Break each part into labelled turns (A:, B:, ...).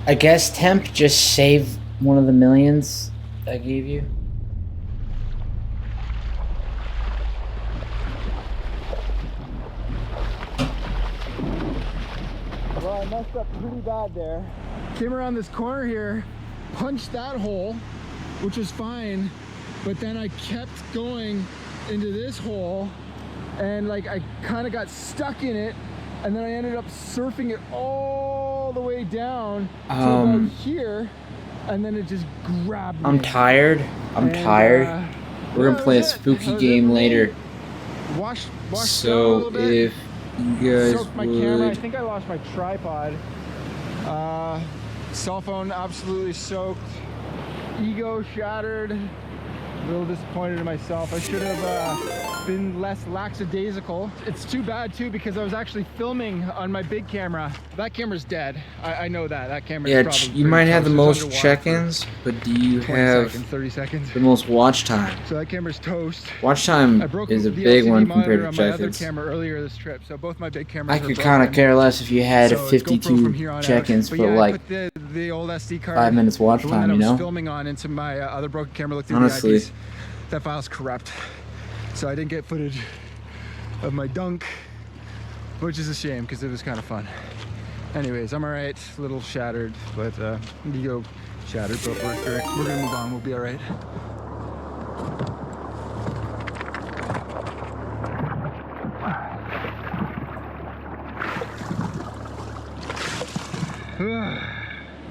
A: I guess temp, just save one of the millions I gave you.
B: Well, I messed up pretty bad there. Came around this corner here, punched that hole, which was fine, but then I kept going into this hole, and like I kind of got stuck in it, and then I ended up surfing it all the way down to about here, and then it just grabbed me.
A: I'm tired. I'm tired. We're gonna play a spooky game later.
B: Washed
A: so if you guys
B: soaked my camera. I think I lost my tripod. Cell phone absolutely soaked. Ego shattered. A little disappointed in myself. I should have been less lackadaisical. It's too bad too because I was actually filming on my big camera. That camera's dead. I know that. That camera's probably
A: you might have the most check-ins, but do you have
B: 30 seconds.
A: the most watch time?
B: So that camera's toast.
A: Watch time is a big one compared to check-ins.
B: Camera earlier this trip, so both my big cameras
A: I could kind of care less if you had 52 check-ins for like
B: the old SD card,
A: 5 minutes watch time, you know?
B: Filming on into my other broken camera. Looked through
A: honestly,
B: the IPs. That file's corrupt, so I didn't get footage of my dunk, which is a shame because it was kind of fun. Anyways, I'm all right. A little shattered, but ego shattered, but we're gonna move on. We'll be all right.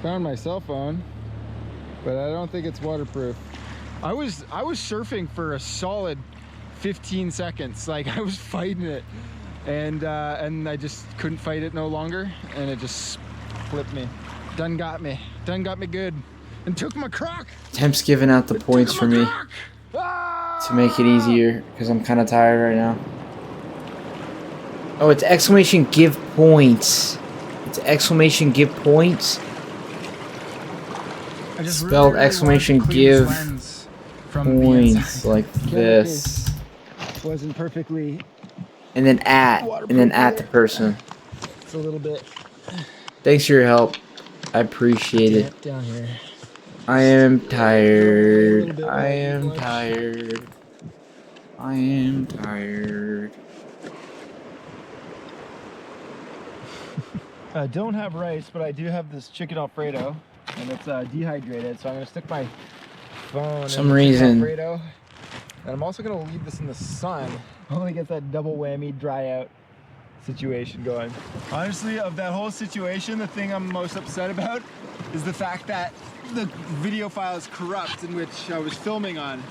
B: Found my cell phone, but I don't think it's waterproof. I was surfing for a solid 15 seconds. Like I was fighting it, and I just couldn't fight it no longer, and it just flipped me. Done got me good, and took my croc.
A: Temp's giving out the points for me to make it easier because I'm kind of tired right now. Oh, it's exclamation give points. It's exclamation give points.
B: I just
A: spelled
B: really
A: exclamation give points like this.
B: Wasn't perfectly.
A: And then at the person.
B: It's a little bit.
A: Thanks for your help. I appreciate it.
B: Down here.
A: I am tired. I am tired. I am tired.
B: I don't have rice, but I do have this chicken Alfredo, and it's dehydrated. So I'm gonna stick my phone
A: Some reason.
B: Alfredo, and I'm also gonna leave this in the sun. Only get that double whammy dry out situation going. Honestly, of that whole situation, the thing I'm most upset about is the fact that the video file is corrupt in which I was filming on.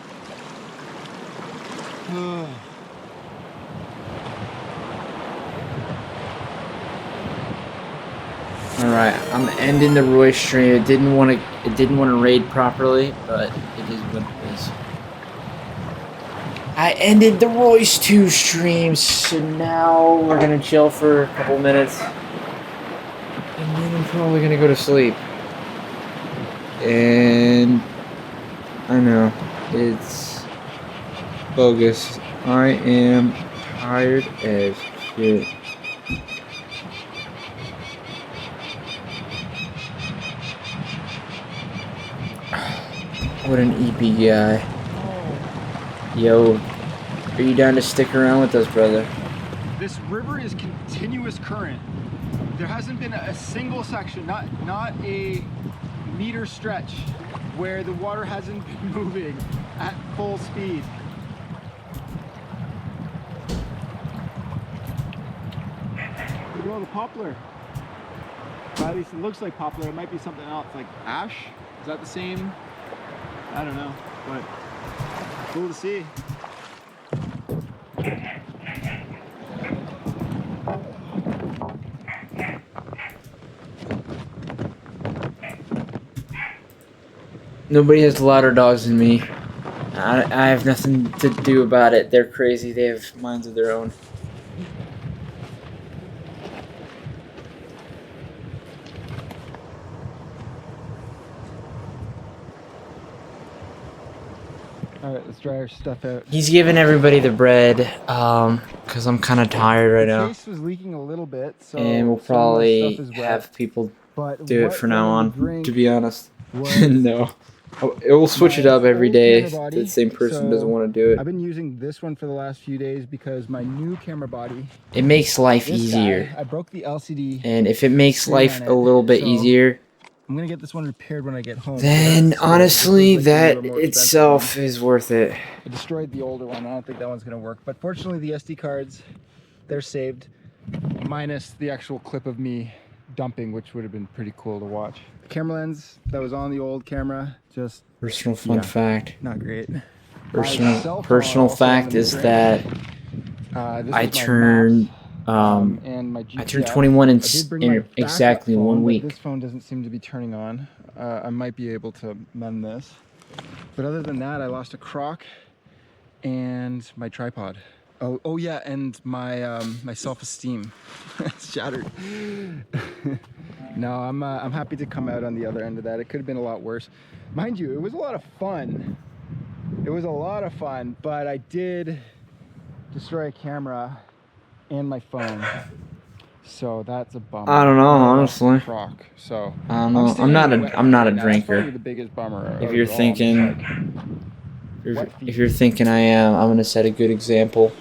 A: Alright, I'm ending the Roy stream. It didn't want to raid properly, but it is what it is. I ended the Royce 2 stream, so now we're gonna chill for a couple minutes. And then I'm probably gonna go to sleep. And I know, it's bogus. I am tired as shit. What an EP guy. Yo, are you down to stick around with us, brother?
B: This river is continuous current. There hasn't been a single section, not a meter stretch, where the water hasn't been moving at full speed. Look at all the poplar. Well, at least it looks like poplar. It might be something else, like ash. Is that the same? I don't know, but cool to see.
A: Nobody has louder dogs than me. I have nothing to do about it. They're crazy. They have minds of their own.
B: Alright, let's dry our stuff out.
A: He's giving everybody the bread, because I'm kind of tired right now.
B: The case was leaking a little bit, so
A: and we'll probably have people
B: But
A: do it
B: what
A: for now
B: went in
A: on,
B: the drink
A: to be honest.
B: was
A: No. Oh, it will switch it
B: my
A: up every
B: old
A: day
B: camera
A: if the
B: body.
A: same person doesn't
B: So
A: want to do
B: I've
A: it.
B: been using this one for the last few days because my new camera body,
A: It makes life
B: this
A: easier.
B: guy, I broke the LCD
A: And if it makes
B: screen
A: life
B: on
A: a
B: it.
A: little bit
B: So
A: easier,
B: I'm gonna get this one repaired when I get home.
A: then
B: So
A: honestly,
B: this was, like, the
A: that
B: newer, more expensive
A: itself
B: one.
A: is worth it.
B: I destroyed the older one. I don't think that one's gonna work. But fortunately, the SD cards, they're saved, minus the actual clip of me dumping, which would have been pretty cool to watch. The camera lens that was on the old camera, just
A: Personal fun fact.
B: not great.
A: Personal fact is that I turned
B: and my
A: I turned
B: GPS.
A: 21
B: I did bring my
A: in exactly
B: backup
A: 1
B: phone, but
A: week.
B: this phone doesn't seem to be turning on. I might be able to mend this. But other than that, I lost a crock and my tripod. Oh yeah, and my my self-esteem shattered. No, I'm happy to come out on the other end of that. It could have been a lot worse. Mind you, it was a lot of fun. It was a lot of fun, but I did destroy a camera and my phone. So that's a bummer.
A: I don't know, honestly.
B: Crock. So
A: I don't know.
B: I'm not a
A: I'm not a
B: That's probably
A: drinker.
B: the biggest bummer.
A: If you're thinking, if you're thinking I am, I'm gonna set a good example.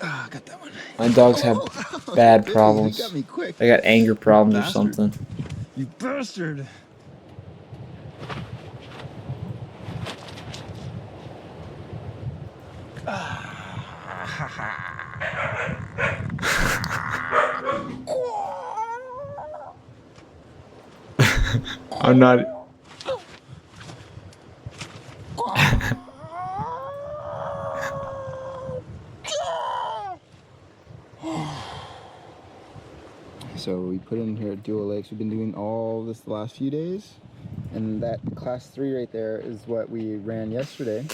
B: Ah, got that one.
A: My dogs have bad
B: You
A: problems.
B: got me quick.
A: They got anger problems or
B: bastard.
A: something.
B: You bastard.
A: I'm not.
B: So we put in here at Dual Lakes. We've been doing all this the last few days, and that class 3 right there is what we ran yesterday.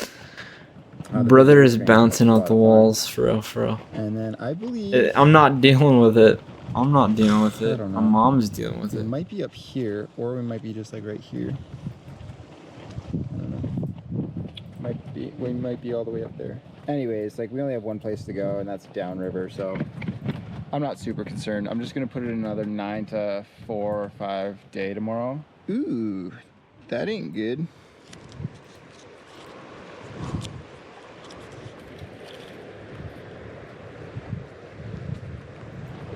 A: Brother is bouncing off the walls, for real, for real.
B: And then I believe
A: I'm not dealing with it. I'm not dealing with
B: I
A: it.
B: don't
A: My
B: know.
A: mom's dealing with
B: we
A: it.
B: might be up here, or we might be just like right here. I don't know. We might be all the way up there. Anyways, like we only have one place to go, and that's downriver, so I'm not super concerned. I'm just gonna put it in another 9 to 4 or 5 day tomorrow. Ooh, that ain't good.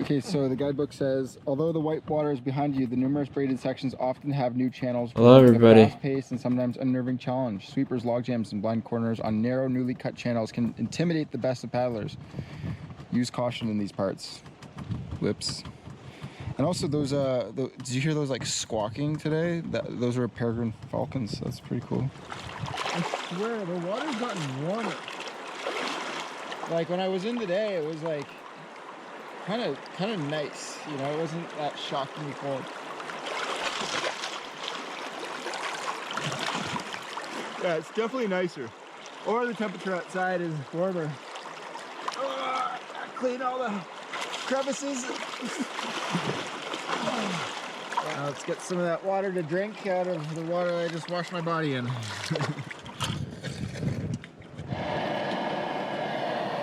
B: Okay, so the guidebook says, although the white water is behind you, the numerous braided sections often have new channels.
A: Hello, everybody.
B: A fast-paced and sometimes unnerving challenge. Sweepers, log jams, and blind corners on narrow, newly cut channels can intimidate the best of paddlers. Use caution in these parts. Whoops. And also those, did you hear those like squawking today? Those were peregrine falcons. That's pretty cool. I swear, the water's gotten warmer. Like when I was in today, it was like kind of nice, you know. It wasn't that shockingly cold. Yeah, it's definitely nicer. Or the temperature outside is warmer. Clean all the crevices. Now let's get some of that water to drink out of the water I just washed my body in.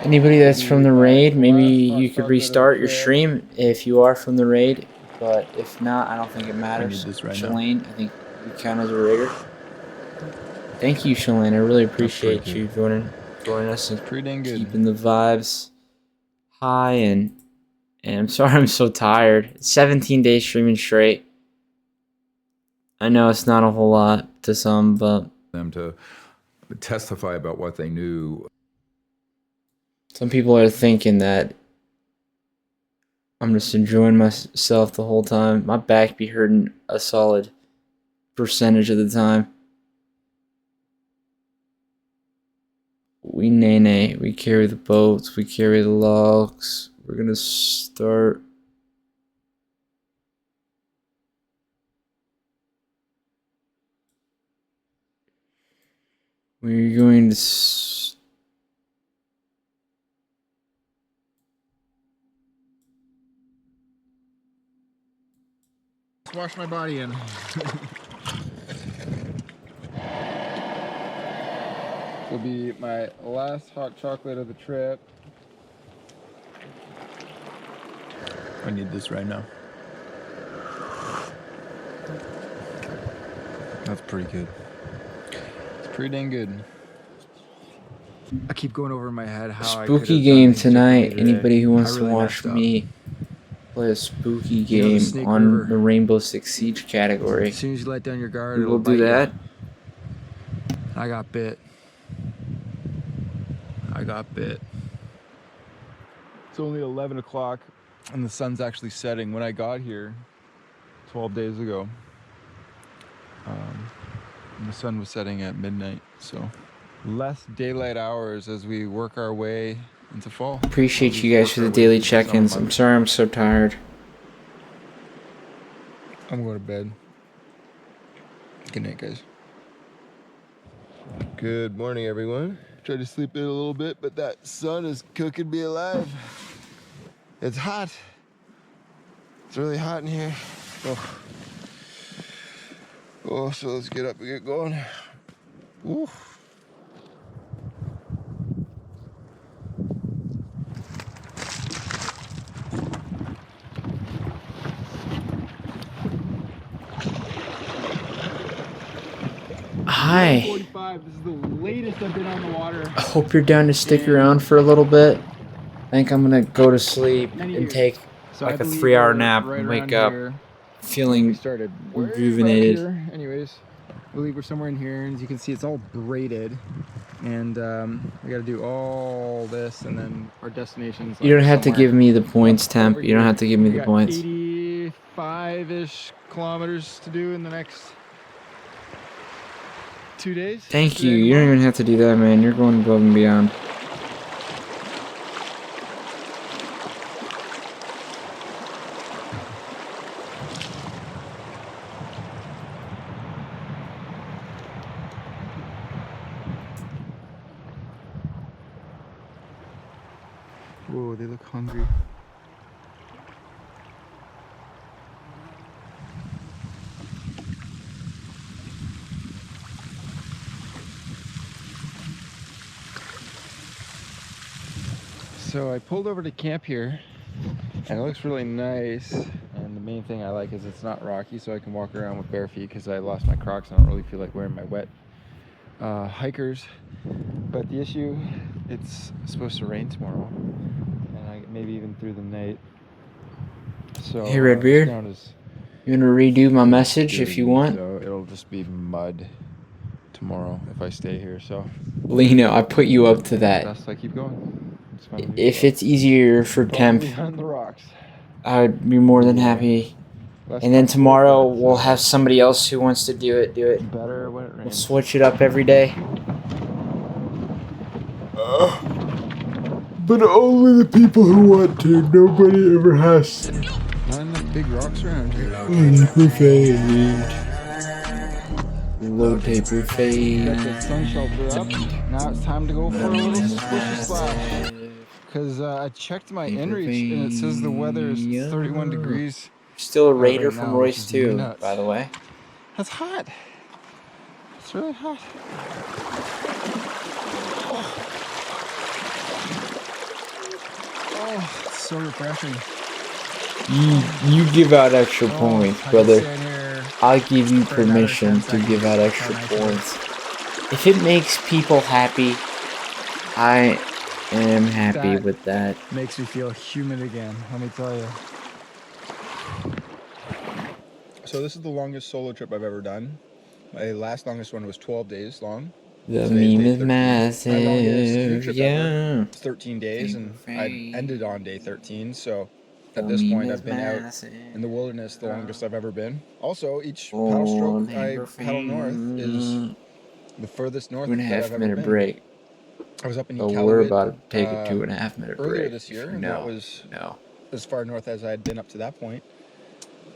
A: Anybody that's from the raid, maybe you could restart your stream if you are from the raid. But if not, I don't think it matters. Shalane, I think you count as a raider. Thank you, Shalane. I really appreciate you joining us and keeping the vibes high. And I'm sorry I'm so tired. 17 days streaming straight. I know it's not a whole lot to some, but
C: them to testify about what they knew.
A: Some people are thinking that I'm just enjoying myself the whole time. My back be hurting a solid percentage of the time. We naenaes. We carry the boats. We carry the logs. We're gonna start. We're going to
B: Wash my body in. Will be my last hot chocolate of the trip.
D: I need this right now.
B: it's pretty good. It's pretty dang good. I keep going over in my head how I could
A: Spooky
B: have
A: game
B: done things differently
A: tonight.
B: today.
A: Anybody who wants
B: I
A: to
B: really
A: watch
B: messed up.
A: me play a spooky
B: You know the
A: game
B: Snake
A: on
B: River.
A: the Rainbow Six Siege category,
B: As soon as you let down your guard,
A: we will
B: it'll
A: do
B: bite
A: that.
B: you. I got bit. I got bit. It's only 11 o'clock and the sun's actually setting. When I got here 12 days ago, the sun was setting at midnight, so less daylight hours as we work our way into fall.
A: Appreciate you guys for the daily check-ins. I'm sorry I'm so tired.
B: I'm going to bed. Good night, guys.
D: Good morning, everyone.
B: Tried to sleep in a little bit, but that sun is cooking me alive. It's hot. It's really hot in here. Oh, so let's get up and get going. Woo.
A: Hi.
B: 45. This is the latest I've been on the water.
A: I hope you're down to stick around for a little bit. I think I'm gonna go to sleep and take like a 3-hour nap and wake up feeling
B: started
A: rejuvenated.
B: Anyways, I believe we're somewhere in here, and as you can see, it's all braided, and we got to do all this, and then our destination's.
A: You don't have to give me the points, Temp. You don't have to give me the points.
B: 85-ish kilometers to do in the next 2 days.
A: Thank you. You don't even have to do that, man. You're going above and beyond.
B: Whoa, they look hungry. So I pulled over to camp here, and it looks really nice. And the main thing I like is it's not rocky, so I can walk around with bare feet because I lost my Crocs and I don't really feel like wearing my wet hikers. But the issue, it's supposed to rain tomorrow, and maybe even through the night. So
A: Hey, Redbeard. You want to redo my message if you want?
B: So it'll just be mud tomorrow if I stay here. So
A: Lino, I put you up to that.
B: best I keep going.
A: If it's easier for Temp,
B: on the rocks.
A: I'd be more than happy. And then tomorrow we'll have somebody else who wants to do it.
B: Better when it rains.
A: We'll switch it up every day. But only the people who want to. Nobody ever has to.
B: Not enough big rocks around here.
A: Low taper fade.
B: Got the sun shelter up. Now it's time to go for a little swishy splash. Because I checked my inReach and it says the weather is 31 degrees.
A: Still a raider
B: right
A: from
B: now,
A: Royce
B: which is
A: 2,
B: nuts.
A: by the way.
B: That's hot. It's really hot. Oh, it's so refreshing.
A: You give out extra points,
B: I can
A: brother.
B: stand here
A: I'll give you
B: for another
A: permission
B: 10
A: to
B: seconds.
A: give out extra points. If it makes people happy, I am happy
B: That
A: with that.
B: makes me feel human again, let me tell you. So this is the longest solo trip I've ever done. My last longest one was 12 days long.
A: The
B: Today's
A: meme
B: day
A: is
B: 13. My longest ski
A: massive,
B: trip
A: yeah.
B: ever. It's 13 days, and I ended on day 13. So at this point, I've been out in the wilderness the longest I've ever been. Also, each paddle stroke I paddle north is the furthest north that I've ever
A: 2.5 minute
B: been.
A: break.
B: I was up in
A: Oh,
B: Iqaluit,
A: we're about to take a 2.5 minute break.
B: earlier this year, and that was as far north as I had been up to that point.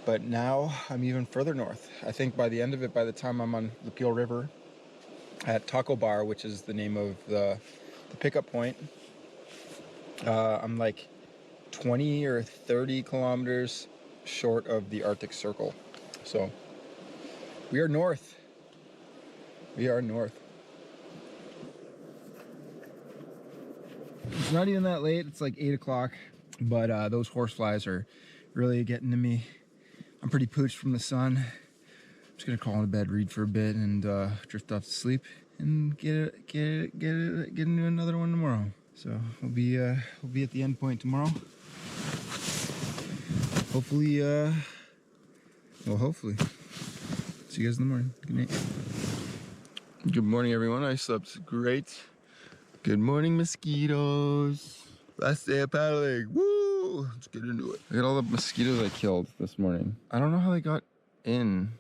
B: But now I'm even further north. I think by the end of it, by the time I'm on the Peel River at Taco Bar, which is the name of the pickup point, I'm like 20 or 30 kilometers short of the Arctic Circle. So we are north. We are north. It's not even that late. It's like 8 o'clock, but those horseflies are really getting to me. I'm pretty pooched from the sun. I'm Just gonna call in bed, read for a bit, and drift off to sleep, and get into another one tomorrow. So we'll be at the end point tomorrow. Hopefully, hopefully. See you guys in the morning. Good night. Good morning, everyone. I slept great. Good morning, mosquitoes. Last day of paddling. Woo! Let's get into it. Look at all the mosquitoes I killed this morning. I don't know how they got in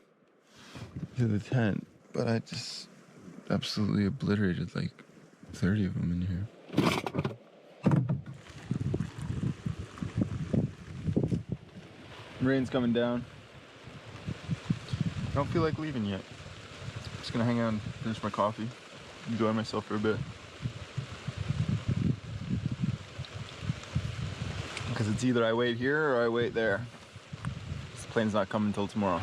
B: to the tent, but I just absolutely obliterated like 30 of them in here. Rain's coming down. I don't feel like leaving yet. Just gonna hang out and finish my coffee, enjoy myself for a bit. Because it's either I wait here or I wait there. This plane's not coming until tomorrow.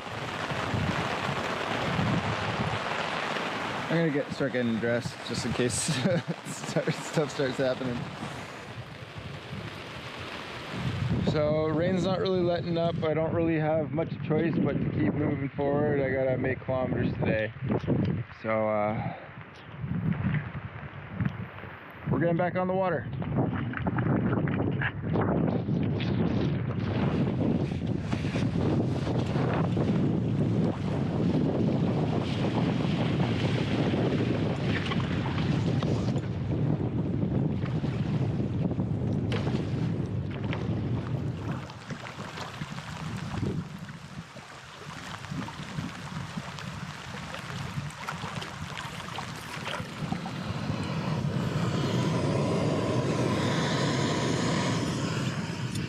B: I'm gonna start getting dressed just in case stuff starts happening. So rain's not really letting up. I don't really have much choice but to keep moving forward. I gotta make kilometers today. So we're getting back on the water.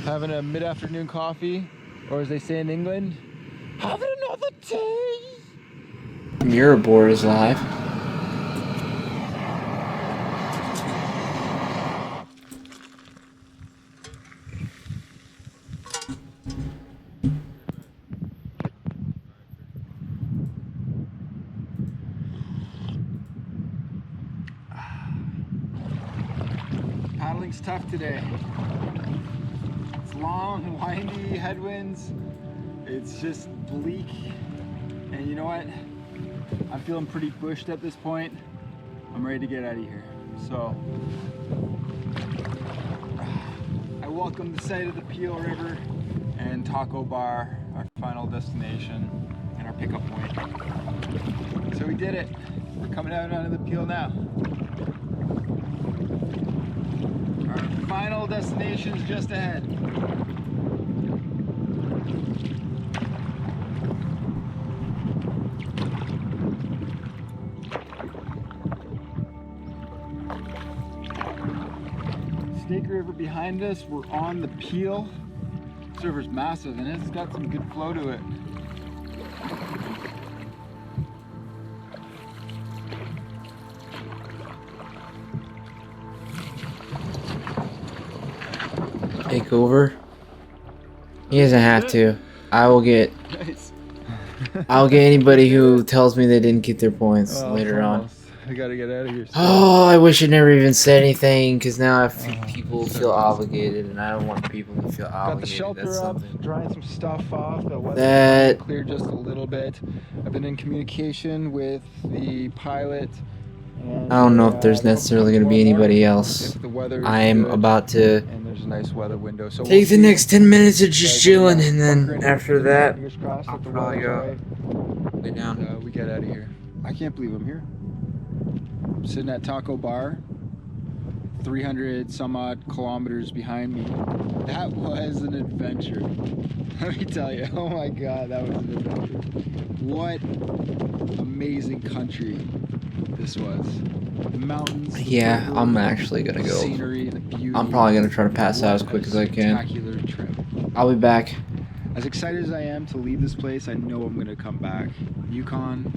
B: Having a mid-afternoon coffee, or as they say in England, having another tea.
A: Mirrorboard is live.
B: Paddling's tough today. It's long, windy, headwinds. It's just bleak. And you know what? I'm feeling pretty bushed at this point. I'm ready to get out of here. So, I welcome the sight of the Peel River and Taco Bar, our final destination and our pickup point. So we did it. We're coming out onto the Peel now. Our final destination is just ahead. Snake River behind us, we're on the Peel. This river's massive and it's got some good flow to it.
A: Take over. He doesn't have to. I will get.
B: Nice.
A: I'll get anybody who tells me they didn't get their points later on.
B: I gotta get out of here.
A: Oh, I wish I never even said anything, because now people feel obligated, and I don't want people to feel obligated.
B: Got the shelter
A: That's
B: up,
A: something.
B: drying some stuff off. The weather's
A: That
B: cleared just a little bit. I've been in communication with the pilot. And,
A: I don't know if there's necessarily going to be anybody else.
B: if the weather is
A: I'm
B: good,
A: about to
B: and there's a nice weather window. So
A: take the
B: see.
A: next 10 minutes of just chilling, and then
B: Bunkering
A: after
B: in,
A: that,
B: fingers crossed
A: I'll
B: that the
A: probably
B: weather's
A: go
B: right.
A: lay down.
B: We get out of here. I can't believe I'm here. I'm sitting at Taco Bar, 300 some odd kilometers behind me. That was an adventure. Let me tell you, oh my God, that was an adventure. What amazing country this was. The mountains, the
A: Yeah,
B: river,
A: I'm actually going to
B: the
A: go.
B: scenery, the beauty.
A: I'm probably going to try to pass out as quick as I can.
B: Spectacular trip.
A: I'll be back.
B: As excited as I am to leave this place, I know I'm gonna come back. Yukon,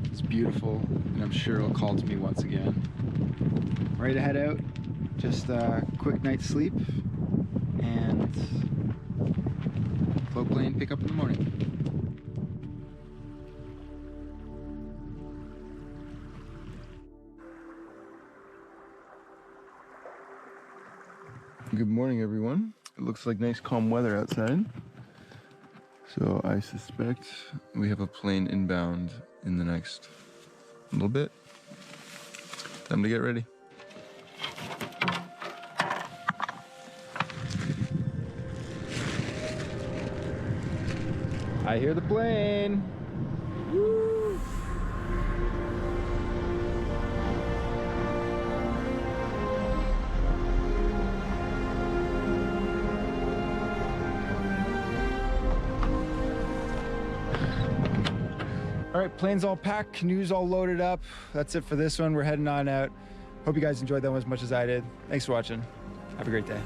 B: it's beautiful, and I'm sure it'll call to me once again. Ready to head out, just a quick night's sleep, and float plane pick up in the morning. Good morning, everyone. It looks like nice calm weather outside. So I suspect we have a plane inbound in the next little bit. Time to get ready. I hear the plane. Woo! All right, plane's all packed, canoes all loaded up. That's it for this one. We're heading on out. Hope you guys enjoyed that one as much as I did. Thanks for watching. Have a great day.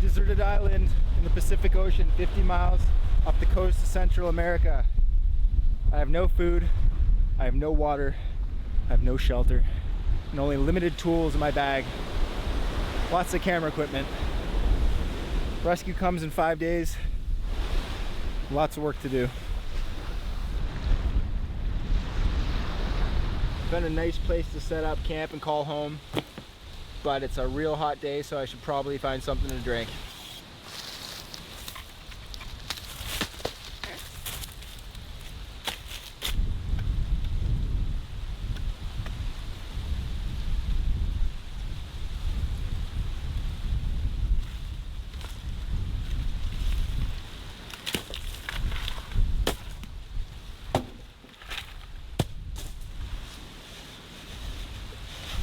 B: Deserted island in the Pacific Ocean, 50 miles up the coast of Central America. I have no food, I have no water, I have no shelter, and only limited tools in my bag. Lots of camera equipment. Rescue comes in 5 days. Lots of work to do. Found a nice place to set up camp and call home. But it's a real hot day, so I should probably find something to drink.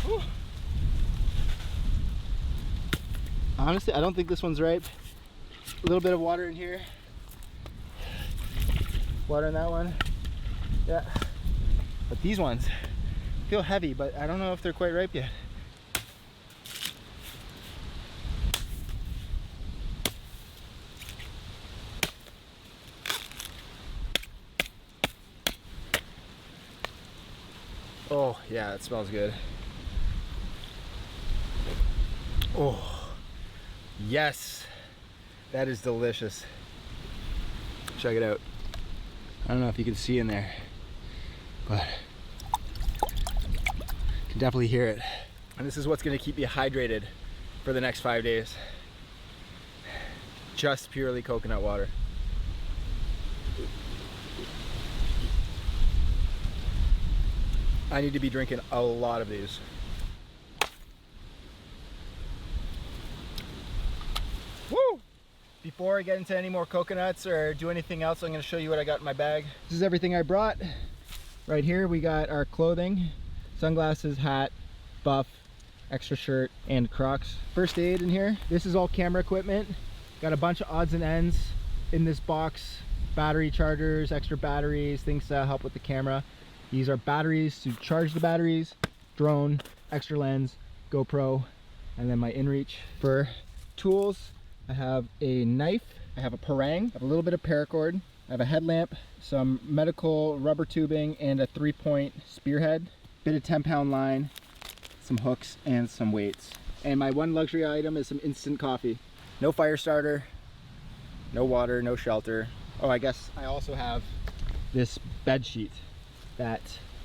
B: Whew. Honestly, I don't think this one's ripe. A little bit of water in here. Water in that one. Yeah. But these ones feel heavy, but I don't know if they're quite ripe yet. Oh, yeah, it smells good. Oh, yes, that is delicious. Check it out. I don't know if you can see in there, but you can definitely hear it. And this is what's gonna keep me hydrated for the next 5 days. Just purely coconut water. I need to be drinking a lot of these. Woo! Before I get into any more coconuts or do anything else, I'm going to show you what I got in my bag. This is everything I brought. Right here we got our clothing, sunglasses, hat, buff, extra shirt, and Crocs. First aid in here. This is all camera equipment. Got a bunch of odds and ends in this box. Battery chargers, extra batteries, things to help with the camera. These are batteries to charge the batteries, drone, extra lens, GoPro, and then my inReach. For tools, I have a knife, I have a parang, I have a little bit of paracord, I have a headlamp, some medical rubber tubing, and a 3-point spearhead, bit of 10-pound line, some hooks, and some weights. And my one luxury item is some instant coffee. No fire starter,
D: no water, no shelter. Oh, I guess I also have this bed sheet that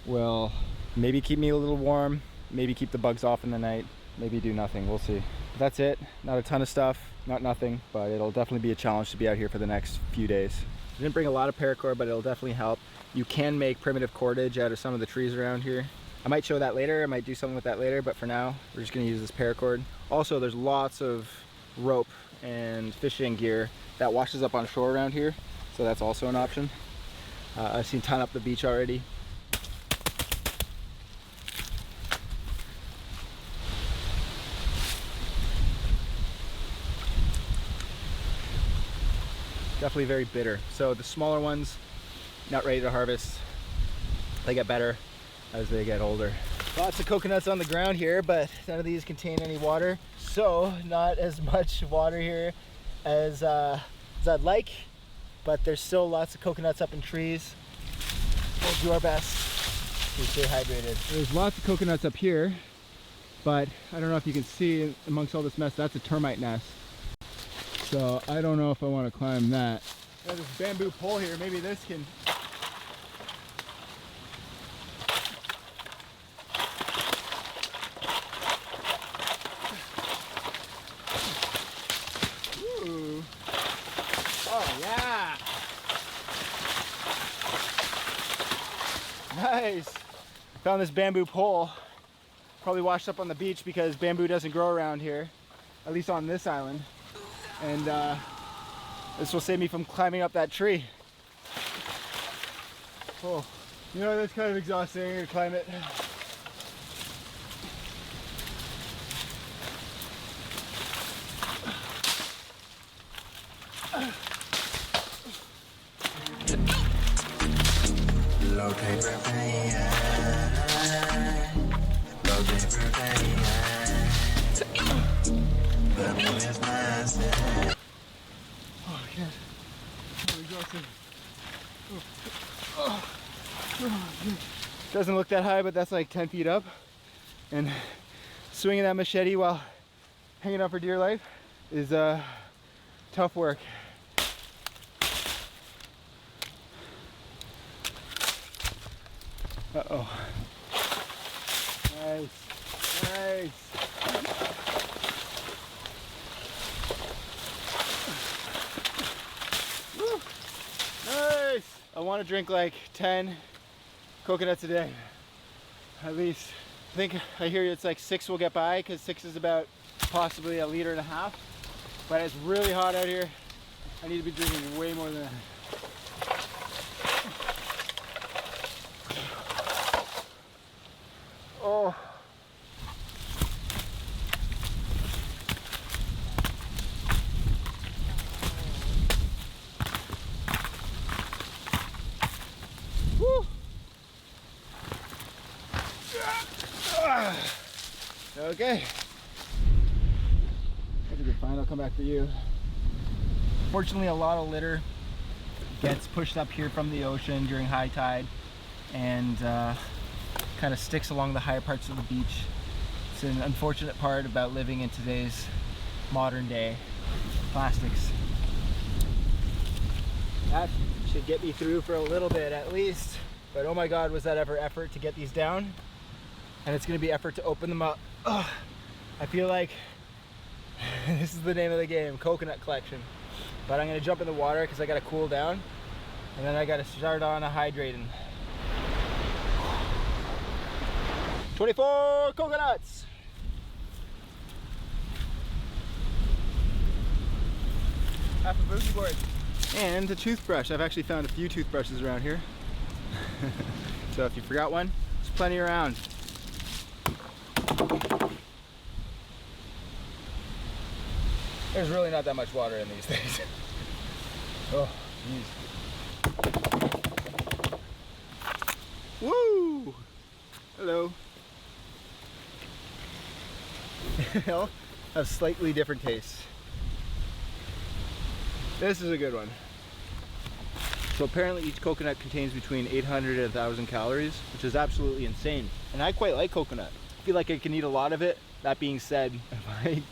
D: will maybe keep me a little warm, maybe keep the bugs off in the night, maybe do nothing, we'll see. But that's it, not a ton of stuff, not nothing, but it'll definitely be a challenge to be out here for the next few days. I didn't bring a lot of paracord, but it'll definitely help. You can make primitive cordage out of some of the trees around here. I might show that later, I might do something with that later, but for now, we're just gonna use this paracord. Also, there's lots of rope and fishing gear that washes up on shore around here, so that's also an option. I've seen ton up the beach already. Definitely very bitter. So the smaller ones, not ready to harvest. They get better as they get older. Lots of coconuts on the ground here, but none of these contain any water. So not as much water here as I'd like, but there's still lots of coconuts up in trees. We'll do our best to stay hydrated. There's lots of coconuts up here, but I don't know if you can see amongst all this mess, that's a termite nest. So I don't know if I want to climb that. There's this bamboo pole here, maybe this can... Ooh. Oh yeah! Nice! Found this bamboo pole. Probably washed up on the beach because bamboo doesn't grow around here, at least on this island. And this will save me from climbing up that tree. Oh, you know, that's kind of exhausting to climb it. Oh, I can't. Oh, exhausting. Doesn't look that high, but that's like 10 feet up. And swinging that machete while hanging on for dear life is tough work. Uh-oh. Nice. Nice. Woo. Nice. I want to drink like 10 coconuts a day, at least. I think I hear it's like 6 will get by, because 6 is about possibly 1.5 liters. But it's really hot out here. I need to be drinking way more than that. Oh. Woo. Okay. That's a good find. I'll come back for you. Fortunately, a lot of litter gets pushed up here from the ocean during high tide and kind of sticks along the higher parts of the beach. It's an unfortunate part about living in today's modern day plastics. That should get me through for a little bit at least, but oh my god, was that ever effort to get these down, and it's going to be effort to open them up. Ugh. I feel like this is the name of the game, coconut collection, but I'm going to jump in the water because I got to cool down, and then I got to start on a hydrating. 24 coconuts! Half a boogie board. And a toothbrush. I've actually found a few toothbrushes around here. So if you forgot one, there's plenty around. There's really not that much water in these things. Oh, jeez. Woo! Hello. They'll have slightly different tastes. This is a good one. So apparently each coconut contains between 800 and 1,000 calories, which is absolutely insane. And I quite like coconut. I feel like I can eat a lot of it. That being said, if I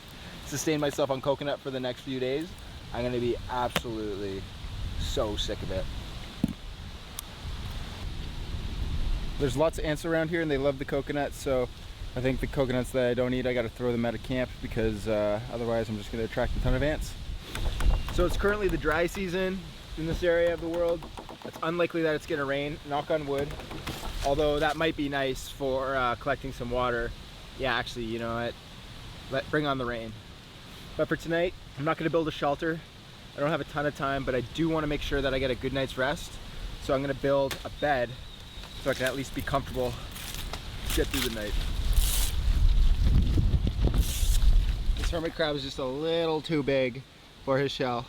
D: sustain myself on coconut for the next few days, I'm gonna be absolutely so sick of it. There's lots of ants around here and they love the coconuts, so I think the coconuts that I don't eat, I gotta throw them out of camp because otherwise I'm just gonna attract a ton of ants. So it's currently the dry season in this area of the world. It's unlikely that it's gonna rain, knock on wood. Although that might be nice for collecting some water. Yeah, actually, you know what? Bring on the rain. But for tonight, I'm not gonna build a shelter. I don't have a ton of time, but I do wanna make sure that I get a good night's rest. So I'm gonna build a bed so I can at least be comfortable, get through the night. This hermit crab is just a little too big for his shell.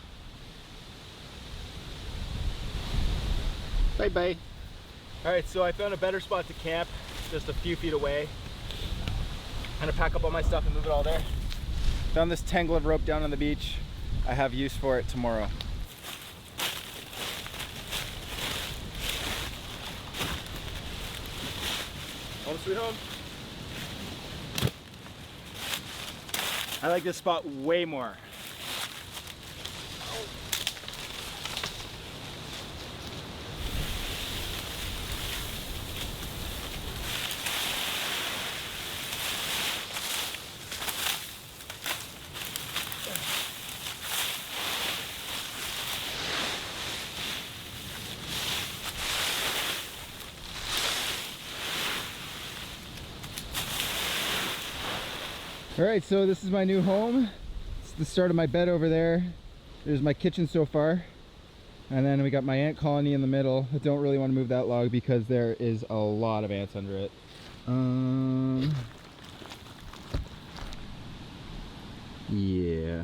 D: Bye bye. All right, so I found a better spot to camp, just a few feet away. I'm gonna pack up all my stuff and move it all there. Found this tangle of rope down on the beach. I have use for it tomorrow. Home sweet home. I like this spot way more. All right, so this is my new home. It's the start of my bed over there. There's my kitchen so far. And then we got my ant colony in the middle. I don't really want to move that log because there is a lot of ants under it. Yeah.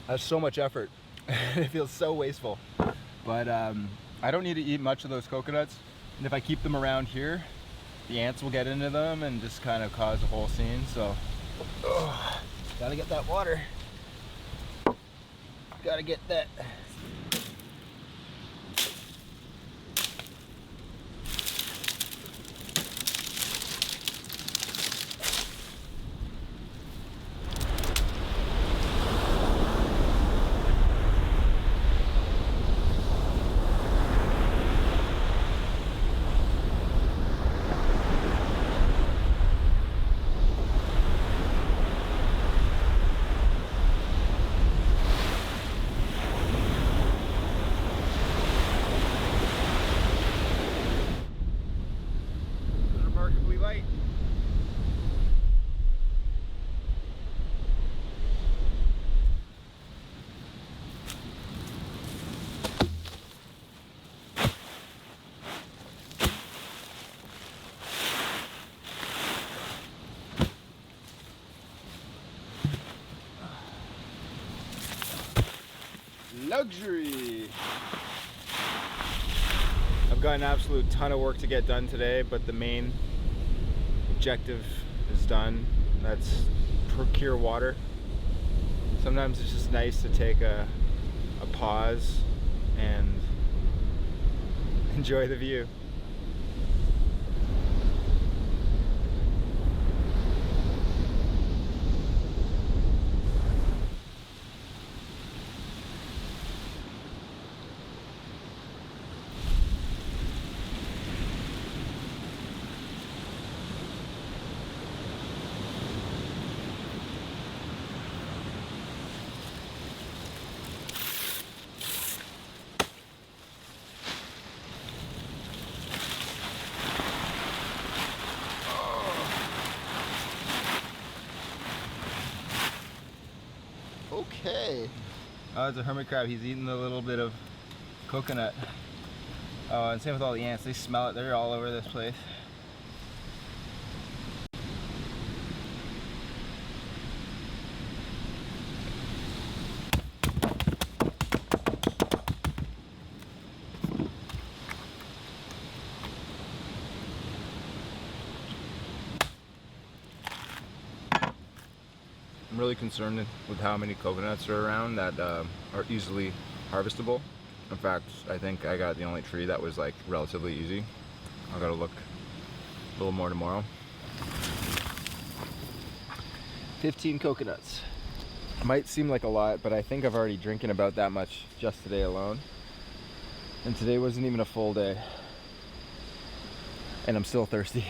D: That's so much effort. It feels so wasteful. But I don't need to eat much of those coconuts. And if I keep them around here, the ants will get into them and just kind of cause a whole scene. So, gotta get that water. Gotta get that. Remarkably light. Luxury. I've got an absolute ton of work to get done today, but the main objective is done. That's procure water. Sometimes it's just nice to take a pause and enjoy the view. Okay. Oh, it's a hermit crab. He's eating a little bit of coconut. Oh, and same with all the ants. They smell it. They're all over this place. I'm
E: really concerned with how many coconuts are around that are easily harvestable. In fact, I think I got the only tree that was like relatively easy. I gotta look a little more tomorrow. 15 coconuts. Might seem like a lot, but I think I've already drinking about that much just today alone. And today wasn't even a full day. And I'm still thirsty.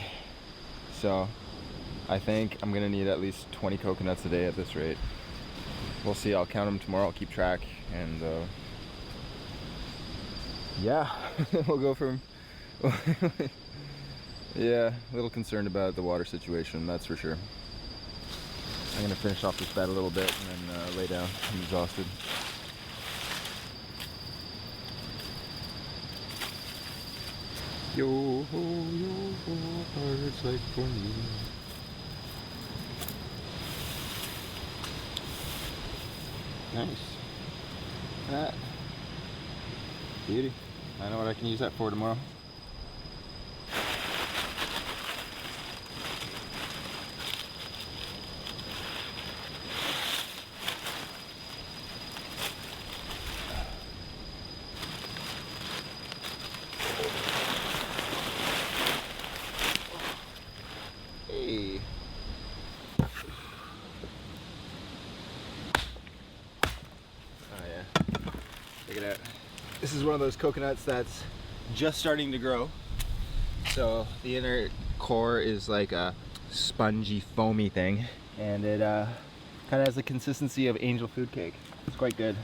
E: So I think I'm gonna need at least 20 coconuts a day at this rate. We'll see, I'll count them tomorrow, I'll keep track, and yeah, we'll go from, yeah, a little concerned about the water situation, that's for sure. I'm gonna finish off this bed a little bit and then lay down. I'm exhausted. Yo ho, yo ho, hearts like for me. Nice. That beauty. I know what I can use that for tomorrow. Hey. Oh yeah. Check it out. This is one of those coconuts that's just starting to grow. So the inner core is like a spongy, foamy thing, and it kind of has the consistency of angel food cake. It's quite good.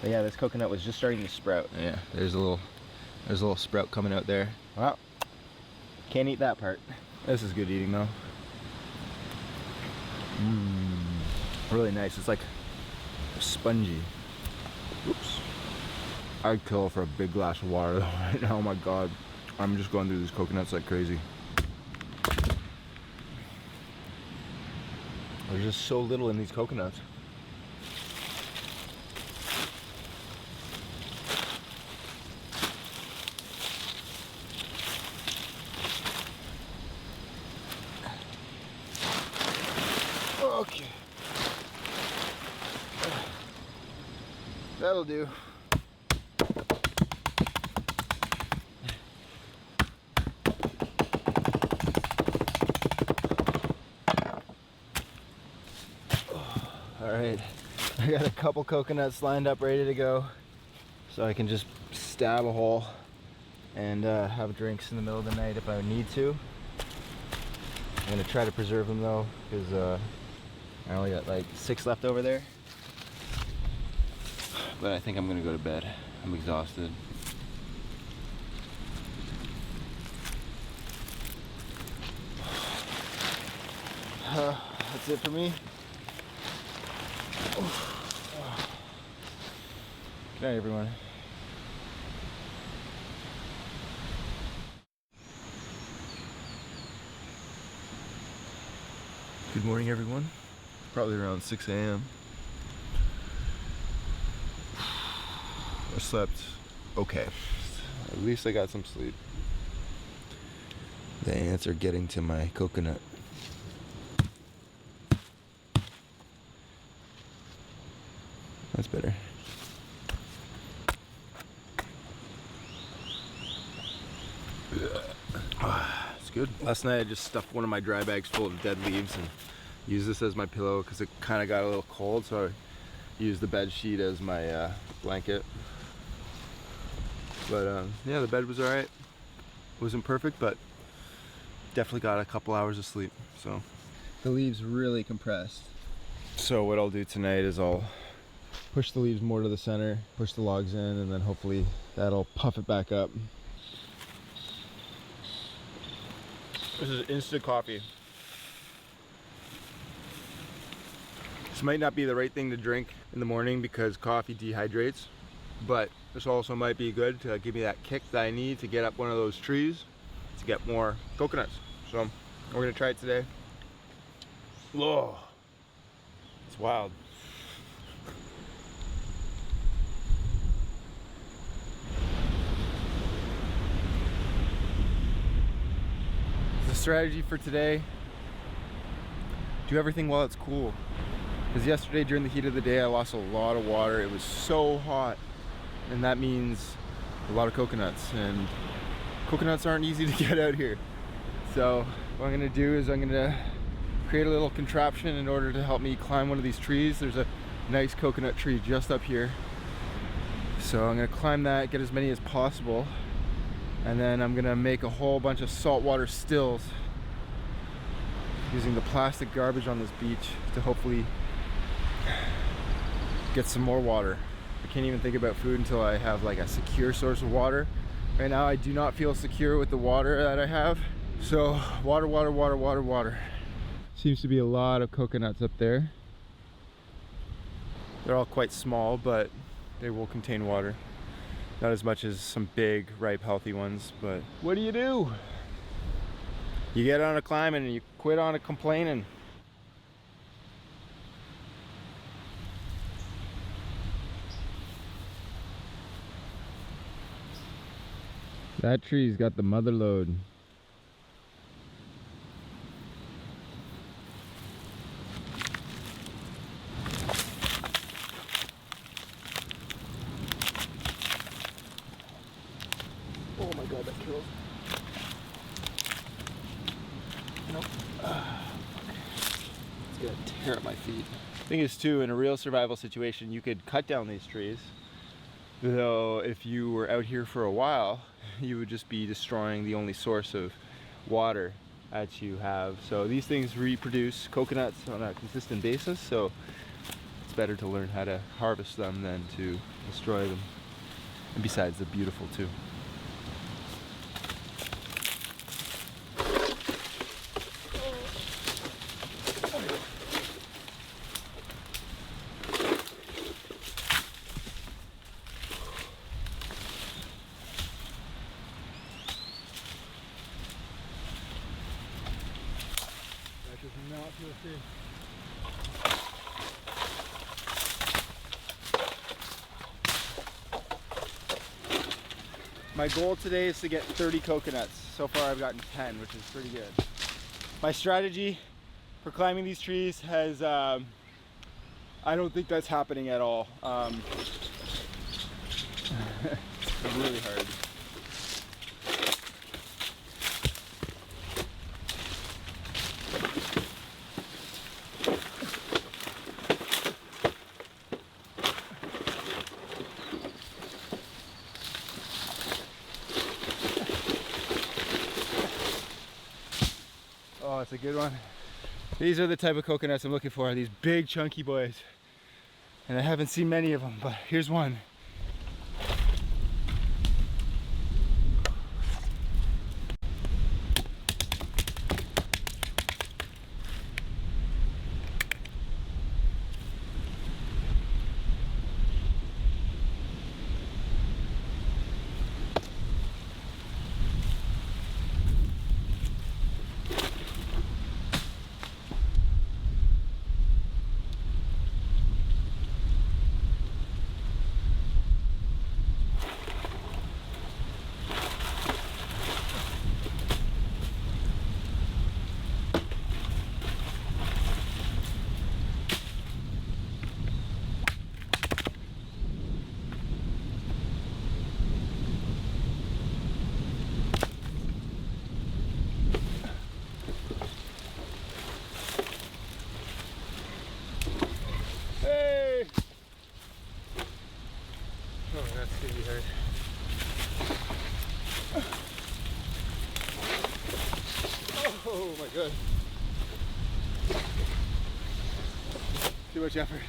E: But yeah, this coconut was just starting to sprout. Yeah, there's a little sprout coming out there. Well, can't eat that part. This is good eating though. Really nice. It's like spongy. Oops. I'd kill for a big glass of water though right now. Oh my god. I'm just going through these coconuts like crazy. There's just so little in these coconuts. Okay. That'll do. All right, I got a couple coconuts lined up ready to go, so I can just stab a hole and have drinks in the middle of the night if I need to. I'm gonna try to preserve them though, because I only got like 6 left over there. But I think I'm gonna go to bed. I'm exhausted. That's it for me. Good night, everyone. Good morning, everyone. Probably around 6 a.m. I slept okay. At least I got some sleep. The ants are getting to my coconut. That's better. It's good. Last night I just stuffed one of my dry bags full of dead leaves and used this as my pillow because it kind of got a little cold, so I used the bed sheet as my blanket. But yeah, the bed was alright. It wasn't perfect, but definitely got a couple hours of sleep. So the leaves really compressed. So what I'll do tonight is I'll push the leaves more to the center, push the logs in, and then hopefully that'll puff it back up. This is instant coffee. This might not be the right thing to drink in the morning because coffee dehydrates, but this also might be good to give me that kick that I need to get up one of those trees to get more coconuts. So we're gonna try it today. Whoa, it's wild. The strategy for today, do everything while it's cool. Because yesterday during the heat of the day I lost a lot of water. It was so hot, and that means a lot of coconuts, and coconuts aren't easy to get out here. So what I'm gonna do is I'm gonna create a little contraption in order to help me climb one of these trees. There's a nice coconut tree just up here. So I'm gonna climb that, get as many as possible, and then I'm gonna make a whole bunch of saltwater stills using the plastic garbage on this beach to hopefully get some more water. I can't even think about food until I have like a secure source of water. Right now I do not feel secure with the water that I have. So water, water, water, water, water. Seems to be a lot of coconuts up there. They're all quite small, but they will contain water. Not as much as some big, ripe, healthy ones, but what do? You get on a climbing and you quit on a complaining. That tree's got the mother lode. Oh my god, that kills. Nope. It's gonna tear at my feet. Thing is too, in a real survival situation, you could cut down these trees. Though if you were out here for a while, you would just be destroying the only source of water that you have. So these things reproduce coconuts on a consistent basis, so it's better to learn how to harvest them than to destroy them. And besides, they're beautiful too. Does not feel safe. My goal today is to get 30 coconuts. So far I've gotten 10, which is pretty good. My strategy for climbing these trees has, I don't think that's happening at all. It's really hard. Oh, it's a good one. These are the type of coconuts I'm looking for, these big chunky boys. And I haven't seen many of them, but here's one. Hey! Oh, that's gonna be hard. Oh my god. Too much effort.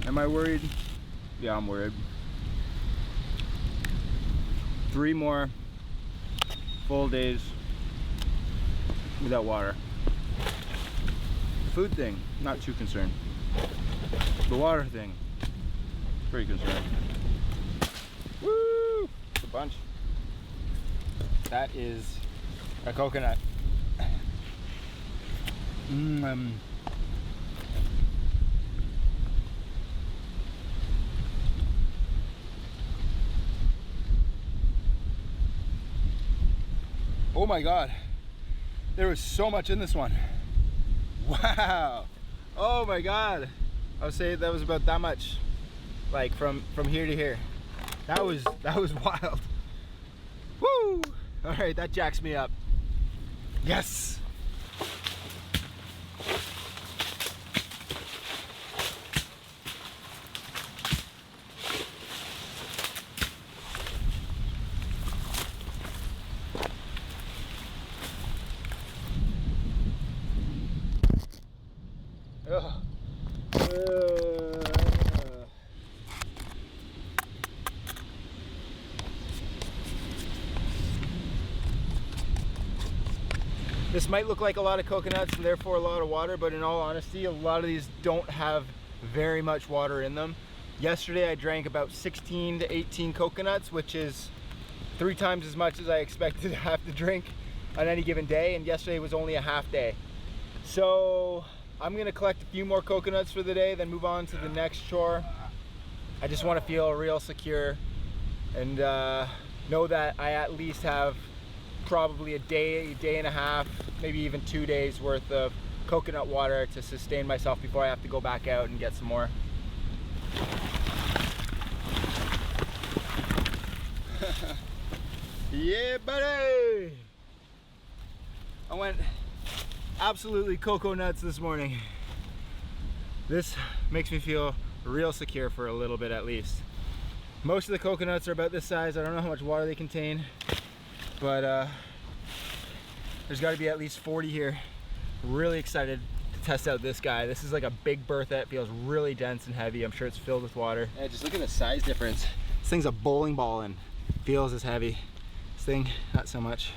E: Am I worried? Yeah, I'm worried. 3 more full days without water. The food thing, not too concerned. The water thing, pretty concerned. Woo! It's a bunch. That is a coconut. Oh my God, there was so much in this one. Wow. Oh my God. I would say that was about that much, like from here to here. That was wild. Woo! All right, that jacks me up. Yes. Ugh. This might look like a lot of coconuts and therefore a lot of water, but in all honesty, a lot of these don't have very much water in them. Yesterday I drank about 16 to 18 coconuts, which is 3 times as much as I expected to have to drink on any given day, and yesterday was only a half day. So I'm gonna collect a few more coconuts for the day, then move on to the next chore. I just wanna feel real secure and know that I at least have probably a day and a half, maybe even 2 days worth of coconut water to sustain myself before I have to go back out and get some more. Yeah, buddy! I went absolutely cocoa nuts this morning. This makes me feel real secure for a little bit at least. Most of the coconuts are about this size. I don't know how much water they contain, but there's got to be at least 40 here. Really excited to test out this guy. This is like a big bertha. It feels really dense and heavy. I'm sure it's filled with water. Yeah, just look at the size difference. This thing's a bowling ball and feels as heavy. This thing, not so much.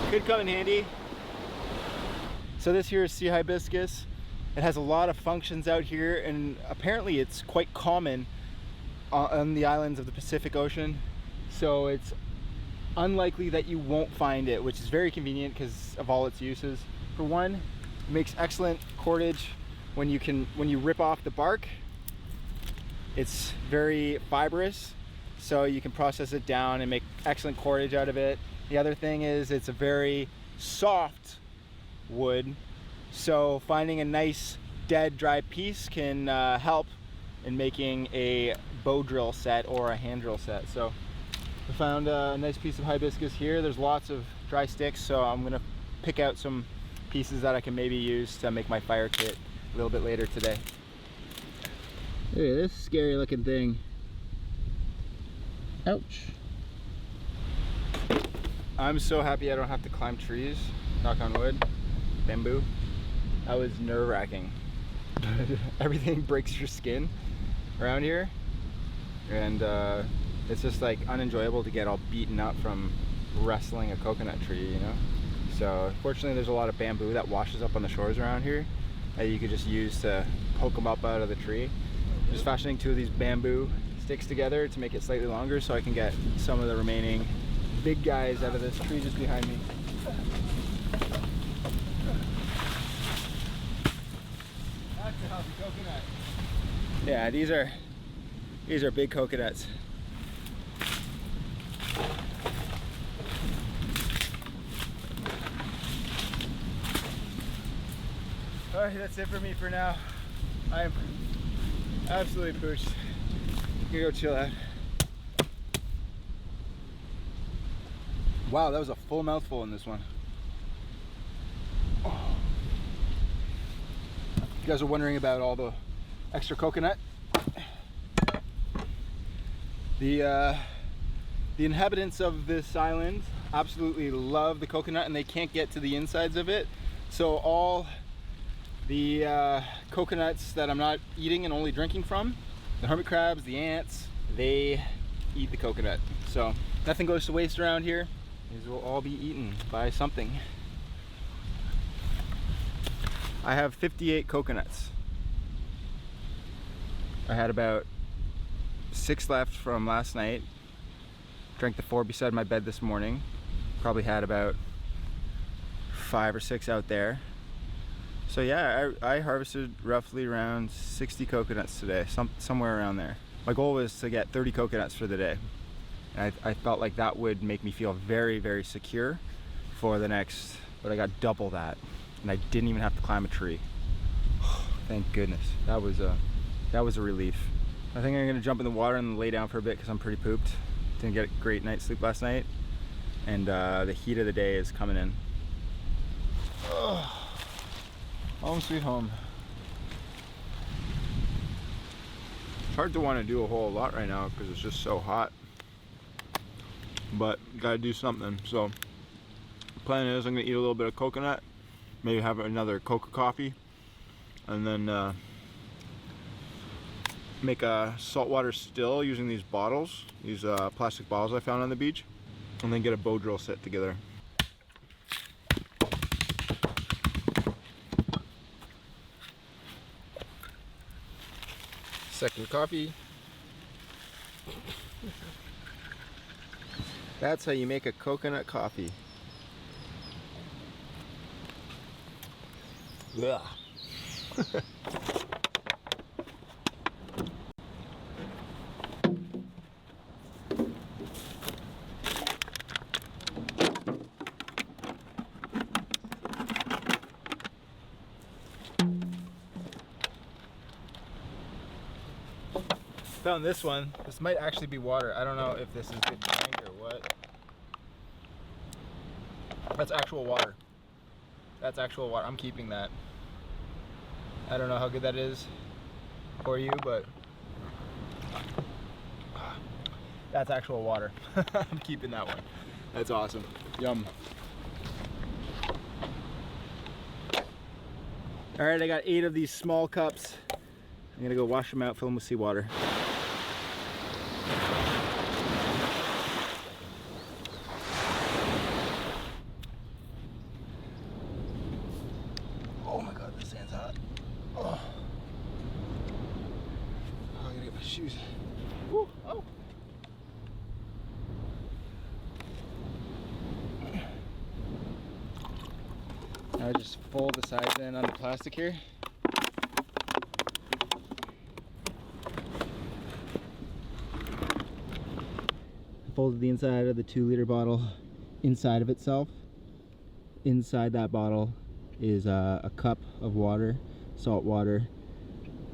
E: Could come in handy. So this here is sea hibiscus. It has a lot of functions out here, and apparently it's quite common on the islands of the Pacific Ocean. So it's unlikely that you won't find it, which is very convenient because of all its uses. For one, it makes excellent cordage when you rip off the bark. It's very fibrous, so you can process it down and make excellent cordage out of it. The other thing is it's a very soft wood, so finding a nice dead dry piece can help in making a bow drill set or a hand drill set. So I found a nice piece of hibiscus here. There's lots of dry sticks, so I'm gonna pick out some pieces that I can maybe use to make my fire kit a little bit later today. Look at this scary looking thing. Ouch. I'm so happy I don't have to climb trees, knock on wood, bamboo. That was nerve-wracking. Everything breaks your skin around here, and it's just like unenjoyable to get all beaten up from wrestling a coconut tree, you know? So fortunately there's a lot of bamboo that washes up on the shores around here that you could just use to poke them up out of the tree. I'm just fashioning 2 of these bamboo sticks together to make it slightly longer so I can get some of the remaining big guys out of this tree just behind me. That's a healthy coconut. Yeah, these are big coconuts. All right, that's it for me for now. I am absolutely pooched. I'm gonna go chill out. Wow, that was a full mouthful in this one. Oh. You guys are wondering about all the extra coconut. The inhabitants of this island absolutely love the coconut, and they can't get to the insides of it. So all the coconuts that I'm not eating and only drinking from, the hermit crabs, the ants, they eat the coconut. So nothing goes to waste around here. These will all be eaten by something.
D: I have 58 coconuts. I had about 6 left from last night. Drank the 4 beside my bed this morning. Probably had about 5 or 6 out there. So yeah, I harvested roughly around 60 coconuts today, somewhere around there. My goal was to get 30 coconuts for the day. And I felt like that would make me feel very, very secure for the next, but I got double that. And I didn't even have to climb a tree. Thank goodness. That was a relief. I think I'm gonna jump in the water and lay down for a bit because I'm pretty pooped. Didn't get a great night's sleep last night. And the heat of the day is coming in. Home sweet home. It's hard to want to do a whole lot right now because it's just so hot. But gotta do something. So the plan is I'm gonna eat a little bit of coconut, maybe have another Coca coffee, and then make a saltwater still using these bottles, these plastic bottles I found on the beach, and then get a bow drill set together. Second coffee. That's how you make a coconut coffee. Ugh. Found this one. This might actually be water. I don't know if this is good to drink or what. That's actual water. That's actual water. I'm keeping that. I don't know how good that is for you, but that's actual water. I'm keeping that one. That's awesome. Yum. All right, I got 8 of these small cups. I'm gonna go wash them out, fill them with seawater. Oh my God, this sand's hot. Oh, I gotta get my shoes. Woo. Oh. Now I just fold the sides in on the plastic here. Folded the inside of the 2-liter bottle inside of itself. Inside that bottle is a cup of water, salt water.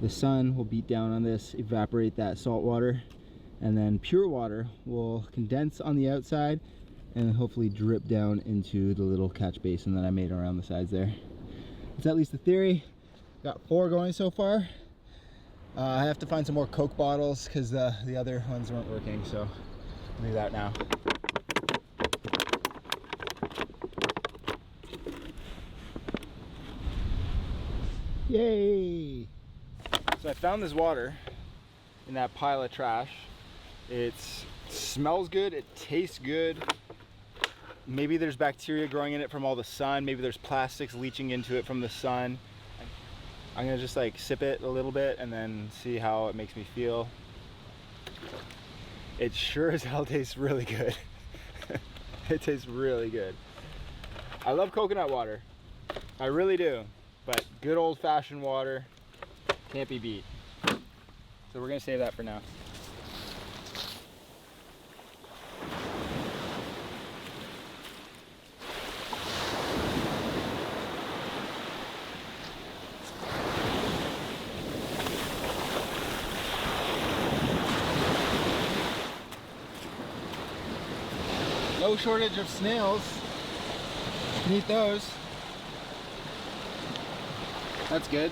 D: The sun will beat down on this, evaporate that salt water, and then pure water will condense on the outside and hopefully drip down into the little catch basin that I made around the sides there. It's at least the theory. Got 4 going so far. I have to find some more Coke bottles because the other ones weren't working, so I'll do that now. Yay! So I found this water in that pile of trash. It smells good, it tastes good. Maybe there's bacteria growing in it from all the sun. Maybe there's plastics leaching into it from the sun. I'm gonna just like sip it a little bit and then see how it makes me feel. It sure as hell tastes really good. It tastes really good. I love coconut water. I really do. But good old-fashioned water can't be beat. So we're gonna save that for now. No shortage of snails. You can eat those. That's good.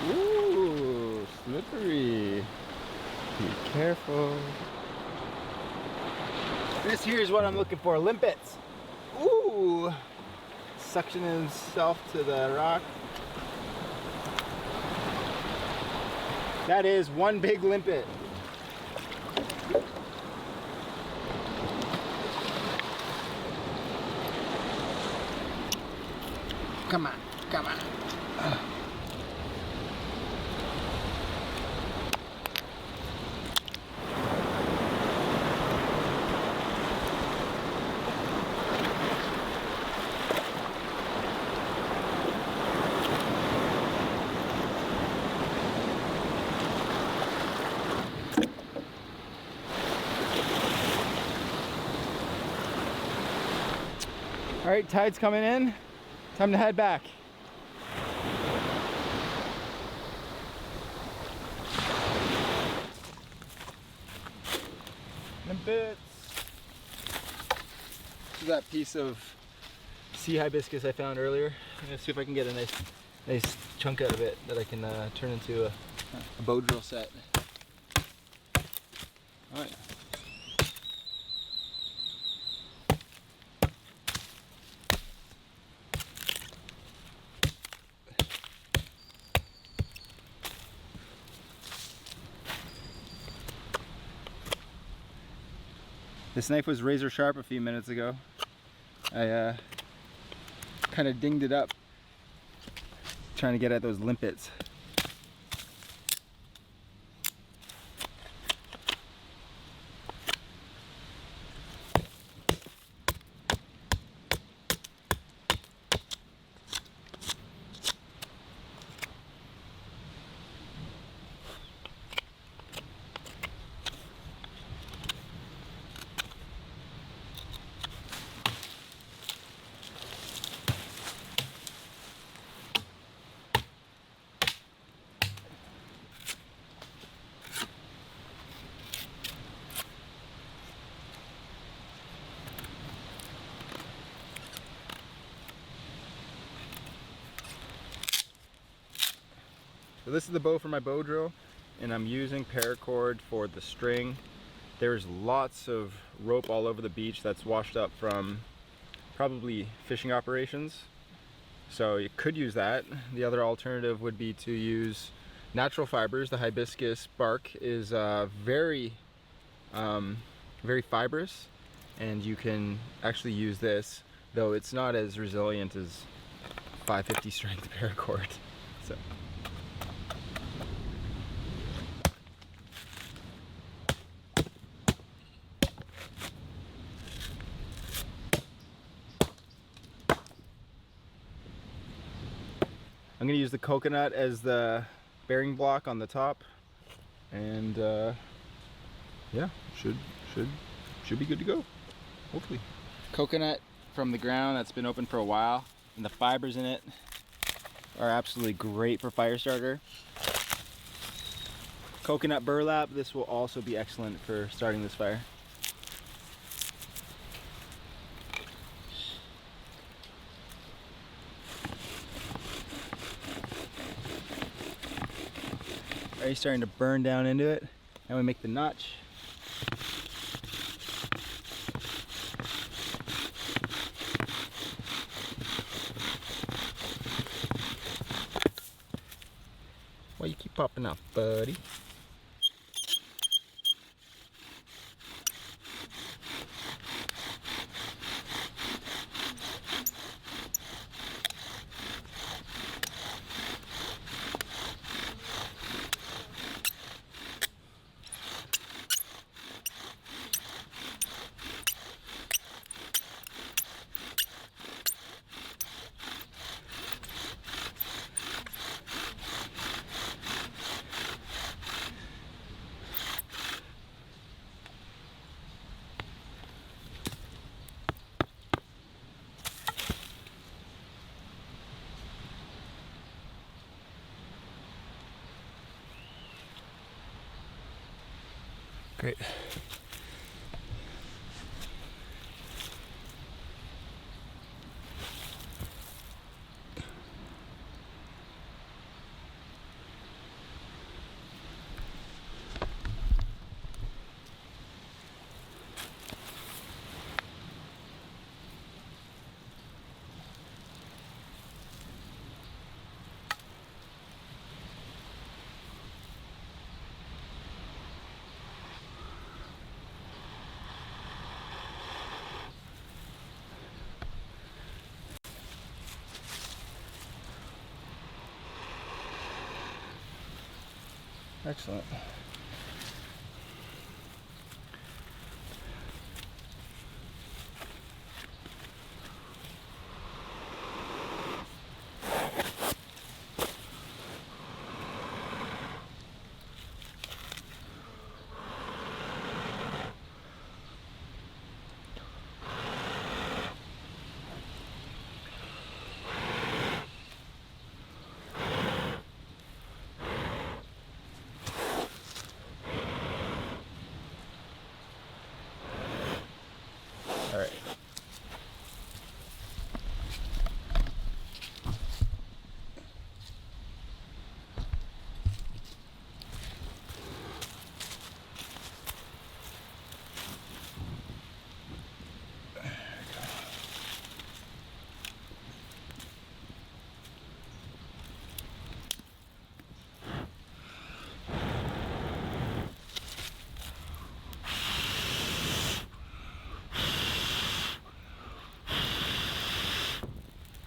D: Ooh, slippery. Be careful. This here is what I'm looking for, limpets. Ooh, suction himself to the rock. That is one big limpet.
E: Come on, come on. All right, tide's coming in. Time to head back. And bits. This is that piece of sea hibiscus I found earlier. I'm gonna see if I can get a nice chunk out of it that I can turn into a bow drill set. Oh yeah. This knife was razor sharp a few minutes ago. I kind of dinged it up trying to get at those limpets. So this is the bow for my bow drill, and I'm using paracord for the string. There's lots of rope all over the beach that's washed up from probably fishing operations. So you could use that. The other alternative would be to use natural fibers. The hibiscus bark is very fibrous, and you can actually use this, though it's not as resilient as 550 strength paracord. So. I'm gonna use the coconut as the bearing block on the top, and yeah, should be good to go, hopefully. Coconut from the ground that's been open for a while, and the fibers in it are absolutely great for fire starter. Coconut burlap, this will also be excellent for starting this fire. Already starting to burn down into it. Now we make the notch. Why you keep popping up, buddy? Great.
D: Excellent. All right.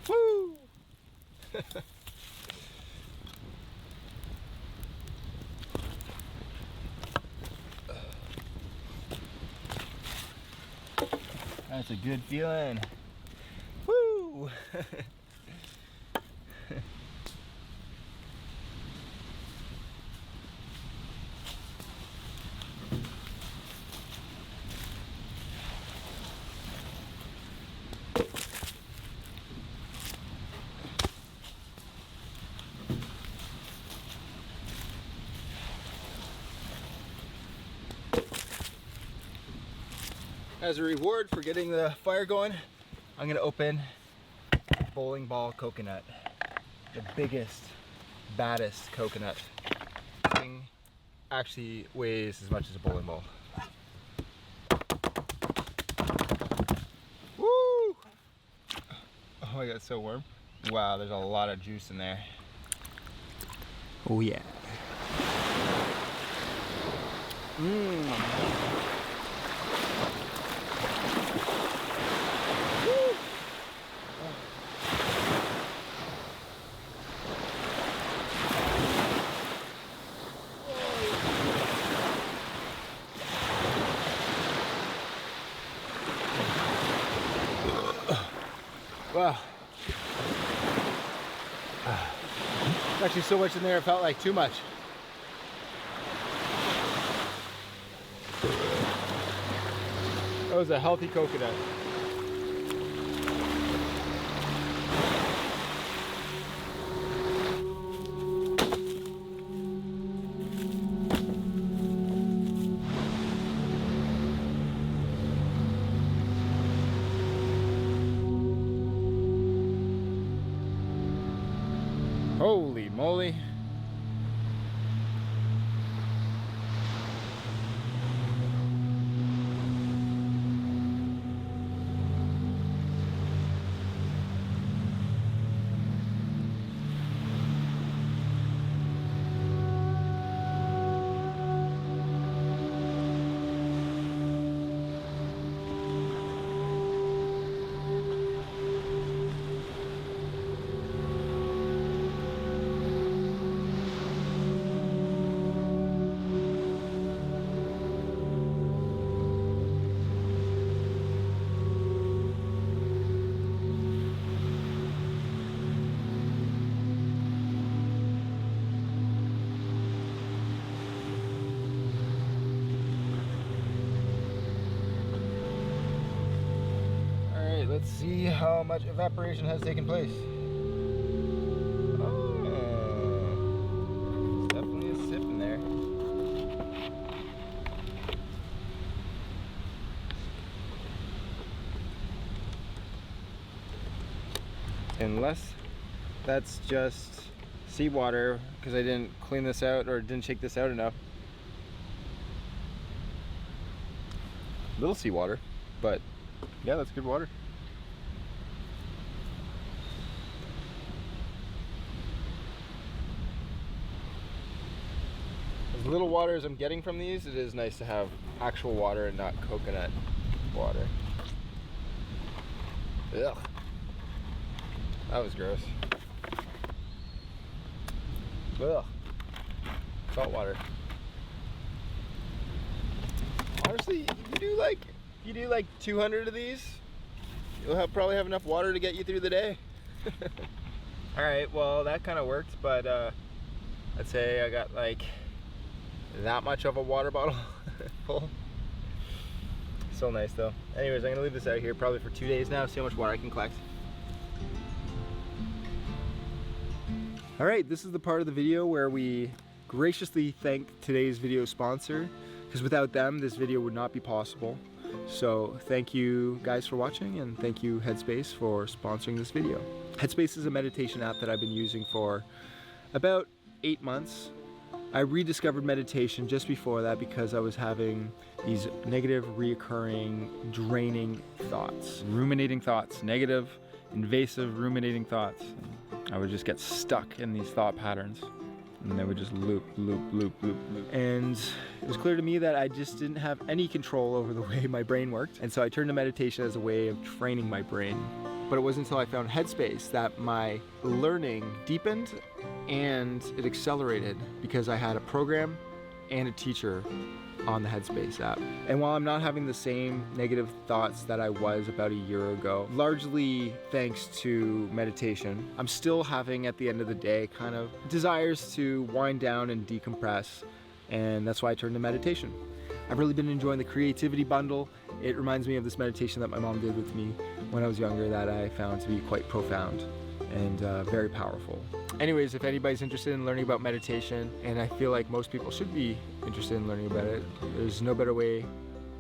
D: Woo! That's a good feeling. Woo! As a reward for getting the fire going, I'm gonna open bowling ball coconut. The biggest, baddest coconut. This thing actually weighs as much as a bowling ball. Woo! Oh my god, it's so warm. Wow, there's a lot of juice in there. Oh yeah. Mmm. Wow. There's actually so much in there, it felt like too much. That was a healthy coconut. Holy moly. Let's see how much evaporation has taken place. Oh, definitely a sip in there. Unless that's just seawater because I didn't clean this out or didn't shake this out enough. Little seawater, but yeah, that's good water. As little water as I'm getting from these, it is nice to have actual water and not coconut water. Ugh. That was gross. Ugh.
E: salt water. Honestly, if you do like 200 of these, you'll probably have enough water to get you through the day. All right, well that kind of worked, but I'd say I got like that much of a water bottle full. So nice though. Anyways, I'm gonna leave this out here probably for 2 days now, see how much water I can collect. All right, this is the part of the video where we graciously thank today's video sponsor, because without them, this video would not be possible. So thank you guys for watching, and thank you Headspace for sponsoring this video. Headspace is a meditation app that I've been using for about 8 months. I rediscovered meditation just before that because I was having these negative, reoccurring, draining thoughts. Ruminating thoughts, negative, invasive, ruminating thoughts. I would just get stuck in these thought patterns, and they would just loop. And it was clear to me that I just didn't have any control over the way my brain worked. And so I turned to meditation as a way of training my brain. But it wasn't until I found Headspace that my learning deepened and it accelerated, because I had a program and a teacher on the Headspace app. And while I'm not having the same negative thoughts that I was about a year ago, largely thanks to meditation, I'm still having, at the end of the day, kind of desires to wind down and decompress. And that's why I turned to meditation. I've really been enjoying the creativity bundle. It reminds me of this meditation that my mom did with me when I was younger that I found to be quite profound and very powerful. Anyways, if anybody's interested in learning about meditation, and I feel like most people should be interested in learning about it, there's no better way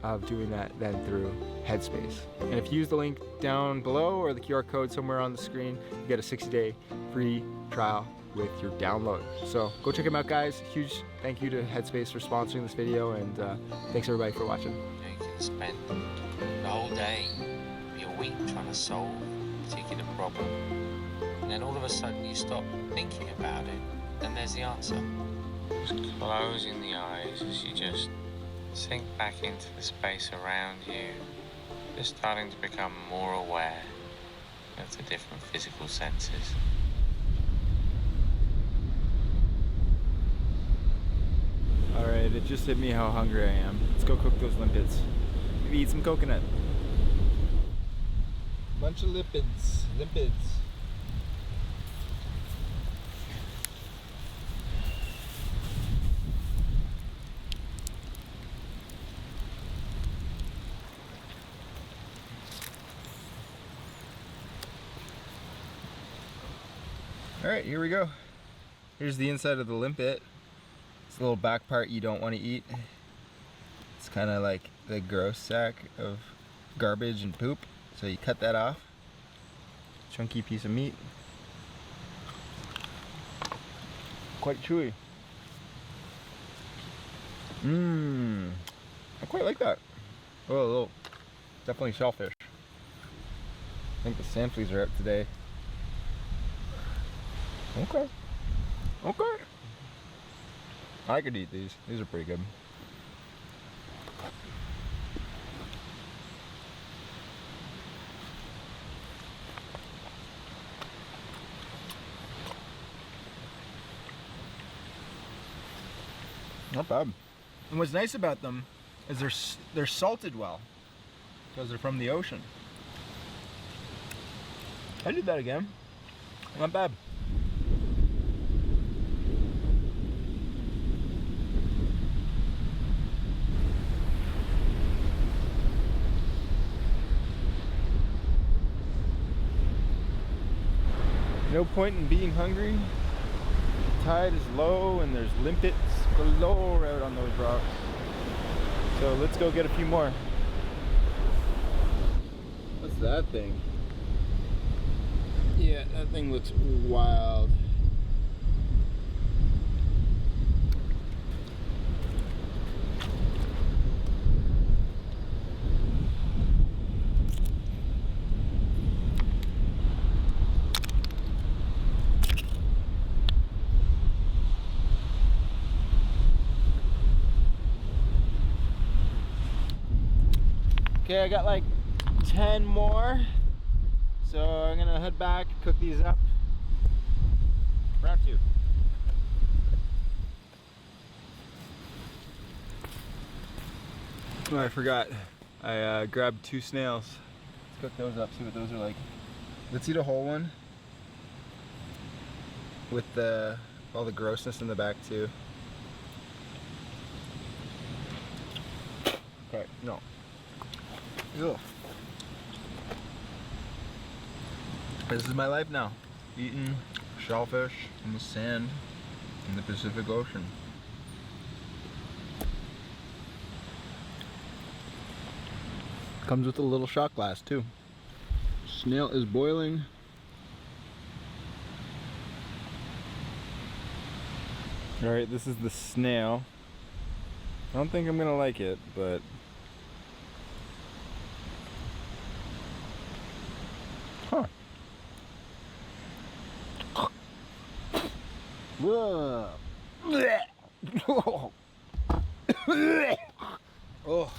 E: of doing that than through Headspace. And if you use the link down below or the QR code somewhere on the screen, you get a 60-day free trial with your download. So go check them out, guys. Huge thank you to Headspace for sponsoring this video, and thanks everybody for watching.
F: You can spend the whole day, your week, trying to solve a particular problem, and then all of a sudden you stop thinking about it, and there's the answer. Just closing the eyes as you just sink back into the space around you, just starting to become more aware of the different physical senses.
D: All right, it just hit me how hungry I am. Let's go cook those limpets. Maybe eat some coconut.
E: Bunch of lipids. All right, here we go. Here's the inside of the limpet. It's the little back part you don't want to eat. It's kind of like the gross sack of garbage and poop. So you cut that off. Chunky piece of meat. Quite chewy. I quite like that. Oh, a little, definitely shellfish. I think the sand fleas are out today. Okay. I could eat these. These are pretty good. Not bad. And what's nice about them is they're salted well, because they're from the ocean. I did that again. Not bad. No point in being hungry. The tide is low and there's limpets galore out on those rocks. So let's go get a few more. What's that thing? Yeah, that thing looks wild. Okay, I got like 10 more, so I'm gonna head back, cook these up. Round 2. Oh, I forgot. I grabbed 2 snails. Let's cook those up, see what those are like. Let's eat a whole one. With all the grossness in the back too. Okay, no. Ugh. This is my life now. Eating shellfish in the sand in the Pacific Ocean. Comes with a little shot glass too. Snail is boiling. All right, this is the snail. I don't think I'm gonna like it, but huh. Whoa. Oh.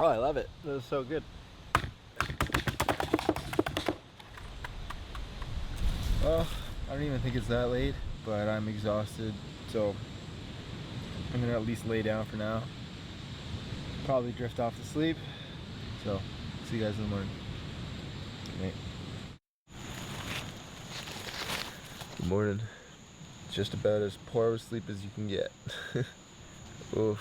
E: Oh, I love it. This is so good. Well, I don't even think it's that late, but I'm exhausted, so I'm gonna at least lay down for now. Probably drift off to sleep. So, see you guys in the morning. Good night. Good morning. Just about as poor of a sleep as you can get. Oof.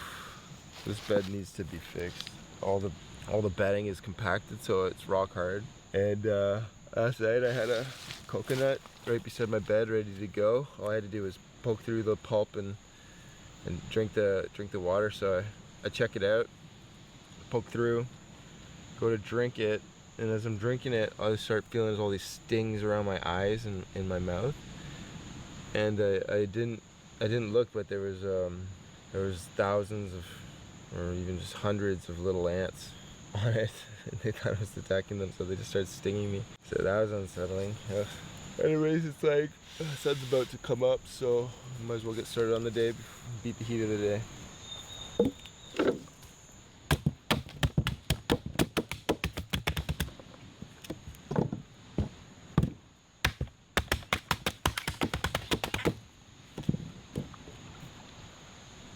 E: This bed needs to be fixed. All the bedding is compacted, so it's rock hard. And last night I had a coconut right beside my bed, ready to go. All I had to do was poke through the pulp and drink the water. So I check it out, poke through, go to drink it, and as I'm drinking it, I start feeling all these stings around my eyes and in my mouth. And I didn't look, but there was thousands of, or even just hundreds of little ants on it, and they thought I was attacking them, so they just started stinging me. So that was unsettling. Ugh. Anyways, it's like the sun's about to come up, so I might as well get started on the day, beat the heat of the day.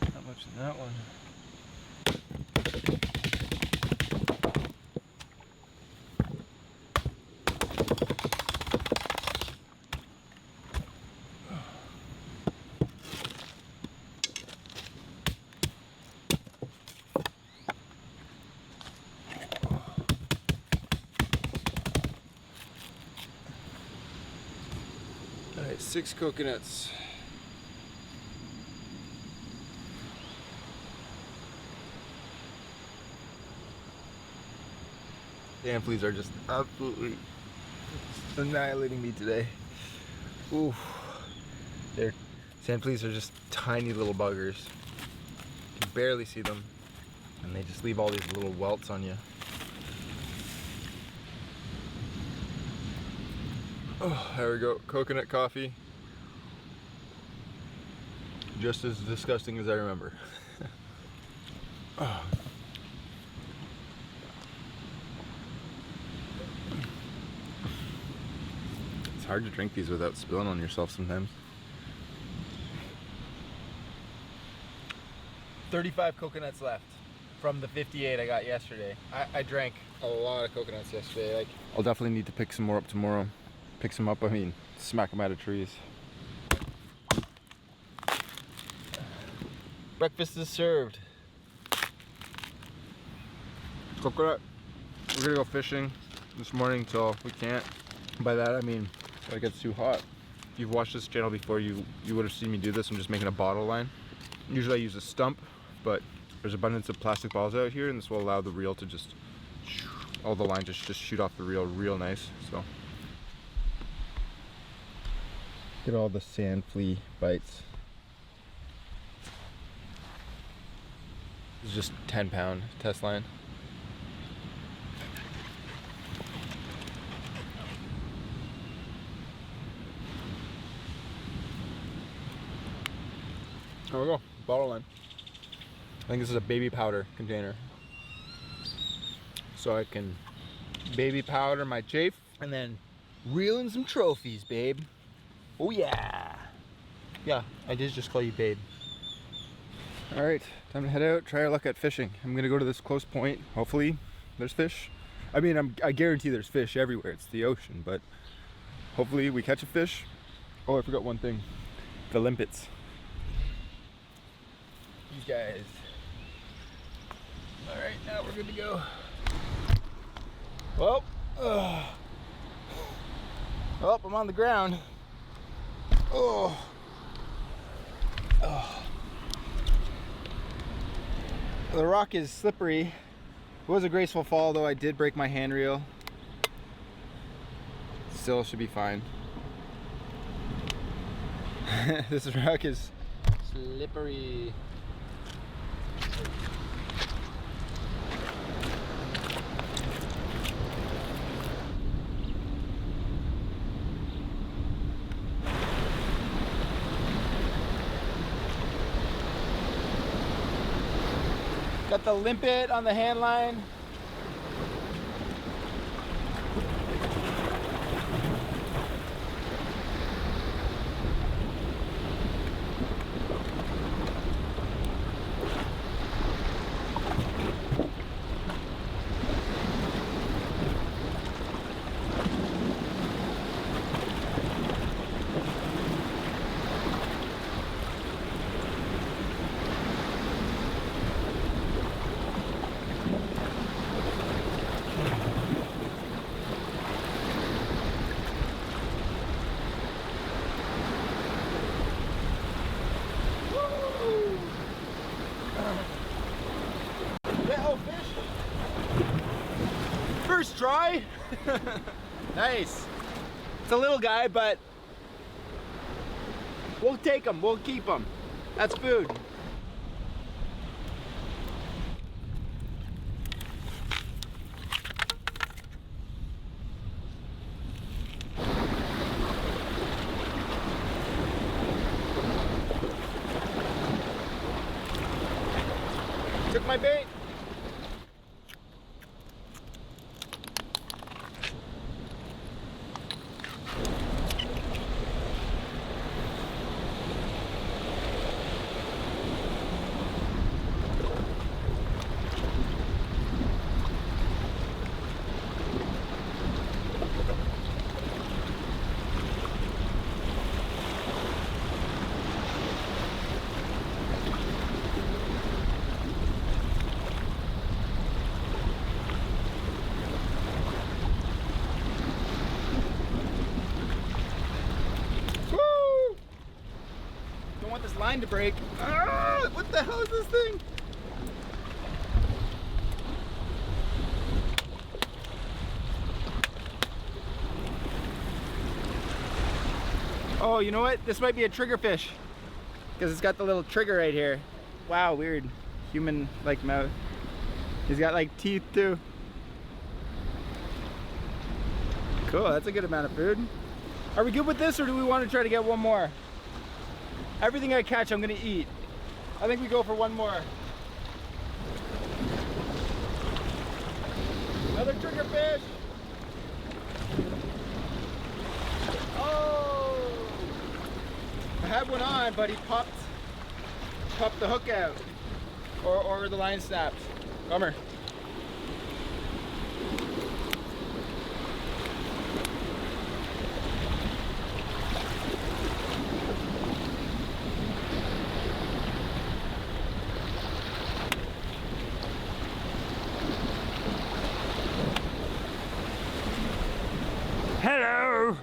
E: Not much in that one. All right, 6 coconuts. The ant fleas are just absolutely annihilating me today. Ooh, sand fleas are just tiny little buggers. You can barely see them, and they just leave all these little welts on you. Oh, there we go. Coconut coffee. Just as disgusting as I remember. Oh. It's hard to drink these without spilling on yourself sometimes. 35 coconuts left from the 58 I got yesterday. I drank a lot of coconuts yesterday. I'll definitely need to pick some more up tomorrow. Pick some up, I mean, smack them out of trees. Breakfast is served. Coconut. We're gonna go fishing this morning till we can't. By that I mean it gets too hot. If you've watched this channel before, you would have seen me do this. I'm just making a bottle line. Usually I use a stump, but there's abundance of plastic balls out here, and this will allow the reel to just, all the line just shoot off the reel real nice. So get all the sand flea bites. It's just 10-pound test line. There we go, bottle line. I think this is a baby powder container. So I can baby powder my chafe and then reel in some trophies, babe. Oh yeah. Yeah, I did just call you babe.
D: All right, time to head out, try our luck at fishing. I'm gonna go to this close point. Hopefully there's fish. I mean, I guarantee there's fish everywhere. It's the ocean, but hopefully we catch a fish. Oh, I forgot one thing. The limpets. These guys. All right, now we're good to go. Well, oh, I'm on the ground. Oh. The rock is slippery. It was a graceful fall, though I did break my hand reel. Still should be fine. This rock is slippery. Got the limpet on the hand line. First try. Nice. It's a little guy, but we'll take him. We'll keep him. That's food. Took my bait. Line to break. Ah, what the hell is this thing? Oh, you know what? This might be a triggerfish because it's got the little trigger right here. Wow, weird. Human-like mouth. He's got like teeth too. Cool, that's a good amount of food. Are we good with this, or do we want to try to get one more? Everything I catch, I'm gonna eat. I think we go for one more. Another triggerfish. Oh! I had one on, but he popped the hook out, or the line snapped. Bummer. Hello!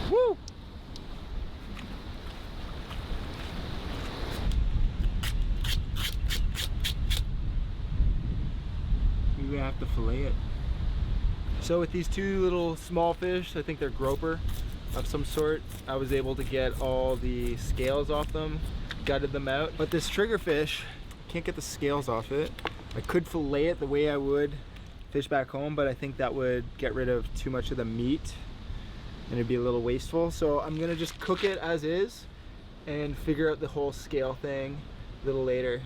D: Woo! We have to fillet it. So with these two little small fish, I think they're grouper of some sort, I was able to get all the scales off them, gutted them out. But this triggerfish, can't get the scales off it. I could fillet it the way I would fish back home, but I think that would get rid of too much of the meat and it'd be a little wasteful. So I'm gonna just cook it as is and figure out the whole scale thing a little later.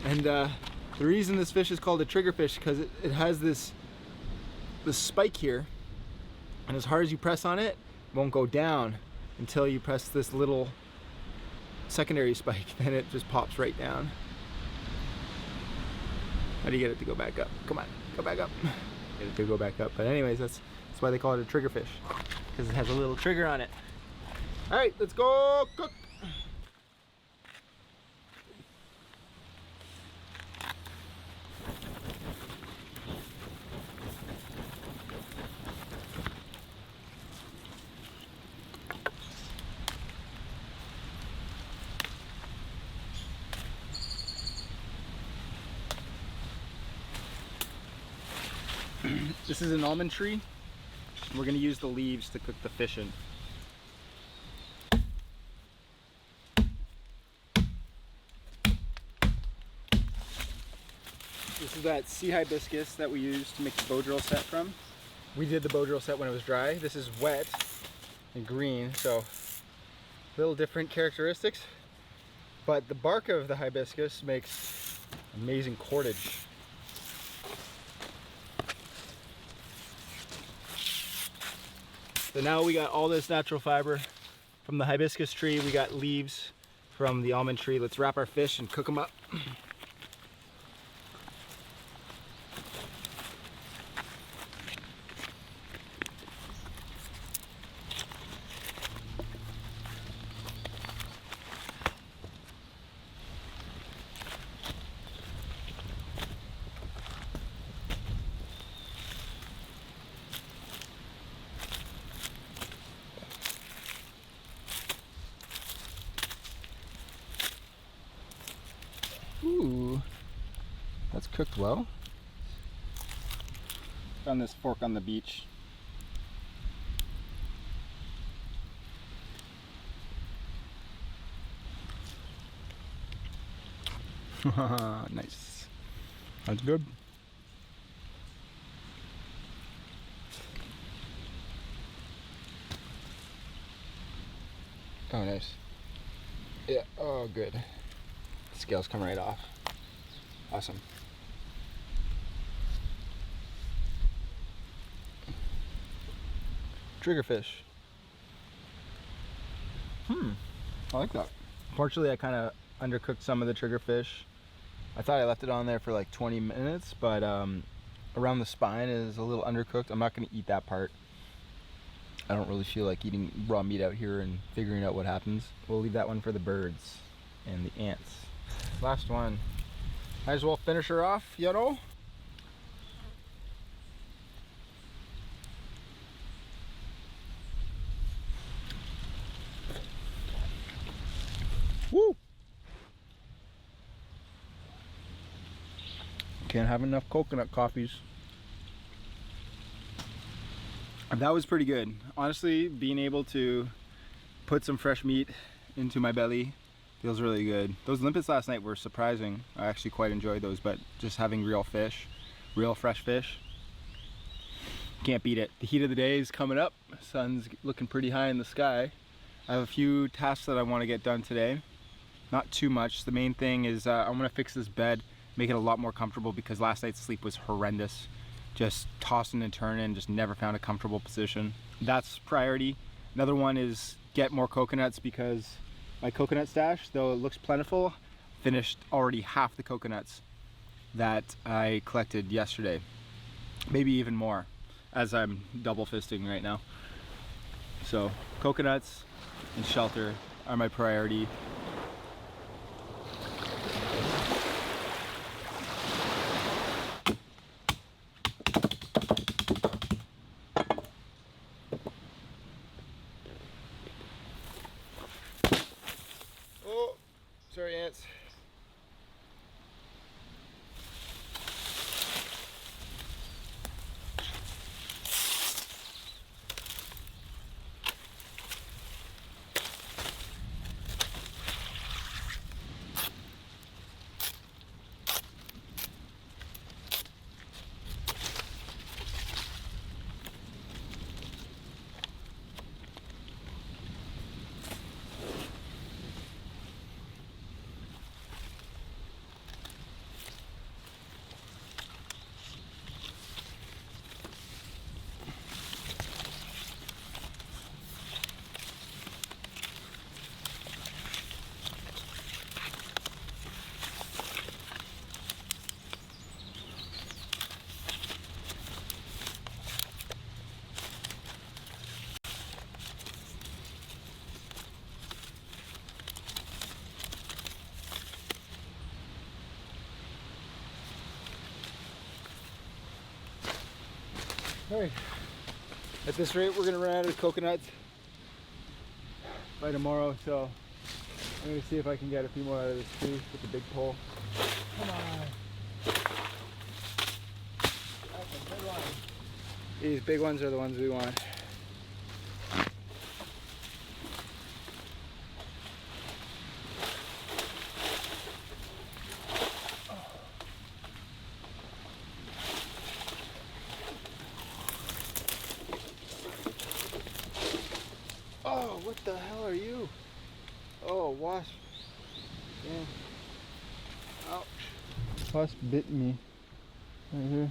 D: And the reason this fish is called a triggerfish because it has this spike here, and as hard as you press on it, won't go down until you press this little secondary spike. Then it just pops right down. How do you get it to go back up? Come on, go back up. Get it to go back up. But anyways, that's why they call it a trigger fish, because it has a little trigger on it. All right, let's go cook. This is an almond tree. We're gonna use the leaves to cook the fish in. This is that sea hibiscus that we use to make the bow drill set from. We did the bow drill set when it was dry. This is wet and green, so little different characteristics. But the bark of the hibiscus makes amazing cordage. So now we got all this natural fiber from the hibiscus tree. We got leaves from the almond tree. Let's wrap our fish and cook them up. Ooh, that's cooked well. Found this fork on the beach. Nice. That's good. Oh, nice. Yeah, oh, good. Scales come right off. Awesome. Triggerfish. I like that. Unfortunately, I kind of undercooked some of the triggerfish. I thought I left it on there for like 20 minutes, but around the spine is a little undercooked. I'm not going to eat that part. I don't really feel like eating raw meat out here and figuring out what happens. We'll leave that one for the birds and the ants. Last one. Might as well finish her off, you know? Woo! Can't have enough coconut coffees. That was pretty good. Honestly, being able to put some fresh meat into my belly feels really good. Those limpets last night were surprising. I actually quite enjoyed those, but just having real fish, real fresh fish, can't beat it. The heat of the day is coming up. Sun's looking pretty high in the sky. I have a few tasks that I want to get done today. Not too much. The main thing is I'm gonna fix this bed, make it a lot more comfortable, because last night's sleep was horrendous. Just tossing and turning, just never found a comfortable position. That's priority. Another one is get more coconuts, because my coconut stash, though it looks plentiful, finished already half the coconuts that I collected yesterday. Maybe even more, as I'm double fisting right now. So coconuts and shelter are my priority. Oh, sorry, ants.
E: All right. At this rate, we're gonna run out of coconuts by tomorrow, so I'm gonna see if I can get a few more out of this tree with the big pole. Come on. That's a good one. These big ones are the ones we want. Oh, what the hell are you? Oh, wasp. Damn. Ouch. Wasp bit me. Right here.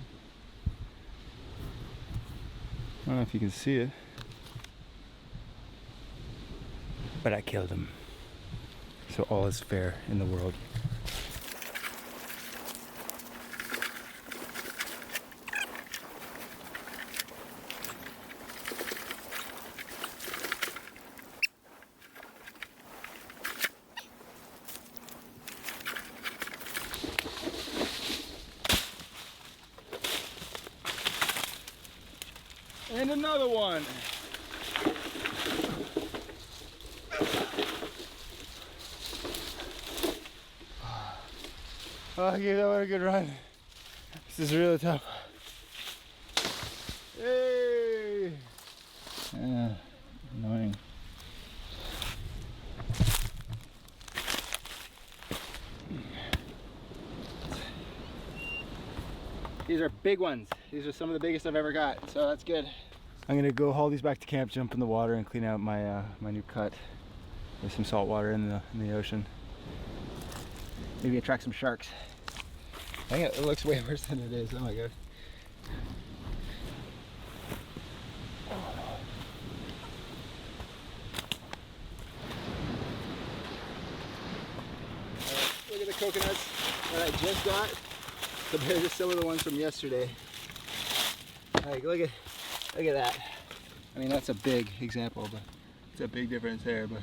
E: I don't know if you can see it. But I killed him. So all is fair in the world. And another one. Oh, I gave that one a good run. This is really tough. Hey! Annoying. These are big ones. These are some of the biggest I've ever got, so that's good. I'm gonna go haul these back to camp, jump in the water, and clean out my my new cut. There's some salt water in the ocean. Maybe attract some sharks. I think it looks way worse than it is. Oh my god. Look at the coconuts that I just got compared to some of the ones from yesterday. Like, look at that. I mean, that's a big example, but it's a big difference there. But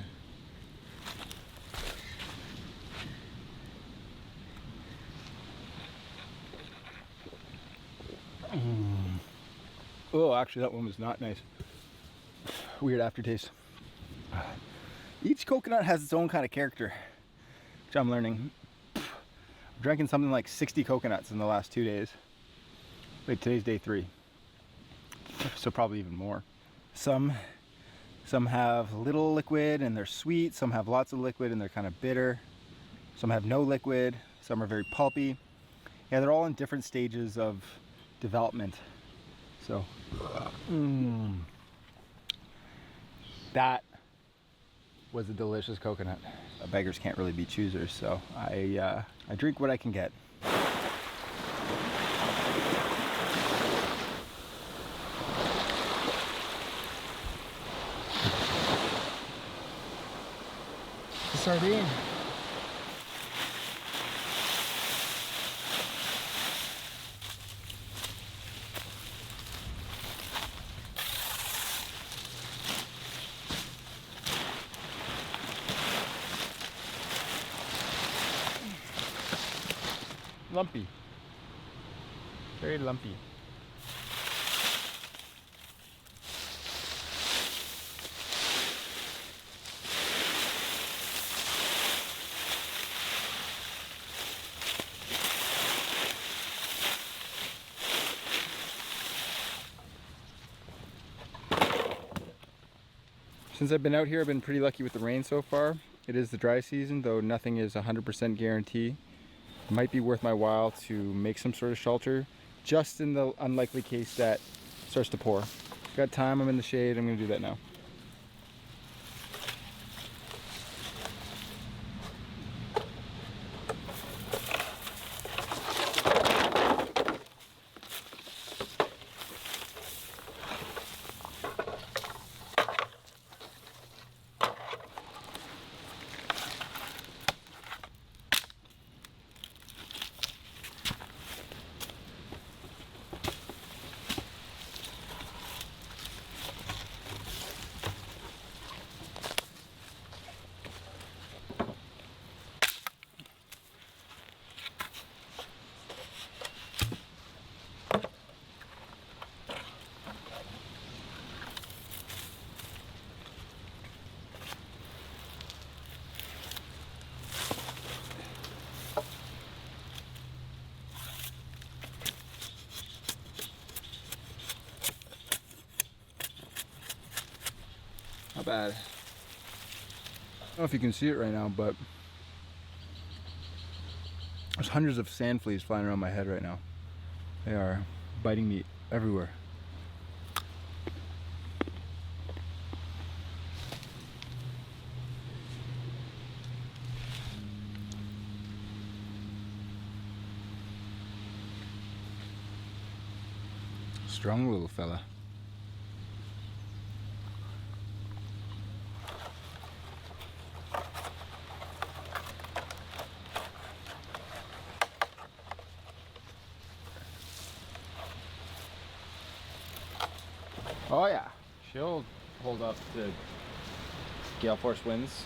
E: oh, actually, that one was not nice. Weird aftertaste. Each coconut has its own kind of character, which I'm learning. I'm drinking something like 60 coconuts in the last 2 days. Wait, today's day 3. So probably even more. Some have little liquid and they're sweet. Some have lots of liquid and they're kind of bitter. Some have no liquid. Some are very pulpy. Yeah, they're all in different stages of development. So, that was a delicious coconut. Beggars can't really be choosers, so I drink what I can get. Sardine. Lumpy. Very lumpy. Since I've been out here, I've been pretty lucky with the rain so far. It is the dry season, though nothing is 100% guarantee. It might be worth my while to make some sort of shelter, just in the unlikely case that it starts to pour. Got time, I'm in the shade, I'm gonna do that now.
D: Not bad. I don't know if you can see it right now, but there's hundreds of sand fleas flying around my head right now. They are biting me everywhere. Strong little fella. Oh yeah, she'll hold up to gale force winds.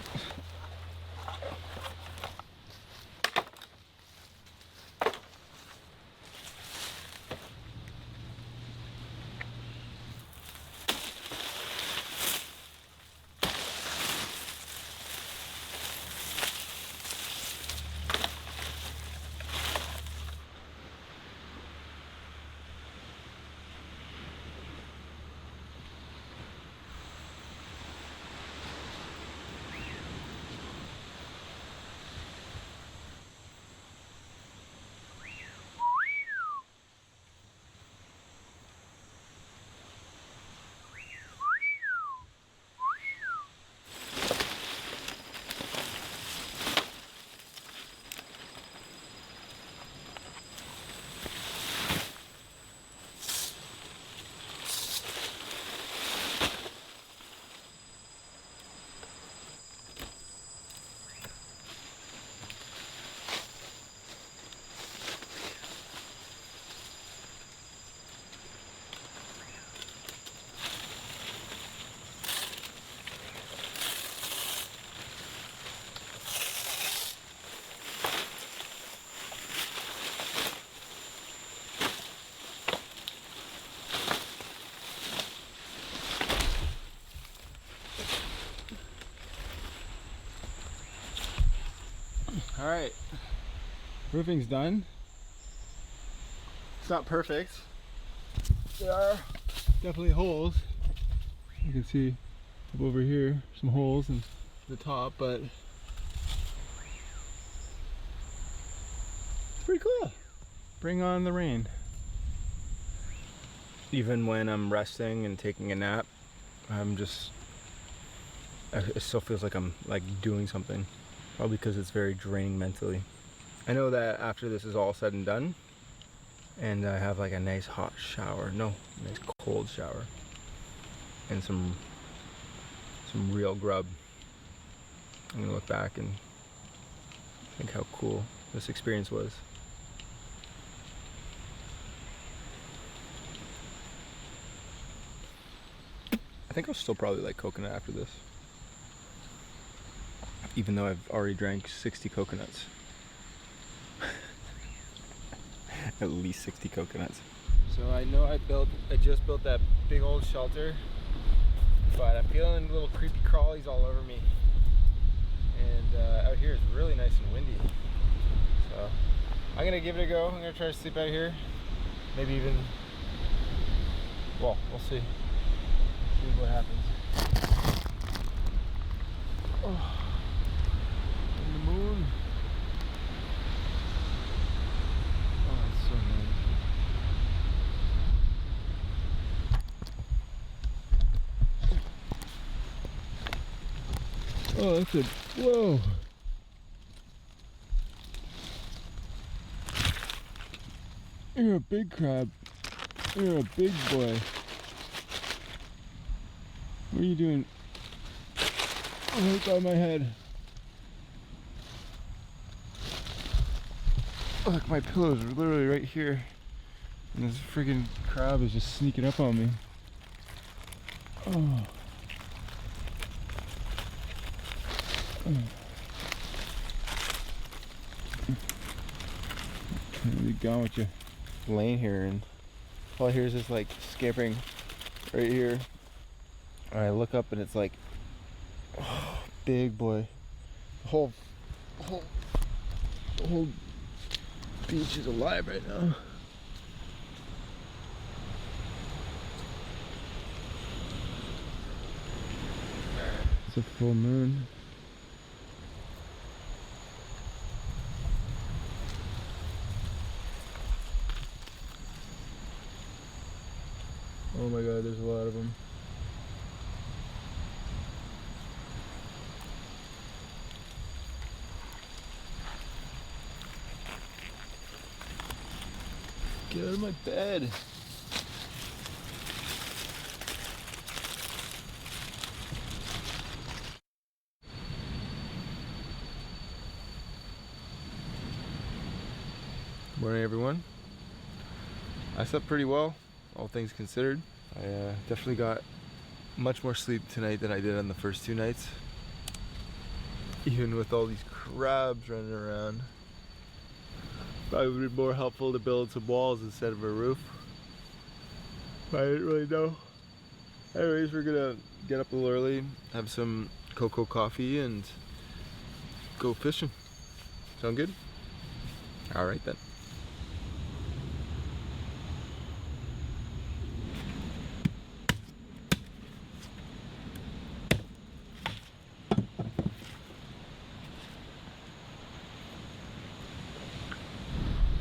D: All right, roofing's done. It's not perfect. There are definitely holes. You can see up over here some holes in the top, but it's pretty cool. Bring on the rain. Even when I'm resting and taking a nap, it still feels like I'm doing something. Probably because it's very draining mentally. I know that after this is all said and done, and I have like a nice hot shower, no, nice cold shower, and some real grub, I'm gonna look back and think how cool this experience was. I think I'll still probably like coconut after this, even though I've already drank 60 coconuts. At least 60 coconuts. So I know I just built that big old shelter, but I'm feeling little creepy crawlies all over me. And out here is really nice and windy. So I'm gonna give it a go. I'm gonna try to sleep out here. Maybe even, well, we'll see. See what happens. Oh. In the moon. Oh, it's so nice. Oh, that's a, whoa. You're a big crab. You're a big boy. What are you doing? Oh, it's on my head. Look, my pillows are literally right here. And this freaking crab is just sneaking up on me. Oh. Be gone with you. Laying here and all I hear is just like skipping right here. And I look up and it's like, oh, big boy. The whole beach is alive right now.
B: It's a full moon. Oh my god, there's a lot of them. Get out of my bed.
E: Good morning, everyone. I slept pretty well, all things considered. I definitely got much more sleep tonight than I did on the first 2 nights. Even with all these crabs running around. Probably would be more helpful to build some walls instead of a roof. But I didn't really know. Anyways, we're gonna get up a little early, have some cocoa coffee, and go fishing. Sound good? All right then.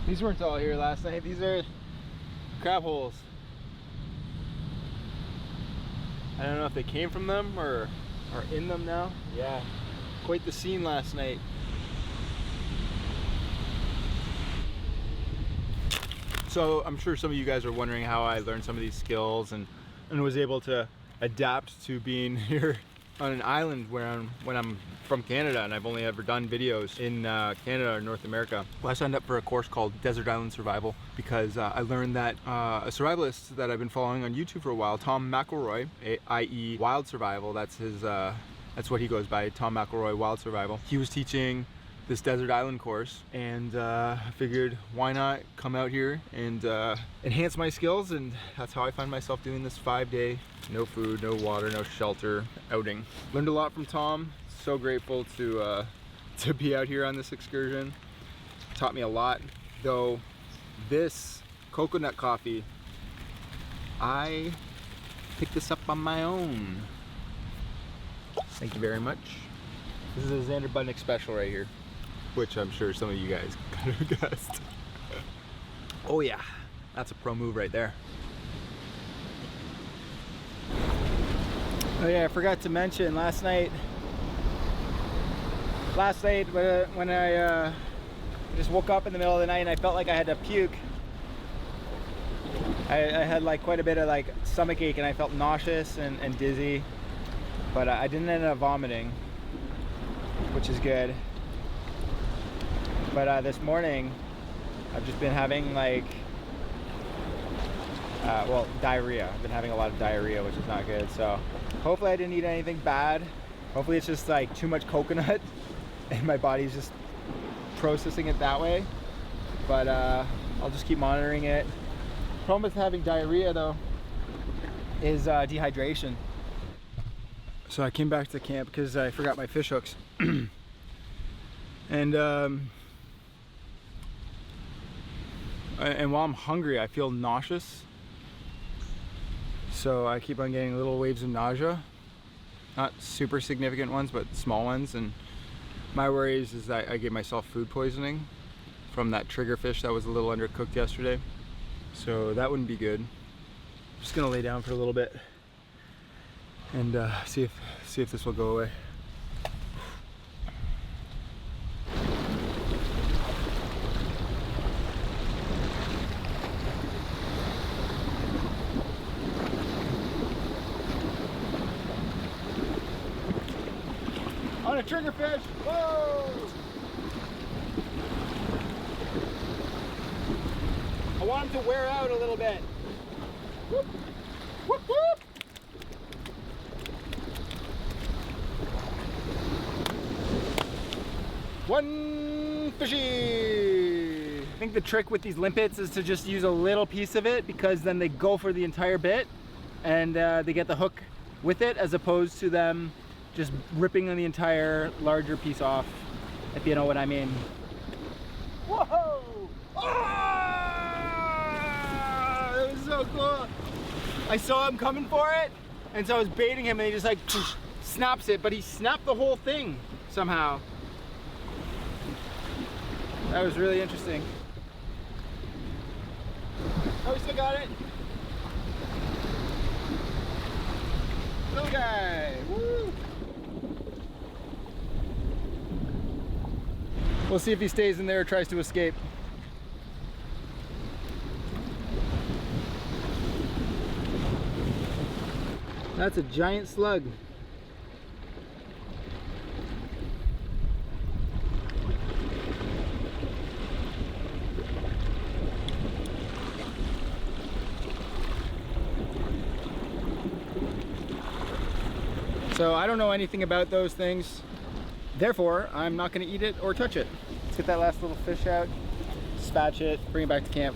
E: These weren't all here last night. These are crab holes. I don't know if they came from them or are in them now. Yeah, quite the scene last night. So I'm sure some of you guys are wondering how I learned some of these skills and was able to adapt to being here on an island when I'm from Canada, and I've only ever done videos in Canada or North America. Well, I signed up for a course called Desert Island Survival because I learned that a survivalist that I've been following on YouTube for a while, Tom McElroy, i.e. Wild Survival, that's his, that's what he goes by, Tom McElroy Wild Survival. He was teaching this desert island course, and I figured why not come out here and enhance my skills, and that's how I find myself doing this 5-day, no food, no water, no shelter outing. Learned a lot from Tom. So grateful to be out here on this excursion. Taught me a lot, though. This coconut coffee, I picked this up on my own. Thank you very much. This is a Xander Budnick special right here, which I'm sure some of you guys kind of guessed. Oh yeah, that's a pro move right there. Oh yeah, I forgot to mention last night when I just woke up in the middle of the night and I felt like I had to puke. I had like quite a bit of like stomach ache, and I felt nauseous and dizzy, but I didn't end up vomiting, which is good. But this morning I've just been having like well, diarrhea. I've been having a lot of diarrhea, which is not good. So hopefully I didn't eat anything bad. Hopefully it's just like too much coconut and my body's just processing it that way. But I'll just keep monitoring it. Problem with having diarrhea though is dehydration. So I came back to camp because I forgot my fish hooks. And while I'm hungry, I feel nauseous. So I keep on getting little waves of nausea. Not super significant ones, but small ones. And my worries is that I gave myself food poisoning from that triggerfish that was a little undercooked yesterday. So that wouldn't be good. I'm just gonna lay down for a little bit and see if this will go away. On a triggerfish! Whoa! I want him to wear out a little bit. Whoop! Whoop whoop! One fishy! I think the trick with these limpets is to just use a little piece of it, because then they go for the entire bit and they get the hook with it, as opposed to them just ripping the entire larger piece off, if you know what I mean. Whoa! Oh! That was so cool. I saw him coming for it, and so I was baiting him, and he just like
D: snaps it, but he snapped the whole thing somehow. That was really interesting. Oh, we still got it. Little guy, woo! We'll see if he stays in there or tries to escape. That's a giant slug. So I don't know anything about those things. Therefore, I'm not gonna eat it or touch it. Let's get that last little fish out, dispatch it, bring it back to camp,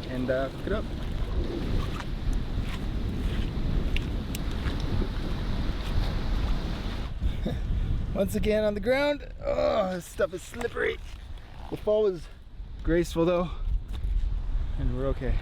D: and cook it up. Once again on the ground. Oh, this stuff is slippery. The fall was graceful though, and we're okay.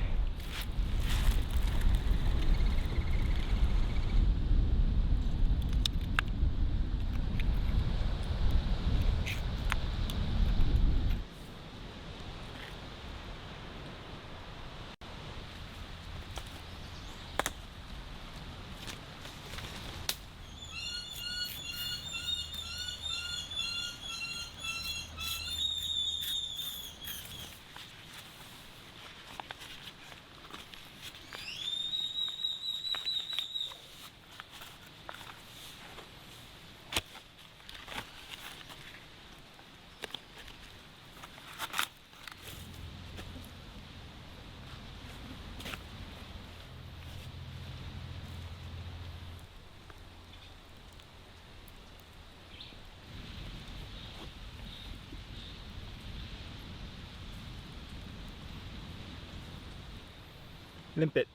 D: Limpet.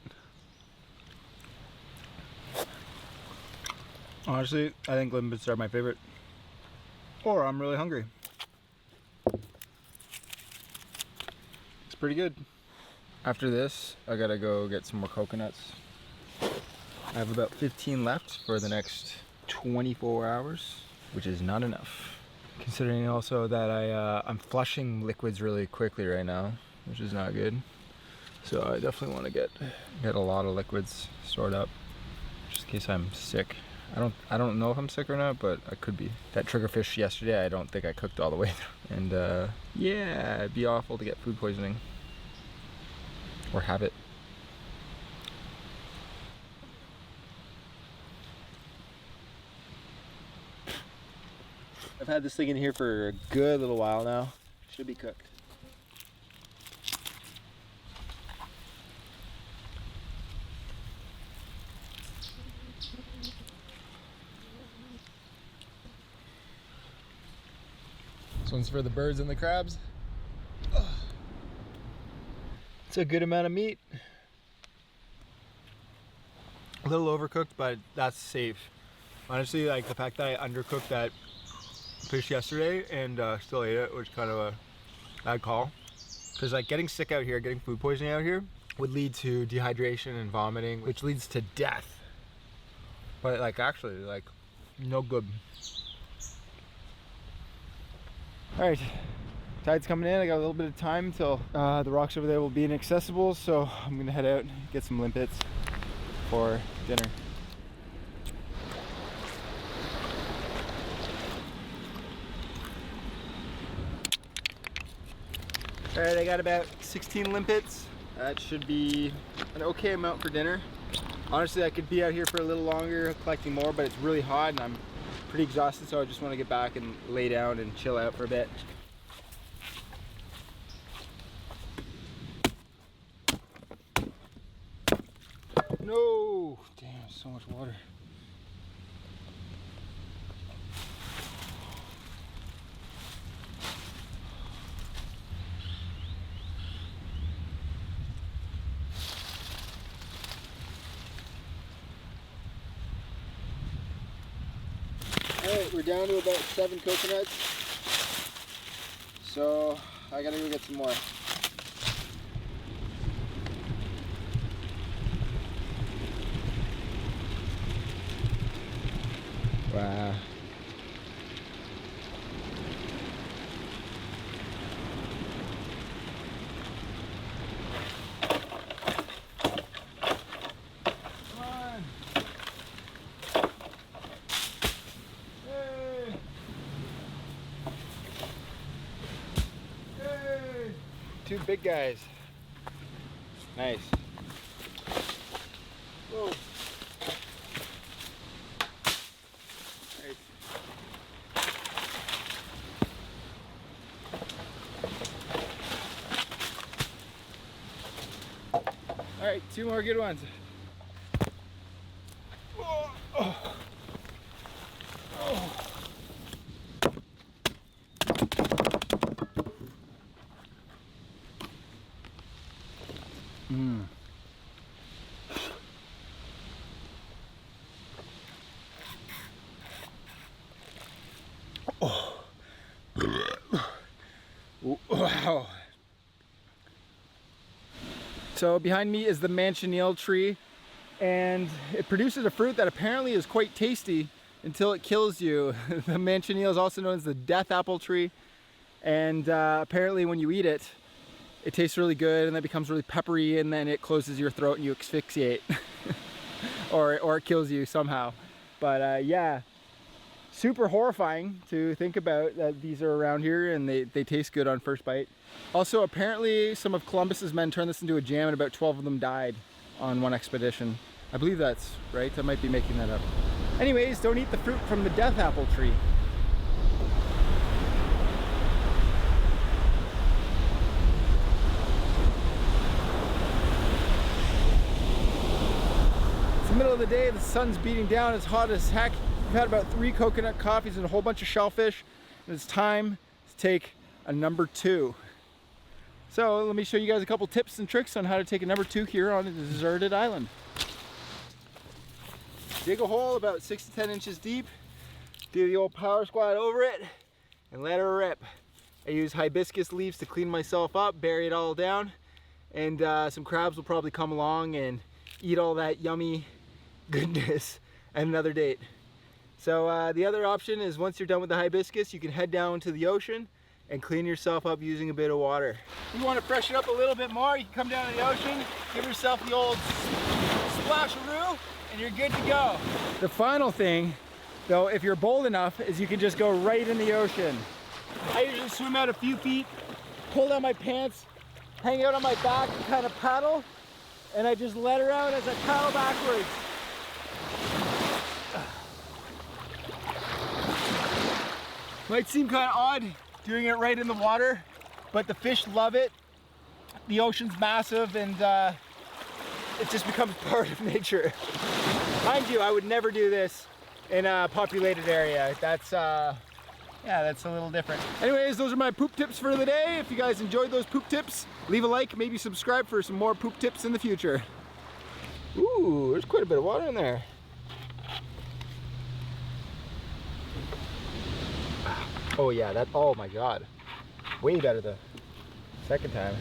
D: Honestly, I think limpets are my favorite. Or I'm really hungry. It's pretty good. After this, I gotta go get some more coconuts. I have about 15 left for the next 24 hours, which is not enough. Considering also that I'm flushing liquids really quickly right now, which is not good. So I definitely want to get a lot of liquids stored up, just in case I'm sick. I don't know if I'm sick or not, but I could be. That triggerfish yesterday, I don't think I cooked all the way through. And yeah, it'd be awful to get food poisoning. Or have it. I've had this thing in here for a good little while now. Should be cooked. This one's for the birds and the crabs. It's a good amount of meat. A little overcooked, but that's safe. Honestly, like the fact that I undercooked that fish yesterday and still ate it was kind of a bad call. Because like getting sick out here, getting food poisoning out here would lead to dehydration and vomiting, which leads to death. But like actually, like no good. All right, tide's coming in. I got a little bit of time until the rocks over there will be inaccessible. So I'm gonna head out, get some limpets for dinner. All right, I got about 16 limpets. That should be an okay amount for dinner. Honestly, I could be out here for a little longer collecting more, but it's really hot and I'm pretty exhausted, so I just want to get back and lay down and chill out for a bit. No! Damn, so much water. Alright, we're down to about 7 coconuts. So I gotta go get some more.
E: on. Hey. Hey. 2 big guys. Nice. Whoa. Nice. All right, 2 more good ones. Oh. Oh. Oh. Mm. Oh. Wow. So behind me is the manchineel tree, and it produces a fruit that apparently is quite tasty until it kills you. The manchineel is also known as the death apple tree, and apparently when you eat it, it tastes really good and then becomes really peppery, and then it closes your throat and you asphyxiate. or it kills you somehow. But yeah, super horrifying to think about that these are around here, and they taste good on first bite. Also, apparently some of Columbus's men turned this into a jam and about 12 of them died on one expedition. I believe that's right. I might be making that up. Anyways, don't eat the fruit from the death apple tree. It's the middle of the day, the sun's beating down, it's hot as heck. We've had about 3 coconut coffees and a whole bunch of shellfish, and it's time to take a number 2. So let me show you guys a couple tips and tricks on how to take a number 2 here on a deserted island. Dig a hole about 6 to 10 inches deep, do the old power squat over it, and let her rip. I use hibiscus leaves to clean myself up, bury it all down, and some crabs will probably come along and eat all that yummy goodness at another date. So the other option is, once you're done with the hibiscus, you can head down to the ocean and clean yourself up using a bit of water. If you want to freshen up a little bit more, you can come down to the ocean, give yourself the old splasharoo, and you're good to go. The final thing, though, if you're bold enough, is you can just go right in the ocean. I usually swim out a few feet, pull down my pants, hang out on my back and kind of paddle, and I just let her out as I paddle backwards. Might seem kind of odd doing it right in the water, but the fish love it. The ocean's massive, and it just becomes part of nature. Mind you, I would never do this in a populated area. That's yeah, that's a little different. Anyways, those are my poop tips for the day. If you guys enjoyed those poop tips, leave a like, maybe subscribe for some more poop tips in the future. Ooh, there's quite a bit of water in there. Oh yeah, that, oh my God. Way better the second time.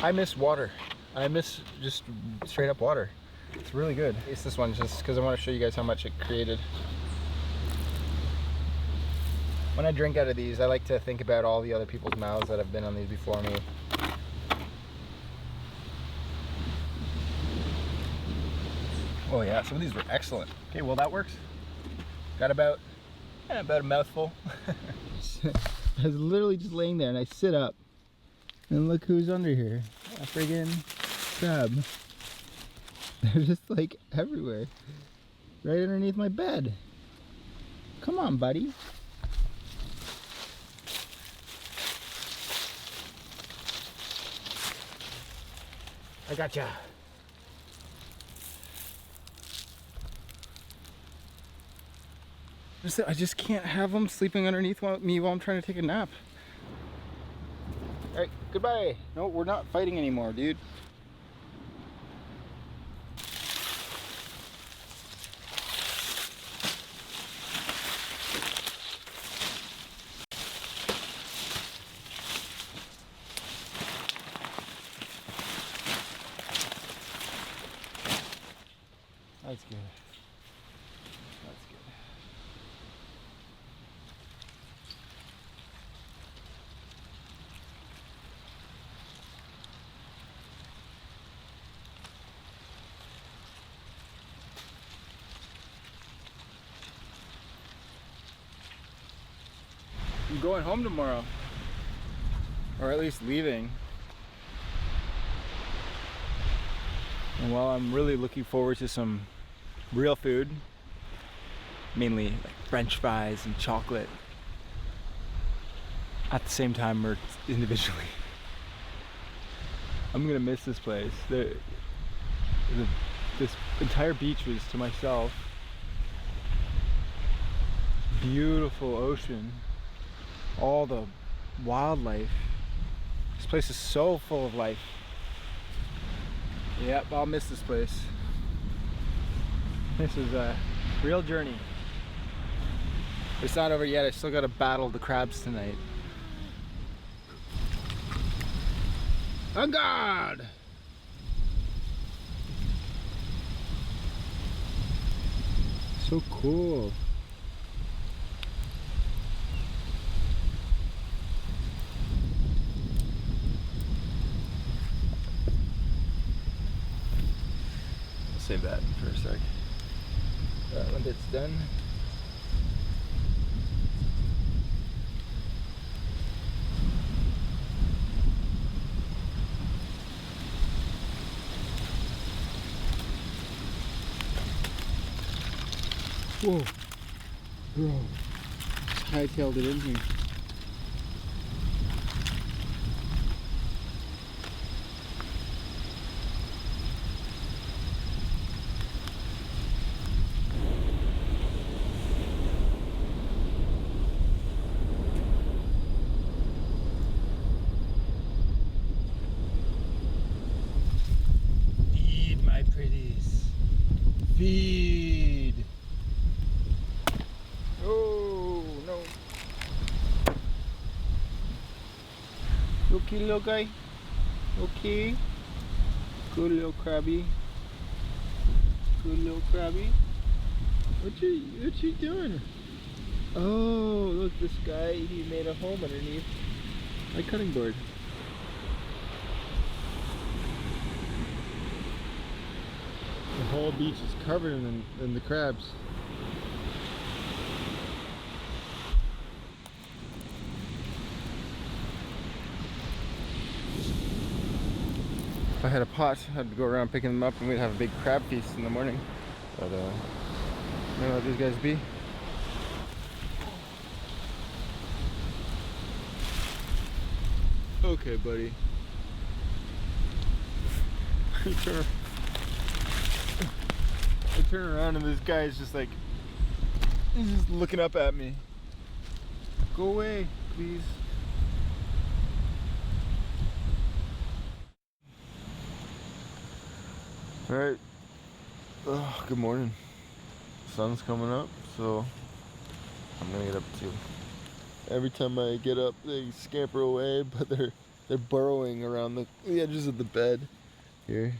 E: I miss water. I miss just straight up water. It's really good. It's this one just because I want to show you guys how much it created. When I drink out of these, I like to think about all the other people's mouths that have been on these before me. Oh yeah, some of these were excellent. Okay, well that works. Got about a mouthful. I was literally just laying there and I sit up and look who's under here. A friggin' crab. They're just like everywhere. Right underneath my bed. Come on, buddy. I gotcha. I just can't have them sleeping underneath me while I'm trying to take a nap. Alright, goodbye. No, we're not fighting anymore, dude.
D: That's good. That's good. I'm going home tomorrow. Or at least leaving. And while I'm really looking forward to some real food, mainly like French fries and chocolate, at the same time or individually, I'm gonna miss this place. This entire beach was to myself. Beautiful ocean, all the wildlife. This place is so full of life. Yep, I'll miss this place. This is a real journey. It's not over yet. I still gotta battle the crabs tonight. Oh God! So cool. Save that for a sec. When it's done. Whoa, bro, just hightailed it in here. Feed my pretties. Feed. Oh no. You okay, little guy? Okay. Good little crabby. Good little crabby. What you doing? Oh, look, this guy, he made a home underneath my cutting board. The whole beach is covered in the crabs. If I had a pot, I'd go around picking them up and we'd have a big crab feast in the morning. But I don't know what these guys be. Okay, buddy. I turn around and this guy is just like, he's just looking up at me. Go away, please. All right. Oh, good morning. Sun's coming up, so I'm gonna get up too. Every time I get up, they scamper away, but they're burrowing around the edges of the bed here.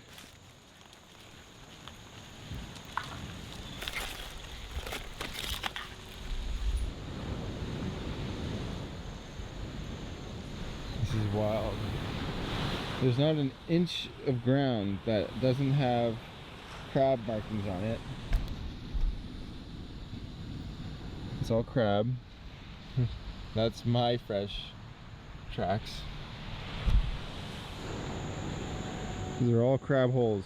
D: This is wild. There's not an inch of ground that doesn't have crab markings on it. It's all crab. That's my fresh tracks. These are all crab holes.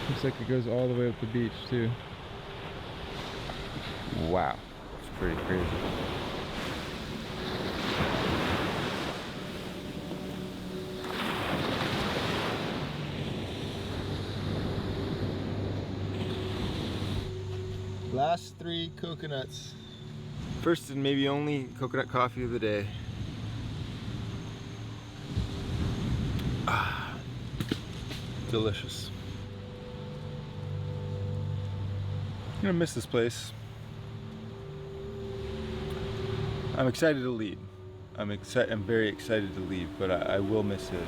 D: Looks like it goes all the way up the beach too. Wow, it's pretty crazy. Last 3 coconuts. First and maybe only coconut coffee of the day. Ah, delicious. I'm gonna miss this place. I'm excited to leave. I'm very excited to leave, but I will miss it.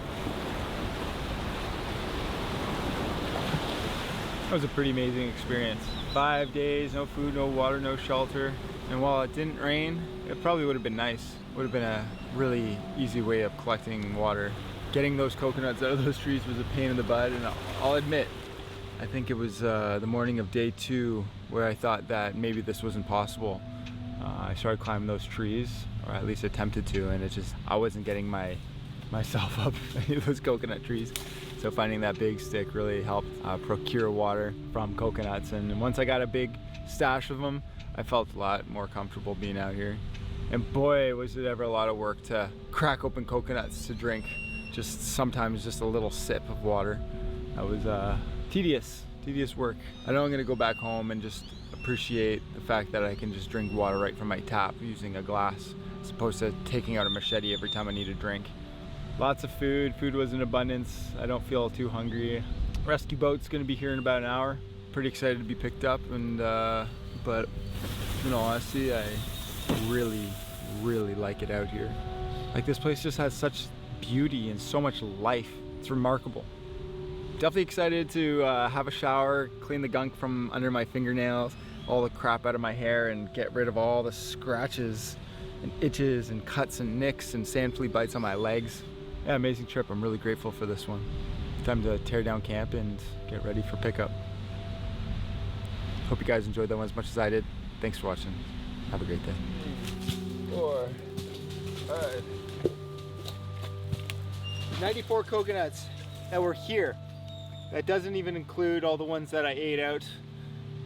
D: That was a pretty amazing experience. 5 days, no food, no water, no shelter. And while it didn't rain, it probably would have been nice. Would have been a really easy way of collecting water. Getting those coconuts out of those trees was a pain in the butt, and I'll admit, I think it was the morning of day 2 where I thought that maybe this wasn't possible. I started climbing those trees, or at least attempted to, and I wasn't getting myself up any of those coconut trees. So finding that big stick really helped procure water from coconuts. And once I got a big stash of them, I felt a lot more comfortable being out here. And boy, was it ever a lot of work to crack open coconuts to drink. Sometimes just a little sip of water. That was tedious work. I know I'm gonna go back home and just appreciate the fact that I can just drink water right from my tap using a glass, as opposed to taking out a machete every time I need a drink. Lots of food was in abundance. I don't feel too hungry. Rescue boat's gonna be here in about an hour. Pretty excited to be picked up, and but in all honesty, I really like it out here. Like, this place just has such beauty and so much life. It's remarkable. Definitely excited to have a shower, clean the gunk from under my fingernails, all the crap out of my hair, and get rid of all the scratches and itches and cuts and nicks and sand flea bites on my legs. Yeah, amazing trip. I'm really grateful for this one. Time to tear down camp and get ready for pickup. Hope you guys enjoyed that one as much as I did. Thanks for watching. Have a great day. 4, 5. 94 coconuts that were here. That doesn't even include all the ones that I ate out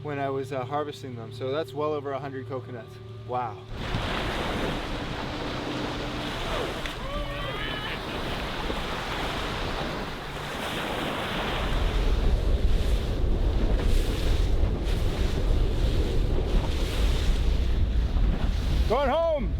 D: when I was harvesting them. So that's well over 100 coconuts. Wow. Going home!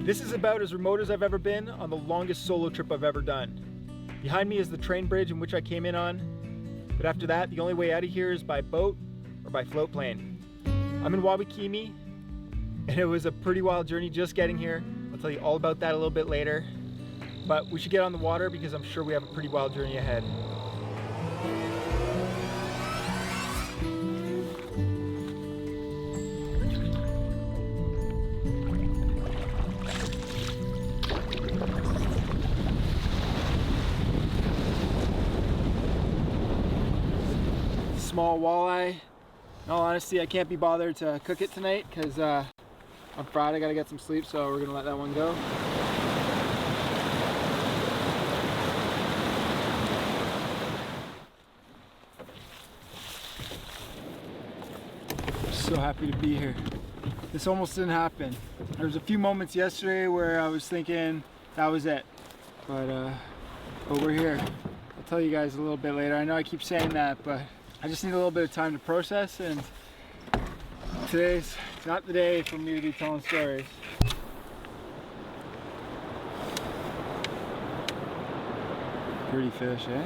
D: This is about as remote as I've ever been on the longest solo trip I've ever done. Behind me is the train bridge in which I came in on, but after that, the only way out of here is by boat or by float plane. I'm in Wabakimi, and it was a pretty wild journey just getting here. I'll tell you all about that a little bit later, but we should get on the water because I'm sure we have a pretty wild journey ahead. Small walleye. In all honesty, I can't be bothered to cook it tonight because on Friday I gotta get some sleep, so we're gonna let that one go. So happy to be here. This almost didn't happen. There was a few moments yesterday where I was thinking that was it, but we're here. I'll tell you guys a little bit later. I know I keep saying that, but I just need a little bit of time to process, and today's not the day for me to be telling stories. Pretty fish, eh?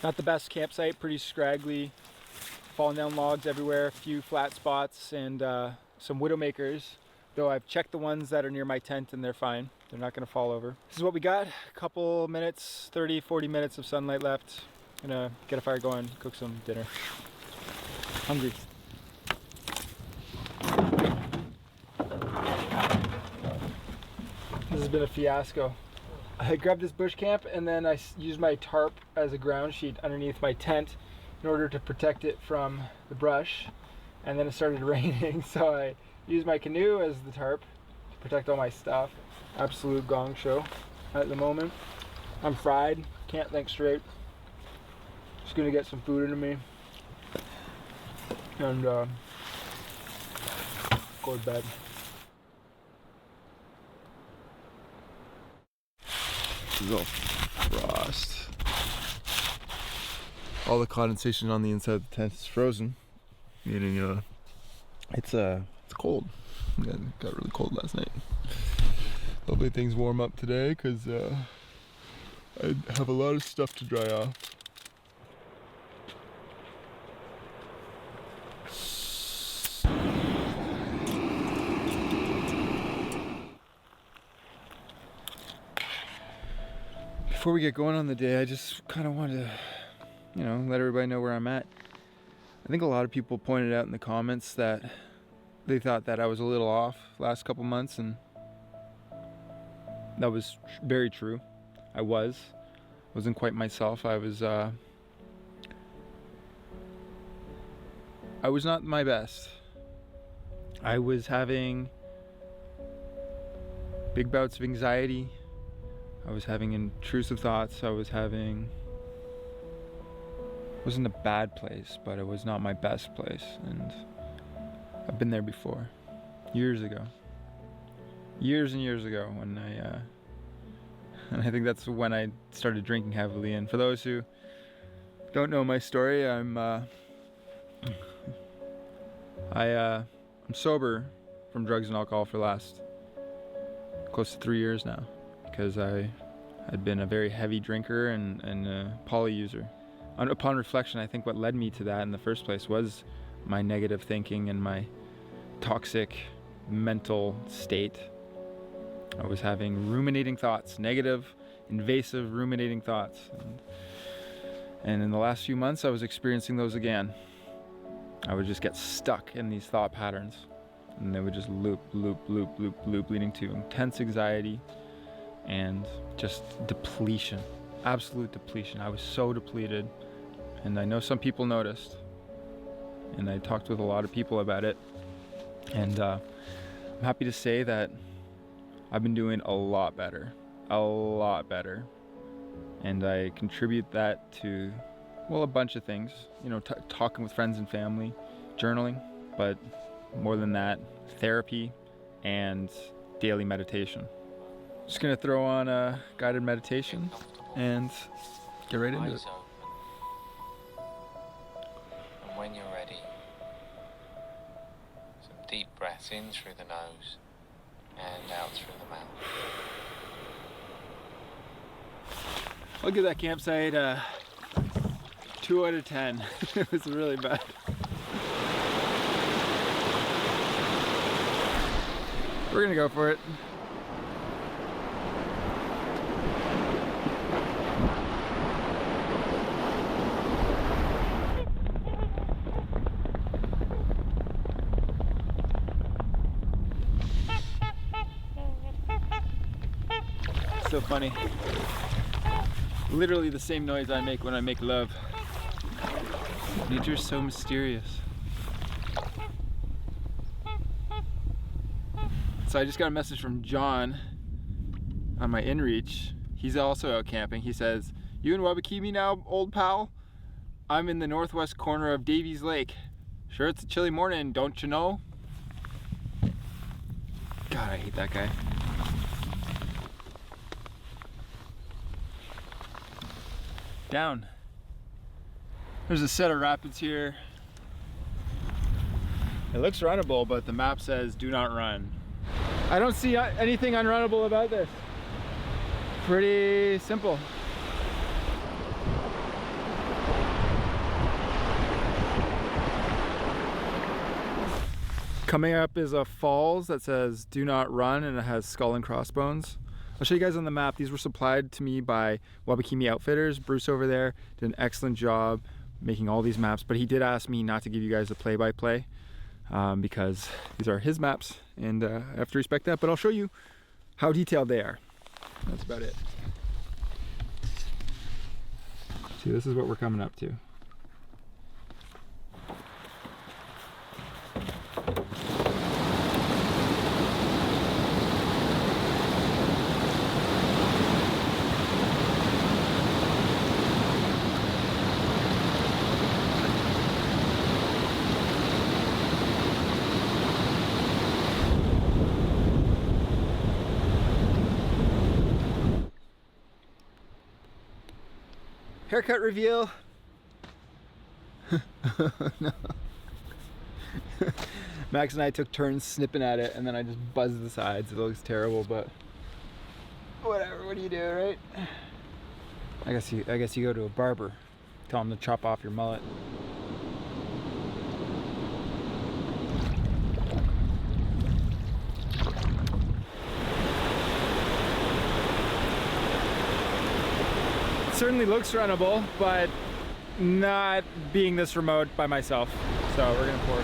D: Not the best campsite, pretty scraggly. Falling down logs everywhere, a few flat spots, and some widowmakers. Though I've checked the ones that are near my tent and they're fine. They're not gonna fall over. This is what we got. A couple minutes, 30, 40 minutes of sunlight left. Gonna get a fire going, cook some dinner. Hungry. This has been a fiasco. I grabbed this bush camp and then I used my tarp as a ground sheet underneath my tent in order to protect it from the brush, and then it started raining, so I used my canoe as the tarp to protect all my stuff. Absolute gong show at the moment. I'm fried, can't think straight. Just gonna get some food into me and go to bed.
B: This is all frost. All the condensation on the inside of the tent is frozen, meaning it's cold. It got really cold last night. Hopefully things warm up today because I have a lot of stuff to dry off. Before we get going on the day, I just kind of wanted to, let everybody know where I'm at. I think a lot of people pointed out in the comments that they thought that I was a little off last couple months, and that was very true. I wasn't quite myself. I was not my best. I was having big bouts of anxiety. I was having intrusive thoughts. Wasn't a bad place, but it was not my best place. And I've been there before, years and years ago, when and I think that's when I started drinking heavily. And for those who don't know my story, I'm sober from drugs and alcohol for the last close to 3 years now, because I had been a very heavy drinker and a poly user. Upon reflection, I think what led me to that in the first place was my negative thinking and my toxic mental state. I was having ruminating thoughts, negative, invasive ruminating thoughts. And in the last few months, I was experiencing those again. I would just get stuck in these thought patterns, and they would just loop, leading to intense anxiety and just depletion, absolute depletion. I was so depleted, and I know some people noticed, and I talked with a lot of people about it, and I'm happy to say that I've been doing a lot better, and I contribute that to, well, a bunch of things, talking with friends and family, journaling, but more than that, therapy and daily meditation. Just gonna throw on a guided meditation and get right into it.
F: Eyes open. And when you're ready, some deep breaths in through the nose and out through the mouth.
B: I'll give that campsite a 2 out of 10. It was really bad. We're gonna go for it. So funny. Literally the same noise I make when I make love. Nature's so mysterious. So I just got a message from John on my inReach. He's also out camping. He says, "You in Wabakimi now, old pal? I'm in the northwest corner of Davies Lake. Sure, it's a chilly morning, don't you know?" God, I hate that guy. Down. There's a set of rapids here. It looks runnable, but the map says do not run. I don't see anything unrunnable about this. Pretty simple. Coming up is a falls that says do not run, and it has skull and crossbones. I'll show you guys on the map. These were supplied to me by Wabakimi Outfitters. Bruce over there did an excellent job making all these maps, but he did ask me not to give you guys a play-by-play because these are his maps, and I have to respect that, but I'll show you how detailed they are. That's about it. See, this is what we're coming up to.
E: Haircut reveal. No. Max and I took turns snipping at it, and then I just buzzed the sides. It looks terrible, but whatever. What do you do, right? I guess you go to a barber. Tell him to chop off your mullet. It certainly looks runnable, but not being this remote by myself. So we're gonna pour.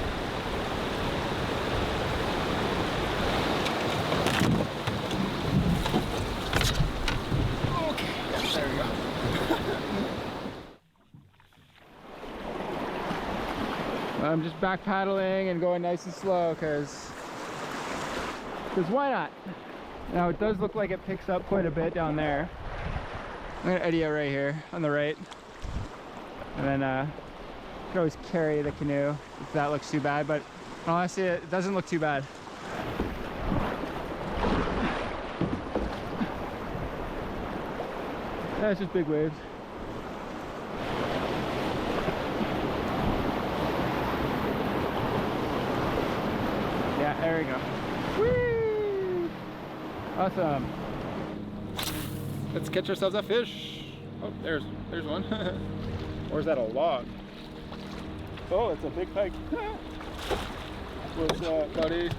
E: Okay, there we go. I'm just back paddling and going nice and slow because why not? Now it does look like it picks up quite a bit down there. I'm gonna eddy out right here on the right, and then you can always carry the canoe if that looks too bad, but honestly it doesn't look too bad. Yeah, it's just big waves. Yeah, there we go. Whee! Awesome. Let's catch ourselves a fish. Oh, there's one. Or is that a log? Oh, it's a big pike. What's up, buddy?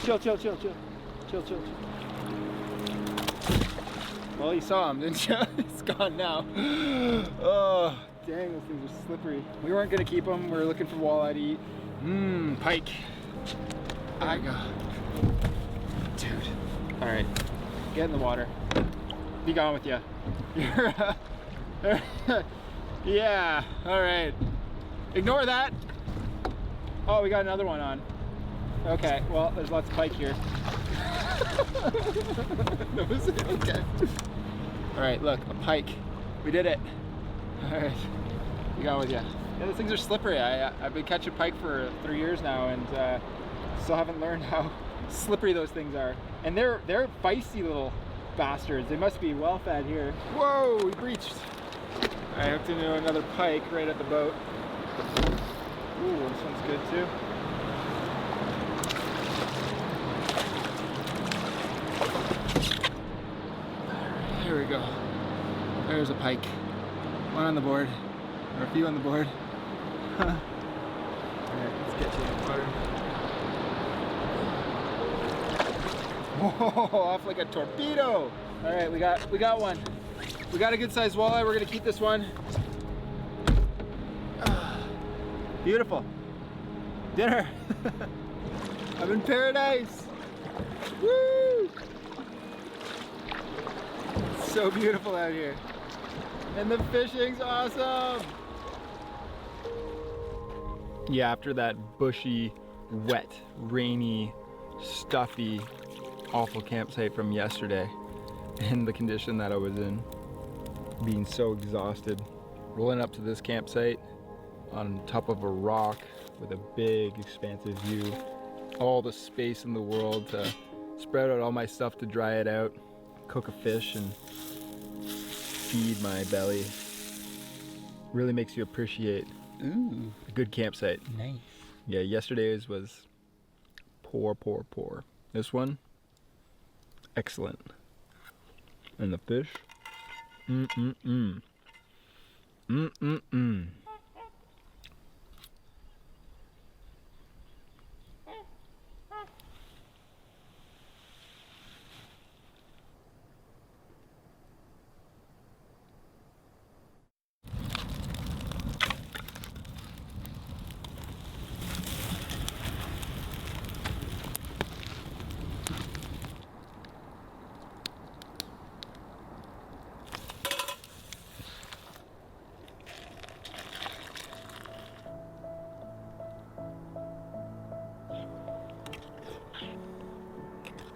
E: Chill. Well, you saw him, didn't you? He's gone now. Oh, dang, those things are slippery. We weren't gonna keep them. We were looking for walleye to eat. Pike. I got. Dude. All right, get in the water. Be gone with ya. Yeah, all right. Ignore that. Oh, we got another one on. Okay, well, there's lots of pike here. Okay. All right, look, a pike. We did it. All right, be gone with ya. Yeah, those things are slippery. I've been catching pike for 3 years now, and still haven't learned how slippery those things are. And they're feisty little bastards. They must be well fed here. Whoa, we breached. I hooked into another pike right at the boat. Ooh, this one's good too. Here we go. There's a pike. One on the board, or a few on the board. Alright, let's get you in the water. Whoa, off like a torpedo. All right, we got one. We got a good sized walleye. We're gonna keep this one. Beautiful. Dinner. I'm in paradise. Woo! It's so beautiful out here. And the fishing's awesome. Yeah, after that bushy, wet, rainy, stuffy, awful campsite from yesterday, and the condition that I was in, being so exhausted, rolling up to this campsite on top of a rock with a big expansive view, all the space in the world to spread out all my stuff to dry it out, cook a fish and feed my belly, really makes you appreciate a good campsite.
D: Nice.
E: Yeah, yesterday's was poor. This one, excellent. And the fish, mm-mm-mm.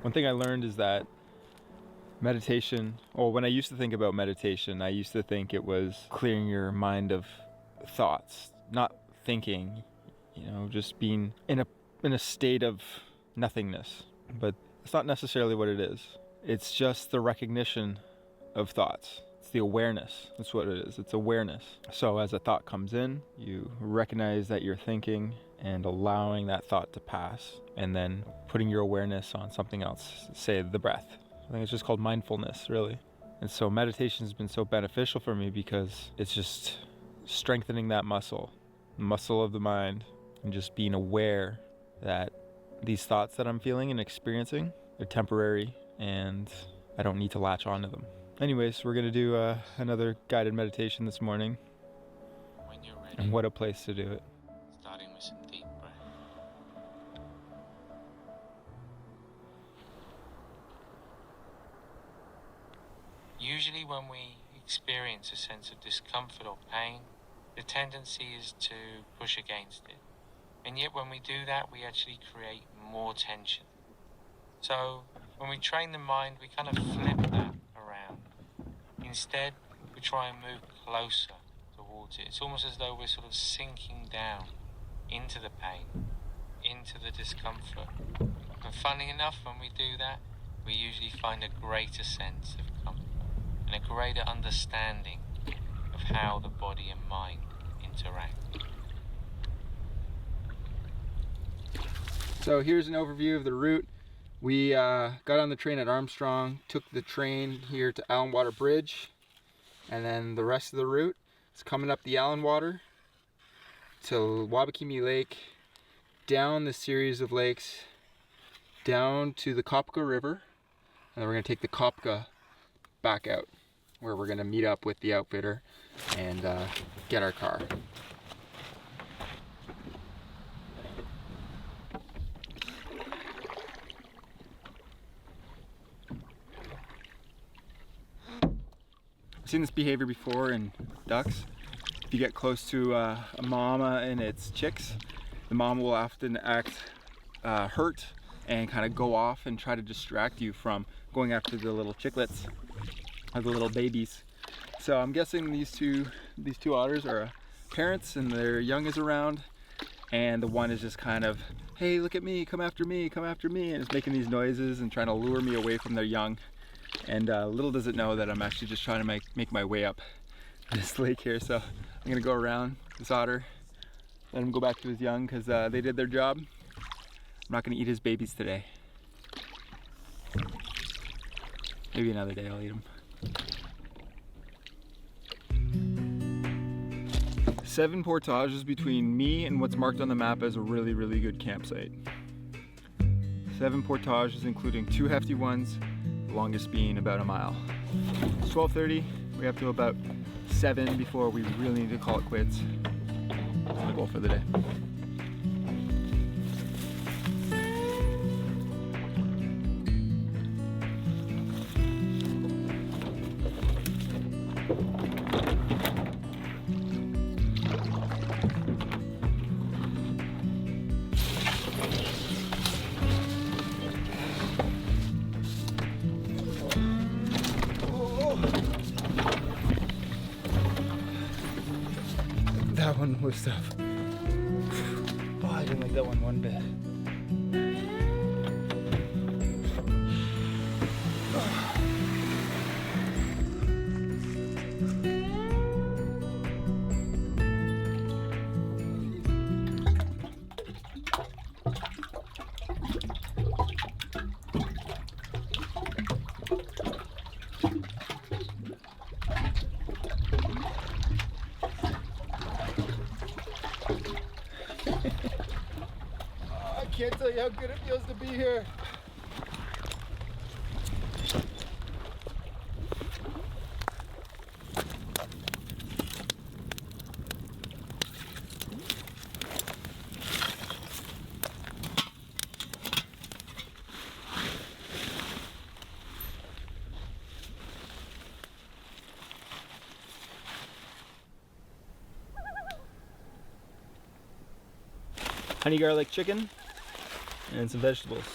E: One thing I learned is that meditation, or when I used to think about meditation, I used to think it was clearing your mind of thoughts, not thinking, you know, just being in a state of nothingness. But it's not necessarily what it is. It's just the recognition of thoughts. It's
D: the awareness. That's what it is. It's awareness. So as a thought comes in, you recognize that you're thinking and allowing that thought to pass, and then putting your awareness on something else, say the breath. I think it's just called mindfulness, really. And so meditation has been so beneficial for me because it's just strengthening that muscle of the mind, and just being aware that these thoughts that I'm feeling and experiencing, they're temporary and I don't need to latch onto them. Anyways, we're gonna do another guided meditation this morning.
F: When you're ready,
D: And what a place to do it.
F: starting with some deep breath. Usually when we experience a sense of discomfort or pain, the tendency is to push against it. And yet when we do that, we actually create more tension. So when we train the mind, we kind of flip that around. Instead, we try and move closer towards it. It's almost as though we're sort of sinking down into the pain, into the discomfort. And funny enough, when we do that, we usually find a greater sense of comfort and a greater understanding of how the body and mind interact.
E: So here's an overview of the route. We got on the train at Armstrong, took the train here to Allenwater Bridge, and then the rest of the route is coming up the Allenwater to Wabakimi Lake, down the series of lakes, down to the Kopka River, and then we're going to take the Kopka back out, where we're going to meet up with the outfitter and get our car. I've seen this behavior before in ducks. If you get close to a mama and its chicks, the mama will often act hurt and kind of go off and try to distract you from going after the little chicklets or the little babies. So I'm guessing these two otters are parents and their young is around, and the one is just kind of, hey, look at me, come after me, and is making these noises and trying to lure me away from their young. And little does it know that I'm actually just trying to make my way up this lake here. So I'm gonna go around this otter, let him go back to his young, because they did their job. I'm not gonna eat his babies today. Maybe another day I'll eat them. 7 portages between me and what's marked on the map as a really, really good campsite. 7 portages, including 2 hefty ones, the longest being about a mile. It's 12:30, we have to about 7 before we really need to call it quits. That's my goal for the day. That one was tough. Oh, I didn't like that one bit. I can't tell you how good it feels to be here. Honey garlic chicken and some vegetables.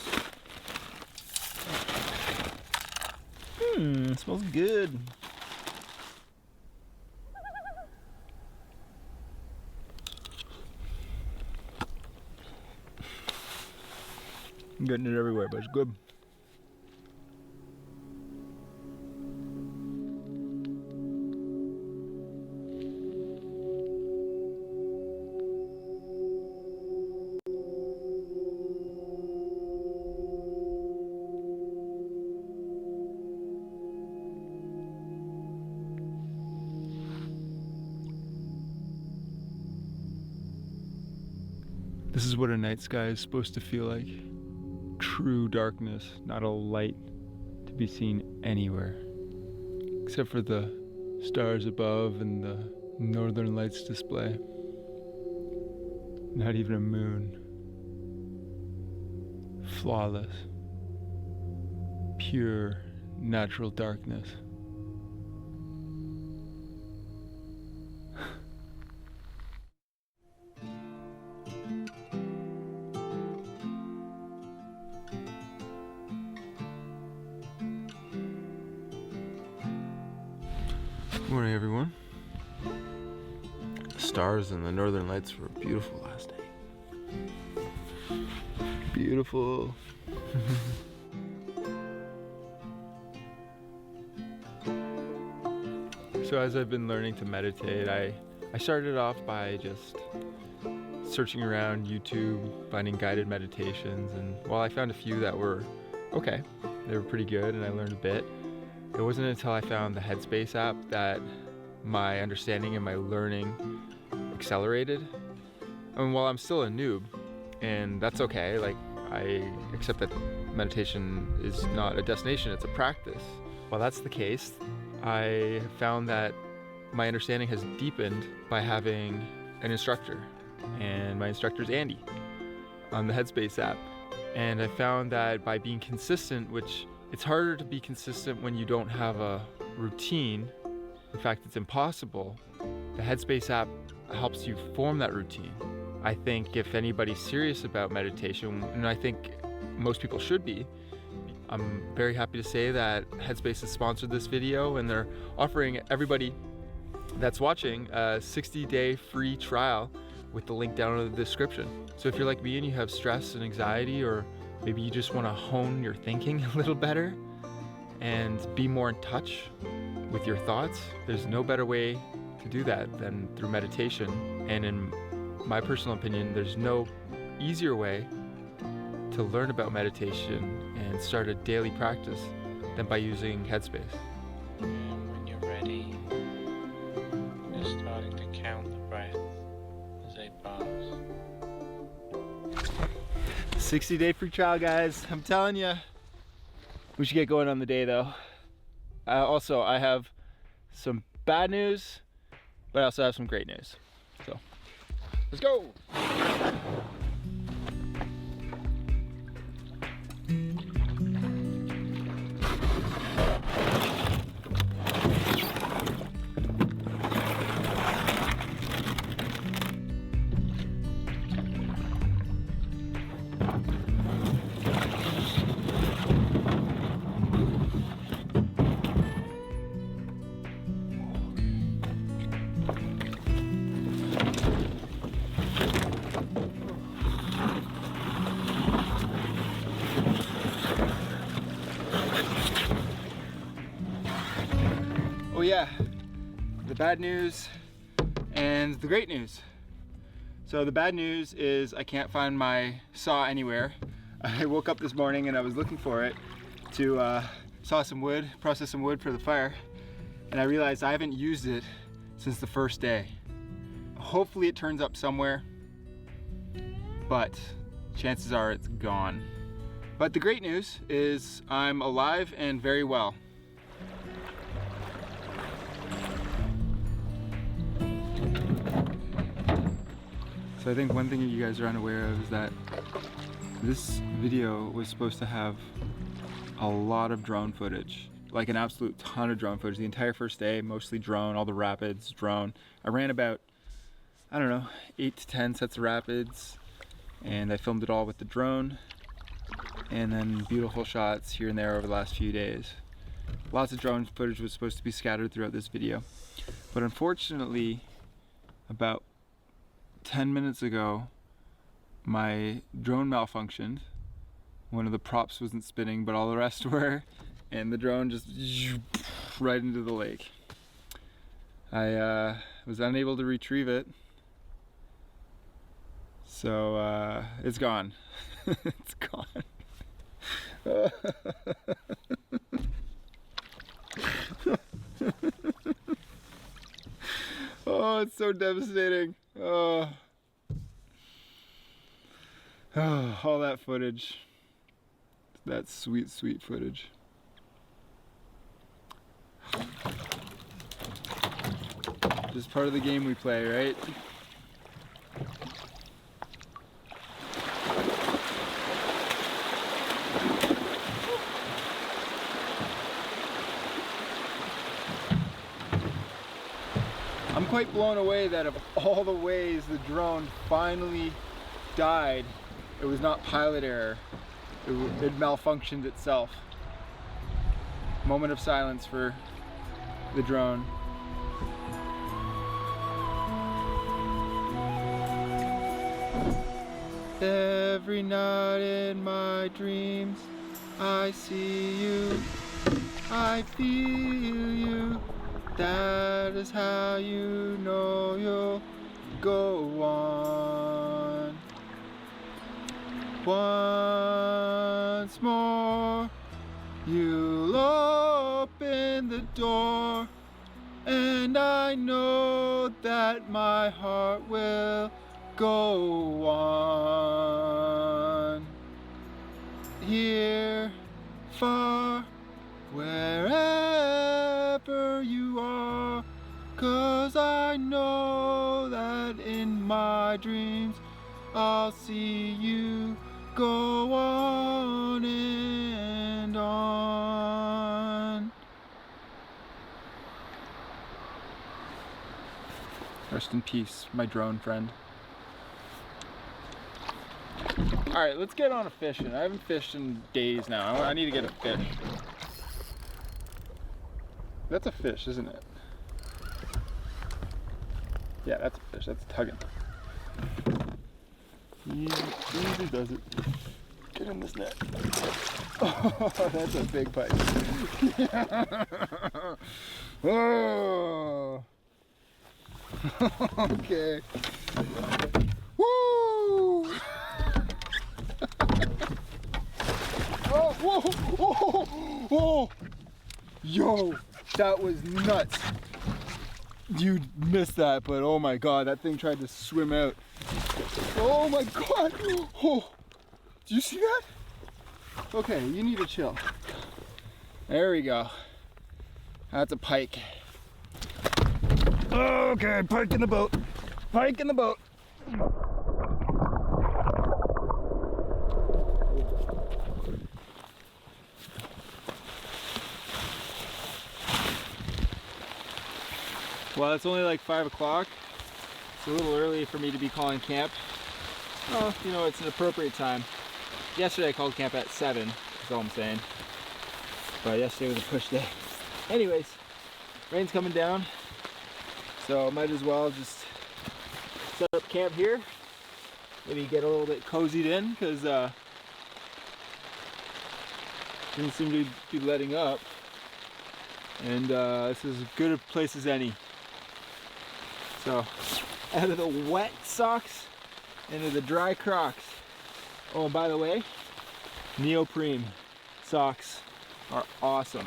E: Smells good. I'm getting it everywhere, but it's good.
D: This is what a night sky is supposed to feel like. True darkness, not a light to be seen anywhere. Except for the stars above and the northern lights display. Not even a moon. Flawless. Pure, natural darkness.
G: Good morning, everyone. The stars and the northern lights were beautiful last night. Beautiful.
D: So as I've been learning to meditate, I started off by just searching around YouTube, finding guided meditations, and while I found a few that were okay, they were pretty good and I learned a bit, it wasn't until I found the Headspace app that my understanding and my learning accelerated. And while I'm still a noob, and that's okay, like I accept that meditation is not a destination, it's a practice. While that's the case, I found that my understanding has deepened by having an instructor, and my instructor is Andy on the Headspace app. And I found that by being consistent, which it's harder to be consistent when you don't have a routine. In fact, it's impossible. The Headspace app helps you form that routine. I think if anybody's serious about meditation, and I think most people should be, I'm very happy to say that Headspace has sponsored this video and they're offering everybody that's watching a 60-day free trial with the link down in the description. So if you're like me and you have stress and anxiety, or maybe you just want to hone your thinking a little better and be more in touch with your thoughts, there's no better way to do that than through meditation. And in my personal opinion, there's no easier way to learn about meditation and start a daily practice than by using Headspace.
F: And when you're ready, you're starting to count the breath as they pass.
D: 60-day free trial, guys. I'm telling you. We should get going on the day, though. Also, I have some bad news, but I also have some great news. So, let's go. Oh yeah, the bad news and the great news. So the bad news is I can't find my saw anywhere. I woke up this morning and I was looking for it to saw some wood, process some wood for the fire, and I realized I haven't used it since the first day. Hopefully it turns up somewhere, but chances are it's gone. But the great news is I'm alive and very well. So I think one thing that you guys are unaware of is that this video was supposed to have a lot of drone footage, like an absolute ton of drone footage. The entire first day, mostly drone, all the rapids, drone. I ran about, I don't know, 8 to 10 sets of rapids, and I filmed it all with the drone, and then beautiful shots here and there over the last few days. Lots of drone footage was supposed to be scattered throughout this video, but unfortunately, about 10 minutes ago, my drone malfunctioned. One of the props wasn't spinning, but all the rest were, and the drone just right into the lake. I was unable to retrieve it, so it's gone. It's gone. Oh, it's so devastating. Oh. All that footage. That sweet, sweet footage. Just part of the game we play, right? I'm quite blown away that of all the ways the drone finally died, it was not pilot error. It malfunctioned itself. Moment of silence for the drone. Every night in my dreams, I see you, I feel you. That is how you know you'll go on. Once more, you'll open the door, and I know that my heart will go on. Here, far, wherever you are, 'cause I know that in my dreams I'll see you go on and on. Rest in peace, my drone friend. All right, let's get on a fishing. I haven't fished in days now. I need to get a fish. That's a fish, isn't it? Yeah, that's a fish. That's tugging. Easy does it. Get in this net. Oh, that's a big pipe. Oh. Okay. Woo! Oh, whoa, whoa, whoa. Yo, that was nuts. You missed that, but oh my God, that thing tried to swim out. Oh my God. Oh, do you see that? Okay, you need to chill. There we go. That's a pike. Okay, pike in the boat. Pike in the boat. Well, it's only like 5 o'clock. It's a little early for me to be calling camp. Well, you know, it's an appropriate time. Yesterday I called camp at 7, that's all I'm saying. But yesterday was a push day. Anyways, rain's coming down, so I might as well just set up camp here. Maybe get a little bit cozied in, because didn't seem to be letting up. And this is as good a place as any. So, out of the wet socks into the dry Crocs. Oh, and by the way, neoprene socks are awesome.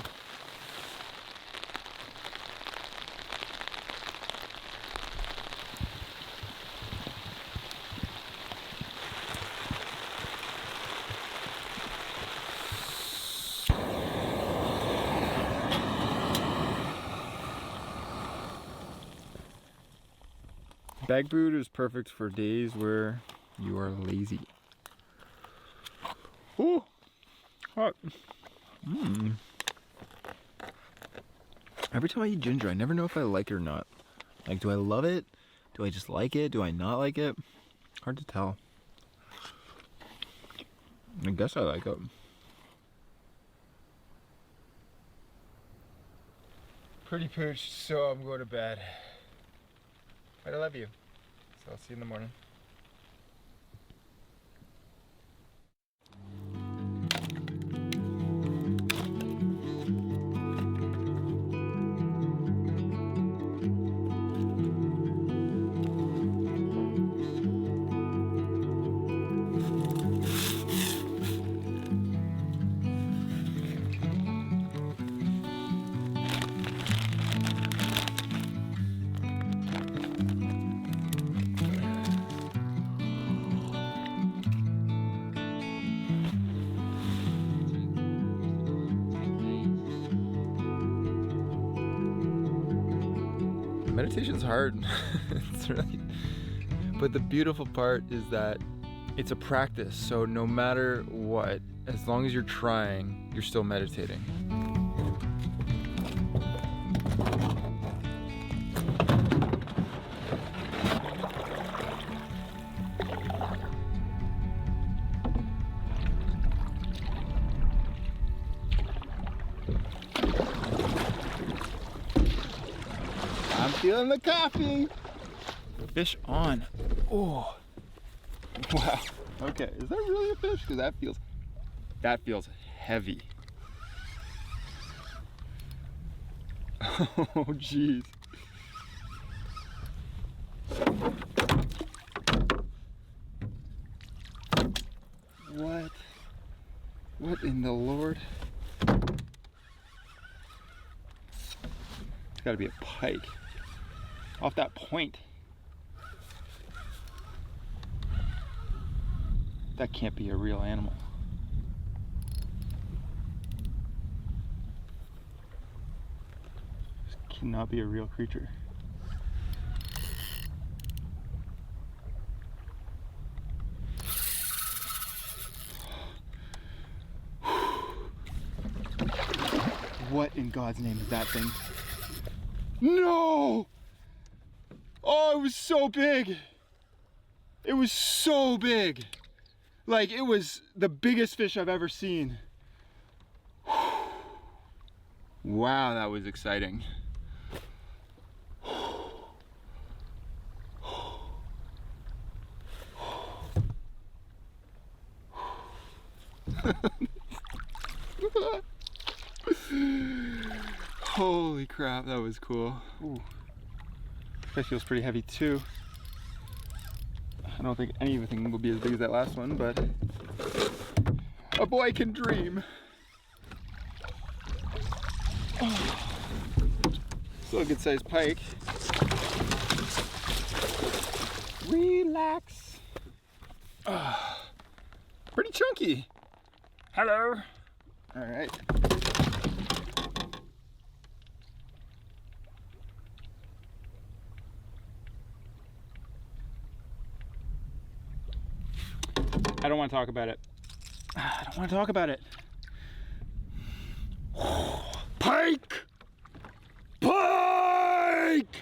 D: Bag boot is perfect for days where you are lazy. Ooh, hot. Every time I eat ginger, I never know if I like it or not. Like, do I love it? Do I just like it? Do I not like it? Hard to tell. I guess I like it. Pretty pooched, so I'm going to bed. But I love you. So I'll see you in the morning.
E: meditation's hard. It's really, but the beautiful part is that it's a practice. So no matter what, as long as you're trying, you're still meditating. I'm feeling the coffee. Fish on. Oh, wow. Okay, is that really a fish? Because that feels heavy. Oh, jeez. What? What in the Lord? It's got to be a pike. Off that point. That can't be a real animal. This cannot be a real creature. What in God's name is that thing? No! Oh, it was so big. It was so big. Like, it was the biggest fish I've ever seen. Wow, that was exciting. Holy crap, that was cool. Ooh. This feels pretty heavy too. I don't think anything will be as big as that last one, but a boy can dream. Oh. Still a good sized pike. Relax. Pretty chunky. Hello. All right. I don't want to talk about it. I don't want to talk about it. Pike! Pike!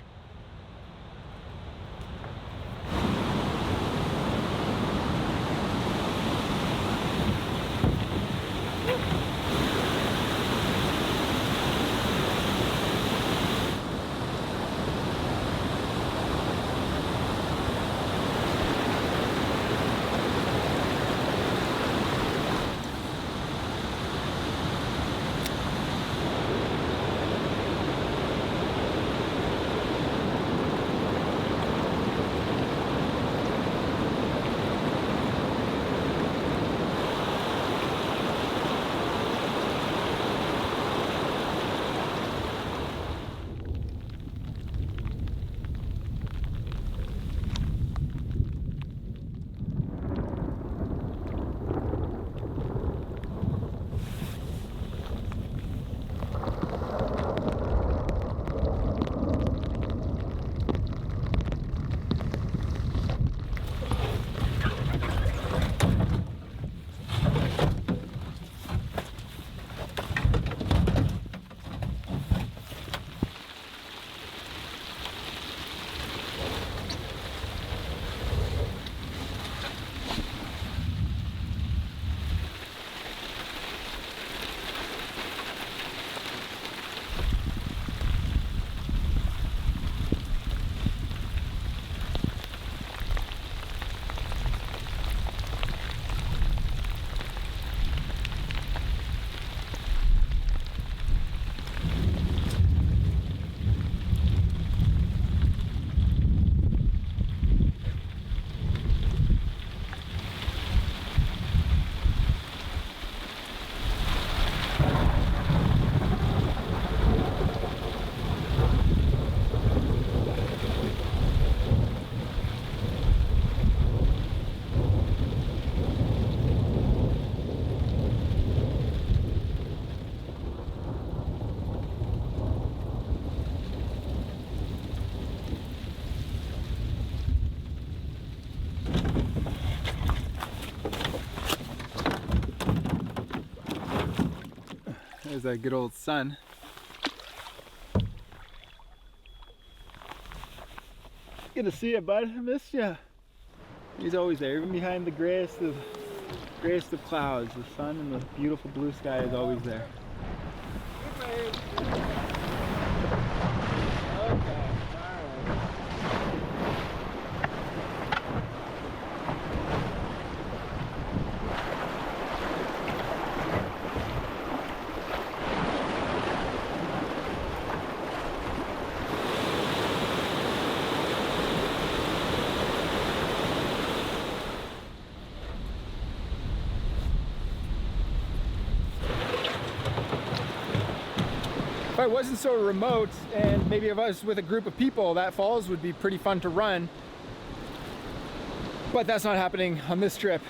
D: There's that good old sun. Good to see you, bud. I missed you. He's always there, even behind the grayest of clouds. The sun and the beautiful blue sky is always there. If I wasn't so remote and maybe if I was with a group of people, that falls would be pretty fun to run. But that's not happening on this trip.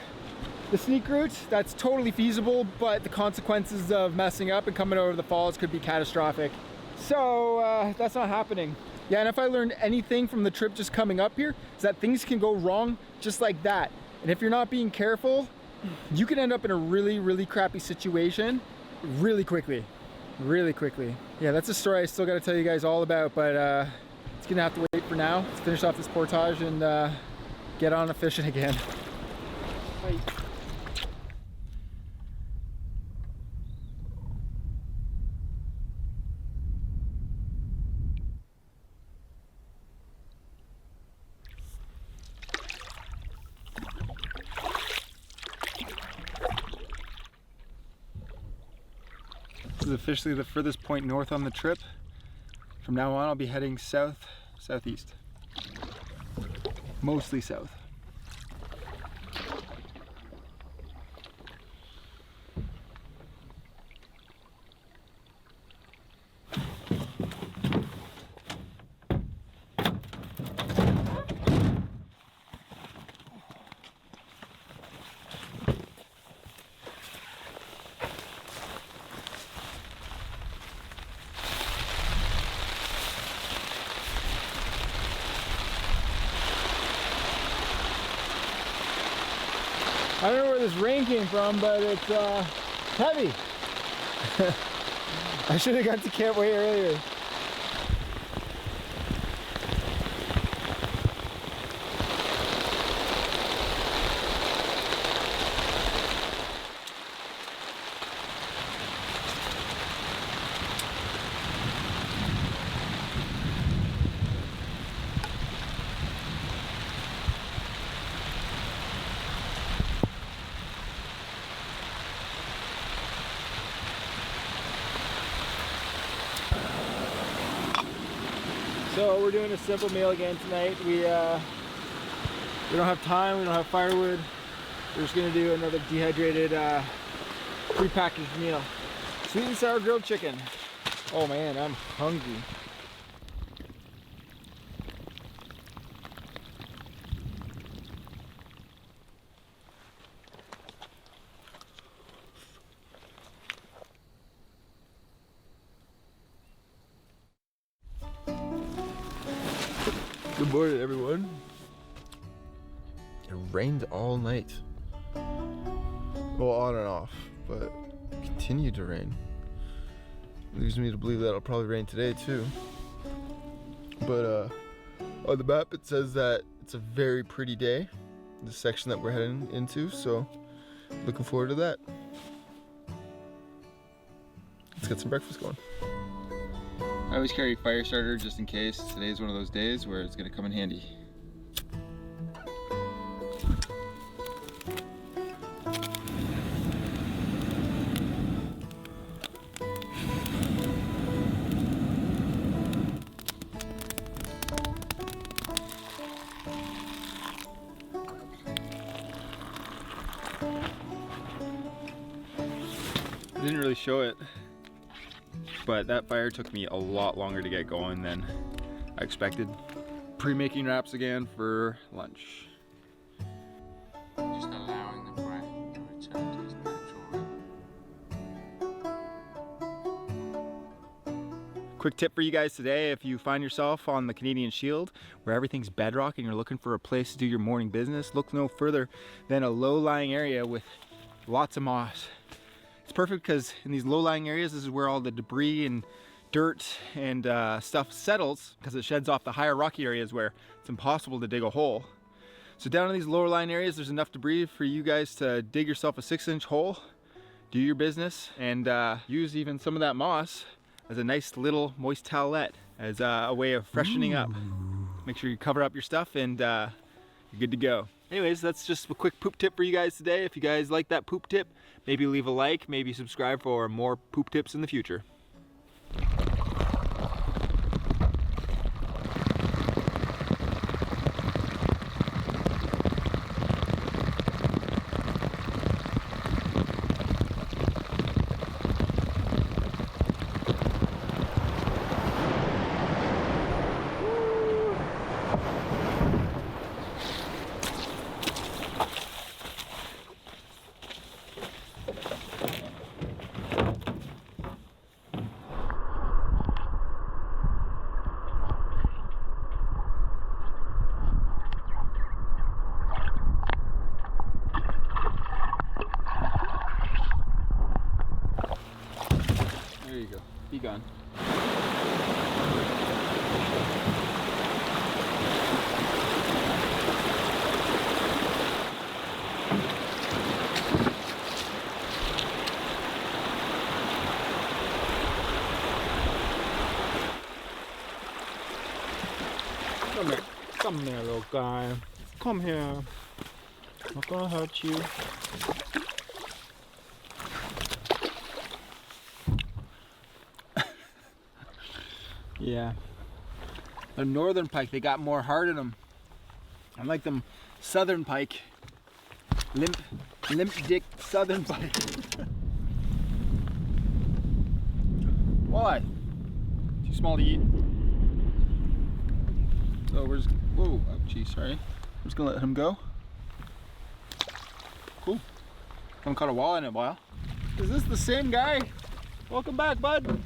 D: The sneak route, that's totally feasible, but the consequences of messing up and coming over the falls could be catastrophic. So that's not happening. Yeah, and if I learned anything from the trip just coming up here, is that things can go wrong just like that. And if you're not being careful, you can end up in a really, really crappy situation really quickly. Really quickly. Yeah, that's a story I still got to tell you guys all about, but it's gonna have to wait for now. Let's finish off this portage and get on to fishing again. Bye. This is officially the furthest point north on the trip. From now on, I'll be heading south, southeast. Mostly south. I don't know where this rain came from, but it's heavy. I should have got to camp way earlier. So we're doing a simple meal again tonight. We don't have time, we don't have firewood. We're just gonna do another dehydrated prepackaged meal. Sweet and sour grilled chicken. Oh man, I'm hungry.
G: Good morning, everyone. It rained all night. Well, on and off, but it continued to rain. Leaves me to believe that it'll probably rain today too. But on the map it says that it's a very pretty day, the section that we're heading into, so looking forward to that. Let's get some breakfast going.
D: I always carry a fire starter just in case. Today's one of those days where it's gonna come in handy. I didn't really show it, but that fire took me a lot longer to get going than I expected. Pre-making wraps again for lunch.
F: Just allowing the breath to return to its natural rhythm.
D: Quick tip for you guys today: if you find yourself on the Canadian Shield where everything's bedrock and you're looking for a place to do your morning business, look no further than a low-lying area with lots of moss.
E: It's perfect because in these low-lying areas, this is where all the debris and dirt and stuff settles, because it sheds off the higher rocky areas where it's impossible to dig a hole. So down in these lower lying areas, there's enough debris for you guys to dig yourself a 6-inch hole, do your business, and use even some of that moss as a nice little moist towelette as a way of freshening up. Make sure you cover up your stuff and you're good to go. Anyways, that's just a quick poop tip for you guys today. If you guys like that poop tip, maybe leave a like, maybe subscribe for more poop tips in the future. There you go. Be gone.
D: Come here, little guy. Come here. Not gonna hurt you. Yeah.
E: The northern pike, they got more heart in them. Unlike them southern pike. Limp dick southern pike. Why? Too small to eat. So we're just, whoa, oh geez, sorry. I'm just gonna let him go. Cool. Haven't caught a walleye in a while. Is this the same guy? Welcome back, bud.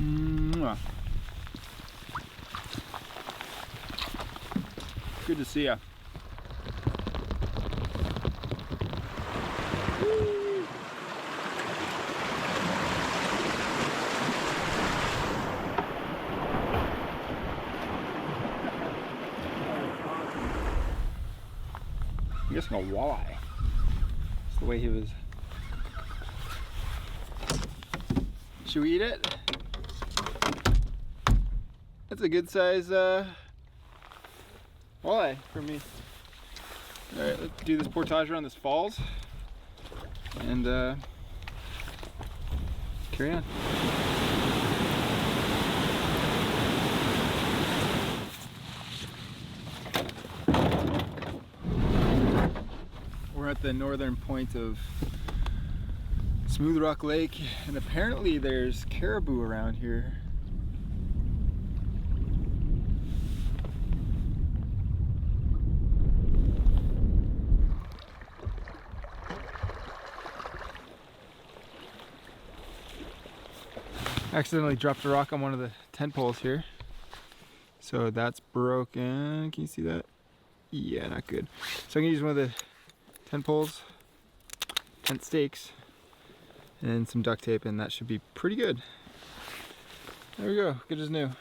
E: Mwah. Good to see ya. I'm guessing a walleye. That's the way he was. Should we eat it? That's a good size walleye for me. All right, let's do this portage around this falls and carry on. We're at the northern point of Smooth Rock Lake, and apparently there's caribou around here. Accidentally dropped a rock on one of the tent poles here, so that's broken. Can you see that? Yeah, not good. So I'm gonna use one of the tent poles, tent stakes, and some duct tape, and that should be pretty good. There we go, good as new.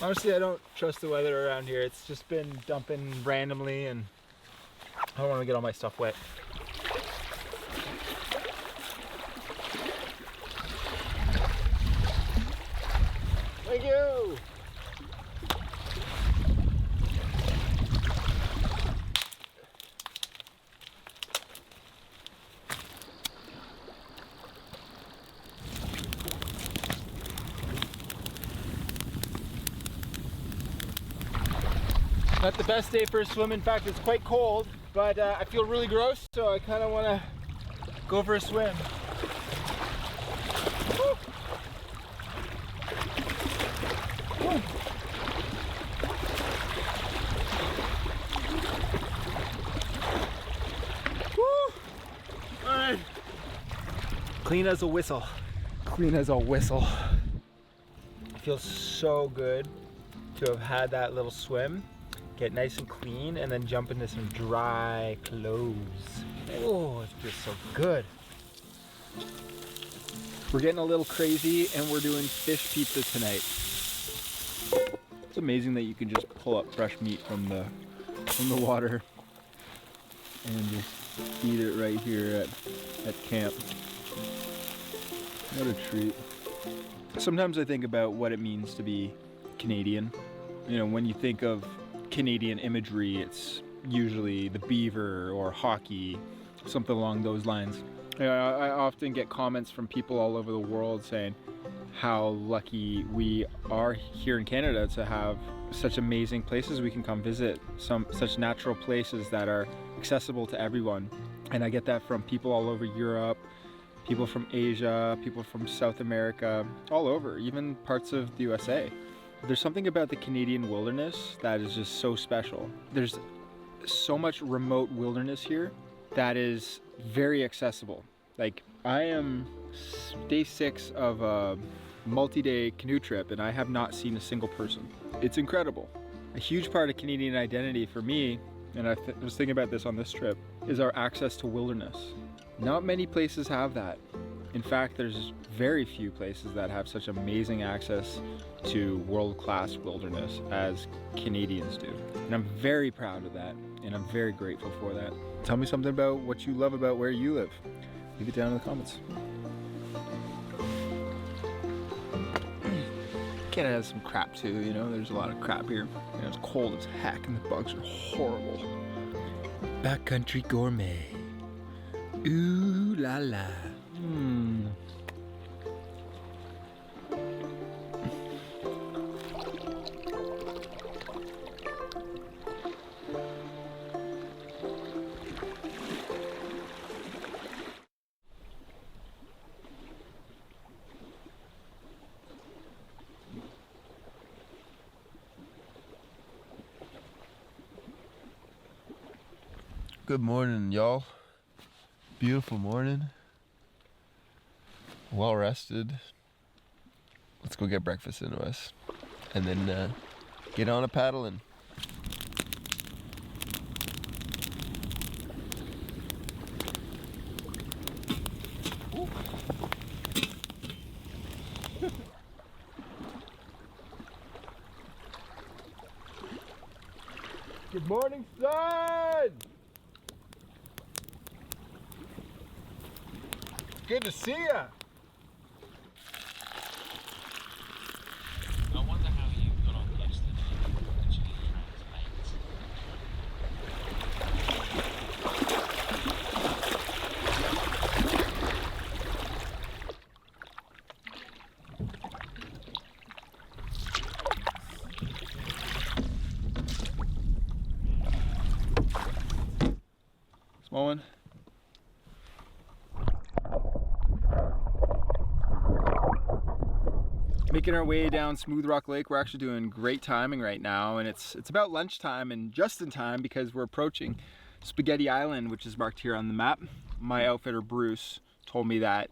E: Honestly, I don't trust the weather around here. It's just been dumping randomly, and I don't want to get all my stuff wet. Thank you! Not the best day for a swim. In fact, it's quite cold, but I feel really gross, so I kind of want to go for a swim. Woo. Woo.
D: Clean as a whistle. Clean as a whistle. It feels so good to have had that little swim, get nice and clean, and then jump into some dry clothes. Oh, it feels so good. We're getting a little crazy and we're doing fish pizza tonight. It's amazing that you can just pull up fresh meat from the water and just eat it right here at camp. What a treat. Sometimes I think about what it means to be Canadian. You know, when you think of Canadian imagery, it's usually the beaver or hockey, something along those lines. You know, I often get comments from people all over the world saying how lucky we are here in Canada to have such amazing places we can come visit, such natural places that are accessible to everyone. And I get that from people all over Europe, people from Asia, people from South America, all over, even parts of the USA. There's something about the Canadian wilderness that is just so special. There's so much remote wilderness here that is very accessible. Like, I am day 6 of a multi-day canoe trip and I have not seen a single person. It's incredible. A huge part of Canadian identity for me, and I was thinking about this on this trip, is our access to wilderness. Not many places have that. In fact, there's very few places that have such amazing access to world-class wilderness as Canadians do. And I'm very proud of that, and I'm very grateful for that. Tell me something about what you love about where you live. Leave it down in the comments. Canada has some crap too, you know, there's a lot of crap here. And it's cold as heck and the bugs are horrible. Backcountry gourmet. Ooh la la.
G: Good morning, y'all. Beautiful morning. Well rested. Let's go get breakfast into us. And then get on a paddling.
D: Good morning, son! Good to see ya!
F: I wonder how you got on yesterday. Actually, translates.
D: Small one. Making our way down Smooth Rock Lake. We're actually doing great timing right now, and it's about lunchtime and just in time because we're approaching Spaghetti Island, which is marked here on the map. My outfitter Bruce told me that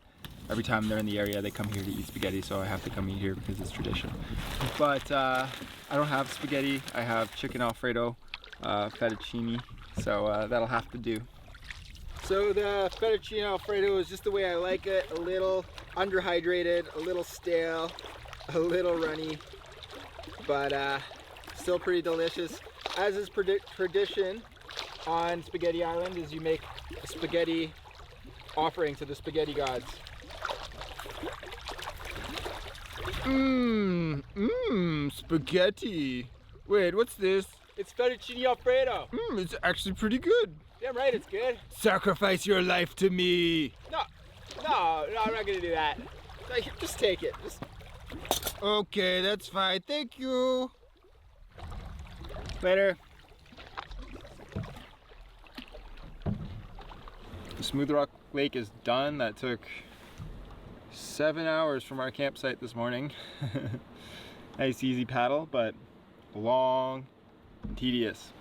D: every time they're in the area they come here to eat spaghetti, so I have to come eat here because it's tradition. But I don't have spaghetti. I have chicken Alfredo, fettuccine, so that'll have to do. So the fettuccine Alfredo is just the way I like it, a little underhydrated, a little stale, a little runny, but still pretty delicious. As is tradition on Spaghetti Island, is you make a spaghetti offering to the spaghetti gods. Spaghetti. Wait, what's this?
E: It's fettuccine Alfredo.
D: It's actually pretty good.
E: Damn right it's good.
D: Sacrifice your life to me.
E: No, I'm not gonna do that. Like, just take it.
D: Okay, that's fine. Thank you. Later. The Smooth Rock Lake is done. That took 7 hours from our campsite this morning. Nice easy paddle, but long and tedious.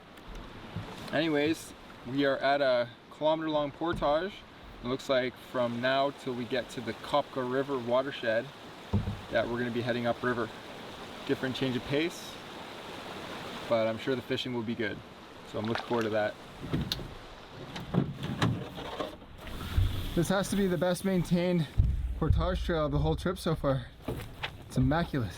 D: Anyways, we are at a kilometer-long portage It looks like from now till we get to the Kopka River watershed that we're gonna be heading upriver. Different change of pace, but I'm sure the fishing will be good. So I'm looking forward to that.
B: This has to be the best maintained portage trail of the whole trip so far. It's immaculate.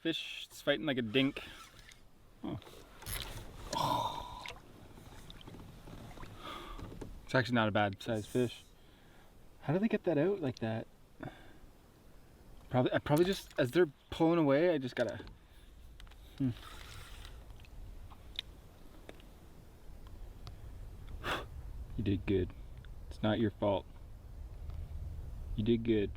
D: Fish is fighting like a dink. It's actually not a bad sized fish. How do they get that out like that? Probably just as they're pulling away, I just gotta. You did good. It's not your fault. You did good.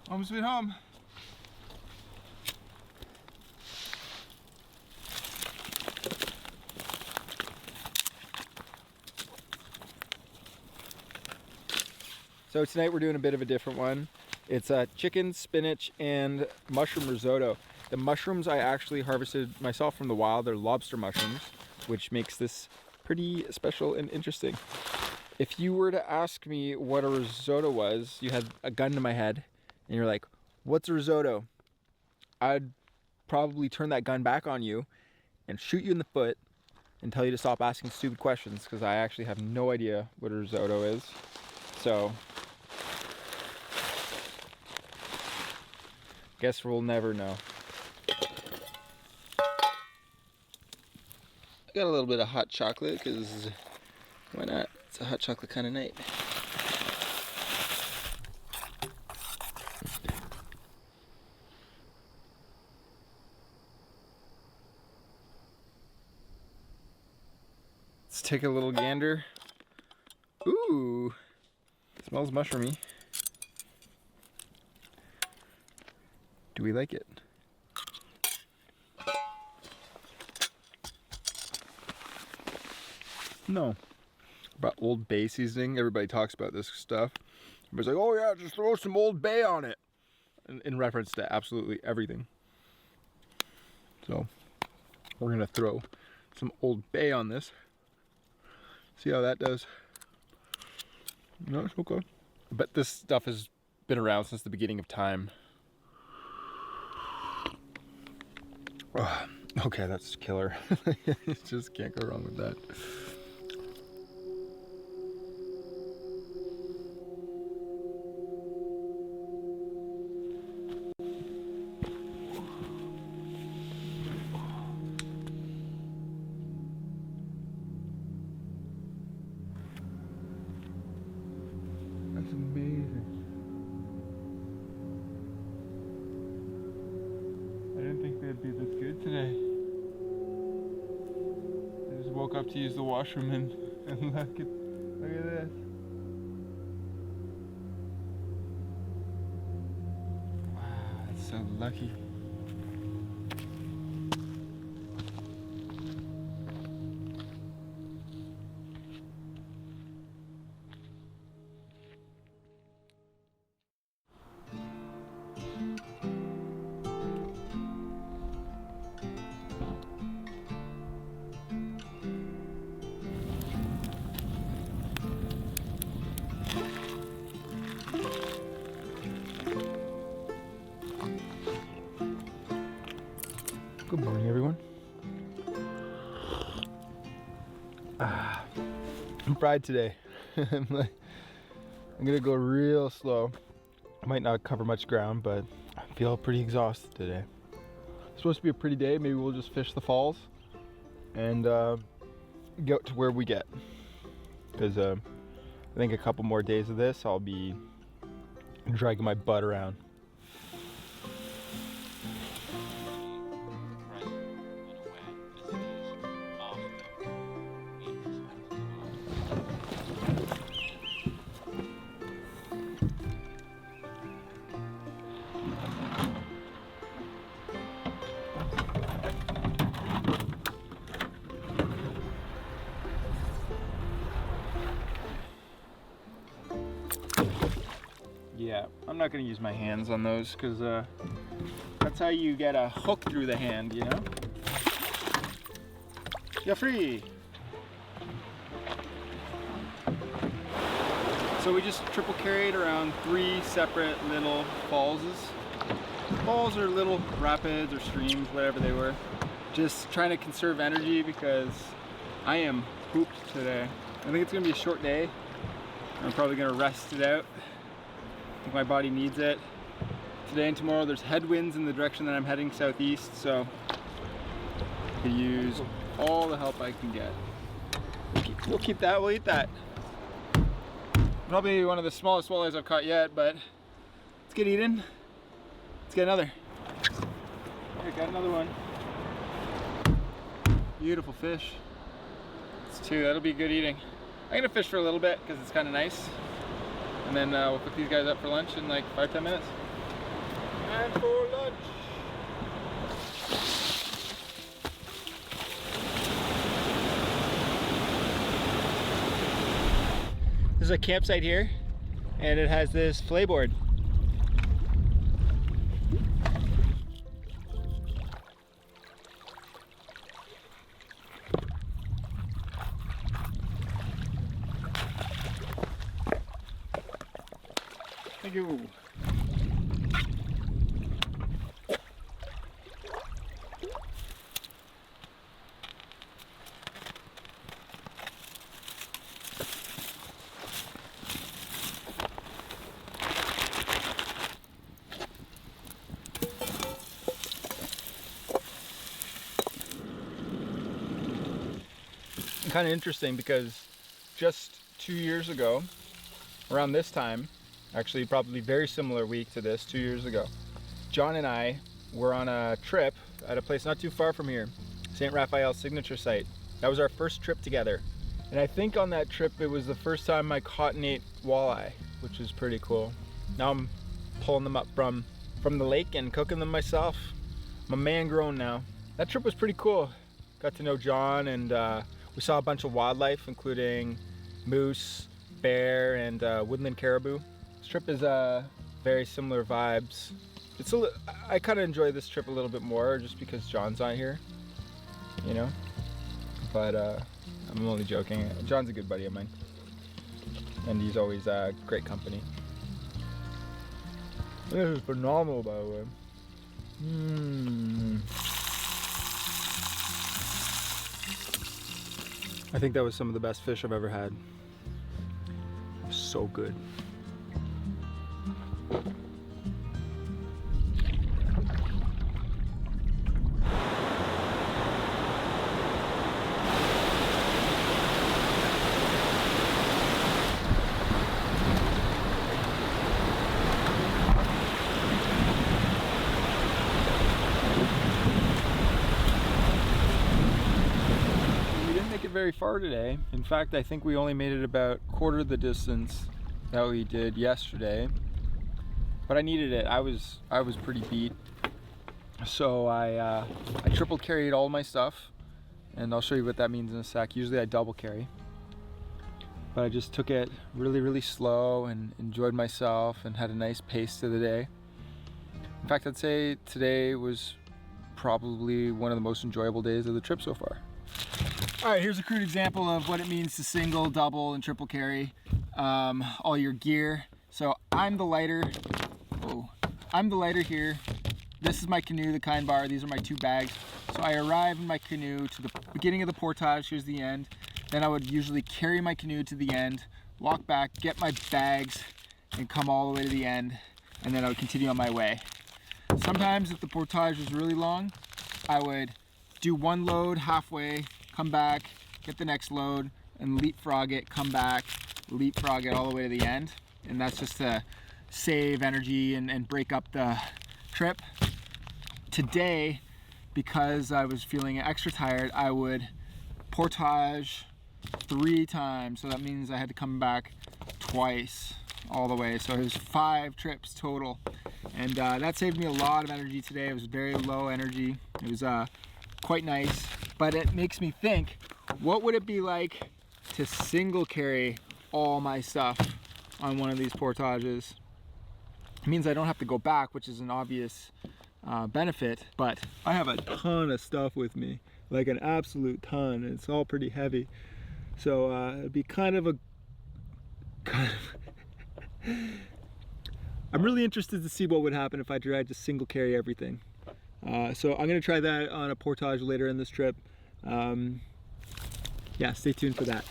G: Home sweet home.
D: So tonight we're doing a bit of a different one. It's chicken, spinach, and mushroom risotto. The mushrooms I actually harvested myself from the wild. They're lobster mushrooms, which makes this pretty special and interesting. If you were to ask me what a risotto was, you had a gun to my head, and you're like, what's a risotto? I'd probably turn that gun back on you and shoot you in the foot and tell you to stop asking stupid questions, because I actually have no idea what a risotto is. So guess we'll never know.
E: I got a little bit of hot chocolate, because why not? It's a hot chocolate kind of night.
D: Let's take a little gander. Ooh, smells mushroomy. Do we like it? No. About Old Bay seasoning. Everybody talks about this stuff. Everybody's like, oh yeah, just throw some Old Bay on it. In reference to absolutely everything. So, we're gonna throw some Old Bay on this. See how that does. No, it's okay. But this stuff has been around since the beginning of time. Oh, okay, that's killer. You just can't go wrong with that. That's amazing. I didn't think they'd be this good today. I just woke up to use the washroom and look at this. Wow, that's so lucky. Good morning, everyone. I'm fried today. I'm gonna go real slow. I might not cover much ground, but I feel pretty exhausted today. It's supposed to be a pretty day. Maybe we'll just fish the falls and get to where we get. Because I think a couple more days of this, I'll be dragging my butt around. not gonna use my hands on those because that's how you get a hook through the hand, you know? You're free. So we just triple carried around 3 separate little falls. Falls or little rapids or streams, whatever they were. Just trying to conserve energy because I am pooped today. I think it's gonna be a short day. I'm probably gonna rest it out. I think my body needs it. Today and tomorrow there's headwinds in the direction that I'm heading, southeast, so I could use all the help I can get. We'll keep that, we'll eat that. Probably one of the smallest walleyes I've caught yet, but let's get eating. Let's get another. Here, got another one. Beautiful fish. It's 2, that'll be good eating. I'm gonna fish for a little bit because it's kind of nice. And then we'll put these guys up for lunch in like 5-10 minutes. And for lunch. This is a campsite here, and it has this fillet board. Thank you. Kind of interesting because just 2 years ago, around this time, actually probably very similar week to this, 2 years ago, John and I were on a trip at a place not too far from here, St. Raphael's signature site. That was our first trip together. And I think on that trip it was the first time I caught and ate walleye, which is pretty cool. Now I'm pulling them up from the lake and cooking them myself. I'm a man grown now. That trip was pretty cool. Got to know John, and we saw a bunch of wildlife, including moose, bear, and woodland caribou. This trip is very similar vibes. I kind of enjoy this trip a little bit more just because John's not here, you know? But I'm only joking. John's a good buddy of mine. And he's always great company. This is phenomenal, by the way. I think that was some of the best fish I've ever had. So good. Very far today. In fact, I think we only made it about quarter the distance that we did yesterday, but I needed it. I was pretty beat, so I triple carried all my stuff, and I'll show you what that means in a sec. Usually I double carry, but I just took it really slow and enjoyed myself and had a nice pace to the day. In fact, I'd say today was probably one of the most enjoyable days of the trip so far. All right, here's a crude example of what it means to single, double, and triple carry all your gear. So I'm the lighter. I'm the lighter here. This is my canoe, the kind bar. These are my 2 bags. So I arrive in my canoe to the beginning of the portage. Here's the end. Then I would usually carry my canoe to the end, walk back, get my bags, and come all the way to the end. And then I would continue on my way. Sometimes if the portage was really long, I would do 1 load halfway, come back, get the next load, and leapfrog it, come back, leapfrog it all the way to the end. And that's just to save energy and break up the trip. Today, because I was feeling extra tired, I would portage 3 times. So that means I had to come back twice all the way. So it was 5 trips total. And that saved me a lot of energy today. It was very low energy. It was quite nice. But it makes me think, what would it be like to single carry all my stuff on one of these portages? It means I don't have to go back, which is an obvious benefit, but I have a ton of stuff with me, like an absolute ton. It's all pretty heavy. So it'd be kind of I'm really interested to see what would happen if I tried to single carry everything. So I'm gonna try that on a portage later in this trip. Yeah, stay tuned for that.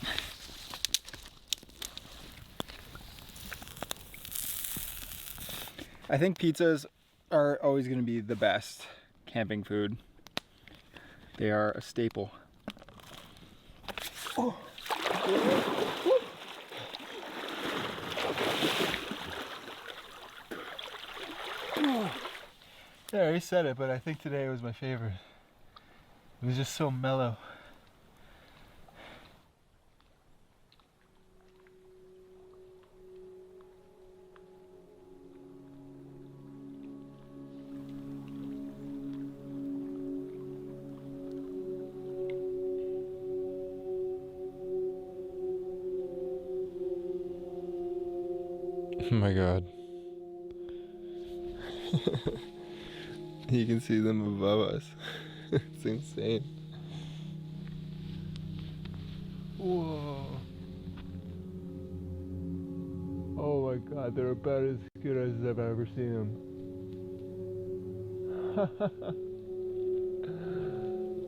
D: I think pizzas are always gonna be the best camping food. They are a staple. Oh. Yeah, I already said it, but I think today was my favorite. It was just so mellow.
G: Oh my god. You can see them above us. It's insane. Whoa. Oh my god, they're about as good as I've ever seen them.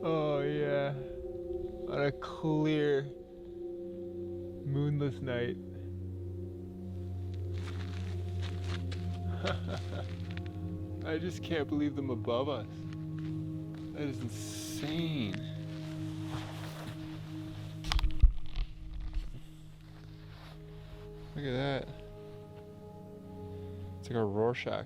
G: Oh yeah. On a clear, moonless night. I just can't believe them above us. That is insane. Look at that. It's like a Rorschach.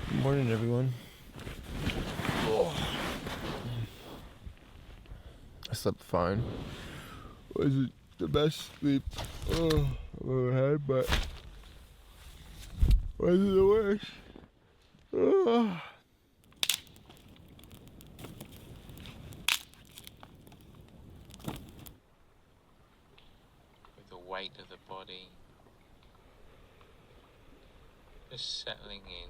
G: Good morning, everyone. I slept fine. Wasn't the best sleep I've ever had, but wasn't the worst.
F: With the weight of the body just settling in.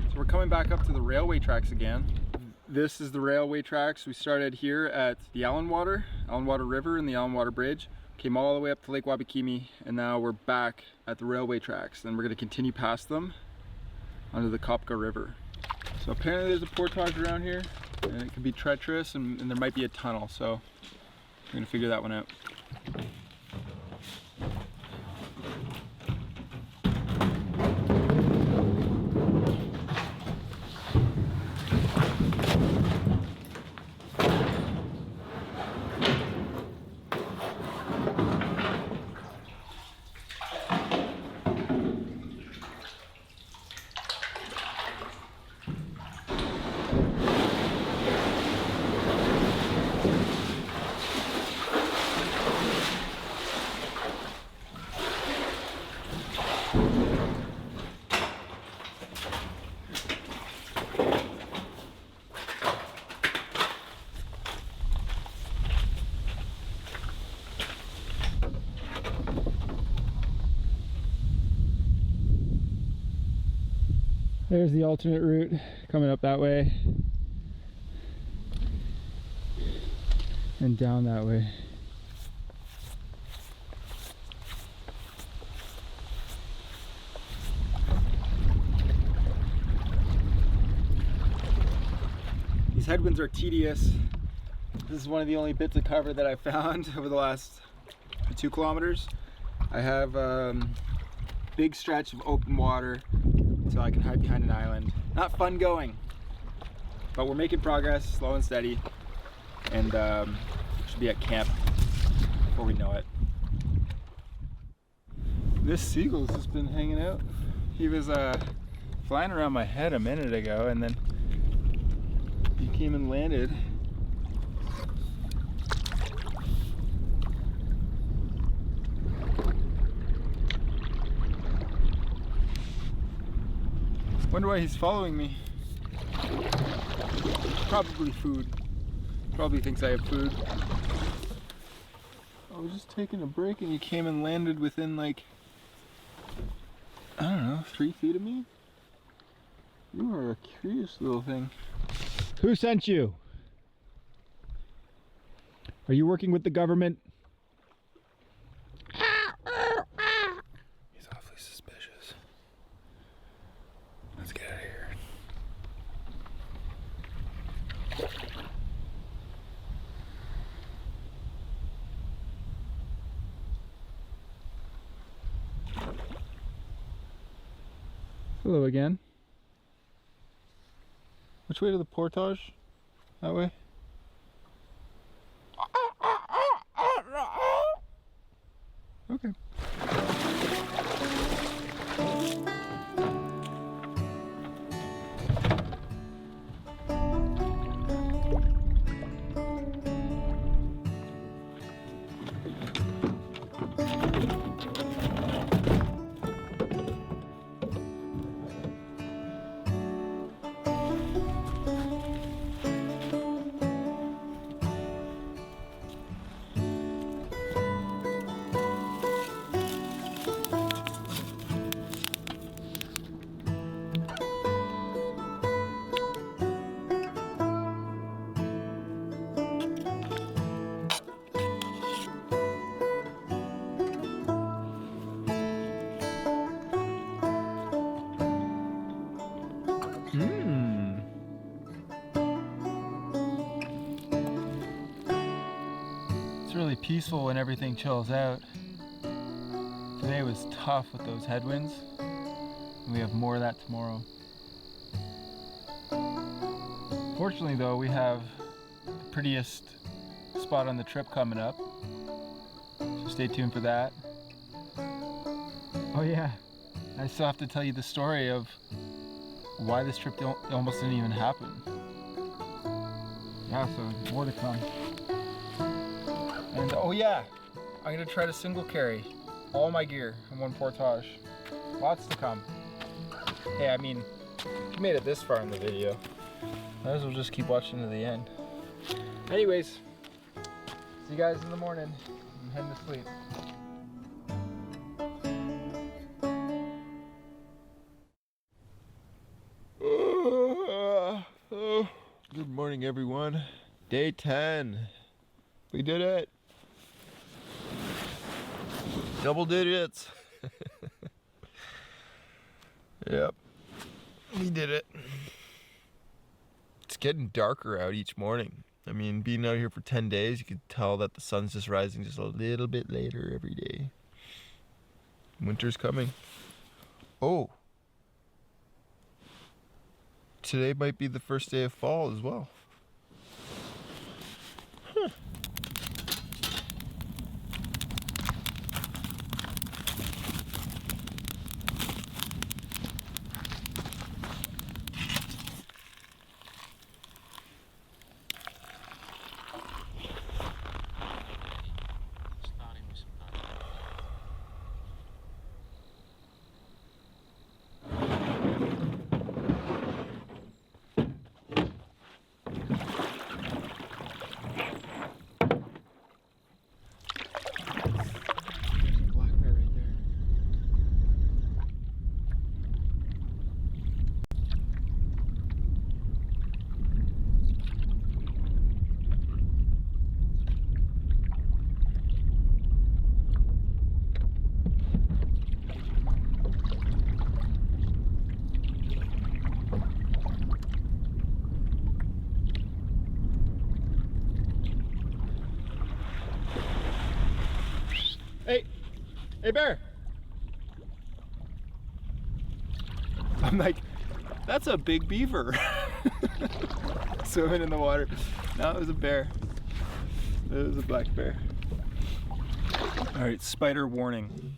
D: So we're coming back up to the railway tracks again. This is the railway tracks. We started here at the Allen Water River and the Allen Water Bridge. Came all the way up to Lake Wabakimi, and now we're back at the railway tracks. Then we're gonna continue past them onto the Kopka River. So apparently there's a portage around here, and it could be treacherous, and there might be a tunnel, so we're gonna figure that one out. There's the alternate route coming up that way.
B: and down that way.
D: These headwinds are tedious. This is one of the only bits of cover that I found over the last 2 kilometers. I have big stretch of open water so I can hide behind an island. Not fun going, but we're making progress, slow and steady, and should be at camp before we know it. This seagull's just been hanging out. He was flying around my head a minute ago, and then he came and landed. Wonder why he's following me. Probably food. Probably thinks I have food. I was just taking a break and you came and landed within like, I don't know, 3 feet of me? You are a curious little thing.
B: Who sent you? Are you working with the government?
G: He's awfully suspicious. Let's get out of here.
B: Hello again.
D: Which way to the portage? That way? Okay. It's really peaceful when everything chills out. Today was tough with those headwinds, and we have more of that tomorrow. Fortunately though, we have the prettiest spot on the trip coming up, so stay tuned for that. Oh yeah, I still have to tell you the story of why this trip almost didn't even happen. Yeah, so more to come. And oh yeah, I'm gonna try to single carry all my gear in one portage. Lots to come. Hey, I mean, if you made it this far in the video, might as well just keep watching to the end. Anyways, see you guys in the morning. I'm heading to sleep.
G: Good morning, everyone. Day 10. We did it. Double digits. Yep. We did it. It's getting darker out each morning. I mean, being out here for 10 days, you can tell that the sun's just rising just a little bit later every day. Winter's coming. Oh. Today might be the first day of fall as well. Huh.
F: Starting with some nice.
D: Hey, hey bear. I'm like, that's a big beaver. Swimming in the water. No, it was a bear. It was a black bear. All right, spider warning.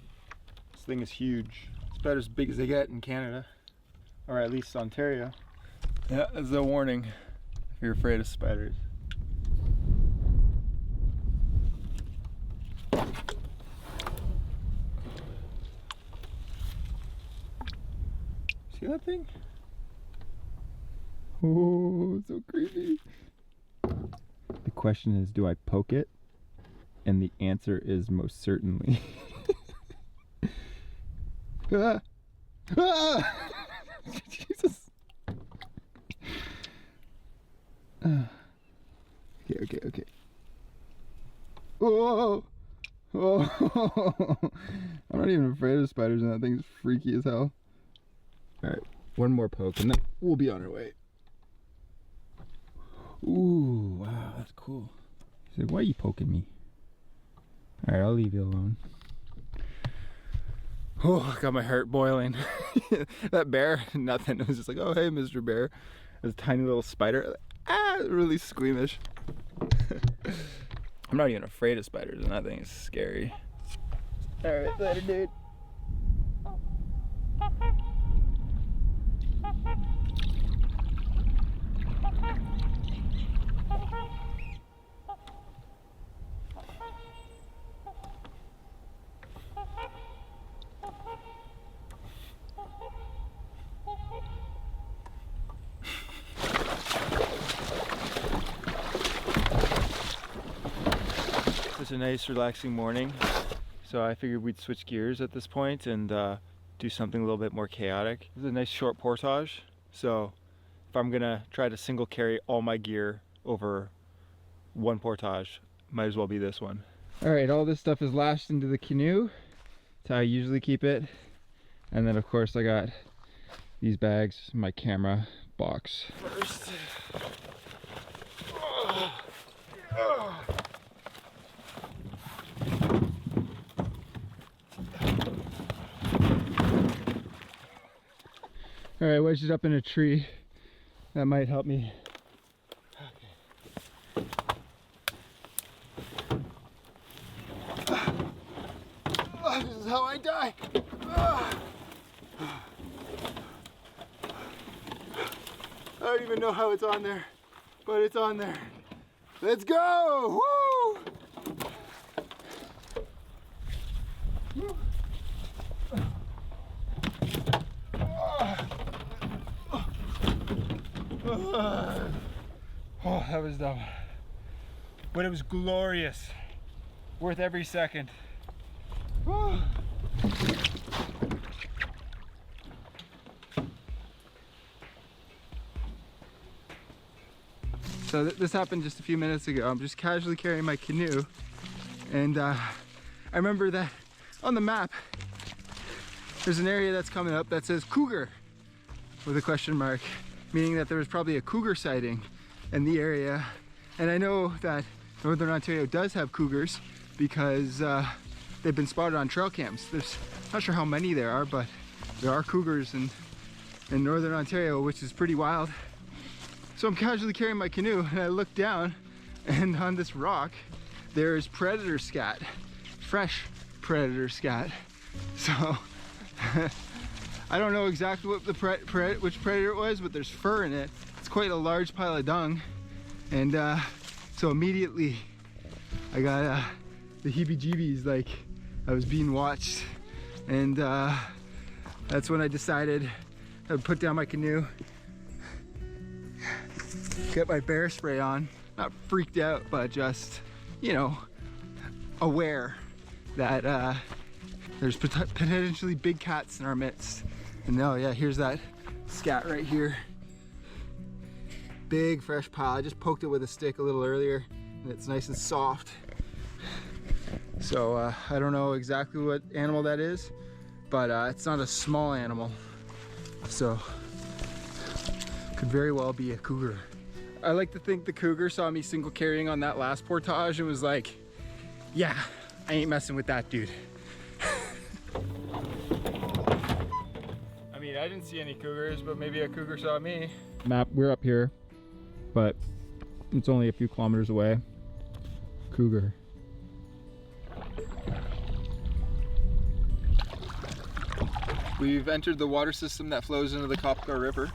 D: This thing is huge. It's about as big as they get in Canada, or at least Ontario. Yeah, that's a warning if you're afraid of spiders. See that thing? Oh, it's so creepy. The question is, do I poke it? And the answer is most certainly. Ah! Ah! Jesus. Okay. Oh! Oh! I'm not even afraid of spiders, and that thing's freaky as hell. Alright, one more poke, and then we'll be on our way. Ooh, wow, that's cool. He's like, why are you poking me? Alright, I'll leave you alone. Oh, got my heart boiling. That bear, nothing. It was just like, oh, hey, Mr. Bear. This tiny little spider. Ah, really squeamish. I'm not even afraid of spiders, and that thing is scary. Alright, later, dude. It's a nice relaxing morning, so I figured we'd switch gears at this point and do something a little bit more chaotic. This is a nice short portage, so if I'm gonna try to single carry all my gear over one portage, might as well be this one. Alright, all this stuff is lashed into the canoe. That's how I usually keep it. And then of course I got these bags, my camera box. First. Alright, wedged it up in a tree. That might help me. Okay. This is how I die. I don't even know how it's on there, but it's on there. Let's go! Woo! Oh, that was dumb. But it was glorious. Worth every second. So this happened just a few minutes ago. I'm just casually carrying my canoe, and I remember that on the map there's an area that's coming up that says cougar with a question mark, meaning that there was probably a cougar sighting in the area. And I know that Northern Ontario does have cougars because they've been spotted on trail cams. There's not sure how many there are, but there are cougars in Northern Ontario, which is pretty wild. So I'm casually carrying my canoe and I look down, and on this rock there's predator scat, fresh predator scat. So I don't know exactly what the which predator it was, but there's fur in it. It's quite a large pile of dung, and so immediately I got the heebie-jeebies, like I was being watched. And that's when I decided I would put down my canoe, get my bear spray on, not freaked out, but just, you know, aware that there's potentially big cats in our midst. And oh yeah, here's that scat right here. Big fresh pile. I just poked it with a stick a little earlier, and it's nice and soft. So I don't know exactly what animal that is, but it's not a small animal, so could very well be a cougar. I like to think the cougar saw me single carrying on that last portage and was like, yeah, I ain't messing with that, dude. I mean, I didn't see any cougars, but maybe a cougar saw me. Map, we're up here, but it's only a few kilometers away. Cougar. We've entered the water system that flows into the Kopka River.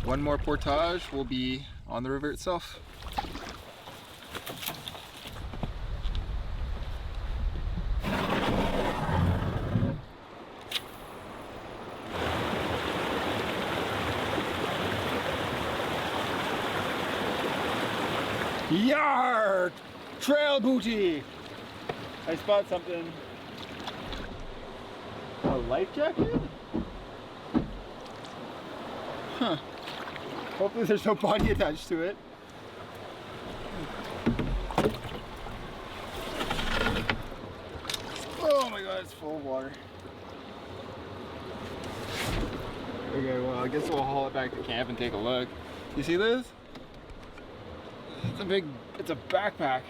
D: One more portage, we'll be on the river itself. Yar! Trail booty! I spot something. A life jacket? Huh. Hopefully there's no body attached to it. Oh my god, it's full of water. Okay, well, I guess we'll haul it back to camp and take a look. You see this? It's a backpack.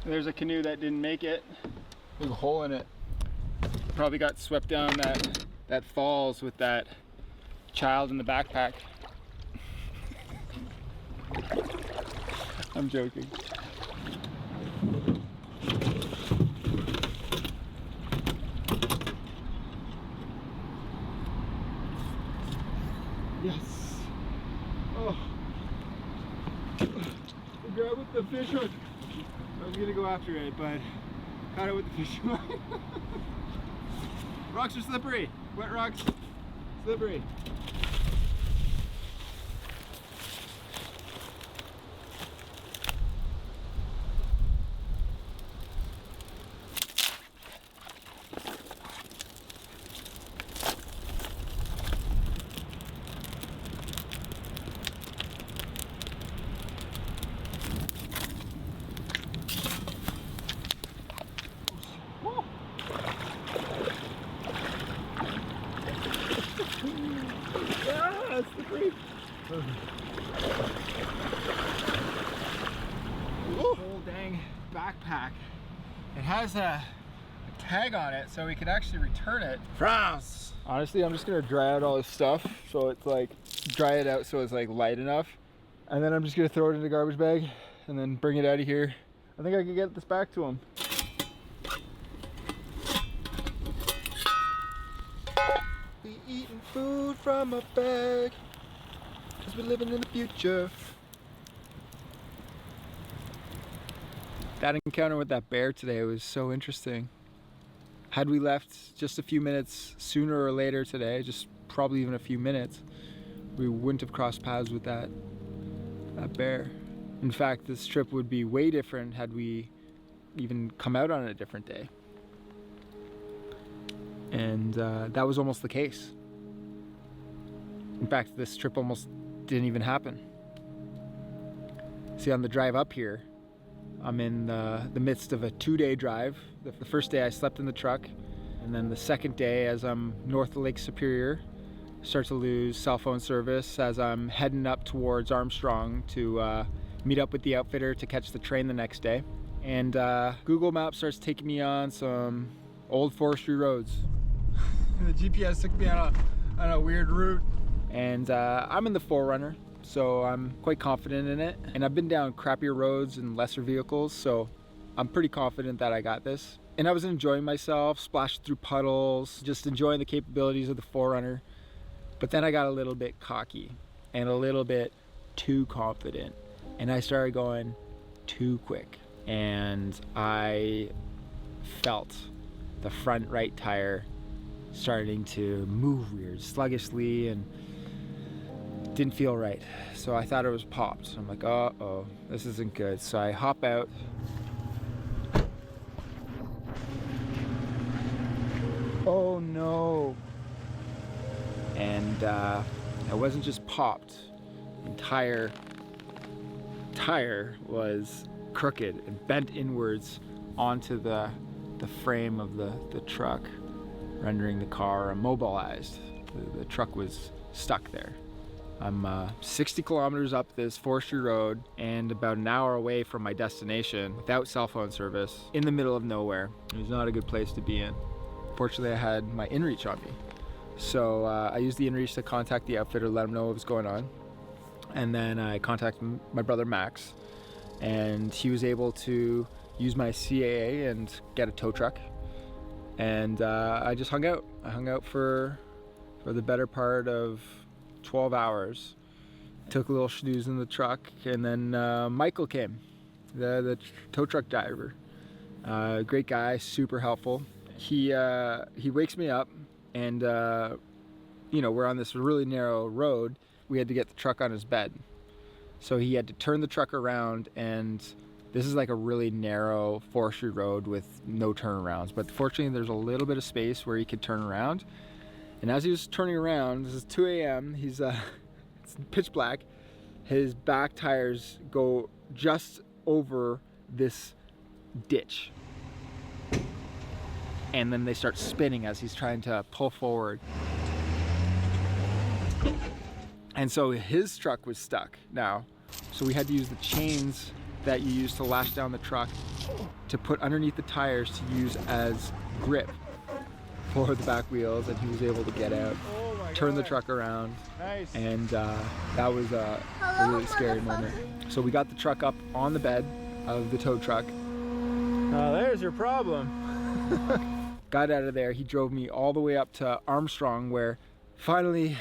D: There's a canoe that didn't make it. There's a hole in it. Probably got swept down that falls with that child in the backpack. I'm joking. Yes. Oh. Grab with the fish hook. I was gonna go after it, but caught it with the fishing line. Rocks are slippery. Wet rocks, slippery. Whole dang backpack. It has a tag on it, so we could actually return it. France. Honestly, I'm just gonna dry out all this stuff, so it's like dry it out so it's like light enough, and then I'm just gonna throw it in the garbage bag and then bring it out of here. I think I can get this back to him. We eating food from a bag, 'cause we're living in the future. That encounter with that bear today was so interesting. Had we left just a few minutes sooner or later today, just probably even a few minutes, we wouldn't have crossed paths with that bear. In fact, this trip would be way different had we even come out on a different day. And that was almost the case. In fact, this trip almost didn't even happen. See, on the drive up here, I'm in the midst of a 2-day drive. The first day I slept in the truck, and then the second day as I'm north of Lake Superior, start to lose cell phone service as I'm heading up towards Armstrong to meet up with the outfitter to catch the train the next day. And Google Maps starts taking me on some old forestry roads. The GPS took me on a weird route. And I'm in the 4Runner, so I'm quite confident in it. And I've been down crappier roads and lesser vehicles, so I'm pretty confident that I got this. And I was enjoying myself, splashed through puddles, just enjoying the capabilities of the 4Runner. But then I got a little bit cocky and a little bit too confident. And I started going too quick. And I felt the front right tire starting to move weird, sluggishly, and didn't feel right. So I thought it was popped. I'm like, uh-oh, this isn't good. So I hop out. Oh no. And it wasn't just popped. The entire tire was crooked and bent inwards onto the frame of the truck, rendering the car immobilized. The truck was stuck there. I'm 60 kilometers up this forestry road and about an hour away from my destination without cell phone service in the middle of nowhere. It was not a good place to be in. Fortunately, I had my inReach on me. So I used the inReach to contact the outfitter, let him know what was going on. And then I contacted my brother Max, and he was able to use my CAA and get a tow truck. And I just hung out. I hung out for the better part of 12 hours. Took a little snooze in the truck, and then Michael came, the tow truck driver. Great guy, super helpful. He wakes me up, and you know, we're on this really narrow road. We had to get the truck on his bed. So he had to turn the truck around, and this is like a really narrow forestry road with no turnarounds. But fortunately, there's a little bit of space where he could turn around. And as he was turning around, this is 2 a.m., he's it's pitch black. His back tires go just over this ditch. And then they start spinning as he's trying to pull forward. And so his truck was stuck now. So we had to use the chains that you use to lash down the truck to put underneath the tires to use as grip for the back wheels, and he was able to get out, turn the truck around.
B: Nice.
D: And that was a really scary moment. So we got the truck up on the bed of the tow truck.
B: Now there's your problem.
D: Got out of there. He drove me all the way up to Armstrong, where finally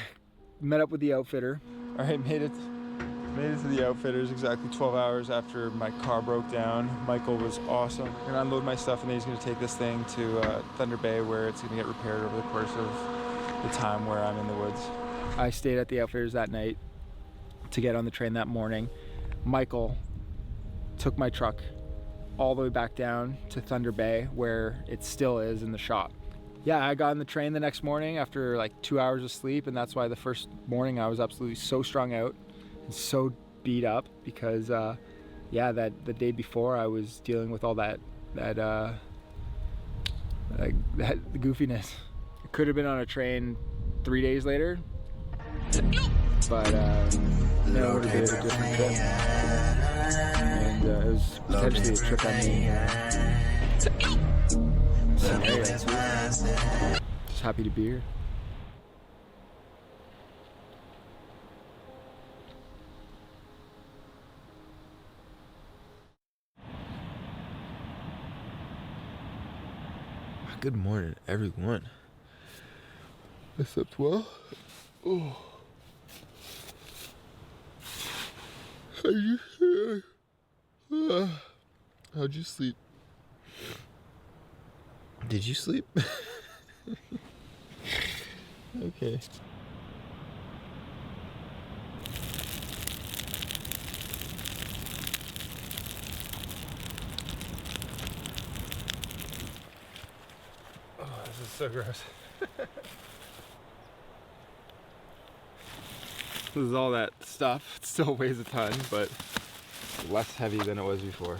D: met up with the outfitter.
B: All right, made it to the outfitters exactly 12 hours after my car broke down. Michael was awesome. I'm gonna unload my stuff, and then he's gonna take this thing to Thunder Bay, where it's gonna get repaired over the course of the time where I'm in the woods.
D: I stayed at the outfitters that night to get on the train that morning. Michael took my truck all the way back down to Thunder Bay, where it still is in the shop. Yeah, I got on the train the next morning after like 2 hours of sleep, and that's why the first morning I was absolutely so strung out and so beat up, because yeah, that the day before I was dealing with all the goofiness. I could have been on a train 3 days later, but no, it would have been a different trip, and it was potentially a trip I made. Scenario too. Just happy to be here.
G: Good morning, everyone. I slept well. Oh. How'd you sleep? Did you sleep? Okay.
B: Oh, this is so gross.
D: This is all that stuff. It still weighs a ton, but less heavy than it was before.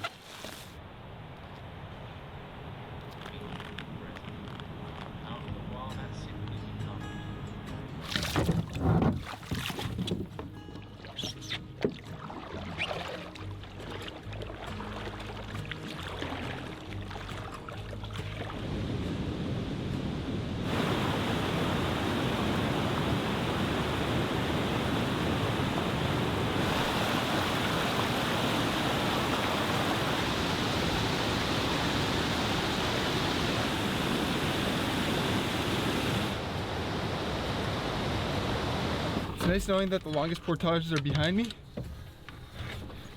B: It's nice knowing that the longest portages are behind me,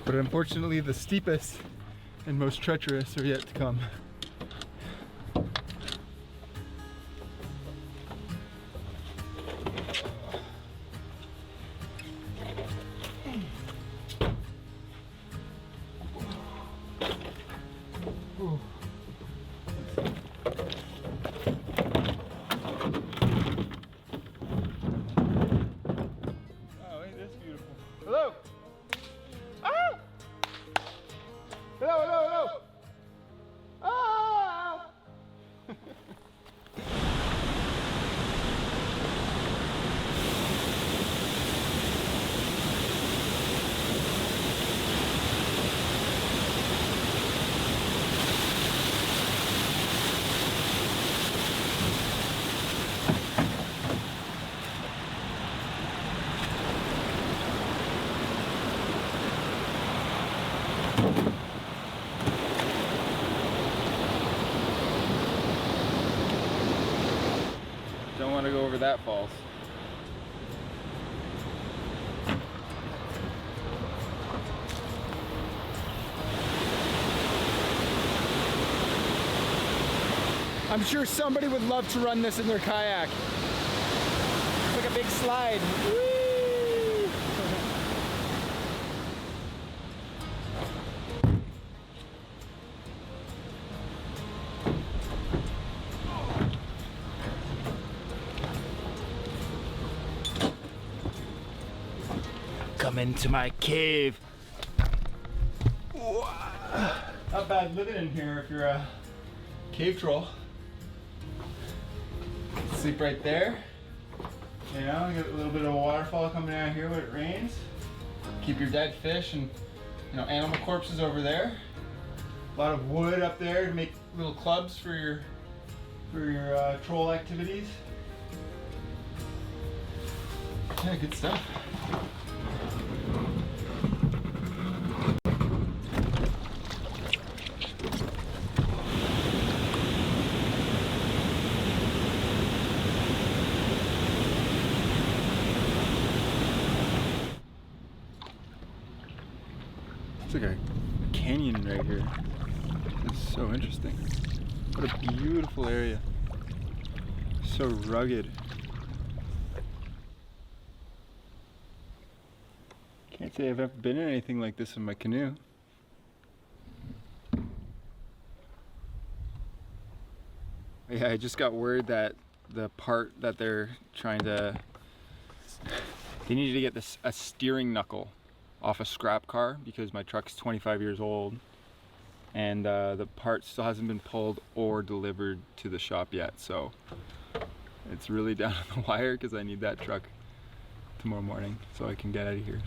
B: but unfortunately the steepest and most treacherous are yet to come. Hello! Ah! Hello, hello, hello! Ah!
D: wherever that falls. I'm sure somebody would love to run this in their kayak. It's like a big slide. Whee! Come into my cave. Not bad living in here if you're a cave troll. Sleep right there. You know, you get a little bit of a waterfall coming out here when it rains. Keep your dead fish and, you know, animal corpses over there. A lot of wood up there to make little clubs for your troll activities. Yeah, good stuff. It's like a canyon right here. It's so interesting. What a beautiful area. So rugged. Can't say I've ever been in anything like this in my canoe. Yeah, I just got word that the part that they're trying to, they needed to get this a steering knuckle off a scrap car because my truck's 25 years old and the part still hasn't been pulled or delivered to the shop yet, so it's really down on the wire because I need that truck tomorrow morning so I can get out of here.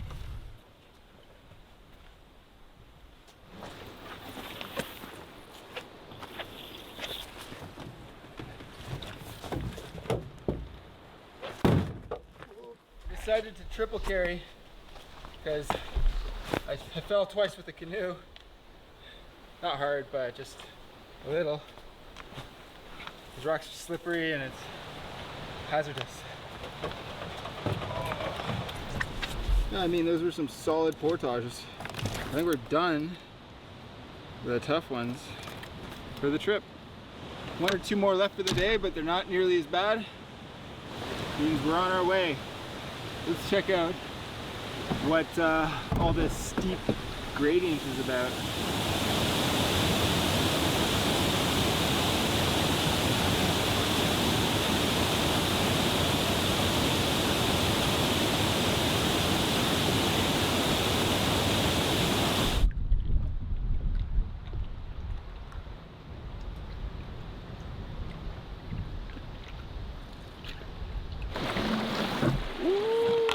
D: Decided to triple carry because I fell twice with the canoe. Not hard, but just a little. These rocks are slippery and it's hazardous. Yeah, I mean, those were some solid portages. I think we're done with the tough ones for the trip. One or two more left for the day, but they're not nearly as bad. Means we're on our way. Let's check out what all this steep gradient is about.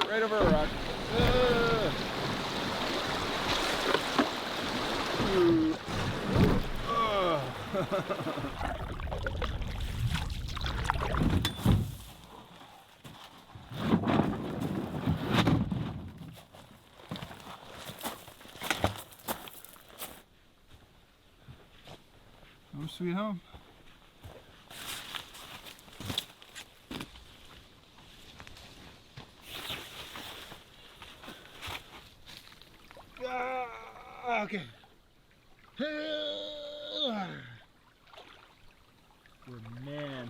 D: Right over a rock. Home sweet home. Okay. Good man.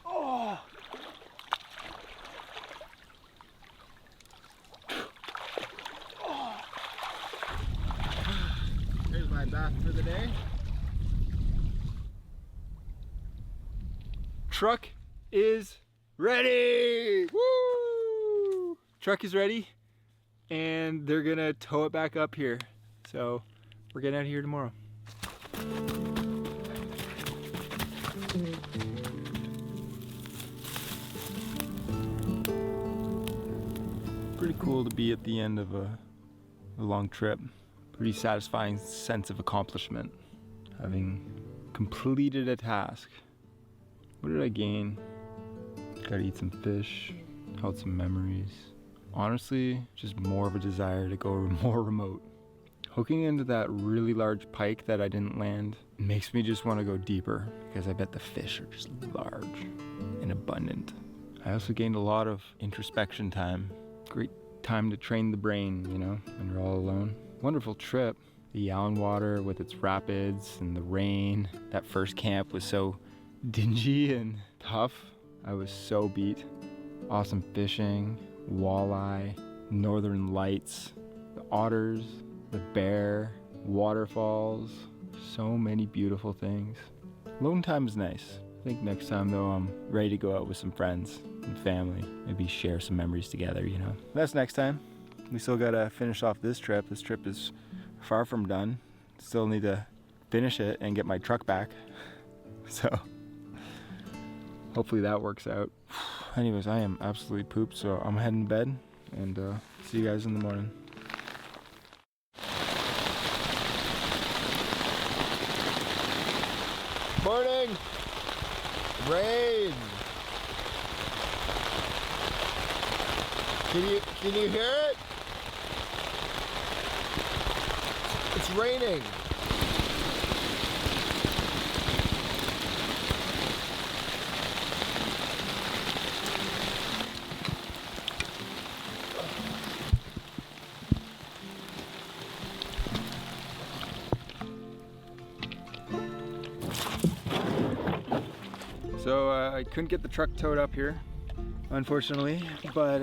D: Oh. Here's my bath for the day. Truck is ready. Woo! Truck is ready. And they're gonna tow it back up here. So we're getting out of here tomorrow. Pretty cool to be at the end of a long trip. Pretty satisfying sense of accomplishment, having completed a task. What did I gain? Got to eat some fish, held some memories. Honestly, just more of a desire to go more remote. Hooking into that really large pike that I didn't land makes me just want to go deeper because I bet the fish are just large and abundant. I also gained a lot of introspection time. Great time to train the brain, you know, when you're all alone. Wonderful trip. The Allen water with its rapids and the rain. That first camp was so dingy and tough. I was so beat. Awesome fishing, walleye, northern lights, the otters, the bear, waterfalls, so many beautiful things. Alone time is nice. I think next time though, I'm ready to go out with some friends and family, maybe share some memories together, you know. That's next time. We still gotta finish off this trip. This trip is far from done. Still need to finish it and get my truck back. So hopefully that works out. Anyways, I am absolutely pooped, so I'm heading to bed and see you guys in the morning.
G: Morning! Rain! Can you hear it? It's raining.
D: So I couldn't get the truck towed up here, unfortunately, but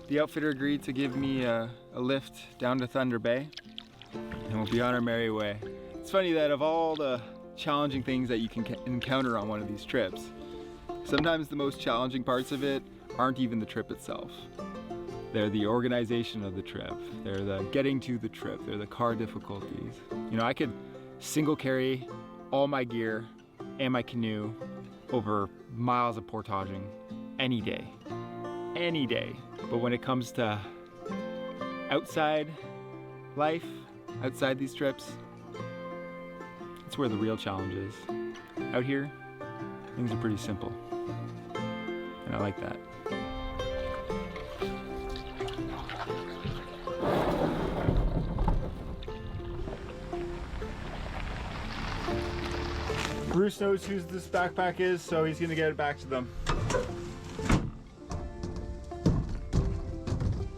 D: the outfitter agreed to give me a lift down to Thunder Bay, and we'll be on our merry way. It's funny that of all the challenging things that you can encounter on one of these trips, sometimes the most challenging parts of it aren't even the trip itself. They're the organization of the trip, they're the getting to the trip, they're the car difficulties. You know, I could single carry all my gear and my canoe over miles of portaging any day. But when it comes to outside life, outside these trips, it's where the real challenge is. Out here, things are pretty simple. And I like that. Bruce knows whose this backpack is, so he's gonna get it back to them.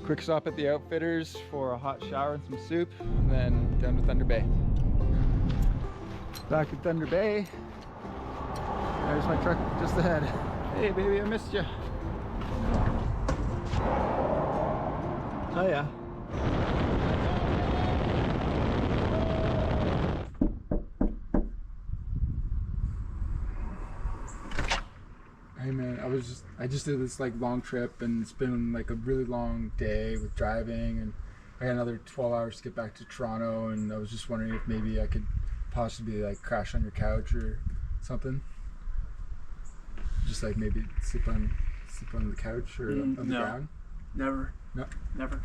D: Quick stop at the Outfitters for a hot shower and some soup, and then down to Thunder Bay. Back at Thunder Bay. There's my truck just ahead. Hey baby, I missed you. Oh yeah.
B: Hey man, I just did this like long trip, and it's been like a really long day with driving, and I got another 12 hours to get back to Toronto, and I was just wondering if maybe I could possibly like crash on your couch or something. Just like maybe sleep on the couch or on the ground.
H: Never.
B: No.
H: Never.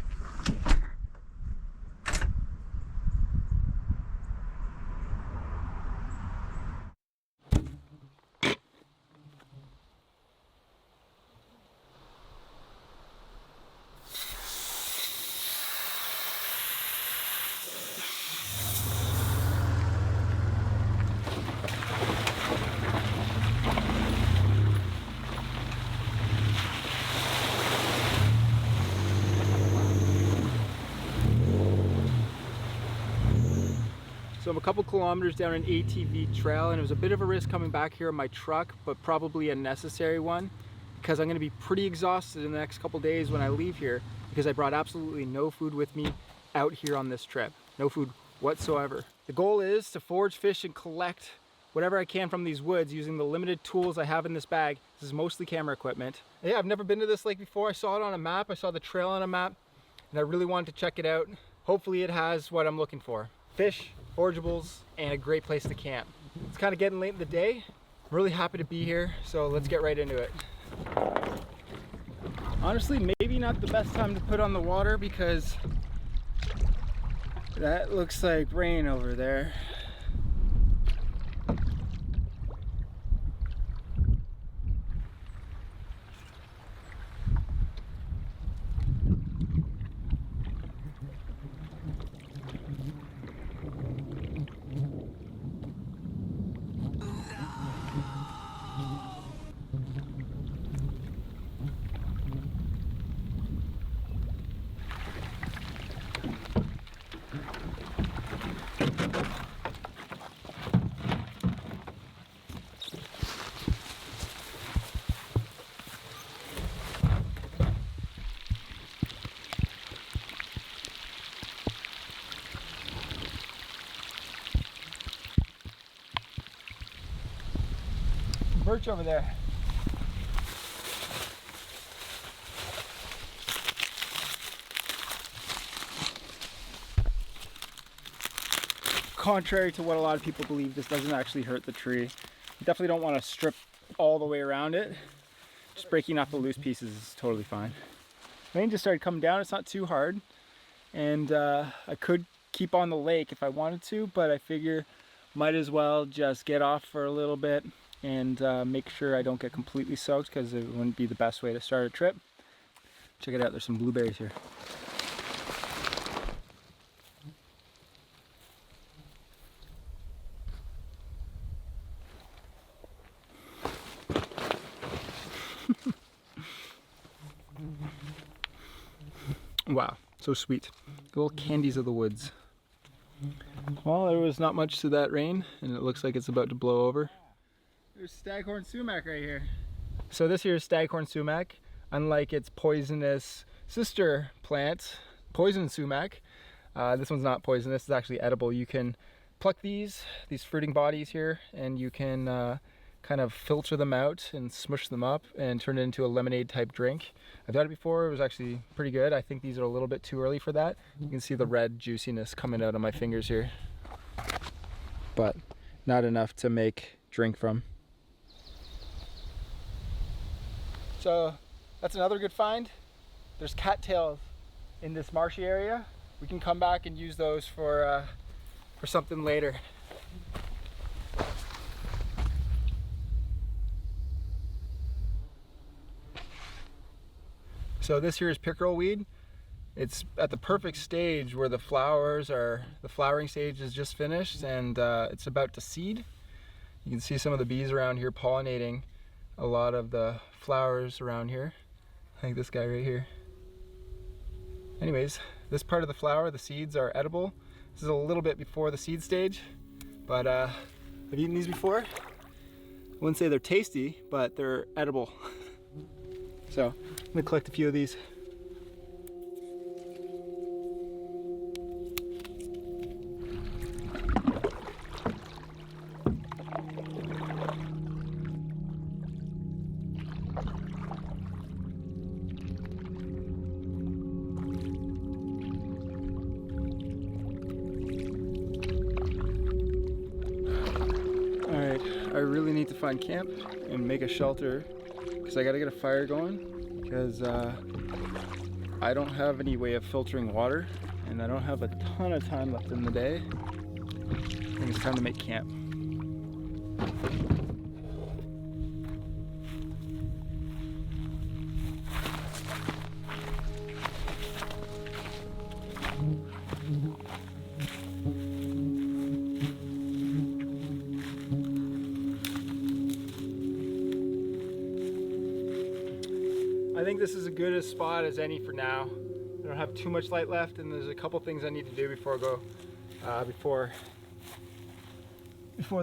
D: So I'm a couple kilometers down an ATV trail, and it was a bit of a risk coming back here in my truck, but probably a necessary one because I'm going to be pretty exhausted in the next couple days when I leave here, because I brought absolutely no food with me out here on this trip. No food whatsoever. The goal is to forage, fish, and collect whatever I can from these woods using the limited tools I have in this bag. This is mostly camera equipment. Yeah, I've never been to this lake before. I saw it on a map. I saw the trail on a map, and I really wanted to check it out. Hopefully it has what I'm looking for. Fish, forageables, and a great place to camp. It's kind of getting late in the day. I'm really happy to be here, so let's get right into it. Honestly, maybe not the best time to put on the water because that looks like rain over there. perch over there. Contrary to what a lot of people believe, this doesn't actually hurt the tree. You definitely don't want to strip all the way around it. Just breaking off the loose pieces is totally fine. Rain just started coming down. It's not too hard. And I could keep on the lake if I wanted to, but I figure might as well just get off for a little bit and make sure I don't get completely soaked, because it wouldn't be the best way to start a trip. Check it out, there's some blueberries here. Wow, so sweet. Little candies of the woods. Well, there was not much to that rain, and it looks like it's about to blow over. There's staghorn sumac right here. So this here is staghorn sumac. Unlike its poisonous sister plant, poison sumac, this one's not poisonous, it's actually edible. You can pluck these fruiting bodies here, and you can kind of filter them out and smush them up and turn it into a lemonade type drink. I've done it before, it was actually pretty good. I think these are a little bit too early for that. You can see the red juiciness coming out of my fingers here, but not enough to make drink from. So that's another good find. There's cattails in this marshy area. We can come back and use those for something later. So this here is pickerel weed. It's at the perfect stage where the flowering stage is just finished, and it's about to seed. You can see some of the bees around here pollinating a lot of the flowers around here. I think this guy right here. Anyways, this part of the flower, the seeds are edible. This is a little bit before the seed stage, but I've eaten these before. I wouldn't say they're tasty, but they're edible. So I'm gonna collect a few of these. Alright, I really need to find camp and make a shelter, because I gotta get a fire going, because I don't have any way of filtering water, and I don't have a ton of time left in the day. I think it's time to make camp. I think this is as good a spot as any for now. I don't have too much light left, and there's a couple things I need to do before I go, before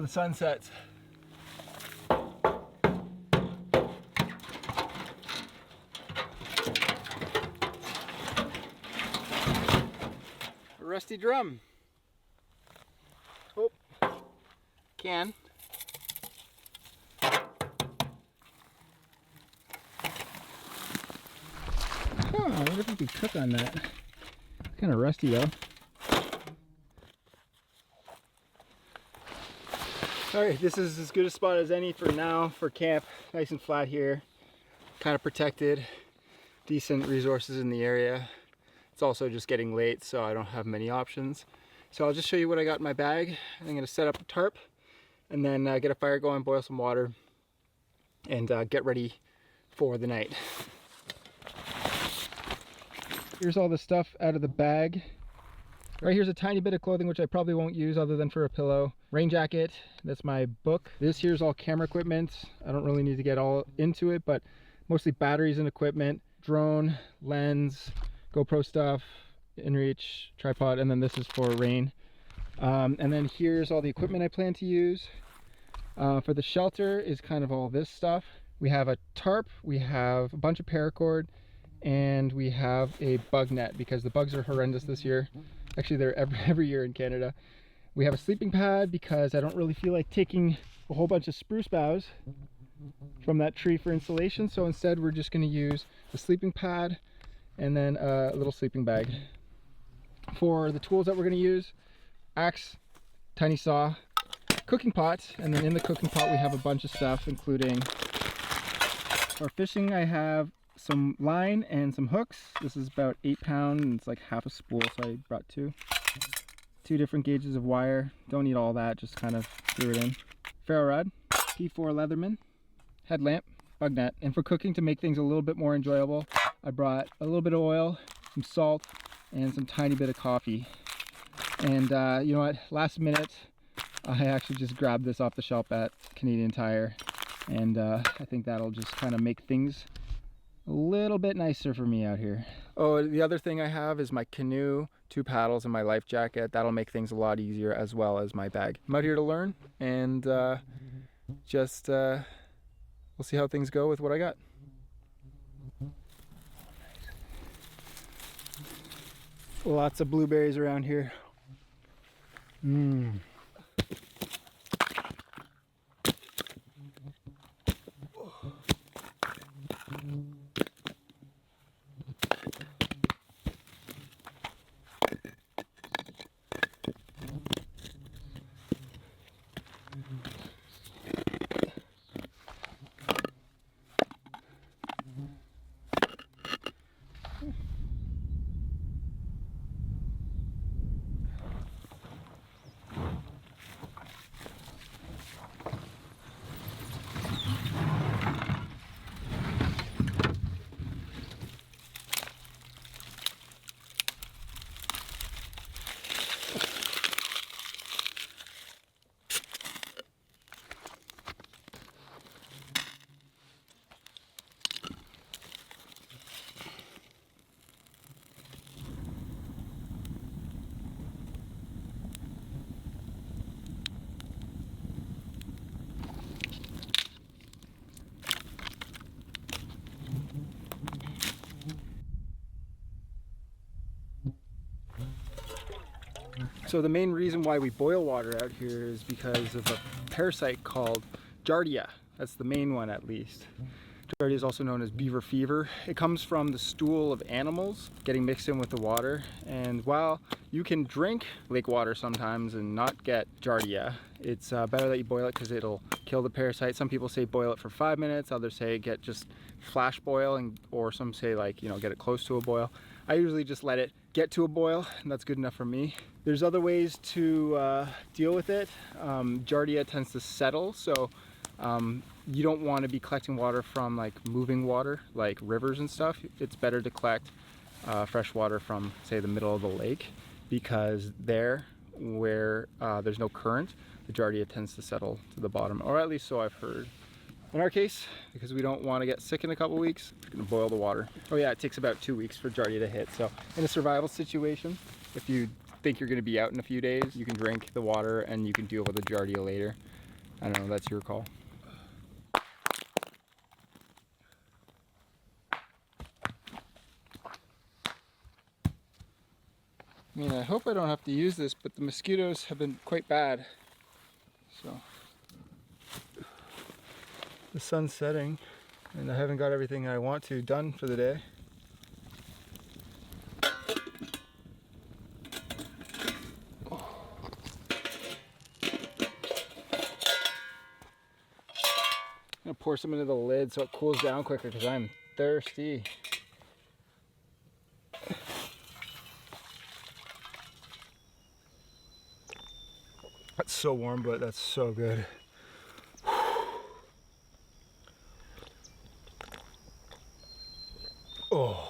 D: the sun sets. A rusty drum. Oh, can. Oh, I wonder if we could cook on that. It's kind of rusty though. Alright, this is as good a spot as any for now for camp. Nice and flat here. Kind of protected. Decent resources in the area. It's also just getting late, so I don't have many options. So I'll just show you what I got in my bag. I'm going to set up a tarp and then get a fire going, boil some water, and get ready for the night. Here's all the stuff out of the bag. Right here's a tiny bit of clothing which I probably won't use other than for a pillow. Rain jacket, that's my book. This here's all camera equipment. I don't really need to get all into it, but mostly batteries and equipment. Drone, lens, GoPro stuff, inReach, tripod, and then this is for rain. And then here's all the equipment I plan to use. For the shelter is kind of all this stuff. We have a tarp, we have a bunch of paracord, and we have a bug net because the bugs are horrendous this year. Actually, they're every year in Canada. We have a sleeping pad because I don't really feel like taking a whole bunch of spruce boughs from that tree for insulation. So instead we're just going to use the sleeping pad and then a little sleeping bag. For the tools that we're going to use, axe, tiny saw, cooking pot, and then in the cooking pot we have a bunch of stuff, including for fishing. I have some line and some hooks. This is about 8 pounds and it's like half a spool, so I brought two different gauges of wire. Don't need all that, just kind of threw it in. Ferro rod, P4 Leatherman, headlamp, bug net, and for cooking, to make things a little bit more enjoyable, I brought a little bit of oil, some salt, and some tiny bit of coffee. And you know what, last minute I actually just grabbed this off the shelf at Canadian Tire, and I think that'll just kind of make things a little bit nicer for me out here. Oh, the other thing I have is my canoe, 2 paddles, and my life jacket. That'll make things a lot easier, as well as my bag. I'm out here to learn, and just we'll see how things go with what I got. Lots of blueberries around here. So the main reason why we boil water out here is because of a parasite called Giardia. That's the main one, at least. Giardia is also known as beaver fever. It comes from the stool of animals getting mixed in with the water. And while you can drink lake water sometimes and not get Giardia, it's better that you boil it because it'll kill the parasite. Some people say boil it for 5 minutes, others say get just flash boil, or some say, like, you know, get it close to a boil. I usually just let it get to a boil, and that's good enough for me. There's other ways to deal with it. Giardia tends to settle, so you don't want to be collecting water from like moving water, like rivers and stuff. It's better to collect fresh water from, say, the middle of the lake, because there, where there's no current, the Giardia tends to settle to the bottom, or at least so I've heard. In our case, because we don't want to get sick in a couple weeks, we're going to boil the water. Oh yeah, it takes about 2 weeks for Giardia to hit. So in a survival situation, if you think you're going to be out in a few days, you can drink the water and you can deal with the Giardia later. I don't know, that's your call. I mean, I hope I don't have to use this, but the mosquitoes have been quite bad. So the sun's setting and I haven't got everything I want to done for the day. I'm gonna pour some into the lid so it cools down quicker because I'm thirsty. That's so warm, but that's so good. Oh,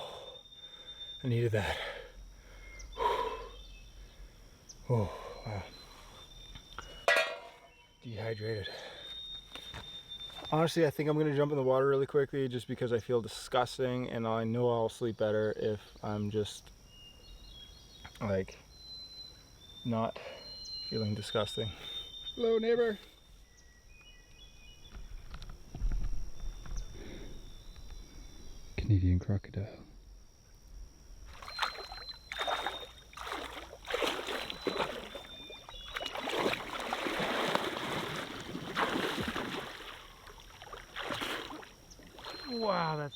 D: I needed that. Oh, wow. Dehydrated. Honestly, I think I'm gonna jump in the water really quickly just because I feel disgusting, and I know I'll sleep better if I'm just like not feeling disgusting. Hello, neighbor. Canadian crocodile.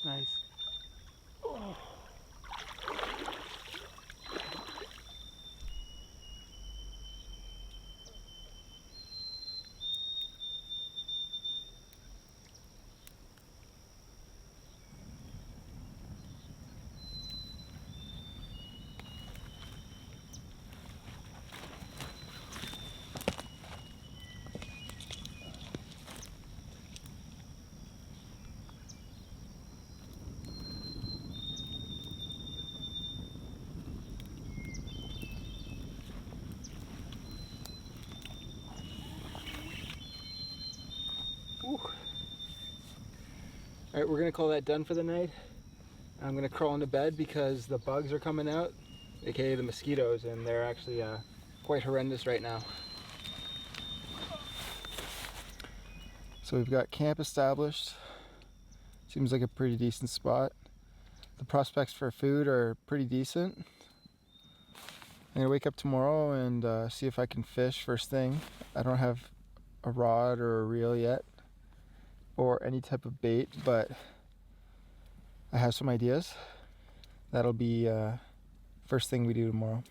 D: nice. All right, we're gonna call that done for the night. I'm gonna crawl into bed because the bugs are coming out, aka the mosquitoes, and they're actually quite horrendous right now. So we've got camp established. Seems like a pretty decent spot. The prospects for food are pretty decent. I'm gonna wake up tomorrow and see if I can fish first thing. I don't have a rod or a reel yet, or any type of bait, but I have some ideas. That'll be first thing we do tomorrow.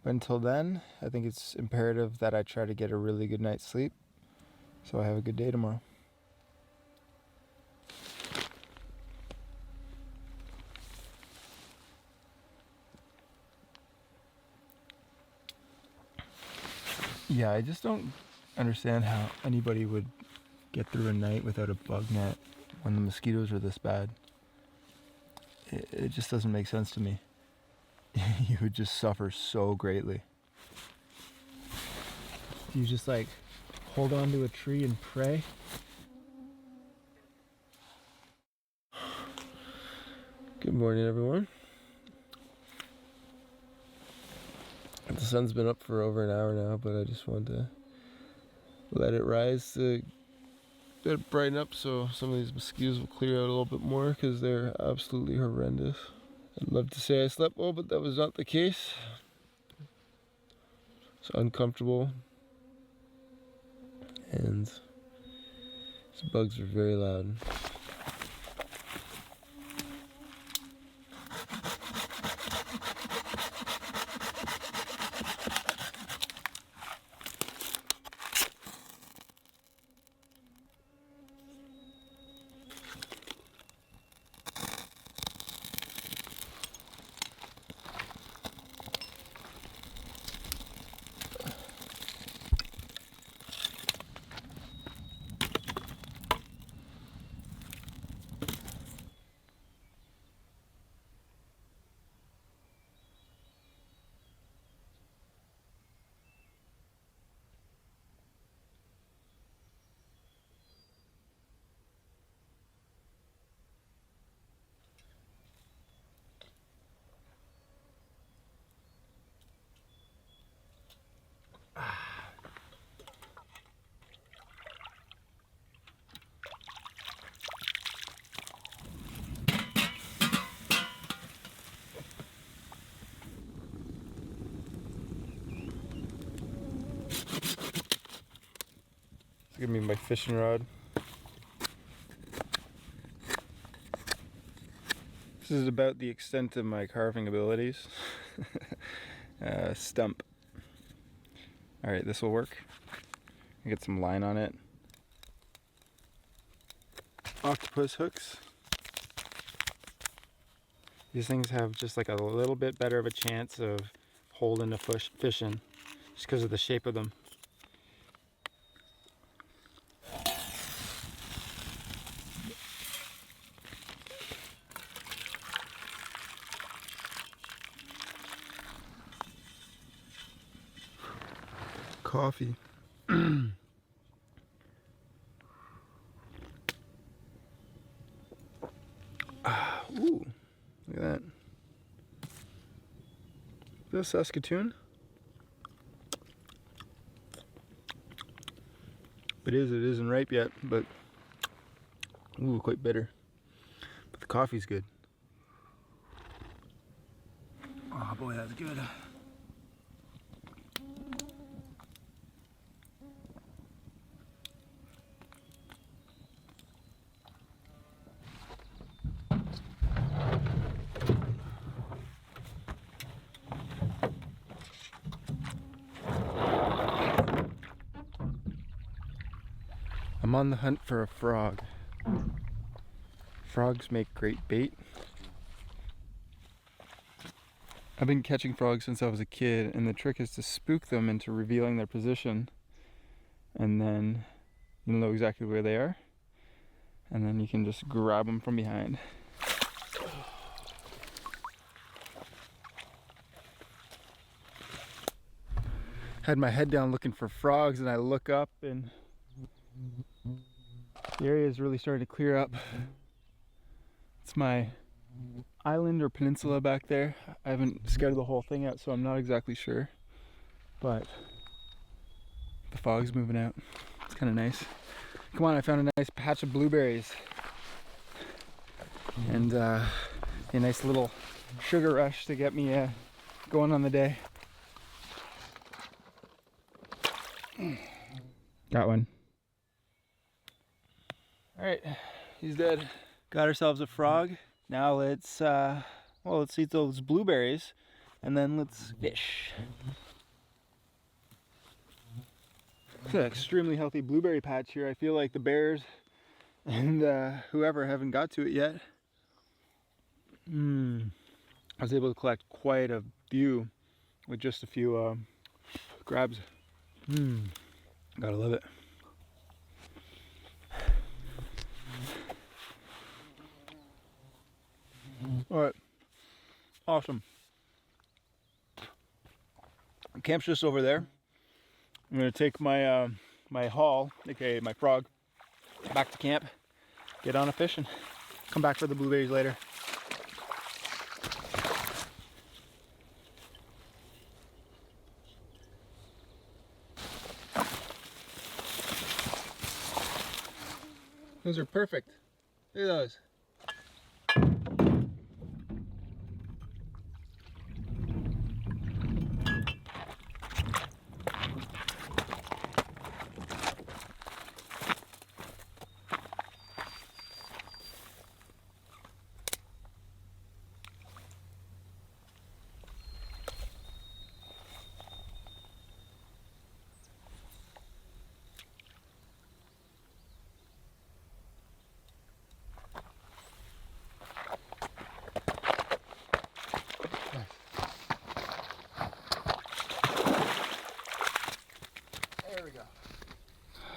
D: But until then, I think it's imperative that I try to get a really good night's sleep so I have a good day tomorrow. Yeah, I just don't understand how anybody would get through a night without a bug net when the mosquitoes are this bad. It just doesn't make sense to me. You would just suffer so greatly. You just like hold on to a tree and pray. Good morning, everyone. The sun's been up for over an hour now, but I just wanted to let it rise to let it brighten up so some of these mosquitoes will clear out a little bit more because they're absolutely horrendous. I'd love to say I slept well, but that was not the case. It's uncomfortable, and these bugs are very loud. It's gonna be my fishing rod. This is about the extent of my carving abilities. Stump. Alright, this will work. Get some line on it. Octopus hooks. These things have just like a little bit better of a chance of holding a fish in, just because of the shape of them. Coffee. Ooh, look at that. Is that Saskatoon? It isn't ripe yet, but ooh, quite bitter. But the coffee's good. Oh boy, that's good. I'm on the hunt for a frog. Frogs make great bait. I've been catching frogs since I was a kid, and the trick is to spook them into revealing their position, and then you'll know exactly where they are, and then you can just grab them from behind. Had my head down looking for frogs, and I look up and the area is really starting to clear up. It's my island or peninsula back there. I haven't scouted the whole thing out, so I'm not exactly sure, but the fog's moving out. It's kind of nice. Come on, I found a nice patch of blueberries and a nice little sugar rush to get me going on the day. Got one. All right, he's dead. Got ourselves a frog. Now let's let's eat those blueberries and then let's fish. It's an extremely healthy blueberry patch here. I feel like the bears and whoever haven't got to it yet. I was able to collect quite a few with just a few grabs. Gotta love it. All right, awesome. Camp's just over there. I'm gonna take my my haul, aka my frog, back to camp, get on a fish, and come back for the blueberries later. Those are perfect. Look at those. There we go.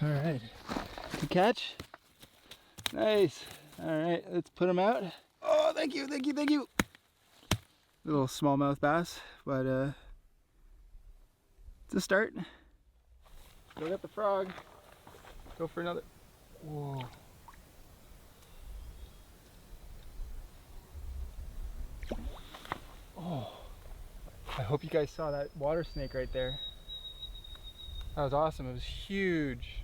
D: All right, good catch. Nice. All right, let's put them out. Oh, thank you, thank you, thank you. Little smallmouth bass, but it's a start. Go get the frog. Go for another. Whoa. Oh, I hope you guys saw that water snake right there. That was awesome. It was huge.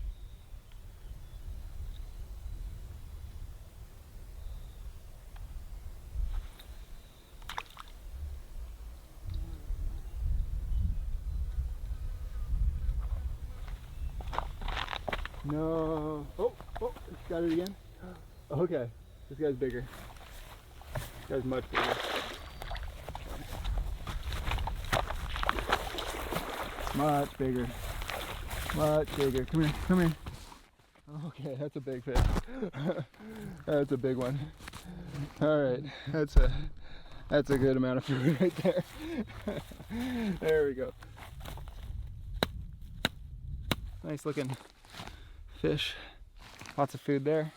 D: No. Oh, got it again. Okay, this guy's bigger. This guy's much bigger. Much bigger. Much bigger. Come here, come here. Okay, that's a big fish. That's a big one. All right, that's a good amount of food right there. There we go. Nice looking fish. Lots of food there.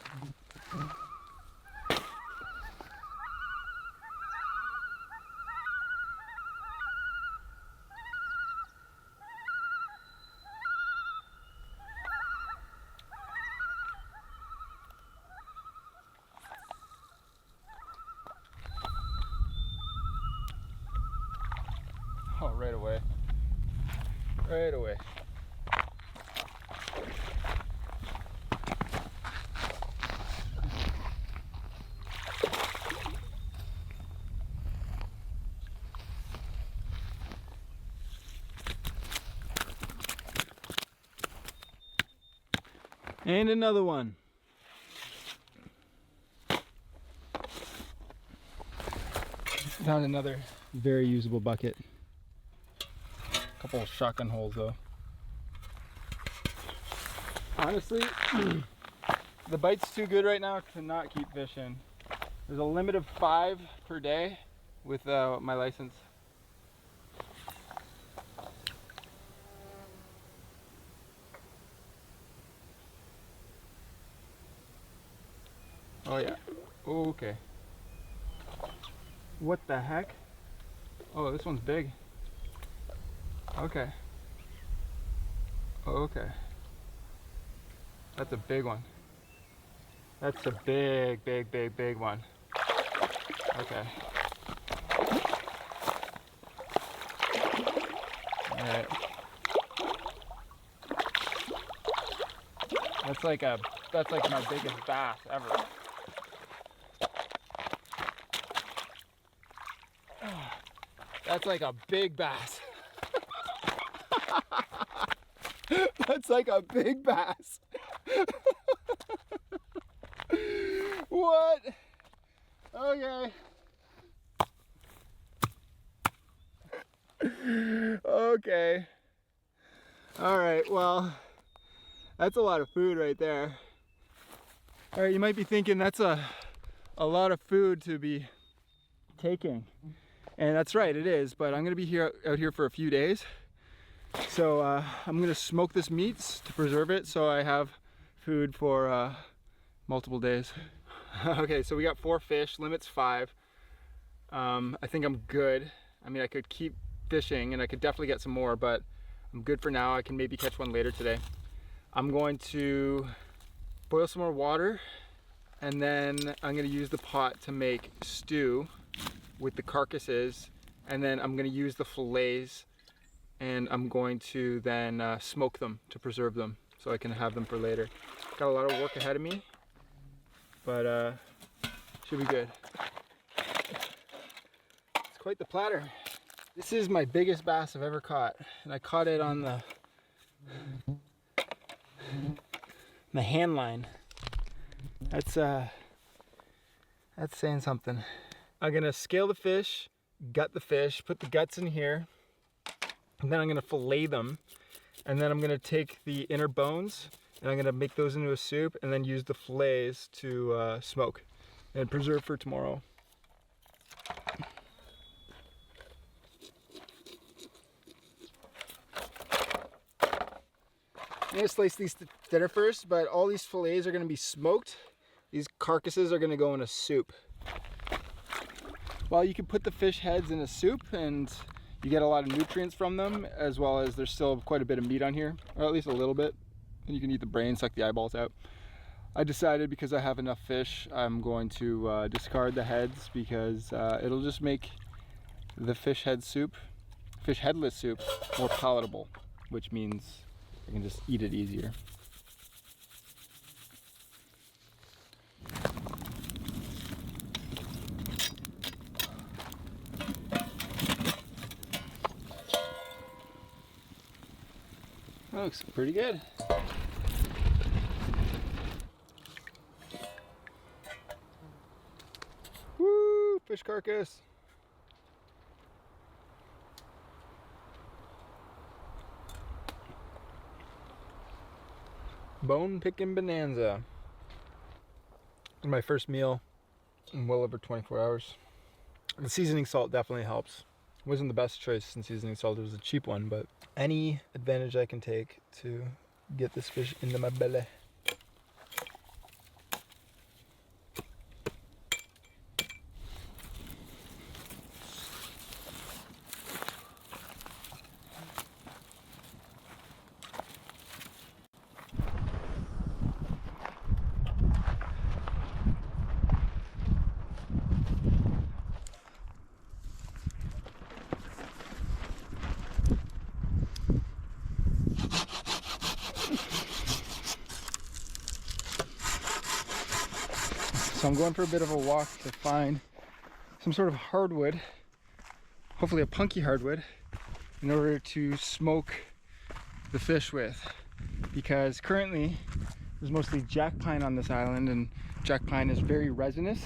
D: Oh, right away. Right away. And another one. Found another very usable bucket. A couple of shotgun holes though. Honestly, The bite's too good right now to not keep fishing. There's a limit of 5 per day with my license. Oh yeah. Okay. What the heck? Oh, this one's big. Okay. Okay. That's a big one. That's a big, big, big, big one. Okay. Alright. That's like my biggest bass ever. That's like a big bass. That's like a big bass. What? Okay. Okay. All right, well, that's a lot of food right there. All right, you might be thinking that's a lot of food to be taking. And that's right, it is, but I'm gonna be out here for a few days. So I'm gonna smoke this meat to preserve it so I have food for multiple days. Okay, so we got 4 fish, limit's 5. I think I'm good. I mean, I could keep fishing and I could definitely get some more, but I'm good for now. I can maybe catch one later today. I'm going to boil some more water and then I'm gonna use the pot to make stew with the carcasses, and then I'm gonna use the fillets and I'm going to then smoke them to preserve them so I can have them for later. Got a lot of work ahead of me, but should be good. It's quite the platter. This is my biggest bass I've ever caught, and I caught it on the hand line. That's saying something. I'm gonna scale the fish, gut the fish, put the guts in here, and then I'm gonna fillet them, and then I'm gonna take the inner bones and I'm gonna make those into a soup and then use the fillets to smoke and preserve for tomorrow. I'm gonna slice these thinner first, but all these fillets are gonna be smoked. These carcasses are gonna go in a soup. Well, you can put the fish heads in a soup and you get a lot of nutrients from them, as well as there's still quite a bit of meat on here, or at least a little bit. And you can eat the brains, suck the eyeballs out. I decided because I have enough fish, I'm going to discard the heads because it'll just make the fish headless soup more palatable, which means I can just eat it easier. That looks pretty good. Woo, fish carcass. Bone picking bonanza. My first meal in well over 24 hours. The seasoning salt definitely helps. It wasn't the best choice in seasoning salt, it was a cheap one, but any advantage I can take to get this fish into my belly. So I'm going for a bit of a walk to find some sort of hardwood, hopefully a punky hardwood, in order to smoke the fish with. Because currently there's mostly jack pine on this island, and jack pine is very resinous.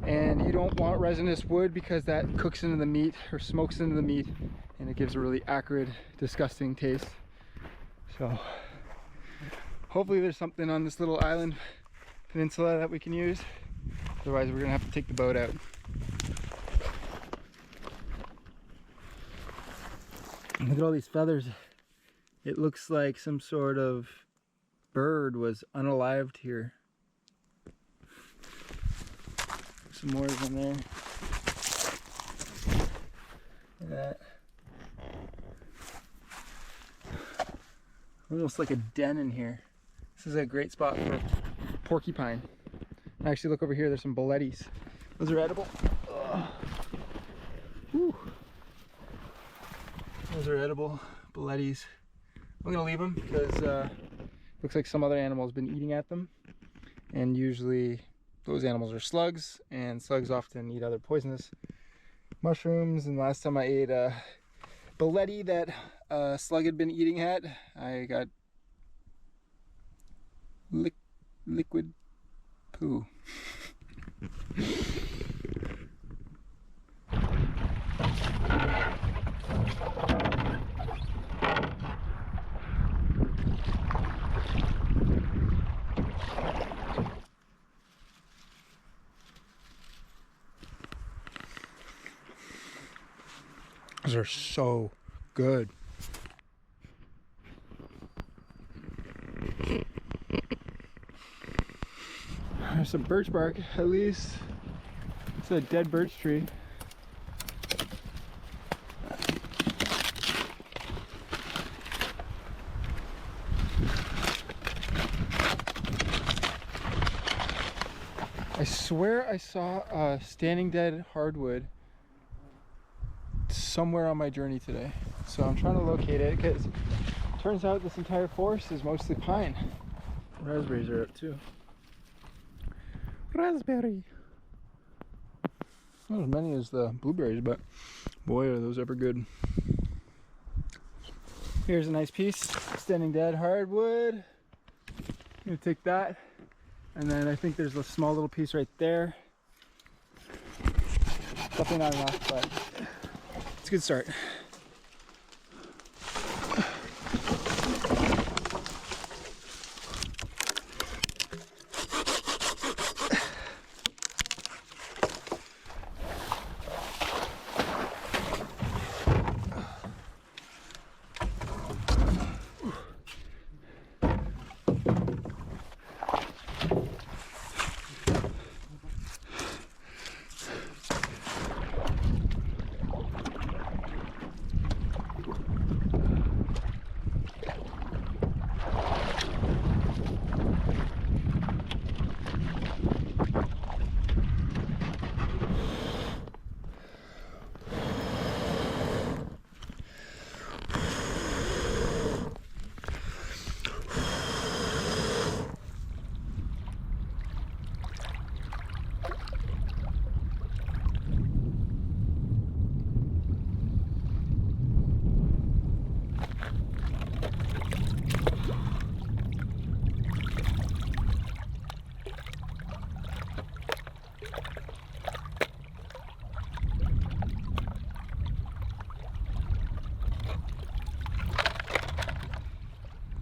D: And you don't want resinous wood because that cooks into the meat or smokes into the meat, and it gives a really acrid, disgusting taste. So Hopefully there's something on this little island peninsula that we can use. Otherwise we're gonna have to take the boat out. Look at all these feathers. It looks like some sort of bird was unalived here. Some more in there. Look at that. Almost like a den in here. This is a great spot for porcupine. Actually, look over here, there's some bolettis. Those are edible. Whew. Those are edible bolettis. I'm gonna leave them because looks like some other animal has been eating at them. And usually those animals are slugs, and slugs often eat other poisonous mushrooms. And last time I ate a boletti that a slug had been eating at, I got liquid poo. Those are so good. There's some birch bark, at least. It's a dead birch tree. I swear I saw a standing dead hardwood somewhere on my journey today. So I'm trying to locate it because it turns out this entire forest is mostly pine. Raspberries are up too. Raspberry. Not as many as the blueberries, but boy are those ever good. Here's a nice piece, standing dead hardwood. I'm gonna take that. And then I think there's a small little piece right there. Definitely not enough, but it's a good start.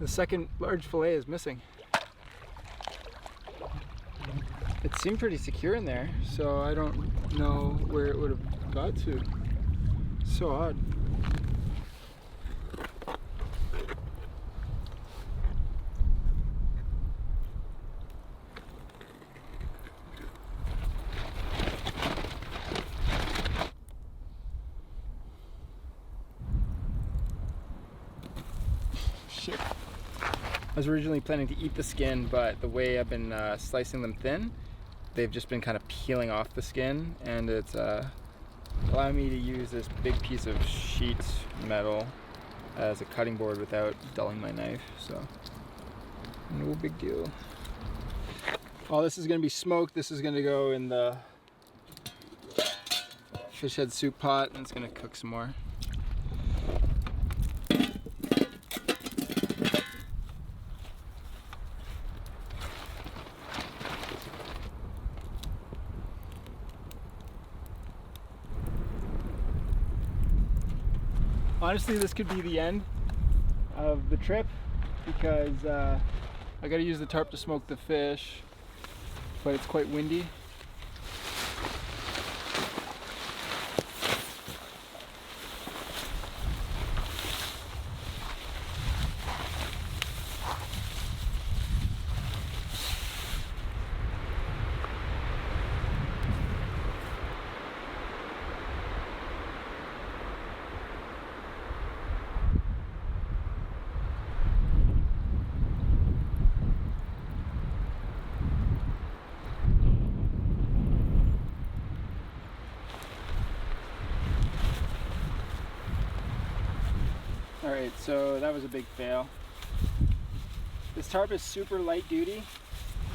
D: The second large fillet is missing. It seemed pretty secure in there, so I don't know where it would have got to. So odd. Shit. I was originally planning to eat the skin, but the way I've been slicing them thin, they've just been kind of peeling off the skin, and it's allowing me to use this big piece of sheet metal as a cutting board without dulling my knife, so no big deal. All this is going to be smoked. This is going to go in the fish head soup pot, and it's going to cook some more. Honestly, this could be the end of the trip because
B: I gotta use the tarp to smoke the fish, but it's quite windy. Alright, so that was a big fail. This tarp is super light duty,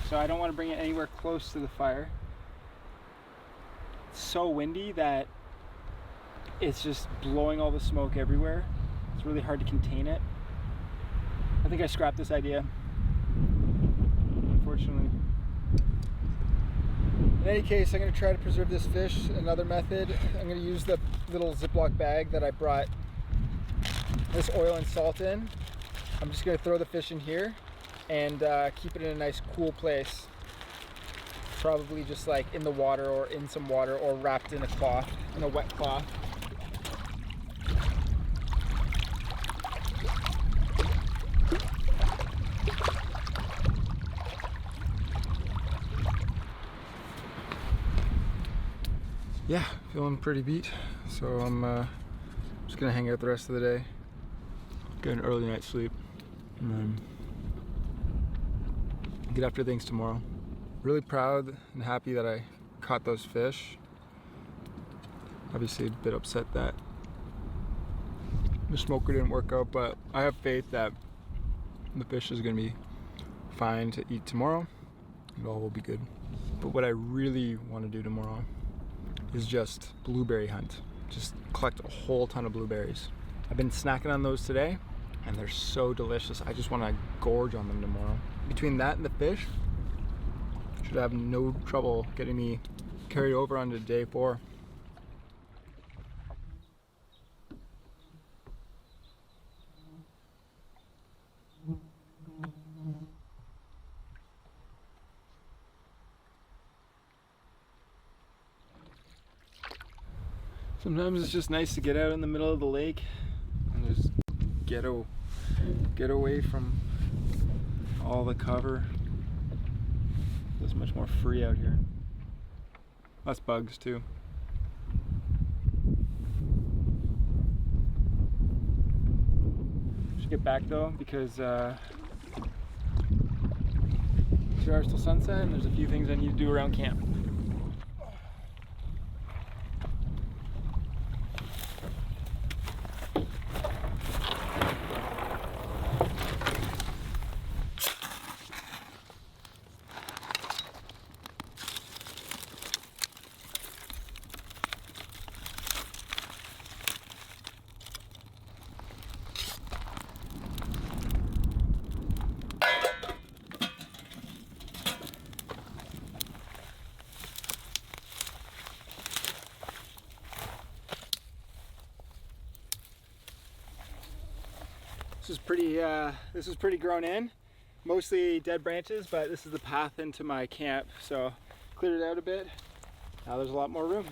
B: so I don't want to bring it anywhere close to the fire. It's so windy that it's just blowing all the smoke everywhere. It's really hard to contain it. I think I scrapped this idea, unfortunately. In any case, I'm going to try to preserve this fish. Another method, I'm going to use the little Ziploc bag that I brought this oil and salt in. I'm just going to throw the fish in here and keep it in a nice cool place. Probably just like in the water or in some water or wrapped in a cloth, in a wet cloth. Yeah, feeling pretty beat, so I'm just gonna hang out the rest of the day, get an early night's sleep, and then get after things tomorrow. Really proud and happy that I caught those fish. Obviously a bit upset that the smoker didn't work out, but I have faith that the fish is gonna be fine to eat tomorrow. It all will be good. But what I really want to do tomorrow is just blueberry hunt. Just collect a whole ton of blueberries. I've been snacking on those today and they're so delicious. I just want to gorge on them tomorrow. Between that and the fish, should have no trouble getting me carried over onto day 4. Sometimes it's just nice to get out in the middle of the lake and just get away from all the cover. It's much more free out here. Less bugs too. Should get back though because 2 hours till sunset and there's a few things I need to do around camp. This is pretty grown in, mostly dead branches, but this is the path into my camp, so cleared it out a bit. Now there's a lot more room.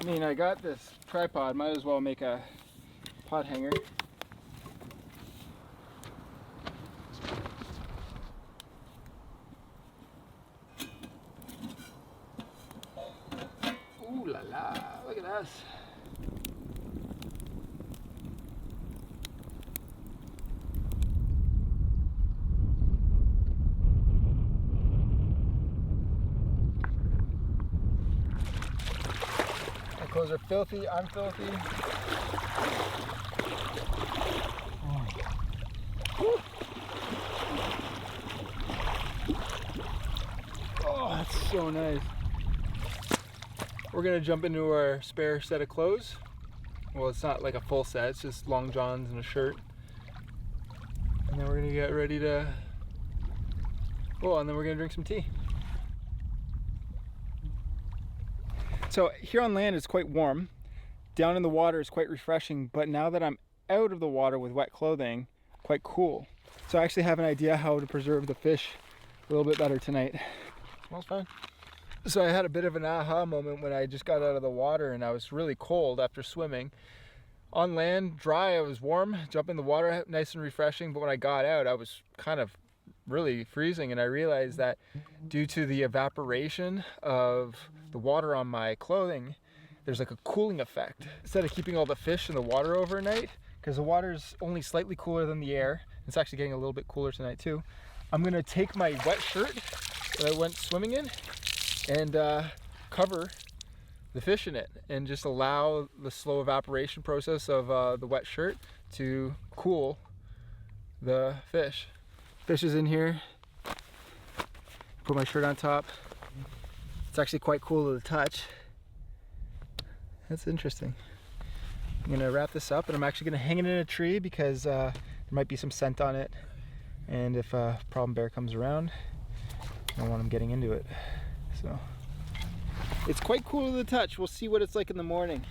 B: I mean, I got this tripod, might as well make a pot hanger. Ooh la la, look at us. My clothes are filthy, I'm filthy. Oh, that's so nice. We're gonna jump into our spare set of clothes. Well, it's not like a full set, it's just long johns and a shirt. And then we're gonna get ready to, oh, and then we're gonna drink some tea.
D: So here on land it's quite warm. Down in the water is quite refreshing, but now that I'm out of the water with wet clothing, quite cool. So I actually have an idea how to preserve the fish a little bit better tonight.
E: Smells fine. So I had a bit of an aha moment when I just got out of the water and I was really cold after swimming. On land, dry, I was warm, jump in the water, nice and refreshing, but when I got out, I was kind of really freezing, and I realized that due to the evaporation of the water on my clothing, there's like a cooling effect. Instead of keeping all the fish in the water overnight, because the water's only slightly cooler than the air, it's actually getting a little bit cooler tonight too, I'm gonna take my wet shirt that I went swimming in and cover the fish in it and just allow the slow evaporation process of the wet shirt to cool the fish. Fish is in here. Put my shirt on top. It's actually quite cool to the touch. That's interesting. I'm gonna wrap this up and I'm actually gonna hang it in a tree because there might be some scent on it. And if a problem bear comes around, I don't want him getting into it. So it's quite cool to the touch. We'll see what it's like in the morning.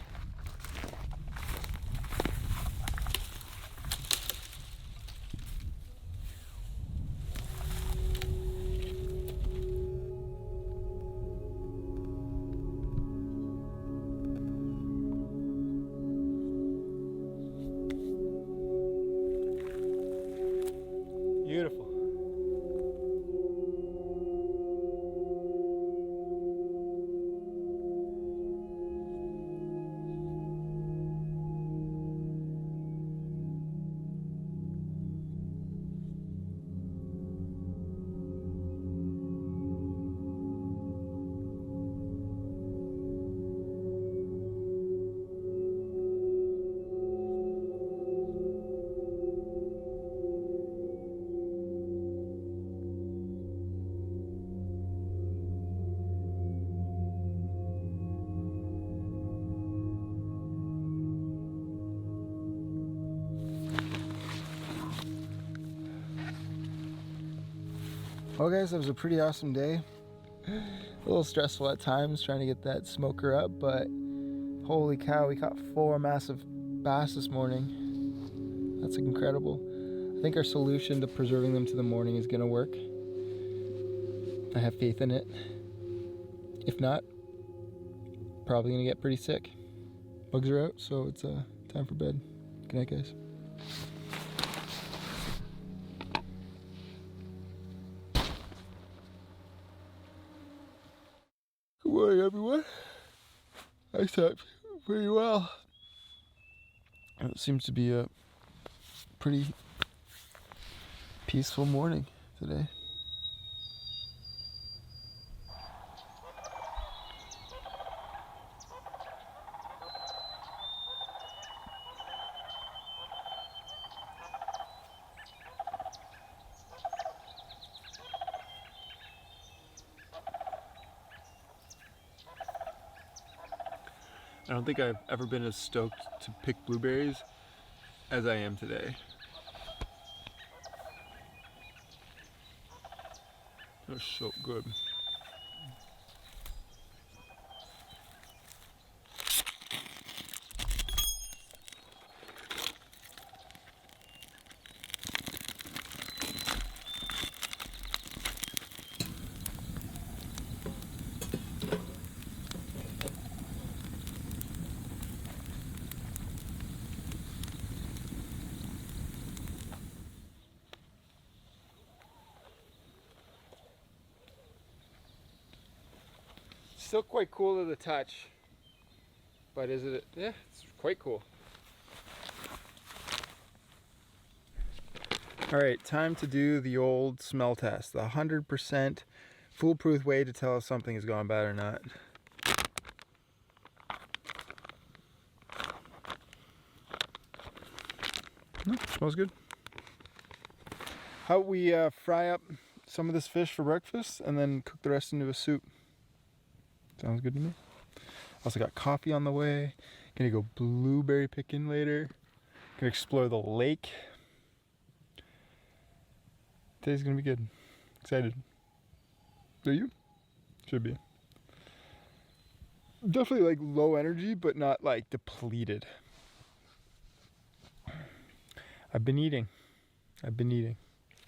E: Beautiful. Well guys, that was a pretty awesome day. A little stressful at times trying to get that smoker up, but holy cow, we caught 4 massive bass this morning. That's incredible. I think our solution to preserving them to the morning is gonna work. I have faith in it. If not, probably gonna get pretty sick. Bugs are out, so it's time for bed. Good night, guys. Good morning, everyone. I slept pretty well. It seems to be a pretty peaceful morning today.
G: I don't think I've ever been as stoked to pick blueberries as I am today. They're so good.
E: Still quite cool to the touch, but is it? Yeah, it's quite cool.
D: All right, time to do the old smell test. The 100% foolproof way to tell if something has gone bad or not. Smells good. How about we fry up some of this fish for breakfast and then cook the rest into a soup? Sounds good to me. Also got coffee on the way. Gonna go blueberry picking later. Gonna explore the lake. Today's gonna be good. Excited. Are you? Should be. definitely like low energy, but not like depleted. I've been eating.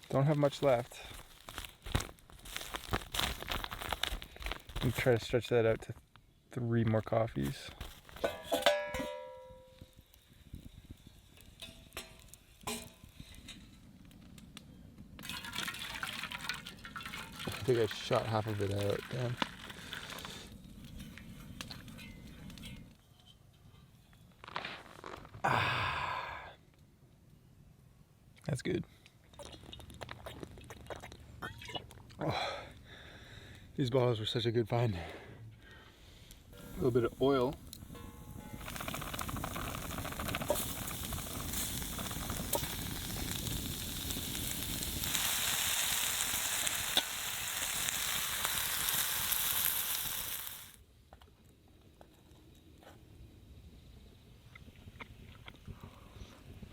D: Don't have much left. I'm try to stretch that out to 3 more coffees. I think I shot half of it out. Damn. That's good. Oh, these bottles were such a good find. A little bit of oil.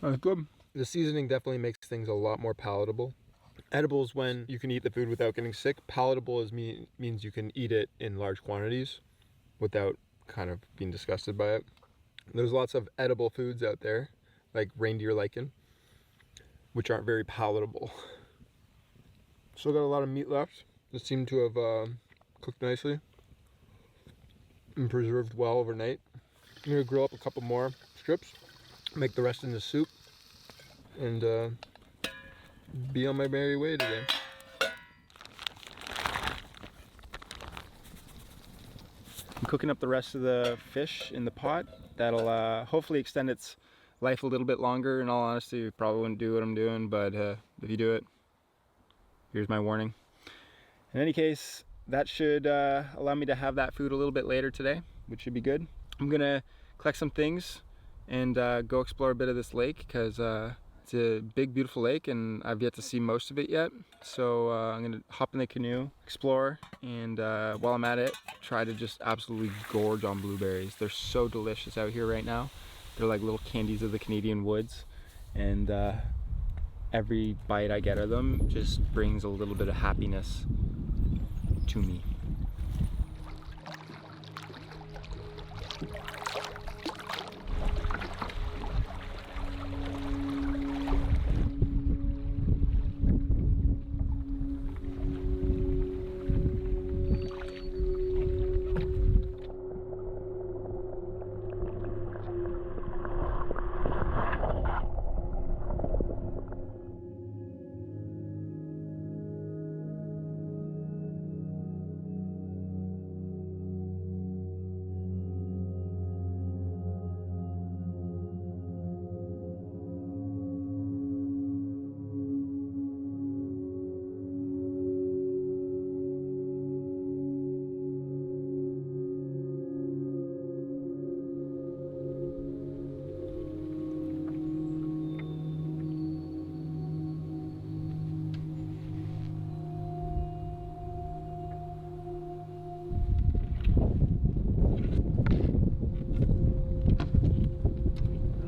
D: That's good. The seasoning definitely makes things a lot more palatable. Edible is when you can eat the food without getting sick. Palatable means you can eat it in large quantities without kind of being disgusted by it. There's lots of edible foods out there, like reindeer lichen, which aren't very palatable. Still got a lot of meat left. It seemed to have cooked nicely and preserved well overnight. I'm gonna grill up a couple more strips, make the rest into soup, and be on my merry way today. I'm cooking up the rest of the fish in the pot. That'll hopefully extend its life a little bit longer. In all honesty, you probably wouldn't do what I'm doing, but if you do it, here's my warning. In any case, that should allow me to have that food a little bit later today, which should be good. I'm gonna collect some things and go explore a bit of this lake, because it's a big, beautiful lake and I've yet to see most of it yet. So I'm gonna hop in the canoe, explore, and while I'm at it, try to just absolutely gorge on blueberries. They're so delicious out here right now. They're like little candies of the Canadian woods, and every bite I get of them just brings a little bit of happiness to me.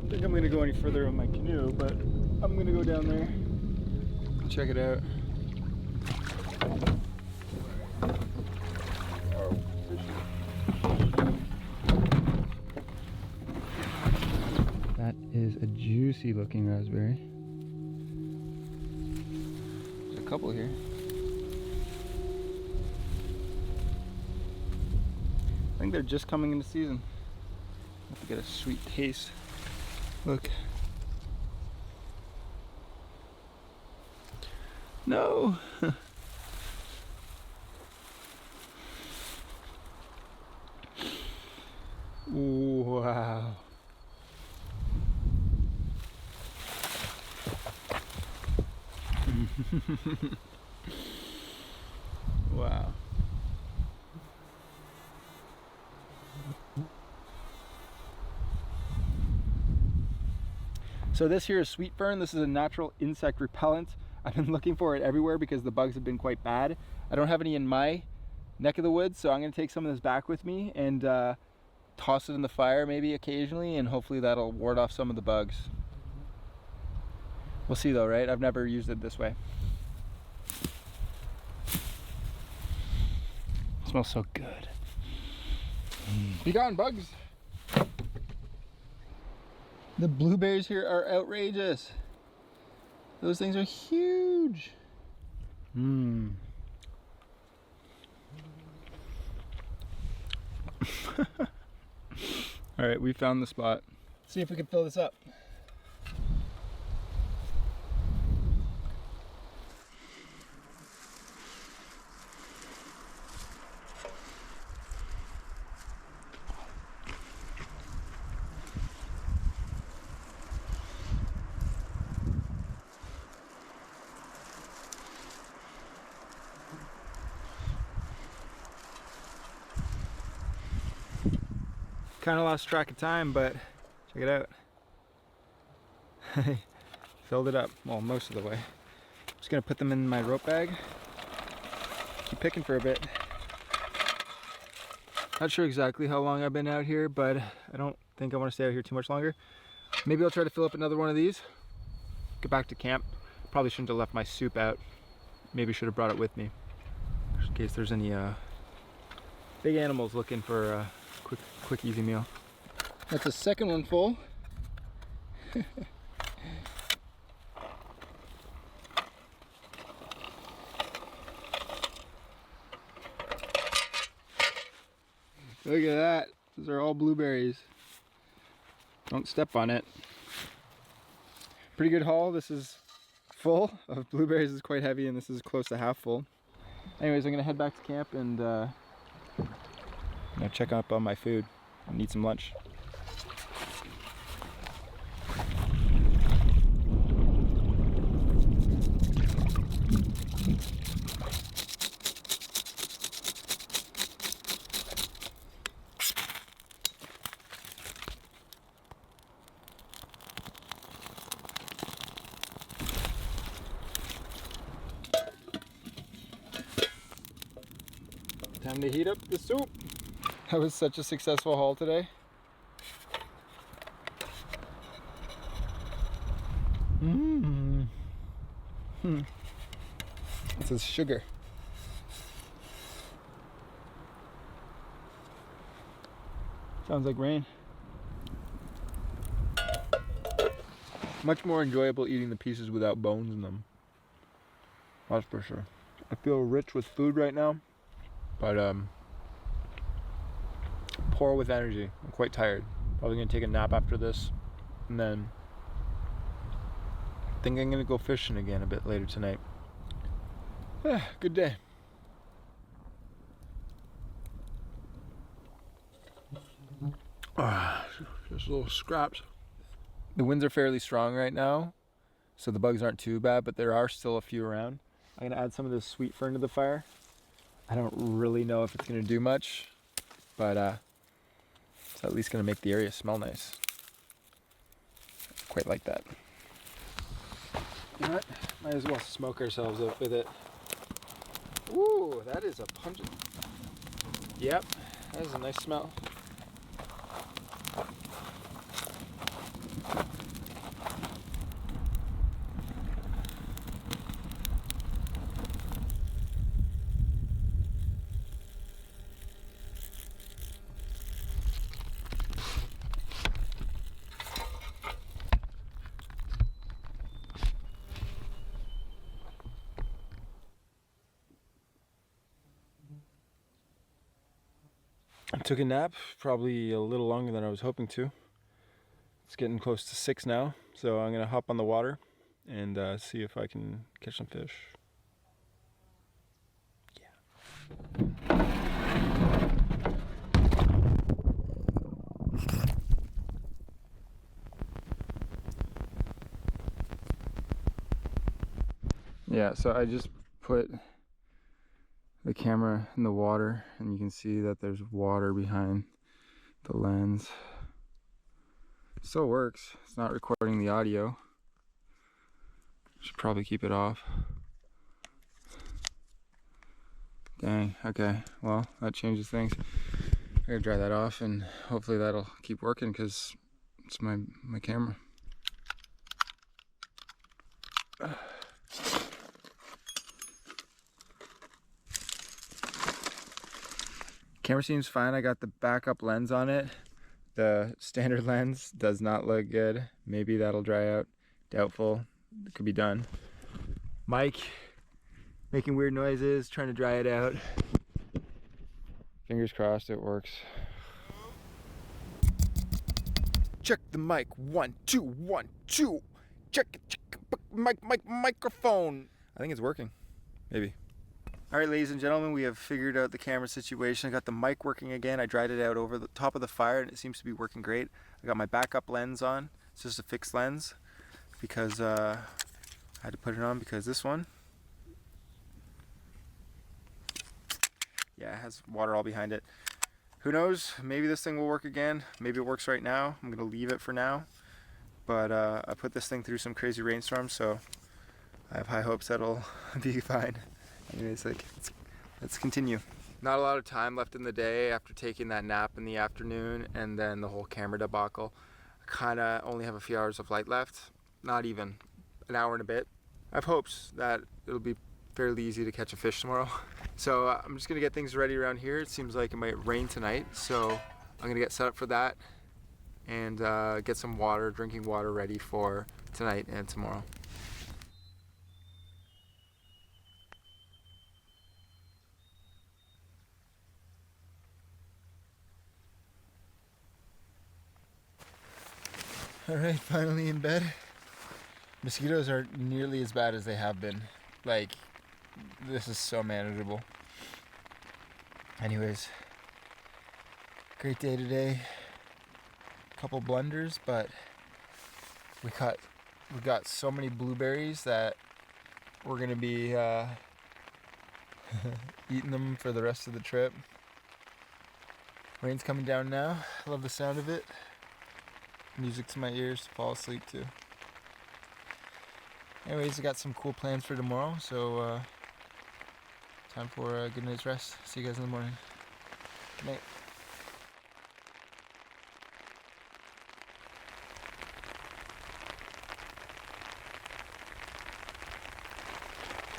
D: I don't think I'm gonna go any further on my canoe, but I'm gonna go down there, check it out. That is a juicy looking raspberry. There's a couple here. I think they're just coming into season. Have to get a sweet taste. Look. No. Wow. Wow. So this here is sweet fern. This is a natural insect repellent. I've been looking for it everywhere because the bugs have been quite bad. I don't have any in my neck of the woods, so I'm gonna take some of this back with me and toss it in the fire maybe occasionally, and hopefully that'll ward off some of the bugs. We'll see though, right? I've never used it this way. It smells so good.
E: Be gone, bugs. The blueberries here are outrageous. Those things are huge.
D: Mmm. All right, we found the spot.
E: See if we can fill this up.
D: Kind of lost track of time, but check it out. Filled it up, well, most of the way. Just gonna put them in my rope bag. Keep picking for a bit. Not sure exactly how long I've been out here, but I don't think I want to stay out here too much longer. Maybe I'll try to fill up another one of these. Get back to camp. Probably shouldn't have left my soup out. Maybe should have brought it with me, just in case there's any big animals looking for a quick easy meal.
E: That's the second one full.
D: Look at that. Those are all blueberries. Don't step on it. Pretty good haul. This is full of blueberries. It's quite heavy, and this is close to half full. Anyways, I'm gonna head back to camp and check up on my food and eat some lunch. Time to heat up the soup. That was such a successful haul today. This is sugar. Sounds like rain. Much more enjoyable eating the pieces without bones in them. That's for sure. I feel rich with food right now, but poor with energy. I'm quite tired. Probably gonna take a nap after this, and then I think I'm gonna go fishing again a bit later tonight. Yeah, good day. Just little scraps. The winds are fairly strong right now, so the bugs aren't too bad, but there are still a few around. I'm gonna add some of this sweet fern to the fire. I don't really know if it's gonna do much, but it's at least gonna make the area smell nice. Quite like that. You know what? Might as well smoke ourselves up with it. Ooh, that is a pungent. Yep, that is a nice smell. I took a nap, probably a little longer than I was hoping to. It's getting close to 6 now, so I'm gonna hop on the water and see if I can catch some fish. Yeah, so I just put the camera in the water, and you can see that there's water behind the lens. Still works. It's not recording the audio. Should probably keep it off. Dang, okay, well, that changes things. I gotta dry that off, and hopefully that'll keep working because it's my camera. Camera seems fine. I got the backup lens on it. The standard lens does not look good. Maybe that'll dry out. Doubtful. It could be done. Mike making weird noises, trying to dry it out. Fingers crossed it works. Check the mic. 1, 2, 1, 2. Check it. Microphone. I think it's working. Maybe. All right, ladies and gentlemen, we have figured out the camera situation. I got the mic working again. I dried it out over the top of the fire and it seems to be working great. I got my backup lens on. It's just a fixed lens because I had to put it on because this one, yeah, it has water all behind it. Who knows? Maybe this thing will work again. Maybe it works right now. I'm gonna leave it for now. But I put this thing through some crazy rainstorms, so I have high hopes that it'll be fine. Anyways, let's continue. Not a lot of time left in the day after taking that nap in the afternoon and then the whole camera debacle. I kinda only have a few hours of light left. Not even an hour and a bit. I have hopes that it'll be fairly easy to catch a fish tomorrow. So I'm just gonna get things ready around here. It seems like it might rain tonight, so I'm gonna get set up for that and get some water, drinking water ready for tonight and tomorrow. All right, finally in bed. Mosquitoes aren't nearly as bad as they have been. Like, this is so manageable. Anyways, great day today. Couple blunders, but we got so many blueberries that we're gonna be eating them for the rest of the trip. Rain's coming down now. I love the sound of it. Music to my ears to fall asleep to. Anyways, I got some cool plans for tomorrow, so time for a good night's rest. See you guys in the morning. Good night.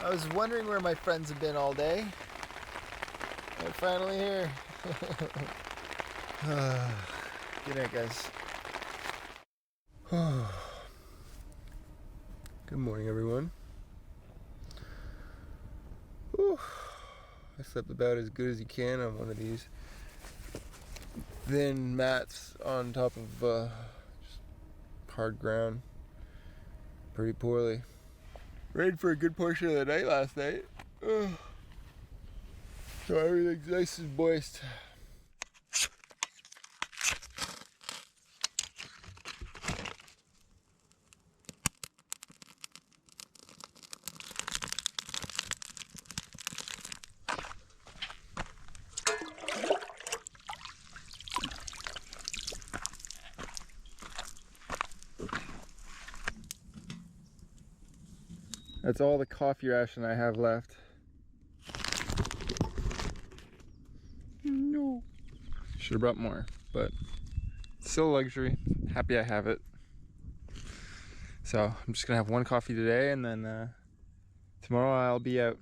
D: I was wondering where my friends have been all day. They're finally here. Good night, guys. Good morning, everyone. Whew. I slept about as good as you can on one of these thin mats on top of just hard ground. Pretty poorly. Rained for a good portion of the night last night. So everything's nice and moist. That's all the coffee ration I have left. No. Should have brought more, but still a luxury. Happy I have it. So I'm just gonna have one coffee today and then tomorrow I'll be out.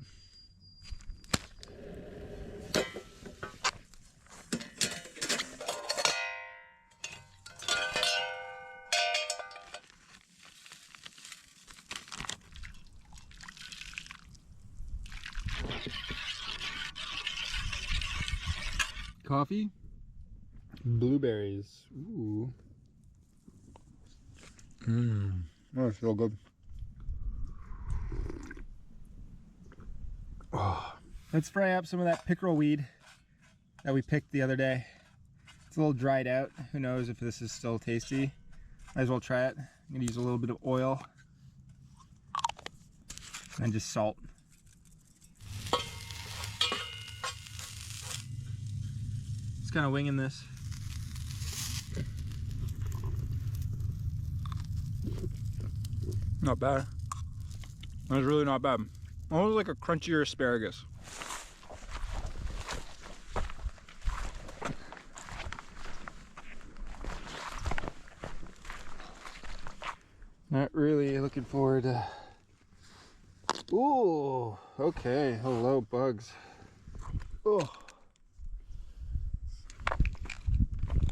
D: Coffee, blueberries. Ooh. Oh, it's so good. Oh. Let's fry up some of that pickerel weed that we picked the other day. It's a little dried out. Who knows if this is still tasty? Might as well try it. I'm gonna use a little bit of oil and just salt. Just kind of winging this. Not bad. That was really not bad. Almost like a crunchier asparagus. Not really looking forward to... Ooh, okay. Hello, bugs. Oh.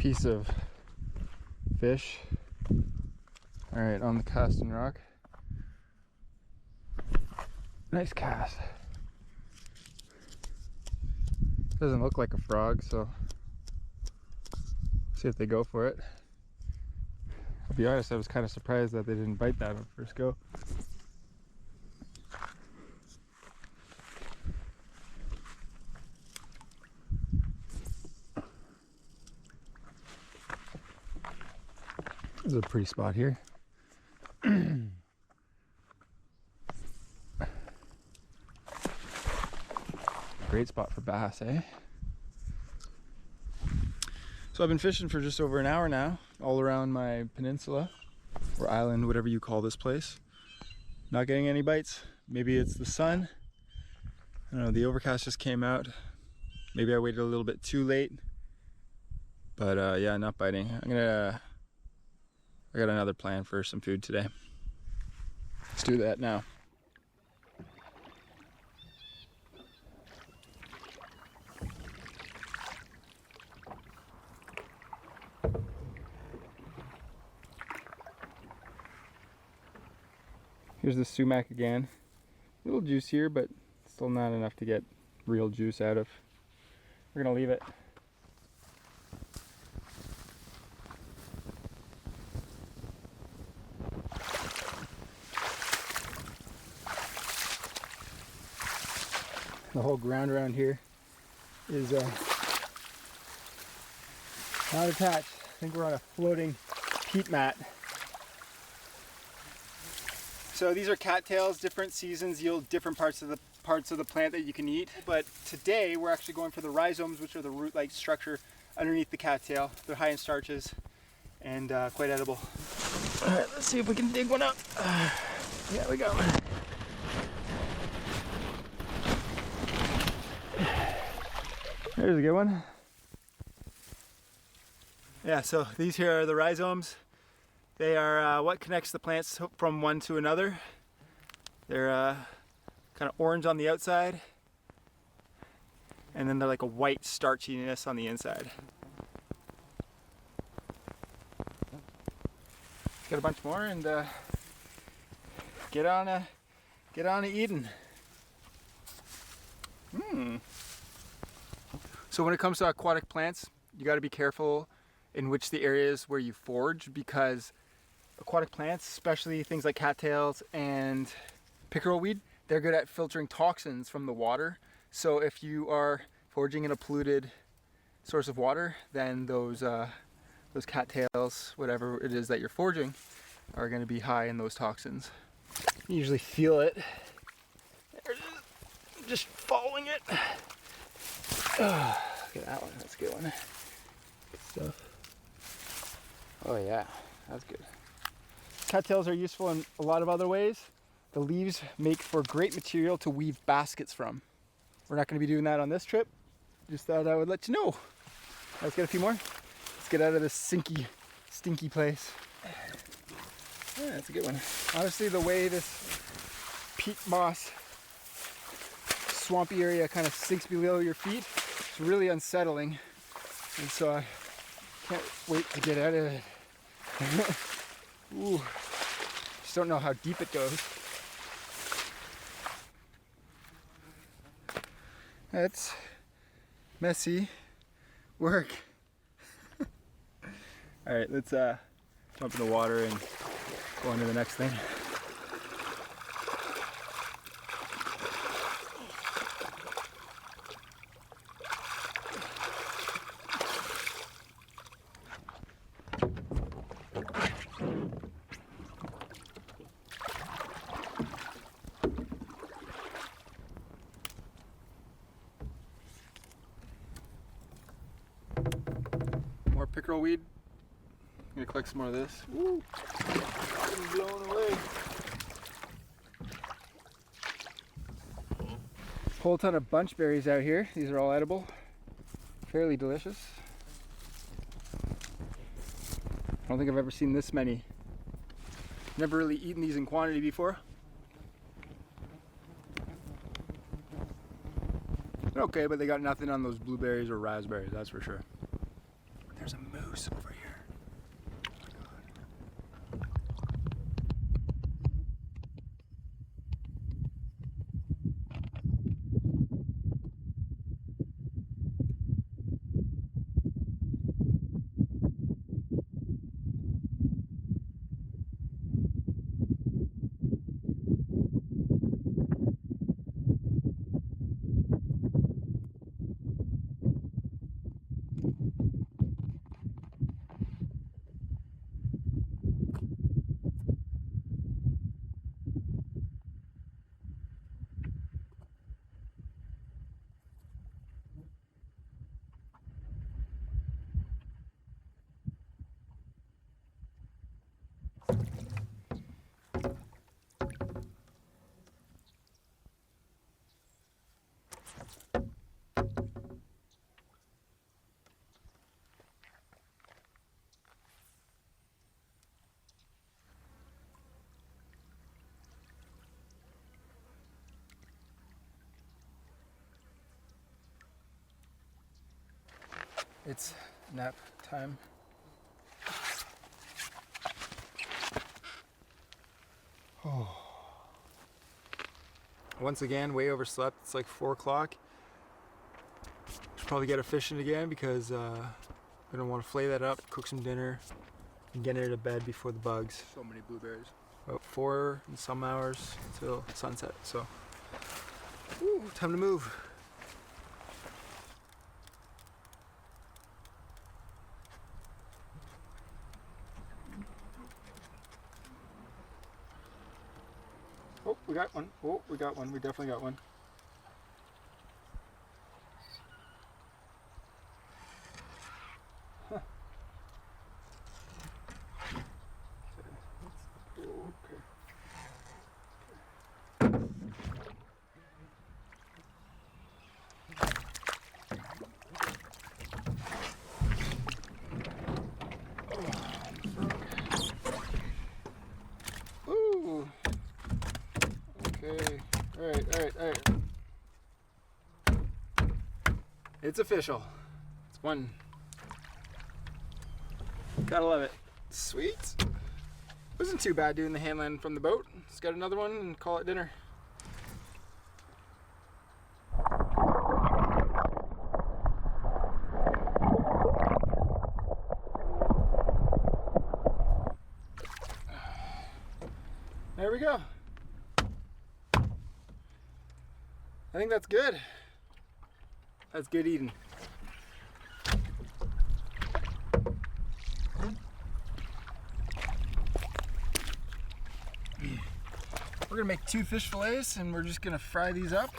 D: piece of fish. All right, on the casting rock. Nice cast. Doesn't look like a frog, so see if they go for it. I'll be honest, I was kind of surprised that they didn't bite that on first go. This is a pretty spot here. Great spot for bass, eh? So I've been fishing for just over an hour now, all around my peninsula, or island, whatever you call this place. Not getting any bites. Maybe it's the sun. I don't know, the overcast just came out. Maybe I waited a little bit too late. But yeah, not biting. I got another plan for some food today. Let's do that now. Here's the sumac again. A little juicier, but still not enough to get real juice out of. We're gonna leave it. The whole ground around here is not attached. I think we're on a floating peat mat. So these are cattails. Different seasons yield different parts of the plant that you can eat. But today we're actually going for the rhizomes, which are the root-like structure underneath the cattail. They're high in starches and quite edible. All right, let's see if we can dig one up. There we go. There's a good one. Yeah, so these here are the rhizomes. They are what connects the plants from one to another. They're kind of orange on the outside, and then they're like a white starchiness on the inside. Got a bunch more, and get on to eating. So when it comes to aquatic plants, you got to be careful in which the areas where you forage, because aquatic plants, especially things like cattails and pickerelweed, they're good at filtering toxins from the water. So if you are foraging in a polluted source of water, then those cattails, whatever it is that you're foraging, are going to be high in those toxins. You usually feel it. There it is. Just following it. Oh, look at that one. That's a good one. Good stuff. Oh yeah, that's good. Cattails are useful in a lot of other ways. The leaves make for great material to weave baskets from. We're not going to be doing that on this trip. Just thought I would let you know. Let's get a few more. Let's get out of this stinky place. Yeah, that's a good one. Honestly, the way this peat moss swampy area kind of sinks below your feet, it's really unsettling. And so I can't wait to get out of it. Ooh, just don't know how deep it goes. That's messy work. All right, let's jump in the water and go on to the next thing. More pickerelweed. I'm gonna collect some more of this. Woo! I'm blown away. Whole ton of bunch berries out here. These are all edible. Fairly delicious. I don't think I've ever seen this many. Never really eaten these in quantity before. They're okay, but they got nothing on those blueberries or raspberries, that's for sure. There's a moose.
B: It's nap time.
D: Oh. Once again, way overslept. It's like 4 o'clock. Should probably get her fishing again because I'm gonna want to flay that up, cook some dinner, and get her to bed before the bugs.
B: So many blueberries.
D: About 4 and some hours until sunset. So, woo, time to move. Oh, we got one. Oh, we got one. We definitely got one. Huh. Okay. Ooh. Okay. All right. It's official. It's one. Gotta love it. Sweet. Wasn't too bad doing the handling from the boat. Let's get another one and call it dinner. There we go. I think that's good. That's good eating. We're gonna make 2 fish fillets and we're just gonna fry these up.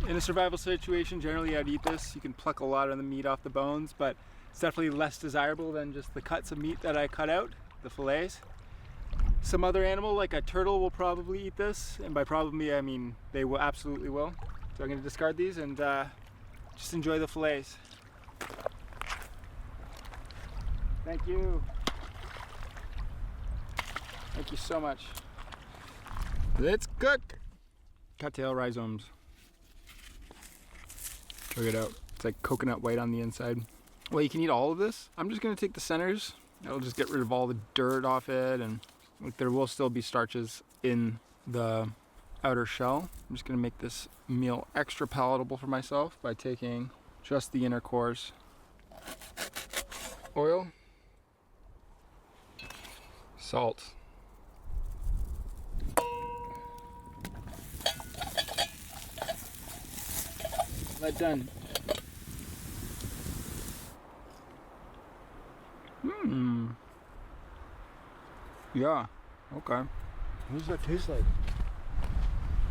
D: In a survival situation, generally I'd eat this. You can pluck a lot of the meat off the bones, but it's definitely less desirable than just the cuts of meat that I cut out, the fillets. Some other animal, like a turtle, will probably eat this, and by probably I mean they will absolutely will. So I'm gonna discard these and just enjoy the fillets. Thank you. Thank you so much. Let's cook. Cattail rhizomes. Check it out. It's like coconut white on the inside. Well, you can eat all of this. I'm just gonna take the centers. That'll just get rid of all the dirt off it, and like there will still be starches in the outer shell. I'm just gonna make this meal extra palatable for myself by taking just the inner cores. Oil, salt, that done. Yeah, okay. What does that taste like?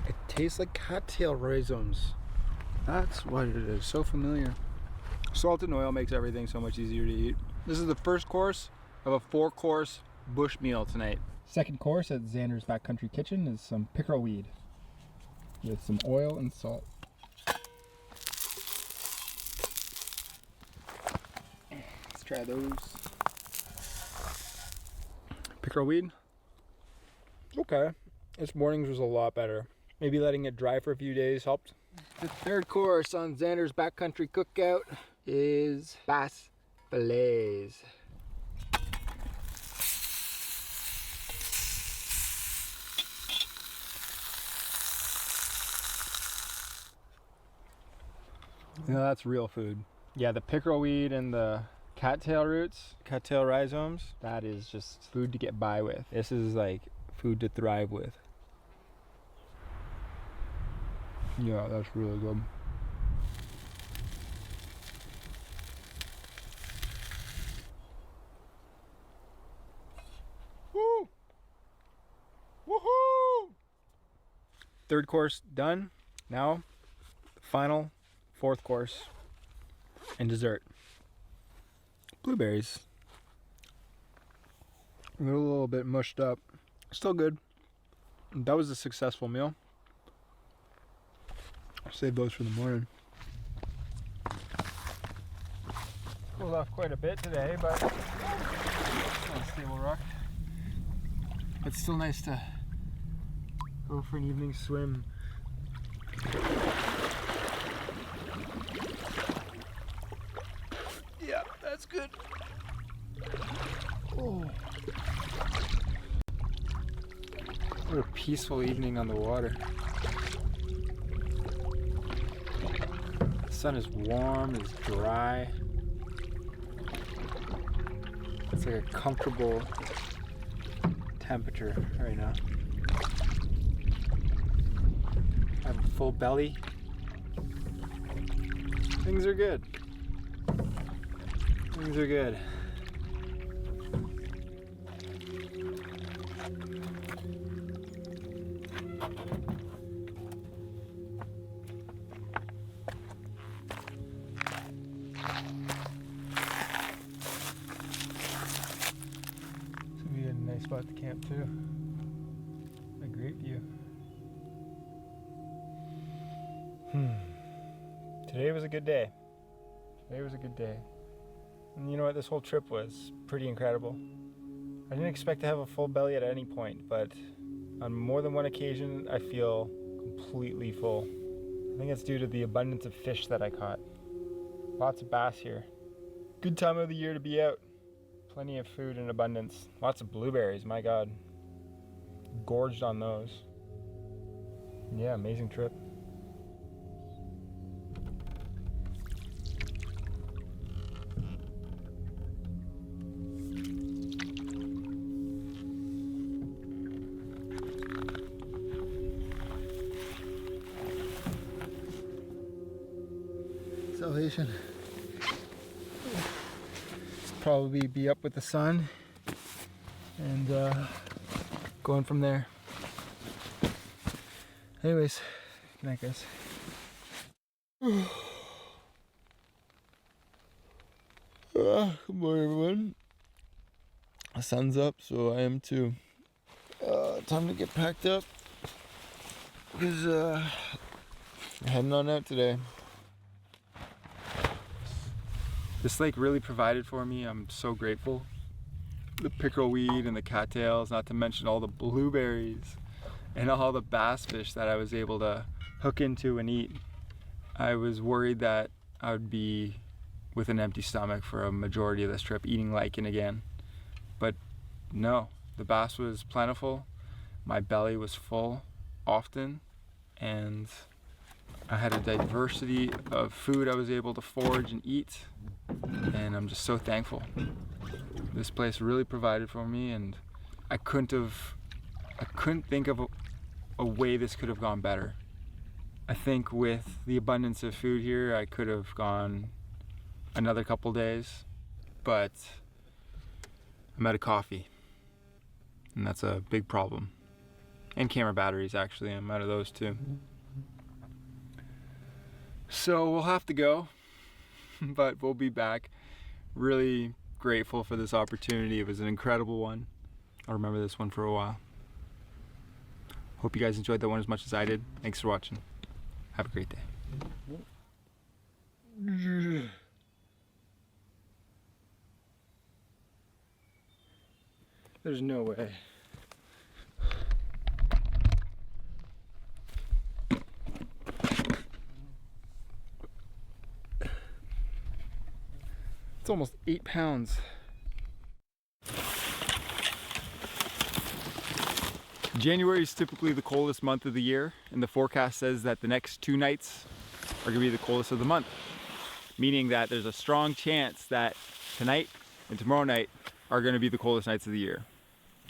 D: It tastes like cattail rhizomes. That's what it is. So familiar. Salt and oil makes everything so much easier to eat. This is the first course of a 4-course bush meal tonight. Second course at Xander's Backcountry Kitchen is some pickerel weed with some oil and salt. Let's try those. Pickerel weed. Okay. This morning's was a lot better. Maybe letting it dry for a few days helped. The third course on Xander's Backcountry Cookout is bass fillets. You know, that's real food. Yeah, the pickerel weed and the cattail roots, cattail rhizomes, that is just food to get by with. This is like food to thrive with. Yeah, that's really good. Woo! Woohoo! Third course done. Now, final 4th course and dessert. Blueberries. They're a little bit mushed up. Still good. That was a successful meal. I'll save those for the morning. Cooled off quite a bit today, but on Stable Rock. It's still nice to go for an evening swim. Yeah, that's good. Oh. What a peaceful evening on the water. The sun is warm, it's dry. It's like a comfortable temperature right now. I have a full belly. Things are good. Things are good. Nice spot to camp too. A great view. Today was a good day. Today was a good day. And you know what? This whole trip was pretty incredible. I didn't expect to have a full belly at any point, but on more than one occasion, I feel completely full. I think it's due to the abundance of fish that I caught. Lots of bass here. Good time of the year to be out. Plenty of food in abundance. Lots of blueberries, my God. Gorged on those. Yeah, amazing trip.
B: Salvation. Probably be up with the sun and going from there. Anyways, good night, guys.
G: Good morning, everyone. The sun's up, so I am too. Time to get packed up because heading on out today.
D: This lake really provided for me. I'm so grateful. The pickerelweed and the cattails, not to mention all the blueberries and all the bass fish that I was able to hook into and eat. I was worried that I would be with an empty stomach for a majority of this trip, eating lichen again. But no, the bass was plentiful. My belly was full often, and I had a diversity of food I was able to forage and eat, and I'm just so thankful. This place really provided for me, and I couldn't think of a way this could have gone better. I think with the abundance of food here, I could have gone another couple days, but I'm out of coffee, and that's a big problem. And camera batteries, actually, I'm out of those too. So we'll have to go, but we'll be back. Really grateful for this opportunity. It was an incredible one. I'll remember this one for a while. Hope you guys enjoyed that one as much as I did. Thanks for watching. Have a great day. There's no way. It's almost 8 pounds. January is typically the coldest month of the year, and the forecast says that the next 2 nights are gonna be the coldest of the month, meaning that there's a strong chance that tonight and tomorrow night are gonna be the coldest nights of the year.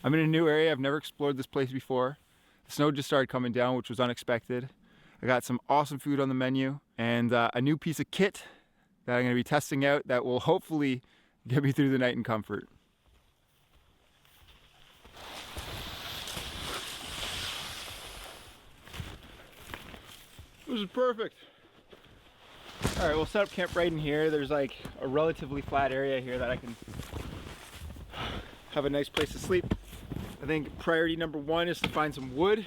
D: I'm in a new area. I've never explored this place before. The snow just started coming down, which was unexpected. I got some awesome food on the menu and a new piece of kit that I'm gonna be testing out that will hopefully get me through the night in comfort. This is perfect. All right, we'll set up camp right in here. There's like a relatively flat area here that I can have a nice place to sleep. I think priority number 1 is to find some wood,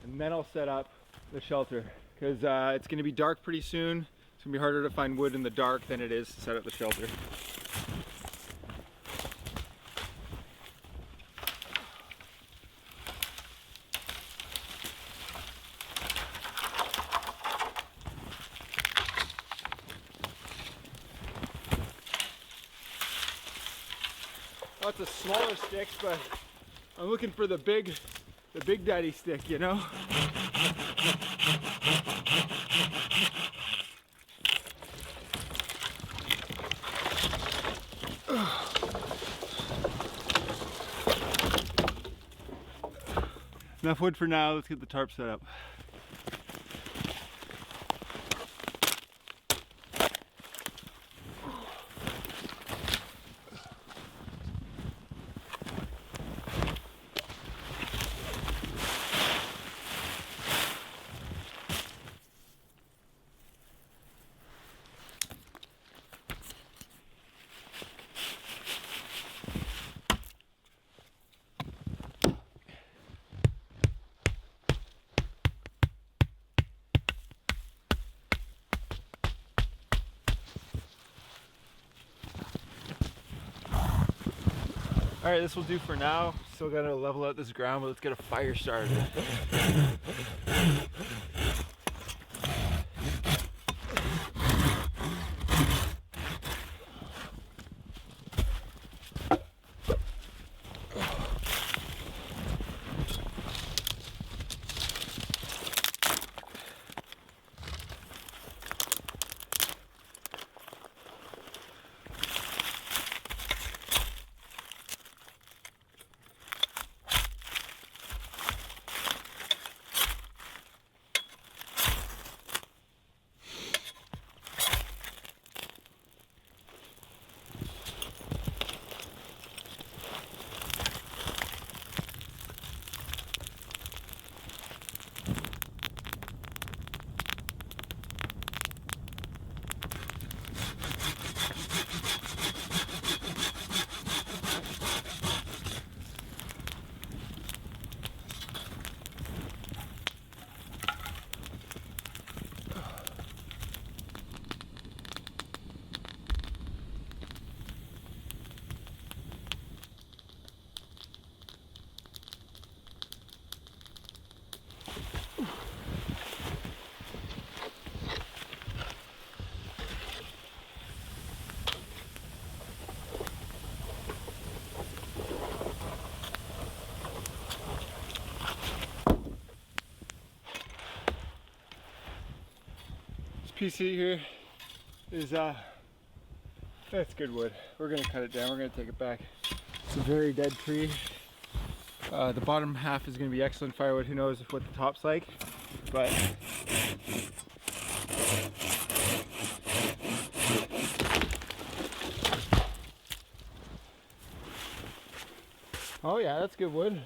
D: and then I'll set up the shelter because it's gonna be dark pretty soon. It's gonna be harder to find wood in the dark than it is to set up the shelter.
B: lots of smaller sticks, but I'm looking for the big daddy stick, you know? Enough wood for now, let's get the tarp set up. All right, this will do for now. Still gotta level out this ground, but let's get a fire started. This piece here is that's good wood. We're gonna cut it down. We're gonna take it back. It's a very dead tree. The bottom half is gonna be excellent firewood. Who knows what the top's like, but oh yeah, that's good wood.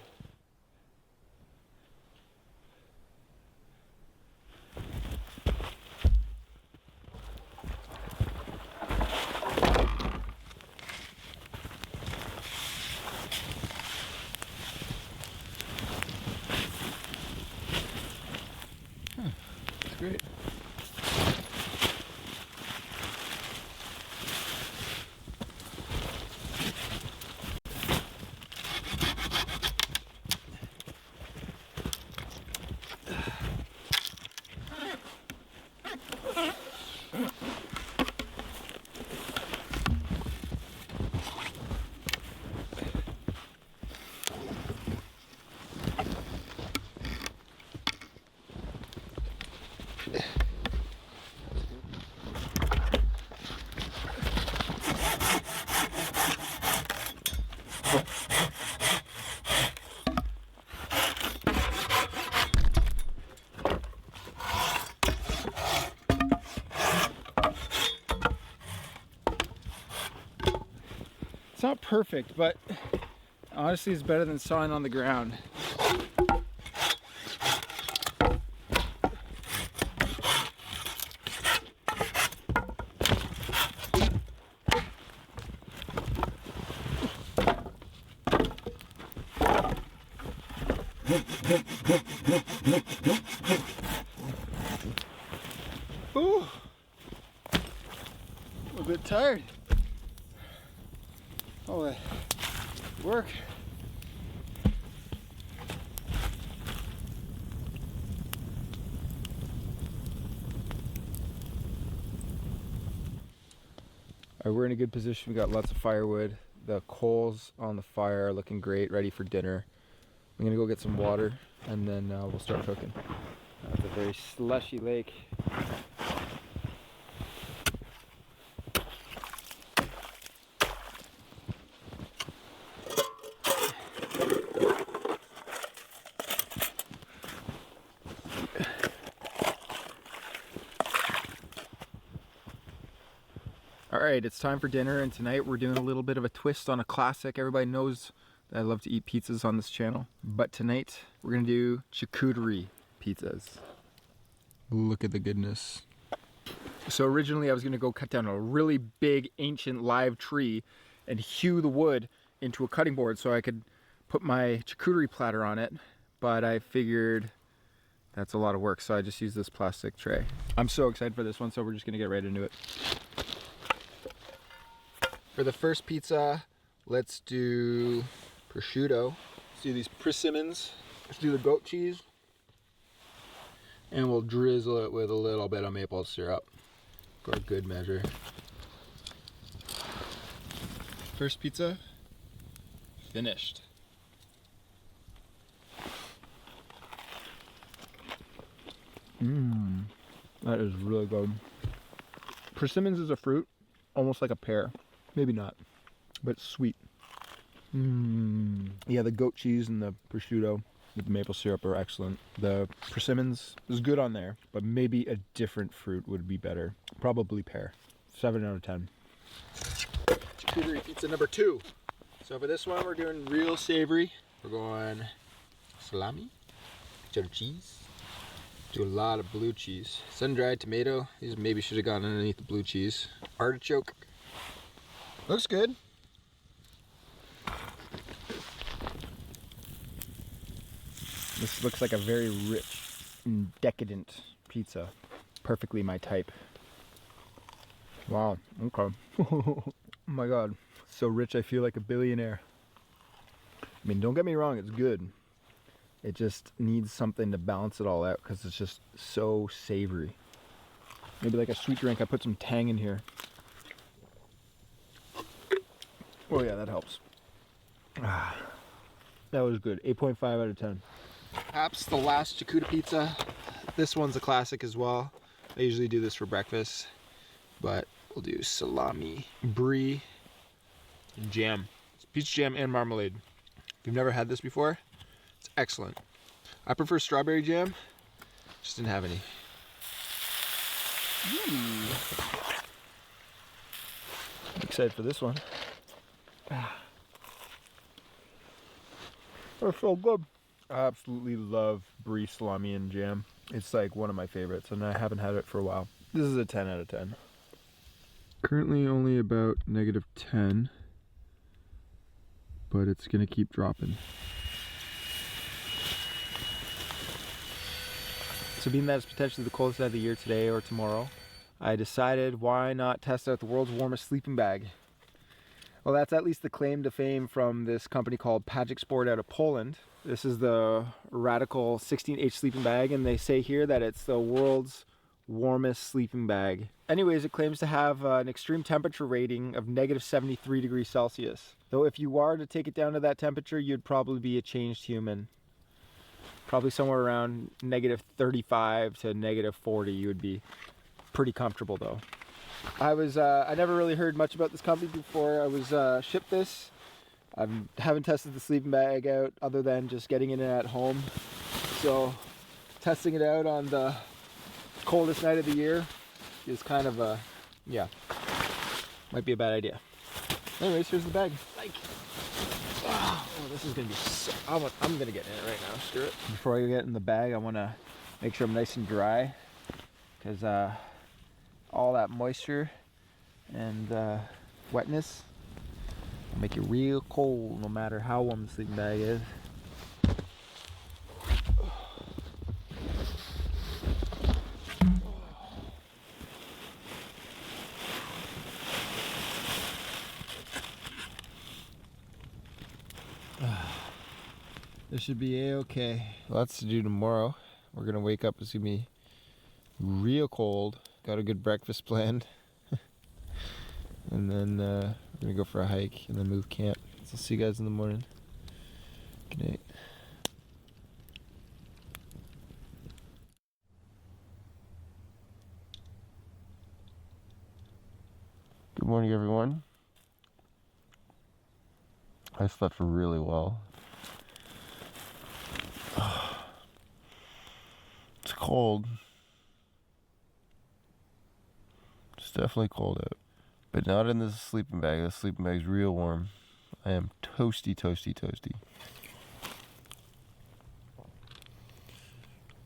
B: Great. It's not perfect, but honestly it's better than sawing on the ground. Ooh, I'm a bit tired. All that work. All right, we're in a good position. We got lots of firewood.
D: The coals on the fire are looking great, ready for dinner. I'm gonna go get some water and then we'll start cooking. It's a very slushy lake. All right, it's time for dinner, and tonight we're doing a little bit of a twist on a classic. Everybody knows that I love to eat pizzas on this channel, but tonight we're gonna do charcuterie pizzas. Look at the goodness. So originally I was gonna go cut down a really big ancient live tree and hew the wood into a cutting board so I could put my charcuterie platter on it, but I figured that's a lot of work, so I just used this plastic tray. I'm so excited for this one, so we're just gonna get right into it. For the first pizza, let's do prosciutto. Let's do these persimmons. Let's do the goat cheese. And we'll drizzle it with a little bit of maple syrup for a good measure. First pizza, finished. That is really good. Persimmons is a fruit, almost like a pear. Maybe not, but it's sweet. Yeah, the goat cheese and the prosciutto with the maple syrup are excellent. The persimmons is good on there, but maybe a different fruit would be better. Probably pear. 7 out of 10. Charcuterie pizza number 2. So for this one, we're doing real savory. We're going salami, cheddar cheese. Do a lot of blue cheese. Sun-dried tomato. These maybe should have gone underneath the blue cheese. Artichoke. Looks good. This looks like a very rich and decadent pizza. Perfectly my type. Wow, okay. Oh my god. So rich I feel like a billionaire. I mean, don't get me wrong, it's good. It just needs something to balance it all out because it's just so savory. Maybe like a sweet drink. I put some tang in here. Oh yeah, that helps. That was good. 8.5 out of 10. Perhaps the last charcuterie pizza. This one's a classic as well. I usually do this for breakfast, but we'll do salami, brie, and jam. It's peach jam and marmalade. If you've never had this before, it's excellent. I prefer strawberry jam. Just didn't have any. I'm excited for this one. That's so good. I absolutely love brie salami and jam. It's like one of my favorites, and I haven't had it for a while. This is a 10 out of 10. Currently only about -10, but it's gonna keep dropping. So being that it's potentially the coldest night of the year today or tomorrow, I decided why not test out the world's warmest sleeping bag. Well, that's at least the claim to fame from this company called Pagic Sport out of Poland. This is the Radical 16H sleeping bag, and they say here that it's the world's warmest sleeping bag. Anyways, it claims to have an extreme temperature rating of -73 degrees Celsius. Though if you are to take it down to that temperature, you'd probably be a changed human. Probably somewhere around -35 to -40, you would be pretty comfortable though. I never really heard much about this company before I was shipped this. I haven't tested the sleeping bag out other than just getting it in at home. So testing it out on the coldest night of the year is kind of a, yeah, might be a bad idea. Anyways, here's the bag. Like, oh, this is gonna be so, I'm gonna get in it right now, screw it. Before I get in the bag, I wanna make sure I'm nice and dry, because all that moisture and wetness will make you real cold no matter how warm the sleeping bag is. This should be a-okay. Lots to do tomorrow. We're gonna wake up, it's gonna be real cold. Got a good breakfast planned. And then
G: We're gonna go for a hike and then move camp. So I'll see you guys in the morning. Good night. Good morning, everyone. I slept really well. It's cold. It's definitely cold out. But not in this sleeping bag. This sleeping bag's real warm. I am toasty, toasty, toasty.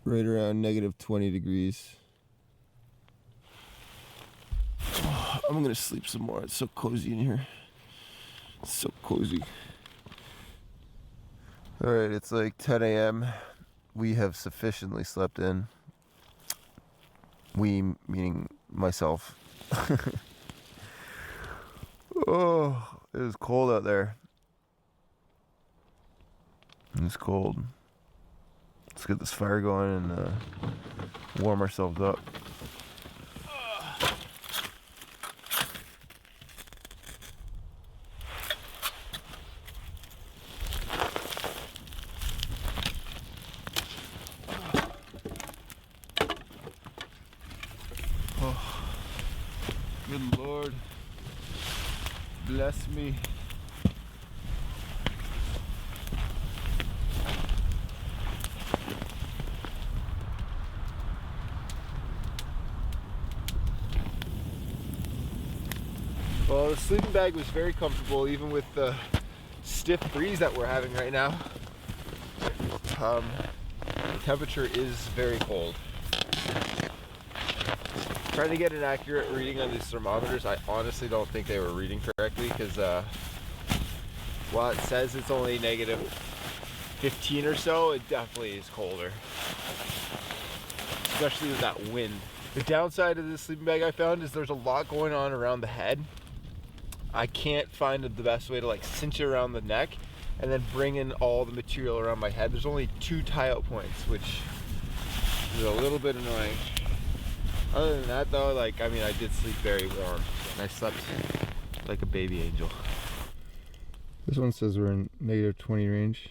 G: Right around negative 20 degrees. I'm gonna sleep some more. It's so cozy in here. It's so cozy. Alright, it's like 10 a.m. We have sufficiently slept in. We, meaning myself. Oh, it is cold out there. It's cold. Let's get this fire going and warm ourselves up. Oh, good Lord. Bless me. Well, the sleeping bag was very comfortable even with the stiff breeze that we're having right now. The temperature is very cold. Trying to get an accurate reading on these thermometers, I honestly don't think they were reading correctly because while it says it's only negative 15 or so, it definitely is colder. Especially with that wind. The downside of this sleeping bag I found is there's a lot going on around the head. I can't find the best way to like cinch it around the neck and then bring in all the material around my head. There's only 2 tie-out points, which is a little bit annoying. Other than that though, like, I mean, I did sleep very warm. And I slept like a baby angel. This one says we're in negative 20 range.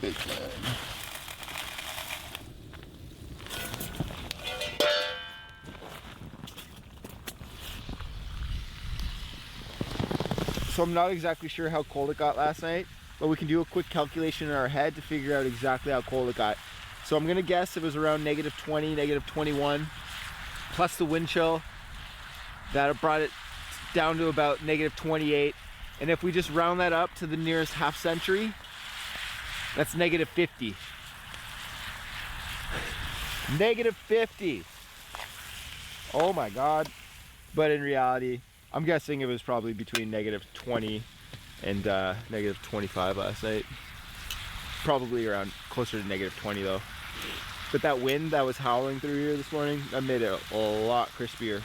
G: Big man. So I'm not exactly sure how cold it got last night, but we can do a quick calculation in our head to figure out exactly how cold it got. So I'm gonna guess it was around negative 20, negative 21, plus the wind chill. That brought it down to about negative 28. And if we just round that up to the nearest half century, that's negative 50. Negative 50. Oh my God. But in reality, I'm guessing it was probably between negative 20 and negative 25 last night. Probably around closer to negative 20 though. But that wind that was howling through here this morning, that made it a lot crispier.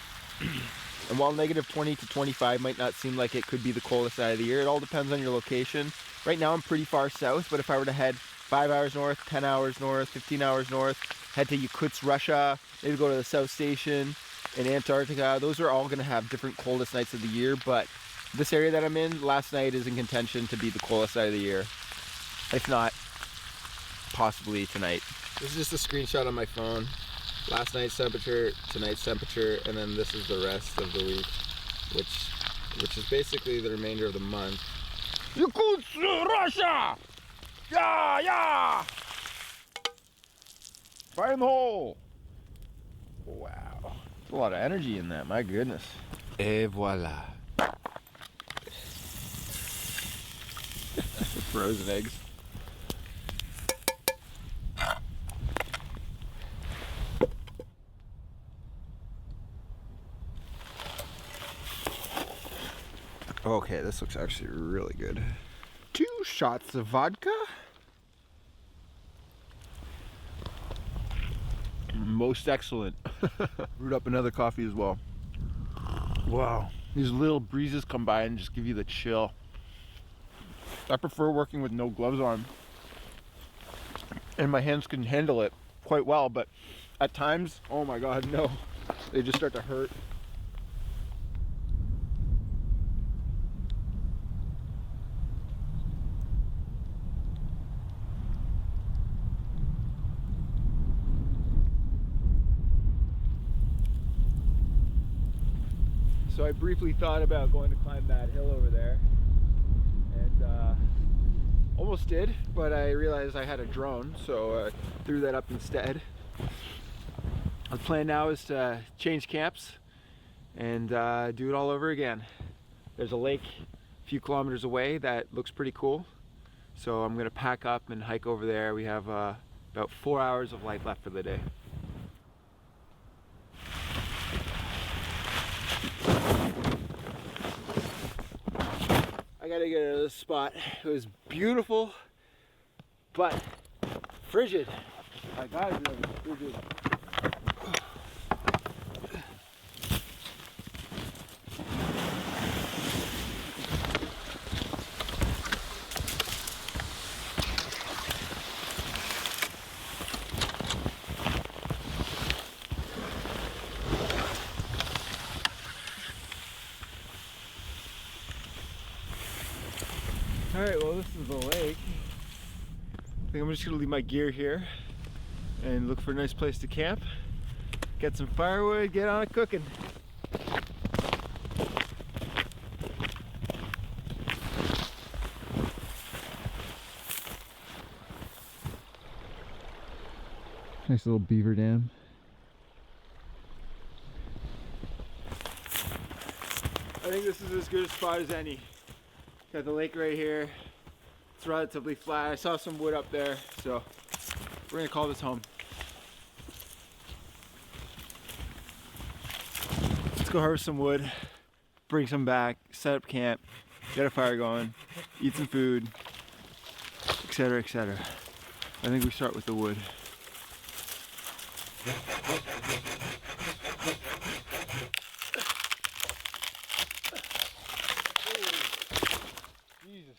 G: And while negative 20 to 25 might not seem like it could be the coldest side of the year, it all depends on your location. Right now I'm pretty far south, but if I were to head 5 hours north, 10 hours north, 15 hours north, head to Yakutsk, Russia, maybe go to the South Station in Antarctica, those are all gonna have different coldest nights of the year, but this area that I'm in, last night is in contention to be the coldest night of the year. If not, possibly tonight. This is just a screenshot on my phone. Last night's temperature, tonight's temperature, and then this is the rest of the week, which is basically the remainder of the month. Yakutsk, Russia! Yeah, yeah! Fire in the hole! Wow. There's a lot of energy in that, my goodness. Et voila. Frozen eggs. Okay, this looks actually really good. 2 shots of vodka. Most excellent. Brewed up another coffee as well. Wow. These little breezes come by and just give you the chill. I prefer working with no gloves on. And my hands can handle it quite well, but at times, oh my God, no. They just start to hurt. So I briefly thought about going to climb that hill over there, and almost did, but I realized I had a drone, so I threw that up instead. The plan now is to change camps and do it all over again. There's a lake a few kilometers away that looks pretty cool, so I'm gonna pack up and hike over there. We have about 4 hours of light left for the day. I gotta get out of this spot. It was beautiful, but frigid. My God, it was frigid. Alright, well, this is the lake. I think I'm just gonna leave my gear here and look for a nice place to camp, get some firewood, get on it cooking. Nice little beaver dam. I think this is as good a spot as any. Got the lake right here. It's relatively flat. I saw some wood up there, so we're gonna call this home. Let's go harvest some wood, bring some back, set up camp, get a fire going, eat some food, etc., etc. I think we start with the wood. Jesus.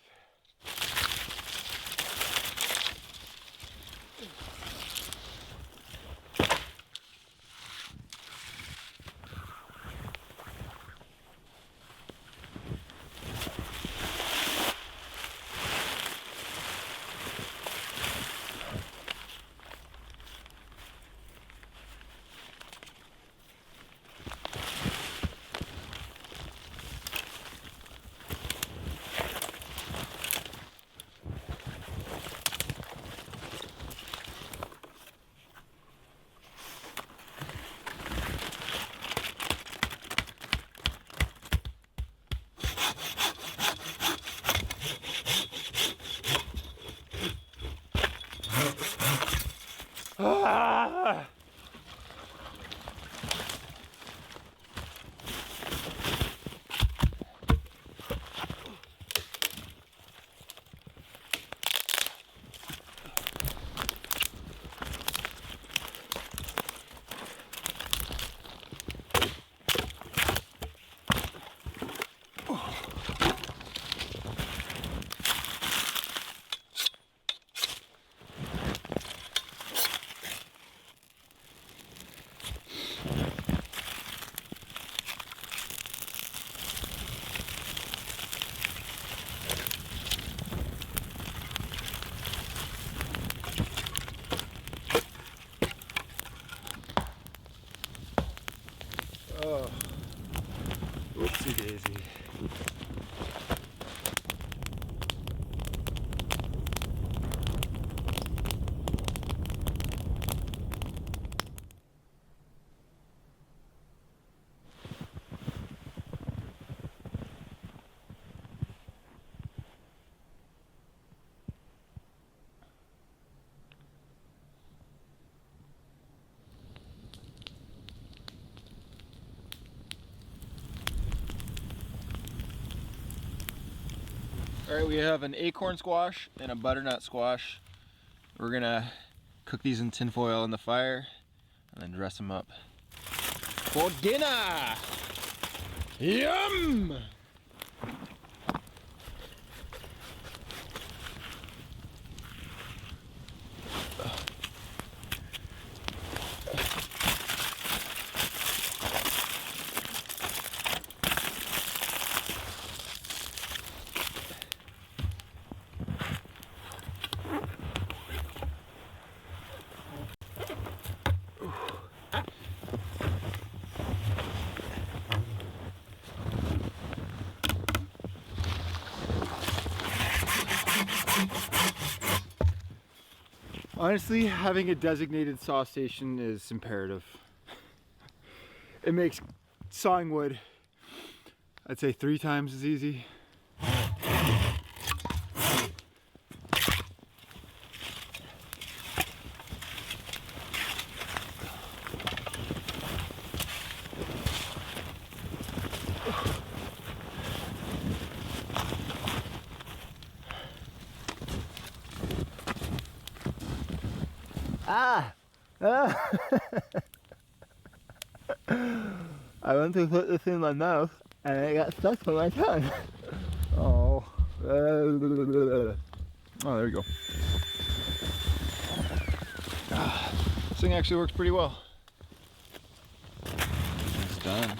G: Ah! Oh, whoopsie daisy. All right, we have an acorn squash and a butternut squash. We're gonna cook these in tin foil in the fire.
E: and then dress them up for dinner. Yum! Honestly, having a designated saw station is imperative. It makes sawing wood, I'd say 3 times as easy. I went to put this in my mouth and it got stuck to my tongue. Oh. Oh, there you go. This thing actually works pretty well. It's done.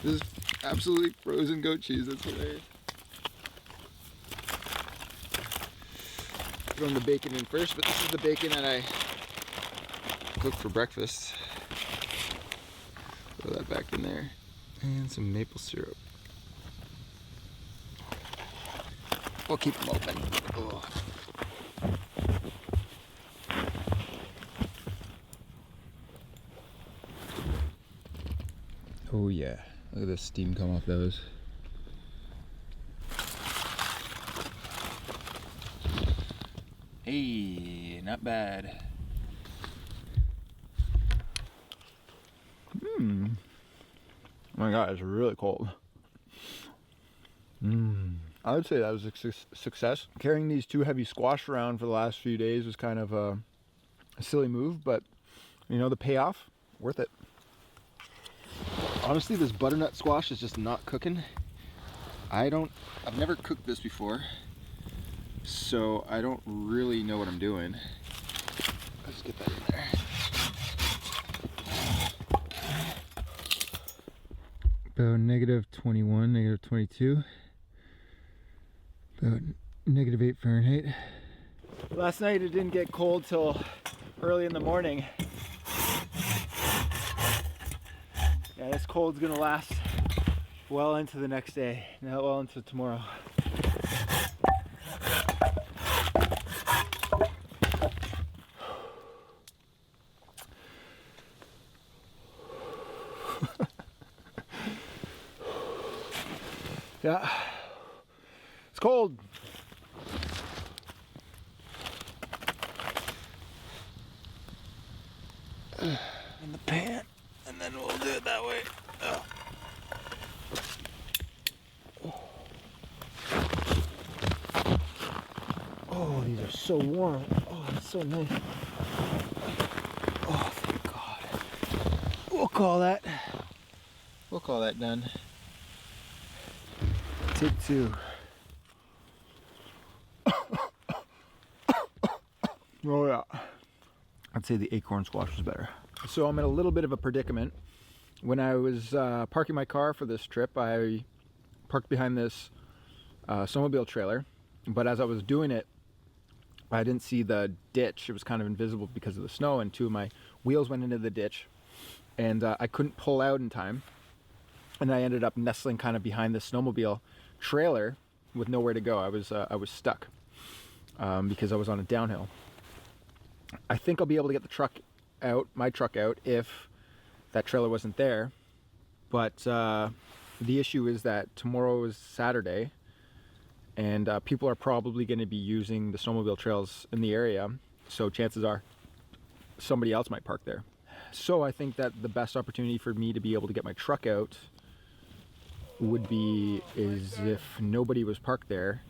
E: This is absolutely frozen goat cheese. That's hilarious. Throwing the bacon in first, but this is the bacon that I cooked for breakfast. Throw that back in there. And some maple syrup. We'll keep them open. Oh. Oh yeah, look at the steam come off those. Hey, not bad. Oh my god, it's really cold. I would say that was a success. Carrying these 2 heavy squash around for the last few days was kind of a silly move, but you know, the payoff, worth it. Honestly, this butternut squash is just not cooking. I've never cooked this before, so I don't really know what I'm doing. Let's get that in there. About -21, -22. About -8 Fahrenheit. Last night it didn't get cold till early in the morning. Yeah, this cold's gonna last well into the next day, not well into tomorrow. Yeah, it's cold. In the pan, and then we'll do it that way. Oh, these are so warm. Oh, it's so nice. Oh, thank God. We'll call that done. Take 2. Oh yeah. I'd say the acorn squash was better. So I'm in a little bit of a predicament. When I was parking my car for this trip, I parked behind this snowmobile trailer, but as I was doing it, I didn't see the ditch. It was kind of invisible because of the snow, and 2 of my wheels went into the ditch, and I couldn't pull out in time, and I ended up nestling kind of behind the snowmobile trailer with nowhere to go. I was stuck because I was on a downhill. I think I'll be able to get my truck out if that trailer wasn't there, but the issue is that tomorrow is Saturday, and people are probably going to be using the snowmobile trails in the area, so chances are somebody else might park there. So I think that the best opportunity for me to be able to get my truck out would be if nobody was parked there,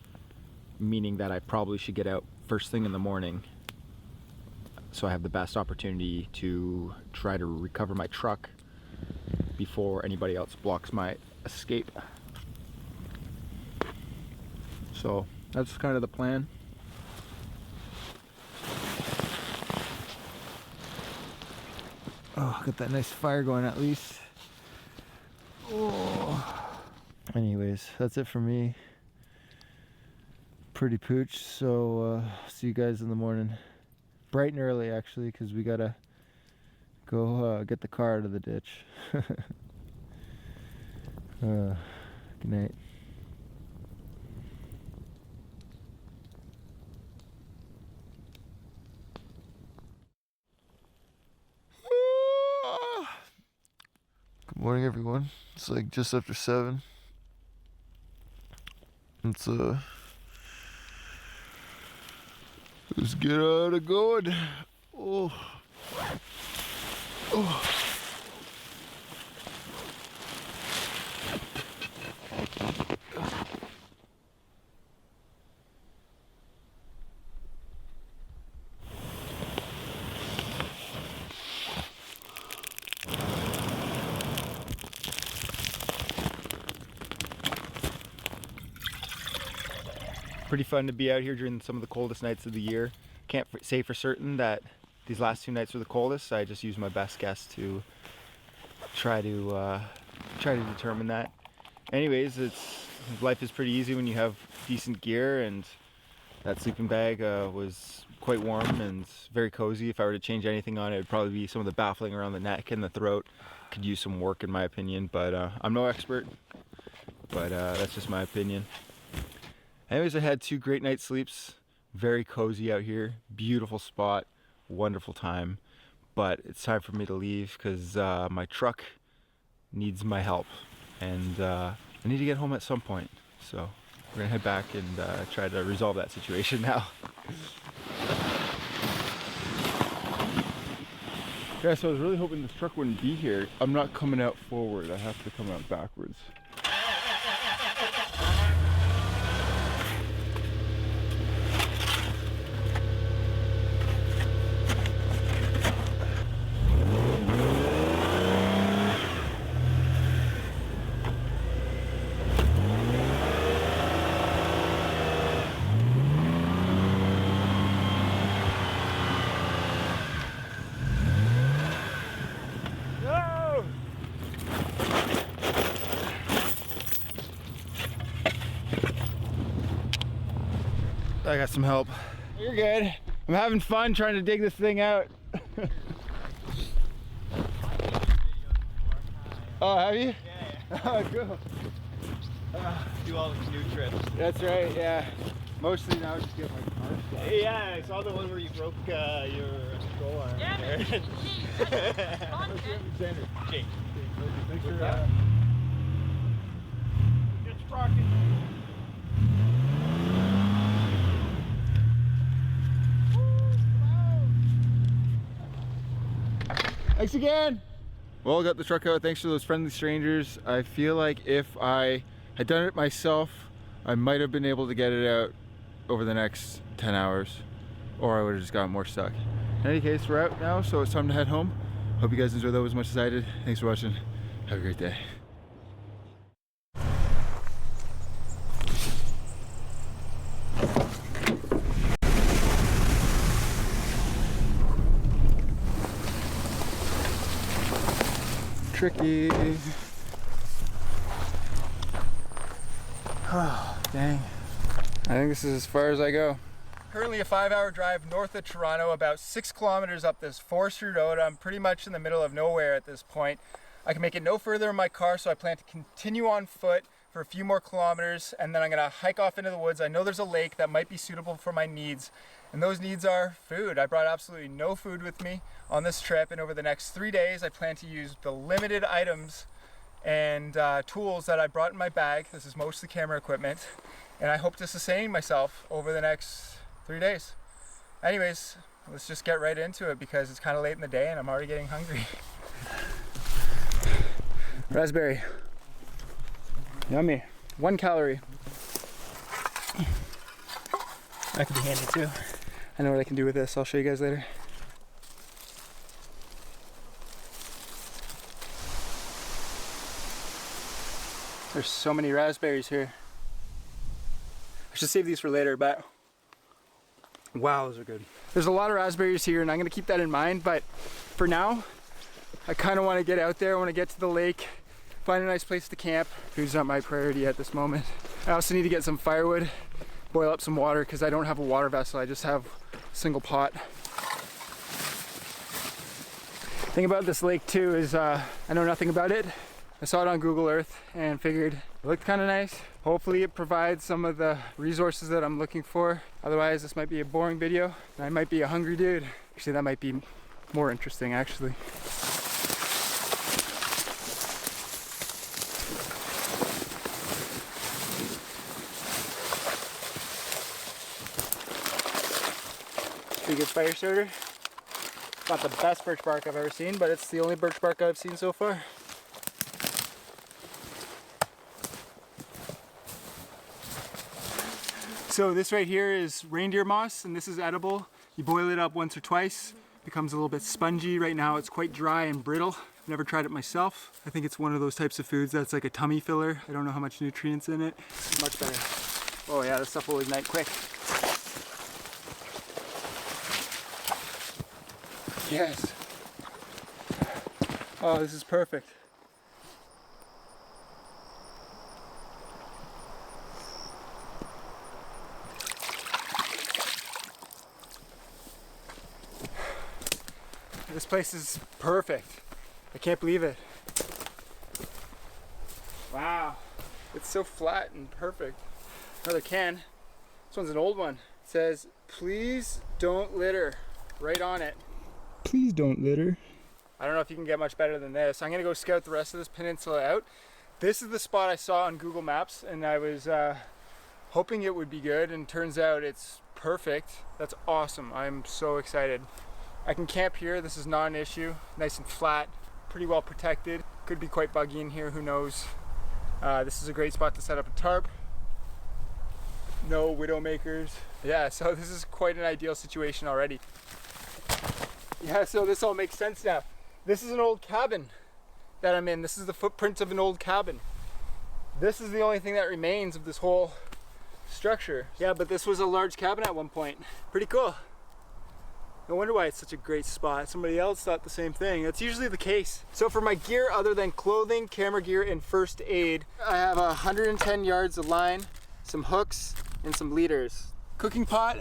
E: meaning that I probably should get out first thing in the morning.
D: so I have the best opportunity to try to recover my truck before anybody else blocks my escape. So that's kind of the plan. Oh, got that nice fire going at least. Oh. Anyways, that's it for me. Pretty pooch, so see you guys in the morning. Bright and early actually, because we gotta go get the car out of the ditch. Good night.
G: Good morning, everyone. It's like just after 7. Let's get out of going. Oh. Oh.
D: Pretty fun to be out here during some of the coldest nights of the year. Can't say for certain that these last 2 nights were the coldest. I just used my best guess to try to determine that. Anyways, life is pretty easy when you have decent gear, and that sleeping bag was quite warm and very cozy. If I were to change anything on it, it would probably be some of the baffling around the neck and the throat. Could use some work in my opinion, but I'm no expert, but that's just my opinion. Anyways, I had 2 great night sleeps. Very cozy out here, beautiful spot, wonderful time. But it's time for me to leave because my truck needs my help, and I need to get home at some point. So we're gonna head back and try to resolve that situation now. Yeah, so I was really hoping this truck wouldn't be here. I'm not coming out forward, I have to come out backwards. I got some help. You're good. I'm having fun trying to dig this thing out. Oh, have you? Yeah. Oh, cool.
E: Do all the canoe trips.
D: That's right, yeah. Mostly now just get my car stuck.
E: Yeah, I saw the one where you broke your control arm.
H: Yeah,
E: there.
B: Jake.
E: Thanks for It's rocking.
D: Thanks again. Well, got the truck out thanks to those friendly strangers. I feel like if I had done it myself, I might have been able to get it out over the next 10 hours, or I would have just gotten more stuck. In any case, we're out now, so it's time to head home. Hope you guys enjoyed that as much as I did. Thanks for watching. Have a great day. Tricky. Oh, dang. I think this is as far as I go. Currently a 5-hour drive north of Toronto, about 6 kilometers up this forestry road. I'm pretty much in the middle of nowhere at this point. I can make it no further in my car, so I plan to continue on foot for a few more kilometers, and then I'm gonna hike off into the woods. I know there's a lake that might be suitable for my needs, and those needs are food. I brought absolutely no food with me on this trip, and over the next 3 days, I plan to use the limited items and tools that I brought in my bag. This is mostly camera equipment, and I hope to sustain myself over the next 3 days. Anyways, let's just get right into it because it's kind of late in the day and I'm already getting hungry. Raspberry. Yummy. 1 calorie.
E: That could be handy too.
D: I know what I can do with this. I'll show you guys later. There's so many raspberries here. I should save these for later, but wow, those are good. There's a lot of raspberries here, and I'm gonna keep that in mind, but for now, I kind of want to get out there. I want to get to the lake, find a nice place to camp. Food's not my priority at this moment. I also need to get some firewood, boil up some water, because I don't have a water vessel. I just have a single pot. The thing about this lake too is I know nothing about it. I saw it on Google Earth and figured it looked kind of nice. Hopefully it provides some of the resources that I'm looking for. Otherwise this might be a boring video and I might be a hungry dude. Actually that might be more interesting actually. Pretty good fire starter. Not the best birch bark I've ever seen, but it's the only birch bark I've seen so far. So this right here is reindeer moss, and this is edible. You boil it up once or twice, becomes a little bit spongy. Right now it's quite dry and brittle. I've never tried it myself. I think it's one of those types of foods that's like a tummy filler. I don't know how much nutrients in it. It's much better. Oh yeah, this stuff will ignite quick. Yes. Oh, this is perfect. This place is perfect. I can't believe it. Wow. It's so flat and perfect. Another can. This one's an old one. It says, "Please don't litter," right on it. Please don't litter. I don't know if you can get much better than this. I'm gonna go scout the rest of this peninsula out. This is the spot I saw on Google Maps and I was hoping it would be good, and turns out it's perfect. That's awesome. I'm so excited. I can camp here. This is not an issue. Nice and flat, pretty well protected. Could be quite buggy in here, who knows. This is a great spot to set up a tarp. No widowmakers. Yeah, so this is quite an ideal situation already. Yeah, so this all makes sense now. This is an old cabin that I'm in. This is the footprint of an old cabin. This is the only thing that remains of this whole structure. Yeah, but this was a large cabin at one point. Pretty cool. No wonder why it's such a great spot. Somebody else thought the same thing. That's usually the case. So for my gear, other than clothing, camera gear, and first aid, I have 110 yards of line, some hooks, and some leaders. Cooking pot.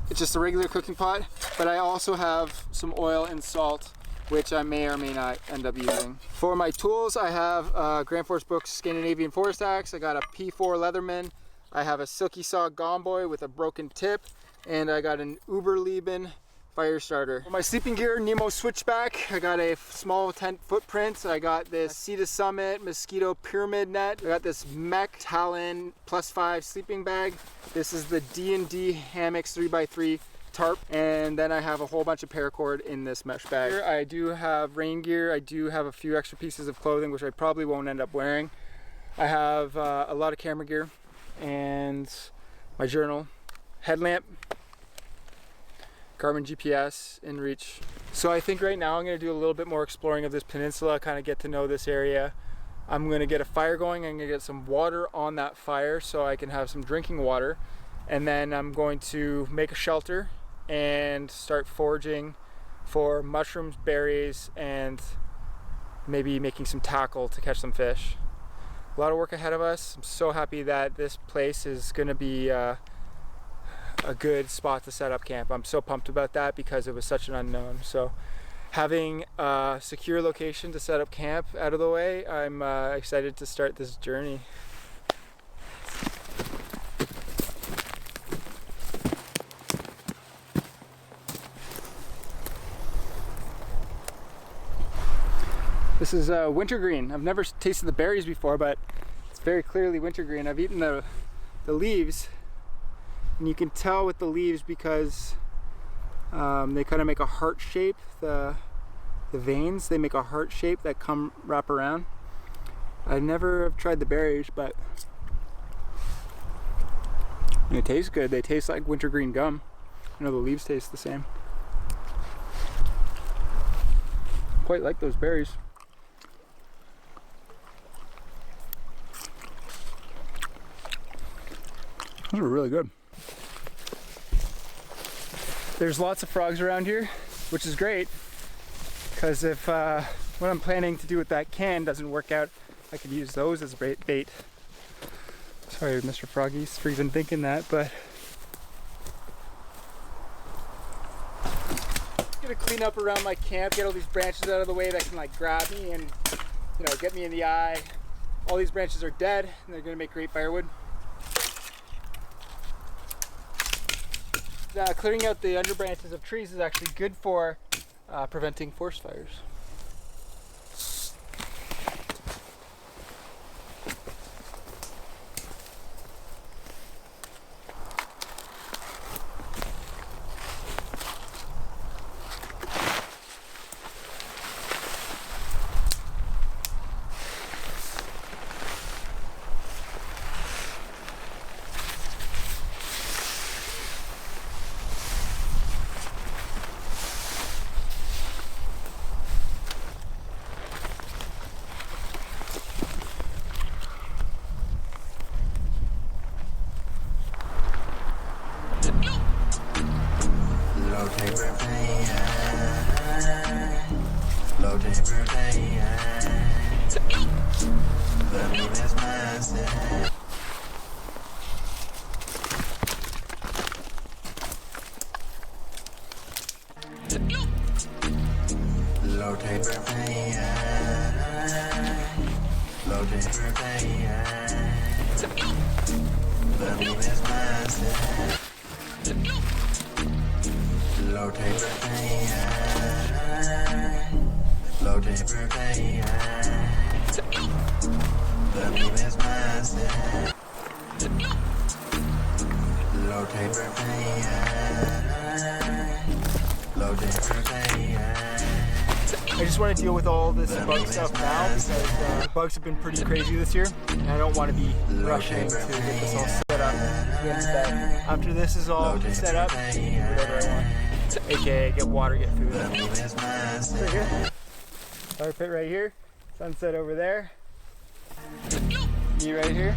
D: It's just a regular cooking pot, but I also have some oil and salt, which I may or may not end up using. For my tools, I have Grand Force Brooks Scandinavian Forest Axe. I got a P4 Leatherman. I have a Silky Saw Gomboy with a broken tip, and I got an Uberleben fire starter. For my sleeping gear, Nemo Switchback. I got a small tent footprint. I got this Sea to Summit Mosquito Pyramid Net. I got this Mech Talon +5 sleeping bag. This is the D&D Hammocks 3x3 tarp, and then I have a whole bunch of paracord in this mesh bag. Here I do have rain gear. I do have a few extra pieces of clothing, which I probably won't end up wearing. I have a lot of camera gear and my journal, headlamp, Garmin GPS, InReach. So I think right now I'm going to do a little bit more exploring of this peninsula, kind of get to know this area. I'm going to get a fire going. I'm going to get some water on that fire so I can have some drinking water, and then I'm going to make a shelter and start foraging for mushrooms, berries, and maybe making some tackle to catch some fish. A lot of work ahead of us. I'm so happy that this place is going to be a good spot to set up camp. I'm so pumped about that because it was such an unknown. So having a secure location to set up camp out of the way, I'm excited to start this journey. This is wintergreen. I've never tasted the berries before, but it's very clearly wintergreen. I've eaten the leaves, and you can tell with the leaves because they kind of make a heart shape. The veins, they make a heart shape that wrap around. I never have tried the berries, but they taste good. They taste like wintergreen gum. I know the leaves taste the same. Quite like those berries. Those are really good. There's lots of frogs around here, which is great, because if what I'm planning to do with that can doesn't work out, I could use those as bait. Sorry, Mr. Froggies, for even thinking that, but I'm gonna clean up around my camp, get all these branches out of the way that can like grab me and, you know, get me in the eye. All these branches are dead and they're gonna make great firewood. Clearing out the underbranches of trees is actually good for preventing forest fires. I just want to deal with all this bug stuff now because the bugs have been pretty crazy this year, and I don't want to be rushing to get this all set up. After this is all set up, whatever I want, aka get water, get food. Right here, fire pit right here, sunset over there, me right here.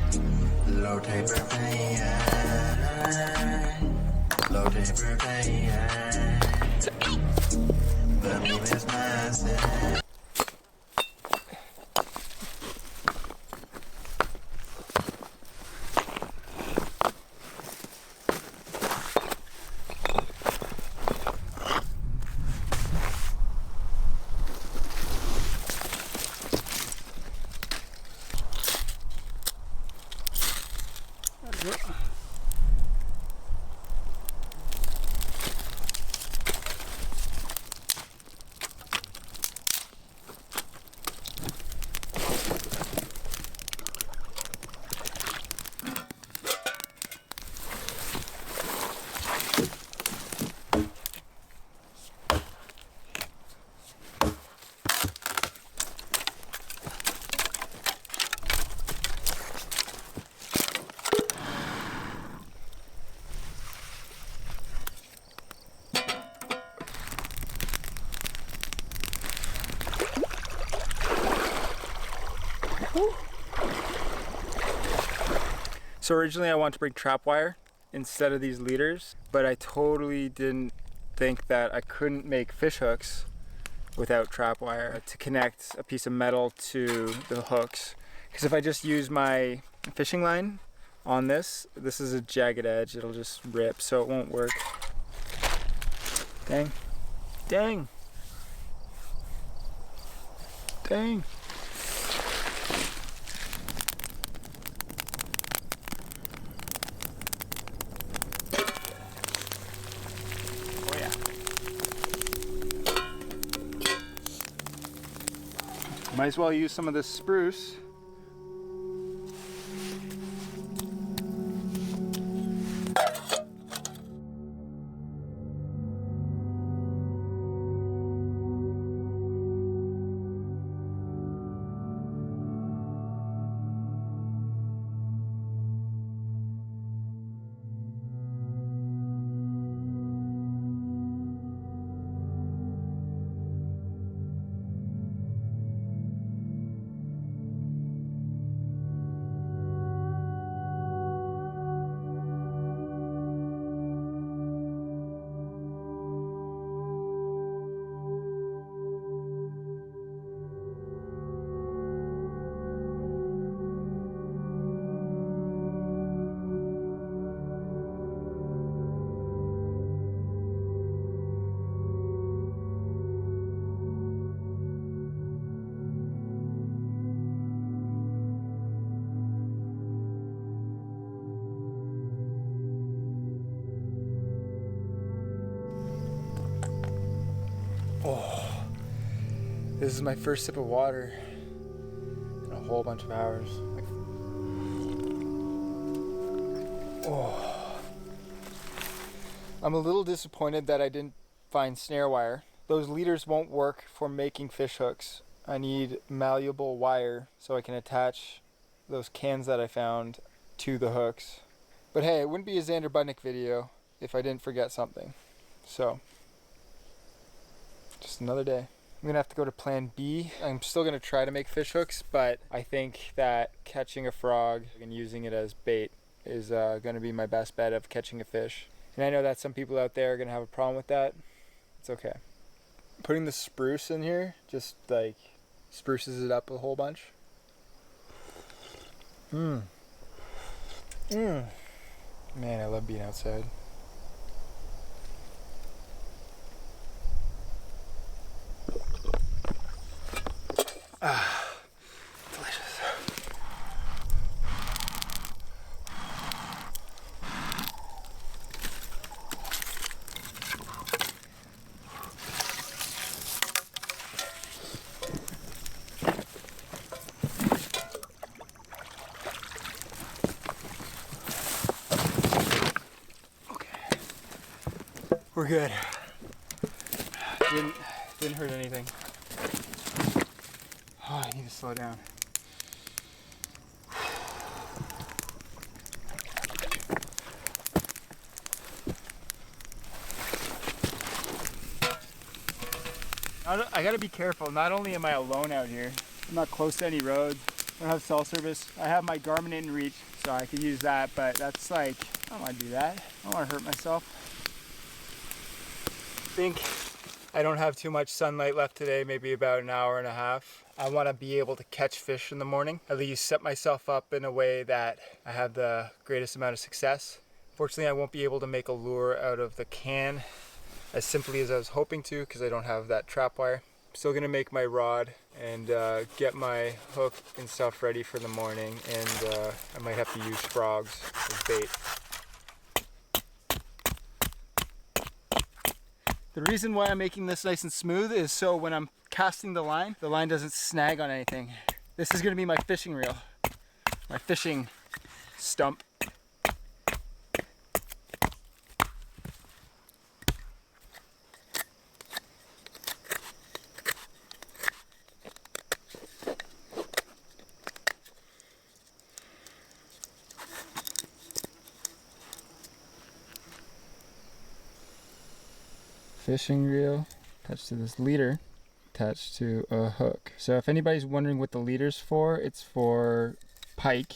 D: So originally I wanted to bring trap wire instead of these leaders, but I totally didn't think that I couldn't make fish hooks without trap wire to connect a piece of metal to the hooks. Because if I just use my fishing line on this is a jagged edge, it'll just rip, so it won't work. Dang. Dang. Dang. Oh yeah. Might as well use some of this spruce. This is my first sip of water in a whole bunch of hours. Oh. I'm a little disappointed that I didn't find snare wire. Those leaders won't work for making fish hooks. I need malleable wire so I can attach those cans that I found to the hooks. But hey, it wouldn't be a Xander Budnick video if I didn't forget something. So, just another day. I'm gonna have to go to plan B. I'm still gonna try to make fish hooks, but I think that catching a frog and using it as bait is gonna be my best bet of catching a fish. And I know that some people out there are gonna have a problem with that. It's okay. Putting the spruce in here just like spruces it up a whole bunch. Man, I love being outside. Delicious. We're good. Didn't hurt anything. Oh, I need to slow down. I gotta be careful. Not only am I alone out here, I'm not close to any roads. I don't have cell service. I have my Garmin in reach, so I could use that, but that's like, I don't wanna do that. I don't wanna hurt myself. I think I don't have too much sunlight left today, maybe about an hour and a half. I want to be able to catch fish in the morning, at least set myself up in a way that I have the greatest amount of success. Fortunately, I won't be able to make a lure out of the can as simply as I was hoping to because I don't have that trap wire. I'm still going to make my rod and get my hook and stuff ready for the morning, and I might have to use frogs as bait. The reason why I'm making this nice and smooth is so when I'm casting the line doesn't snag on anything. This is gonna be my fishing reel, my fishing stump. Fishing reel attached to this leader, attached to a hook. So if anybody's wondering what the leader's for, it's for pike.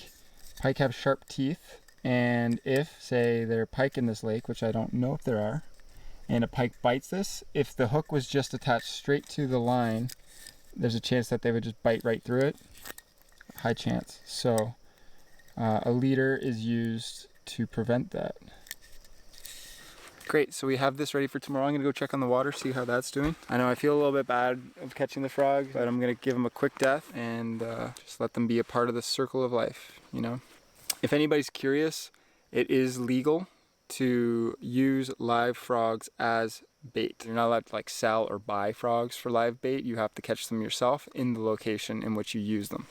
D: Pike have sharp teeth, and if, say, there are pike in this lake, which I don't know if there are, and a pike bites this, if the hook was just attached straight to the line, there's a chance that they would just bite right through it. High chance. So a leader is used to prevent that. Great, so we have this ready for tomorrow. I'm gonna go check on the water, see how that's doing. I know I feel a little bit bad of catching the frog, but I'm gonna give them a quick death and just let them be a part of the circle of life, you know? If anybody's curious, it is legal to use live frogs as bait. You're not allowed to like sell or buy frogs for live bait. You have to catch them yourself in the location in which you use them.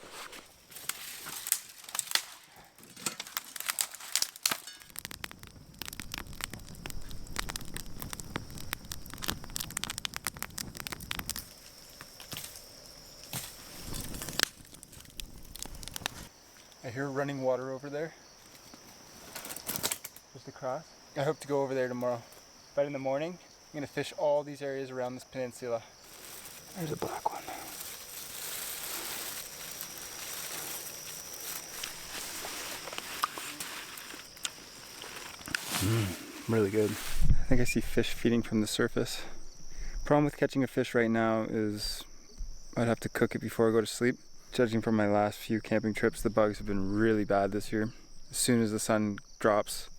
D: I hear running water over there, just across. I hope to go over there tomorrow. But in the morning, I'm gonna fish all these areas around this peninsula. There's a black one. Really good. I think I see fish feeding from the surface. Problem with catching a fish right now is I'd have to cook it before I go to sleep. Judging from my last few camping trips, the bugs have been really bad this year. As soon as the sun drops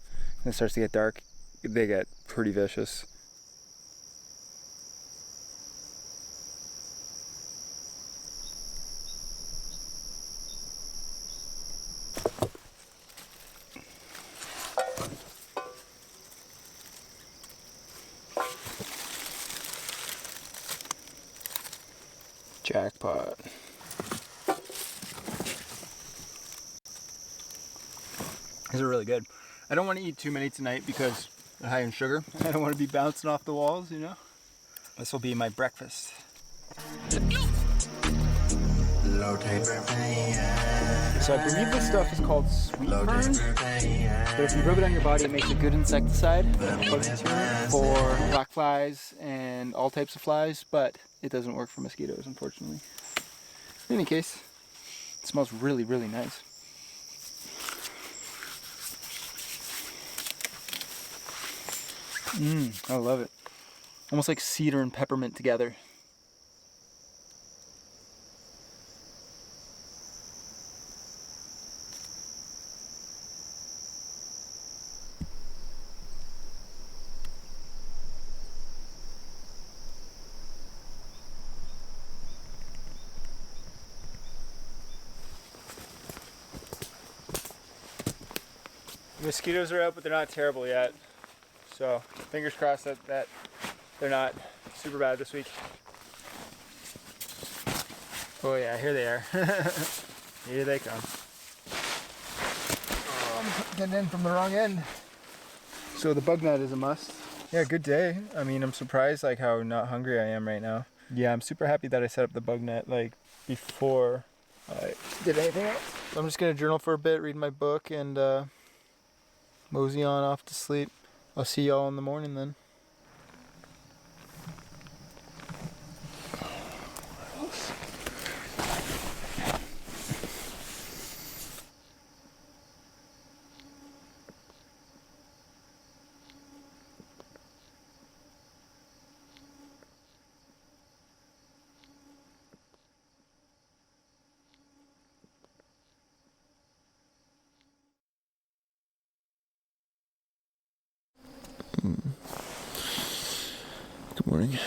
D: and it starts to get dark, they get pretty vicious. Jackpot. These are really good. I don't want to eat too many tonight because they're high in sugar. I don't want to be bouncing off the walls, you know? This will be my breakfast. So I believe this stuff is called sweet fern, but if you rub it on your body, it makes a good insecticide for black flies and all types of flies, but it doesn't work for mosquitoes, unfortunately. In any case, it smells really, really nice. I love it. Almost like cedar and peppermint together. Mosquitoes are out, but they're not terrible yet. So fingers crossed that they're not super bad this week. Oh yeah, here they are. Here they come. Oh, I'm getting in from the wrong end. So the bug net is a must. Yeah, good day. I mean, I'm surprised like how not hungry I am right now. Yeah, I'm super happy that I set up the bug net like before I did anything else. So I'm just gonna journal for a bit, read my book, and mosey on off to sleep. I'll see y'all in the morning then.
G: Good morning.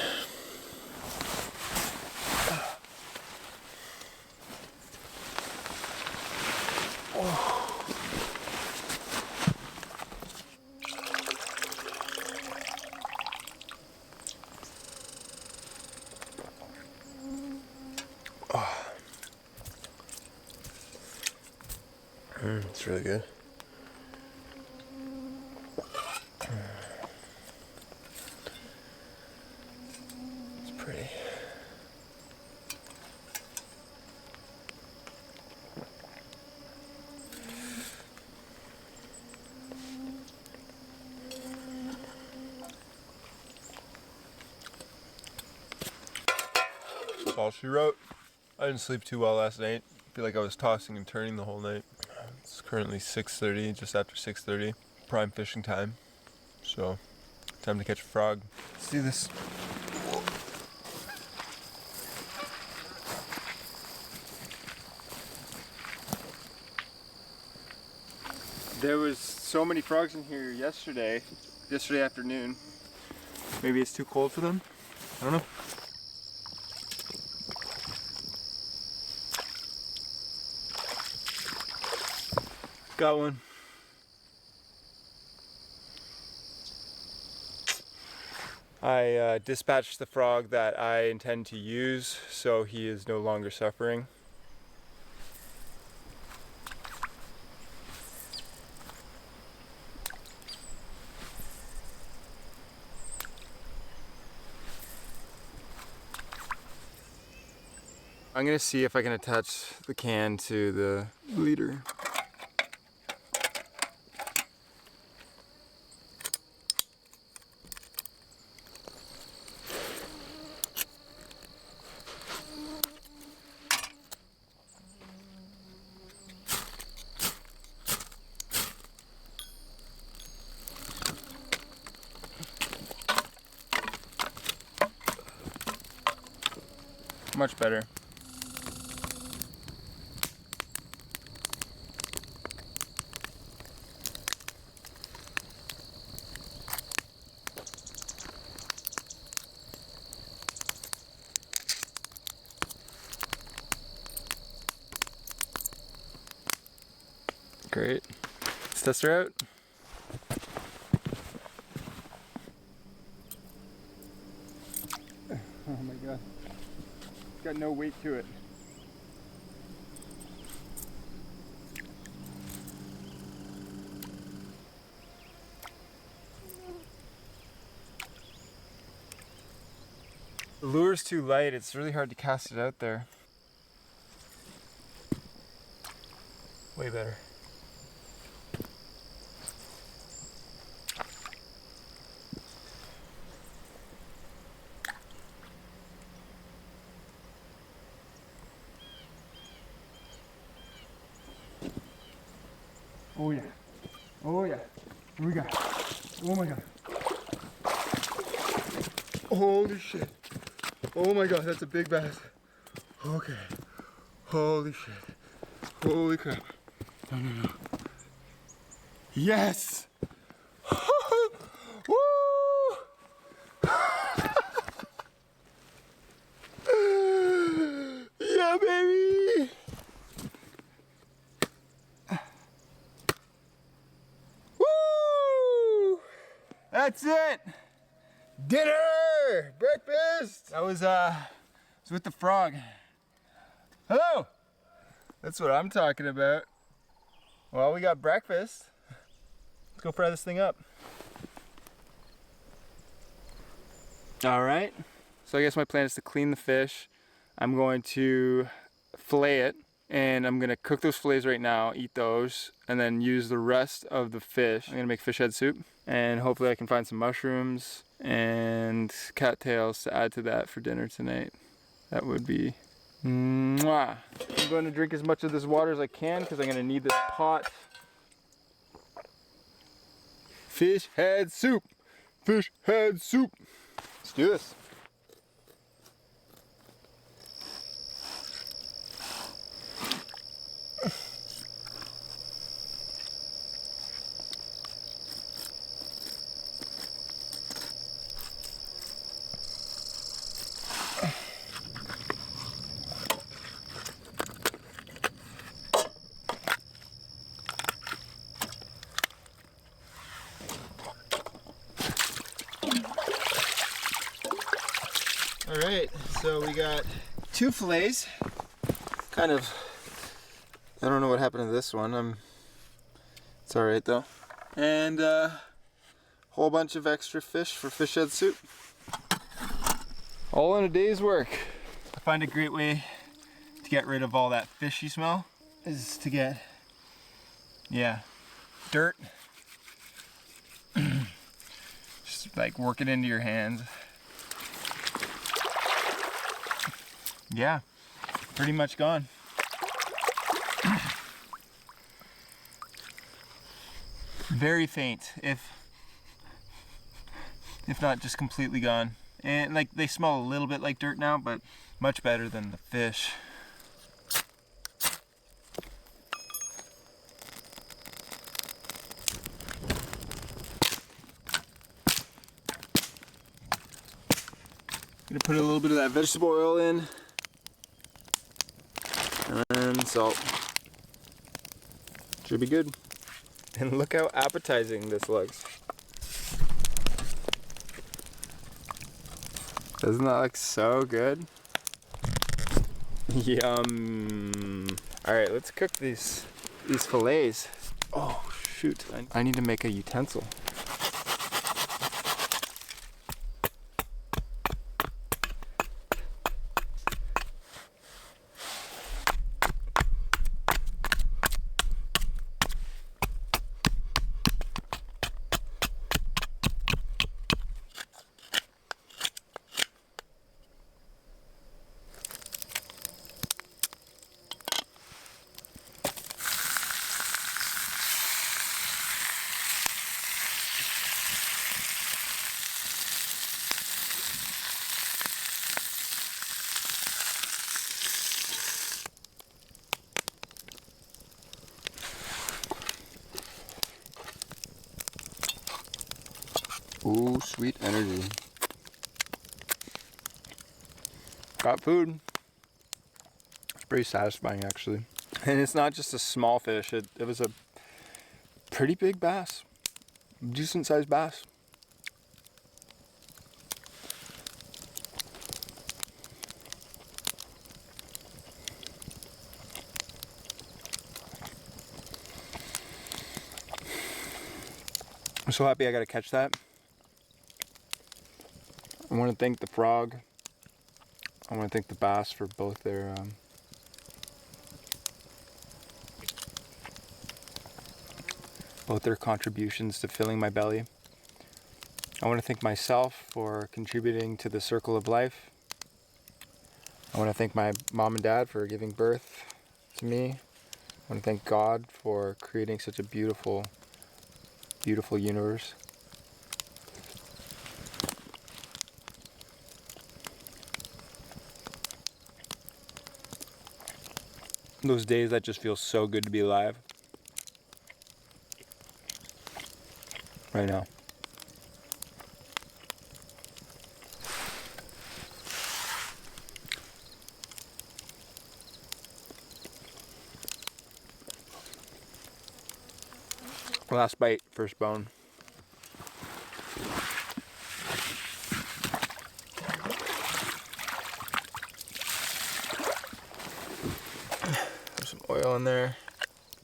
G: It's really good. It's pretty. That's all she wrote. I didn't sleep too well last night. I feel like I was tossing and turning the whole night. It's currently 6:30, just after 6:30. Prime fishing time. So, time to catch a frog. Let's do this.
D: There was so many frogs in here yesterday afternoon. Maybe it's too cold for them? I don't know. Got one. I dispatched the frog that I intend to use, so he is no longer suffering. I'm gonna see if I can attach the can to the leader. Much better. Great. Let's test her out. Oh my god. Got no weight to it. The lure's too light, it's really hard to cast it out there. Way better.
B: Oh yeah. Oh yeah. Here we go. Oh my god.
G: Holy shit. Oh my god, that's a big bass. Okay. Holy shit. Holy crap. No, no, no. Yes! Woo! Yeah, baby! Woo!
D: That's it!
G: Dinner! Breakfast!
D: That was with the frog. Hello! That's what I'm talking about. Well, we got breakfast. Let's go fry this thing up. All right. So I guess my plan is to clean the fish. I'm going to fillet it, and I'm gonna cook those fillets right now, eat those, and then use the rest of the fish. I'm gonna make fish head soup, and hopefully I can find some mushrooms and cattails to add to that for dinner tonight. That would be mwah. I'm going to drink as much of this water as I can because I'm going to need this pot. Fish head soup. Fish head soup. Let's do this.
E: All right, so we got 2 fillets. Kind of, I don't know what happened to this one. It's all right though. And a whole bunch of extra fish for fish head soup.
D: All in a day's work. I find a great way to get rid of all that fishy smell is to get, dirt. Just like work it into your hands. Yeah, pretty much gone. Very faint, if not just completely gone. And like they smell a little bit like dirt now, but much better than the fish. Gonna put a little bit of that vegetable oil in. And salt. Should be good. And look how appetizing this looks. Doesn't that look so good? Yum. Alright, let's cook these fillets. Oh shoot, I need to make a utensil. Ooh, sweet energy. Got food. It's pretty satisfying actually. And it's not just a small fish, it was a pretty big bass. Decent sized bass. I'm so happy I got to catch that. I want to thank the frog. I want to thank the bass for both their contributions to filling my belly. I want to thank myself for contributing to the circle of life. I want to thank my mom and dad for giving birth to me. I want to thank God for creating such a beautiful, beautiful universe. Those days that just feel so good to be alive. Right now. Last bite, first bone. Put some oil in there.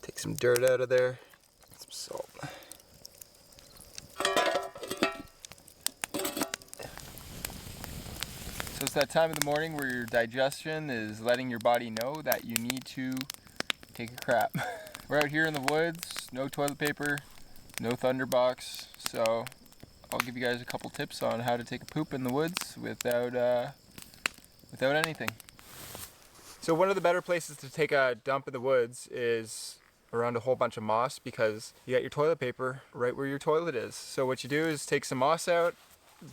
D: Take some dirt out of there. Some salt. So it's that time of the morning where your digestion is letting your body know that you need to take a crap. We're out here in the woods, no toilet paper, no thunderbox, so I'll give you guys a couple tips on how to take a poop in the woods without anything. So one of the better places to take a dump in the woods is around a whole bunch of moss, because you got your toilet paper right where your toilet is. So what you do is take some moss out,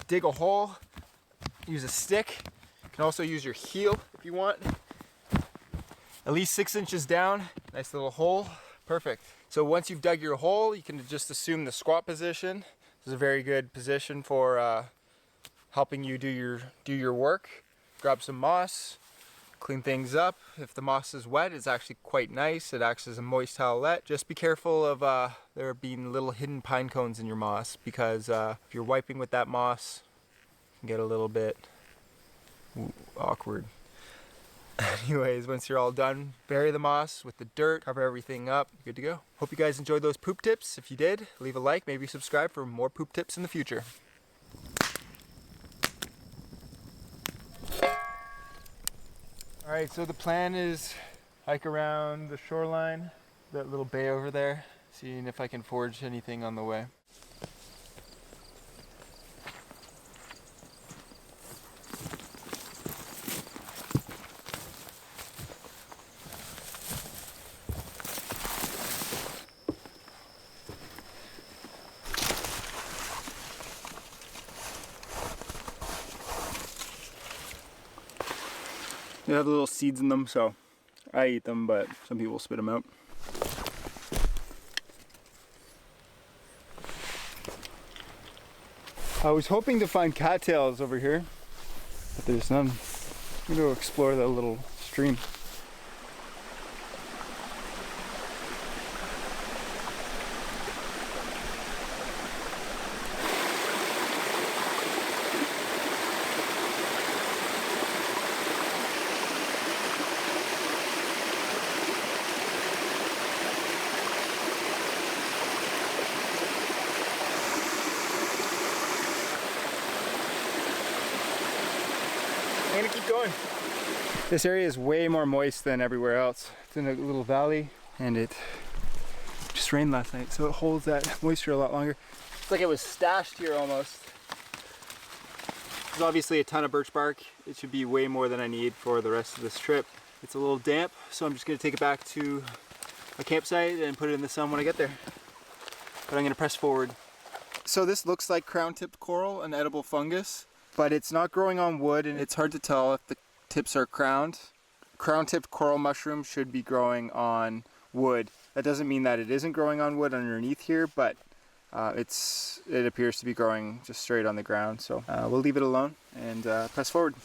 D: dig a hole, use a stick. You can also use your heel if you want. At least 6 inches down, nice little hole, perfect. So once you've dug your hole, you can just assume the squat position. This is a very good position for helping you do your work. Grab some moss, clean things up. If the moss is wet, it's actually quite nice. It acts as a moist towelette. Just be careful of there being little hidden pine cones in your moss, because if you're wiping with that moss, it can get a little bit awkward. Anyways, once you're all done, bury the moss with the dirt, cover everything up, good to go. Hope you guys enjoyed those poop tips. If you did, leave a like, maybe subscribe for more poop tips in the future. Alright, so the plan is hike around the shoreline, that little bay over there, seeing if I can forage anything on the way. They have little seeds in them, so I eat them, but some people spit them out. I was hoping to find cattails over here, but there's none. I'm going to explore that little stream. I'm gonna keep going. This area is way more moist than everywhere else. It's in a little valley, and it just rained last night, so it holds that moisture a lot longer. It's like it was stashed here almost. There's obviously a ton of birch bark. It should be way more than I need for the rest of this trip. It's a little damp, so I'm just gonna take it back to a campsite and put it in the sun when I get there. But I'm gonna press forward. So this looks like crown-tipped coral, an edible fungus, but it's not growing on wood, and it's hard to tell if the tips are crowned. Crown-tipped coral mushroom should be growing on wood. That doesn't mean that it isn't growing on wood underneath here, but it appears to be growing just straight on the ground. So we'll leave it alone and press forward.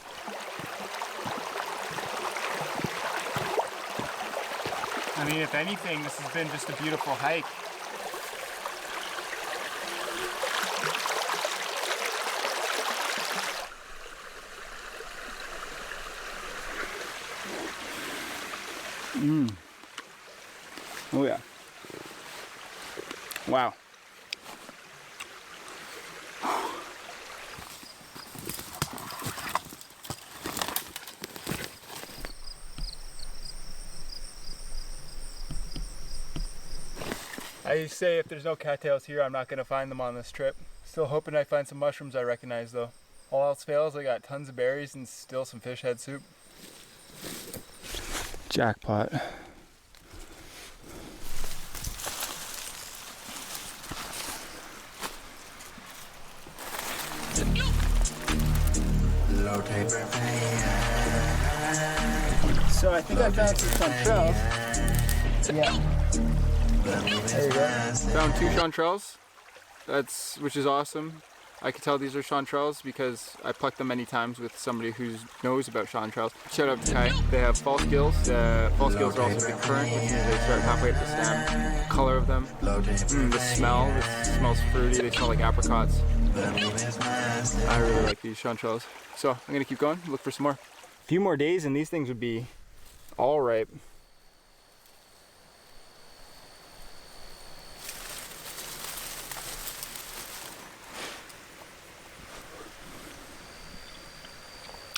D: I mean, if anything, this has been just a beautiful hike. Oh yeah. Wow. I say if there's no cattails here, I'm not gonna find them on this trip. Still hoping I find some mushrooms I recognize though. All else fails, I got tons of berries and still some fish head soup. Jackpot. So I think I found some chanterelles. Yeah. There you go. Found 2 chanterelles. Which is awesome. I could tell these are chanterelles because I plucked them many times with somebody who knows about chanterelles. Shout out to Kai. They have false gills. False gills are also big current, which means they start halfway up the stem. The color of them. The smell. This smells fruity. They smell like apricots. I really like these chanterelles. So I'm gonna keep going, look for some more. A few more days and these things would be all ripe.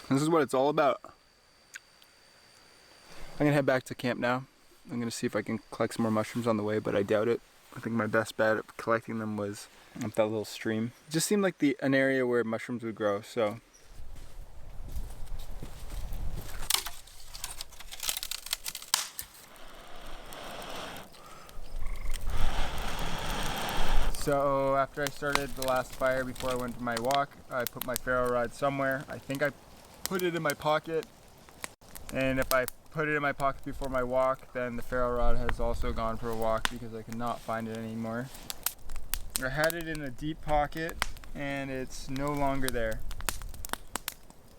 D: This is what it's all about. I'm gonna head back to camp now. I'm gonna see if I can collect some more mushrooms on the way, but I doubt it. I think my best bet at collecting them was up that little stream. It just seemed like an area where mushrooms would grow, so. So after I started the last fire before I went for my walk, I put my ferro rod somewhere. I think I put it in my pocket, and if I put it in my pocket before my walk, then the ferro rod has also gone for a walk because I could not find it anymore. I had it in a deep pocket and it's no longer there.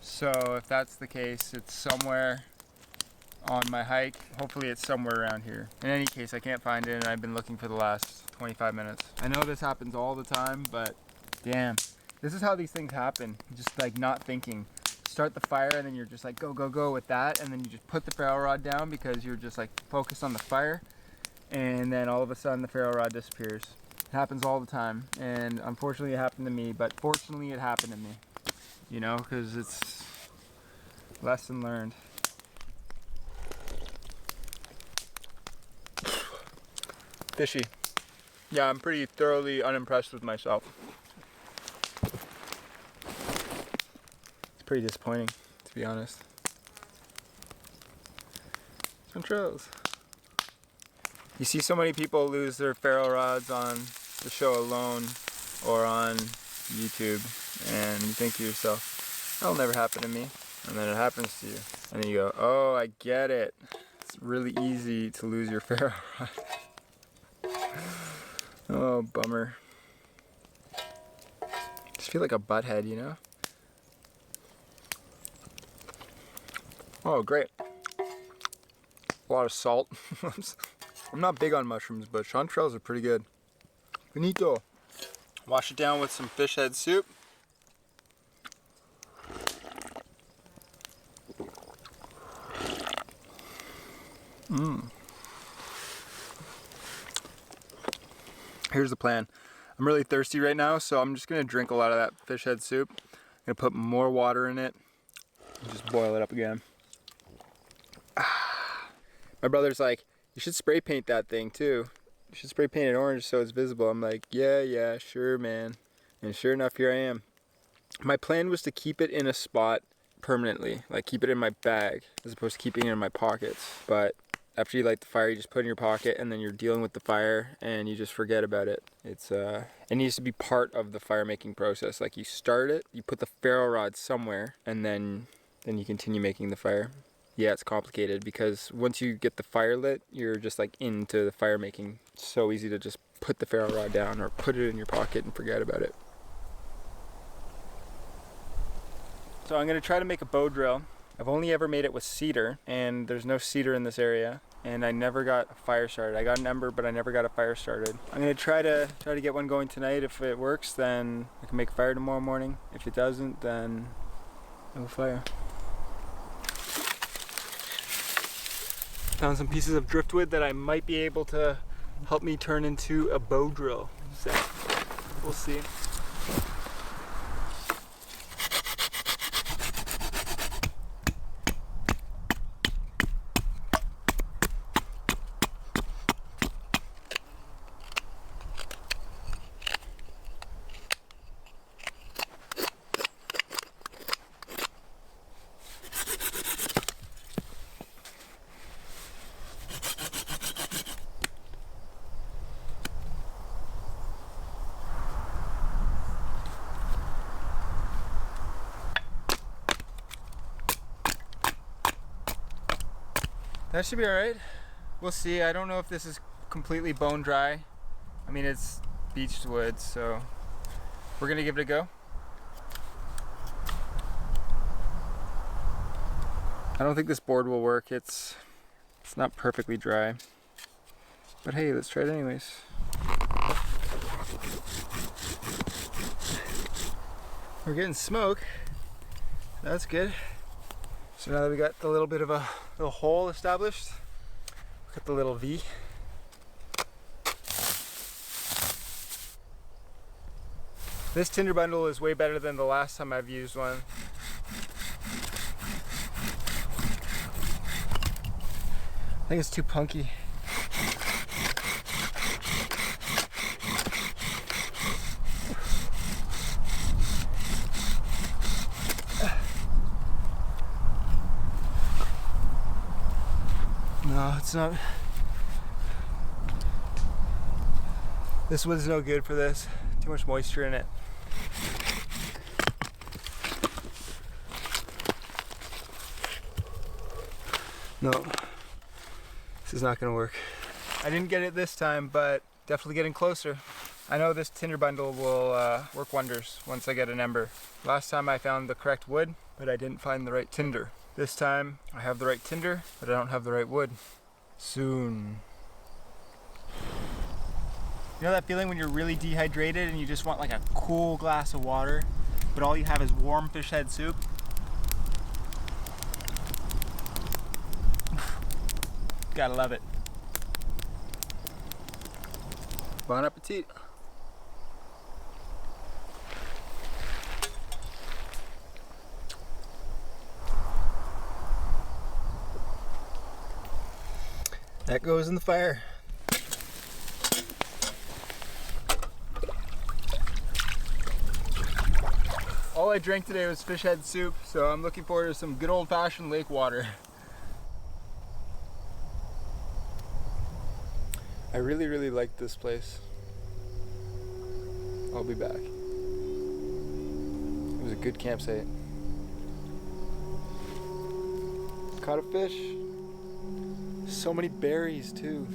D: So if that's the case, it's somewhere on my hike. Hopefully it's somewhere around here. In any case, I can't find it and I've been looking for the last 25 minutes. I know this happens all the time, but damn. This is how these things happen. Just like not thinking. Start the fire and then you're just like go, go, go with that, and then you just put the ferro rod down because you're just like focused on the fire, and then all of a sudden the ferro rod disappears. It happens all the time, and unfortunately it happened to me, but fortunately it happened to me. You know, because it's lesson learned. Fishy. Yeah, I'm pretty thoroughly unimpressed with myself. It's pretty disappointing, to be honest. Chanterelles. You see so many people lose their ferro rods on the show alone or on YouTube, and you think to yourself, that'll never happen to me. And then it happens to you. And then you go, oh, I get it. It's really easy to lose your ferro rod. Oh, bummer. Just feel like a butthead, you know? Oh, great. A lot of salt. I'm not big on mushrooms, but chanterelles are pretty good. Finito. Wash it down with some fish head soup. Here's the plan. I'm really thirsty right now, so I'm just gonna drink a lot of that fish head soup. I'm gonna put more water in it and just boil it up again. My brother's like, you should spray paint that thing too. You should spray paint it orange so it's visible. I'm like, yeah, sure, man. And sure enough, here I am. My plan was to keep it in a spot permanently, like keep it in my bag as opposed to keeping it in my pockets. But after you light the fire, you just put it in your pocket and then you're dealing with the fire and you just forget about it. It needs to be part of the fire making process. Like you start it, you put the ferro rod somewhere, and then you continue making the fire. Yeah, it's complicated because once you get the fire lit, you're just like into the fire making. It's so easy to just put the ferro rod down or put it in your pocket and forget about it. So I'm gonna try to make a bow drill. I've only ever made it with cedar, and there's no cedar in this area, and I never got a fire started. I got an ember, but I never got a fire started. I'm gonna try to get one going tonight. If it works, then I can make a fire tomorrow morning. If it doesn't, then no fire. Found some pieces of driftwood that I might be able to help me turn into a bow drill. So we'll see. That should be all right. We'll see. I don't know if this is completely bone dry. I mean, it's beached wood, so we're gonna give it a go. I don't think this board will work. It's not perfectly dry. But hey, let's try it anyways. We're getting smoke. That's good. So now that we got the little bit of a little hole established, got the little V. This tinder bundle is way better than the last time I've used one. I think it's too punky. No, it's not. This wood's no good for this. Too much moisture in it. No, this is not gonna work. I didn't get it this time, but definitely getting closer. I know this tinder bundle will work wonders once I get an ember. Last time I found the correct wood, but I didn't find the right tinder. This time I have the right tinder, but I don't have the right wood. Soon. You know that feeling when you're really dehydrated and you just want like a cool glass of water, but all you have is warm fish head soup? Gotta love it. Bon appetit. That goes in the fire. All I drank today was fish head soup, so I'm looking forward to some good old-fashioned lake water. I really, really like this place. I'll be back. It was a good campsite. Caught a fish. So many berries too.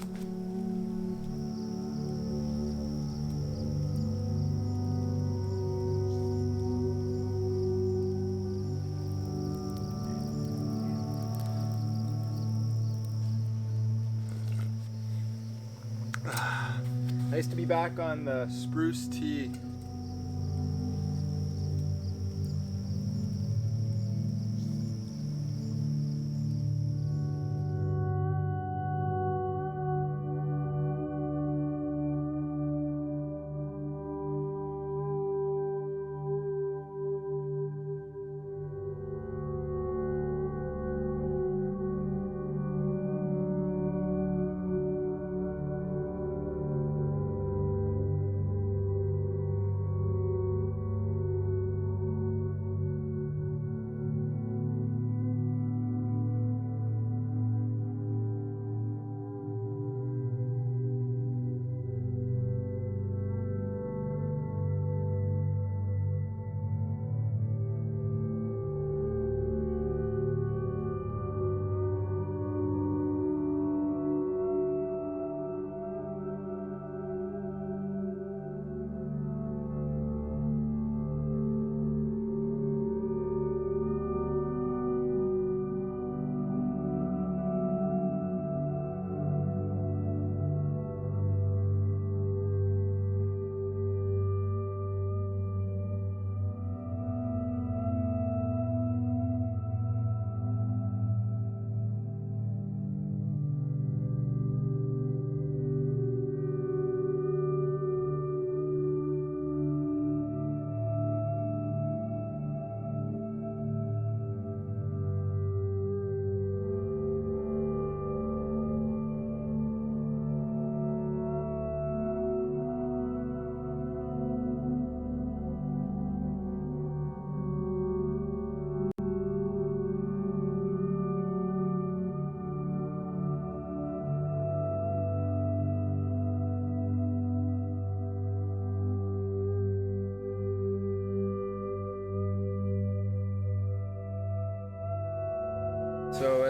D: Nice to be back on the spruce tea.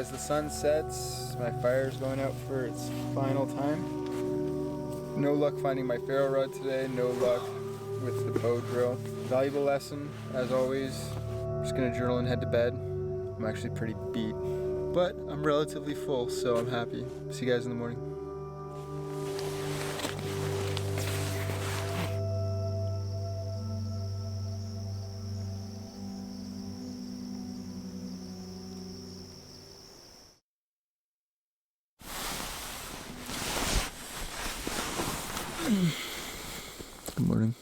D: as the sun sets, my fire's going out for its final time. No luck finding my ferro rod today, no luck with the bow drill. Valuable lesson, as always. I'm just gonna journal and head to bed. I'm actually pretty beat, but I'm relatively full, so I'm happy. See you guys in the morning. Good morning.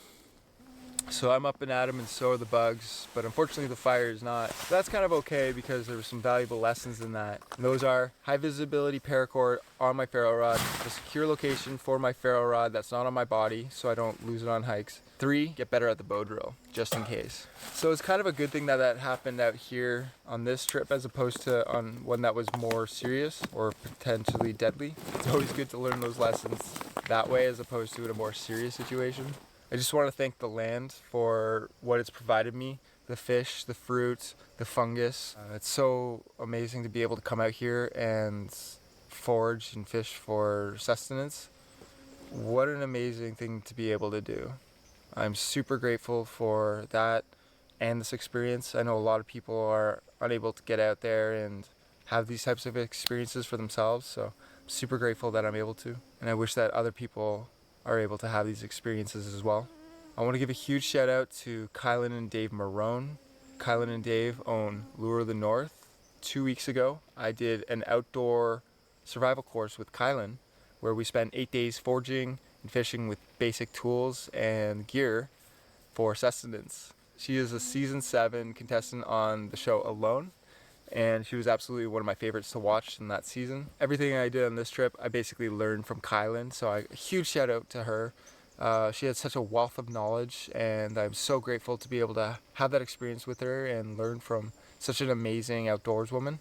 D: So I'm up and at 'em and so are the bugs, but unfortunately the fire is not. That's kind of okay because there were some valuable lessons in that. And those are high visibility paracord on my ferro rod, a secure location for my ferro rod that's not on my body so I don't lose it on hikes. 3, get better at the bow drill, just in case. So it's kind of a good thing that that happened out here on this trip as opposed to on one that was more serious or potentially deadly. It's always good to learn those lessons that way as opposed to in a more serious situation. I just want to thank the land for what it's provided me, the fish, the fruit, the fungus. It's so amazing to be able to come out here and forage and fish for sustenance. What an amazing thing to be able to do. I'm super grateful for that and this experience. I know a lot of people are unable to get out there and have these types of experiences for themselves, so I'm super grateful that I'm able to. And I wish that other people are able to have these experiences as well. I want to give a huge shout out to Kylan and Dave Marone. Kylan and Dave own Lure of the North. 2 weeks ago, I did an outdoor survival course with Kylan where we spent 8 days foraging and fishing with basic tools and gear for sustenance. She is a season 7 contestant on the show Alone, and she was absolutely one of my favorites to watch in that season. Everything I did on this trip, I basically learned from Kylan, so a huge shout out to her. She had such a wealth of knowledge, and I'm so grateful to be able to have that experience with her and learn from such an amazing outdoors woman.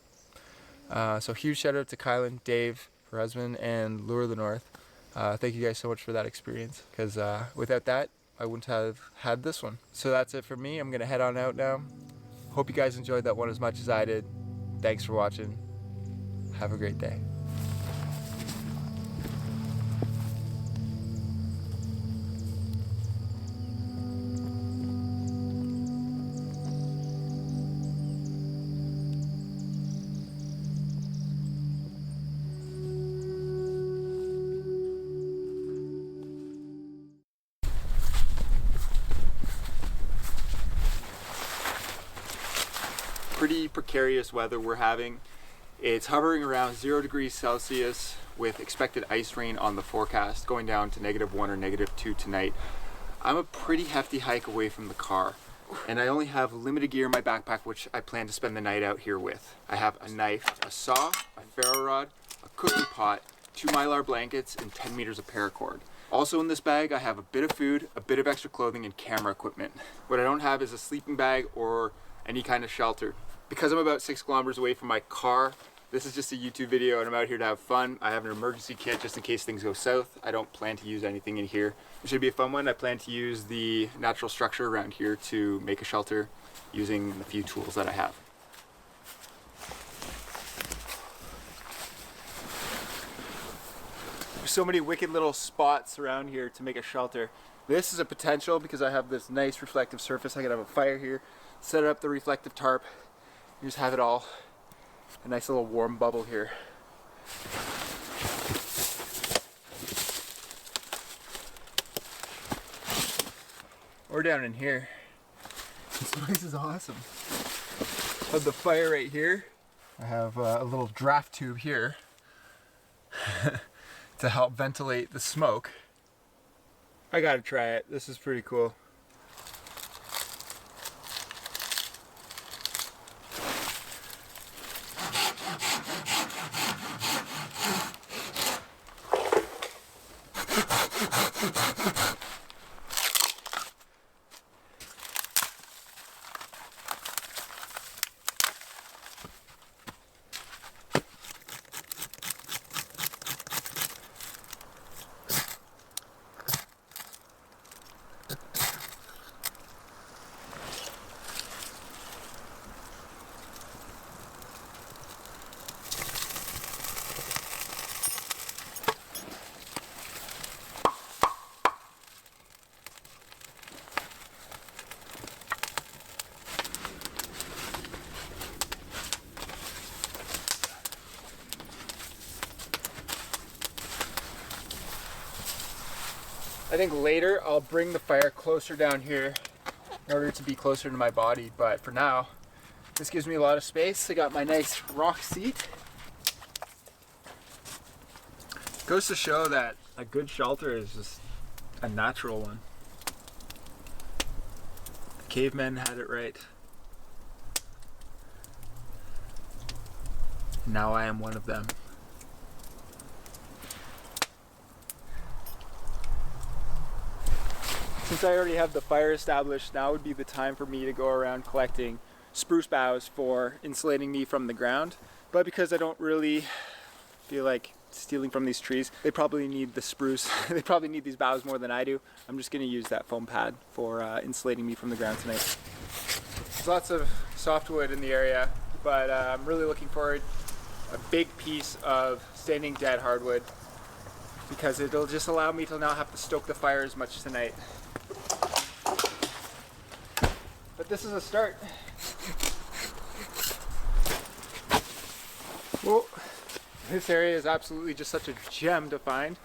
D: So huge shout out to Kylan, Dave, her husband, and Lure of the North. Thank you guys so much for that experience, because without that, I wouldn't have had this one. So that's it for me. I'm gonna head on out now. Hope you guys enjoyed that one as much as I did. Thanks for watching. Have a great day. Pretty precarious weather we're having. It's hovering around 0 degrees Celsius with expected ice rain on the forecast, going down to -1 or -2 tonight. I'm a pretty hefty hike away from the car, and I only have limited gear in my backpack, which I plan to spend the night out here with. I have a knife, a saw, a ferro rod, a cooking pot, 2 Mylar blankets, and 10 meters of paracord. Also in this bag, I have a bit of food, a bit of extra clothing, and camera equipment. What I don't have is a sleeping bag or any kind of shelter. Because I'm about 6 kilometers away from my car, this is just a YouTube video and I'm out here to have fun. I have an emergency kit just in case things go south. I don't plan to use anything in here. It should be a fun one. I plan to use the natural structure around here to make a shelter using the few tools that I have. There's so many wicked little spots around here to make a shelter. This is a potential because I have this nice reflective surface. I can have a fire here, set up the reflective tarp, you just have it all a nice little warm bubble here. Or down in here. This place is awesome. I have the fire right here. I have a little draft tube here to help ventilate the smoke. I gotta try it. This is pretty cool.
B: I think later I'll bring the fire closer down here in order to be closer to my body, but for now, this gives me a lot of space. I got my nice rock seat. Goes to show that a good shelter is just a natural one. The cavemen had it right. Now I am one of them. Since I already have the fire established, now would be the time for me to go around collecting spruce boughs for insulating me from the ground. But because I don't really feel like stealing from these trees, they probably need the spruce. They probably need these boughs more than I do. I'm just going to use that foam pad for insulating me from the ground tonight. There's lots of softwood in the area, but I'm really looking forward a big piece of standing dead hardwood because it'll just allow me to not have to stoke the fire as much tonight. But this is a start. Whoa. This area is absolutely just such a gem to find.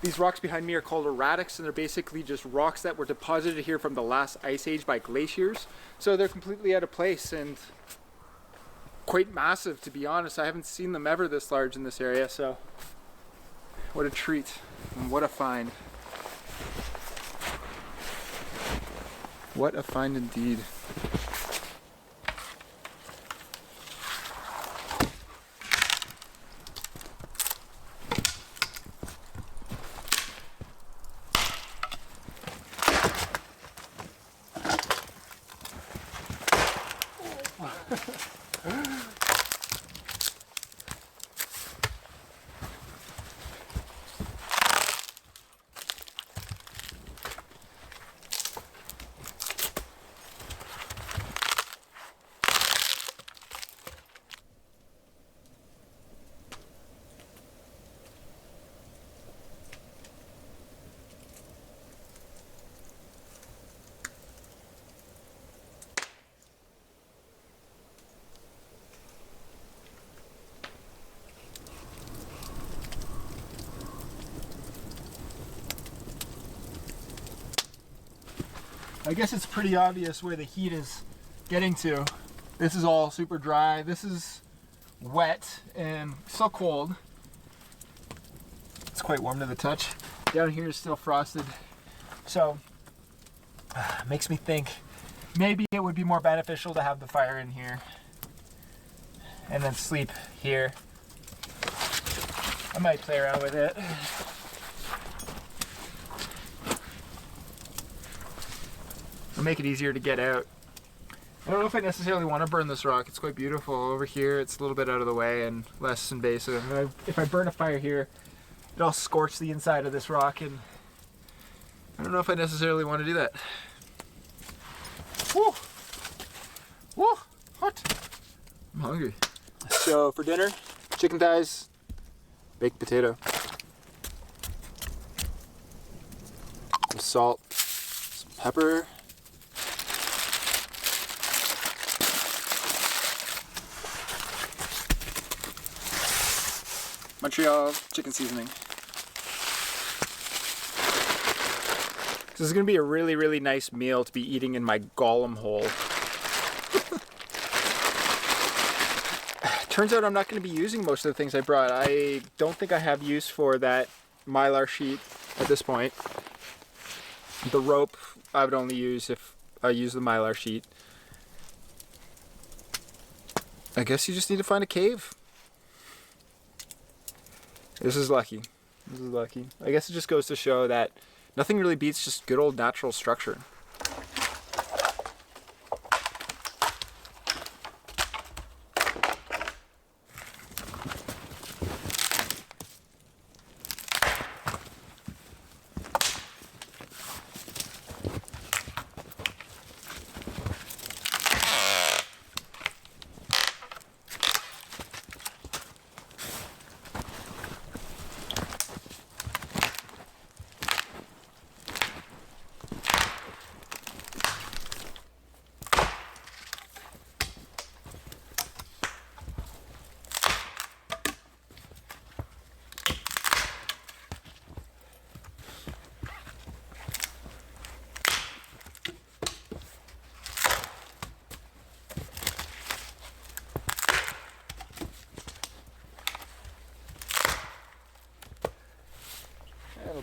B: These rocks behind me are called erratics, and they're basically just rocks that were deposited here from the last ice age by glaciers. So they're completely out of place and quite massive, to be honest. I haven't seen them ever this large in this area, so what a treat and what a find. What a find indeed. I guess it's pretty obvious where the heat is getting to. This is all super dry. This is wet and still cold. It's quite warm to the touch. Down here is still frosted. So, makes me think maybe it would be more beneficial to have the fire in here and then sleep here. I might play around with it. It'll make it easier to get out. I don't know if I necessarily want to burn this rock. It's quite beautiful. Over here, it's a little bit out of the way and less invasive. If I burn a fire here, it'll scorch the inside of this rock, and I don't know if I necessarily want to do that. Woo! Woo! Hot! I'm hungry. So for dinner, chicken thighs, baked potato, some salt, some pepper, Montreal chicken seasoning. This is going to be a really, really nice meal to be eating in my golem hole. Turns out I'm not going to be using most of the things I brought. I don't think I have use for that mylar sheet at this point. The rope I would only use if I use the mylar sheet. I guess you just need to find a cave. This is lucky. This is lucky. I guess it just goes to show that nothing really beats just good old natural structure.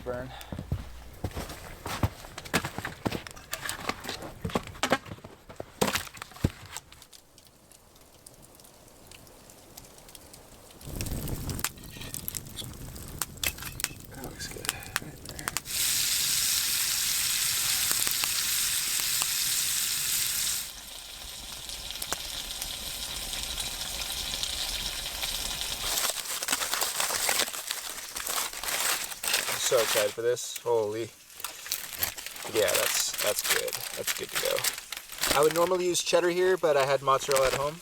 D: burn.
E: That looks good. Right there. I'm so excited for this. Holy. Yeah, that's good. That's good to go. I would normally use cheddar here, but I had mozzarella at home.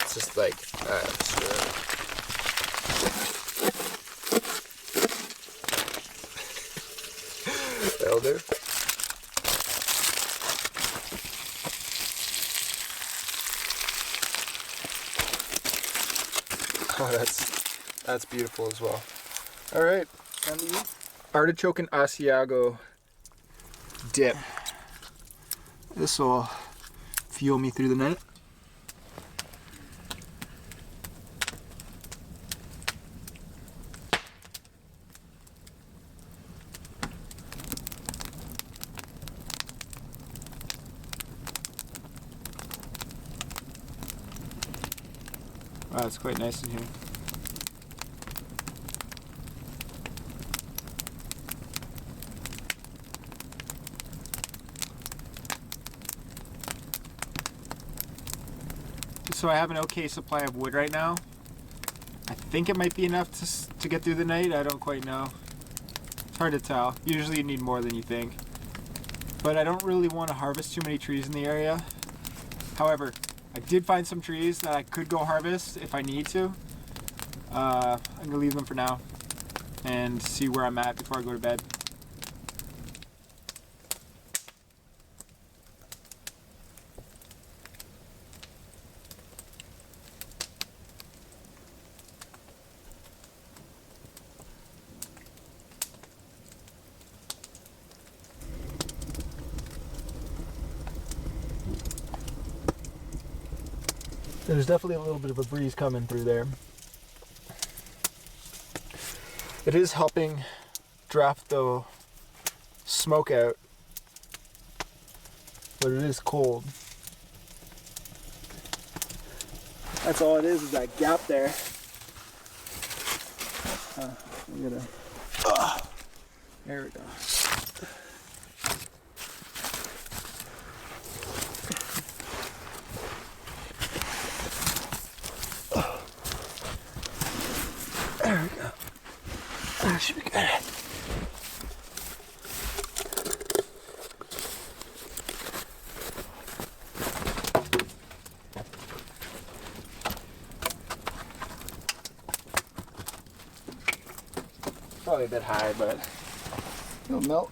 E: It's just like, screw it. That'll do. Oh, that's beautiful as well. All right, time to eat. Artichoke and Asiago dip. This will fuel me through the night. Wow, it's quite nice in here. So I have an okay supply of wood right now. I think it might be enough to get through the night. I don't quite know. It's hard to tell. Usually you need more than you think. But I don't really want to harvest too many trees in the area. However, I did find some trees that I could go harvest if I need to. I'm gonna leave them for now and see where I'm at before I go to bed. There's definitely a little bit of a breeze coming through there. It is helping draft the smoke out, but it is cold. That's all it is that gap there. There we go. There we go. That should be good. Probably a bit high, but it'll melt.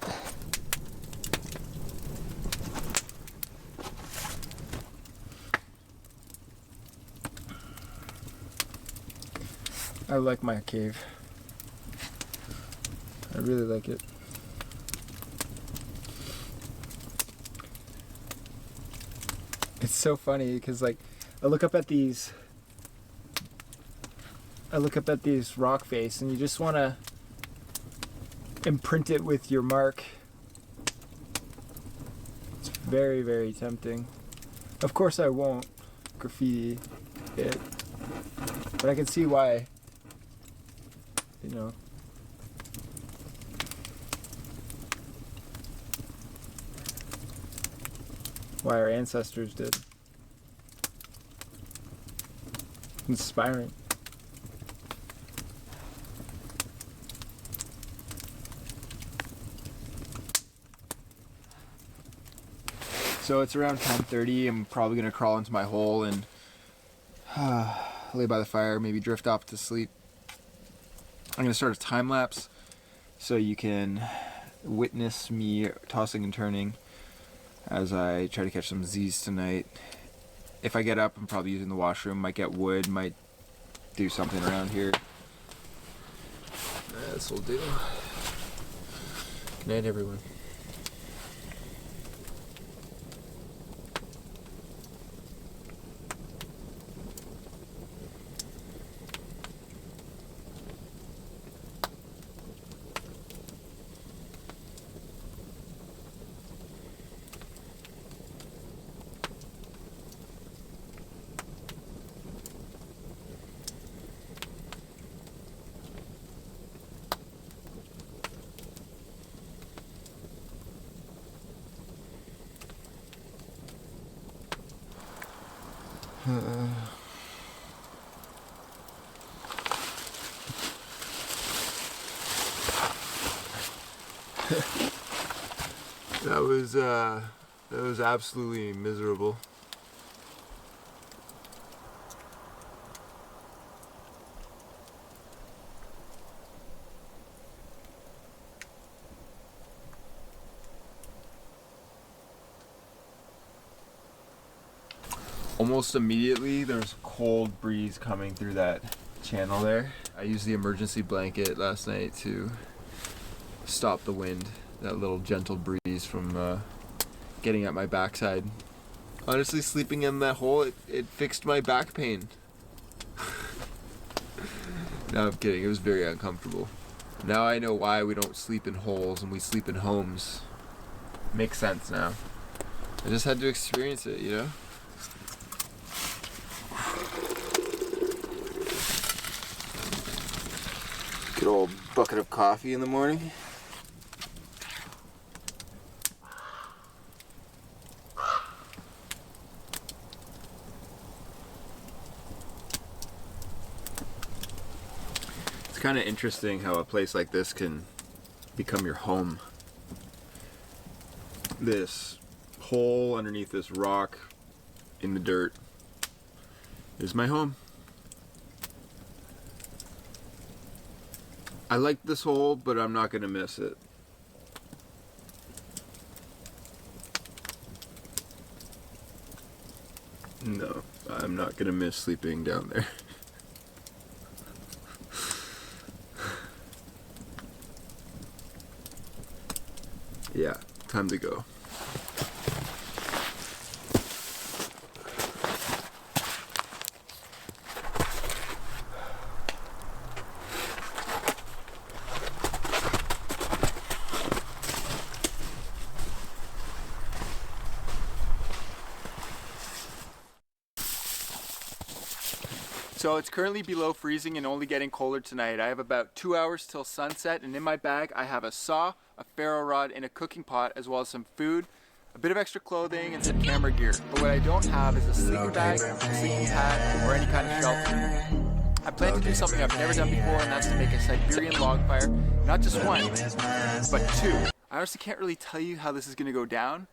E: I like my cave. I really like it. It's so funny because like I look up at these rock face and you just want to imprint it with your mark. It's very, very tempting. Of course I won't graffiti it, but I can see why. You know. Why our ancestors did. Inspiring. So it's around 10:30. I'm probably gonna crawl into my hole and lay by the fire, maybe drift off to sleep. I'm gonna start a time lapse so you can witness me tossing and turning as I try to catch some Z's tonight. If I get up, I'm probably using the washroom, might get wood, might do something around here. This will do. Good night, everyone.
G: That was absolutely miserable. Almost immediately, there's a cold breeze coming through that channel there. I used the emergency blanket last night to stop the wind, that little gentle breeze from getting at my backside. Honestly, sleeping in that hole, it fixed my back pain. No, I'm kidding. It was very uncomfortable. Now I know why we don't sleep in holes and we sleep in homes. Makes sense now. I just had to experience it, you know? Good old bucket of coffee in the morning. It's kind of interesting how a place like this can become your home. This hole underneath this rock in the dirt is my home. I like this hole, but I'm not gonna miss it. No, I'm not gonna miss sleeping down there. Yeah, time to go. So it's currently below freezing and only getting colder tonight. I have about 2 hours till sunset, and in my bag I have a saw, a ferro rod, and a cooking pot, as well as some food, a bit of extra clothing, and some camera gear. But what I don't have is a sleeping bag, a sleeping pad, or any kind of shelter. I plan to do something I've never done before, and that's to make a Siberian log fire. Not just one, but two. I honestly can't really tell you how this is going to go down,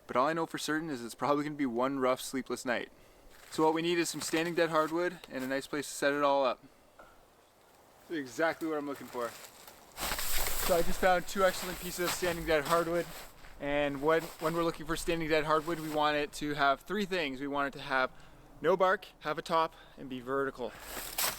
G: but all I know for certain is it's probably going to be one rough, sleepless night. So what we need is some standing dead hardwood and a nice place to set it all up. That's exactly what I'm looking for. So I just found 2 excellent pieces of standing dead hardwood, and when we're looking for standing dead hardwood, we want it to have 3 things. We want it to have no bark, have a top, and be vertical.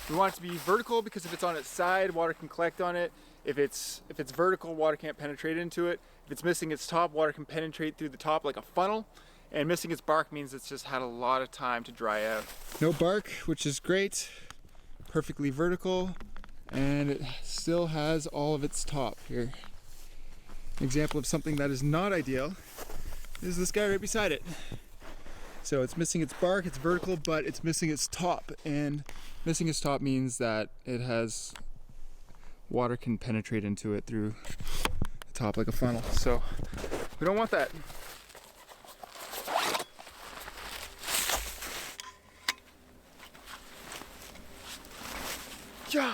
G: We want it to be vertical because if it's on its side, water can collect on it. If it's vertical, water can't penetrate into it. If it's missing its top, water can penetrate through the top like a funnel. And missing its bark means it's just had a lot of time to dry out. No bark, which is great. Perfectly vertical, and it still has all of its top here. An example of something that is not ideal is this guy right beside it. So it's missing its bark, it's vertical, but it's missing its top. And missing its top means that it has water can penetrate into it through the top like a funnel. So we don't want that. Yeah.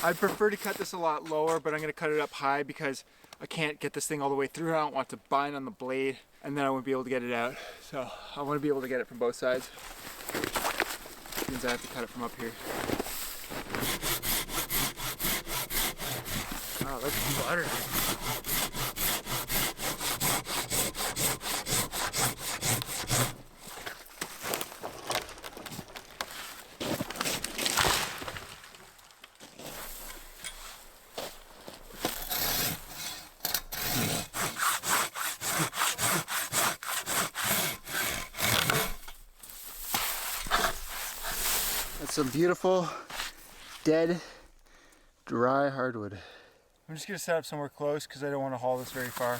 G: I'd prefer to cut this a lot lower, but I'm going to cut it up high because I can't get this thing all the way through. I don't want to bind on the blade and then I won't be able to get it out. So I want to be able to get it from both sides. Which means I have to cut it from up here. Wow, that's butter. That's some beautiful, dead, dry hardwood. I'm just gonna set up somewhere close because I don't want to haul this very far.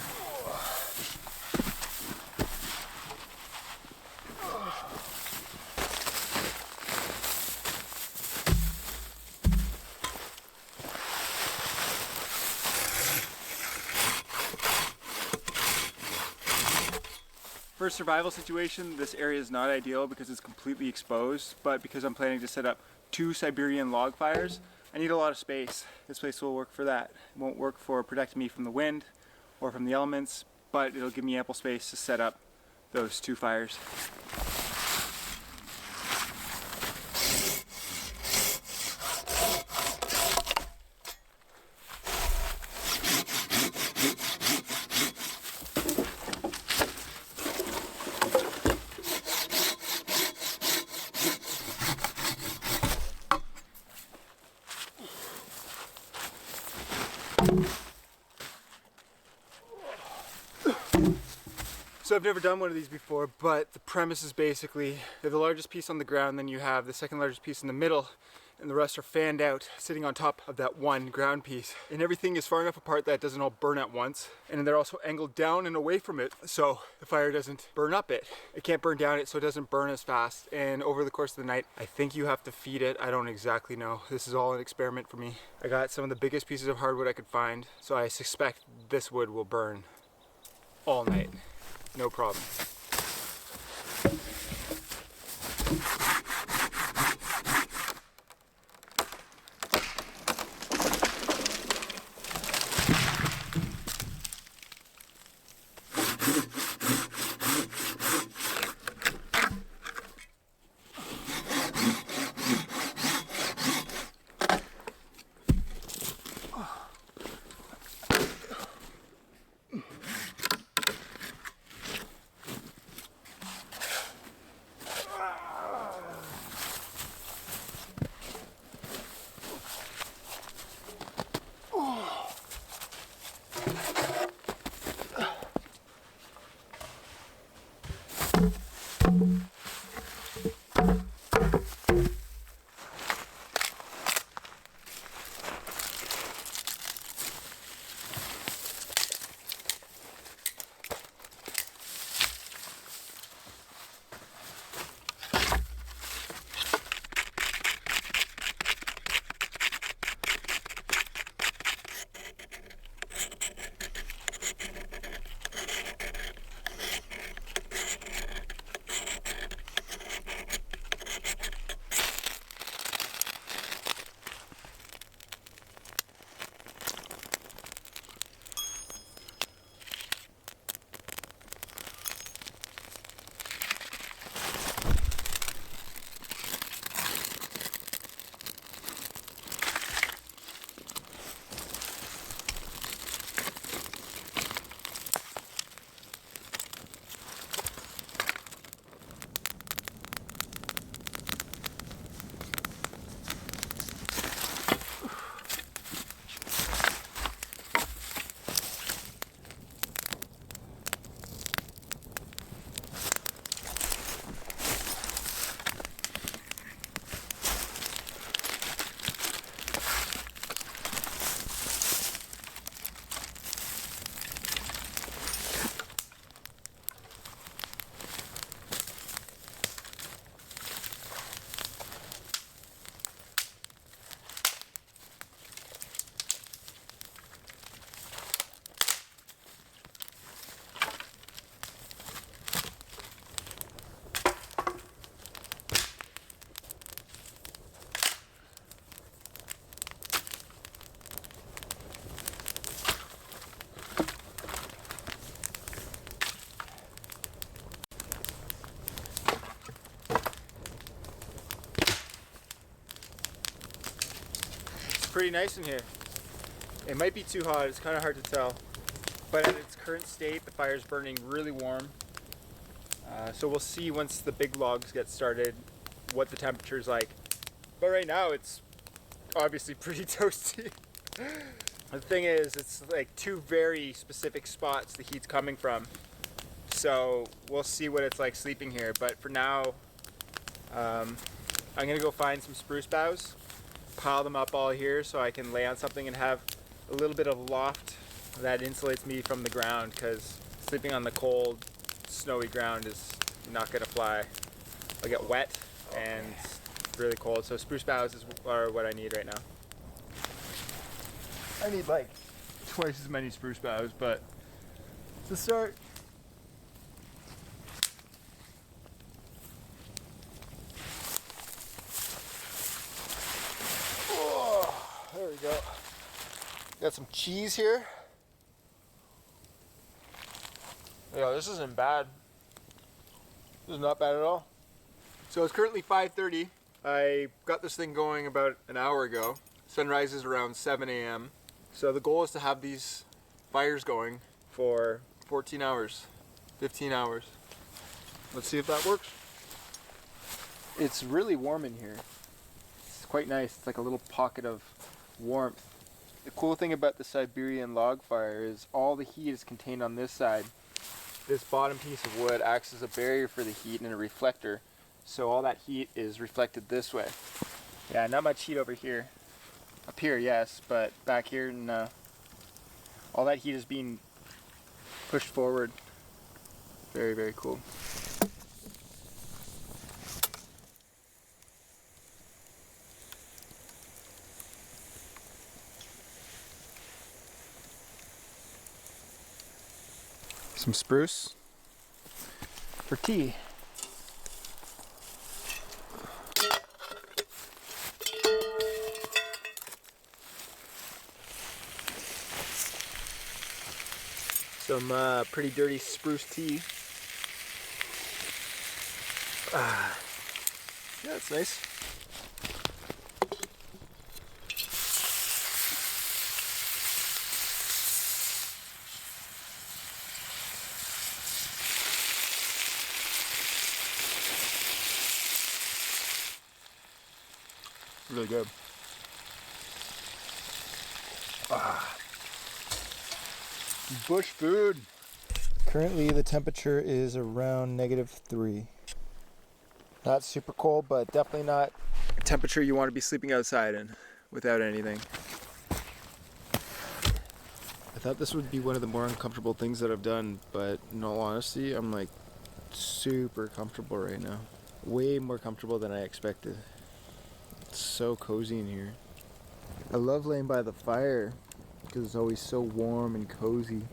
D: For a survival situation, this area is not ideal because it's completely exposed, but because I'm planning to set up 2 Siberian log fires, I need a lot of space. This place will work for that. It won't work for protecting me from the wind or from the elements, but it'll give me ample space to set up those 2 fires. So I've never done one of these before, but the premise is basically you have the largest piece on the ground, then you have the second largest piece in the middle, and the rest are fanned out, sitting on top of that one ground piece. And everything is far enough apart that it doesn't all burn at once. And they're also angled down and away from it, so the fire doesn't burn up it. It can't burn down it, so it doesn't burn as fast. And over the course of the night, I think you have to feed it. I don't exactly know. This is all an experiment for me. I got some of the biggest pieces of hardwood I could find, so I suspect this wood will burn all night. No problem. Pretty nice in here. It might be too hot, it's kind of hard to tell. But at its current state, the fire's burning really warm. So we'll see once the big logs get started what the temperature's like. But right now it's obviously pretty toasty. The thing is, it's like 2 very specific spots the heat's coming from. So we'll see what it's like sleeping here. But for now, I'm gonna go find some spruce boughs, pile them up all here so I can lay on something and have a little bit of loft that insulates me from the ground, because sleeping on the cold, snowy ground is not gonna fly. I'll get wet and really cold, so spruce boughs are what I need right now. I need like twice as many spruce boughs, but to start,
E: go. Got some cheese here. Yeah, this isn't bad. This is not bad at all. So it's currently 5:30. I got this thing going about an hour ago. Sunrise is around 7 a.m. So the goal is to have these fires going for 14 hours, 15 hours. Let's see if that works. It's really warm in here. It's quite nice. It's like a little pocket of warmth. The cool thing about the Siberian log fire is all the heat is contained on this side. This bottom piece of wood acts as a barrier for the heat and a reflector. So all that heat is reflected this way. Yeah, not much heat over here. Up here, yes, but back here, no. All that heat is being pushed forward. Very, very cool. Some spruce for tea. Some pretty dirty spruce tea. Yeah, it's nice. Really good. Bush food. Currently the temperature is around -3. Not super cold, but definitely not a temperature you want to be sleeping outside in without anything. I thought this would be one of the more uncomfortable things that I've done, but in all honesty, I'm like super comfortable right now. Way more comfortable than I expected. It's so cozy in here. I love laying by the fire because it's always so warm and cozy.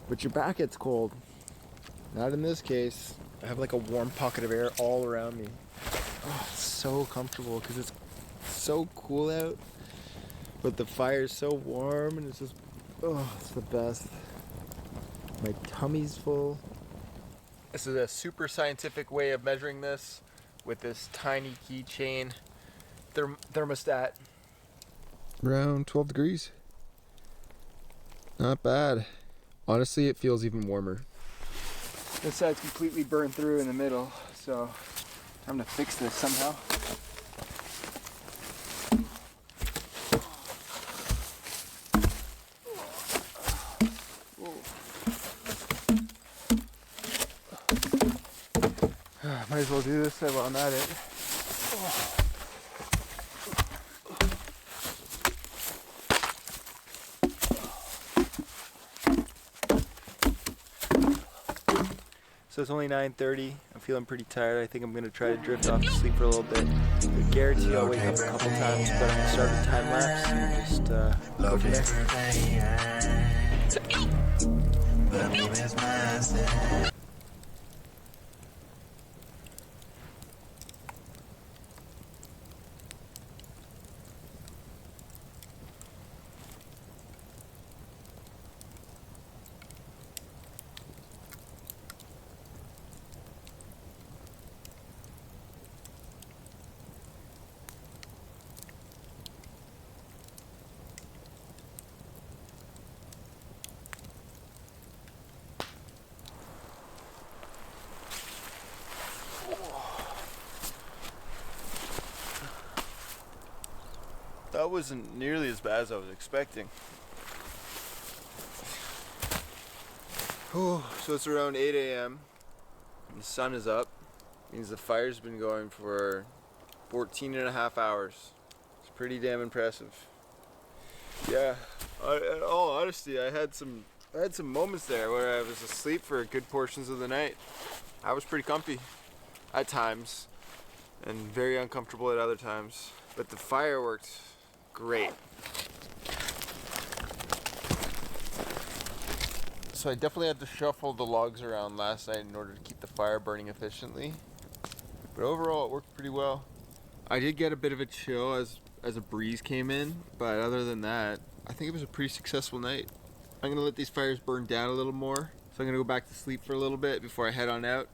E: But your back gets cold. Not in this case. I have like a warm pocket of air all around me. Oh, it's so comfortable because it's so cool out. But the fire is so warm and it's just, oh, it's the best. My tummy's full. This is a super scientific way of measuring this with this tiny keychain thermostat. Around 12 degrees. Not bad. Honestly, it feels even warmer. This side's completely burned through in the middle, so I'm gonna fix this somehow. Might as well do this while I'm at it. So it's only 9:30. I'm feeling pretty tired. I think I'm gonna try to drift off to sleep for a little bit. I guarantee I'll wake up a couple times, but I'm gonna start a time lapse and just go from there. That wasn't nearly as bad as I was expecting. So it's around 8 a.m. The sun is up. Means the fire's been going for 14 and a half hours. It's pretty damn impressive. Yeah, in all honesty, I had some moments there where I was asleep for good portions of the night. I was pretty comfy at times and very uncomfortable at other times, but the fire worked great. So I definitely had to shuffle the logs around last night in order to keep the fire burning efficiently. But overall it worked pretty well. I did get a bit of a chill
G: as a breeze came in, but other than that, I think it was a pretty successful night. I'm gonna let these fires burn down a little more, so I'm gonna go back to sleep for a little bit before I head on out.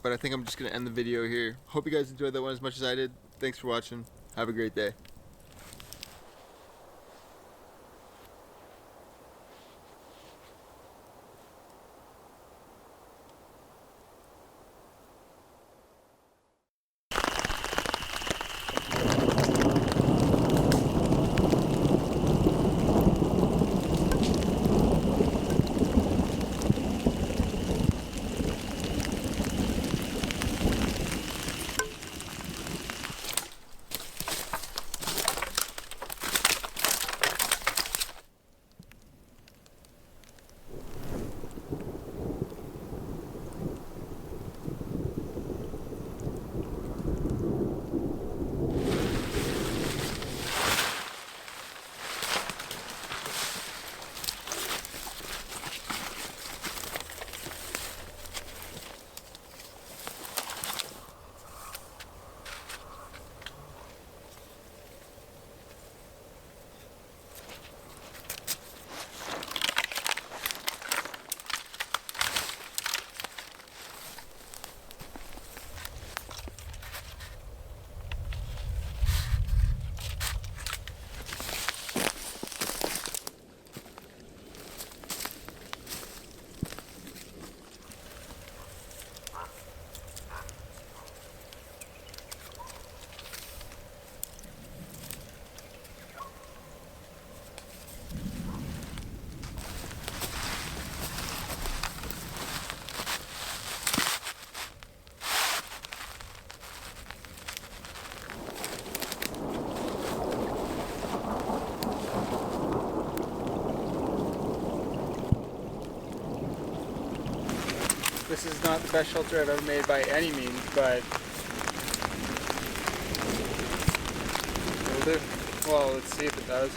G: But I think I'm just gonna end the video here. Hope you guys enjoyed that one as much as I did. Thanks for watching. Have a great day.
D: This is not the best shelter I've ever made by any means, but it'll do. Well, let's see if it does.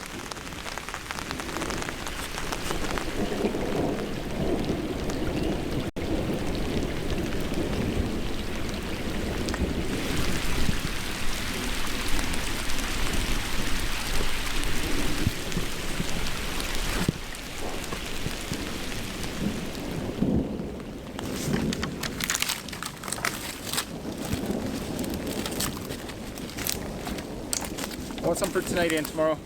D: I want some for tonight and tomorrow.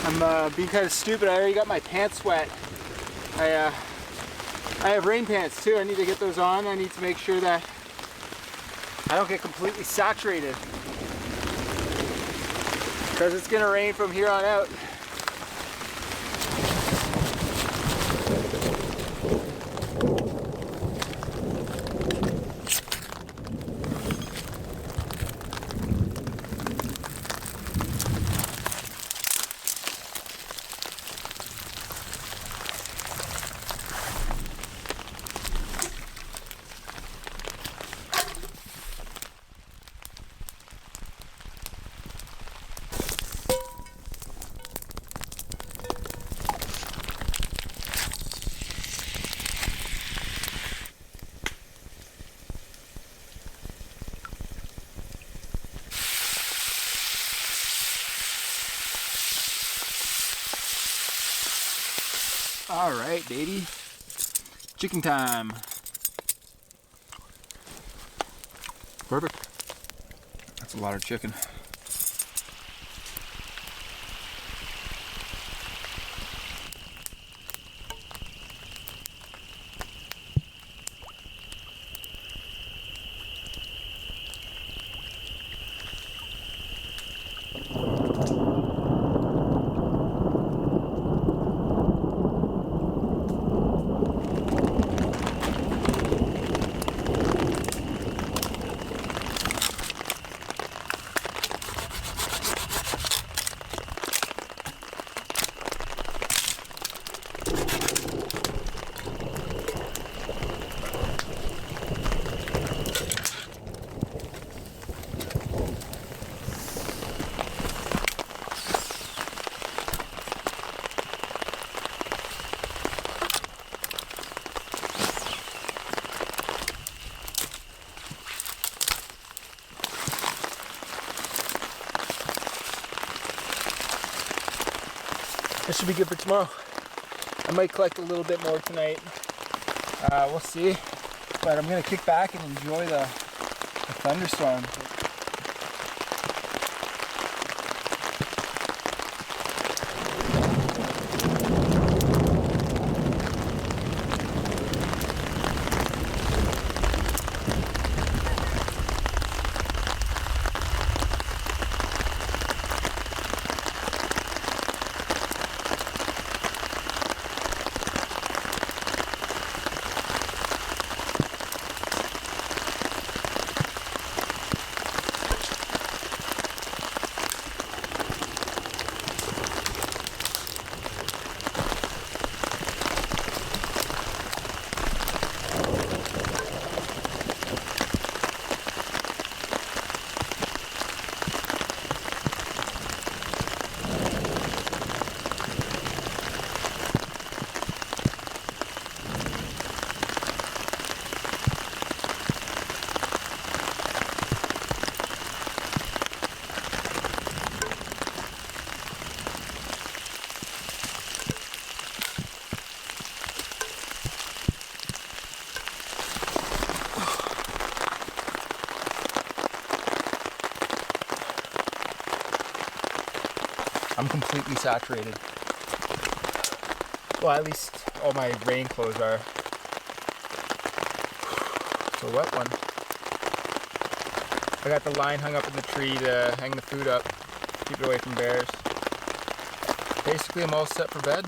D: I'm being kind of stupid. I already got my pants wet. I have rain pants too. I need to get those on. I need to make sure that I don't get completely saturated, because it's gonna rain from here on out. All right, baby. Chicken time. Perfect. That's a lot of chicken. This should be good for tomorrow. I might collect a little bit more tonight. We'll see. But I'm gonna kick back and enjoy the thunderstorm. I'm completely saturated. Well, at least all my rain clothes are. It's a wet one. I got the line hung up in the tree to hang the food up, keep it away from bears. Basically, I'm all set for bed.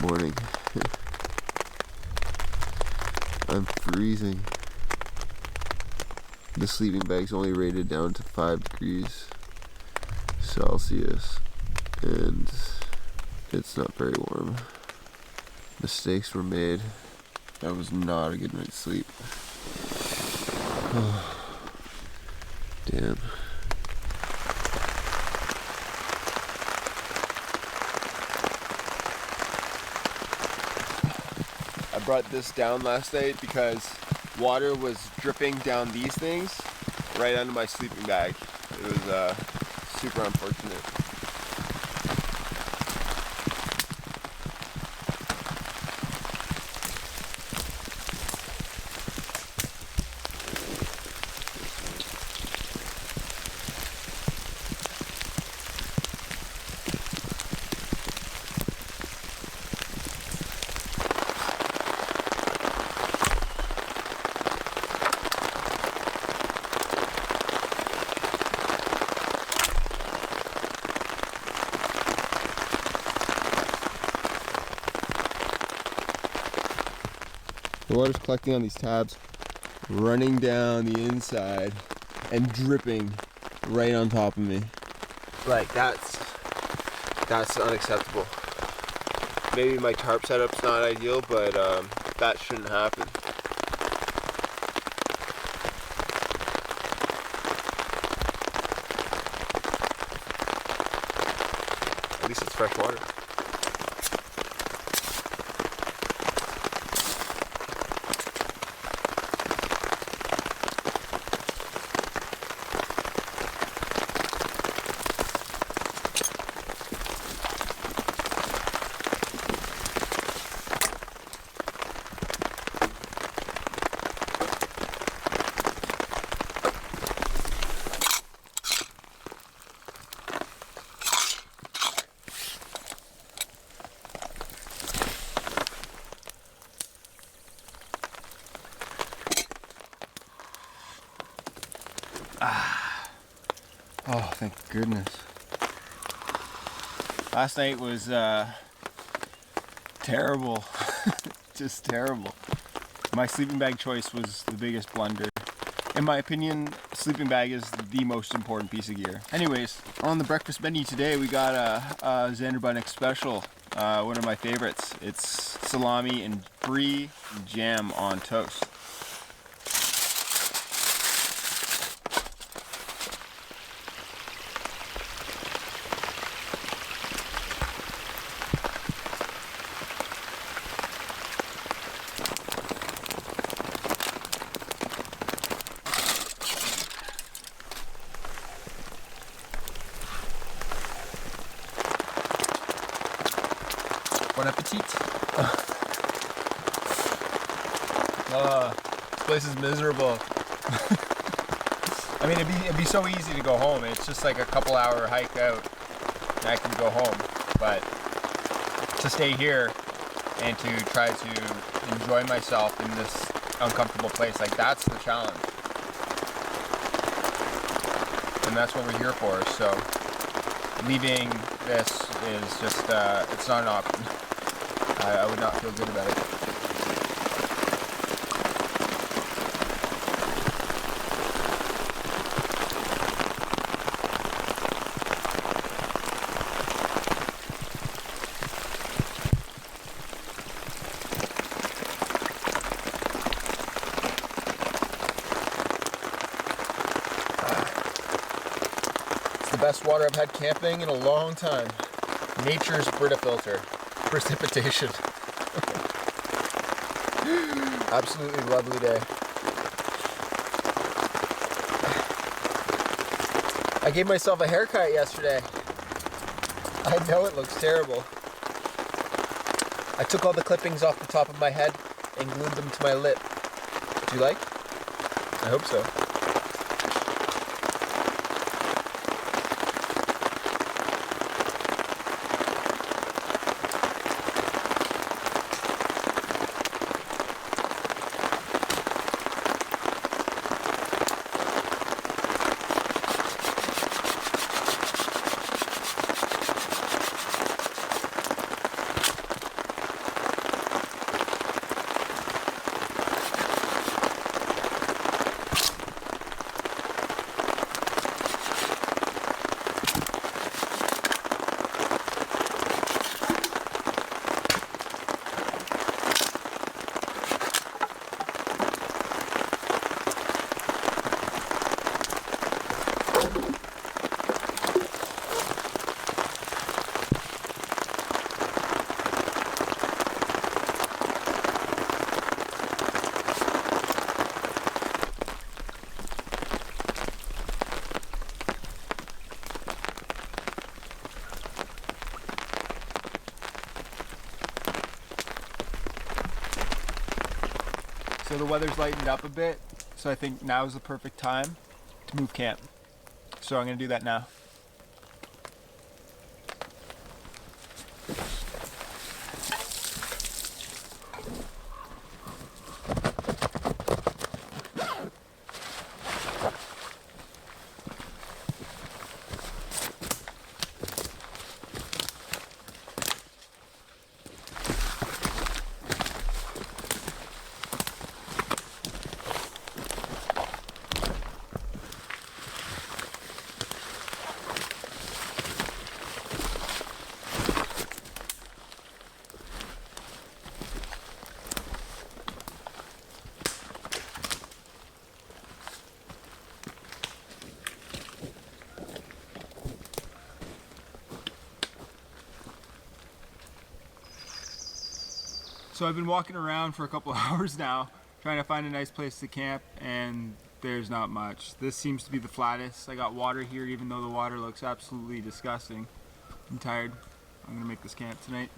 G: Morning. I'm freezing. The sleeping bag's only rated down to 5 degrees Celsius, and it's not very warm. Mistakes were made. That was not a good night's sleep. Damn. I brought this down last night because water was dripping down these things right onto my sleeping bag. It was super unfortunate. The water's collecting on these tabs, running down the inside and dripping right on top of me. Like that's unacceptable. Maybe my tarp setup's not ideal, but that shouldn't happen. At least it's fresh water.
E: Oh, thank goodness. Last night was terrible. Just terrible. My sleeping bag choice was the biggest blunder. In my opinion, sleeping bag is the most important piece of gear. Anyways, on the breakfast menu today, we got a Zanderbunnik special, one of my favorites. It's salami and brie and jam on toast. Bon appetit. This place is miserable. I mean, it'd be so easy to go home. It's just like a couple hour hike out and I can go home. But to stay here and to try to enjoy myself in this uncomfortable place, like that's the challenge. And that's what we're here for. So leaving this is just, it's not an option. I would not feel good about it. It's the best water I've had camping in a long time. Nature's Brita filter. Precipitation. Absolutely lovely day. I gave myself a haircut yesterday. I know it looks terrible. I took all the clippings off the top of my head and glued them to my lip. Do you like? I hope so. So the weather's lightened up a bit, so I think now is the perfect time to move camp. So I'm going to do that now. So I've been walking around for a couple hours now, trying to find a nice place to camp, and there's not much. This seems to be the flattest. I got water here, even though the water looks absolutely disgusting. I'm tired. I'm gonna make this camp tonight.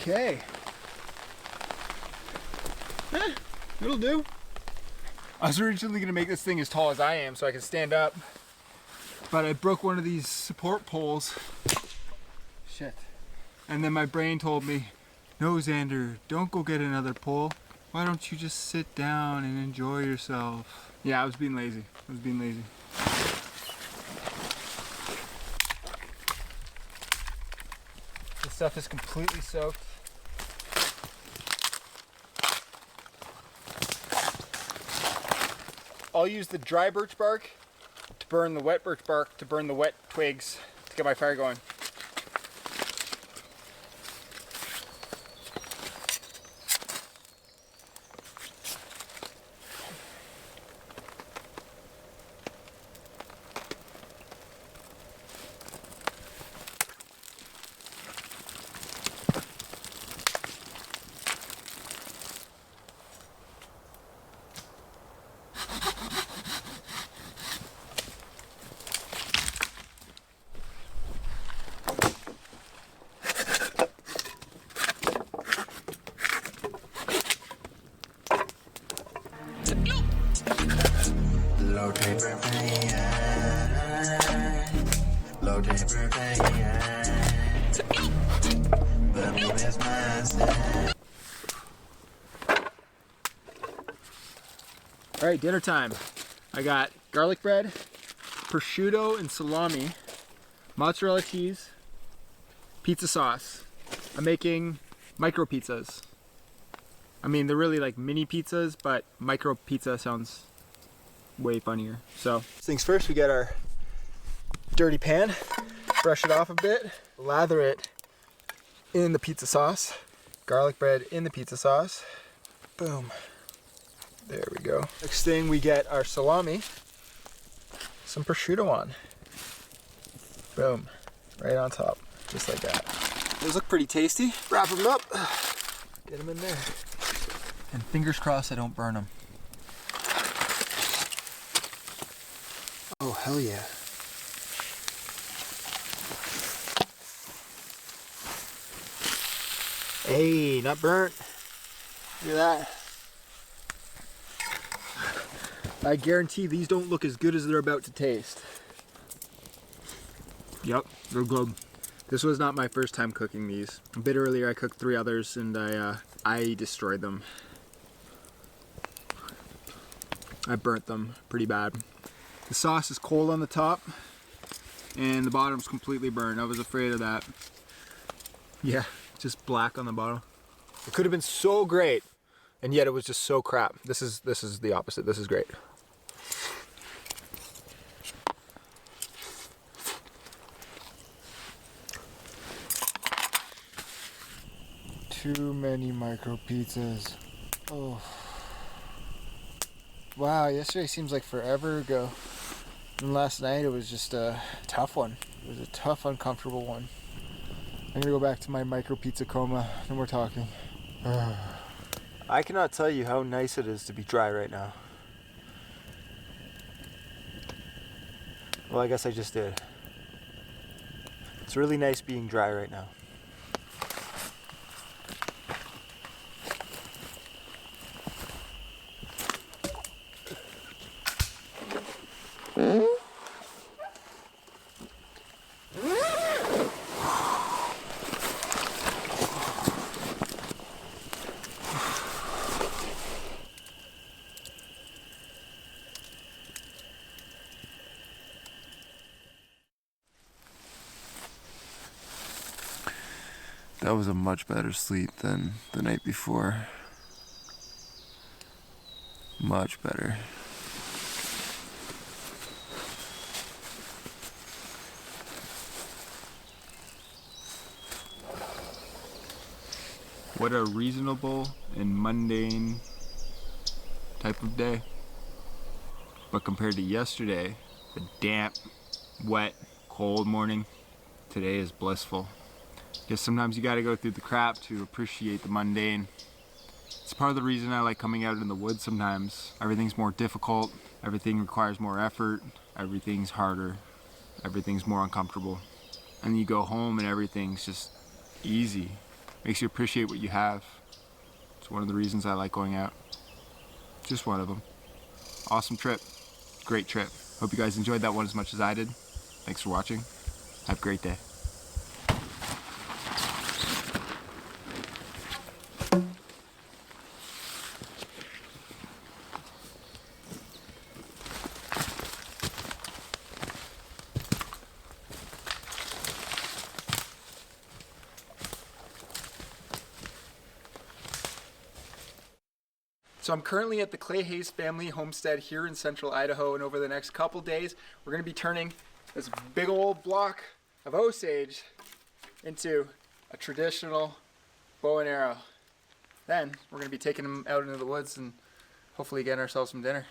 B: Okay. It'll do. I was originally gonna make this thing as tall as I am so I could stand up, but I broke one of these support poles. Shit. And then my brain told me, no, Xander, don't go get another pole. Why don't you just sit down and enjoy yourself? Yeah, I was being lazy. I was being lazy. This stuff is completely soaked. I'll use the dry birch bark to burn the wet birch bark to burn the wet twigs to get my fire going. All right, dinner time. I got garlic bread, prosciutto and salami, mozzarella cheese, pizza sauce. I'm making micro pizzas. I mean, they're really like mini pizzas, but micro pizza sounds way funnier. So, things first, we get our dirty pan, brush it off a bit, lather it in the pizza sauce, garlic bread in the pizza sauce. Boom. There we go. Next thing, we get our salami, some prosciutto on. Boom. Right on top, just like that. Those look pretty tasty. Wrap them up, get them in there. And fingers crossed I don't burn them. Oh, hell yeah. Hey, not burnt. Look at that. I guarantee these don't look as good as they're about to taste. Yep, they're good. This was not my first time cooking these. A bit earlier I cooked 3 others and I destroyed them. I burnt them pretty bad. The sauce is cold on the top and the bottom's completely burned. I was afraid of that. Yeah, just black on the bottom. It could have been so great and yet it was just so crap. This is the opposite. This is great. Too many micro pizzas. Oh. Wow, yesterday seems like forever ago. And last night it was just a tough one. It was a tough, uncomfortable one. I'm gonna go back to my micro pizza coma, and we're talking. I cannot tell you how nice it is to be dry right now. Well, I guess I just did. It's really nice being dry right now.
G: That was a much better sleep than the night before. Much better.
D: What a reasonable and mundane type of day. But compared to yesterday, the damp, wet, cold morning, today is blissful. Guess sometimes you gotta go through the crap to appreciate the mundane. It's part of the reason I like coming out in the woods sometimes. Everything's more difficult, everything requires more effort, everything's harder, everything's more uncomfortable. And you go home and everything's just easy. Makes you appreciate what you have. It's one of the reasons I like going out. Just one of them. Awesome trip. Great trip. Hope you guys enjoyed that one as much as I did. Thanks for watching. Have a great day. So I'm currently at the Clay Hayes family homestead here in central Idaho, and over the next couple days we're going to be turning this big old block of Osage into a traditional bow and arrow. Then we're going to be taking them out into the woods and hopefully getting ourselves some dinner.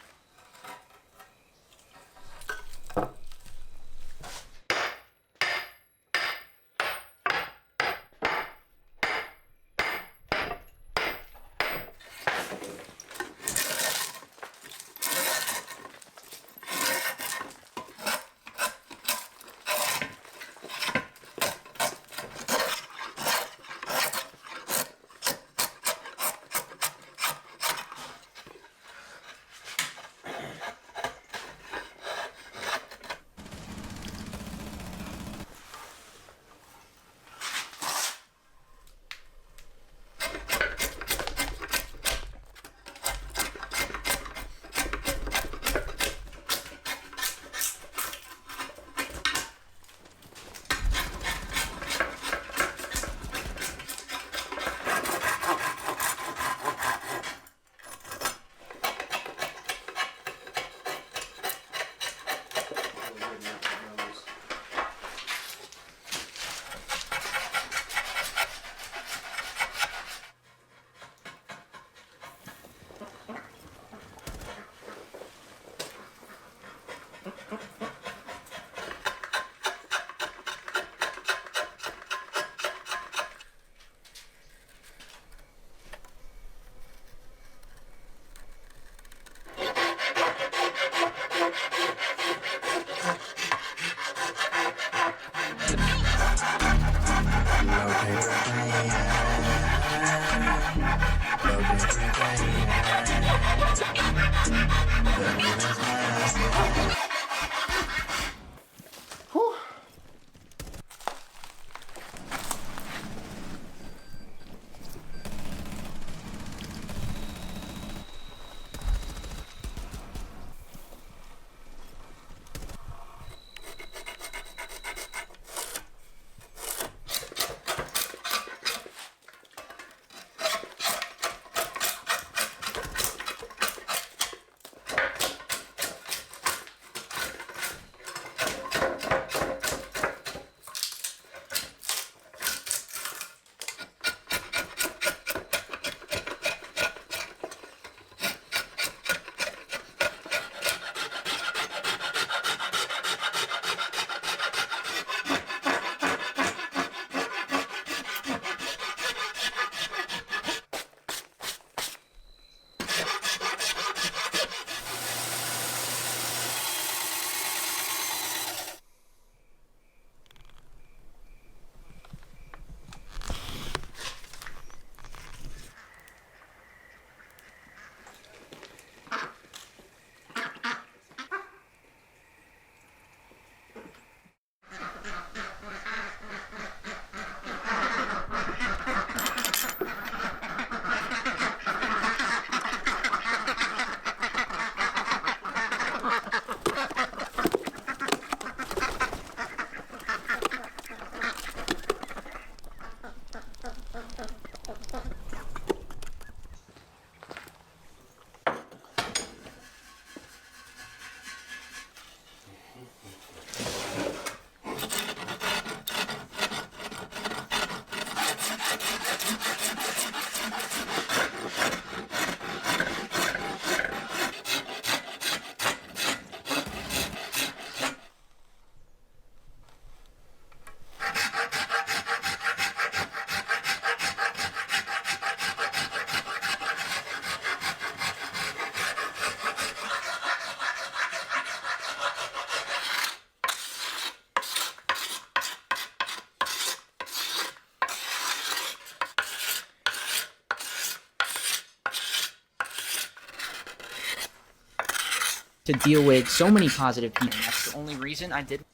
A: to deal with so many positive people. That's the only reason I did.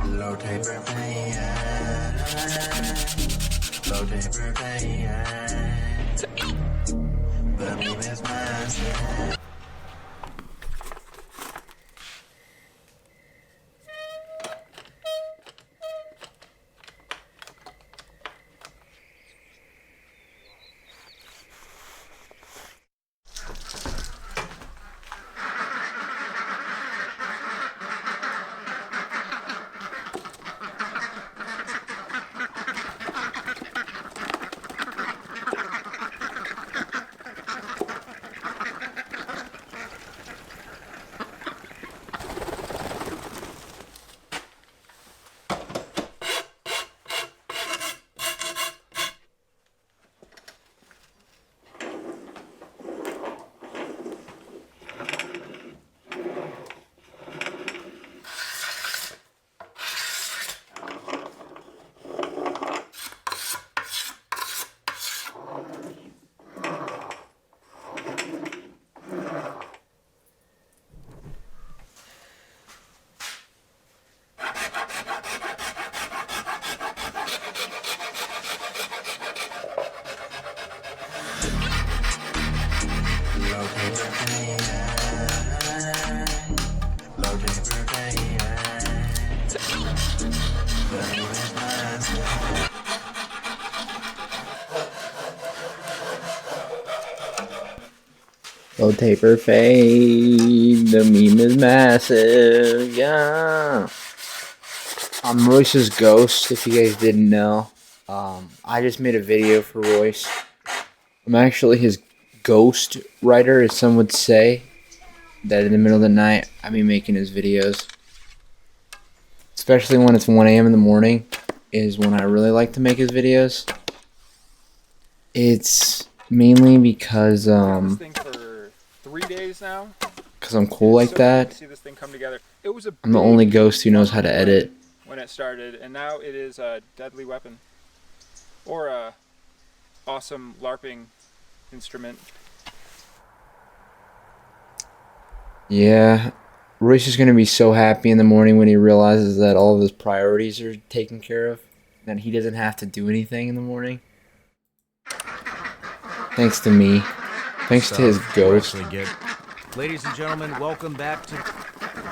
H: Low taper pain. Low taper pain. The meme is mine.
A: Low taper fade. The meme is massive. Yeah. I'm Royce's ghost, if you guys didn't know. I just made a video for Royce. I'm actually his ghost writer, as some would say. That in the middle of the night, I be making his videos. Especially when it's 1 a.m. in the morning, is when I really like to make his videos. It's mainly because,
D: This thing for 3 days now.
A: Because I'm cool like that.
D: See this thing come together. It was a
A: I'm the only ghost who knows how to edit.
D: When it started, and now it is a deadly weapon. Or a awesome LARPing instrument.
A: Yeah, Royce is going to be so happy in the morning when he realizes that all of his priorities are taken care of. That he doesn't have to do anything in the morning. Thanks to me. Thanks to his ghost.
I: Ladies and gentlemen, welcome back to...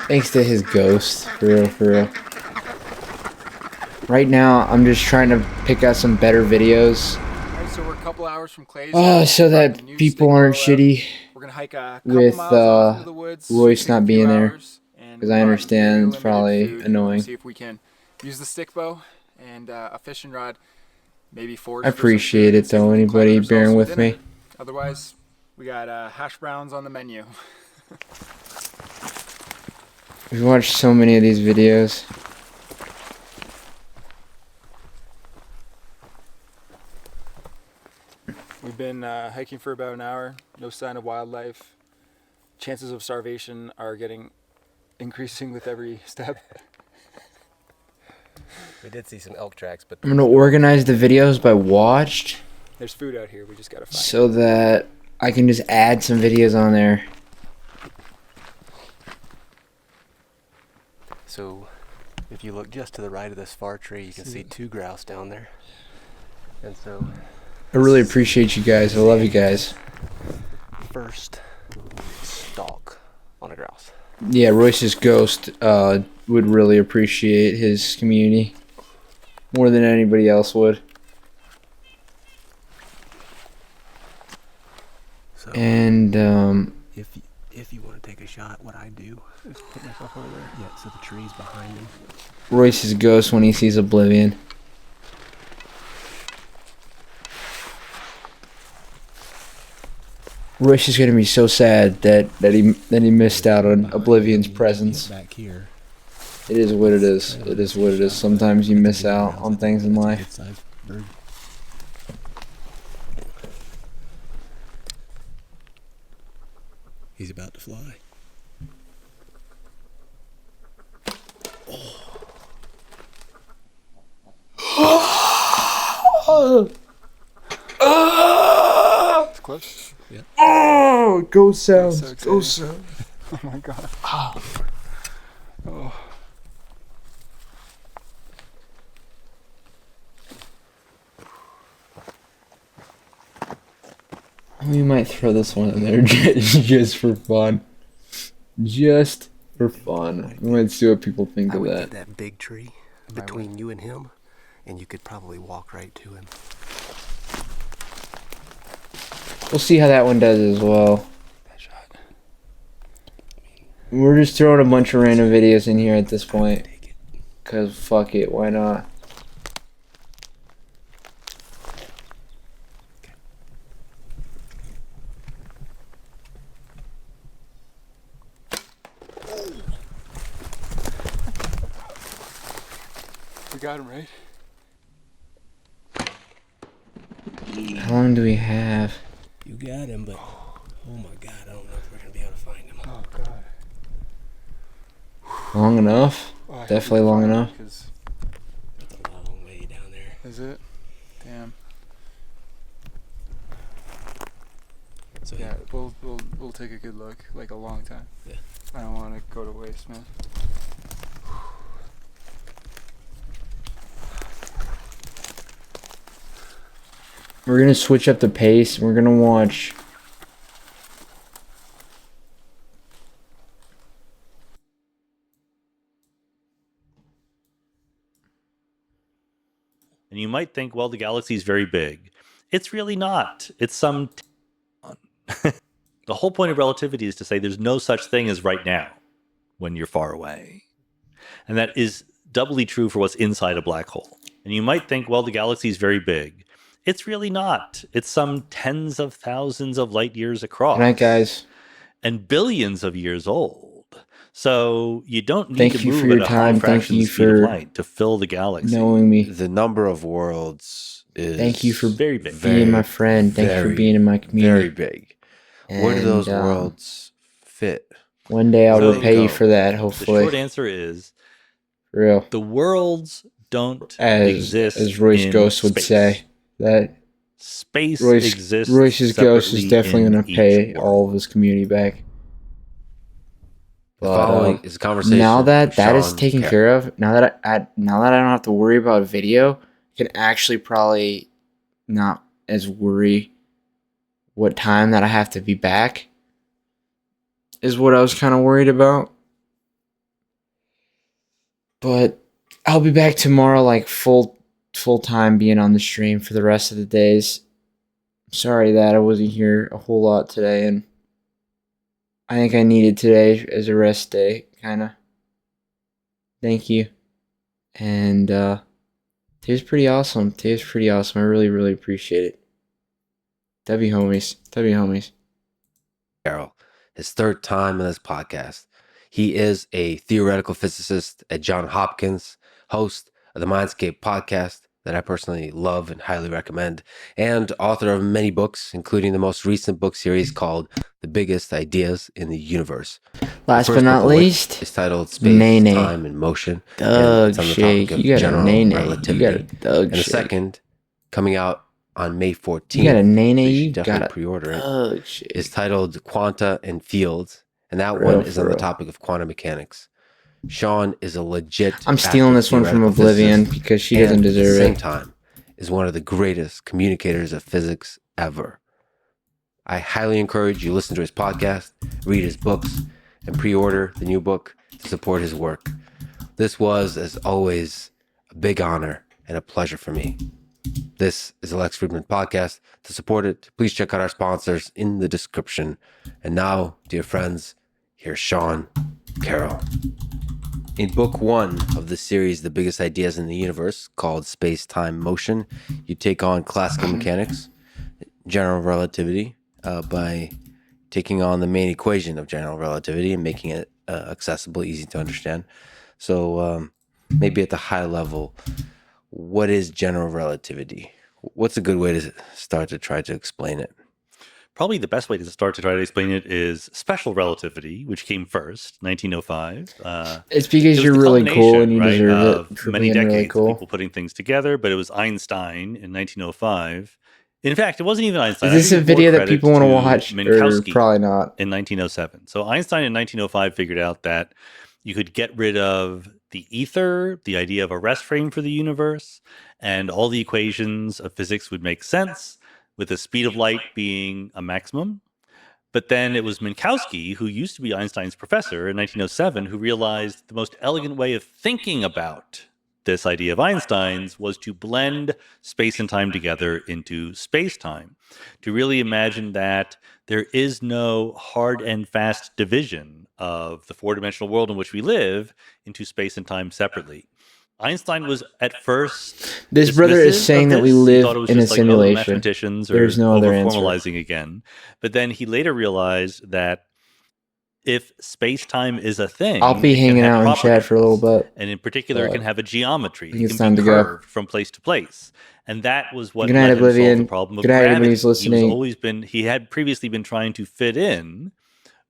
A: Thanks to his ghost. For real, for real. Right now, I'm just trying to pick out some better videos.
D: Alright, so we're a couple hours from Clay's.
A: So that people aren't shitty
D: We're gonna hike a couple
A: with
D: miles off into the woods,
A: Royce not being there.
D: and
A: Because I understand it's probably annoying.
D: See if we can use the stick bow and a fishing rod, maybe forage.
A: I appreciate it though, anybody bearing with me.
D: Otherwise, we got hash browns on the menu.
A: We've watched so many of these videos.
D: We've been hiking for about an hour. No sign of wildlife. Chances of starvation are increasing with every step.
J: We did see some elk tracks, but
A: I'm gonna organize the videos by watched
D: There's food out here. We just gotta find it.
A: so that I can just add some videos on there.
J: So, if you look just to the right of this far tree, you can see 2 grouse down there. And so,
A: I really appreciate you guys. I love you guys.
J: first stalk on a grouse.
A: Yeah, Royce's ghost would really appreciate his community more than anybody else would.
J: So,
A: And
J: if you want to take a shot, what I do is put myself over there. Yeah, so the tree's behind him.
A: Royce's ghost when he sees Oblivion. Royce is gonna be so sad that he missed out on Oblivion's presence.
J: Back here.
A: It is what it is. It is what it is. Sometimes you miss out on things in life.
J: Bird. He's about to fly.
D: It's close.
J: Yeah.
A: Oh, ghost sounds.
D: So excited.
A: Ghost sounds.
D: Oh my god. Oh.
A: We might throw this one in there just for fun. Just for fun. We might see what people think
J: I
A: of
J: would
A: that.
J: get that big tree between you and him, and you could probably walk right to him.
A: We'll see how that one does as well.
D: That shot.
A: We're just throwing a bunch of random videos in here at this point. Cause fuck it, why not?
D: We got him, right?
A: How long do we have?
J: You got him, but oh my god, I don't know if we're gonna be able to find him.
D: Oh god.
A: Long enough?
D: Oh, I hope
A: Definitely
D: we
A: long
D: find him,
A: enough.
D: 'cause-
J: It's a long way down there.
D: Is it? Damn.
J: So
D: Yeah, we'll take a good look, like a long time.
J: Yeah.
D: I don't want to go to waste, man.
A: We're gonna switch up the pace. We're gonna watch.
K: And you might think, well, the galaxy's very big. It's really not. It's some... The whole point of relativity is to say there's no such thing as right now when you're far away. And that is doubly true for what's inside a black hole. And you might think, well, the galaxy's very big. It's really not. It's some tens of thousands of light years across.
A: Good night, guys.
K: And billions of years old. So you don't need
A: Thank
K: to
A: you
K: move
A: for your
K: at a
A: time.
K: high
A: Thank
K: fraction
A: you
K: speed of
A: for
K: light to fill the galaxy.
A: Knowing me.
L: The number of worlds is
A: Thank you for
K: very big.
A: being my friend. Thank you for being in my community.
L: Very big. Where do those worlds fit?
A: One day I'll
K: So,
A: repay you for that,
K: The
A: hopefully.
K: short answer is
A: For real.
K: the worlds don't
A: As
K: exist
A: Royce
K: in
A: Ghost would
K: space.
A: say. That
K: Space
A: Royce's
K: exists
A: ghost is
K: separately
A: definitely
K: in
A: going to
K: each
A: pay
K: world.
A: all of his community back.
L: Following is a conversation
A: now that
L: with
A: that is
L: Sean
A: taken
L: Carroll.
A: care of, now that I don't have to worry about video, I can actually probably not as worry what time that I have to be back. Is what I was kind of worried about. But I'll be back tomorrow, like full time being on the stream for the rest of the days. Sorry that I wasn't here a whole lot today, and I think I needed today as a rest day, kind of. Thank you. And today's pretty awesome. Today's pretty awesome. I really, really appreciate it. W homies. W homies.
L: Carroll, his third time on this podcast. He is a theoretical physicist at Johns Hopkins, host of the Mindscape podcast, that I personally love and highly recommend, and author of many books, including the most recent book series called The Biggest Ideas in the Universe.
A: Last but not least,
L: is titled Space,
A: naenaes.
L: Time, and Motion. And
A: Doug
L: it's on the
A: shake.
L: topic of
A: You got a
L: general
A: naenaes.
L: relativity.
A: You got a Doug
L: and the
A: shake.
L: second, coming out on May 14th,
A: You got a naenaes.
L: so you
A: You
L: should
A: got
L: definitely
A: a
L: pre-order it,
A: Doug shake.
L: is titled Quanta and Fields. And that
A: For
L: one
A: real,
L: is
A: for
L: on the
A: real.
L: topic of quantum mechanics. Sean is a legit
A: I'm stealing
L: active
A: this one from
L: theoretical
A: Oblivion
L: physicist,
A: because she
L: and
A: doesn't
L: at the
A: deserve
L: same
A: it.
L: time is one of the greatest communicators of physics ever. I highly encourage you to listen to his podcast, read his books, and pre-order the new book to support his work. This was, as always, a big honor and a pleasure for me. This is the Lex Friedman Podcast. To support it, please check out our sponsors in the description. And now, dear friends, here's Sean Carroll. In book 1 of the series, The Biggest Ideas in the Universe, called Space, Time, Motion, you take on classical mechanics, general relativity, by taking on the main equation of general relativity and making it accessible, easy to understand. So maybe at the high level, what is general relativity? What's a good way to start to try to explain it?
K: Probably the best way to start to try to explain it is special relativity, which came first, 1905.
A: It's because you're really cool and you
K: right,
A: deserve
K: of
A: it for
K: many
A: being
K: decades
A: really cool.
K: of people putting things together, but it was Einstein in 1905. In fact, it wasn't even Einstein.
A: Is this a video that people want to watch? Or
K: Minkowski
A: probably not.
K: in 1907. So Einstein in 1905 figured out that you could get rid of the ether, the idea of a rest frame for the universe, and all the equations of physics would make sense, with the speed of light being a maximum. But then it was Minkowski, who used to be Einstein's professor in 1907, who realized the most elegant way of thinking about this idea of Einstein's was to blend space and time together into space-time, to really imagine that there is no hard and fast division of the four-dimensional world in which we live into space and time separately. Einstein was at first
A: This brother is saying that we
K: He thought
A: live
K: it was
A: in a
K: just like, oh, the
A: simulation.
K: mathematicians are
A: There's no other answer.
K: over-formalizing again. But then he later realized that if space-time is a thing,
A: I'll be
K: it can
A: hanging
K: have
A: out in chat for a little bit.
K: and in particular, it can have a geometry.
A: I think
K: It
A: it's
K: can
A: time
K: be
A: to go.
K: curved from place to place. And that was what
A: Good night,
K: let him solve the
A: Oblivion.
K: problem of
A: Good night,
K: gravity.
A: everybody who's listening.
K: He had previously been trying to fit in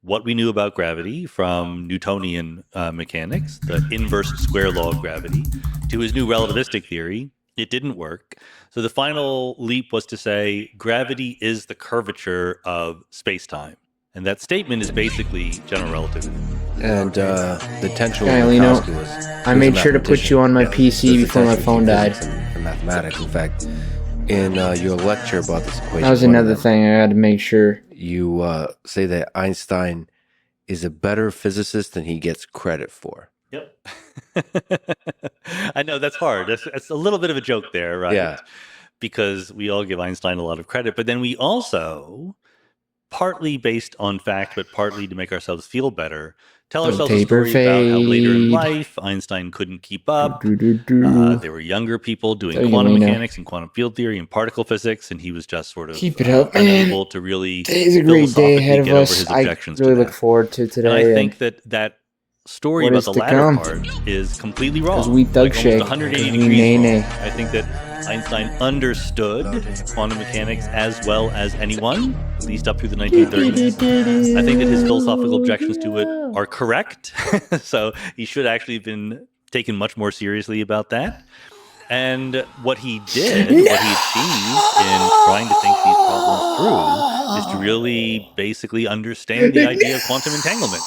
K: what we knew about gravity from Newtonian mechanics, the inverse square law of gravity, to his new relativistic theory. It didn't work. So the final leap was to say gravity is the curvature of space-time. And that statement is basically general relativity.
L: And the tension
A: Okay,
L: with
A: Lino,
L: Minkowski was...
A: I made sure to put you on my PC before my phone died.
L: And mathematics. In fact, in your lecture about this equation...
A: That was another thing I had to make sure.
L: You say that Einstein is a better physicist than he gets credit for.
K: Yep. I know, that's hard. That's a little bit of a joke there, right?
L: Yeah.
K: Because we all give Einstein a lot of credit, but then we also, partly based on fact, but partly to make ourselves feel better, tell ourselves a story about how later in life Einstein couldn't keep up. There were younger people doing quantum mechanics and quantum field theory and particle physics, and he was just sort of
A: keep it up, man.
K: unable to really
A: Today's a great day ahead of
K: get over
A: us.
K: his
A: I
K: objections
A: really
K: to
A: look
K: that.
A: forward to today.
K: And I think that story
A: what
K: about
A: is
K: the
A: to
K: latter
A: come.
K: part is completely wrong.
A: Because we Doug
K: like
A: shake.
K: almost 180
A: We
K: degrees wrong.
A: naenaes.
K: I think that Einstein understood quantum mechanics as well as anyone, at least up through the 1930s. I think that his philosophical objections to it are correct. So he should actually have been taken much more seriously about that. And what he did, what he achieved in trying to think these problems through, is to really basically understand the idea of quantum entanglement,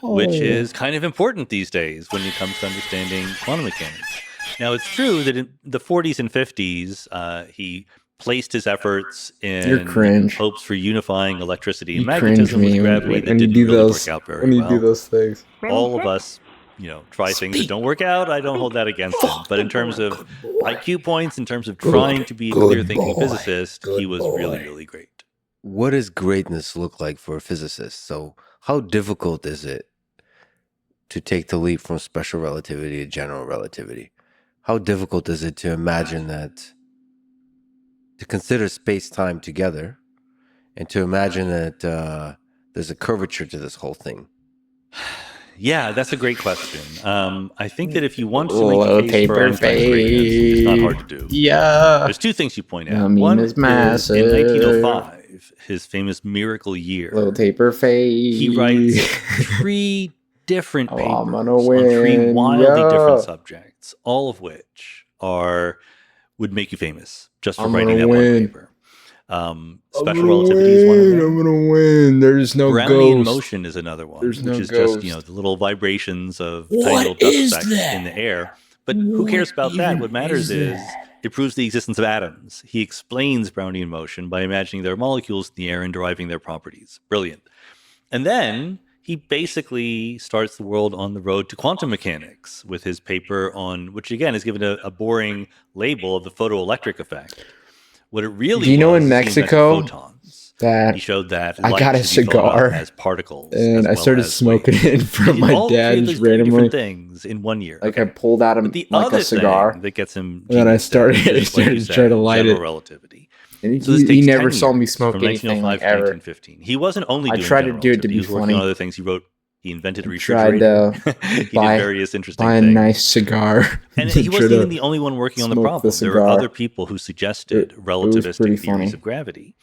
K: which is kind of important these days when it comes to understanding quantum mechanics. Now, it's true that in the 40s and 50s, he placed his efforts in hopes for unifying electricity and magnetism with gravity that didn't really work out very well.
A: When you do those things.
K: All of us, try things that don't work out. I don't hold that against him. But in terms of IQ points, in terms of trying to be a clear-thinking physicist, he was really, really great.
L: What does greatness look like for a physicist? So how difficult is it to take the leap from special relativity to general relativity? How difficult is it to imagine that, to consider space-time together, and to imagine that there's a curvature to this whole thing?
K: Yeah, that's a great question. I think that if you want to
A: Low
K: make a case for
A: taper
K: Einstein's greatness, it's not hard to do.
A: Yeah.
K: There's two things you point
A: The
K: out.
A: meme
K: One
A: is
K: is in
A: massive.
K: 1905, his famous miracle year.
A: Low taper face.
K: He writes 3 different papers
A: I'm gonna
K: on 3
A: win.
K: wildly
A: Yeah.
K: different subjects, all of which would make you famous just for
A: I'm
K: writing
A: gonna
K: that
A: win.
K: one paper. Special relativity is one of them.
A: I'm gonna win. There's no
K: Brownian
A: ghost.
K: motion is another one,
A: There's
K: which
A: no
K: is just,
A: ghost.
K: the little vibrations of
A: What
K: tiny little dust
A: is
K: specks
A: that?
K: in the air. But who cares about that? What matters is it proves the existence of atoms. He explains Brownian motion by imagining there are molecules in the air and deriving their properties. Brilliant. And then he basically starts the world on the road to quantum mechanics with his paper on, which again is given a boring label of the photoelectric effect. What it really
A: Do you know
K: was
A: in
K: is he invented
A: Mexico
K: photons.
A: that
K: He showed that
A: I
K: light
A: got a
K: should be thought of
A: cigar
K: as particles,
A: and
K: as
A: I
K: well
A: started
K: as
A: smoking
K: waves.
A: it in front of
K: He
A: my
K: all
A: dad
K: created
A: just
K: those 3
A: randomly.
K: different things in 1 year.
A: Like I pulled out
K: But the
A: like
K: other
A: a cigar
K: thing that gets him
A: and then I
K: genius
A: started
K: is, like
A: started
K: you
A: to
K: said,
A: try to light
K: general
A: it.
K: relativity.
A: And
K: So this
A: he
K: takes
A: never
K: 10
A: saw me
K: years,
A: smoke
K: from
A: anything
K: 1905
A: like
K: to
A: ever.
K: 1915. He wasn't only
A: I
K: doing
A: tried to
K: general
A: do it to
K: relativity.
A: be
K: He was working on
A: funny.
K: other things. He invented a
A: I tried
K: refrigerator.
A: to
K: He did various interesting
A: buy a
K: things.
A: nice cigar.
K: And
A: to
K: he
A: try
K: wasn't
A: to
K: even the only one working on the
A: smoke
K: problem.
A: the
K: There were
A: cigar.
K: other people who suggested
A: It was
K: relativistic
A: pretty
K: theories
A: funny.
K: of gravity.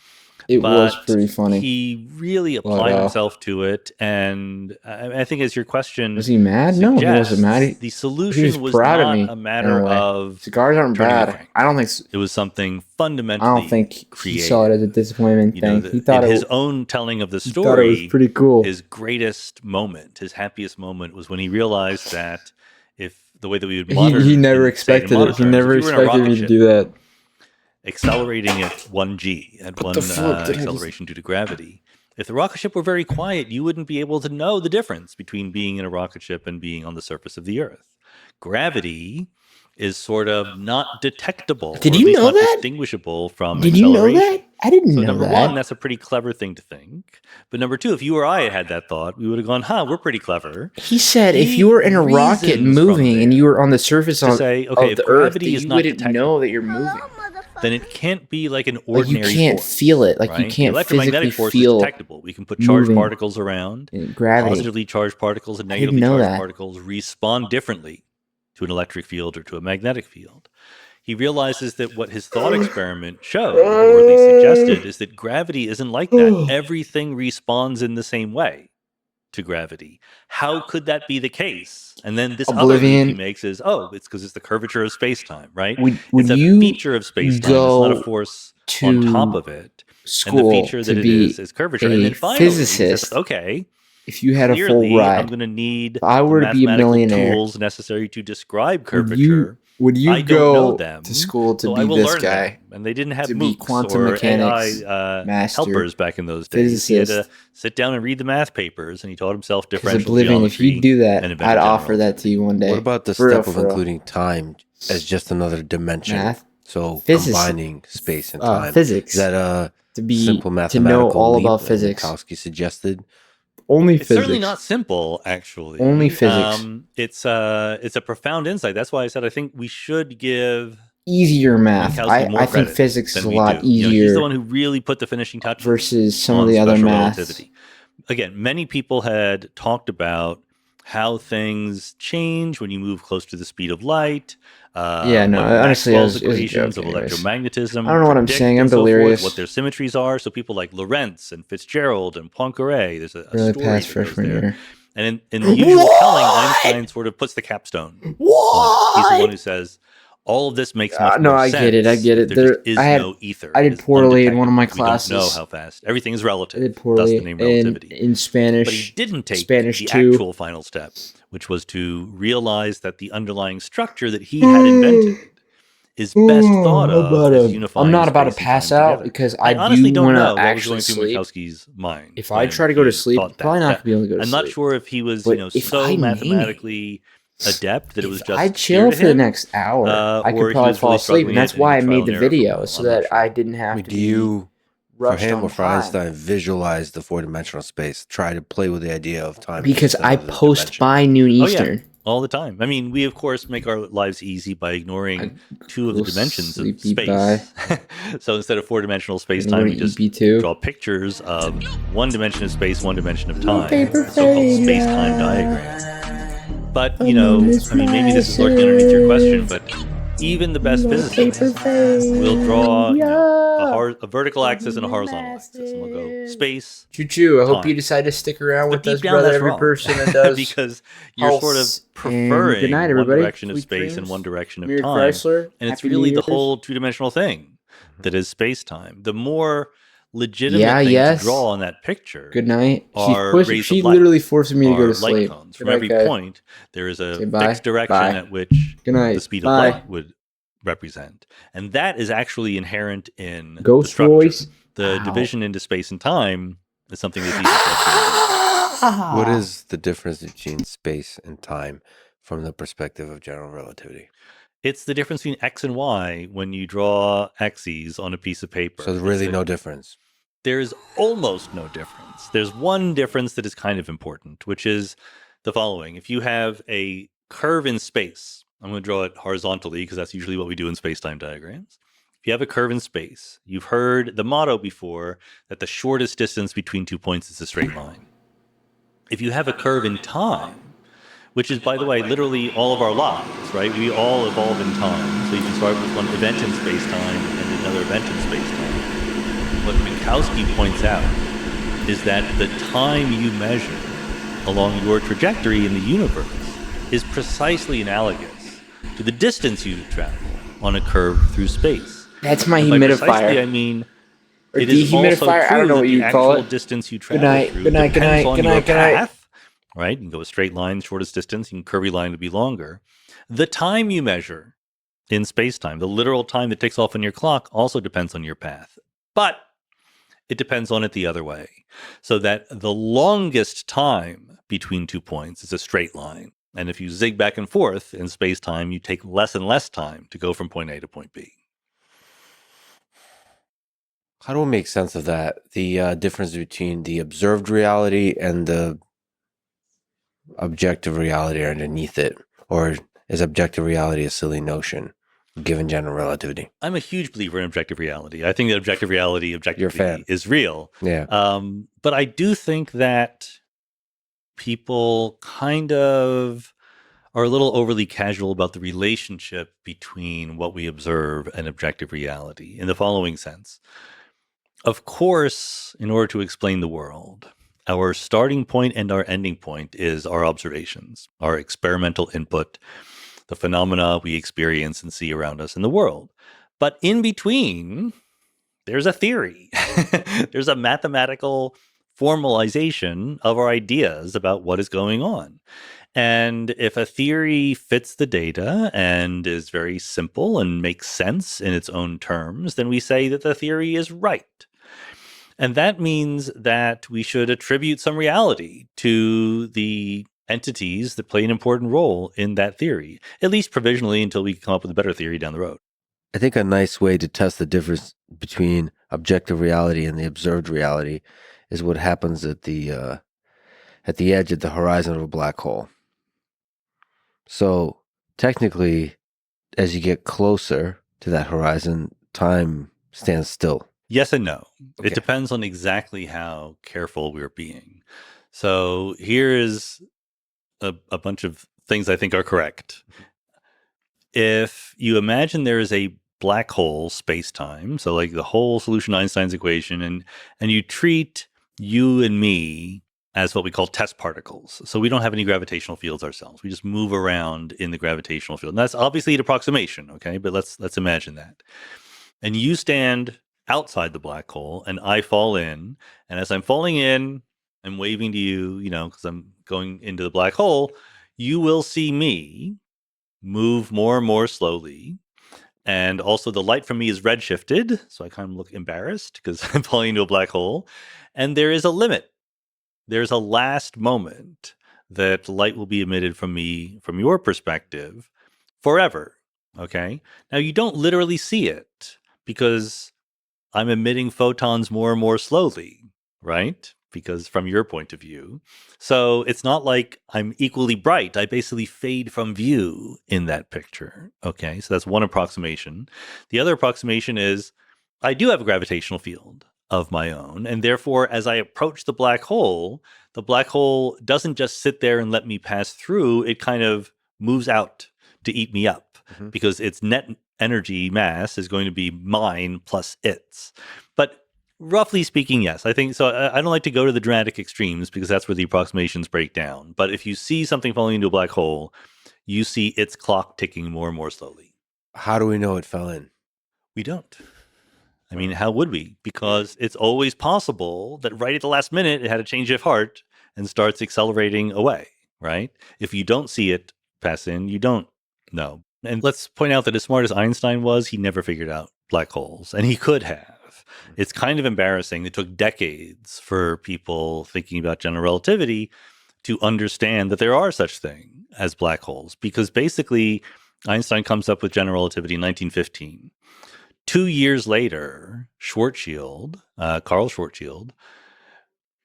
A: It was
K: But
A: pretty funny.
K: he really
A: But,
K: applied himself to it. And I think as your question
A: Was he mad? No, he wasn't mad.
K: suggests, the
A: He was
K: solution was
A: proud of
K: not
A: me
K: a
A: in
K: matter
A: a way.
K: of
A: Cigars aren't
K: turning a
A: bad.
K: crank.
A: I don't think.
K: It was something
A: I
K: fundamentally
A: don't think he
K: creative.
A: saw it as a disappointment thing. He thought
K: In
A: it.
K: his own telling of the
A: He thought it was
K: story,
A: pretty cool.
K: his greatest moment, his happiest moment, was when he realized that if the way that we would
A: He never expected it. He never expected me to do that.
K: accelerating at 1g, at
A: What
K: one
A: the fuck did I just-
K: acceleration due to gravity. If the rocket ship were very quiet, you wouldn't be able to know the difference between being in a rocket ship and being on the surface of the Earth. Gravity is sort of not detectable,
A: Did
K: or
A: you
K: at least
A: know
K: not
A: that?
K: distinguishable from
A: Did you know
K: acceleration.
A: that? I didn't
K: So
A: know
K: number
A: that.
K: one, that's a pretty clever thing to think. But number two, if you or I had that thought, we would have gone, we're pretty clever.
A: He said if
K: He
A: you were in a rocket
K: reasons
A: moving
K: from
A: and
K: there
A: you were on the surface
K: to say, okay,
A: of
K: if
A: the Earth,
K: gravity
A: that
K: is
A: you
K: not
A: wouldn't
K: detectable,
A: know that you're moving.
K: then it can't be like an
A: Like you
K: ordinary
A: can't
K: force,
A: feel it. Like you
K: right?
A: can't
K: The electromagnetic
A: physically
K: force
A: feel
K: is detectable. We can put charged
A: moving
K: particles around.
A: gravity.
K: Positively charged particles and
A: I didn't
K: negatively
A: know
K: charged
A: that.
K: particles respond differently to an electric field or to a magnetic field. He realizes that what his thought experiment showed, or at least suggested, is that gravity isn't like that. Everything responds in the same way to gravity. How could that be the case? And then this other leap he
A: Oblivion.
K: makes is, it's because it's the curvature of space-time, right?
A: Would
K: It's a
A: you
K: feature of space-time. It's not a
A: go
K: force on top
A: to
K: of it. And the
A: school
K: feature
A: to
K: that it
A: be
K: is curvature. And
A: a
K: then finally, he says,
A: physicist?
K: okay,
A: If you had a
K: clearly,
A: full
K: I'm
A: ride,
K: going to need
A: if I were
K: the
A: to be a
K: mathematical
A: millionaire,
K: tools necessary to describe
A: would
K: curvature.
A: you
K: I don't know
A: go
K: them,
A: to school to
K: so I
A: be
K: will
A: this
K: learn
A: guy?
K: them. And they didn't have
A: To be
K: MOOCs
A: quantum
K: or
A: mechanics
K: AI
A: master,
K: helpers back in those days. He had to
A: physicist.
K: sit down and read the math papers, and he taught himself
A: Because
K: differential
A: Oblivion, if
K: geometry
A: you do that,
K: and
A: I'd
K: invented general
A: offer that to you one day.
L: What about the
A: For real,
L: step of
A: for real.
L: including time as just another dimension?
A: Math?
L: So
A: Physics.
L: combining space and time.
A: Physics.
L: Is that a
A: To be
L: simple
A: to
L: mathematical
A: know all
L: leap
A: about
L: that
A: physics.
L: Minkowski suggested?
A: Only
K: It's
A: physics.
K: certainly not simple, actually.
A: Only physics.
K: It's a profound insight. That's why I said I think we should give
A: Easier math.
K: Minkowski more
A: I think
K: credit
A: physics is
K: than
A: a
K: we
A: lot
K: do. He's
A: easier
K: the one who really put the finishing touches
A: versus some of
K: on
A: the other
K: special
A: maths.
K: relativity. Again, many people had talked about how things change when you move close to the speed of light.
A: Yeah, no,
K: what
A: honestly,
K: Maxwell's
A: it was a
K: equations
A: joke
K: of
A: anyways.
K: electromagnetism
A: I don't know what I'm
K: predict
A: saying. I'm
K: and so forth,
A: delirious.
K: what their symmetries are. So people like Lorentz and Fitzgerald and Poincaré, there's a
A: Really
K: story
A: past
K: that goes
A: freshman
K: there.
A: year.
K: And in the usual telling, Einstein sort of puts the capstone on it. He's the one who says, all of this makes much
A: No,
K: more
A: I
K: sense.
A: get it. I get
K: if
A: it.
K: There just is
A: I had-
K: no ether.
A: I did
K: It's
A: poorly in one of my
K: undetectable. We don't know
A: classes.
K: how fast. Everything is relative.
A: I did
K: Thus
A: poorly
K: the name relativity.
A: in Spanish.
K: But he didn't take
A: Spanish
K: the
A: 2.
K: actual final step, which was to realize that the underlying structure that he had invented is best thought of as unifying
A: I'm not about to
K: space and
A: pass
K: time
A: out
K: together.
A: because
K: I
A: I
K: honestly
A: do
K: don't
A: want
K: know
A: to
K: what was
A: actually
K: going through
A: sleep.
K: Minkowski's mind.
A: If I
K: when
A: try to go to
K: he
A: sleep,
K: thought
A: I'm probably not
K: that.
A: going to be able to go to
K: I'm
A: sleep.
K: not sure if he was,
A: But if
K: so
A: I name it,
K: mathematically adept that it was just
A: I
K: clear
A: chill
K: to
A: for the
K: him,
A: next hour. I
K: or
A: could
K: he
A: probably
K: was
A: fall
K: really
A: asleep,
K: struggling
A: and that's
K: in
A: why I
K: trial
A: made
K: and
A: the
K: error for a
A: video
K: while.
A: so
K: I'm not
A: that
K: sure.
A: I didn't have to
L: Do
A: be
L: you, for
A: rushed
L: him
A: on
L: or for
A: time.
L: Einstein, visualize the four-dimensional space? Try to play with the idea of time
A: Because
L: being
A: I
L: another
A: post
L: dimension.
A: by noon
K: Oh, yeah.
A: Eastern.
K: All the time. I mean, we of course make our lives easy by ignoring two of the dimensions of space. So instead of 4-dimensional space-time, we just draw pictures of one dimension of space, one dimension of time, so-called space-time diagram. But, you know, I mean, maybe this is lurking underneath your question, but even the best physicists will draw, you know, a vertical axis and a horizontal axis, and we'll go space.
A: Choo-choo, I hope
K: time.
A: you decide to stick around
K: But
A: with
K: deep
A: us,
K: down,
A: brother.
K: that's
A: Every
K: wrong.
A: person that does.
K: Because you're sort of preferring
A: good night,
K: one
A: everybody.
K: direction of
A: Sweet
K: space
A: dreams.
K: and one direction of
A: Mary
K: time.
A: Chrysler,
K: And it's
A: Happy
K: really
A: New
K: the
A: Year's.
K: whole two-dimensional thing that is space-time. The more legitimate thing to draw on that picture
A: Good night.
K: are rays
A: She
K: of light,
A: literally forced me to go
K: are
A: to sleep.
K: light cones.
A: Good
K: From
A: night,
K: every
A: guys.
K: point, there is a
A: Say bye.
K: fixed direction
A: Bye.
K: at which
A: Good night.
K: the speed
A: Bye.
K: of light would represent. And that is actually inherent in
A: Ghost
K: the structure.
A: voice.
K: The
A: Ow.
K: division into space and time is something that's easy for us to do.
L: What is the difference between space and time from the perspective of general relativity?
K: It's the difference between X and Y when you draw axes on a piece of paper.
L: So there's really no difference.
K: There's almost no difference. There's one difference that is kind of important, which is the following. If you have a curve in space, I'm going to draw it horizontally because that's usually what we do in space-time diagrams. If you have a curve in space, you've heard the motto before that the shortest distance between 2 points is a straight line. If you have a curve in time, which is, by the way, literally all of our lives, right? We all evolve in time. So you can start with one event in space-time and another event in space-time. What Minkowski points out is that the time you measure along your trajectory in the universe is precisely analogous to the distance you travel on a curve through space.
A: That's my
K: and by
A: humidifier.
K: Precisely, I mean,
A: or
K: it is also
A: dehumidifier.
K: true
A: I don't know
K: that
A: what
K: the
A: you call
K: actual
A: it.
K: distance you
A: Good
K: travel
A: night.
K: through
A: Good night. Good
K: depends
A: night.
K: on
A: Good
K: your
A: night. Good night.
K: path, right? You can go a straight line, shortest distance. You can curvy line to be longer. The time you measure in space-time, the literal time that ticks off on your clock, also depends on your path. But it depends on it the other way. So that the longest time between 2 points is a straight line. And if you zig back and forth in space-time, you take less and less time to go from point A to point B.
L: How do we make sense of that? The difference between the observed reality and the objective reality underneath it? Or is objective reality a silly notion, given general relativity?
K: I'm a huge believer in objective reality. I think that objective reality objectively is real.
L: Yeah.
K: But I do think that people kind of are a little overly casual about the relationship between what we observe and objective reality in the following sense. Of course, in order to explain the world, our starting point and our ending point is our observations, our experimental input, the phenomena we experience and see around us in the world. But in between, there's a theory. There's a mathematical formalization of our ideas about what is going on. And if a theory fits the data and is very simple and makes sense in its own terms, then we say that the theory is right. And that means that we should attribute some reality to the entities that play an important role in that theory, at least provisionally until we come up with a better theory down the road.
L: I think a nice way to test the difference between objective reality and the observed reality is what happens at the edge of the horizon of a black hole. So technically, as you get closer to that horizon, time stands still.
K: Yes and no.
L: Okay.
K: It depends on exactly how careful we're being. So here is a bunch of things I think are correct. If you imagine there is a black hole space-time, so like the whole solution to Einstein's equation, and you treat you and me as what we call test particles. So we don't have any gravitational fields ourselves. We just move around in the gravitational field. And that's obviously an approximation, okay? But let's imagine that. And you stand outside the black hole and I fall in. And as I'm falling in, I'm waving to you, because I'm going into the black hole. You will see me move more and more slowly. And also the light from me is redshifted. So I kind of look embarrassed because I'm falling into a black hole. And there is a limit. There's a last moment that light will be emitted from me, from your perspective, forever. Okay. Now you don't literally see it because I'm emitting photons more and more slowly, right? because from your point of view. So it's not like I'm equally bright. I basically fade from view in that picture. Okay, so that's one approximation. The other approximation is I do have a gravitational field of my own. And therefore, as I approach the black hole doesn't just sit there and let me pass through. It kind of moves out to eat me up because its net energy mass is going to be mine plus its. But roughly speaking, yes, I think so. I don't like to go to the dramatic extremes because that's where the approximations break down. But if you see something falling into a black hole, you see its clock ticking more and more slowly.
L: How do we know it fell in?
K: We don't. I mean, how would we? Because it's always possible that right at the last minute it had a change of heart and starts accelerating away, right? If you don't see it pass in, you don't know. And let's point out that as smart as Einstein was, he never figured out black holes, and he could have. It's kind of embarrassing. It took decades for people thinking about general relativity to understand that there are such things as black holes, because basically Einstein comes up with general relativity in 1915. 2 years later, Schwarzschild, Carl Schwarzschild,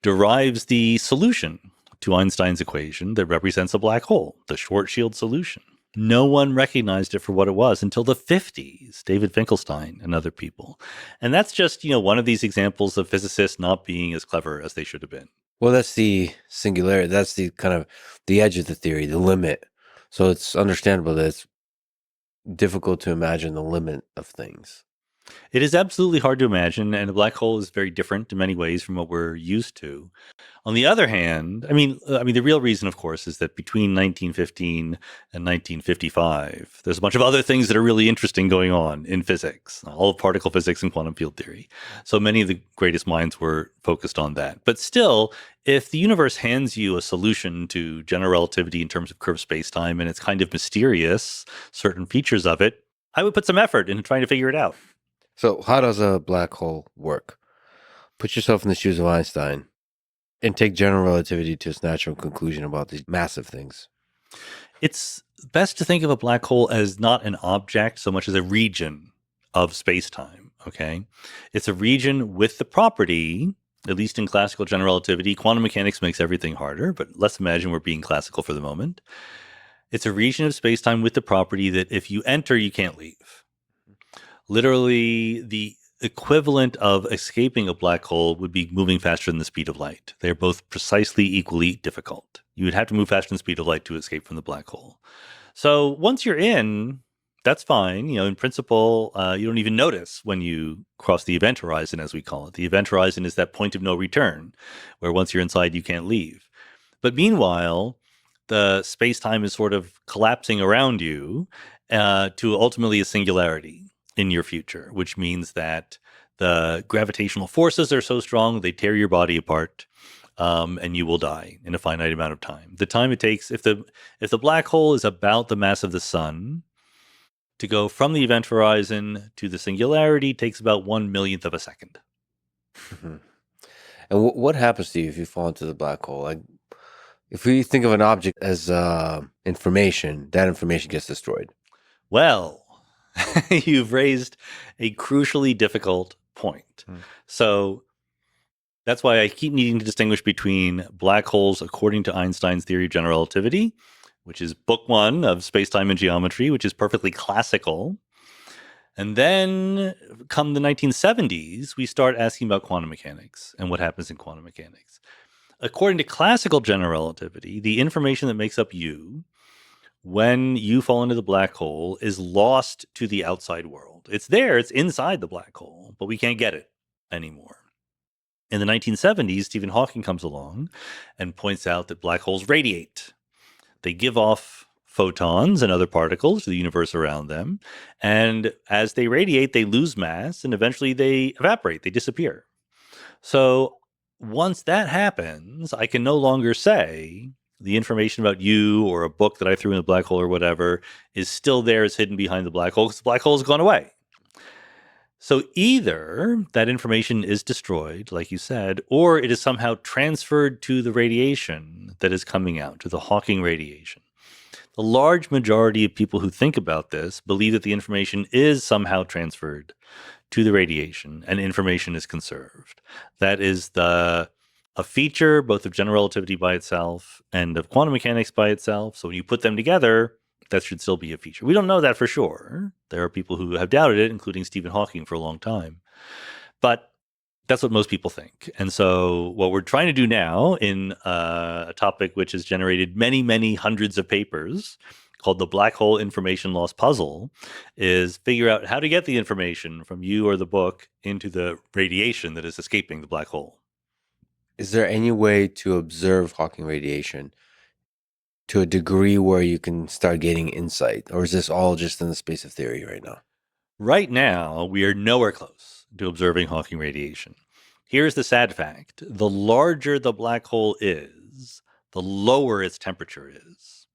K: derives the solution to Einstein's equation that represents a black hole, the Schwarzschild solution. No one recognized it for what it was until the 50s, David Finkelstein and other people. And that's just, one of these examples of physicists not being as clever as they should have been.
L: Well, that's the singularity. That's the kind of the edge of the theory, the limit. So it's understandable that it's difficult to imagine the limit of things.
K: It is absolutely hard to imagine, and a black hole is very different in many ways from what we're used to. On the other hand, I mean, the real reason, of course, is that between 1915 and 1955, there's a bunch of other things that are really interesting going on in physics, all of particle physics and quantum field theory. So many of the greatest minds were focused on that. But still, if the universe hands you a solution to general relativity in terms of curved spacetime, and it's kind of mysterious, certain features of it, I would put some effort into trying to figure it out.
L: So how does a black hole work? Put yourself in the shoes of Einstein and take general relativity to its natural conclusion about these massive things.
K: It's best to think of a black hole as not an object so much as a region of space-time, okay? It's a region with the property, at least in classical general relativity. Quantum mechanics makes everything harder, but let's imagine we're being classical for the moment. It's a region of space-time with the property that if you enter, you can't leave. Literally, the equivalent of escaping a black hole would be moving faster than the speed of light. They're both precisely equally difficult. You would have to move faster than the speed of light to escape from the black hole. So once you're in, that's fine. In principle, you don't even notice when you cross the event horizon, as we call it. The event horizon is that point of no return, where once you're inside, you can't leave. But meanwhile, the space-time is sort of collapsing around you to ultimately a singularity in your future, which means that the gravitational forces are so strong they tear your body apart, and you will die in a finite amount of time. The time it takes, if the black hole is about the mass of the sun, to go from the event horizon to the singularity takes about 1/1,000,000th of a second.
L: And what happens to you if you fall into the black hole? Like, if we think of an object as information, that information gets destroyed.
K: Well, you've raised a crucially difficult point. So that's why I keep needing to distinguish between black holes according to Einstein's theory of general relativity, which is book 1 of Spacetime and Geometry, which is perfectly classical. And then come the 1970s, we start asking about quantum mechanics and what happens in quantum mechanics. According to classical general relativity, the information that makes up you when you fall into the black hole is lost to the outside world. It's there, it's inside the black hole, but we can't get it anymore. In the 1970s, Stephen Hawking comes along and points out that black holes radiate. They give off photons and other particles to the universe around them, and as they radiate, they lose mass, and eventually they evaporate, they disappear. So once that happens, I can no longer say the information about you or a book that I threw in the black hole or whatever is still there, it's hidden behind the black hole because the black hole has gone away. So either that information is destroyed, like you said, or it is somehow transferred to the radiation that is coming out, to the Hawking radiation. The large majority of people who think about this believe that the information is somehow transferred to the radiation and information is conserved. That is the a feature both of general relativity by itself and of quantum mechanics by itself. So when you put them together, that should still be a feature. We don't know that for sure. There are people who have doubted it, including Stephen Hawking for a long time. But that's what most people think. And so what we're trying to do now in a topic which has generated many, many hundreds of papers called the black hole information loss puzzle is figure out how to get the information from you or the book into the radiation that is escaping the black hole.
L: Is there any way to observe Hawking radiation to a degree where you can start getting insight? Or is this all just in the space of theory right now?
K: Right now, we are nowhere close to observing Hawking radiation. Here's the sad fact. The larger the black hole is, the lower its temperature is.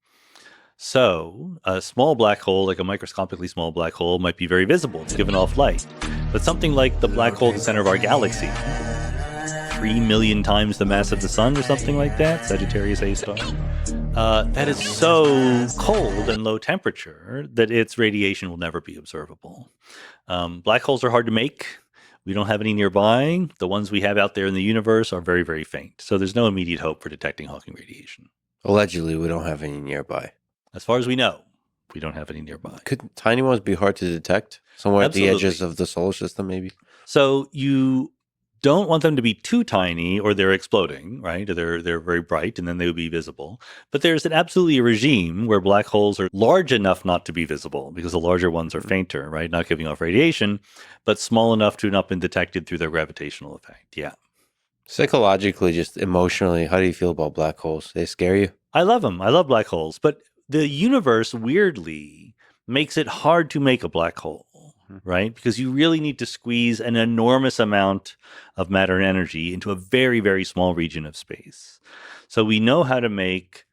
K: So a small black hole, like a microscopically small black hole, might be very visible. It's giving off light. But something like the black hole at the center of our galaxy, 3 million times the mass of the sun or something like that, Sagittarius A star, that is so cold and low temperature that its radiation will never be observable. Black holes are hard to make. We don't have any nearby. The ones we have out there in the universe are very, very faint. So there's no immediate hope for detecting Hawking radiation.
L: Allegedly, we don't have any nearby.
K: As far as we know, we don't have any nearby.
L: Could tiny ones be hard to detect? Somewhere
K: Absolutely.
L: at the edges of the solar system, maybe?
K: So you don't want them to be too tiny or they're exploding, right? Or they're very bright and then they would be visible. But there's absolutely a regime where black holes are large enough not to be visible because the larger ones are fainter, right? Not giving off radiation, but small enough to not been detected through their gravitational effect. Yeah.
L: Psychologically, just emotionally, how do you feel about black holes? They scare you?
K: I love them. I love black holes. But the universe, weirdly, makes it hard to make a black hole. Right? Because you really need to squeeze an enormous amount of matter and energy into a very, very small region of space. So we know how to make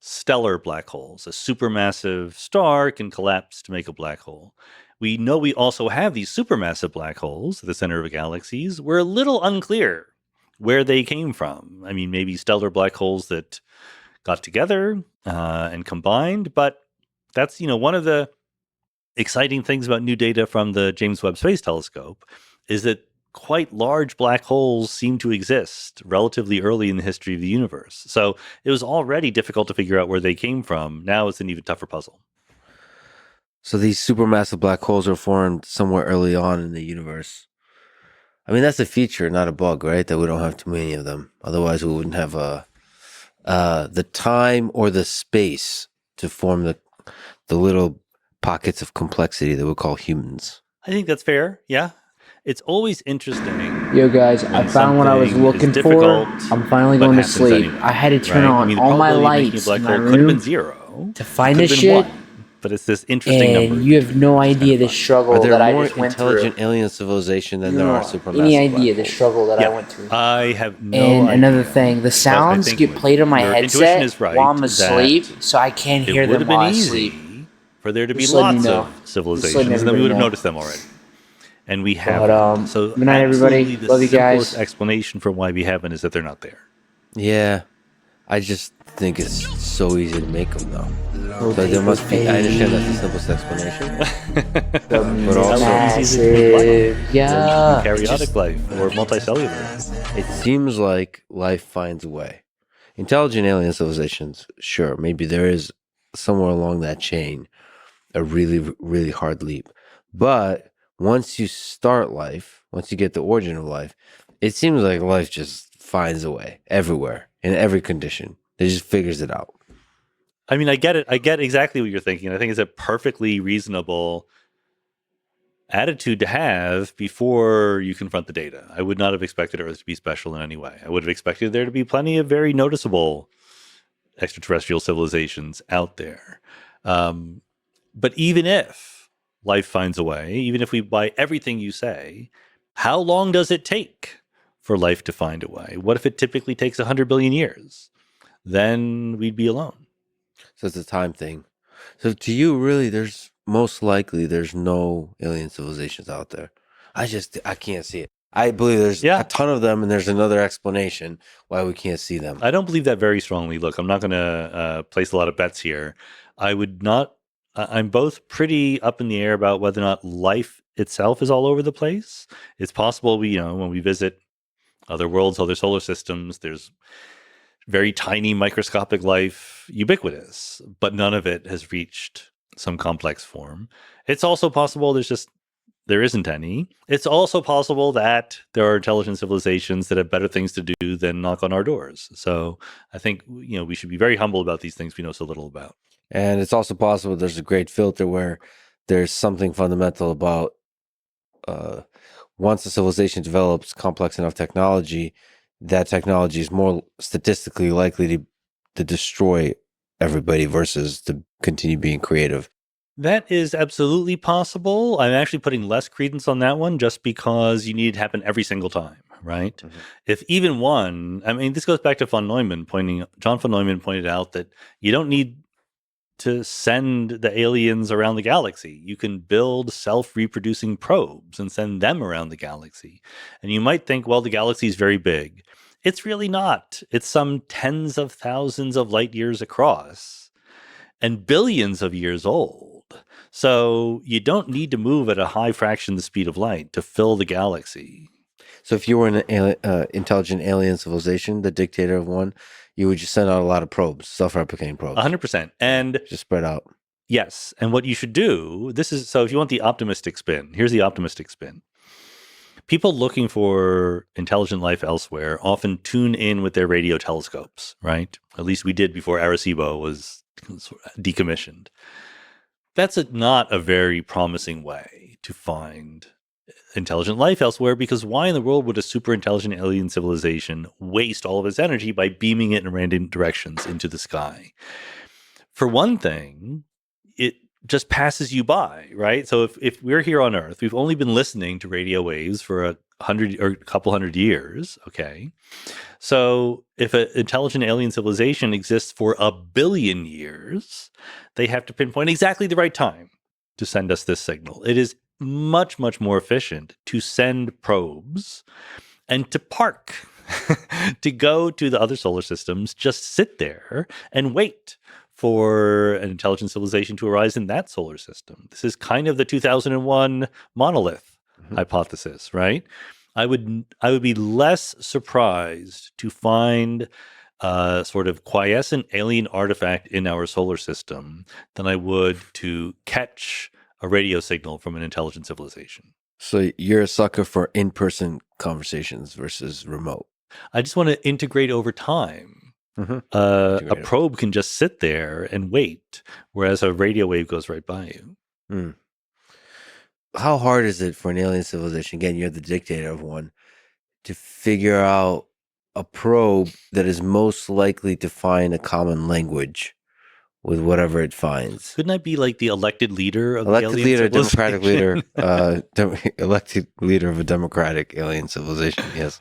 K: stellar black holes. A supermassive star can collapse to make a black hole. We know we also have these supermassive black holes at the center of galaxies. We're a little unclear where they came from. I mean, maybe stellar black holes that got together and combined, but that's, one of the exciting things about new data from the James Webb Space Telescope is that quite large black holes seem to exist relatively early in the history of the universe. So it was already difficult to figure out where they came from. Now it's an even tougher puzzle.
L: So these supermassive black holes are formed somewhere early on in the universe. I mean, that's a feature, not a bug, right? That we don't have too many of them. Otherwise, we wouldn't have the time or the space to form the little pockets of complexity that we call humans.
K: I think that's fair. Yeah. It's always interesting.
A: Yo, guys, I found what I was looking for. I'm finally going to sleep.
K: Anyway,
A: I had to turn on all my lights in my
K: could have been
A: room
K: 0
A: to find this shit.
K: 1, but it's this interesting number.
A: And you have no idea the struggle
L: Are there
A: that I
L: more
A: just went through.
L: intelligent alien civilization than there are supermassive
A: Any
L: black
A: idea the
L: holes?
A: struggle that I went through?
K: I have no
A: And
K: idea.
A: another thing, the sounds
K: think
A: get played on my
K: your intuition
A: headset
K: is right
A: while I'm
K: that
A: asleep, so I can't
K: it
A: hear
K: would
A: them
K: have been
A: while I
K: easy
A: sleep.
K: for there to be
A: Just letting
K: lots
A: you know.
K: of
A: Just
K: civilizations,
A: letting
K: and then we would have
A: everybody know.
K: noticed them already. And we
A: But,
K: haven't. So
A: good night, everybody.
K: absolutely the
A: Love you
K: simplest
A: guys.
K: explanation for why we haven't is that they're not there.
L: Yeah, I just think it's so easy to make them, though. So there must be. I understand that's the simplest explanation, but also
A: Massive, yeah.
K: Eukaryotic life or multicellular.
L: it seems like life finds a way. Intelligent alien civilizations, sure, maybe there is somewhere along that chain a really, really hard leap, but once you start life, once you get the origin of life, it seems like life just finds a way everywhere in every condition. It just figures it out.
K: I mean, I get it. I get exactly what you're thinking. I think it's a perfectly reasonable attitude to have before you confront the data. I would not have expected Earth to be special in any way. I would have expected there to be plenty of very noticeable extraterrestrial civilizations out there. But even if life finds a way, even if we buy everything you say, how long does it take for life to find a way? What if it typically takes 100 billion years? Then we'd be alone.
L: So it's a time thing. So to you, really, there's no alien civilizations out there. I can't see it. I believe there's a ton of them, and there's another explanation why we can't see them.
K: I don't believe that very strongly. Look, I'm not going to place a lot of bets here. I would not. I'm both pretty up in the air about whether or not life itself is all over the place. It's possible when we visit other worlds, other solar systems. There's very tiny microscopic life, ubiquitous, but none of it has reached some complex form. It's also possible there isn't any. It's also possible that there are intelligent civilizations that have better things to do than knock on our doors. So I think we should be very humble about these things we know so little about.
L: And it's also possible there's a great filter where there's something fundamental about once a civilization develops complex enough technology, that technology is more statistically likely to destroy everybody versus to continue being creative.
K: That is absolutely possible. I'm actually putting less credence on that one just because you need it to happen every single time, right?
L: Mm-hmm.
K: If even one, this goes back to John von Neumann pointed out that you don't need to send the aliens around the galaxy. You can build self-reproducing probes and send them around the galaxy. And you might think, well, the galaxy is very big. It's really not. It's some tens of thousands of light years across and billions of years old. So you don't need to move at a high fraction of the speed of light to fill the galaxy.
L: So if you were an intelligent alien civilization, the dictator of one, you would just send out a lot of probes, self-replicating probes.
K: 100%. And
L: just spread out.
K: Yes. And what you should do, so if you want the optimistic spin, here's the optimistic spin. People looking for intelligent life elsewhere often tune in with their radio telescopes, right? At least we did before Arecibo was decommissioned. That's not a very promising way to find intelligent life elsewhere, because why in the world would a super intelligent alien civilization waste all of its energy by beaming it in random directions into the sky? For one thing, it just passes you by, right? So if we're here on Earth, we've only been listening to radio waves for a couple hundred years, okay? So if an intelligent alien civilization exists for 1 billion years, they have to pinpoint exactly the right time to send us this signal. It is much, much more efficient to send probes and to park, to go to the other solar systems, just sit there and wait for an intelligent civilization to arise in that solar system. This is kind of the 2001 monolith hypothesis, right? I would be less surprised to find a sort of quiescent alien artifact in our solar system than I would to catch a radio signal from an intelligent civilization.
L: So you're a sucker for in-person conversations versus remote.
K: I just want to integrate over time. A probe can just sit there and wait, whereas a radio wave goes right by you.
L: How hard is it for an alien civilization, again, you're the dictator of one, to figure out a probe that is most likely to find a common language with whatever it finds?
K: Couldn't I be like the elected leader of
L: elected
K: the alien
L: leader,
K: civilization?
L: democratic leader, elected leader of a democratic alien civilization? Yes.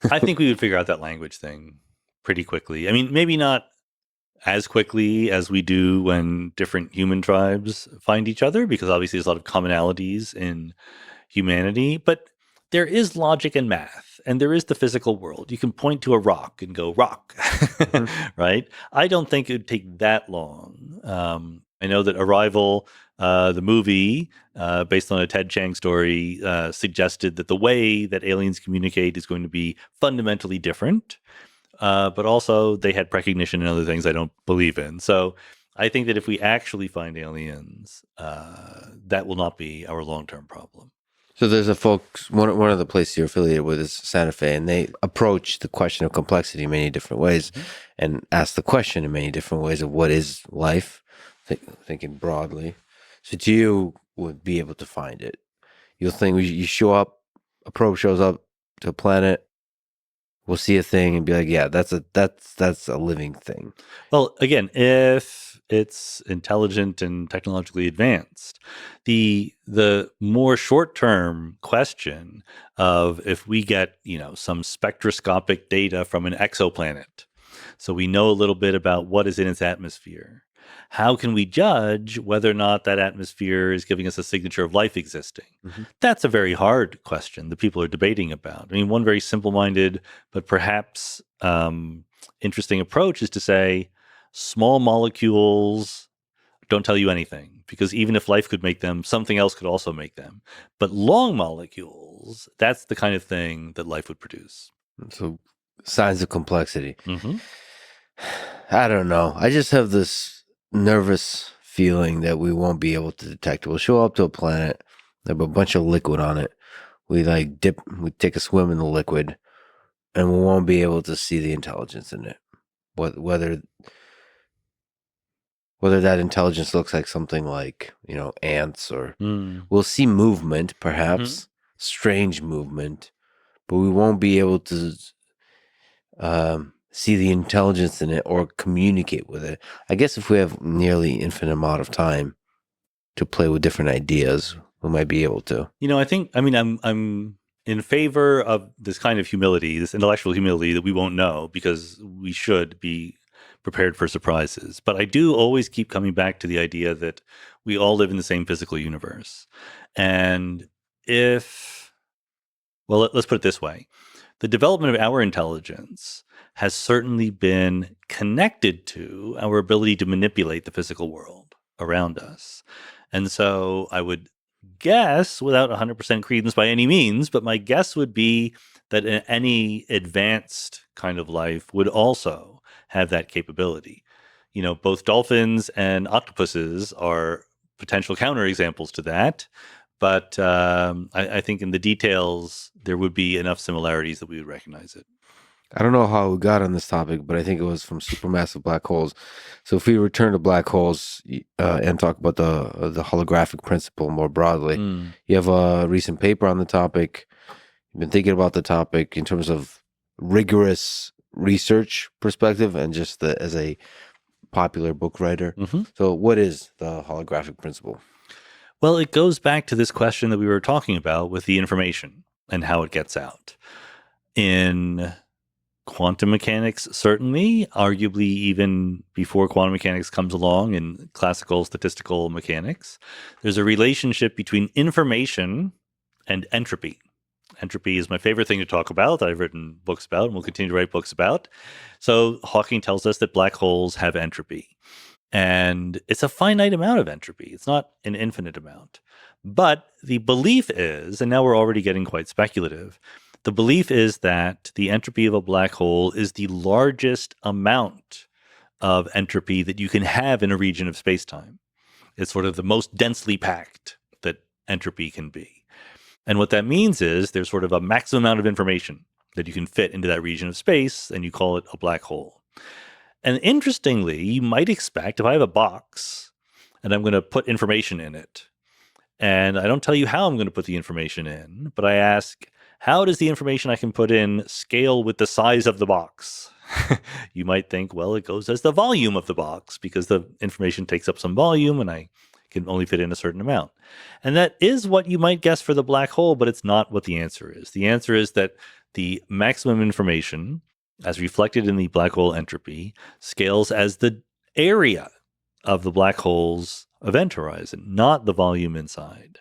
K: I think we would figure out that language thing pretty quickly. Maybe not as quickly as we do when different human tribes find each other, because obviously there's a lot of commonalities in humanity, but there is logic and math, and there is the physical world. You can point to a rock and go, rock, right? I don't think it would take that long. I know that Arrival, the movie, based on a Ted Chiang story, suggested that the way that aliens communicate is going to be fundamentally different. But also they had precognition and other things I don't believe in. So I think that if we actually find aliens, that will not be our long-term problem.
L: So there's a folks, one of the places you're affiliated with is Santa Fe, and they approach the question of complexity in many different ways and ask the question in many different ways of what is life, thinking broadly. So you would be able to find it. You'll think you show up, a probe shows up to a planet, we'll see a thing and be like, yeah, that's a living thing.
K: Well, again, if it's intelligent and technologically advanced, the more short-term question of if we get, some spectroscopic data from an exoplanet, so we know a little bit about what is in its atmosphere, how can we judge whether or not that atmosphere is giving us a signature of life existing? That's a very hard question that people are debating about. One very simple-minded but perhaps interesting approach is to say small molecules don't tell you anything, because even if life could make them, something else could also make them. But long molecules, that's the kind of thing that life would produce.
L: So signs of complexity.
K: Mm-hmm.
L: I don't know. I just have this nervous feeling that we won't be able to detect it. We'll show up to a planet, there'll be a bunch of liquid on it. We we take a swim in the liquid, and we won't be able to see the intelligence in it. Whether that intelligence looks like something like, ants, or we'll see movement, perhaps strange movement, but we won't be able to see the intelligence in it or communicate with it. I guess if we have nearly infinite amount of time to play with different ideas, we might be able to.
K: I'm in favor of this kind of humility, this intellectual humility that we won't know, because we should be prepared for surprises. But I do always keep coming back to the idea that we all live in the same physical universe. And let's put it this way. The development of our intelligence has certainly been connected to our ability to manipulate the physical world around us. And so I would guess, without 100% credence by any means, but my guess would be that any advanced kind of life would also have that capability. Both dolphins and octopuses are potential counterexamples to that. But I think in the details, there would be enough similarities that we would recognize it.
L: I don't know how we got on this topic, but I think it was from supermassive black holes. So if we return to black holes and talk about the holographic principle more broadly, you have a recent paper on the topic. You've been thinking about the topic in terms of rigorous research perspective and just as a popular book writer. So what is the holographic principle?
K: Well, it goes back to this question that we were talking about with the information and how it gets out. In quantum mechanics, certainly, arguably even before quantum mechanics comes along in classical statistical mechanics, there's a relationship between information and entropy. Entropy is my favorite thing to talk about, that I've written books about and will continue to write books about. So Hawking tells us that black holes have entropy. And it's a finite amount of entropy. It's not an infinite amount. But the belief is, and now we're already getting quite speculative, the belief is that the entropy of a black hole is the largest amount of entropy that you can have in a region of spacetime. It's sort of the most densely packed that entropy can be. And what that means is there's sort of a maximum amount of information that you can fit into that region of space, and you call it a black hole. And interestingly, you might expect if I have a box and I'm going to put information in it, and I don't tell you how I'm going to put the information in, but I ask, how does the information I can put in scale with the size of the box? You might think, well, it goes as the volume of the box because the information takes up some volume and I can only fit in a certain amount. And that is what you might guess for the black hole, but it's not what the answer is. The answer is that the maximum information, as reflected in the black hole entropy, scales as the area of the black hole's event horizon, not the volume inside.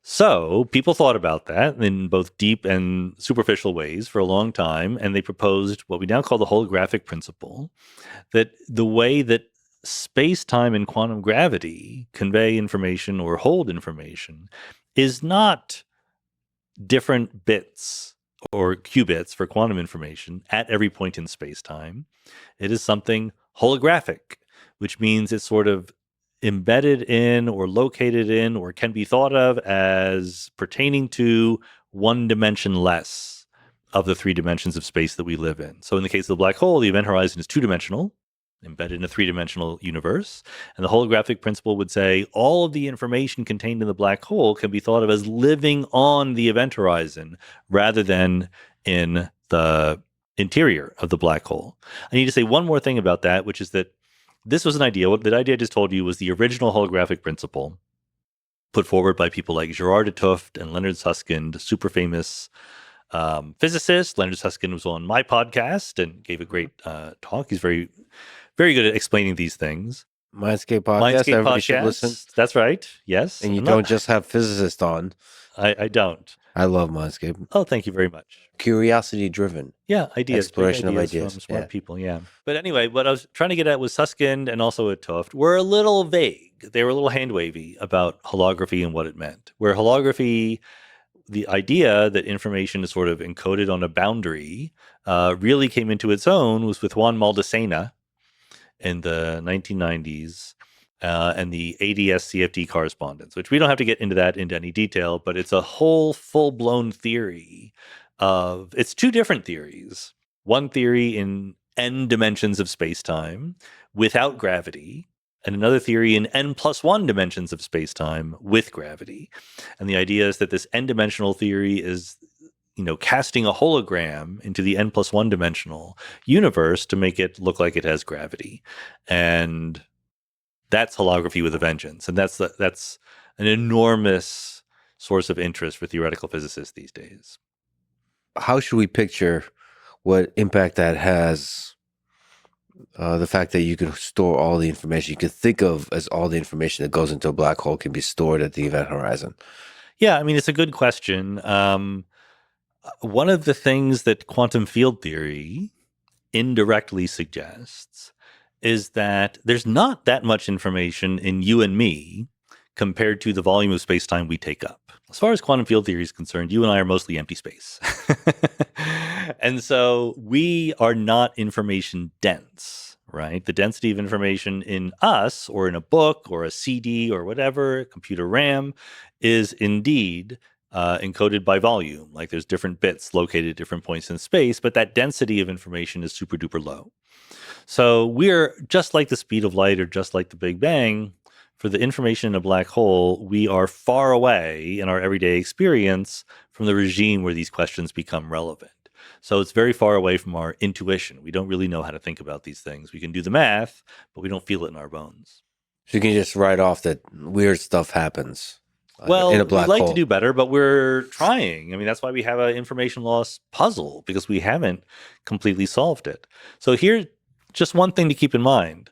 K: So people thought about that in both deep and superficial ways for a long time, and they proposed what we now call the holographic principle, that the way that space-time and quantum gravity convey information or hold information is not different bits or qubits for quantum information at every point in space-time. It is something holographic, which means it's sort of embedded in or located in or can be thought of as pertaining to one dimension less of the three dimensions of space that we live in. So in the case of the black hole, the event horizon is two-dimensional, embedded in a three-dimensional universe. And the holographic principle would say all of the information contained in the black hole can be thought of as living on the event horizon rather than in the interior of the black hole. I need to say one more thing about that, which is that this was an idea. What the idea I just told you was the original holographic principle put forward by people like Gerard de Tooft and Leonard Susskind, super famous physicist. Leonard Susskind was on my podcast and gave a great talk. He's very, very good at explaining these things.
L: Mindscape podcast. Everybody should listen.
K: That's right. Yes.
L: And you don't just have physicists on.
K: I don't.
L: I love Mindscape.
K: Oh, thank you very much.
L: Curiosity driven.
K: Yeah, ideas.
L: Exploration of ideas.
K: From smart people, yeah. But anyway, what I was trying to get at with Susskind and also at Tooft were a little vague. They were a little hand-wavy about holography and what it meant. Where holography the idea that information is sort of encoded on a boundary really came into its own was with Juan Maldacena in the 1990s and the ADS CFD correspondence, which we don't have to get into any detail, but it's a whole full-blown theory it's two different theories. One theory in n dimensions of space-time without gravity, and another theory in n+1 dimensions of space-time with gravity. And the idea is that this n-dimensional theory is casting a hologram into the n+1 dimensional universe to make it look like it has gravity. And that's holography with a vengeance. And that's an enormous source of interest for theoretical physicists these days.
L: How should we picture what impact that has? The fact that you can store all the information you could think of as all the information that goes into a black hole can be stored at the event horizon.
K: Yeah, I mean, it's a good question. One of the things that quantum field theory indirectly suggests is that there's not that much information in you and me compared to the volume of space-time we take up. As far as quantum field theory is concerned, you and I are mostly empty space. And so we are not information dense, right? The density of information in us or in a book or a CD or whatever, computer RAM, is indeed encoded by volume. Like there's different bits located at different points in space, but that density of information is super duper low. So we're just like the speed of light or just like the Big Bang. For the information in a black hole, we are far away in our everyday experience from the regime where these questions become relevant. So it's very far away from our intuition. We don't really know how to think about these things. We can do the math, but we don't feel it in our bones.
L: So you can just write off that weird stuff happens.
K: Well,
L: in a black
K: we'd like
L: hole.
K: to do better, but we're trying. I mean, that's why we have an information loss puzzle, because we haven't completely solved it. So here's just one thing to keep in mind.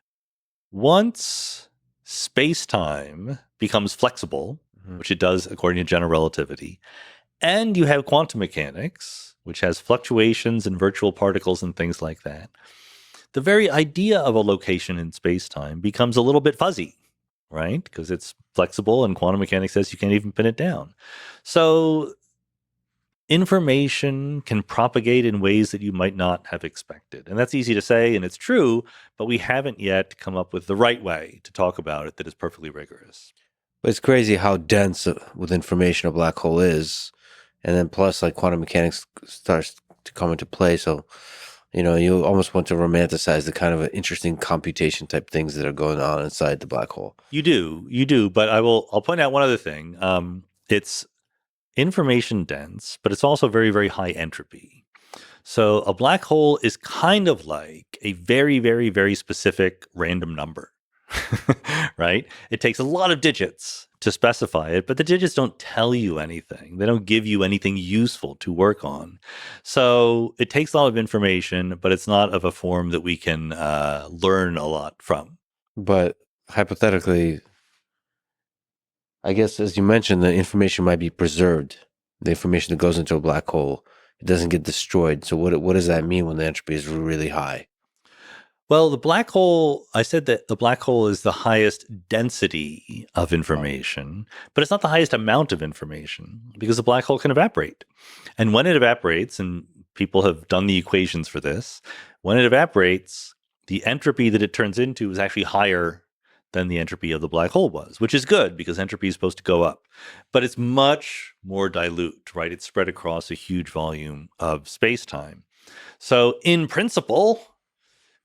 K: Once space-time becomes flexible, which it does according to general relativity, and you have quantum mechanics, which has fluctuations in virtual particles and things like that, the very idea of a location in space-time becomes a little bit fuzzy, right? Because it's flexible and quantum mechanics says you can't even pin it down. So information can propagate in ways that you might not have expected. And that's easy to say, and it's true, but we haven't yet come up with the right way to talk about it that is perfectly rigorous.
L: But it's crazy how dense with information a black hole is. And then plus, like, quantum mechanics starts to come into play. So, you almost want to romanticize the kind of interesting computation type things that are going on inside the black hole.
K: You do. But I'll point out one other thing. It's information dense, but it's also very, very high entropy. So a black hole is kind of like a very, very, very specific random number, right? It takes a lot of digits to specify it, but the digits don't tell you anything. They don't give you anything useful to work on. So it takes a lot of information, but it's not of a form that we can learn a lot from.
L: But hypothetically, I guess, as you mentioned, the information might be preserved. The information that goes into a black hole, it doesn't get destroyed. So what does that mean when the entropy is really high?
K: Well, the black hole, I said that the black hole is the highest density of information, but it's not the highest amount of information because the black hole can evaporate. And when it evaporates, and people have done the equations for this, when it evaporates, the entropy that it turns into is actually higher than the entropy of the black hole was, which is good because entropy is supposed to go up. But it's much more dilute, right? It's spread across a huge volume of space-time. So in principle,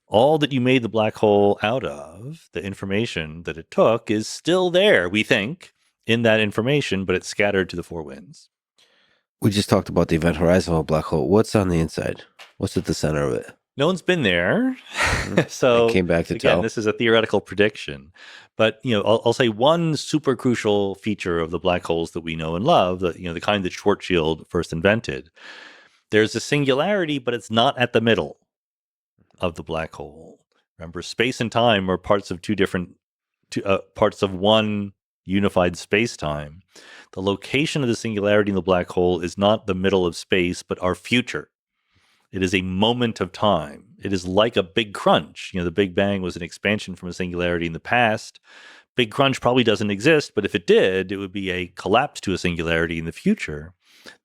K: all that you made the black hole out of, the information that it took, is still there, we think, in that information, but it's scattered to the four winds.
L: We just talked about the event horizon of a black hole. What's on the inside? What's at the center of it?
K: No one's been there. So
L: I came back to
K: again,
L: tell.
K: this is a theoretical prediction. But I'll say one super crucial feature of the black holes that we know and love, the kind that Schwarzschild first invented. There's a singularity, but it's not at the middle of the black hole. Remember, space and time are parts of parts of one unified space-time. The location of the singularity in the black hole is not the middle of space, but our future. It is a moment of time. It is like a big crunch. The Big Bang was an expansion from a singularity in the past. Big crunch probably doesn't exist, but if it did, it would be a collapse to a singularity in the future.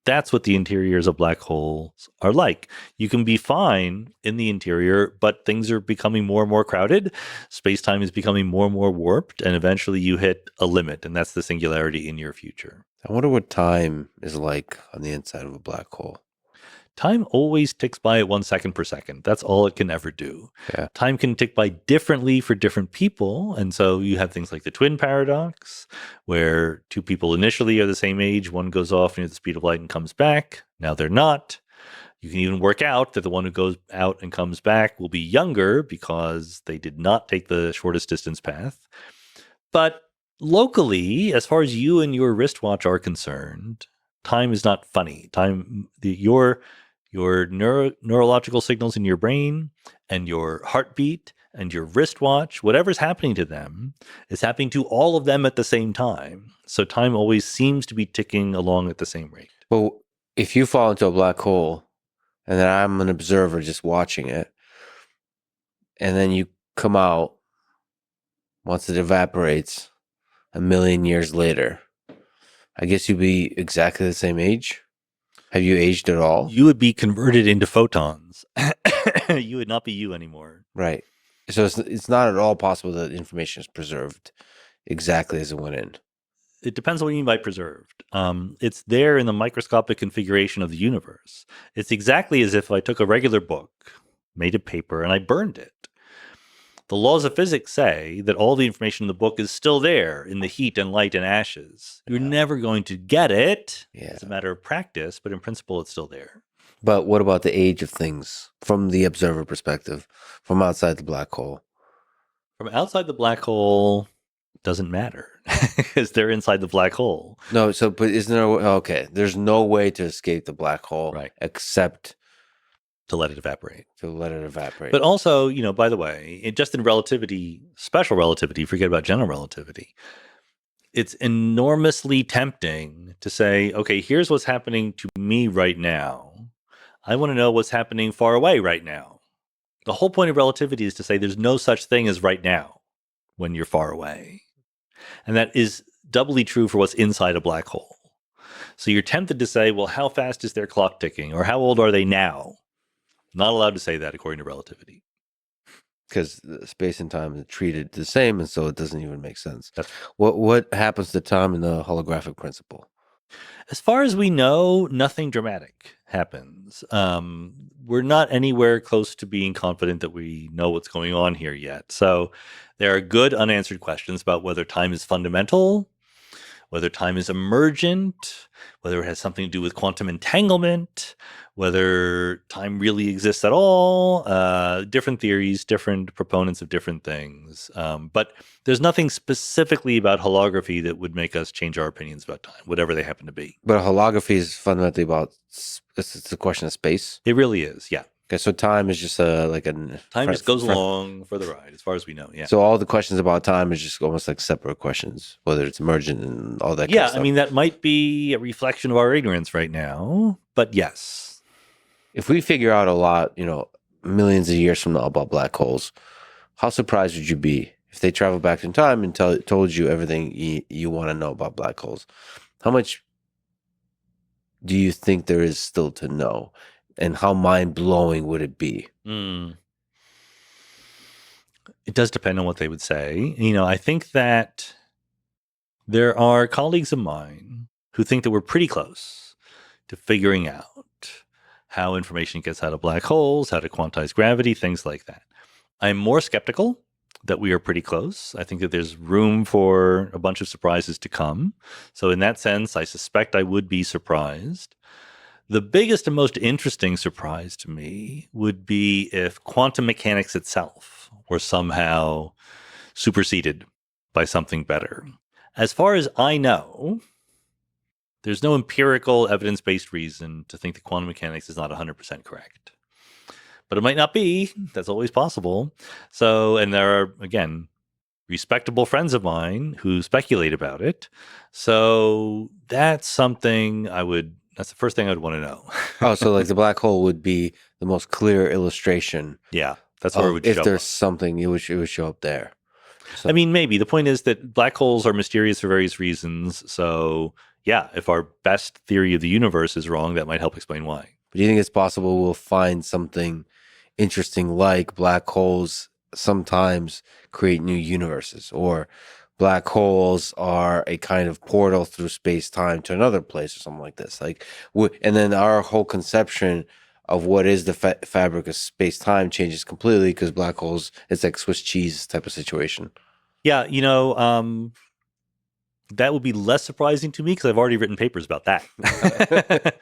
K: That's what the interiors of black holes are like. You can be fine in the interior, but things are becoming more and more crowded. Space-time is becoming more and more warped, and eventually you hit a limit, and that's the singularity in your future.
L: I wonder what time is like on the inside of a black hole.
K: Time always ticks by at 1 second per second. That's all it can ever do.
L: Yeah.
K: Time can tick by differently for different people. And so you have things like the twin paradox, where two people initially are the same age. One goes off near the speed of light and comes back. Now they're not. You can even work out that the one who goes out and comes back will be younger because they did not take the shortest distance path. But locally, as far as you and your wristwatch are concerned, time is not funny. Your neurological signals in your brain and your heartbeat and your wristwatch, whatever's happening to them, is happening to all of them at the same time. So time always seems to be ticking along at the same rate.
L: Well, if you fall into a black hole and then I'm an observer just watching it, and then you come out once it evaporates 1,000,000 years later, I guess you'd be exactly the same age? Have you aged at all?
K: You would be converted into photons. You would not be you anymore.
L: Right. So it's not at all possible that information is preserved exactly as it went in.
K: It depends on what you mean by preserved. It's there in the microscopic configuration of the universe. It's exactly as if I took a regular book, made of paper, and I burned it. The laws of physics say that all the information in the book is still there in the heat and light and ashes. You're never going to get it. It's a matter of practice, but in principle, it's still there.
L: But what about the age of things from the observer perspective, from outside the black hole?
K: From outside the black hole, doesn't matter because they're inside the black hole.
L: No, so, but isn't there, okay, there's no way to escape the black hole except
K: to let it evaporate.
L: But
K: also, by the way, just in relativity, special relativity, forget about general relativity, it's enormously tempting to say, okay, here's what's happening to me right now. I want to know what's happening far away right now. The whole point of relativity is to say there's no such thing as right now when you're far away. And that is doubly true for what's inside a black hole. So you're tempted to say, well, how fast is their clock ticking? Or how old are they now? Not allowed to say that according to relativity.
L: Because space and time are treated the same, and so it doesn't even make sense. What happens to time in the holographic principle?
K: As far as we know, nothing dramatic happens. We're not anywhere close to being confident that we know what's going on here yet. So there are good unanswered questions about whether time is fundamental, whether time is emergent, whether it has something to do with quantum entanglement, whether time really exists at all, different theories, different proponents of different things. But there's nothing specifically about holography that would make us change our opinions about time, whatever they happen to be.
L: But holography is fundamentally about, it's a question of space?
K: It really is, yeah.
L: Okay, so time is just
K: time just goes along for the ride, as far as we know. Yeah.
L: So all the questions about time is just almost like separate questions, whether it's emergent and all that.
K: Yeah,
L: kind of stuff.
K: I mean that might be a reflection of our ignorance right now, but yes.
L: If we figure out a lot, millions of years from now about black holes, how surprised would you be if they travel back in time and told you everything you want to know about black holes? How much do you think there is still to know? And how mind-blowing would it be?
K: It does depend on what they would say. I think that there are colleagues of mine who think that we're pretty close to figuring out how information gets out of black holes, how to quantize gravity, things like that. I'm more skeptical that we are pretty close. I think that there's room for a bunch of surprises to come. So in that sense, I suspect I would be surprised. The biggest and most interesting surprise to me would be if quantum mechanics itself were somehow superseded by something better. As far as I know, there's no empirical evidence-based reason to think that quantum mechanics is not 100% correct. But it might not be. That's always possible. So, and there are, again, respectable friends of mine who speculate about it. So that's something that's the first thing I'd want to know.
L: Oh, so like the black hole would be the most clear illustration.
K: Yeah, that's where it would show up.
L: If there's something, it would show up there.
K: So, I mean, maybe. The point is that black holes are mysterious for various reasons. So yeah, if our best theory of the universe is wrong, that might help explain why.
L: But do you think it's possible we'll find something interesting like black holes sometimes create new universes, or black holes are a kind of portal through space time to another place or something like this? Like, and then our whole conception of what is the fabric of space time changes completely because black holes, it's like Swiss cheese type of situation.
K: Yeah, that would be less surprising to me because I've already written papers about that.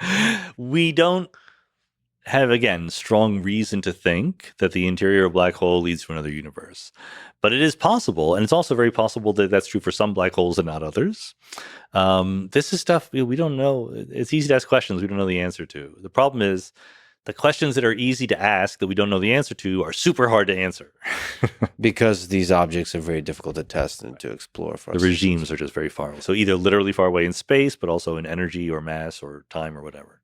K: We don't have, again, strong reason to think that the interior of a black hole leads to another universe. But it is possible, and it's also very possible that that's true for some black holes and not others. This is stuff we don't know. It's easy to ask questions we don't know the answer to. The problem is the questions that are easy to ask that we don't know the answer to are super hard to answer.
L: Because these objects are very difficult to test and to explore for
K: the
L: us.
K: regimes are just very far away. So either literally far away in space, but also in energy or mass or time or whatever.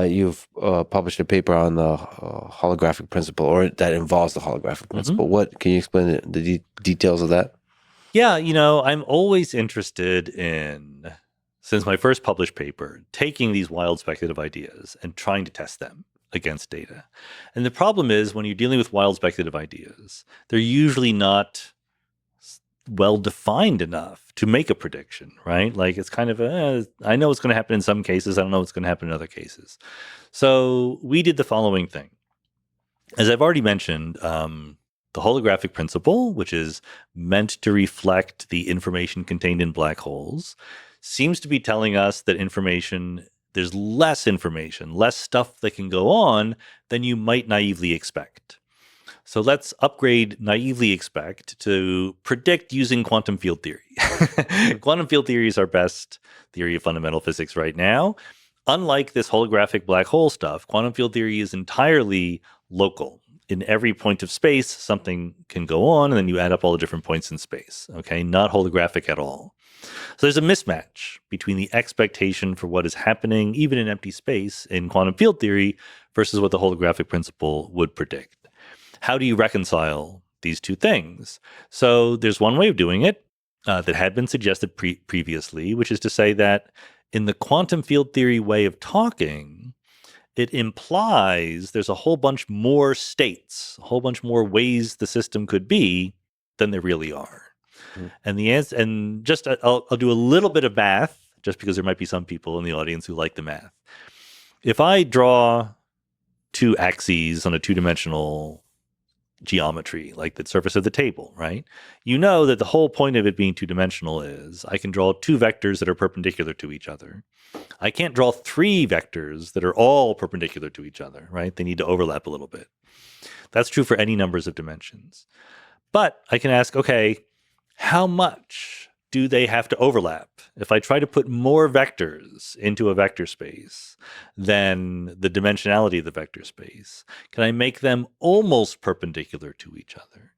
L: You've published a paper on the holographic principle, or that involves the holographic principle. What can you explain the details of that?
K: Yeah, I'm always interested in, since my first published paper, taking these wild speculative ideas and trying to test them against data. And the problem is when you're dealing with wild speculative ideas, they're usually not well defined enough to make a prediction, right? Like it's kind of I know what's going to happen in some cases. I don't know what's going to happen in other cases. So we did the following thing. As I've already mentioned, the holographic principle, which is meant to reflect the information contained in black holes, seems to be telling us that there's less information, less stuff that can go on than you might naively expect. So let's upgrade naively expect to predict using quantum field theory. Quantum field theory is our best theory of fundamental physics right now. Unlike this holographic black hole stuff, quantum field theory is entirely local. In every point of space, something can go on, and then you add up all the different points in space. Okay, not holographic at all. So there's a mismatch between the expectation for what is happening, even in empty space, in quantum field theory versus what the holographic principle would predict. How do you reconcile these two things? So there's one way of doing it that had been suggested previously, which is to say that in the quantum field theory way of talking, it implies there's a whole bunch more states, a whole bunch more ways the system could be than there really are. And the answer, and just I'll do a little bit of math, just because there might be some people in the audience who like the math. If I draw two axes on a two-dimensional geometry, like the surface of the table, right? You know that the whole point of it being two-dimensional is I can draw two vectors that are perpendicular to each other. I can't draw three vectors that are all perpendicular to each other, right? They need to overlap a little bit. That's true for any numbers of dimensions. But I can ask, okay, how much do they have to overlap? If I try to put more vectors into a vector space than the dimensionality of the vector space, can I make them almost perpendicular to each other?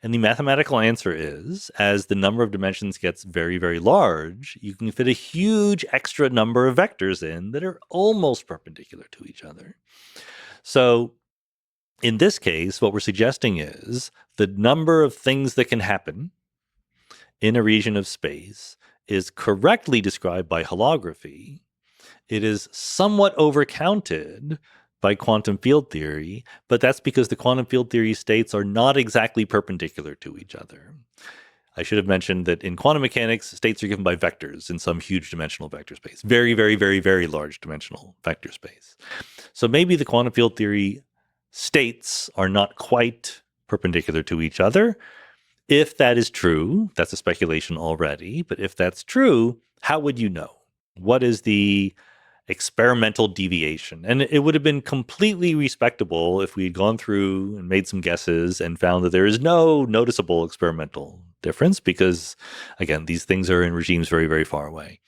K: And the mathematical answer is, as the number of dimensions gets very, very large, you can fit a huge extra number of vectors in that are almost perpendicular to each other. So in this case, what we're suggesting is the number of things that can happen in a region of space is correctly described by holography. It is somewhat overcounted by quantum field theory, but that's because the quantum field theory states are not exactly perpendicular to each other. I should have mentioned that in quantum mechanics, states are given by vectors in some huge dimensional vector space. Very, very, very, very large dimensional vector space. So maybe the quantum field theory states are not quite perpendicular to each other. If that is true, that's a speculation already, but if that's true, how would you know? What is the experimental deviation? And it would have been completely respectable if we had gone through and made some guesses and found that there is no noticeable experimental difference because, again, these things are in regimes very, very far away.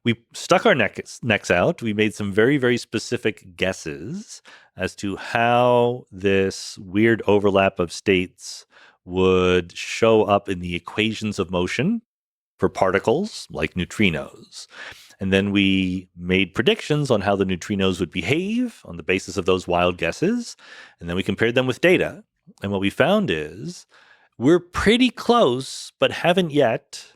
K: We stuck our necks out. We made some very, very specific guesses as to how this weird overlap of states would show up in the equations of motion for particles like neutrinos. And then we made predictions on how the neutrinos would behave on the basis of those wild guesses. And then we compared them with data. And what we found is we're pretty close, but haven't yet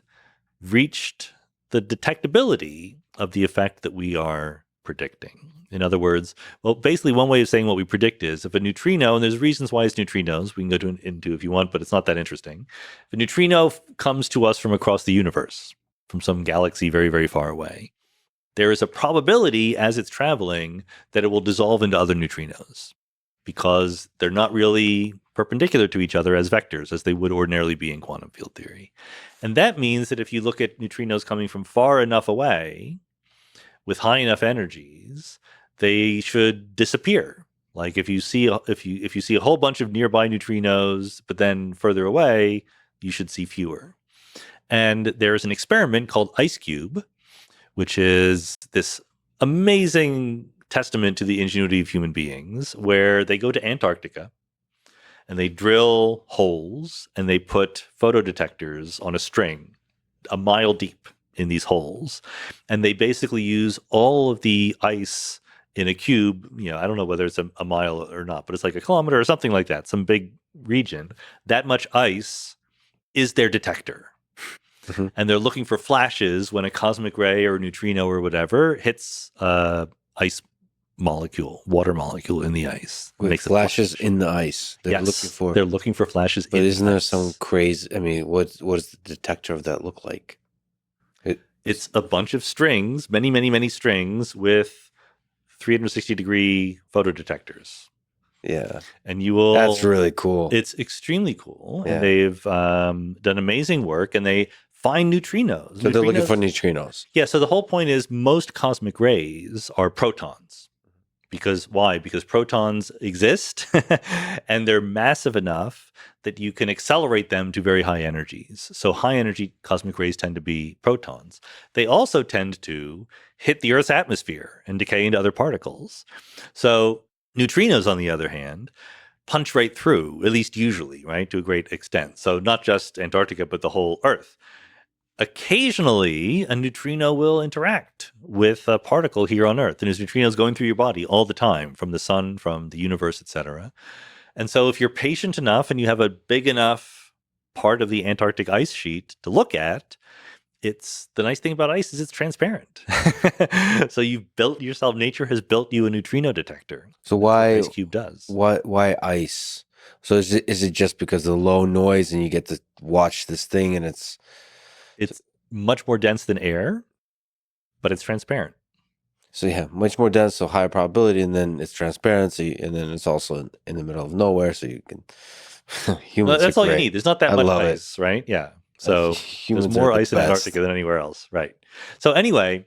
K: reached the detectability of the effect that we are predicting. In other words, well, basically one way of saying what we predict is if a neutrino, and there's reasons why it's neutrinos, we can go into if you want, but it's not that interesting. If a neutrino comes to us from across the universe, from some galaxy very, very far away, there is a probability as it's traveling that it will dissolve into other neutrinos because they're not really perpendicular to each other as vectors as they would ordinarily be in quantum field theory. And that means that if you look at neutrinos coming from far enough away with high enough energies, they should disappear. Like if you see if you see a whole bunch of nearby neutrinos, but then further away, you should see fewer. And there's an experiment called IceCube, which is this amazing testament to the ingenuity of human beings, where they go to Antarctica and they drill holes and they put photodetectors on a string a mile deep in these holes. And they basically use all of the ice in a cube. I don't know whether it's a mile or not, but it's like a kilometer or something like that, some big region. That much ice is their detector. Mm-hmm. And they're looking for flashes when a cosmic ray or a neutrino or whatever hits ice molecule, water molecule in the ice.
L: Wait, makes flashes in the ice.
K: They're looking for flashes.
L: But isn't there some crazy? I mean, what does the detector of that look like?
K: It's a bunch of strings, many, many, many strings with 360-degree photodetectors.
L: Yeah,
K: and you will.
L: That's really cool.
K: It's extremely cool, and they've done amazing work, and they find neutrinos.
L: So they're looking for neutrinos.
K: Yeah. So the whole point is most cosmic rays are protons. Because why? Because protons exist and they're massive enough that you can accelerate them to very high energies. So high energy cosmic rays tend to be protons. They also tend to hit the Earth's atmosphere and decay into other particles. So neutrinos, on the other hand, punch right through, at least usually, right, to a great extent. So not just Antarctica, but the whole Earth. Occasionally, a neutrino will interact with a particle here on Earth. And there's neutrinos going through your body all the time, from the sun, from the universe, etc. And so if you're patient enough and you have a big enough part of the Antarctic ice sheet to look at, the nice thing about ice is it's transparent. So you've built yourself, nature has built you a neutrino detector.
L: So why
K: IceCube does?
L: Why ice? So is it just because of the low noise and you get to watch this thing and it's
K: much more dense than air, but it's transparent.
L: So yeah, much more dense, so higher probability, and then it's transparency, and then it's also in the middle of nowhere, so you can. Humans
K: that's all you need. There's not that much ice, right? Yeah. So there's more ice in Antarctica than anywhere else, right? So anyway,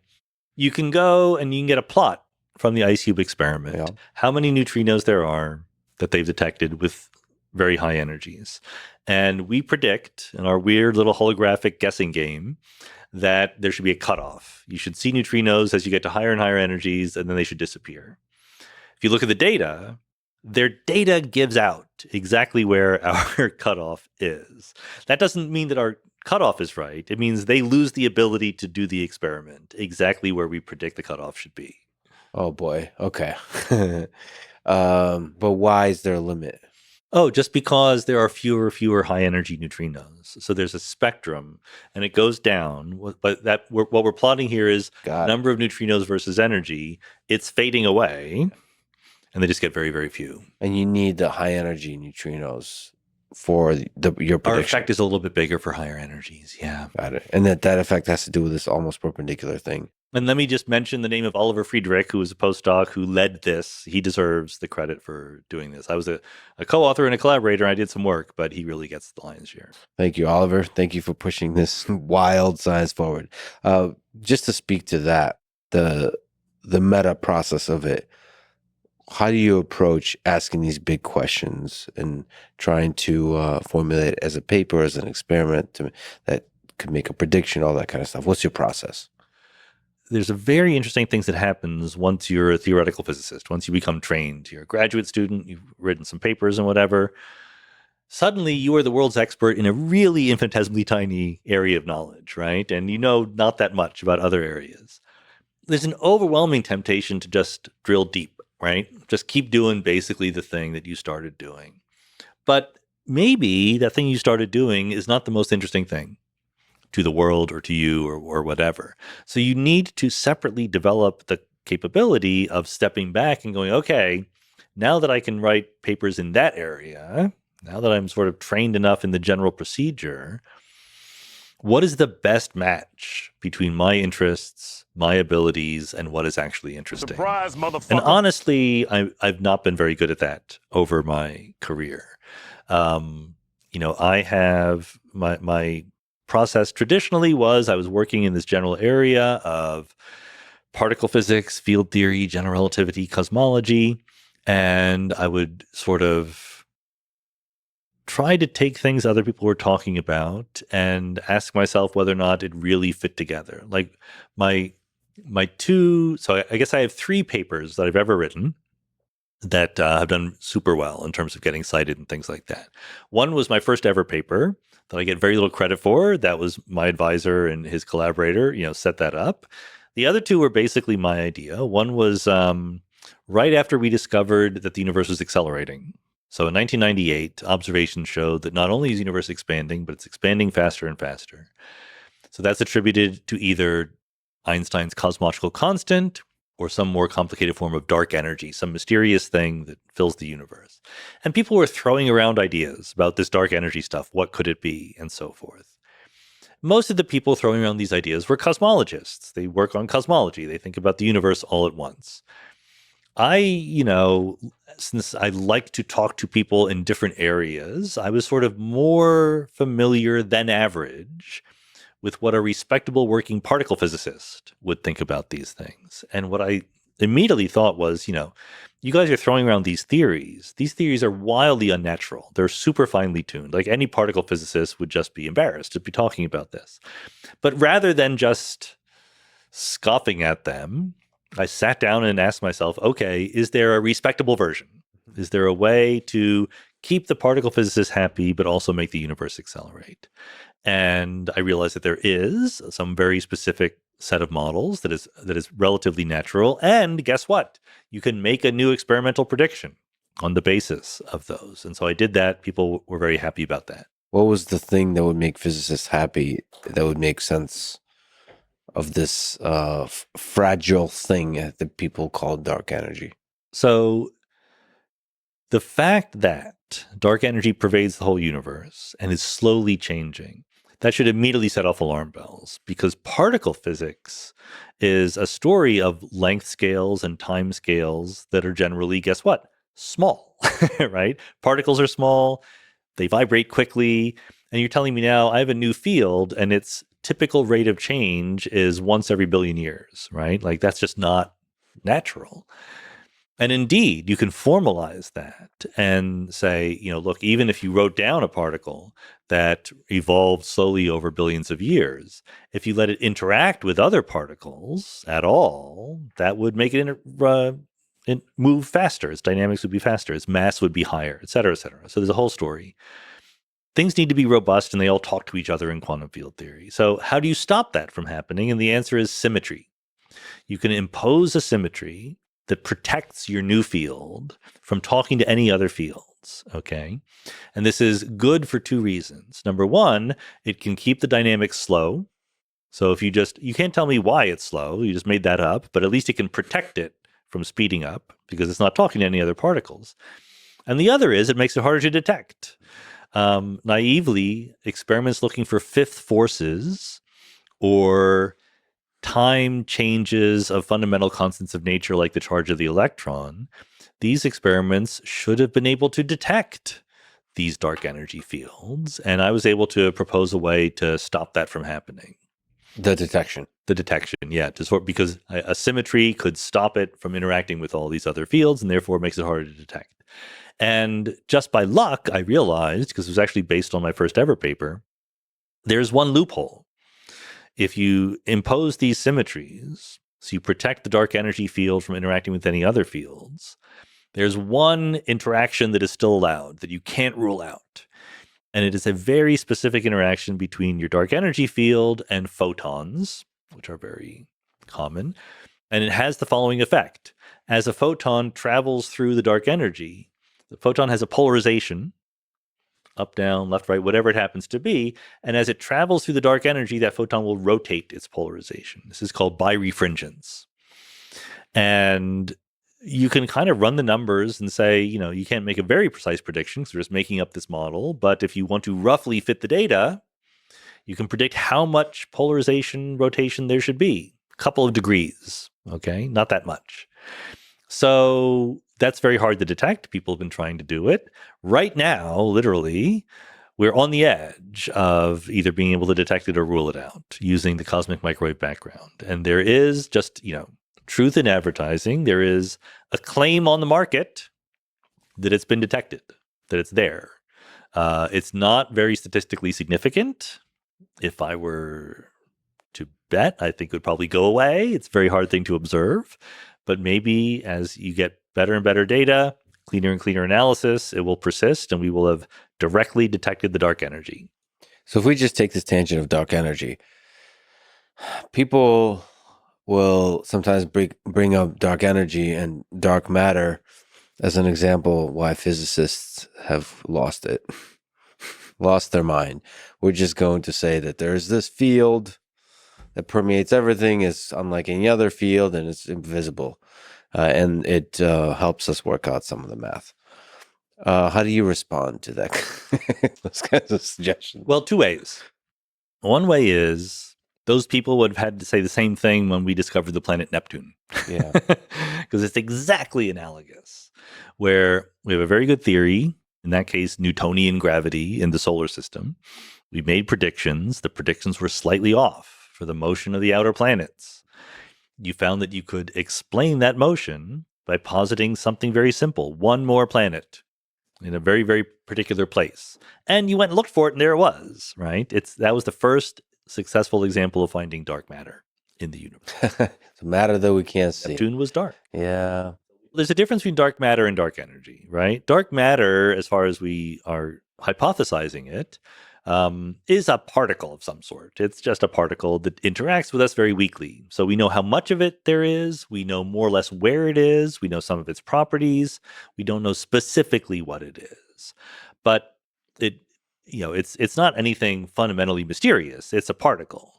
K: you can go and you can get a plot from the IceCube experiment. How many neutrinos there are that they've detected with very high energies. And we predict in our weird little holographic guessing game that there should be a cutoff. You should see neutrinos as you get to higher and higher energies, and then they should disappear. If you look at the data, their data gives out exactly where our cutoff is. That doesn't mean that our cutoff is right. It means they lose the ability to do the experiment exactly where we predict the cutoff should be.
L: Oh boy. Okay. But why is there a limit?
K: Oh, just because there are fewer high energy neutrinos. So there's a spectrum and it goes down. But what we're plotting here is number of neutrinos versus energy. It's fading away and they just get very, very few.
L: And you need the high energy neutrinos for your prediction.
K: Our effect is a little bit bigger for higher energies. Yeah.
L: Got it. And that effect has to do with this almost perpendicular thing.
K: And let me just mention the name of Oliver Friedrich, who was a postdoc who led this. He deserves the credit for doing this. I was a co-author and a collaborator. I did some work, but he really gets the lion's share.
L: Thank you, Oliver. Thank you for pushing this wild science forward. Just to speak to that, the meta process of it, how do you approach asking these big questions and trying to formulate it as a paper, as an experiment that could make a prediction, all that kind of stuff? What's your process?
K: There's a very interesting things that happens once you're a theoretical physicist. Once you become trained, you're a graduate student, you've written some papers and whatever. Suddenly, you are the world's expert in a really infinitesimally tiny area of knowledge, right? And you know not that much about other areas. There's an overwhelming temptation to just drill deep, right? Just keep doing basically the thing that you started doing. But maybe that thing you started doing is not the most interesting thing. to the world or to you or whatever. So you need to separately develop the capability of stepping back and going, okay, now that I can write papers in that area, now that I'm sort of trained enough in the general procedure, what is the best match between my interests, my abilities, and what is actually interesting?
M: Surprise, motherfucker.
K: And honestly, I've not been very good at that over my career. I have my process traditionally was I was working in this general area of particle physics, field theory, general relativity, cosmology, and I would sort of try to take things other people were talking about and ask myself whether or not it really fit together. Like my two, so I guess I have 3 papers that I've ever written that have done super well in terms of getting cited and things like that. One was my first ever paper that I get very little credit for. That was my advisor and his collaborator, set that up. The other 2 were basically my idea. One was right after we discovered that the universe was accelerating. So in 1998, observations showed that not only is the universe expanding, but it's expanding faster and faster. So that's attributed to either Einstein's cosmological constant or some more complicated form of dark energy, some mysterious thing that fills the universe. And people were throwing around ideas about this dark energy stuff. What could it be? And so forth. Most of the people throwing around these ideas were cosmologists. They work on cosmology. They think about the universe all at once. Since I like to talk to people in different areas, I was sort of more familiar than average with what a respectable working particle physicist would think about these things. And what I immediately thought was, you guys are throwing around these theories. These theories are wildly unnatural. They're super finely tuned. Like any particle physicist would just be embarrassed to be talking about this. But rather than just scoffing at them, I sat down and asked myself, okay, is there a respectable version? Is there a way to keep the particle physicists happy, but also make the universe accelerate? And I realized that there is some very specific set of models that is relatively natural. And guess what? You can make a new experimental prediction on the basis of those. And so I did that. People were very happy about that.
L: What was the thing that would make physicists happy, that would make sense of this fragile thing that people call dark energy?
K: So the fact that dark energy pervades the whole universe and is slowly changing, that should immediately set off alarm bells, because particle physics is a story of length scales and time scales that are generally, guess what? Small, right? Particles are small, they vibrate quickly, and you're telling me now I have a new field and its typical rate of change is once every billion years, right? Like that's just not natural. And indeed, you can formalize that and say, look, even if you wrote down a particle that evolved slowly over billions of years, if you let it interact with other particles at all, that would make it move faster. Its dynamics would be faster. Its mass would be higher, et cetera, et cetera. So there's a whole story. Things need to be robust, and they all talk to each other in quantum field theory. So how do you stop that from happening? And the answer is symmetry. You can impose a symmetry that protects your new field from talking to any other fields, okay? And this is good for 2 reasons. Number 1, it can keep the dynamics slow. So if you can't tell me why it's slow, you just made that up, but at least it can protect it from speeding up because it's not talking to any other particles. And the other is it makes it harder to detect. Naively, experiments looking for fifth forces or time changes of fundamental constants of nature like the charge of the electron, these experiments should have been able to detect these dark energy fields. And I was able to propose a way to stop that from happening.
L: The detection,
K: yeah. Because a symmetry could stop it from interacting with all these other fields and therefore makes it harder to detect. And just by luck, I realized, because it was actually based on my first ever paper, there's one loophole. If you impose these symmetries, so you protect the dark energy field from interacting with any other fields, there's one interaction that is still allowed that you can't rule out. And it is a very specific interaction between your dark energy field and photons, which are very common. And it has the following effect. As a photon travels through the dark energy, the photon has a polarization up, down, left, right, whatever it happens to be. And as it travels through the dark energy, that photon will rotate its polarization. This is called birefringence. And you can kind of run the numbers and say, you can't make a very precise prediction because we're just making up this model. But if you want to roughly fit the data, you can predict how much polarization rotation there should be. A couple of degrees, okay? Not that much. So that's very hard to detect. People have been trying to do it. Right now, literally, we're on the edge of either being able to detect it or rule it out using the cosmic microwave background. And there is just, truth in advertising. There is a claim on the market that it's been detected, that it's there. It's not very statistically significant. If I were to bet, I think it would probably go away. It's a very hard thing to observe. But maybe as you get better and better data, cleaner and cleaner analysis, it will persist and we will have directly detected the dark energy.
L: So if we just take this tangent of dark energy, people will sometimes bring up dark energy and dark matter as an example why physicists have lost it, lost their mind. We're just going to say that there's this field that permeates everything, is unlike any other field, and it's invisible. And it helps us work out some of the math. How do you respond to that? Those kinds of suggestions?
K: Well, two ways. One way is those people would have had to say the same thing when we discovered the planet Neptune.
L: Yeah.
K: Because it's exactly analogous, where we have a very good theory, in that case, Newtonian gravity in the solar system. We made predictions. The predictions were slightly off for the motion of the outer planets. You found that you could explain that motion by positing something very simple, one more planet in a very, very particular place. And you went and looked for it, and there it was, right? That was the first successful example of finding dark matter in the universe.
L: It's matter that we can't see.
K: Neptune was dark.
L: Yeah.
K: There's a difference between dark matter and dark energy, right? Dark matter, as far as we are hypothesizing it, is a particle of some sort. It's just a particle that interacts with us very weakly. So we know how much of it there is. We know more or less where it is. We know some of its properties. We don't know specifically what it is. But it's not anything fundamentally mysterious. It's a particle.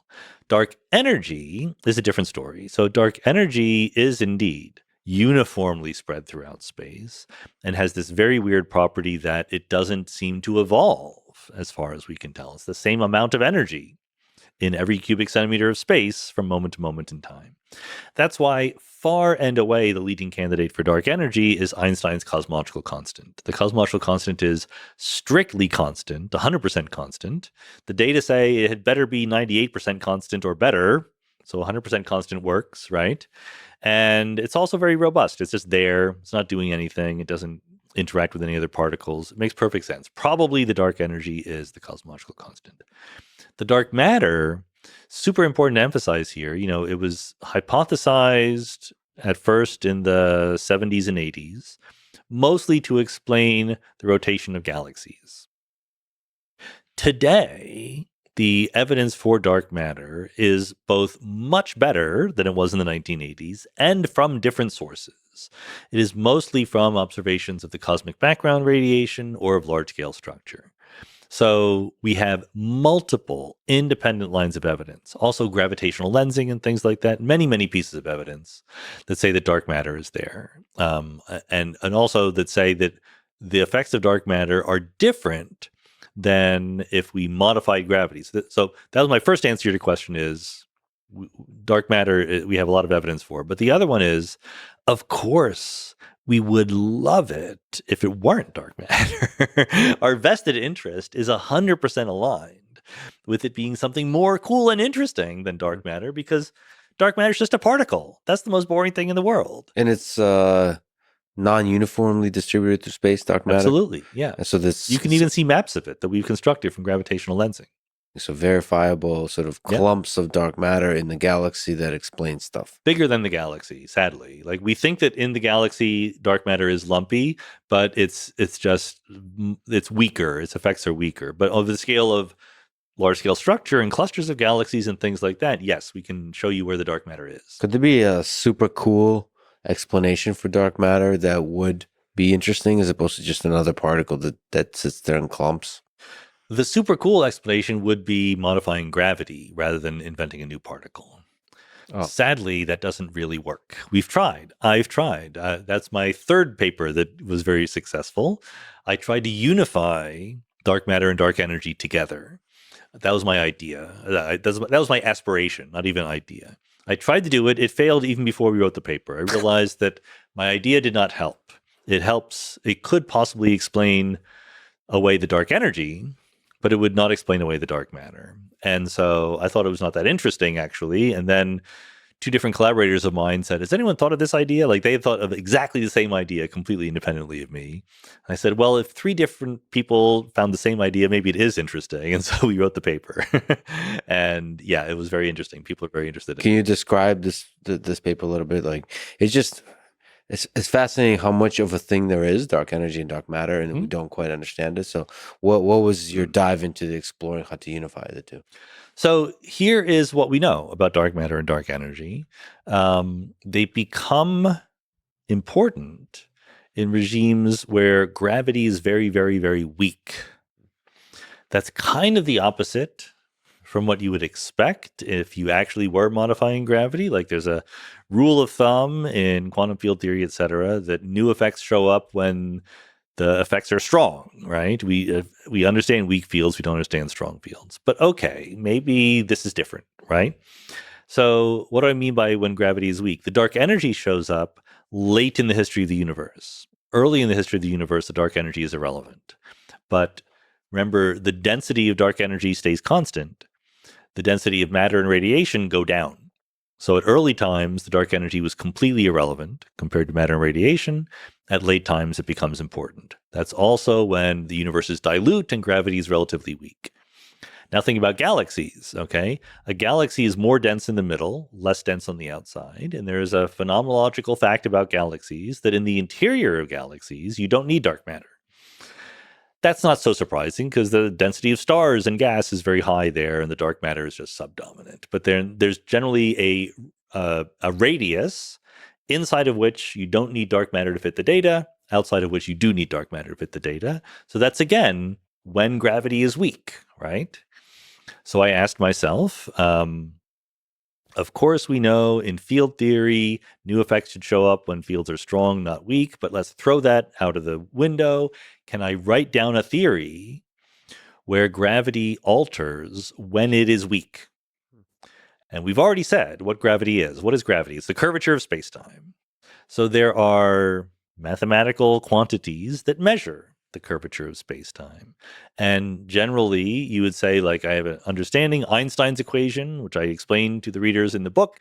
K: Dark energy is a different story. So dark energy is indeed uniformly spread throughout space and has this very weird property that it doesn't seem to evolve as far as we can tell. It's the same amount of energy in every cubic centimeter of space from moment to moment in time. That's why far and away the leading candidate for dark energy is Einstein's cosmological constant. The cosmological constant is strictly constant, 100% constant. The data say it had better be 98% constant or better. So 100% constant works, right? And it's also very robust. It's just there. It's not doing anything. It doesn't interact with any other particles. It makes perfect sense. Probably the dark energy is the cosmological constant. The dark matter, super important to emphasize here. It was hypothesized at first in the 70s and 80s, mostly to explain the rotation of galaxies. Today, the evidence for dark matter is both much better than it was in the 1980s and from different sources. It is mostly from observations of the cosmic background radiation or of large-scale structure. So we have multiple independent lines of evidence, also gravitational lensing and things like that, many, many pieces of evidence that say that dark matter is there. And also that say that the effects of dark matter are different than if we modified gravity. So that was my first answer to your question is dark matter, we have a lot of evidence for. But the other one is, of course, we would love it if it weren't dark matter. Our vested interest is 100% aligned with it being something more cool and interesting than dark matter, because dark matter is just a particle. That's the most boring thing in the world.
L: And it's non-uniformly distributed through space, dark matter?
K: Absolutely, yeah.
L: And so this,
K: you can even see maps of it that we've constructed from gravitational lensing.
L: So verifiable sort of clumps of dark matter in the galaxy that explains stuff.
K: Bigger than the galaxy, sadly. Like we think that in the galaxy, dark matter is lumpy, but it's weaker. Its effects are weaker. But on the scale of large scale structure and clusters of galaxies and things like that, yes, we can show you where the dark matter is.
L: Could there be a super cool explanation for dark matter that would be interesting as opposed to just another particle that sits there in clumps?
K: The super cool explanation would be modifying gravity rather than inventing a new particle.
L: Oh.
K: Sadly, that doesn't really work. We've tried. I've tried. That's my third paper that was very successful. I tried to unify dark matter and dark energy together. That was my idea. That was my aspiration, not even idea. I tried to do it. It failed even before we wrote the paper. I realized that my idea did not help. It could possibly explain away the dark energy, but it would not explain away the dark matter. And so I thought it was not that interesting, actually. And then two different collaborators of mine said, has anyone thought of this idea? Like they thought of exactly the same idea completely independently of me. I said, well, if three different people found the same idea, maybe it is interesting. And so we wrote the paper. And yeah, it was very interesting. People are very interested in it.
L: Can you describe this paper a little bit? Like it's fascinating how much of a thing there is, dark energy and dark matter, and we don't quite understand it. So what was your dive into the exploring how to unify the two?
K: So here is what we know about dark matter and dark energy. They become important in regimes where gravity is very, very, very weak. That's kind of the opposite from what you would expect if you actually were modifying gravity. Like there's a rule of thumb in quantum field theory, et cetera, that new effects show up when the effects are strong, right? We understand weak fields, we don't understand strong fields. But okay, maybe this is different, right? So what do I mean by when gravity is weak? The dark energy shows up late in the history of the universe. Early in the history of the universe, the dark energy is irrelevant. But remember, the density of dark energy stays constant. The density of matter and radiation go down. So at early times, the dark energy was completely irrelevant compared to matter and radiation. At late times, it becomes important. That's also when the universe is dilute and gravity is relatively weak. Now think about galaxies, okay? A galaxy is more dense in the middle, less dense on the outside. And there is a phenomenological fact about galaxies that in the interior of galaxies, you don't need dark matter. That's not so surprising because the density of stars and gas is very high there, and the dark matter is just subdominant. But there's generally a radius inside of which you don't need dark matter to fit the data, outside of which you do need dark matter to fit the data. So that's, again, when gravity is weak, right? So I asked myself, of course, we know in field theory, new effects should show up when fields are strong, not weak, but let's throw that out of the window. Can I write down a theory where gravity alters when it is weak? And we've already said what gravity is. What is gravity? It's the curvature of spacetime. So there are mathematical quantities that measure the curvature of spacetime. And generally, you would say, like, I have an understanding. Einstein's equation, which I explained to the readers in the book,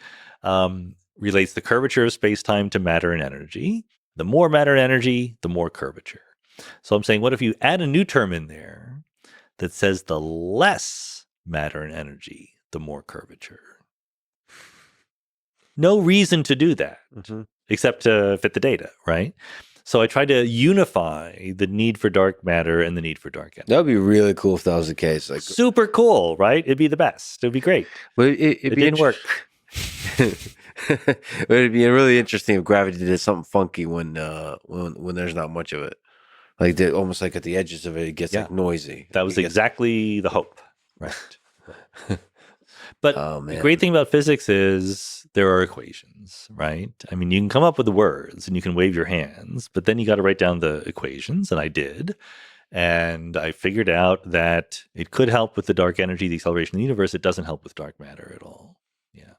K: relates the curvature of spacetime to matter and energy. The more matter and energy, the more curvature. So I'm saying, what if you add a new term in there that says the less matter and energy, the more curvature? No reason to do that, except to fit the data, right? So I tried to unify the need for dark matter and the need for dark energy.
L: That would be really cool if that was the case. Like
K: super cool, right? It'd be the best. It'd be great.
L: But it
K: didn't work.
L: It'd be really interesting if gravity did something funky when there's not much of it. Like almost like at the edges of it, it gets like noisy.
K: That was exactly the hope, right? But the great thing about physics is there are equations, right? I mean, you can come up with the words and you can wave your hands, but then you got to write down the equations, and I did. And I figured out that it could help with the dark energy, the acceleration of the universe. It doesn't help with dark matter at all. Yeah.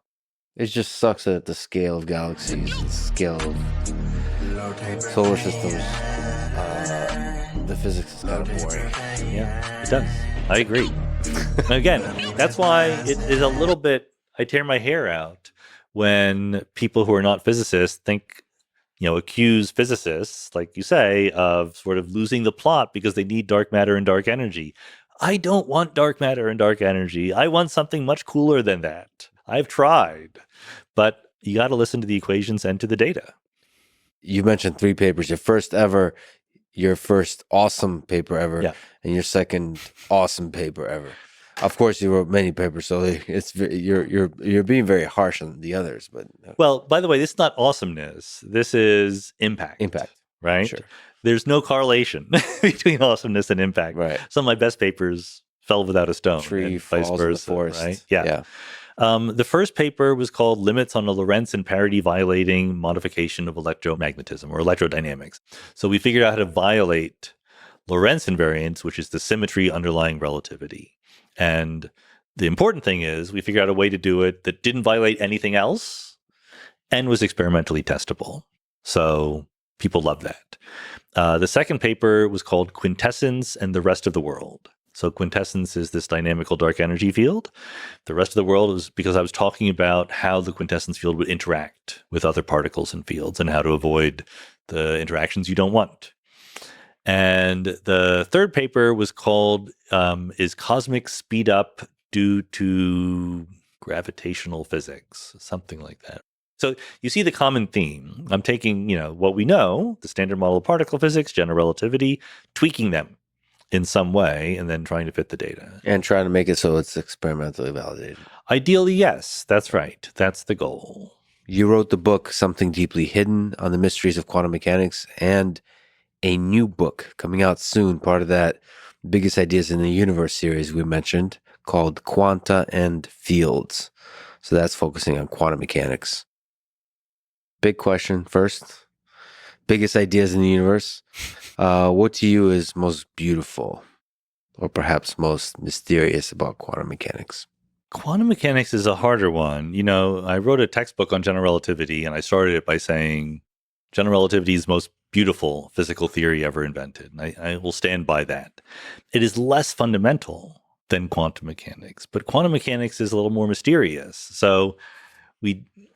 L: It just sucks at the scale of galaxies, the scale of solar systems. The physics is kind of boring.
K: Yeah, it does. I agree. And again, that's why it is a little bit, I tear my hair out when people who are not physicists accuse physicists, like you say, of sort of losing the plot because they need dark matter and dark energy. I don't want dark matter and dark energy. I want something much cooler than that. I've tried, but you got to listen to the equations and to the data.
L: You mentioned 3 papers. Your first awesome paper ever, and your second awesome paper ever. Of course, you wrote many papers, so you're being very harsh on the others. But
K: well, by the way, this is not awesomeness. This is impact.
L: Impact,
K: right?
L: Sure.
K: There's no correlation between awesomeness and impact.
L: Right.
K: Some of my best papers fell without a stone.
L: Tree
K: and vice
L: falls in the
K: versa,
L: forest.
K: right?
L: Yeah.
K: The first paper was called Limits on a Lorentz and Parity Violating Modification of Electromagnetism or Electrodynamics. So we figured out how to violate Lorentz invariance, which is the symmetry underlying relativity. And the important thing is we figured out a way to do it that didn't violate anything else and was experimentally testable. So people love that. The second paper was called Quintessence and the Rest of the World. So quintessence is this dynamical dark energy field. The rest of the world is because I was talking about how the quintessence field would interact with other particles and fields and how to avoid the interactions you don't want. And the third paper was called Is Cosmic Speed Up Due to Gravitational Physics? Something like that. So you see the common theme. I'm taking, what we know, the standard model of particle physics, general relativity, tweaking them in some way, and then trying to fit the data.
L: And trying to make it so it's experimentally validated.
K: Ideally, yes. That's right. That's the goal.
L: You wrote the book Something Deeply Hidden on the Mysteries of Quantum Mechanics, and a new book coming out soon, part of that Biggest Ideas in the Universe series we mentioned, called Quanta and Fields. So that's focusing on quantum mechanics. Big question first. Biggest ideas in the universe. What to you is most beautiful or perhaps most mysterious about quantum mechanics?
K: Quantum mechanics is a harder one. I wrote a textbook on general relativity, and I started it by saying general relativity is the most beautiful physical theory ever invented. And I will stand by that. It is less fundamental than quantum mechanics, but quantum mechanics is a little more mysterious. So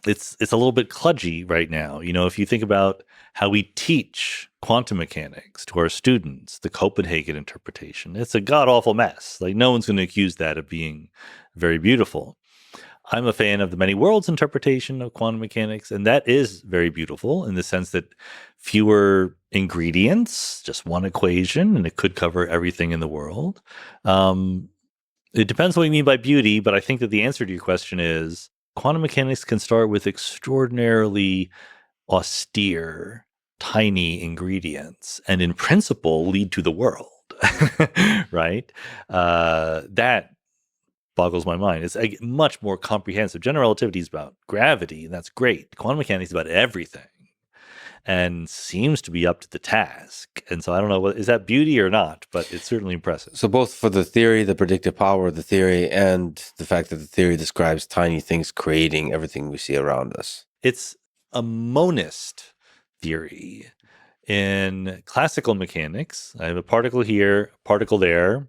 K: it's a little bit kludgy right now. If you think about how we teach quantum mechanics to our students, the Copenhagen interpretation, it's a god-awful mess. Like, no one's going to accuse that of being very beautiful. I'm a fan of the many worlds interpretation of quantum mechanics, and that is very beautiful in the sense that fewer ingredients, just one equation, and it could cover everything in the world. It depends what you mean by beauty, but I think that the answer to your question is quantum mechanics can start with extraordinarily austere, tiny ingredients, and in principle lead to the world, right? That boggles my mind. It's much more comprehensive. General relativity is about gravity, and that's great. Quantum mechanics is about everything and seems to be up to the task. And so I don't know, is that beauty or not, but it's certainly impressive.
L: So both for the theory, the predictive power of the theory, and the fact that the theory describes tiny things creating everything we see around us.
K: It's a monist theory. In classical mechanics, I have a particle here, a particle there.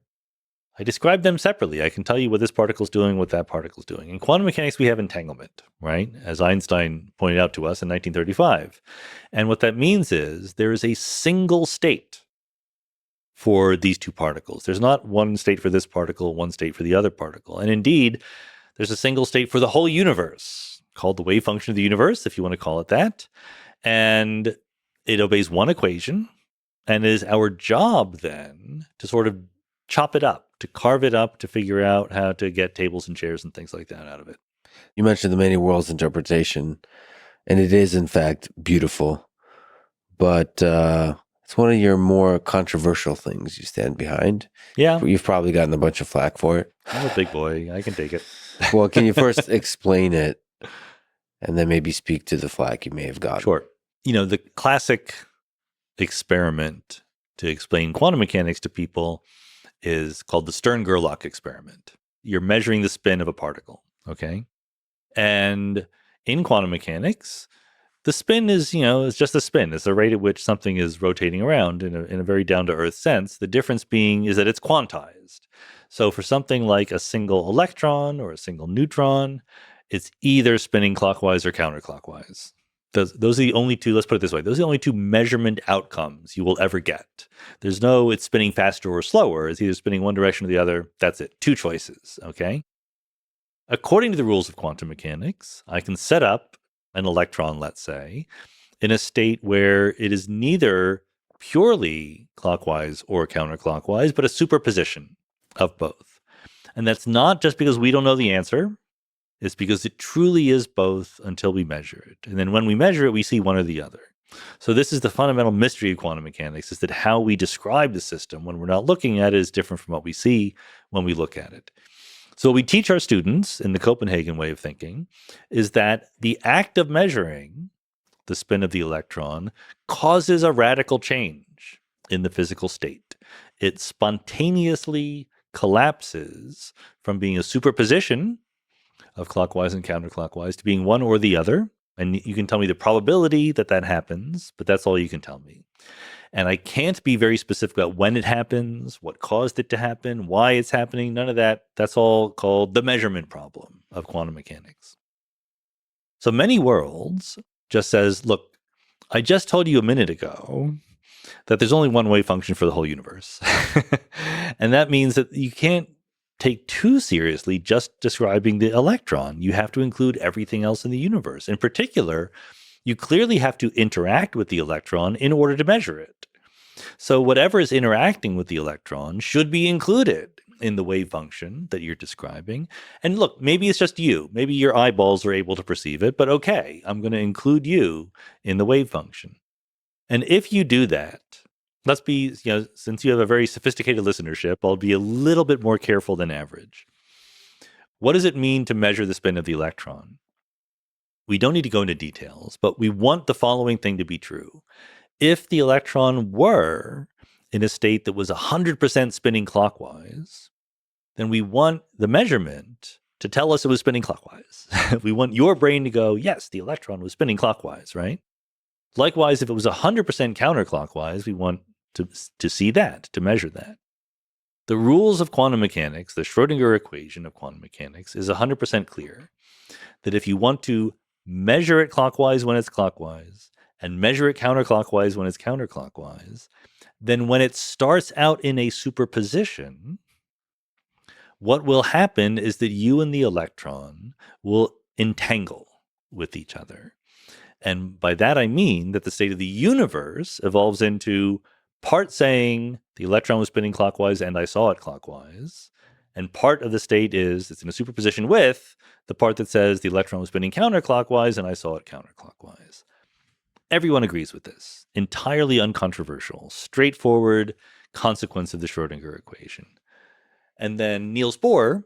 K: I describe them separately. I can tell you what this particle is doing, what that particle is doing. In quantum mechanics, we have entanglement, right? As Einstein pointed out to us in 1935. And what that means is there is a single state for these two particles. There's not one state for this particle, one state for the other particle. And indeed, there's a single state for the whole universe, called the wave function of the universe, if you want to call it that. And it obeys one equation. And it is our job then to sort of chop it up, to carve it up, to figure out how to get tables and chairs and things like that out of it.
L: You mentioned the many worlds interpretation, and it is in fact beautiful, but it's one of your more controversial things you stand behind.
K: Yeah.
L: You've probably gotten a bunch of flack for it.
K: I'm a big boy. I can take it.
L: Well, can you first explain it and then maybe speak to the flack you may have gotten?
K: Sure. The classic experiment to explain quantum mechanics to people is called the Stern-Gerlach experiment. You're measuring the spin of a particle, okay? And in quantum mechanics, the spin is, is just a spin. It's the rate at which something is rotating around in a very down-to-earth sense. The difference being is that it's quantized. So for something like a single electron or a single neutron, it's either spinning clockwise or counterclockwise. Those are the only two, let's put it this way, those are the only two measurement outcomes you will ever get. There's no it's spinning faster or slower. It's either spinning one direction or the other. That's it. Two choices, okay? According to the rules of quantum mechanics, I can set up an electron, let's say, in a state where it is neither purely clockwise or counterclockwise, but a superposition of both. And that's not just because we don't know the answer. It's because it truly is both until we measure it. And then when we measure it, we see one or the other. So this is the fundamental mystery of quantum mechanics, is that how we describe the system when we're not looking at it is different from what we see when we look at it. So what we teach our students in the Copenhagen way of thinking is that the act of measuring the spin of the electron causes a radical change in the physical state. It spontaneously collapses from being a superposition of clockwise and counterclockwise to being one or the other. And you can tell me the probability that that happens, but that's all you can tell me. And I can't be very specific about when it happens, what caused it to happen, why it's happening, none of that. That's all called the measurement problem of quantum mechanics. So many worlds just says, look, I just told you a minute ago that there's only one wave function for the whole universe. And that means that you can't take too seriously just describing the electron. You have to include everything else in the universe. In particular, you clearly have to interact with the electron in order to measure it. So whatever is interacting with the electron should be included in the wave function that you're describing. And look, maybe it's just you. Maybe your eyeballs are able to perceive it, but okay, I'm going to include you in the wave function. And if you do that, let's be, since you have a very sophisticated listenership, I'll be a little bit more careful than average. What does it mean to measure the spin of the electron? We don't need to go into details, but we want the following thing to be true. If the electron were in a state that was 100% spinning clockwise, then we want the measurement to tell us it was spinning clockwise. We want your brain to go, yes, the electron was spinning clockwise, right? Likewise, if it was 100% counterclockwise, we want to see that, to measure that. The rules of quantum mechanics, the Schrodinger equation of quantum mechanics, is 100% clear that if you want to measure it clockwise when it's clockwise, and measure it counterclockwise when it's counterclockwise, then when it starts out in a superposition, what will happen is that you and the electron will entangle with each other. And by that I mean that the state of the universe evolves into part saying the electron was spinning clockwise and I saw it clockwise, and part of the state is it's in a superposition with the part that says the electron was spinning counterclockwise and I saw it counterclockwise. Everyone agrees with this. Entirely uncontroversial, straightforward consequence of the Schrodinger equation. And then Niels Bohr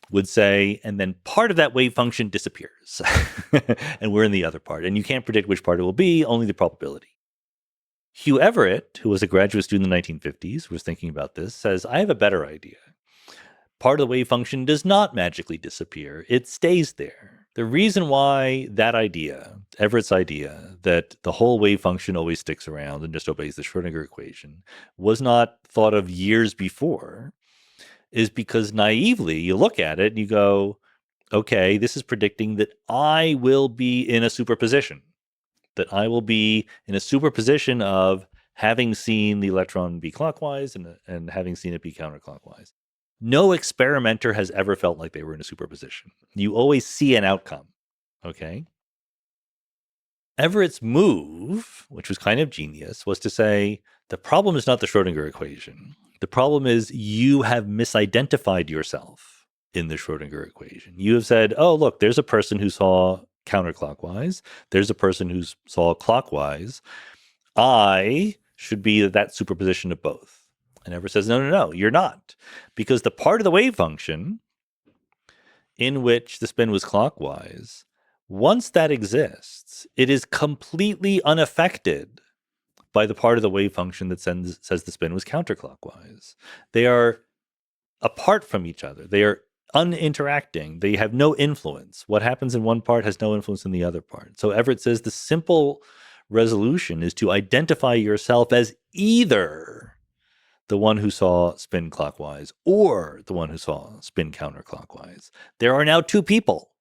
K: would say, and then part of that wave function disappears. And we're in the other part. And you can't predict which part it will be, only the probability. Hugh Everett, who was a graduate student in the 1950s, was thinking about this, says, I have a better idea. Part of the wave function does not magically disappear. It stays there. The reason why that idea, Everett's idea, that the whole wave function always sticks around and just obeys the Schrodinger equation, was not thought of years before, is because naively you look at it and you go, okay, this is predicting that I will be in a superposition, that I will be in a superposition of having seen the electron be clockwise and having seen it be counterclockwise. No experimenter has ever felt like they were in a superposition. You always see an outcome, okay? Everett's move, which was kind of genius, was to say, the problem is not the Schrodinger equation. The problem is you have misidentified yourself in the Schrodinger equation. You have said, oh, look, there's a person who saw counterclockwise. There's a person who saw clockwise. I should be that superposition of both. And Everett says, no, you're not. Because the part of the wave function in which the spin was clockwise, once that exists, it is completely unaffected by the part of the wave function that says the spin was counterclockwise. They are apart from each other. They are uninteracting. They have no influence. What happens in one part has no influence in the other part. So Everett says the simple resolution is to identify yourself as either the one who saw spin clockwise or the one who saw spin counterclockwise. There are now two people.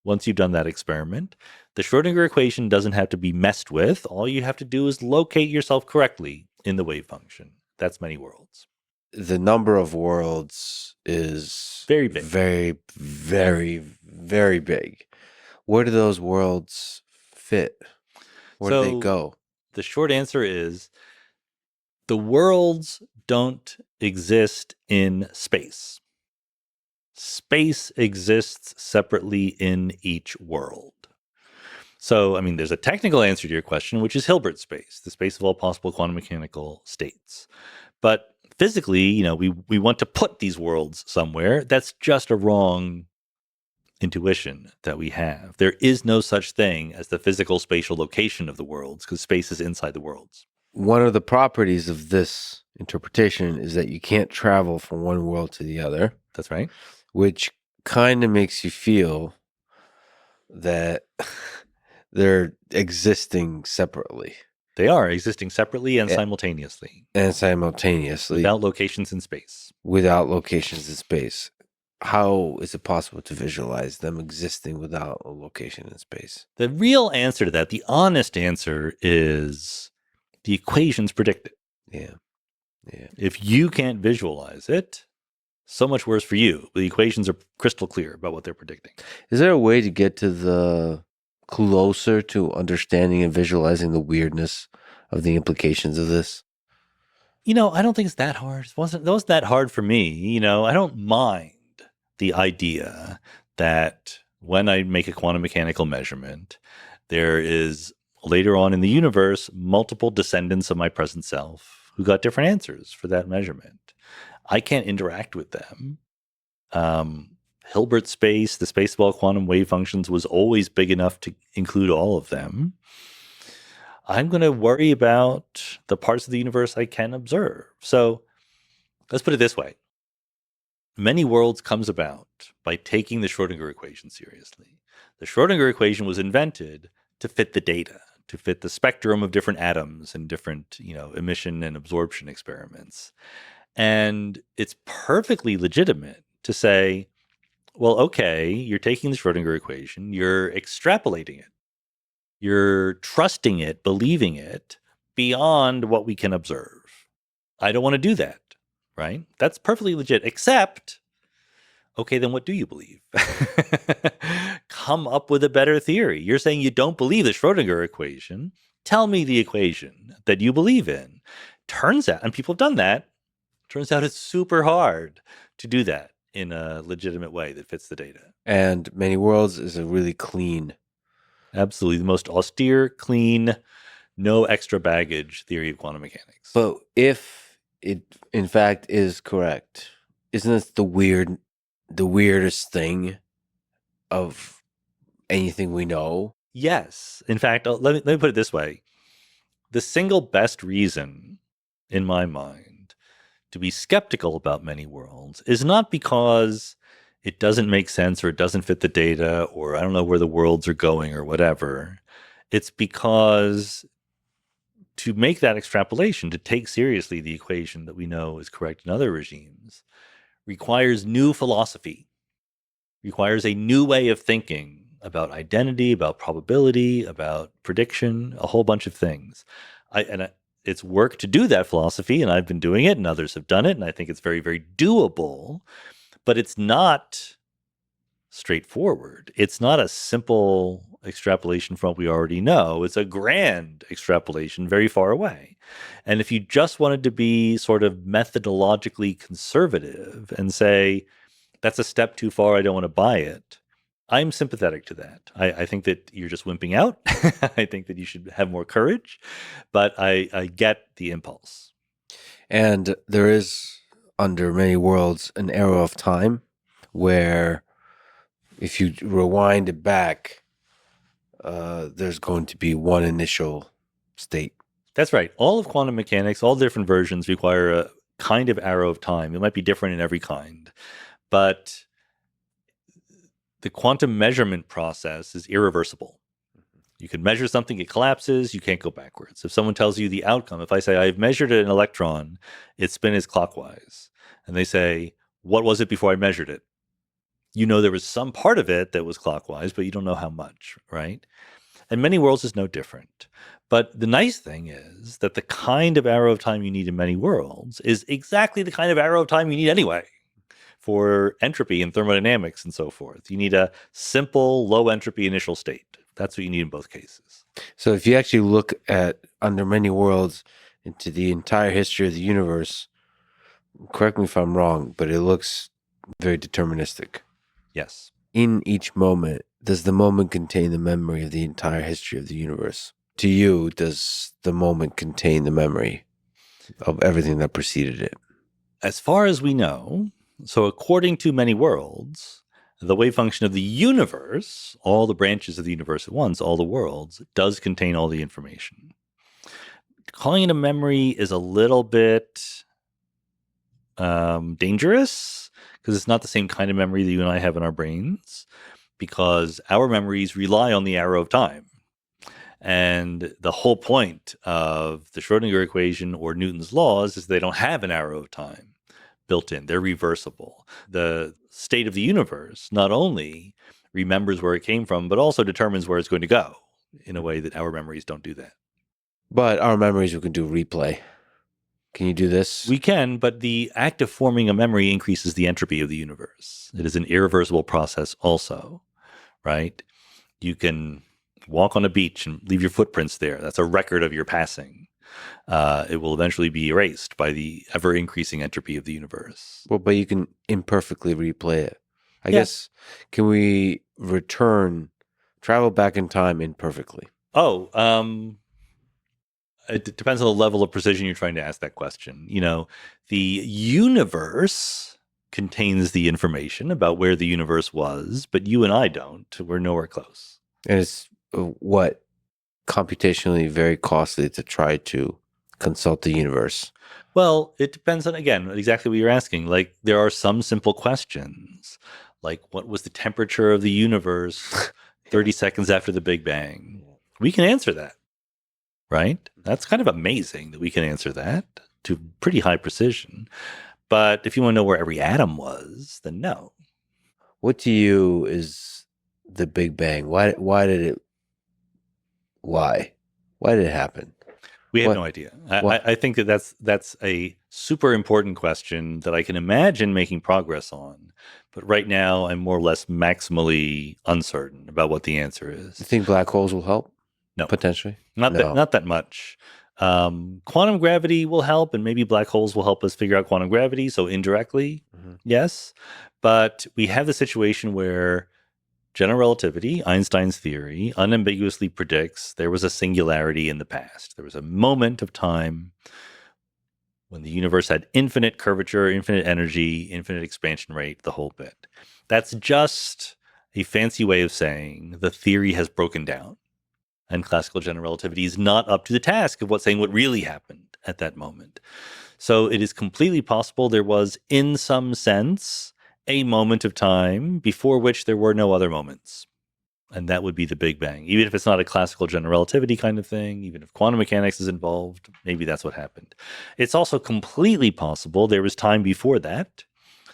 K: Once you've done that experiment, the Schrodinger equation doesn't have to be messed with. All you have to do is locate yourself correctly in the wave function. That's many worlds.
L: The number of worlds is
K: very big.
L: Very, very, very big. Where do those worlds fit? Where do they go?
K: The short answer is the worlds don't exist in space. Space exists separately in each world. So, I mean, there's a technical answer to your question, which is Hilbert space, the space of all possible quantum mechanical states. But physically, we want to put these worlds somewhere. That's just a wrong intuition that we have. There is no such thing as the physical spatial location of the worlds, because space is inside the worlds.
L: One of the properties of this interpretation is that you can't travel from one world to the other.
K: That's right.
L: Which kind of makes you feel that they're existing separately.
K: They are existing separately and simultaneously.
L: Without
K: locations in space.
L: Without locations in space. How is it possible to visualize them existing without a location in space?
K: The real answer to that, the honest answer, is the equations predict it.
L: Yeah.
K: If you can't visualize it, so much worse for you. The equations are crystal clear about what they're predicting.
L: Is there a way to get to the closer to understanding and visualizing the weirdness of the implications of this?
K: I don't think it's that hard. It wasn't that hard for me. I don't mind the idea that when I make a quantum mechanical measurement, there is later on in the universe multiple descendants of my present self who got different answers for that measurement. I can't interact with them. Hilbert space, the space of all quantum wave functions, was always big enough to include all of them. I'm going to worry about the parts of the universe I can observe. So let's put it this way. Many worlds comes about by taking the Schrodinger equation seriously. The Schrodinger equation was invented to fit the data, to fit the spectrum of different atoms and different, emission and absorption experiments. And it's perfectly legitimate to say, well, okay, you're taking the Schrodinger equation, you're extrapolating it, you're trusting it, believing it beyond what we can observe. I don't want to do that, right? That's perfectly legit, except, okay, then what do you believe? Come up with a better theory. You're saying you don't believe the Schrodinger equation. Tell me the equation that you believe in. Turns out, and people have done that, turns out it's super hard to do that in a legitimate way that fits the data.
L: And many worlds is a really clean.
K: Absolutely. The most austere, clean, no extra baggage theory of quantum mechanics.
L: But if it in fact is correct, isn't this the weirdest thing of anything we know?
K: Yes. In fact, let me put it this way. The single best reason, in my mind, to be skeptical about many worlds is not because it doesn't make sense or it doesn't fit the data or I don't know where the worlds are going or whatever. It's because to make that extrapolation, to take seriously the equation that we know is correct in other regimes, requires new philosophy, requires a new way of thinking about identity, about probability, about prediction, a whole bunch of things. It's work to do that philosophy, and I've been doing it, and others have done it, and I think it's very, very doable, but it's not straightforward. It's not a simple extrapolation from what we already know. It's a grand extrapolation very far away. And if you just wanted to be sort of methodologically conservative and say, that's a step too far, I don't want to buy it, I'm sympathetic to that. I think that you're just wimping out. I think that you should have more courage, but I get the impulse.
L: And there is, under many worlds, an era of time where if you rewind it back, there's going to be one initial state.
K: That's right. All of quantum mechanics, all different versions require a kind of arrow of time. It might be different in every kind, but the quantum measurement process is irreversible. You can measure something, it collapses, you can't go backwards. If someone tells you the outcome, if I say, I've measured an electron, its spin is clockwise, and they say, what was it before I measured it? You know there was some part of it that was clockwise, but you don't know how much, right? And many worlds is no different. But the nice thing is that the kind of arrow of time you need in many worlds is exactly the kind of arrow of time you need anyway for entropy and thermodynamics and so forth. You need a simple, low entropy initial state. That's what you need in both cases.
L: So if you actually look at, under many worlds, into the entire history of the universe, correct me if I'm wrong, but it looks very deterministic.
K: Yes.
L: In each moment, Does the moment contain the memory of the entire history of the universe? To you, does the moment contain the memory of everything that preceded it?
K: As far as we know, so according to many worlds, the wave function of the universe, all the branches of the universe at once, all the worlds, does contain all the information. Calling it a memory is a little bit dangerous because it's not the same kind of memory that you and I have in our brains, because our memories rely on the arrow of time. And the whole point of the Schrodinger equation or Newton's laws is they don't have an arrow of time built in. They're reversible. The state of the universe not only remembers where it came from, but also determines where it's going to go in a way that our memories don't do that.
L: But our memories, we can do replay. Can you do this?
K: We can, but the act of forming a memory increases the entropy of the universe. It is an irreversible process also, right? You can walk on a beach and leave your footprints there. That's a record of your passing. It will eventually be erased by the ever-increasing entropy of the universe.
L: Well, but you can imperfectly replay it. I guess, can we travel back in time imperfectly?
K: It depends on the level of precision you're trying to ask that question. You know, the universe contains the information about where the universe was, but you and I don't. We're nowhere close.
L: And it's computationally very costly to try to consult the universe.
K: Well, it depends on, again, exactly what you're asking. Like, there are some simple questions, like what was the temperature of the universe 30 seconds after the Big Bang? We can answer that, right? That's kind of amazing that we can answer that to pretty high precision. But if you want to know where every atom was, then no.
L: What to you is the Big Bang? Why did it happen?
K: We have no idea. I think that's a super important question that I can imagine making progress on. But right now, I'm more or less maximally uncertain about what the answer is.
L: You think black holes will help?
K: No.
L: Potentially?
K: Not that much. Quantum gravity will help, and maybe black holes will help us figure out quantum gravity. So indirectly, yes. But we have the situation where general relativity, Einstein's theory, unambiguously predicts there was a singularity in the past. There was a moment of time when the universe had infinite curvature, infinite energy, infinite expansion rate, the whole bit. That's just a fancy way of saying the theory has broken down. And classical general relativity is not up to the task of saying what really happened at that moment. So it is completely possible there was, in some sense, a moment of time before which there were no other moments. And that would be the Big Bang. Even if it's not a classical general relativity kind of thing, even if quantum mechanics is involved, maybe that's what happened. It's also completely possible there was time before that,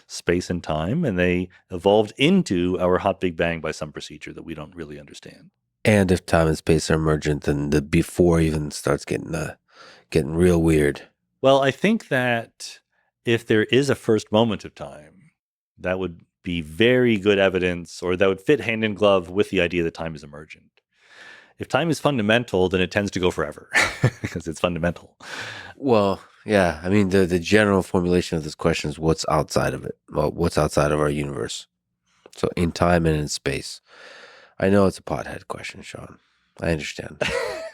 K: space and time, and they evolved into our hot Big Bang by some procedure that we don't really understand.
L: And if time and space are emergent, then the before even starts getting real weird.
K: Well, I think that if there is a first moment of time, that would be very good evidence, or that would fit hand in glove with the idea that time is emergent. If time is fundamental, then it tends to go forever because it's fundamental.
L: Well, yeah. I mean, the general formulation of this question is what's outside of it? Well, what's outside of our universe? So in time and in space. I know it's a pothead question, Sean. I understand.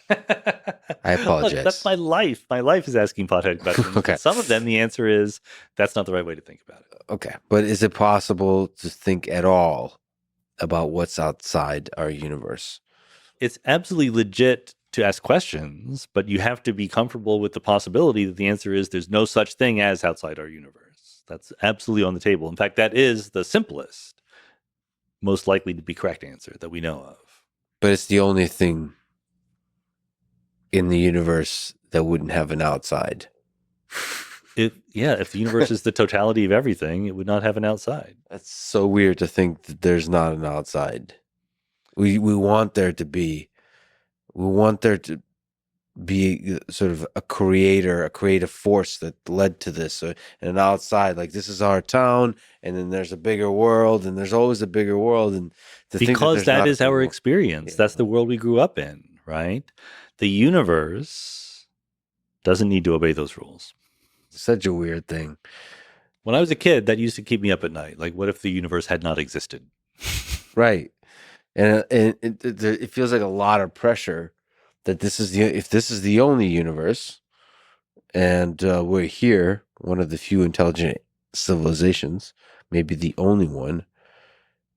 L: I apologize.
K: Look, that's my life. My life is asking pothead questions.
L: Okay.
K: Some of them, the answer is that's not the right way to think about it.
L: Okay. But is it possible to think at all about what's outside our universe?
K: It's absolutely legit to ask questions, but you have to be comfortable with the possibility that the answer is there's no such thing as outside our universe. That's absolutely on the table. In fact, that is the simplest, most likely to be correct answer that we know of.
L: But it's the only thing in the universe that wouldn't have an outside.
K: If the universe is the totality of everything, it would not have an outside.
L: That's so weird to think that there's not an outside. We want there to be. We want there to be sort of a creative force that led to this, and an outside, like this is our town, and then there's a bigger world, and there's always a bigger world, and
K: because that is our experience. Yeah. That's the world we grew up in, right? The universe doesn't need to obey those rules.
L: Such a weird thing.
K: When I was a kid, that used to keep me up at night. Like, what if the universe had not existed?
L: Right. and it feels like a lot of pressure that if this is the only universe, and we're here, one of the few intelligent civilizations, maybe the only one.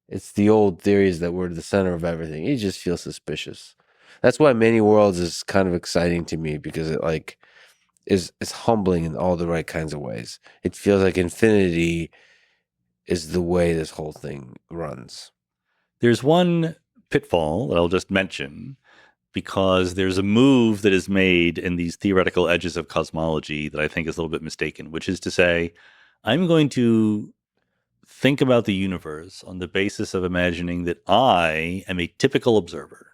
L: It's the old theories that we're the center of everything. You just feel suspicious. That's why many worlds is kind of exciting to me, because it like is humbling in all the right kinds of ways. It feels like infinity is the way this whole thing runs.
K: There's one pitfall that I'll just mention, because there's a move that is made in these theoretical edges of cosmology that I think is a little bit mistaken, which is to say, I'm going to think about the universe on the basis of imagining that I am a typical observer.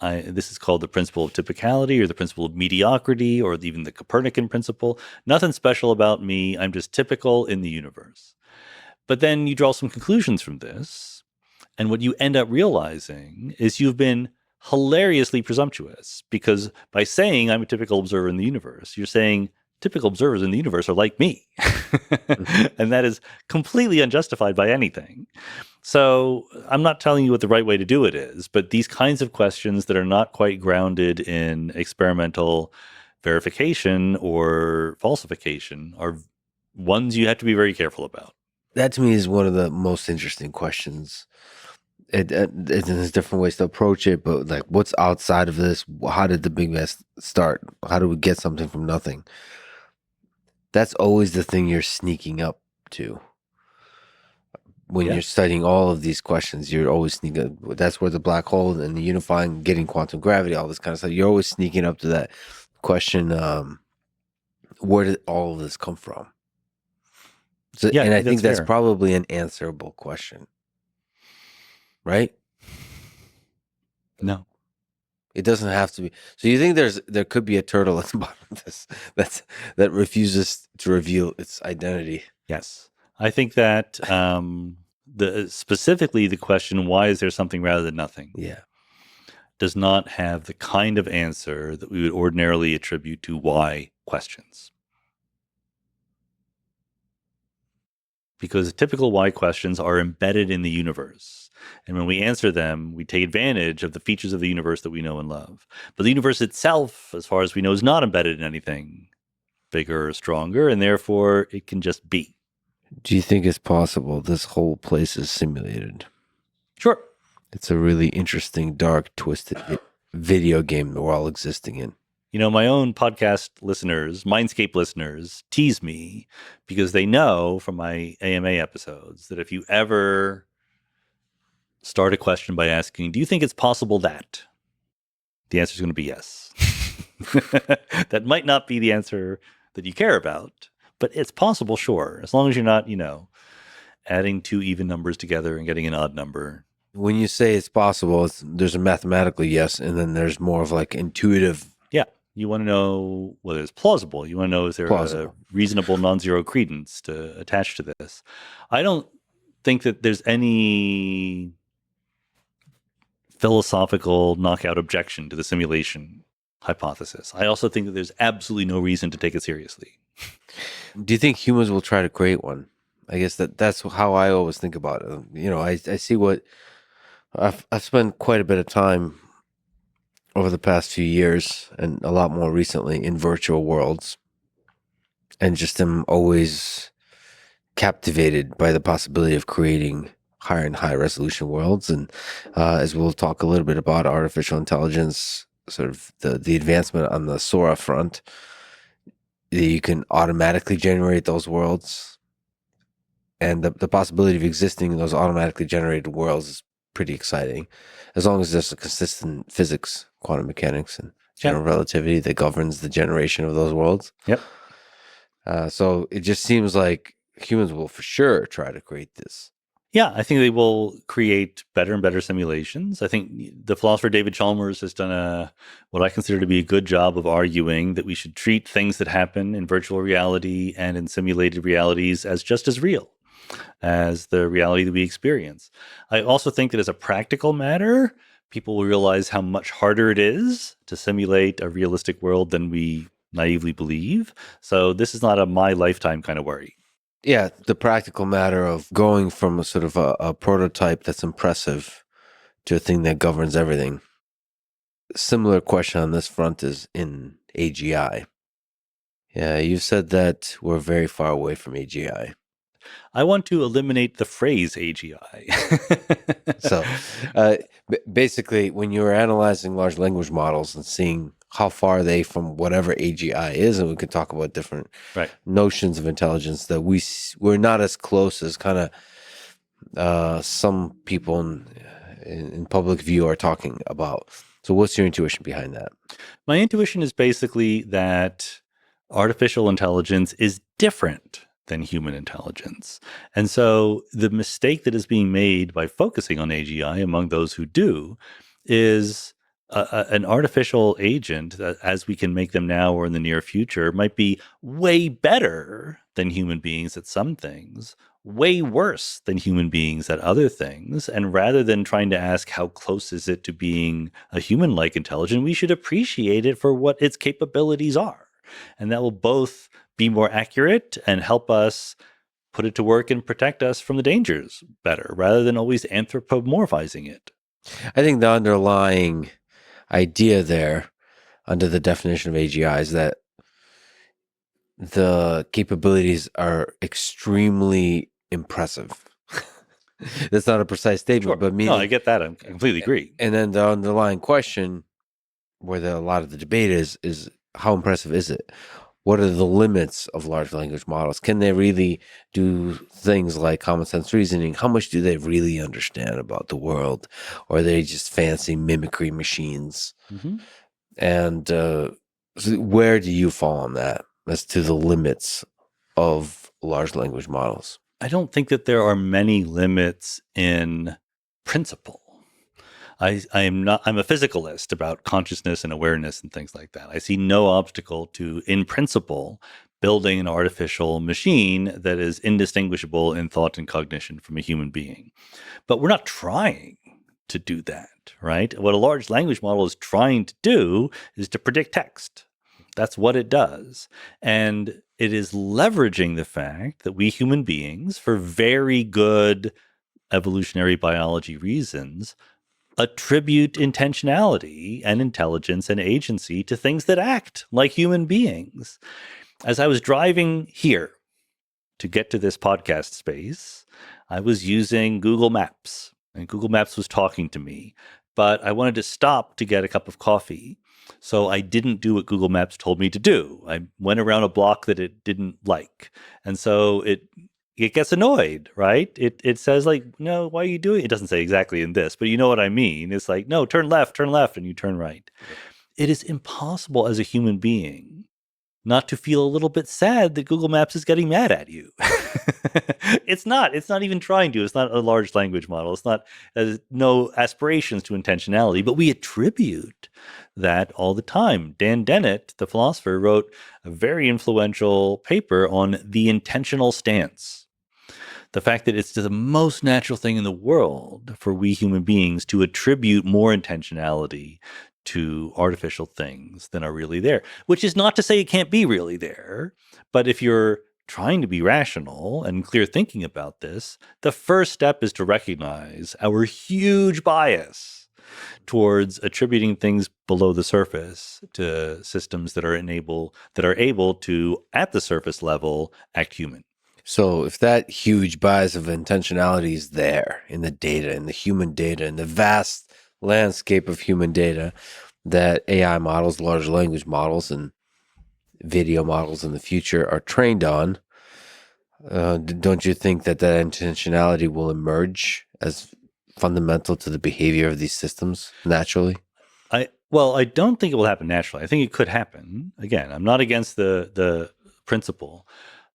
K: This is called the principle of typicality, or the principle of mediocrity, or even the Copernican principle. Nothing special about me. I'm just typical in the universe. But then you draw some conclusions from this, and what you end up realizing is you've been hilariously presumptuous, because by saying I'm a typical observer in the universe, you're saying typical observers in the universe are like me. And that is completely unjustified by anything. So I'm not telling you what the right way to do it is, but these kinds of questions that are not quite grounded in experimental verification or falsification are ones you have to be very careful about.
L: That to me is one of the most interesting questions. There's different ways to approach it, but like, what's outside of this? How did the Big Bang start? How do we get something from nothing? That's always the thing you're sneaking up to. When you're studying all of these questions, you're always sneaking. That's where the black hole and the unifying, getting quantum gravity, all this kind of stuff. You're always sneaking up to that question. Where did all of this come from? So, and I think that's probably an answerable question, right?
K: No,
L: it doesn't have to be. So you think there could be a turtle at the bottom of this that refuses to reveal its identity?
K: Yes, I think that specifically the question, why is there something rather than nothing?
L: Yeah,
K: does not have the kind of answer that we would ordinarily attribute to why questions. Because typical why questions are embedded in the universe. And when we answer them, we take advantage of the features of the universe that we know and love. But the universe itself, as far as we know, is not embedded in anything bigger or stronger, and therefore it can just be.
L: Do you think it's possible this whole place is simulated?
K: Sure.
L: It's a really interesting, dark, twisted video game that we're all existing in.
K: You know, my own podcast listeners, Mindscape listeners, tease me because they know from my AMA episodes that if you ever start a question by asking, do you think it's possible that? The answer is going to be yes. That might not be the answer that you care about, but it's possible, sure. As long as you're not, adding two even numbers together and getting an odd number.
L: When you say it's possible, there's a mathematical yes, and then there's more of like intuitive.
K: Yeah. You want to know whether it's plausible. You want to know, is there a reasonable non-zero credence to attach to this? I don't think that there's any philosophical knockout objection to the simulation hypothesis. I also think that there's absolutely no reason to take it seriously.
L: Do you think humans will try to create one? I guess that's how I always think about it. I see what I've spent quite a bit of time over the past few years, and a lot more recently, in virtual worlds, and just am always captivated by the possibility of creating higher and higher resolution worlds. And as we'll talk a little bit about artificial intelligence, sort of the advancement on the Sora front, you can automatically generate those worlds, and the possibility of existing in those automatically generated worlds is pretty exciting, as long as there's a consistent physics, quantum mechanics, and general relativity that governs the generation of those worlds.
K: Yep.
L: So it just seems like humans will for sure try to create this.
K: Yeah, I think they will create better and better simulations. I think the philosopher David Chalmers has done what I consider to be a good job of arguing that we should treat things that happen in virtual reality and in simulated realities as just as real as the reality that we experience. I also think that as a practical matter, people will realize how much harder it is to simulate a realistic world than we naively believe. So this is not a my lifetime kind of worry.
L: Yeah, the practical matter of going from a sort of a prototype that's impressive to a thing that governs everything. Similar question on this front is in AGI. Yeah, you said that we're very far away from AGI.
K: I want to eliminate the phrase AGI.
L: So, basically, when you're analyzing large language models and seeing how far they from whatever AGI is, and we can talk about different notions of intelligence, that we're not as close as kind of some people in public view are talking about. So, what's your intuition behind that?
K: My intuition is basically that artificial intelligence is different than human intelligence. And so the mistake that is being made by focusing on AGI among those who do is an artificial agent, as we can make them now or in the near future, might be way better than human beings at some things, way worse than human beings at other things. And rather than trying to ask how close is it to being a human-like intelligence, we should appreciate it for what its capabilities are. And that will both be more accurate and help us put it to work and protect us from the dangers better, rather than always anthropomorphizing it.
L: I think the underlying idea there, under the definition of AGI, is that the capabilities are extremely impressive. That's not a precise statement, but meaning.
K: No, I get that. I completely agree.
L: And then the underlying question, where a lot of the debate is how impressive is it? What are the limits of large language models? Can they really do things like common sense reasoning? How much do they really understand about the world? Or are they just fancy mimicry machines?
K: Mm-hmm.
L: And so where do you fall on that as to the limits of large language models?
K: I don't think that there are many limits in principle. I'm a physicalist about consciousness and awareness and things like that. I see no obstacle to, in principle, building an artificial machine that is indistinguishable in thought and cognition from a human being. But we're not trying to do that, right? What a large language model is trying to do is to predict text. That's what it does. And it is leveraging the fact that we human beings, for very good evolutionary biology reasons, attribute intentionality and intelligence and agency to things that act like human beings. As I was driving here to get to this podcast space, I was using Google Maps, and Google Maps was talking to me, but I wanted to stop to get a cup of coffee. So I didn't do what Google Maps told me to do. I went around a block that it didn't like. And so it gets annoyed, right? It says like, no, why are you doing it? It doesn't say exactly in this, but you know what I mean. It's like, no, turn left, and you turn right. It is impossible as a human being not to feel a little bit sad that Google Maps is getting mad at you. It's not even trying to. It's not a large language model. It's not, no aspirations to intentionality, but we attribute that all the time. Dan Dennett, the philosopher, wrote a very influential paper on the intentional stance. The fact that it's the most natural thing in the world for we human beings to attribute more intentionality to artificial things than are really there, which is not to say it can't be really there. But if you're trying to be rational and clear thinking about this, the first step is to recognize our huge bias towards attributing things below the surface to systems that are able to, at the surface level, act human.
L: So if that huge bias of intentionality is there in the data, in the human data, in the vast landscape of human data that AI models, large language models, and video models in the future are trained on, don't you think that intentionality will emerge as fundamental to the behavior of these systems naturally?
K: Well, I don't think it will happen naturally. I think it could happen. Again, I'm not against the principle,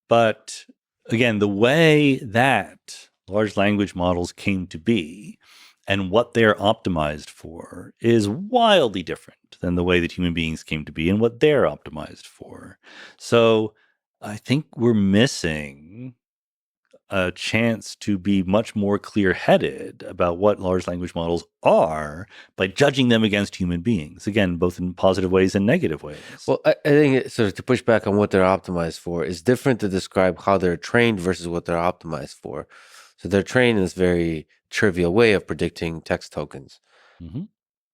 K: but again, the way that large language models came to be and what they're optimized for is wildly different than the way that human beings came to be and what they're optimized for. So I think we're missing a chance to be much more clear-headed about what large language models are by judging them against human beings, again, both in positive ways and negative ways.
L: Well, I think sort of to push back on what they're optimized for is different to describe how they're trained versus what they're optimized for. So they're trained in this very trivial way of predicting text tokens.
K: Mm-hmm.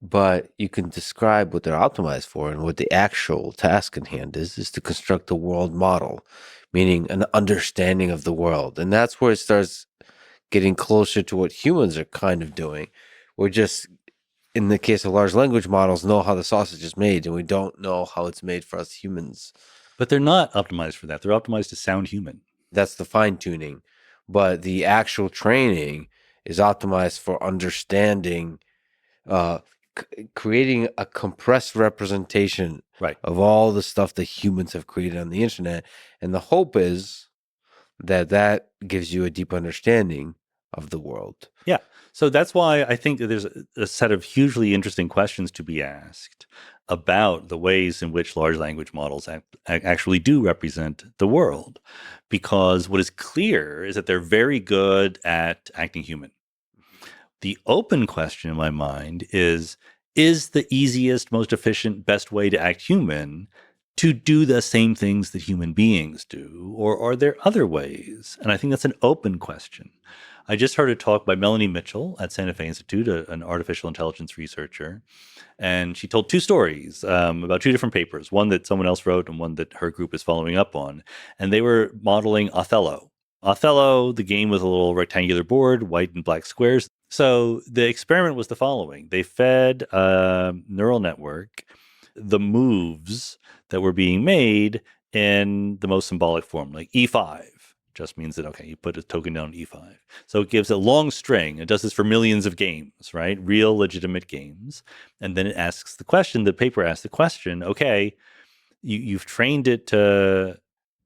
L: But you can describe what they're optimized for, and what the actual task in hand is to construct a world model, meaning an understanding of the world. And that's where it starts getting closer to what humans are kind of doing. We're just, in the case of large language models, know how the sausage is made, and we don't know how it's made for us humans.
K: But they're not optimized for that. They're optimized to sound human.
L: That's the fine tuning. But the actual training is optimized for understanding, creating a compressed representation of all the stuff that humans have created on the internet. And the hope is that that gives you a deep understanding of the world.
K: Yeah. So that's why I think that there's a set of hugely interesting questions to be asked about the ways in which large language models actually do represent the world. Because what is clear is that they're very good at acting human. The open question in my mind is the easiest, most efficient, best way to act human to do the same things that human beings do? Or are there other ways? And I think that's an open question. I just heard a talk by Melanie Mitchell at Santa Fe Institute, an artificial intelligence researcher. And she told two stories about two different papers, one that someone else wrote and one that her group is following up on. And they were modeling Othello. Othello, the game was a little rectangular board, white and black squares. So the experiment was the following. They fed a neural network the moves that were being made in the most symbolic form, like E5 just means that, okay, you put a token down E5. So it gives a long string. It does this for millions of games, right? Real legitimate games. And then it asks the question, the paper asks the question, okay, you've trained it to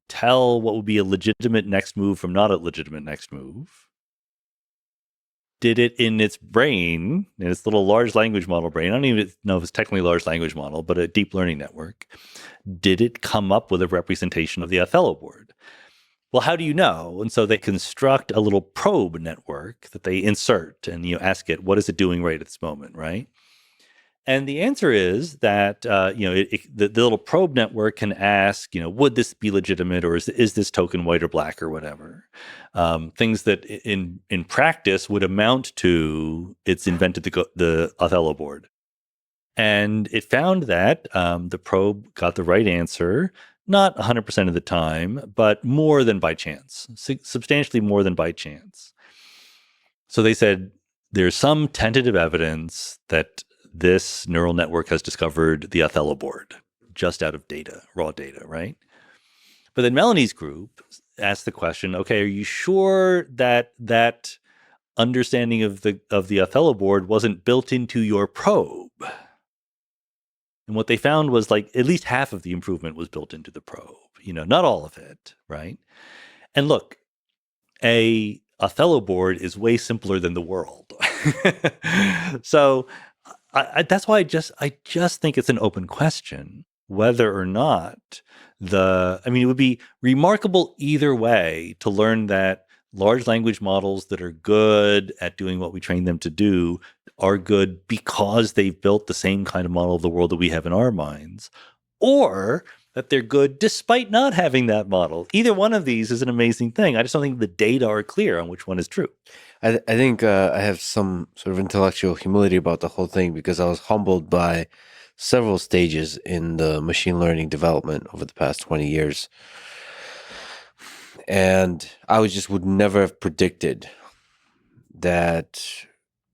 K: tell what would be a legitimate next move from not a legitimate next move. Did it in its brain, in its little large language model brain, I don't even know if it's technically a large language model, but a deep learning network, did it come up with a representation of the Othello board? Well, how do you know? And so they construct a little probe network that they insert, and you ask it, what is it doing right at this moment, right? And the answer is that the little probe network can ask, would this be legitimate, or is this token white or black or whatever? Things that in practice would amount to it's invented the Othello board. And it found that the probe got the right answer, not 100% of the time, but more than by chance, substantially more than by chance. So they said there's some tentative evidence that this neural network has discovered the Othello board just out of data, raw data, right? But then Melanie's group asked the question, okay, are you sure that that understanding of the Othello board wasn't built into your probe? And what they found was like at least half of the improvement was built into the probe, not all of it, right? And look, a Othello board is way simpler than the world. So that's why I just think it's an open question whether or not it would be remarkable either way to learn that large language models that are good at doing what we train them to do are good because they've built the same kind of model of the world that we have in our minds, or that they're good despite not having that model. Either one of these is an amazing thing. I just don't think the data are clear on which one is true.
L: I think I have some sort of intellectual humility about the whole thing because I was humbled by several stages in the machine learning development over the past 20 years. And I would never have predicted that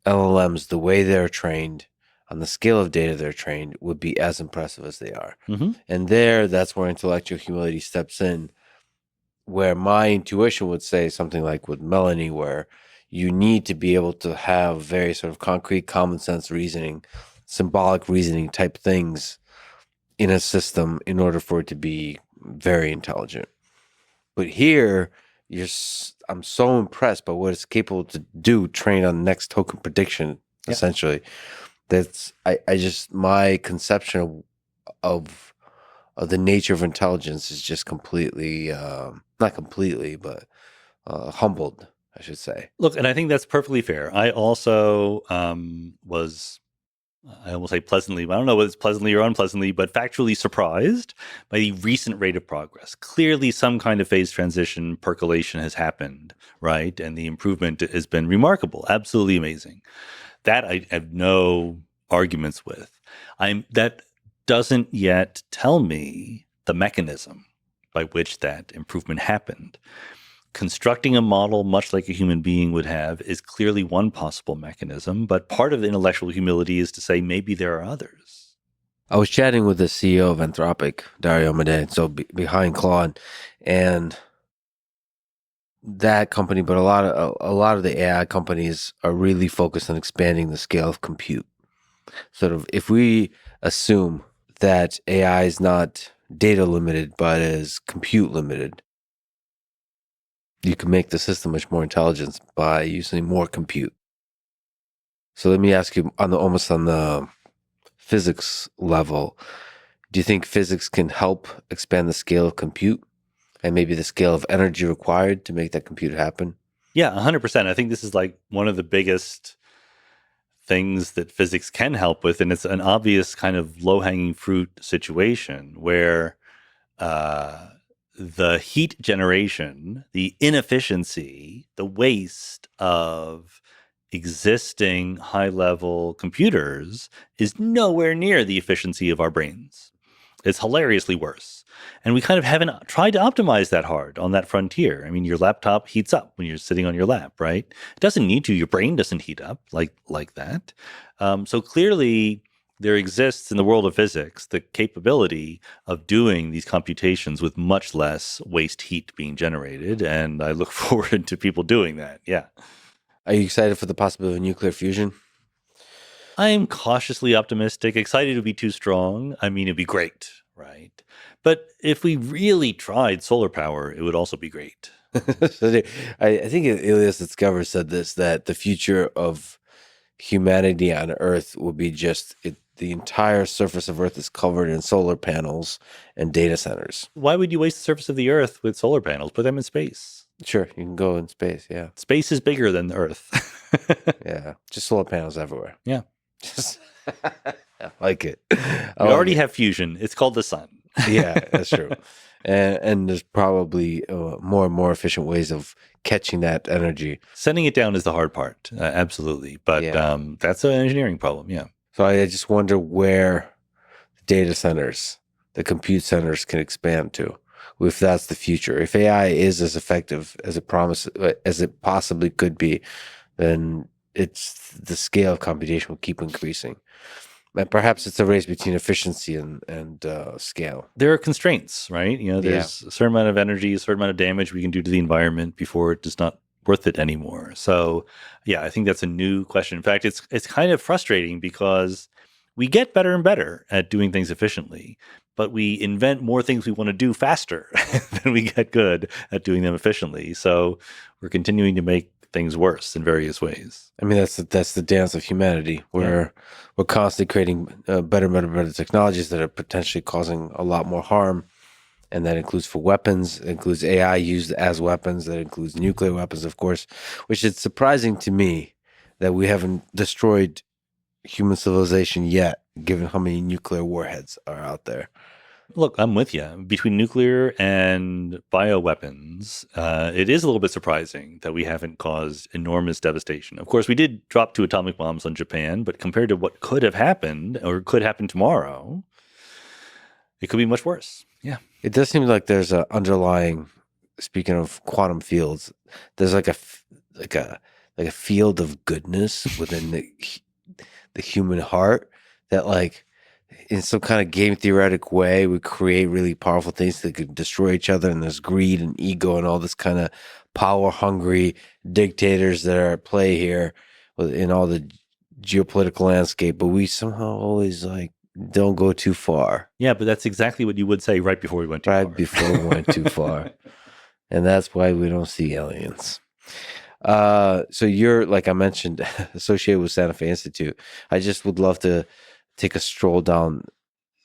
L: LLMs, the way they're trained, on the scale of data they're trained, would be as impressive as they are.
K: Mm-hmm.
L: And that's where intellectual humility steps in, where my intuition would say something like with Melanie, where you need to be able to have very sort of concrete common sense reasoning, symbolic reasoning type things in a system in order for it to be very intelligent. But here, I'm so impressed by what it's capable to do, trained on next token prediction, essentially. That's my conception of the nature of intelligence is just completely, not completely, but humbled, I should say.
K: Look, and I think that's perfectly fair. I also was I almost say pleasantly, but I don't know whether it's pleasantly or unpleasantly, but factually surprised by the recent rate of progress. Clearly, some kind of phase transition percolation has happened, right? And the improvement has been remarkable, absolutely amazing. That I have no arguments with. That doesn't yet tell me the mechanism by which that improvement happened. Constructing a model much like a human being would have is clearly one possible mechanism, but part of the intellectual humility is to say maybe there are others.
L: I was chatting with the CEO of Anthropic, Dario Amodei, so behind Claude, and that company, but a lot of the AI companies are really focused on expanding the scale of compute. Sort of, if we assume that AI is not data limited, but is compute limited, you can make the system much more intelligent by using more compute. So let me ask you, almost on the physics level, do you think physics can help expand the scale of compute and maybe the scale of energy required to make that compute happen?
K: Yeah, 100%. I think this is like one of the biggest things that physics can help with, and it's an obvious kind of low-hanging fruit situation where the heat generation, the inefficiency, the waste of existing high-level computers is nowhere near the efficiency of our brains. It's hilariously worse. And we kind of haven't tried to optimize that hard on that frontier. I mean, your laptop heats up when you're sitting on your lap, right? It doesn't need to. Your brain doesn't heat up like that. So clearly, there exists in the world of physics the capability of doing these computations with much less waste heat being generated. And I look forward to people doing that. Yeah.
L: Are you excited for the possibility of nuclear fusion?
K: I'm cautiously optimistic. Excited to be too strong. I mean, it'd be great, right? But if we really tried solar power, it would also be great.
L: I think Elias Discover said this, that the future of humanity on Earth will be the entire surface of Earth is covered in solar panels and data centers.
K: Why would you waste the surface of the Earth with solar panels? Put them in space.
L: Sure, you can go in space, yeah.
K: Space is bigger than the Earth.
L: Yeah, just solar panels everywhere.
K: Yeah.
L: I like it.
K: We already have fusion. It's called the sun.
L: Yeah, that's true. And there's probably more and more efficient ways of catching that energy.
K: Sending it down is the hard part, absolutely. But that's an engineering problem, yeah.
L: So I just wonder where data centers, the compute centers can expand to, if that's the future. If AI is as effective as it possibly could be, then the scale of computation will keep increasing. And perhaps it's a race between efficiency and scale.
K: There are constraints, right? There's a certain amount of energy, a certain amount of damage we can do to the environment before it is not worth it anymore. So, yeah, I think that's a new question. In fact, it's kind of frustrating because we get better and better at doing things efficiently, but we invent more things we want to do faster than we get good at doing them efficiently. So we're continuing to make things worse in various ways.
L: I mean, that's the dance of humanity, where we're constantly creating better technologies that are potentially causing a lot more harm. And that includes for weapons, it includes AI used as weapons, that includes nuclear weapons, of course, which is surprising to me that we haven't destroyed human civilization yet, given how many nuclear warheads are out there.
K: Look, I'm with you. Between nuclear and bioweapons, it is a little bit surprising that we haven't caused enormous devastation. Of course, we did drop 2 atomic bombs on Japan, but compared to what could have happened or could happen tomorrow, it could be much worse. Yeah.
L: It does seem like there's an underlying, speaking of quantum fields, there's like a field of goodness within the human heart that, like, in some kind of game theoretic way, we create really powerful things that could destroy each other. And there's greed and ego and all this kind of power hungry dictators that are at play here in all the geopolitical landscape. But we somehow always don't go too far.
K: Yeah, but that's exactly what you would say right before we went too far.
L: Right before we went too far. And that's why we don't see aliens. So you're, like I mentioned, associated with Santa Fe Institute. I just would love to take a stroll down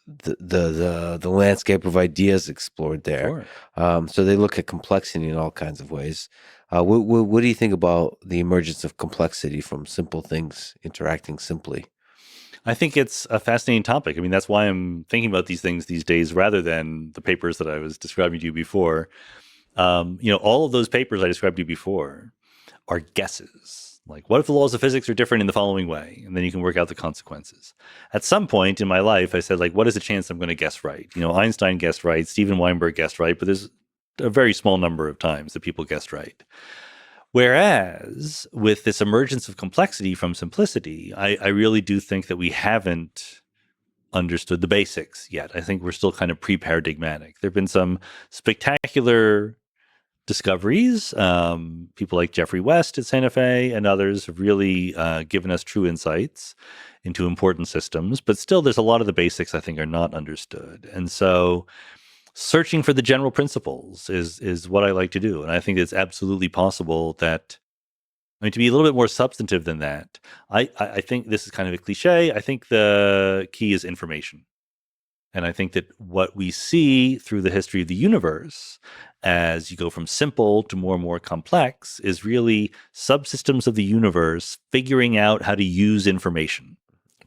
L: the landscape of ideas explored there.
K: Sure.
L: So they look at complexity in all kinds of ways. What do you think about the emergence of complexity from simple things interacting simply?
K: I think it's a fascinating topic. I mean, that's why I'm thinking about these things these days rather than the papers that I was describing to you before. All of those papers I described to you before are guesses. Like, what if the laws of physics are different in the following way? And then you can work out the consequences. At some point in my life, I said, like, what is the chance I'm going to guess right? Einstein guessed right, Steven Weinberg guessed right, but there's a very small number of times that people guessed right. Whereas with this emergence of complexity from simplicity, I really do think that we haven't understood the basics yet. I think we're still kind of pre-paradigmatic. There have been some spectacular discoveries. People like Jeffrey West at Santa Fe and others have really given us true insights into important systems, but still there's a lot of the basics I think are not understood. And so searching for the general principles is what I like to do. And I think it's absolutely possible that, to be a little bit more substantive than that, I think this is kind of a cliche. I think the key is information. And I think that what we see through the history of the universe as you go from simple to more and more complex is really subsystems of the universe figuring out how to use information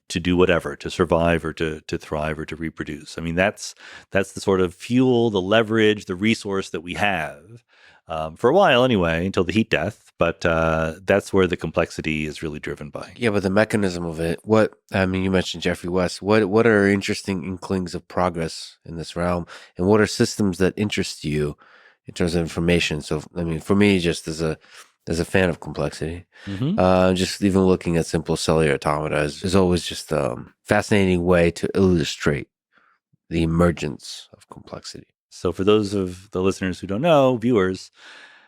K: to do whatever, to survive or to thrive or to reproduce. I mean, that's the sort of fuel, the leverage, the resource that we have for a while anyway, until the heat death. But that's where the complexity is really driven by.
L: Yeah, but the mechanism of it, you mentioned Jeffrey West. What are interesting inklings of progress in this realm? And what are systems that interest you in terms of information? So, for me, just as a fan of complexity, just even looking at simple cellular automata is always just a fascinating way to illustrate the emergence of complexity.
K: So for those of the listeners who don't know, viewers,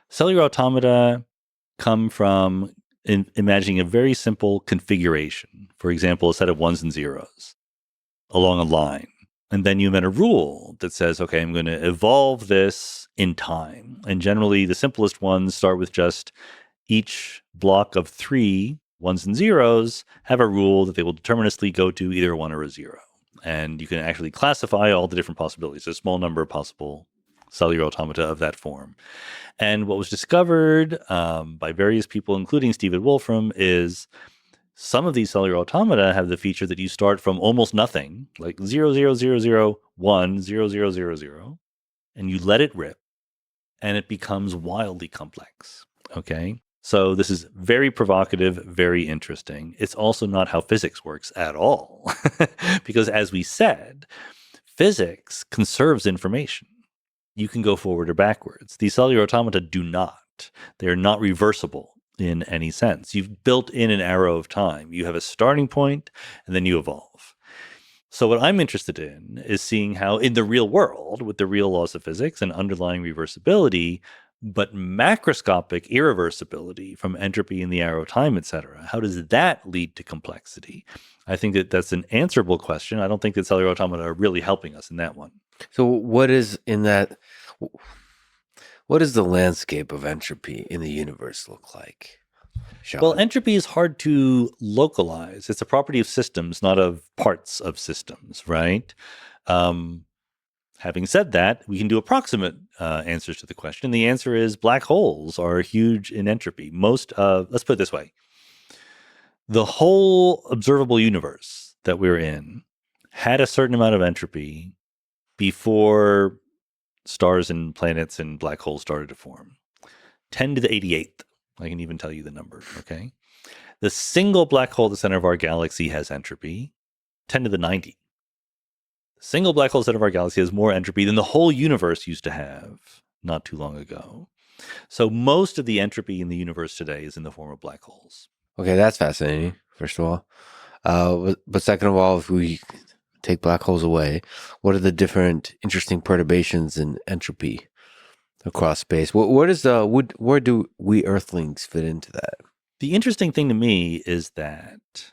K: cellular automata come from imagining a very simple configuration. For example, a set of ones and zeros along a line. And then you invent a rule that says, okay, I'm going to evolve this in time. And generally, the simplest ones start with just each block of 3 ones and zeros have a rule that they will deterministically go to either a 1 or a 0. And you can actually classify all the different possibilities, a small number of possible cellular automata of that form. And what was discovered by various people, including Stephen Wolfram, is some of these cellular automata have the feature that you start from almost nothing, like 0, 0, 0, 0, 1, 0, 0, 0, 0, and you let it rip, and it becomes wildly complex. Okay? So this is very provocative, very interesting. It's also not how physics works at all. Because as we said, physics conserves information. You can go forward or backwards. These cellular automata do not. They are not reversible in any sense. You've built in an arrow of time. You have a starting point, and then you evolve. So what I'm interested in is seeing how in the real world, with the real laws of physics and underlying reversibility, but macroscopic irreversibility from entropy in the arrow of time, et cetera, how does that lead to complexity? I think that that's an answerable question. I don't think that cellular automata are really helping us in that one.
L: So what does the landscape of entropy in the universe look like? Sean?
K: Well, entropy is hard to localize. It's a property of systems, not of parts of systems, right? Having said that, we can do approximate answers to the question. The answer is black holes are huge in entropy. Let's put it this way. The whole observable universe that we're in had a certain amount of entropy before stars and planets and black holes started to form. 10 to the 88th. I can even tell you the number, okay? The single black hole at the center of our galaxy has entropy, 10 to the 90. The single black hole at the center of our galaxy has more entropy than the whole universe used to have not too long ago. So most of the entropy in the universe today is in the form of black holes.
L: Okay, that's fascinating, first of all. But second of all, if we take black holes away, what are the different interesting perturbations in entropy across space? Where do we Earthlings fit into that?
K: The interesting thing to me is that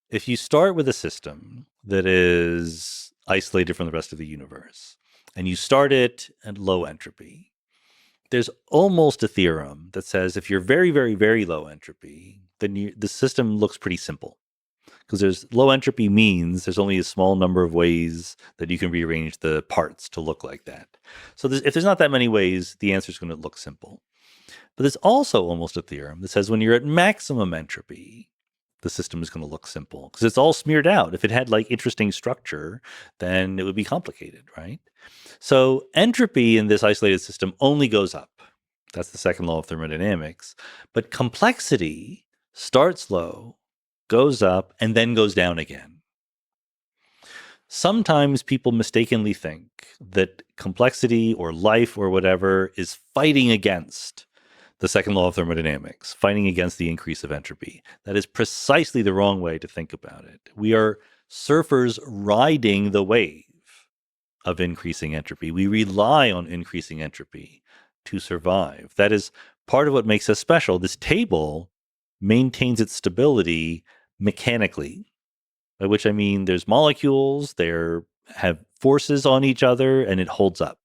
K: if you start with a system that is isolated from the rest of the universe, and you start it at low entropy, there's almost a theorem that says if you're very, very, very low entropy, then the system looks pretty simple. Because there's low entropy means there's only a small number of ways that you can rearrange the parts to look like that. So if there's not that many ways, the answer is going to look simple. But there's also almost a theorem that says when you're at maximum entropy, the system is going to look simple because it's all smeared out. If it had like interesting structure, then it would be complicated, right? So entropy in this isolated system only goes up. That's the second law of thermodynamics. But complexity starts low, goes up, and then goes down again. Sometimes people mistakenly think that complexity or life or whatever is fighting against the second law of thermodynamics, fighting against the increase of entropy. That is precisely the wrong way to think about it. We are surfers riding the wave of increasing entropy. We rely on increasing entropy to survive. That is part of what makes us special. This table maintains its stability mechanically, by which I mean there's molecules, they have forces on each other, and it holds up.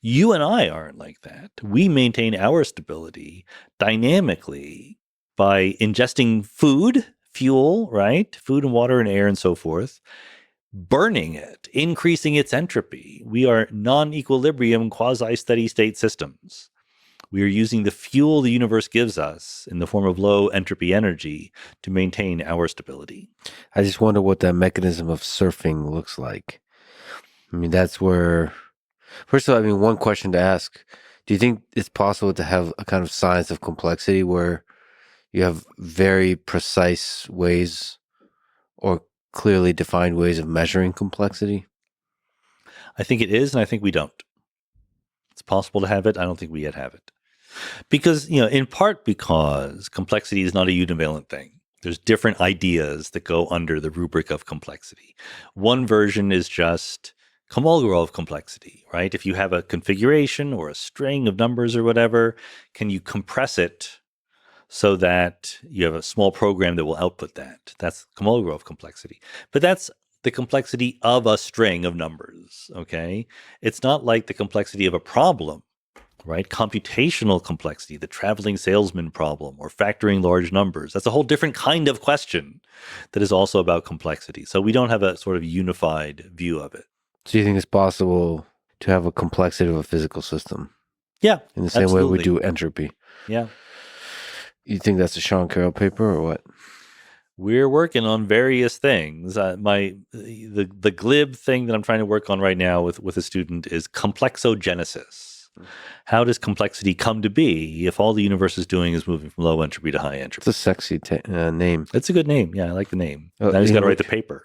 K: You and I aren't like that. We maintain our stability dynamically by ingesting food, fuel, right? Food and water and air and so forth, burning it, increasing its entropy. We are non-equilibrium quasi-steady state systems. We are using the fuel the universe gives us in the form of low entropy energy to maintain our stability.
L: I just wonder what that mechanism of surfing looks like. I mean, that's where, first of all, I mean, one question to ask, do you think it's possible to have a kind of science of complexity where you have very precise ways or clearly defined ways of measuring complexity?
K: I think it is, and I think we don't. It's possible to have it. I don't think we yet have it. Because, in part because complexity is not a univalent thing. There's different ideas that go under the rubric of complexity. One version is just Kolmogorov complexity, right? If you have a configuration or a string of numbers or whatever, can you compress it so that you have a small program that will output that? That's Kolmogorov complexity. But that's the complexity of a string of numbers, okay? It's not like the complexity of a problem, right? Computational complexity, the traveling salesman problem, or factoring large numbers. That's a whole different kind of question that is also about complexity. So we don't have a sort of unified view of it.
L: So you think it's possible to have a complexity of a physical system?
K: Yeah,
L: in the same way we do entropy.
K: Yeah.
L: You think that's a Sean Carroll paper or what?
K: We're working on various things. The glib thing that I'm trying to work on right now with a student is complexogenesis. How does complexity come to be if all the universe is doing is moving from low entropy to high entropy?
L: It's a sexy name.
K: It's a good name. Yeah, I like the name. Now he's got to write the paper.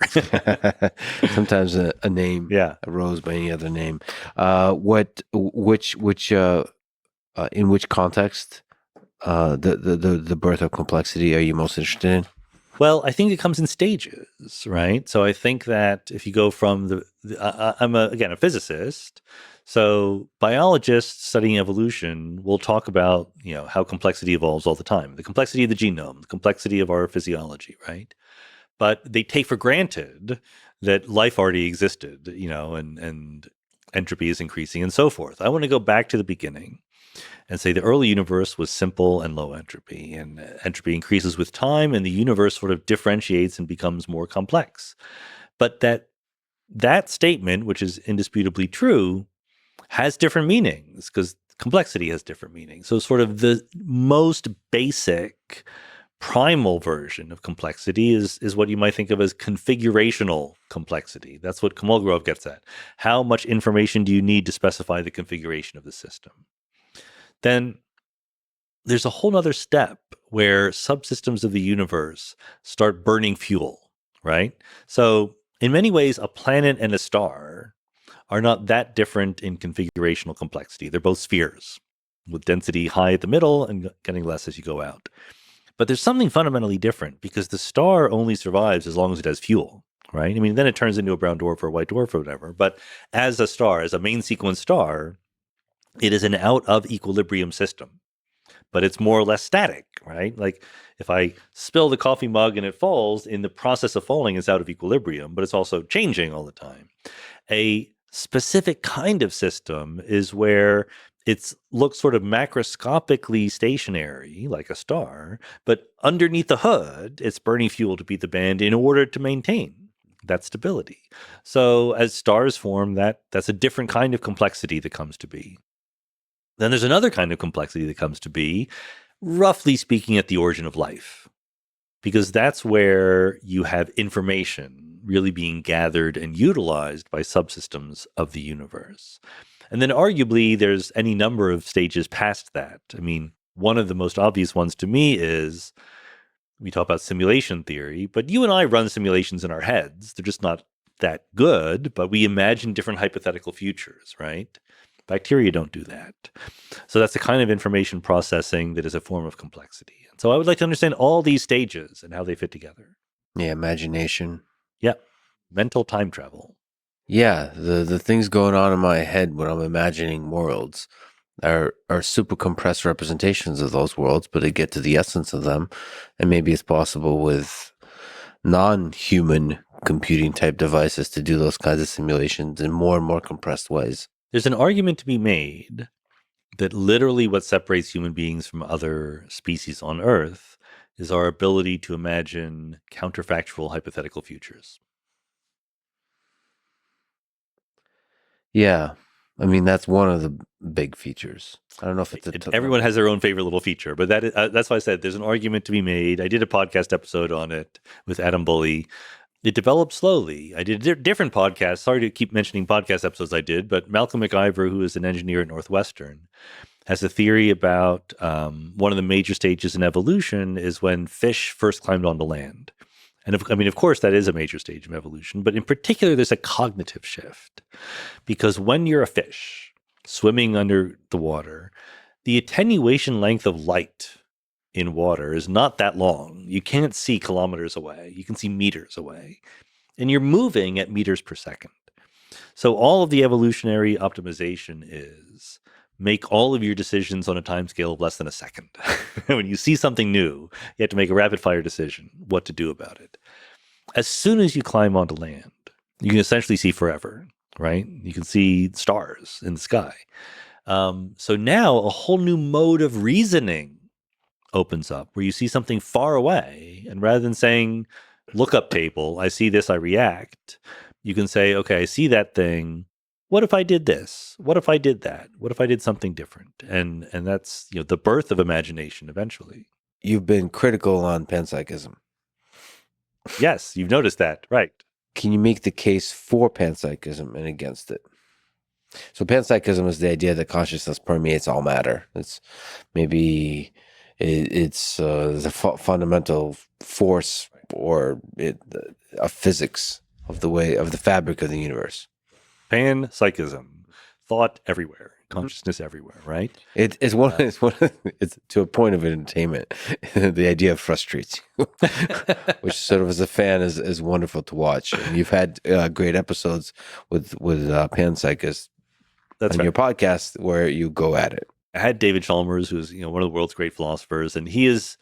L: Sometimes a name arose by any other name. In which context the birth of complexity are you most interested in?
K: Well, I think it comes in stages, right? So I think that if you go from I'm a physicist, so biologists studying evolution will talk about, how complexity evolves all the time, the complexity of the genome, the complexity of our physiology, right? But they take for granted that life already existed, and entropy is increasing and so forth. I want to go back to the beginning and say the early universe was simple and low entropy, and entropy increases with time, and the universe sort of differentiates and becomes more complex. But that statement, which is indisputably true, has different meanings because complexity has different meanings. So sort of the most basic primal version of complexity is what you might think of as configurational complexity. That's what Kolmogorov gets at. How much information do you need to specify the configuration of the system? Then there's a whole other step where subsystems of the universe start burning fuel, right? So in many ways, a planet and a star are not that different in configurational complexity. They're both spheres with density high at the middle and getting less as you go out. But there's something fundamentally different because the star only survives as long as it has fuel, right? I mean, then it turns into a brown dwarf or a white dwarf or whatever. But as a star, as a main sequence star, it is an out of equilibrium system, but it's more or less static, right? Like if I spill the coffee mug and it falls, in the process of falling, it's out of equilibrium, but it's also changing all the time. A specific kind of system is where it looks sort of macroscopically stationary, like a star, but underneath the hood, it's burning fuel to beat the band in order to maintain that stability. So as stars form, that's a different kind of complexity that comes to be. Then there's another kind of complexity that comes to be, roughly speaking, at the origin of life. because that's where you have information really being gathered and utilized by subsystems of the universe. And then arguably there's any number of stages past that. I mean, one of the most obvious ones to me is we talk about simulation theory, but you and I run simulations in our heads. They're just not that good, but we imagine different hypothetical futures, right? Bacteria don't do that. So that's the kind of information processing that is a form of complexity. And so I would like to understand all these stages and how they fit together.
L: Yeah, imagination.
K: Yeah. Mental time travel.
L: Yeah, the things going on in my head when I'm imagining worlds are super compressed representations of those worlds, but to get to the essence of them, and maybe it's possible with non-human computing type devices to do those kinds of simulations in more and more compressed ways.
K: There's an argument to be made that literally what separates human beings from other species on Earth is our ability to imagine counterfactual hypothetical futures.
L: Yeah. I mean, that's one of the big features. I don't know if it's
K: Everyone has their own favorite little feature, but that's why I said there's an argument to be made. I did a podcast episode on it with Adam Bully. It developed slowly. I did a different podcast. Sorry to keep mentioning podcast episodes I did, but Malcolm McIver, who is an engineer at Northwestern, has a theory about one of the major stages in evolution is when fish first climbed onto land. And of course, that is a major stage of evolution, but in particular, there's a cognitive shift. Because when you're a fish swimming under the water, the attenuation length of light in water is not that long. You can't see kilometers away. You can see meters away. And you're moving at meters per second. So all of the evolutionary optimization is make all of your decisions on a time scale of less than a second. When you see something new, you have to make a rapid fire decision what to do about it. As soon as you climb onto land, you can essentially see forever, right? You can see stars in the sky. So now a whole new mode of reasoning opens up where you see something far away. And rather than saying, lookup table, I see this, I react, you can say, okay, I see that thing. What if I did this? What if I did that? What if I did something different? And that's the birth of imagination eventually.
L: You've been critical on panpsychism.
K: Yes, you've noticed that, right?
L: Can you make the case for panpsychism and against it? So panpsychism is the idea that consciousness permeates all matter. It's maybe it's the fundamental force or a physics of the fabric of the universe.
K: Panpsychism, thought everywhere, consciousness everywhere, right?
L: It's to a point of entertainment. The idea frustrates you, which sort of as a fan is wonderful to watch. And you've had great episodes with panpsychists on your podcast where you go at it.
K: I had David Chalmers, who's one of the world's great philosophers, and he is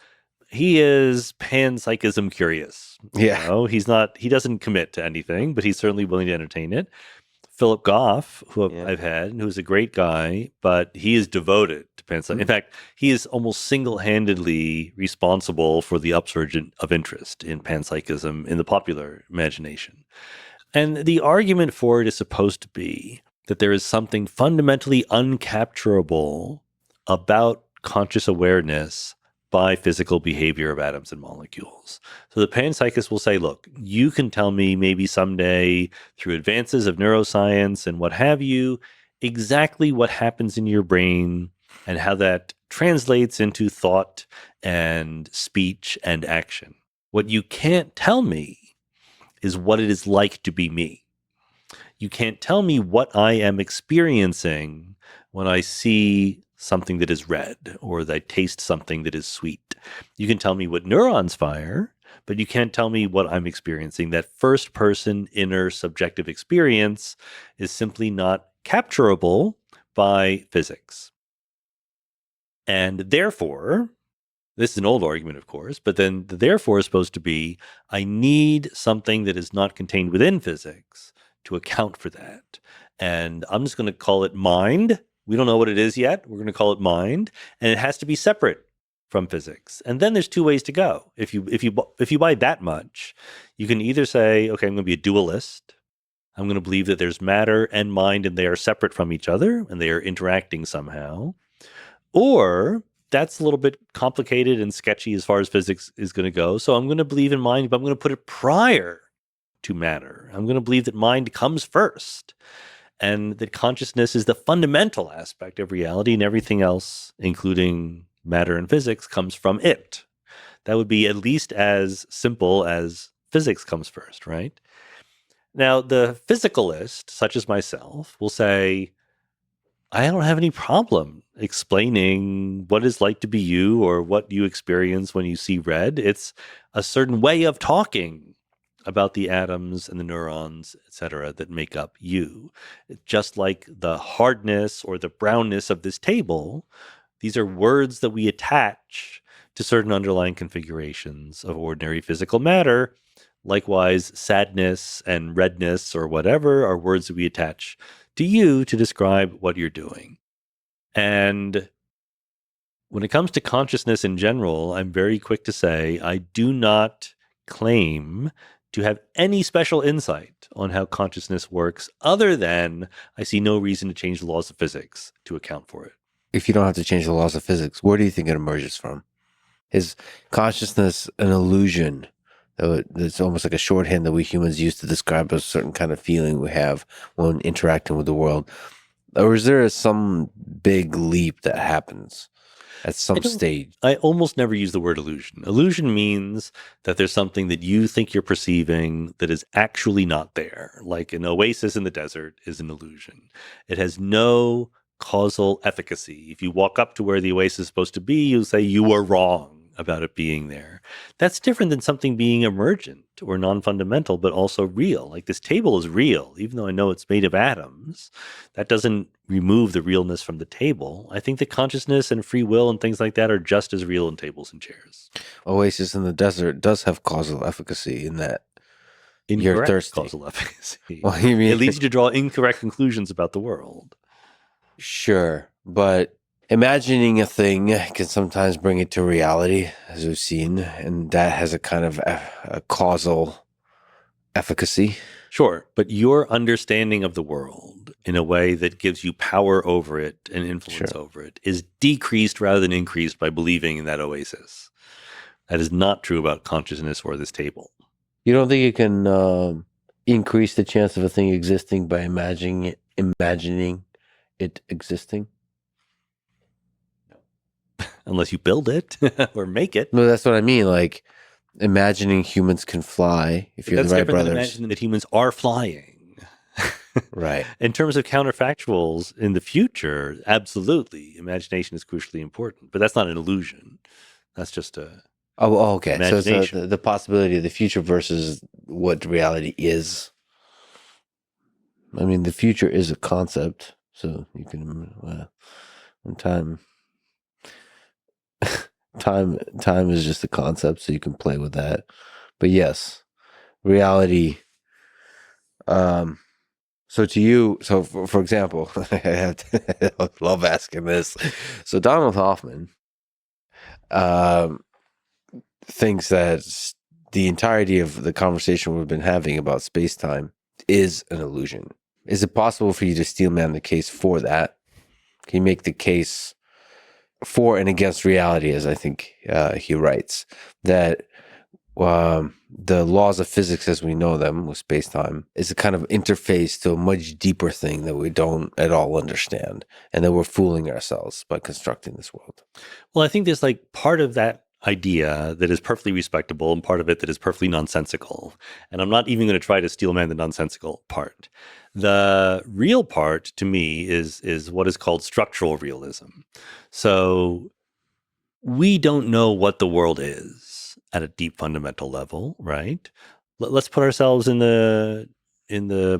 K: panpsychism curious.
L: Yeah,
K: he doesn't commit to anything, but he's certainly willing to entertain it. Philip Goff, who I've had, who's a great guy, but he is devoted to panpsychism. Mm-hmm. In fact, he is almost single-handedly responsible for the upsurge of interest in panpsychism in the popular imagination. And the argument for it is supposed to be that there is something fundamentally uncapturable about conscious awareness by physical behavior of atoms and molecules. So the panpsychist will say, look, you can tell me maybe someday through advances of neuroscience and what have you, exactly what happens in your brain and how that translates into thought and speech and action. What you can't tell me is what it is like to be me. You can't tell me what I am experiencing when I see something that is red or that I taste something that is sweet. You can tell me what neurons fire, but you can't tell me what I'm experiencing. That first person inner subjective experience is simply not capturable by physics. And therefore, this is an old argument, of course, but then the therefore is supposed to be, I need something that is not contained within physics to account for that. And I'm just going to call it mind. We don't know what it is yet. We're going to call it mind, and it has to be separate from physics. And then there's two ways to go. If you buy that much, you can either say, okay, I'm going to be a dualist. I'm going to believe that there's matter and mind, and they are separate from each other, and they are interacting somehow. Or that's a little bit complicated and sketchy as far as physics is going to go. So I'm going to believe in mind, but I'm going to put it prior to matter. I'm going to believe that mind comes first, and that consciousness is the fundamental aspect of reality, and everything else, including matter and physics, comes from it. That would be at least as simple as physics comes first, right? Now, the physicalist, such as myself, will say, I don't have any problem explaining what it's like to be you or what you experience when you see red. It's a certain way of talking about the atoms and the neurons, et cetera, that make up you. Just like the hardness or the brownness of this table, these are words that we attach to certain underlying configurations of ordinary physical matter. Likewise, sadness and redness or whatever are words that we attach to you to describe what you're doing. And when it comes to consciousness in general, I'm very quick to say I do not claim to have any special insight on how consciousness works, other than I see no reason to change the laws of physics to account for it.
L: If you don't have to change the laws of physics, where do you think it emerges from? Is consciousness an illusion? It's almost like a shorthand that we humans use to describe a certain kind of feeling we have when interacting with the world. Or is there some big leap that happens at some stage?
K: I almost never use the word illusion. Illusion means that there's something that you think you're perceiving that is actually not there. Like an oasis in the desert is an illusion. It has no causal efficacy. If you walk up to where the oasis is supposed to be, you'll say you were wrong about it being there. That's different than something being emergent or non-fundamental, but also real. Like this table is real, even though I know it's made of atoms. That doesn't remove the realness from the table. I think that consciousness and free will and things like that are just as real in tables and chairs.
L: Oasis in the desert does have causal efficacy in that you're
K: Incorrect
L: thirsty.
K: causal efficacy.
L: Well, you mean
K: it leads you to draw incorrect conclusions about the world.
L: Sure, but imagining a thing can sometimes bring it to reality, as we've seen, and that has a kind of a causal efficacy.
K: Sure, but your understanding of the world in a way that gives you power over it and influence over it is decreased rather than increased by believing in that oasis. That is not true about consciousness or this table.
L: You don't think you can increase the chance of a thing existing by imagining it existing?
K: Unless you build it or make it.
L: No, that's what I mean. Like imagining humans can fly. If you're the Wright brothers,
K: imagining that humans are flying.
L: Right.
K: In terms of counterfactuals in the future, absolutely, imagination is crucially important. But that's not an illusion. That's just a
L: okay. So it's the possibility of the future versus what reality is. I mean, the future is a concept, so you can time is just a concept, so you can play with that. But yes, reality. So to you, for example, I love asking this. So Donald Hoffman thinks that the entirety of the conversation we've been having about space-time is an illusion. Is it possible for you to steelman the case for that? Can you make the case for and against reality, as I think he writes, that the laws of physics as we know them with space-time is a kind of interface to a much deeper thing that we don't at all understand, and that we're fooling ourselves by constructing this world?
K: Well, I think there's like part of that idea that is perfectly respectable and part of it that is perfectly nonsensical. And I'm not even going to try to steelman the nonsensical part. The real part to me is what is called structural realism. So we don't know what the world is at a deep fundamental level, right? Let's put ourselves in the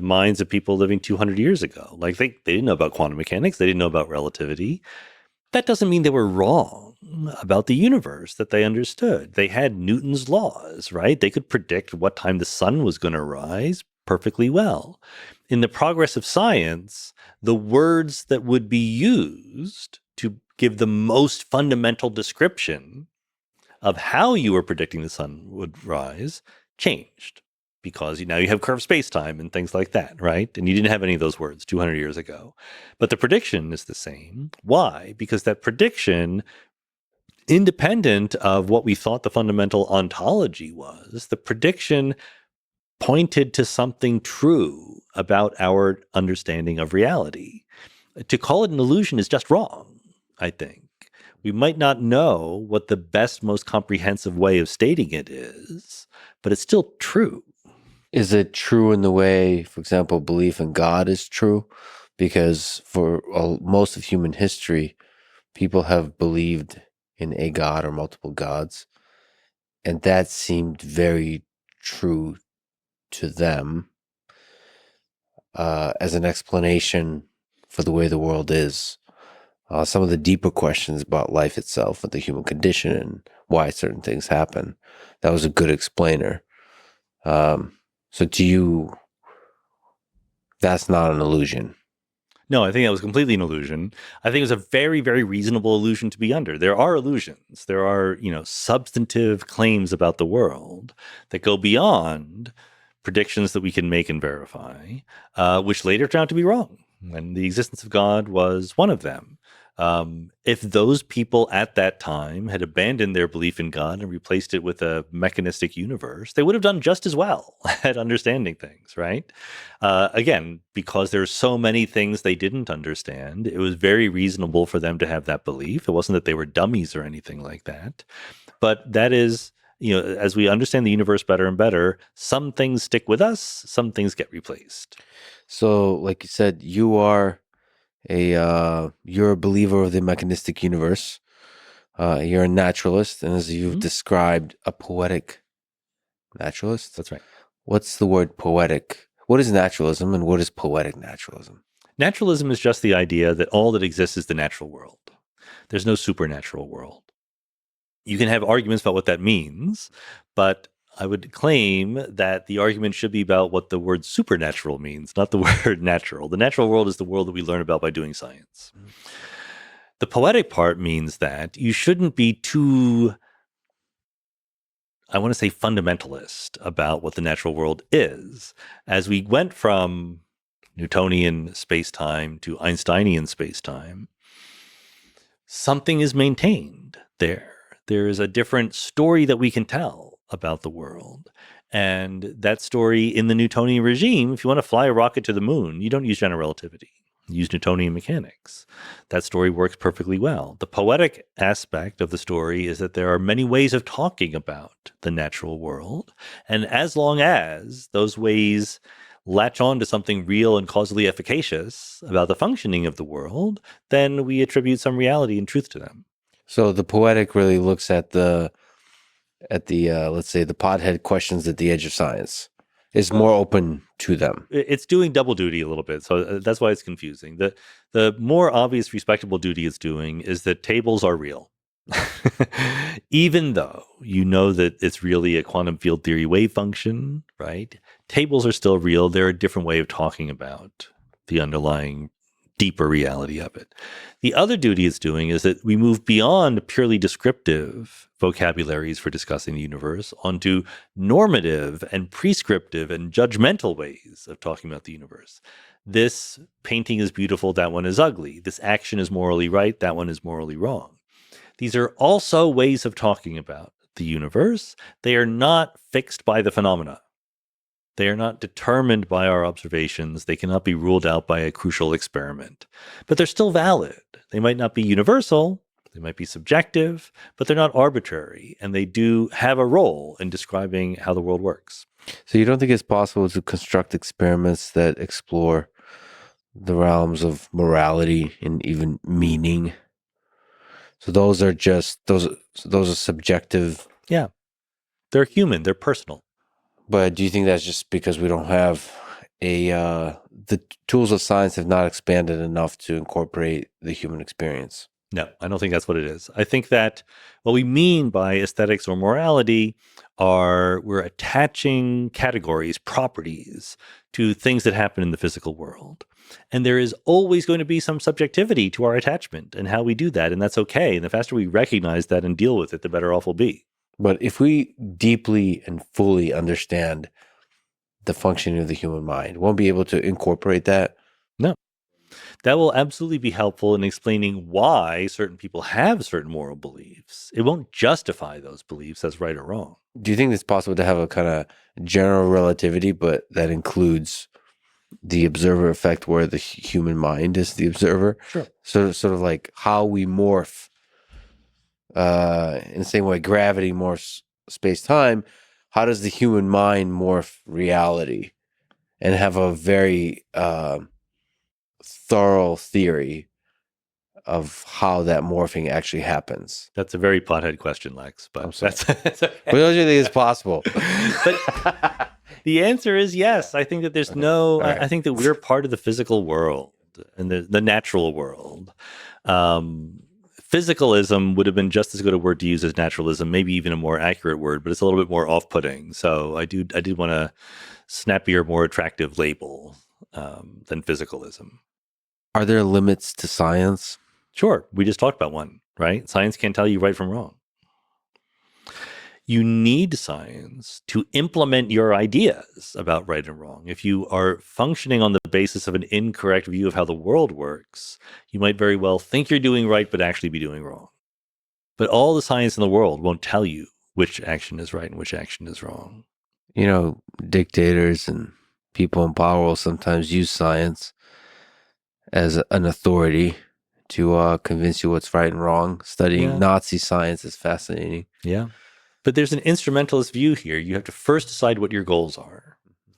K: minds of people living 200 years ago. Like they didn't know about quantum mechanics. They didn't know about relativity. That doesn't mean they were wrong about the universe that they understood. They had Newton's laws, right? They could predict what time the sun was going to rise perfectly well. In the progress of science, the words that would be used to give the most fundamental description of how you were predicting the sun would rise changed, because now you have curved space-time and things like that, right? And you didn't have any of those words 200 years ago. But the prediction is the same. Why? Because that prediction independent of what we thought the fundamental ontology was, the prediction pointed to something true about our understanding of reality. To call it an illusion is just wrong, I think. We might not know what the best, most comprehensive way of stating it is, but it's still true.
L: Is it true in the way, for example, belief in God is true? Because for most of human history, people have believed in a God or multiple gods, and that seemed very true to them as an explanation for the way the world is. Some of the deeper questions about life itself and the human condition and why certain things happen. That was a good explainer. So to you, that's not an illusion.
K: No, I think that was completely an illusion. I think it was a very, very reasonable illusion to be under. There are illusions. There are, substantive claims about the world that go beyond predictions that we can make and verify, which later turned out to be wrong. And the existence of God was one of them. If those people at that time had abandoned their belief in God and replaced it with a mechanistic universe, they would have done just as well at understanding things, right? Again, because there's so many things they didn't understand, it was very reasonable for them to have that belief. It wasn't that they were dummies or anything like that. But that is, as we understand the universe better and better, some things stick with us, some things get replaced.
L: So, like you said, you're a believer of the mechanistic universe. You're a naturalist, and as you've described, a poetic naturalist.
K: That's right.
L: What's the word poetic? What is naturalism, and what is poetic naturalism?
K: Naturalism is just the idea that all that exists is the natural world. There's no supernatural world. You can have arguments about what that means, but I would claim that the argument should be about what the word supernatural means, not the word natural. The natural world is the world that we learn about by doing science. The poetic part means that you shouldn't be too, I want to say, fundamentalist about what the natural world is. As we went from Newtonian space-time to Einsteinian space-time, something is maintained there. There is a different story that we can tell about the world. And that story in the Newtonian regime, if you want to fly a rocket to the moon, you don't use general relativity. You use Newtonian mechanics. That story works perfectly well. The poetic aspect of the story is that there are many ways of talking about the natural world. And as long as those ways latch on to something real and causally efficacious about the functioning of the world, then we attribute some reality and truth to them.
L: So the poetic really looks at the let's say the pothead questions at the edge of science. Is more open to them.
K: It's doing double duty a little bit, so that's why it's confusing. The more obvious, respectable duty it's doing is that tables are real. Even though you know that it's really a quantum field theory wave function, right? Tables are still real. They're a different way of talking about the underlying deeper reality of it. The other duty it's doing is that we move beyond purely descriptive vocabularies for discussing the universe onto normative and prescriptive and judgmental ways of talking about the universe. This painting is beautiful, that one is ugly. This action is morally right, that one is morally wrong. These are also ways of talking about the universe. They are not fixed by the phenomena. They are not determined by our observations. They cannot be ruled out by a crucial experiment. But they're still valid. They might not be universal. They might be subjective, but they're not arbitrary. And they do have a role in describing how the world works.
L: So you don't think it's possible to construct experiments that explore the realms of morality and even meaning? So those are just, those are subjective.
K: Yeah. They're human. They're personal.
L: But do you think that's just because we don't have the tools of science have not expanded enough to incorporate the human experience?
K: No, I don't think that's what it is. I think that what we mean by aesthetics or morality are we're attaching categories, properties to things that happen in the physical world. And there is always going to be some subjectivity to our attachment and how we do that. And that's okay. And the faster we recognize that and deal with it, the better off we'll be.
L: But if we deeply and fully understand the functioning of the human mind, won't be able to incorporate that?
K: No. That will absolutely be helpful in explaining why certain people have certain moral beliefs. It won't justify those beliefs as right or wrong.
L: Do you think it's possible to have a kind of general relativity, but that includes the observer effect where the human mind is the observer?
K: Sure.
L: So sort of like how we morph in the same way gravity morphs space-time, how does the human mind morph reality and have a very thorough theory of how that morphing actually happens?
K: That's a very pothead question, Lex, but that's okay.
L: But don't you think it's possible?
K: But the answer is yes. I think that there's no,
L: right.
K: I think that we're part of the physical world and the natural world. Physicalism would have been just as good a word to use as naturalism, maybe even a more accurate word, but it's a little bit more off-putting. So I did want a snappier, more attractive label than physicalism.
L: Are there limits to science?
K: Sure. We just talked about one, right? Science can't tell you right from wrong. You need science to implement your ideas about right and wrong. If you are functioning on the basis of an incorrect view of how the world works, you might very well think you're doing right, but actually be doing wrong. But all the science in the world won't tell you which action is right and which action is wrong.
L: You know, dictators and people in power will sometimes use science as an authority to convince you what's right and wrong. Studying Nazi science is fascinating.
K: Yeah. But there's an instrumentalist view here. You have to first decide what your goals are,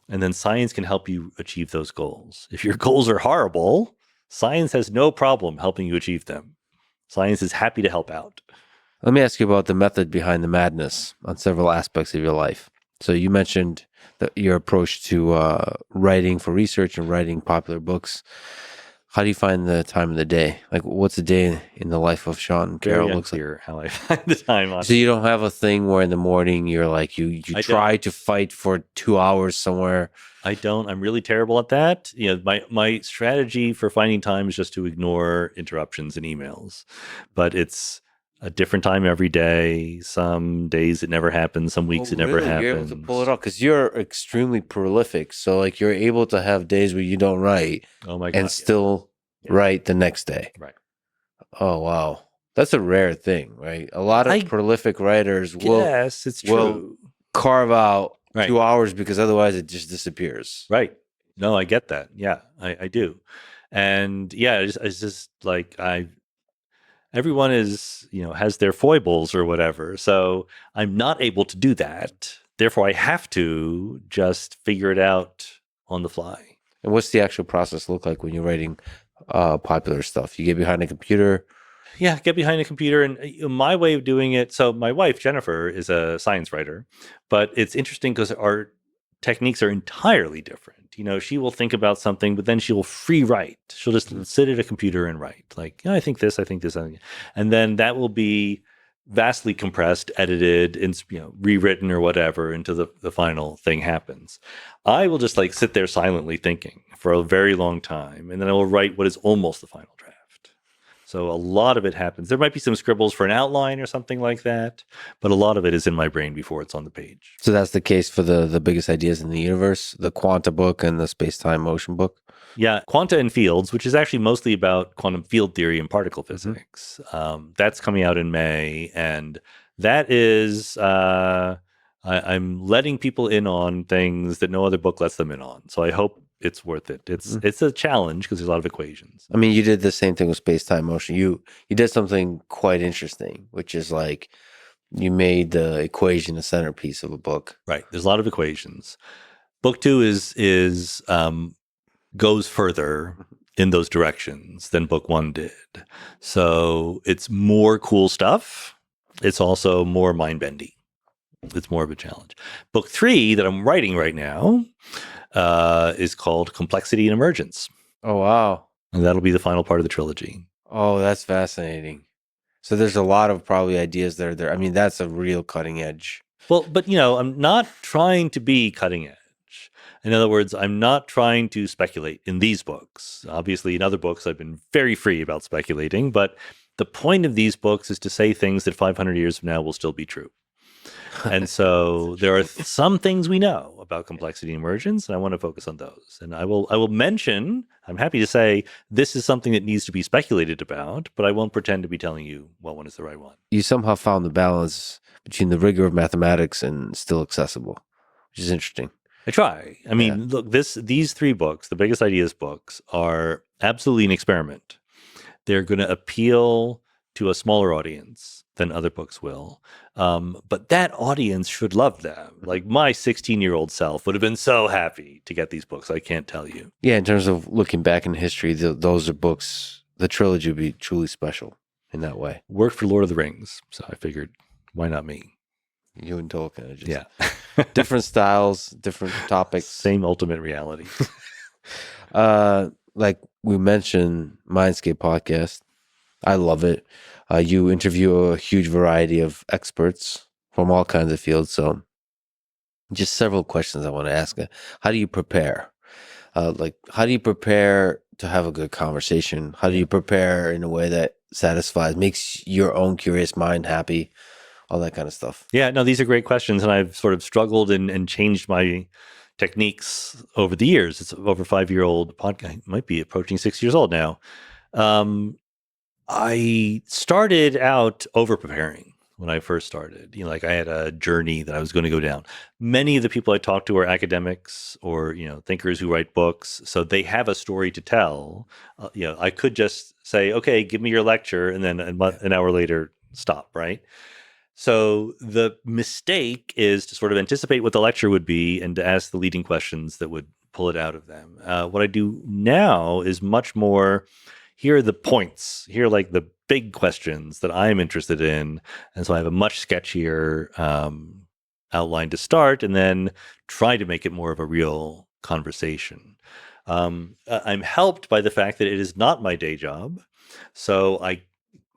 K: and then science can help you achieve those goals. If your goals are horrible, science has no problem helping you achieve them. Science is happy to help out.
L: Let me ask you about the method behind the madness on several aspects of your life. So you mentioned your approach to writing for research and writing popular books. How do you find the time of the day? Like, what's a day in the life of Sean Carroll looks like?
K: How I find the time on.
L: So you don't have a thing where in the morning you're like you try to fight for 2 hours somewhere.
K: I don't. I'm really terrible at that. You know, my strategy for finding time is just to ignore interruptions and emails. But it's a different time every day. Some days it never happens. Some weeks it never happens.
L: You're able to pull it off because you're extremely prolific. So like you're able to have days where you don't write.
K: Oh my God,
L: and still write the next day.
K: Right.
L: Oh wow, that's a rare thing, right? A lot of prolific writers will carve out 2 hours because otherwise it just disappears.
K: Right. No, I get that. Yeah, I do. And yeah, it's just like everyone is, has their foibles or whatever. So I'm not able to do that. Therefore, I have to just figure it out on the fly.
L: And what's the actual process look like when you're writing popular stuff? You get behind a computer?
K: Yeah, get behind a computer. And my way of doing it, so my wife, Jennifer, is a science writer, but it's interesting because our techniques are entirely different. She will think about something, but then she will free write. She'll just sit at a computer and write. Like, I think this, and then that will be vastly compressed, edited, and rewritten or whatever until the final thing happens. I will just like sit there silently thinking for a very long time, and then I will write what is almost the final draft. So a lot of it happens. There might be some scribbles for an outline or something like that, but a lot of it is in my brain before it's on the page.
L: So that's the case for the biggest ideas in the universe, the quanta book and the space-time motion book?
K: Yeah, Quanta and Fields, which is actually mostly about quantum field theory and particle physics. That's coming out in May, and that is I'm letting people in on things that no other book lets them in on. So I hope it's worth it. It's a challenge because there's a lot of equations.
L: I mean, you did the same thing with space-time motion. You did something quite interesting, which is like you made the equation a centerpiece of a book.
K: Right. There's a lot of equations. Book 2 is goes further in those directions than book 1 did. So it's more cool stuff. It's also more mind-bending. It's more of a challenge. Book 3 that I'm writing right now is called Complexity and Emergence.
L: Oh, wow.
K: And that'll be the final part of the trilogy.
L: Oh, that's fascinating. So there's a lot of probably ideas that are there. I mean, that's a real cutting edge.
K: Well, but I'm not trying to be cutting edge. In other words, I'm not trying to speculate in these books. Obviously, in other books, I've been very free about speculating, but the point of these books is to say things that 500 years from now will still be true. And so there are some things we know about complexity and emergence, and I want to focus on those. And I will mention, I'm happy to say, this is something that needs to be speculated about, but I won't pretend to be telling you what one is the right one.
L: You somehow found the balance between the rigor of mathematics and still accessible, which is interesting.
K: I try. I mean, look, these 3 books, the Biggest Ideas books, are absolutely an experiment. They're going to appeal to a smaller audience than other books will. But that audience should love them. Like my 16-year-old self would have been so happy to get these books. I can't tell you.
L: Yeah, in terms of looking back in history, those are books, the trilogy would be truly special in that way.
K: Worked for Lord of the Rings, so I figured, why not me?
L: You and Tolkien are just
K: different
L: styles, different topics.
K: Same ultimate reality.
L: Like we mentioned, Mindscape podcast. I love it. You interview a huge variety of experts from all kinds of fields. So just several questions I want to ask. How do you prepare? How do you prepare to have a good conversation? How do you prepare in a way that satisfies, makes your own curious mind happy? All that kind of stuff.
K: Yeah, no, these are great questions. And I've sort of struggled and changed my techniques over the years. It's over 5-year-old podcast. It might be approaching 6 years old now. I started out over preparing when I first started. You know, like I had a journey that I was going to go down. Many of the people I talked to are academics or, you know, thinkers who write books. So they have a story to tell. You know, I could just say, okay, give me your lecture. And then an hour later, stop, right? So the mistake is to sort of anticipate what the lecture would be and to ask the leading questions that would pull it out of them. What I do now is much more, here are the points, here are like the big questions that I'm interested in. And so I have a much sketchier outline to start and then try to make it more of a real conversation. I'm helped by the fact that it is not my day job. So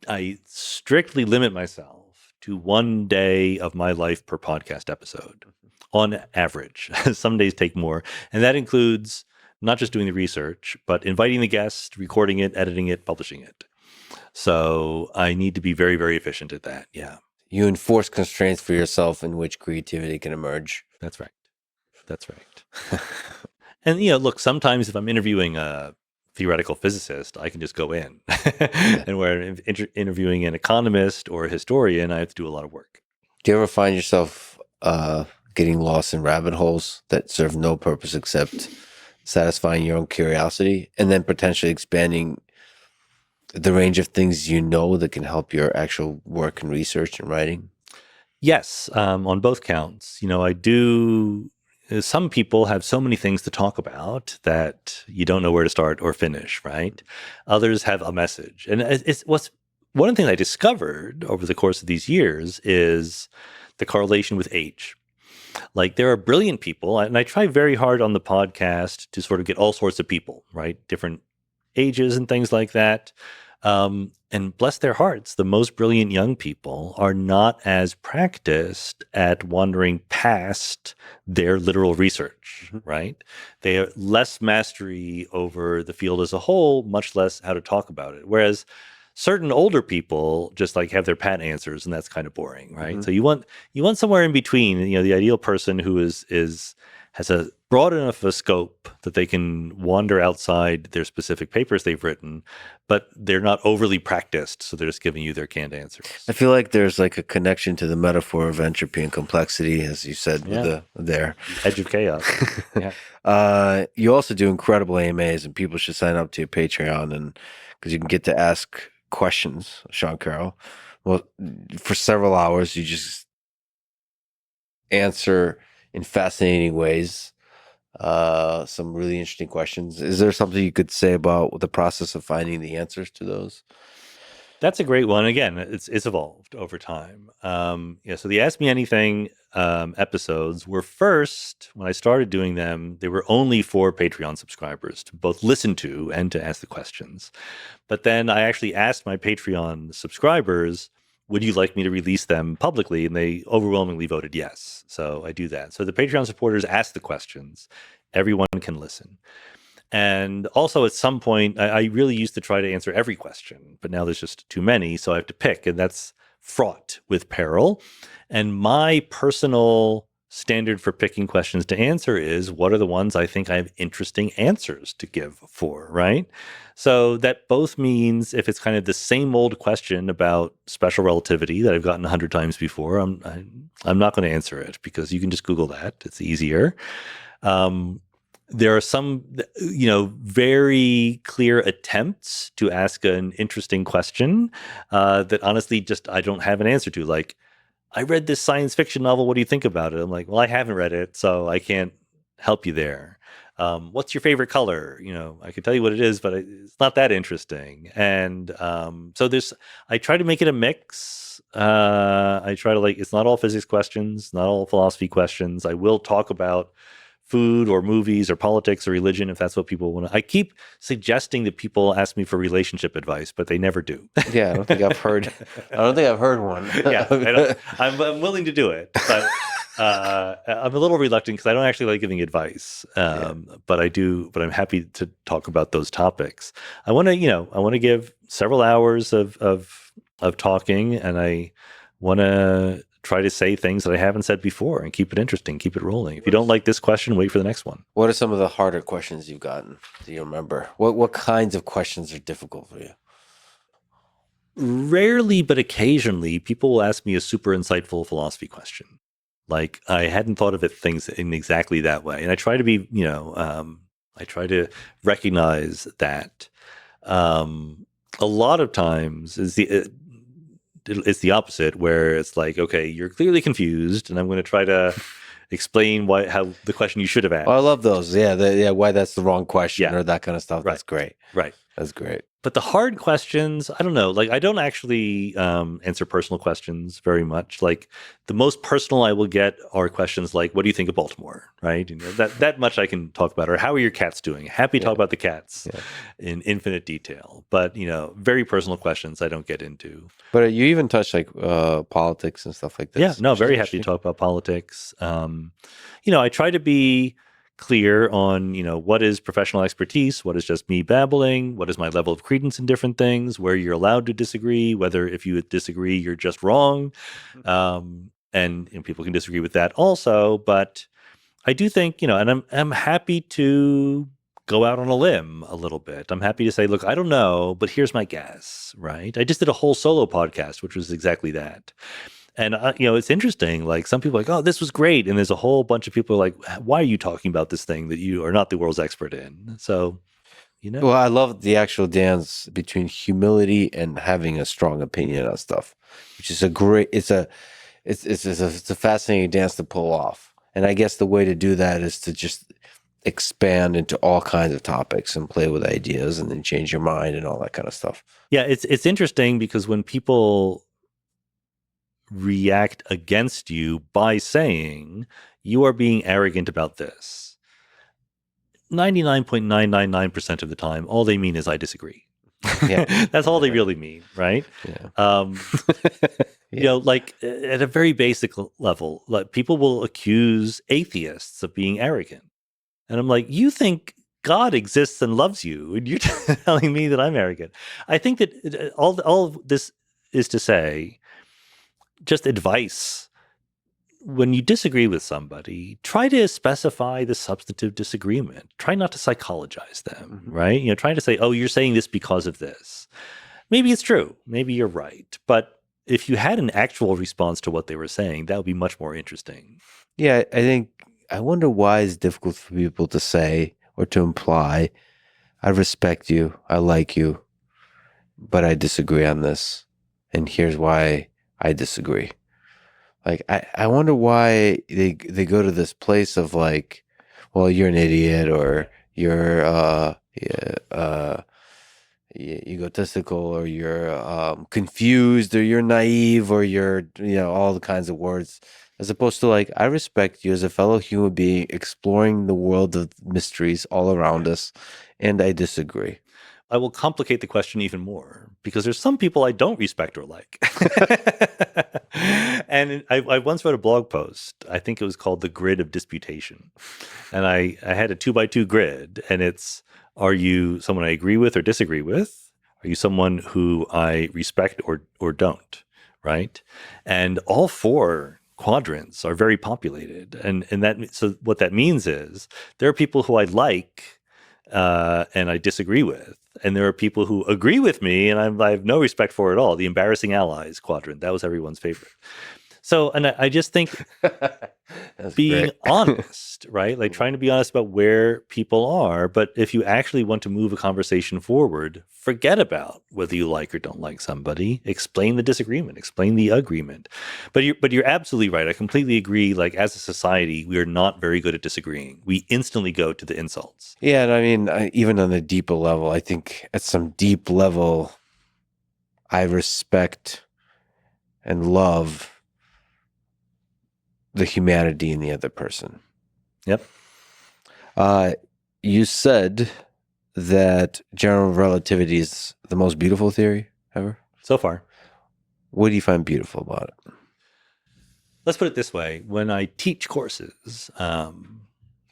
K: I strictly limit myself to 1 day of my life per podcast episode on average. Some days take more. And that includes not just doing the research, but inviting the guest, recording it, editing it, publishing it. So I need to be very, very efficient at that. Yeah.
L: You enforce constraints for yourself in which creativity can emerge.
K: That's right. That's right. And, you know, look, sometimes if I'm interviewing a theoretical physicist, I can just go in. And where I'm interviewing an economist or a historian, I have to do a lot of work.
L: Do you ever find yourself getting lost in rabbit holes that serve no purpose except satisfying your own curiosity and then potentially expanding the range of things you know that can help your actual work and research and writing?
K: Yes, on both counts. You know, I do. Some people have so many things to talk about that you don't know where to start or finish, right? Others have a message. And one of the things I discovered over the course of these years is the correlation with age. Like there are brilliant people, and I try very hard on the podcast to sort of get all sorts of people, right? Different ages and things like that. And bless their hearts, the most brilliant young people are not as practiced at wandering past their literal research, right? They have less mastery over the field as a whole, much less how to talk about it. Whereas certain older people just like have their pat answers, and that's kind of boring, right? So you want somewhere in between. You know, the ideal person who has a broad enough a scope that they can wander outside their specific papers they've written, but they're not overly practiced, so they're just giving you their canned answers.
L: I feel like there's like a connection to the metaphor of entropy and complexity, as you said, with the
K: edge of chaos. Yeah.
L: You also do incredible AMAs, and people should sign up to your Patreon, and because you can get to ask questions, Sean Carroll. Well, for several hours, you just answer in fascinating ways some really interesting questions. Is there something you could say about the process of finding the answers to those?
K: That's a great one. Again, it's evolved over time. So the Ask Me Anything episodes were first, when I started doing them, they were only for Patreon subscribers to both listen to and to ask the questions. But then I actually asked my Patreon subscribers, would you like me to release them publicly? And they overwhelmingly voted yes. So I do that. So the Patreon supporters ask the questions. Everyone can listen. And also at some point, I really used to try to answer every question, but now there's just too many. So I have to pick. And that's fraught with peril. And my personal standard for picking questions to answer is, what are the ones I think I have interesting answers to give for, right? So that both means if it's kind of the same old question about special relativity that I've gotten 100 times before, I'm not going to answer it, because you can just Google that. It's easier. There are some, very clear attempts to ask an interesting question that honestly just I don't have an answer to. Like, I read this science fiction novel. What do you think about it? I'm like, well, I haven't read it, so I can't help you there. What's your favorite color? I could tell you what it is, but it's not that interesting. And so I try to make it a mix. I try to it's not all physics questions, not all philosophy questions. I will talk about food or movies or politics or religion if that's what people want to. I keep suggesting that people ask me for relationship advice, but they never do.
L: Yeah, I don't think I've heard. I don't think I've heard one.
K: Yeah, I'm willing to do it, but I'm a little reluctant because I don't actually like giving advice. But I do. But I'm happy to talk about those topics. I want to give several hours of talking, and I want to try to say things that I haven't said before and keep it interesting, keep it rolling. If you don't like this question, wait for the next one.
L: What are some of the harder questions you've gotten? Do you remember? What kinds of questions are difficult for you?
K: Rarely, but occasionally, people will ask me a super insightful philosophy question. Like, I hadn't thought of things in exactly that way. And I try to be, I try to recognize that a lot of times it's the opposite, where it's like, okay, you're clearly confused, and I'm going to try to explain how the question you should have asked.
L: Oh, I love those. Yeah, why that's the wrong question or that kind of stuff.
K: Right.
L: That's great.
K: Right.
L: That's great.
K: But the hard questions, I don't know. Like, I don't actually answer personal questions very much. Like, the most personal I will get are questions like, "What do you think of Baltimore?" Right? That much I can talk about. Or, "How are your cats doing?" Happy to talk about the cats in infinite detail. But very personal questions I don't get into.
L: But you even touch politics and stuff like this.
K: Yeah, no, very happy to talk about politics. I try to be clear on, what is professional expertise, what is just me babbling, what is my level of credence in different things, where you're allowed to disagree, whether if you disagree, you're just wrong. And people can disagree with that also. But I do think, and I'm happy to go out on a limb a little bit. I'm happy to say, look, I don't know, but here's my guess, right? I just did a whole solo podcast, which was exactly that. And, it's interesting. Like, some people are like, oh, this was great. And there's a whole bunch of people like, why are you talking about this thing that you are not the world's expert in? So,
L: Well, I love the actual dance between humility and having a strong opinion on stuff, which is it's a fascinating dance to pull off. And I guess the way to do that is to just expand into all kinds of topics and play with ideas and then change your mind and all that kind of stuff.
K: Yeah, it's interesting because when people react against you by saying you are being arrogant about this, 99.999% of the time, all they mean is I disagree. Yeah. That's all they really mean, right?
L: Yeah.
K: Like, at a very basic level, like, people will accuse atheists of being arrogant. And I'm like, you think God exists and loves you, and you're telling me that I'm arrogant. I think that all of this is to say, just advice. When you disagree with somebody, try to specify the substantive disagreement. Try not to psychologize them, right? Trying to say, oh, you're saying this because of this. Maybe it's true. Maybe you're right. But if you had an actual response to what they were saying, that would be much more interesting.
L: Yeah, I wonder why it's difficult for people to say or to imply, I respect you, I like you, but I disagree on this. And here's why I disagree. Like, I wonder why they go to this place of like, well, you're an idiot, or you're egotistical, or you're confused, or you're naive, or you're all the kinds of words, as opposed to like, I respect you as a fellow human being exploring the world of mysteries all around us, and I disagree.
K: I will complicate the question even more, because there's some people I don't respect or like. And I once wrote a blog post. I think it was called The Grid of Disputation. And I had a 2x2 grid, and it's, are you someone I agree with or disagree with? Are you someone who I respect or don't? right? And all four quadrants are very populated, and that so what that means is there are people who I like and I disagree with, and there are people who agree with me and I have no respect for at all. The embarrassing allies quadrant, that was everyone's favorite. So, and I just think being honest, right? Like trying to be honest about where people are. But if you actually want to move a conversation forward, forget about whether you like or don't like somebody. Explain the disagreement, explain the agreement. But you're absolutely right. I completely agree. Like as a society, we are not very good at disagreeing. We instantly go to the insults.
L: Yeah, and I mean, even on a deeper level, I think at some deep level, I respect and love the humanity in the other person.
K: Yep.
L: You said that general relativity is the most beautiful theory ever?
K: So far.
L: What do you find beautiful about it?
K: Let's put it this way. When I teach courses,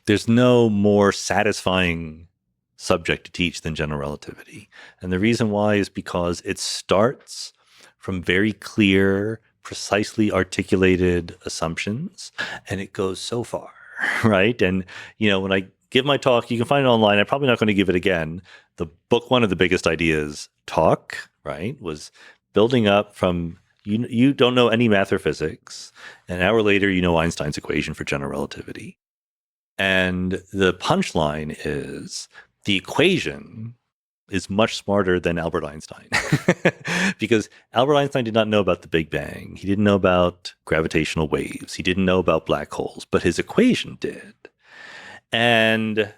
K: there's no more satisfying subject to teach than general relativity. And the reason why is because it starts from very clear, precisely articulated assumptions, and it goes so far, right? And, when I give my talk, you can find it online. I'm probably not going to give it again. The book, one of the biggest ideas, Talk, right, was building up from you don't know any math or physics. An hour later, you know Einstein's equation for general relativity. And the punchline is the equation is much smarter than Albert Einstein because Albert Einstein did not know about the Big Bang. He didn't know about gravitational waves. He didn't know about black holes, but his equation did. And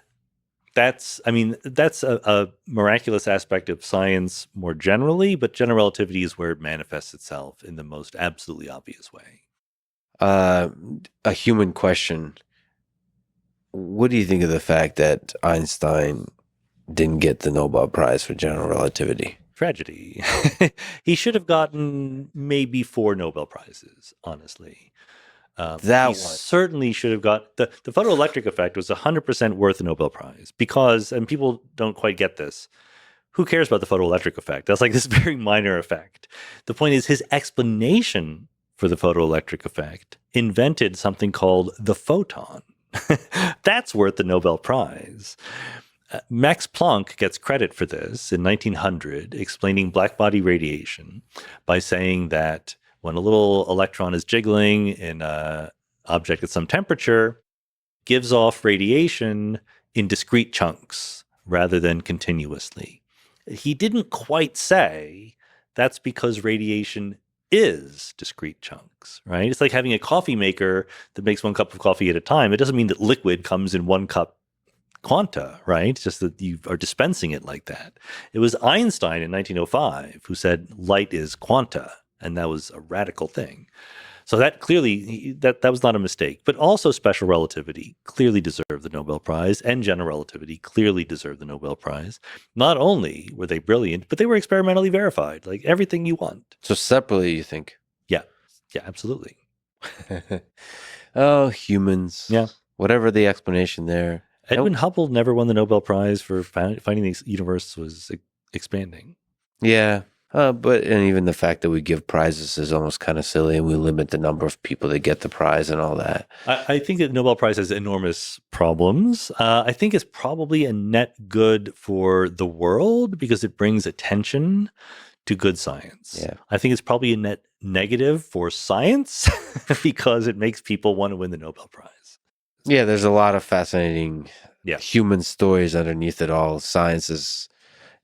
K: that's a miraculous aspect of science more generally, but general relativity is where it manifests itself in the most absolutely obvious way.
L: A human question. What do you think of the fact that Einstein didn't get the Nobel Prize for general relativity?
K: Tragedy. He should have gotten maybe 4 Nobel Prizes, honestly. He certainly should have got the photoelectric effect was 100% worth a Nobel Prize because, and people don't quite get this, who cares about the photoelectric effect? That's like this very minor effect. The point is his explanation for the photoelectric effect invented something called the photon. That's worth the Nobel Prize. Max Planck gets credit for this in 1900, explaining blackbody radiation by saying that when a little electron is jiggling in an object at some temperature, gives off radiation in discrete chunks rather than continuously. He didn't quite say that's because radiation is discrete chunks, right? It's like having a coffee maker that makes 1 cup of coffee at a time. It doesn't mean that liquid comes in 1 cup quanta, right? It's just that you are dispensing it like that. It was Einstein in 1905 who said light is quanta, and that was a radical thing. So that clearly, that was not a mistake. But also special relativity clearly deserved the Nobel Prize, and general relativity clearly deserved the Nobel Prize. Not only were they brilliant, but they were experimentally verified, like everything you want.
L: So separately, you think?
K: Yeah, absolutely.
L: Oh, humans.
K: Yeah.
L: Whatever the explanation there.
K: Edwin Hubble never won the Nobel Prize for finding the universe was expanding.
L: Yeah. But even the fact that we give prizes is almost kind of silly, and we limit the number of people that get the prize and all that.
K: I think that the Nobel Prize has enormous problems. I think it's probably a net good for the world because it brings attention to good science.
L: Yeah.
K: I think it's probably a net negative for science because it makes people want to win the Nobel Prize.
L: Yeah, there's a lot of fascinating human stories underneath it all. Science is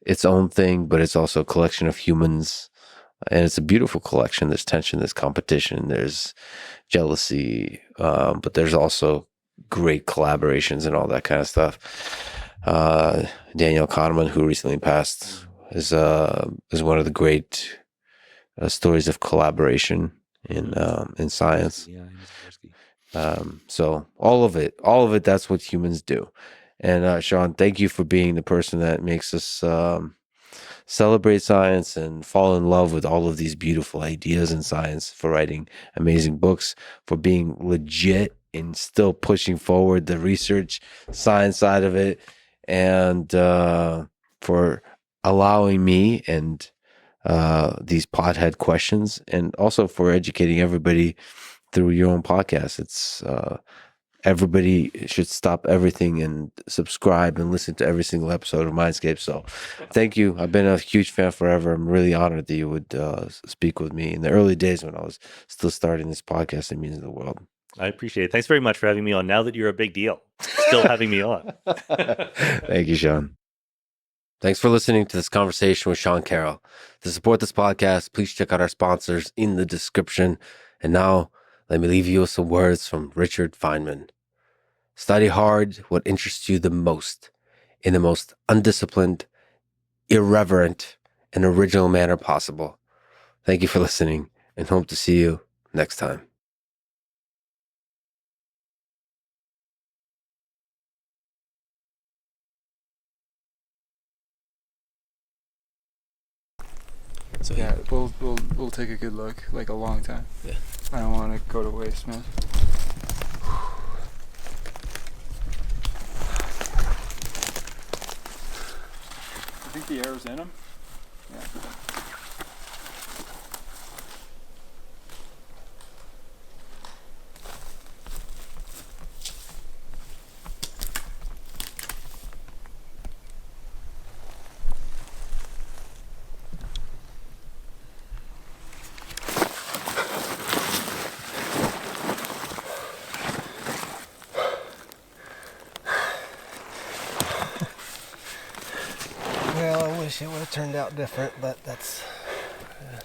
L: its own thing, but it's also a collection of humans, and it's a beautiful collection. There's tension, there's competition, there's jealousy, but there's also great collaborations and all that kind of stuff. Daniel Kahneman, who recently passed, is one of the great stories of collaboration in science. So all of it, that's what humans do. And Sean, thank you for being the person that makes us celebrate science and fall in love with all of these beautiful ideas in science, for writing amazing books, for being legit and still pushing forward the research science side of it, and for allowing me and these pothead questions, and also for educating everybody through your own podcast. It's everybody should stop everything and subscribe and listen to every single episode of Mindscape. So thank you. I've been a huge fan forever. I'm really honored that you would speak with me in the early days when I was still starting this podcast. It means the world.
K: I appreciate it. Thanks very much for having me on. Now that you're a big deal, still having me on.
L: Thank you, Sean. Thanks for listening to this conversation with Sean Carroll. To support this podcast, please check out our sponsors in the description. And now, let me leave you with some words from Richard Feynman. Study hard what interests you the most in the most undisciplined, irreverent, and original manner possible. Thank you for listening, and hope to see you next time.
B: So yeah, we'll take a good look, like a long time.
J: Yeah.
B: I don't want to go to waste, man. I think the arrow's in him. Yeah.
J: Well, I wish it would have turned out different, but that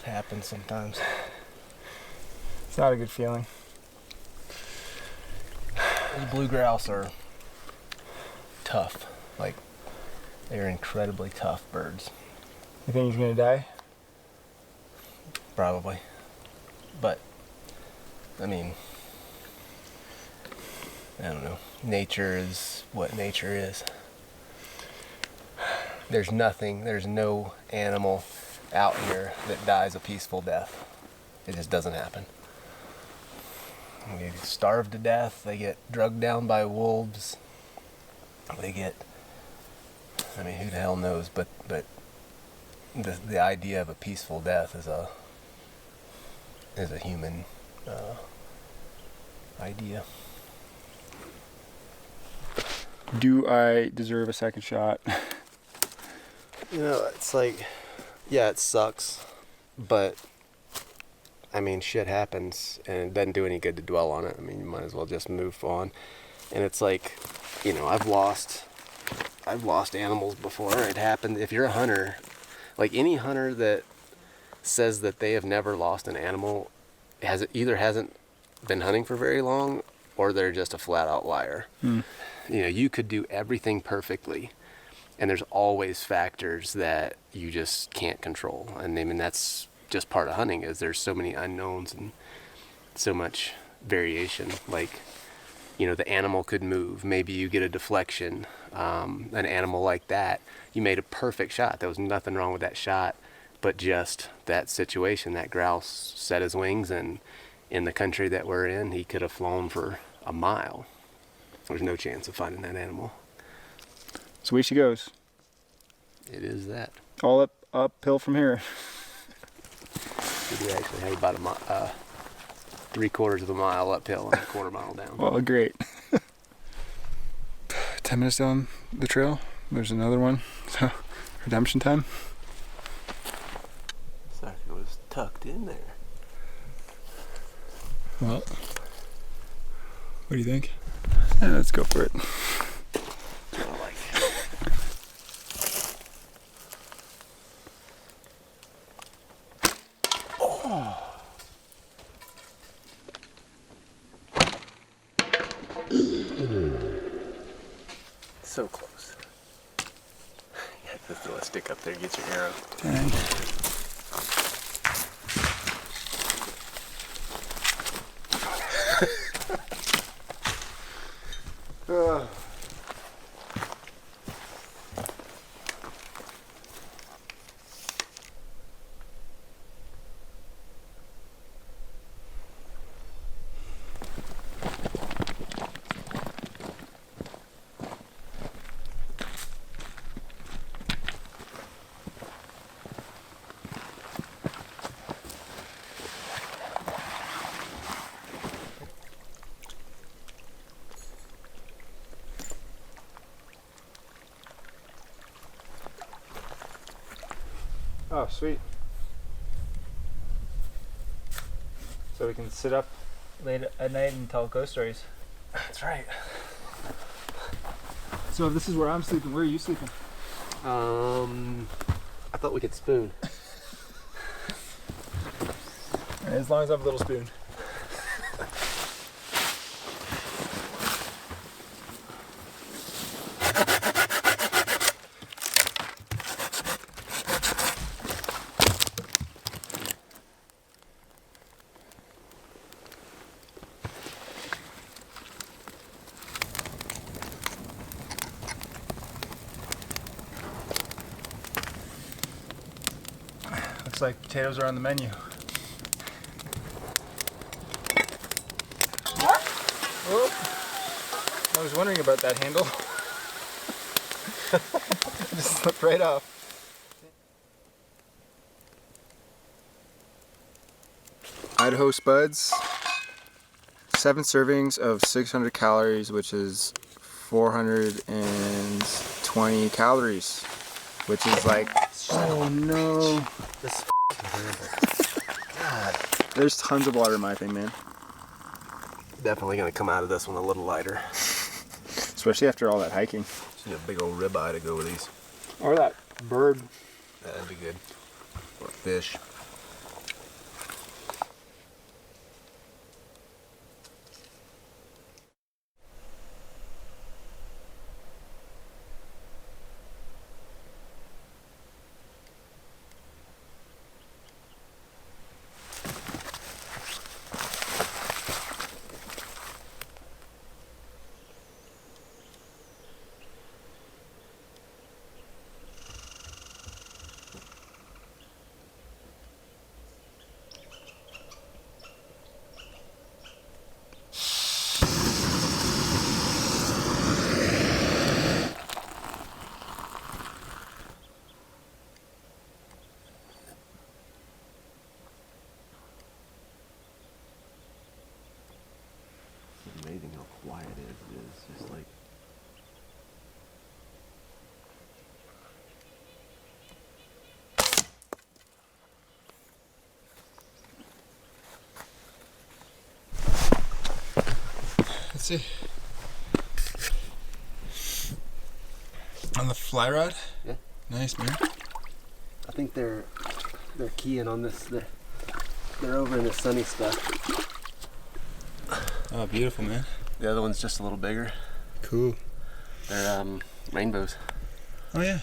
J: happens sometimes.
B: It's not a good feeling.
J: These blue grouse are tough. Like, they're incredibly tough birds.
B: You think he's gonna die?
J: Probably. But, I mean, I don't know. Nature is what nature is. There's no animal out here that dies a peaceful death. It just doesn't happen. They get starved to death, they get drugged down by wolves, they get, I mean, who the hell knows, but the idea of a peaceful death is a human idea.
B: Do I deserve a second shot?
J: You know, it's like, yeah, it sucks, but I mean, shit happens, and it doesn't do any good to dwell on it. I mean, you might as well just move on. And it's like, you know, I've lost animals before. It happened. If you're a hunter, like any hunter that says that they have never lost an animal, either hasn't been hunting for very long, or they're just a flat out liar. You know, you could do everything perfectly, and there's always factors that you just can't control. And I mean, that's just part of hunting, is there's so many unknowns and so much variation. Like, you know, the animal could move. Maybe you get a deflection. An animal like that, you made a perfect shot. There was nothing wrong with that shot, but just that situation, that grouse set his wings, and in the country that we're in, he could have flown for a mile. There's no chance of finding that animal.
B: So away she goes.
J: It is that.
B: All uphill from here.
J: We actually have about 3/4 of a mile uphill and a 1/4 mile down.
B: Well, great. 10 minutes down the trail, there's another one. So, redemption time.
J: Sucker was tucked in there.
B: Well, what do you think? Yeah, let's go for it.
J: I like it. So close. You have to throw a stick up there, get your arrow.
B: Dang.
D: Oh, sweet. So we can sit up late at night and tell ghost stories.
J: That's right.
D: So if this is where I'm sleeping, where are you sleeping?
J: I thought we could spoon.
D: As long as I have a little spoon. Looks like potatoes are on the menu. Oh, I was wondering about that handle. It just slipped right off. Idaho Spuds, 7 servings of 600 calories, which is 420 calories, which is like, oh no.
J: This
D: God. There's tons of water in my thing, man.
J: Definitely gonna come out of this one a little lighter.
D: Especially after all that hiking.
J: Just need a big old ribeye to go with these.
D: Or that bird.
J: That'd be good. Or fish. Amazing how quiet it is. It's just like
D: Let's see. On the fly rod?
J: Yeah.
D: Nice, man.
J: I think they're keying on this. They're over in this sunny stuff.
D: Oh, beautiful, man.
J: The other one's just a little bigger.
D: Cool.
J: They're rainbows.
D: Oh yeah.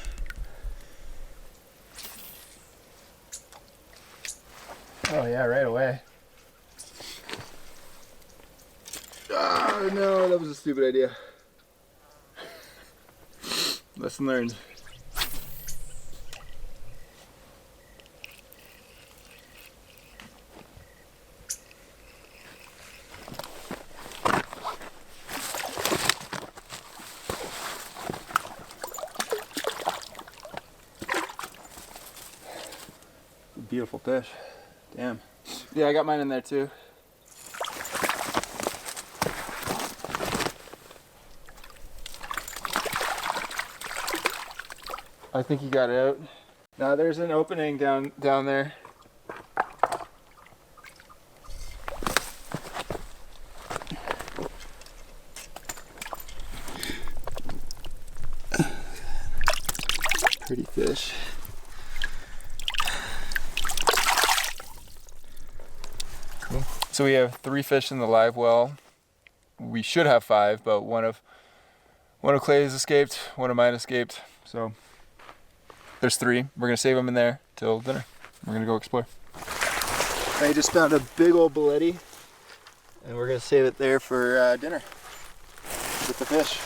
D: Oh yeah, right away. Oh no, that was a stupid idea. Lesson learned. Beautiful fish. Damn. Yeah, I got mine in there too. I think he got it out. Now there's an opening down there. Pretty fish. Cool. So we have 3 fish in the live well. We should have 5, but one of Clay's escaped, one of mine escaped. So there's 3. We're gonna save them in there till dinner. We're gonna go explore. I just found a big old belletti, and we're gonna save it there for dinner with the fish.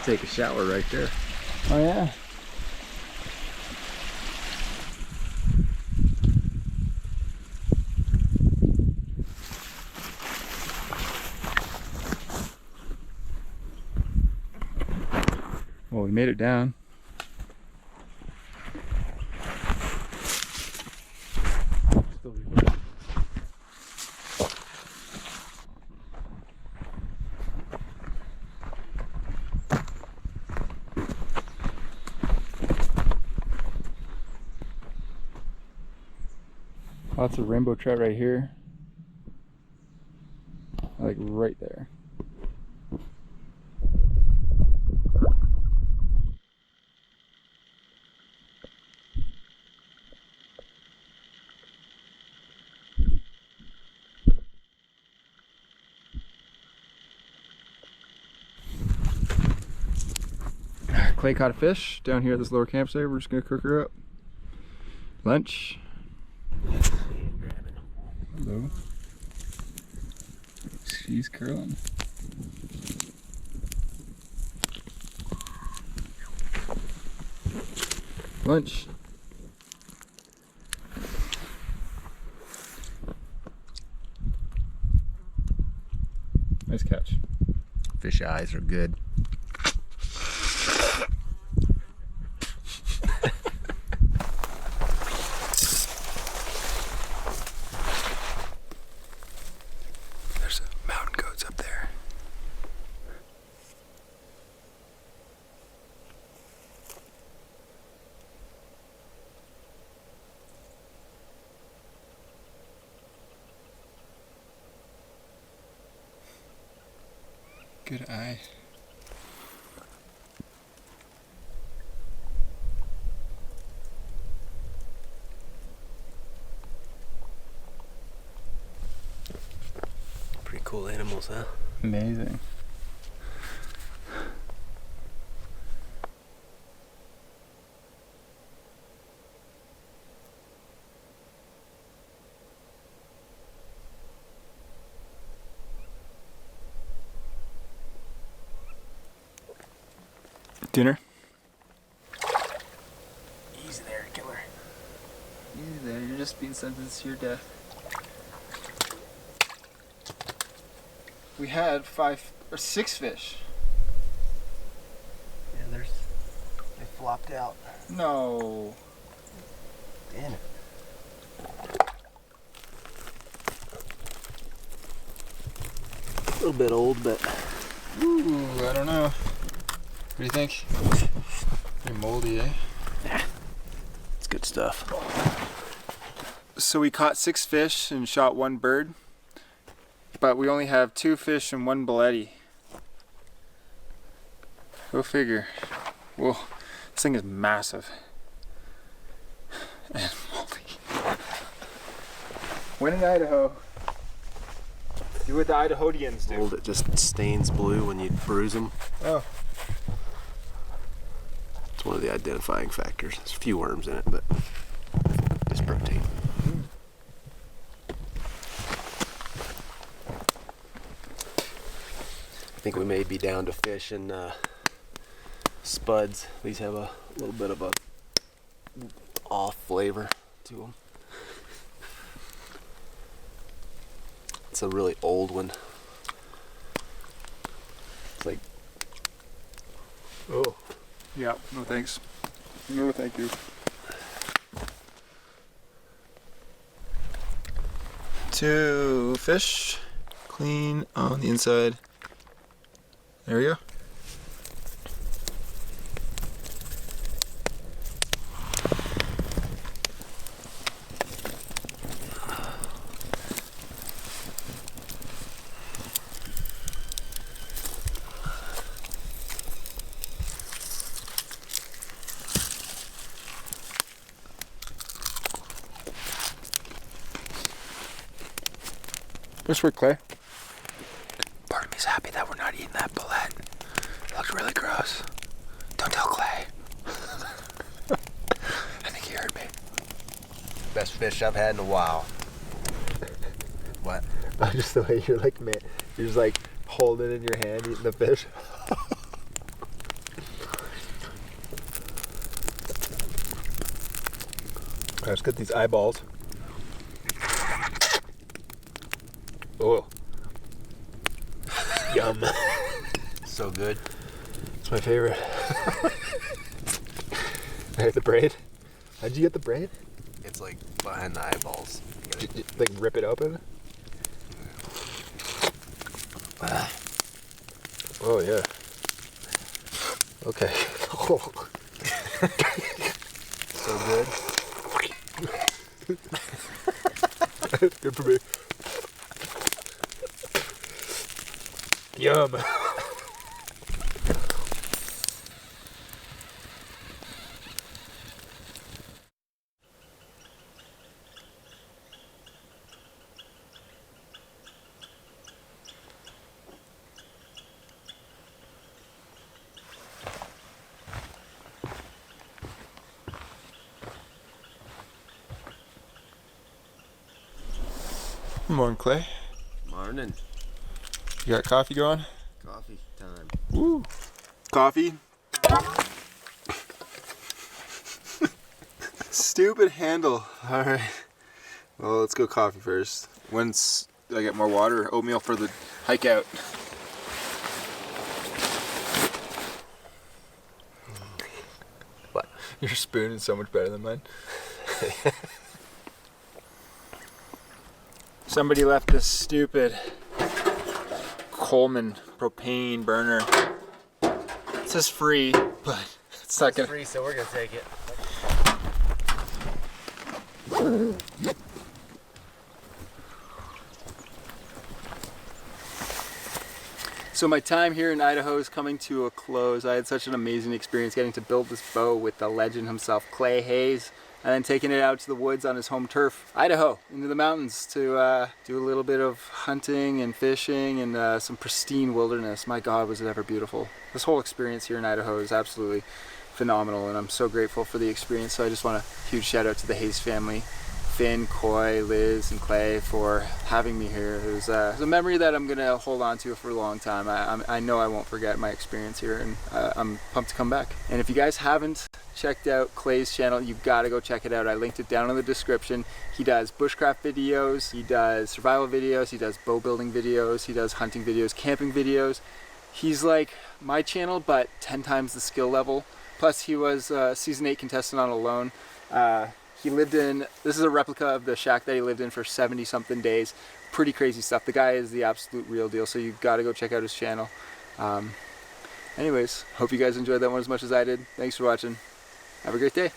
J: Take a shower right there.
D: Oh yeah. Well, we made it down.
B: Lots of rainbow trout right here. Like right there. Clay caught a fish down here at this lower campsite. We're just gonna cook her up. Lunch. Hello. She's curling. Lunch. Nice catch.
J: Fish eyes are good.
B: There's mountain goats up there. Good eye.
J: Pretty cool animals, huh?
B: Amazing. Dinner?
E: Easy there, killer.
B: Easy there, you're just being sentenced to your death. We had 5 or 6 fish.
J: Yeah, they flopped out.
B: No.
J: Damn it. A little bit old, but
B: Ooh, I don't know. What do you think? Pretty moldy, eh?
J: it's good stuff.
B: So we caught 6 fish and shot 1 bird, but we only have 2 fish and 1 belletti. Go figure. Whoa, this thing is massive. And moldy. When in Idaho, do what the Idahoans do.
J: Old, it just stains blue when you bruise them.
B: Oh.
J: It's one of the identifying factors. There's a few worms in it, but it's protein. I think we may be down to fish and spuds. These have a little bit of a off flavor to them. It's a really old one. It's like, oh.
B: Yeah, no thanks. No thank you. 2 fish, clean on the inside. There we go. Nice work, Clay. Part of me's happy that we're not eating that bullet. It looks really gross. Don't tell Clay. I think he heard me.
J: Best fish I've had in a while. What?
E: Just the way you're like, man, you're just like holding it in your hand, eating the fish. Alright, let's get these eyeballs. Oh. Yum.
J: So good.
E: It's my favorite. Alright, the braid. How'd you get the braid?
J: It's like behind the eyeballs.
E: Did you, like rip it open? Oh yeah. Okay.
J: So good.
E: Good for me. Yum. Morning, Clay.
J: Morning.
E: You got coffee going?
J: Coffee time.
E: Woo. Coffee. Stupid handle. All right. Well, let's go coffee first. Once I get more water, oatmeal for the hike out.
J: What?
E: Your spoon is so much better than mine. Somebody left this stupid Coleman propane burner. It says free, but it's not gonna.
J: Free, so we're gonna take it.
E: So my time here in Idaho is coming to a close. I had such an amazing experience getting to build this bow with the legend himself, Clay Hayes, and then taking it out to the woods on his home turf, Idaho, into the mountains to do a little bit of hunting and fishing and some pristine wilderness. My God, was it ever beautiful. This whole experience here in Idaho is absolutely phenomenal, and I'm so grateful for the experience. So I just want a huge shout out to the Hayes family, Finn, Coy, Liz, and Clay, for having me here. It was a memory that I'm gonna hold on to for a long time. I know I won't forget my experience here, and I'm pumped to come back. And if you guys haven't checked out Clay's channel, you gotta go check it out. I linked it down in the description. He does bushcraft videos, he does survival videos, he does bow building videos, he does hunting videos, camping videos. He's like my channel, but 10 times the skill level. Plus he was a season 8 contestant on Alone. He lived in, this is a replica of the shack that he lived in for 70 something days. Pretty crazy stuff. The guy is the absolute real deal, so you've got to go check out his channel. Anyways, hope you guys enjoyed that one as much as I did. Thanks for watching. Have a great day.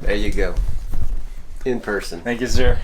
J: There you go. In person.
E: Thank you, sir.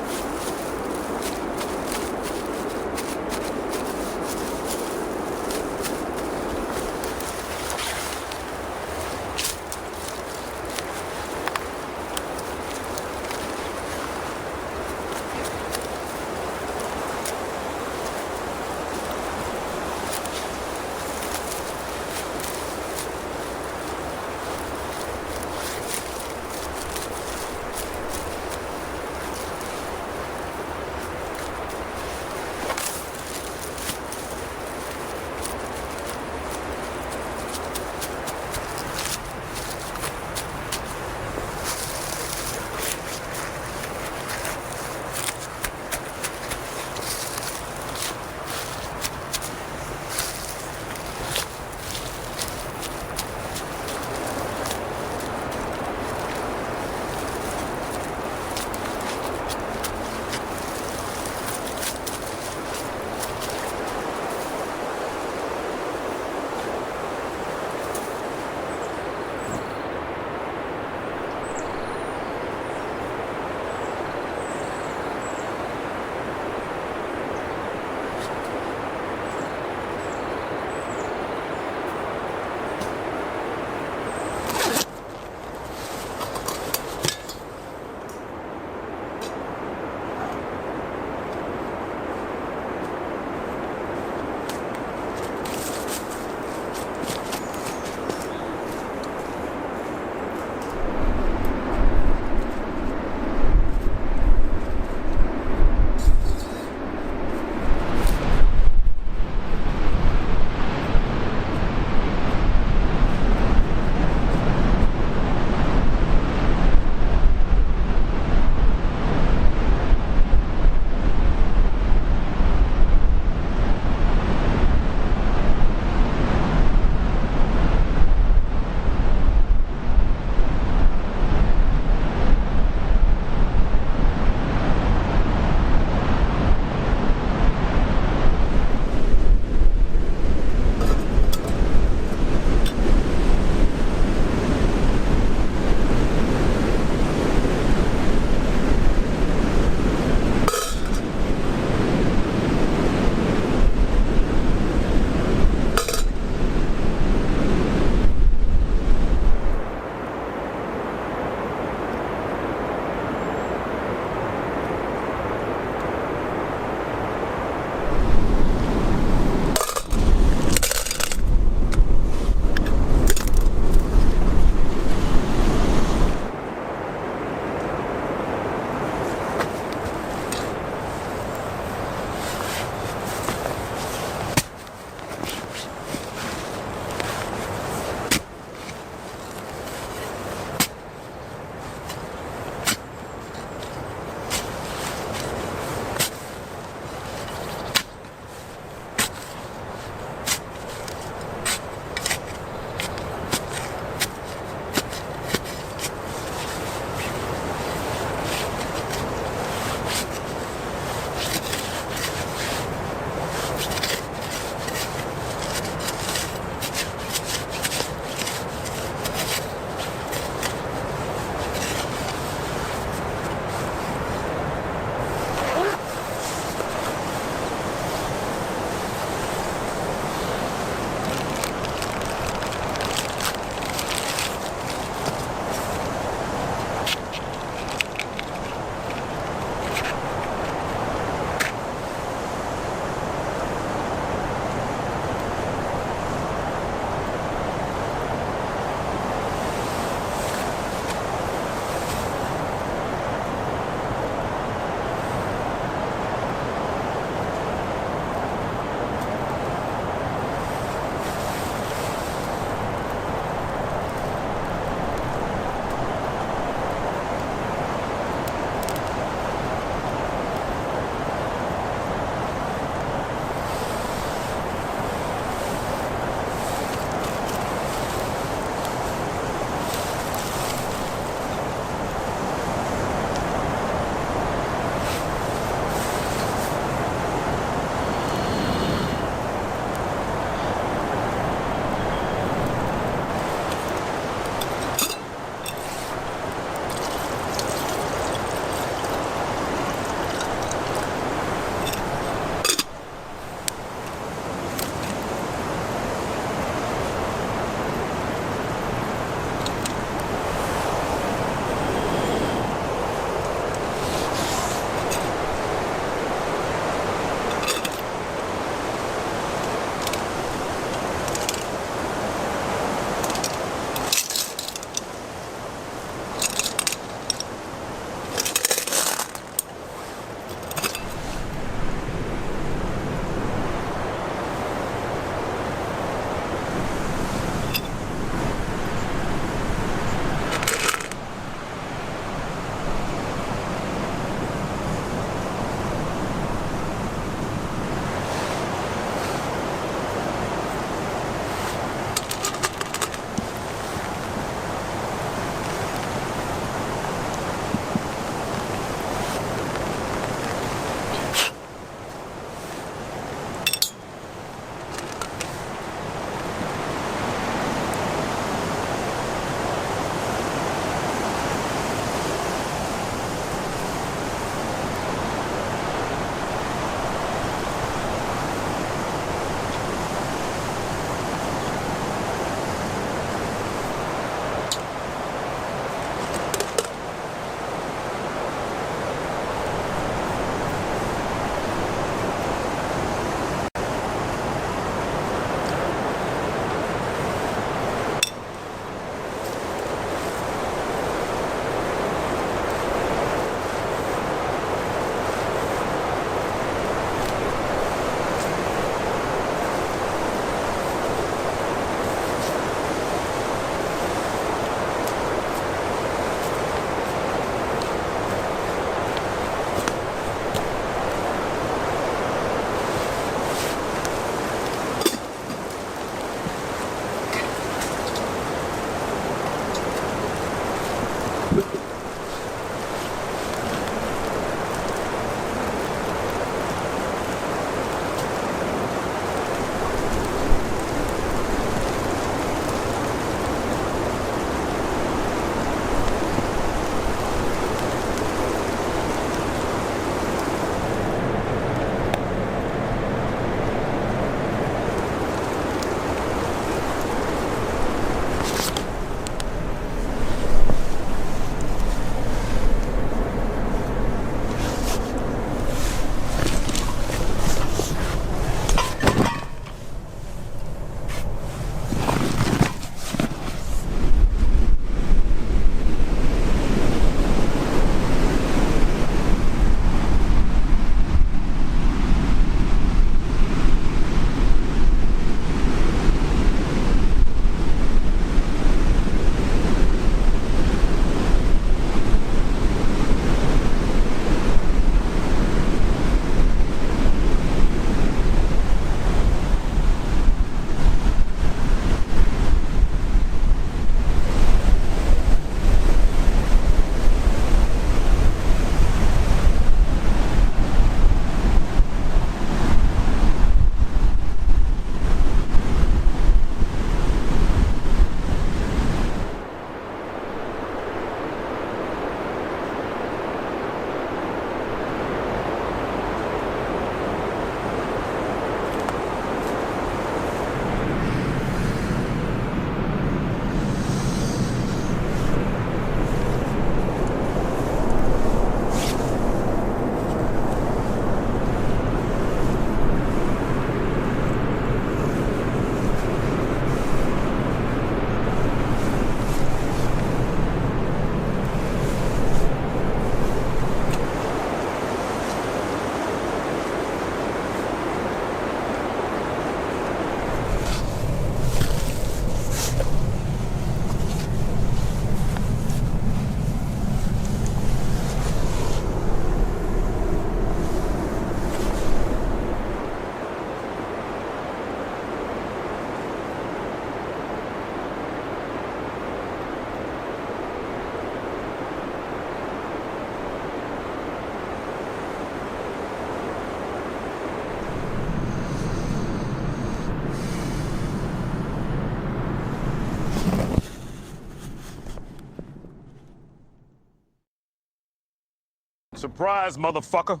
M: Surprise, motherfucker.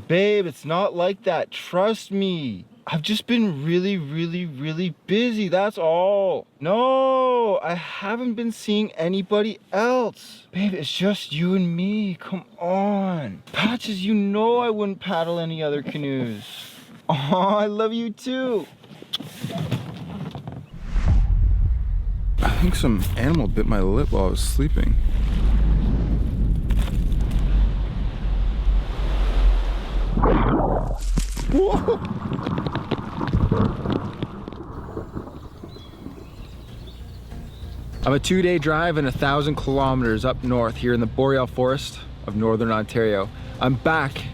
E: Babe, it's not like that. Trust me. I've just been really busy, that's all. No, I haven't been seeing anybody else. Babe, it's just you and me, come on. Patches, you know I wouldn't paddle any other canoes. Oh, I love you too.
B: I think some animal bit my lip while I was sleeping. Whoa! I'm a 2-day drive and 1,000 kilometers up north here in the Boreal Forest of Northern Ontario. I'm back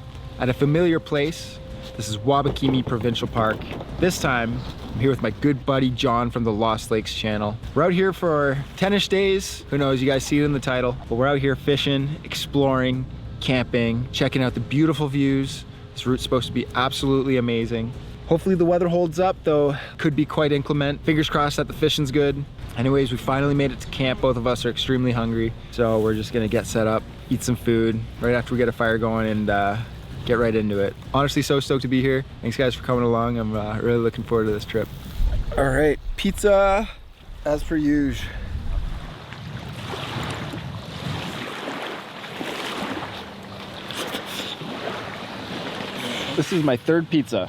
B: at a familiar place. This is Wabakimi Provincial Park. This time, I'm here with my good buddy John from the Lost Lakes channel. We're out here for 10-ish days. Who knows, you guys see it in the title. But we're out here fishing, exploring, camping, checking out the beautiful views. This route's supposed to be absolutely amazing. Hopefully the weather holds up, though could be quite inclement. Fingers crossed that the fishing's good. Anyways, we finally made it to camp. Both of us are extremely hungry. So we're just gonna get set up, eat some food right after we get a fire going and get right into it. Honestly, so stoked to be here. Thanks guys for coming along. I'm really looking forward to this trip. All right, pizza as per usual. This is my third pizza.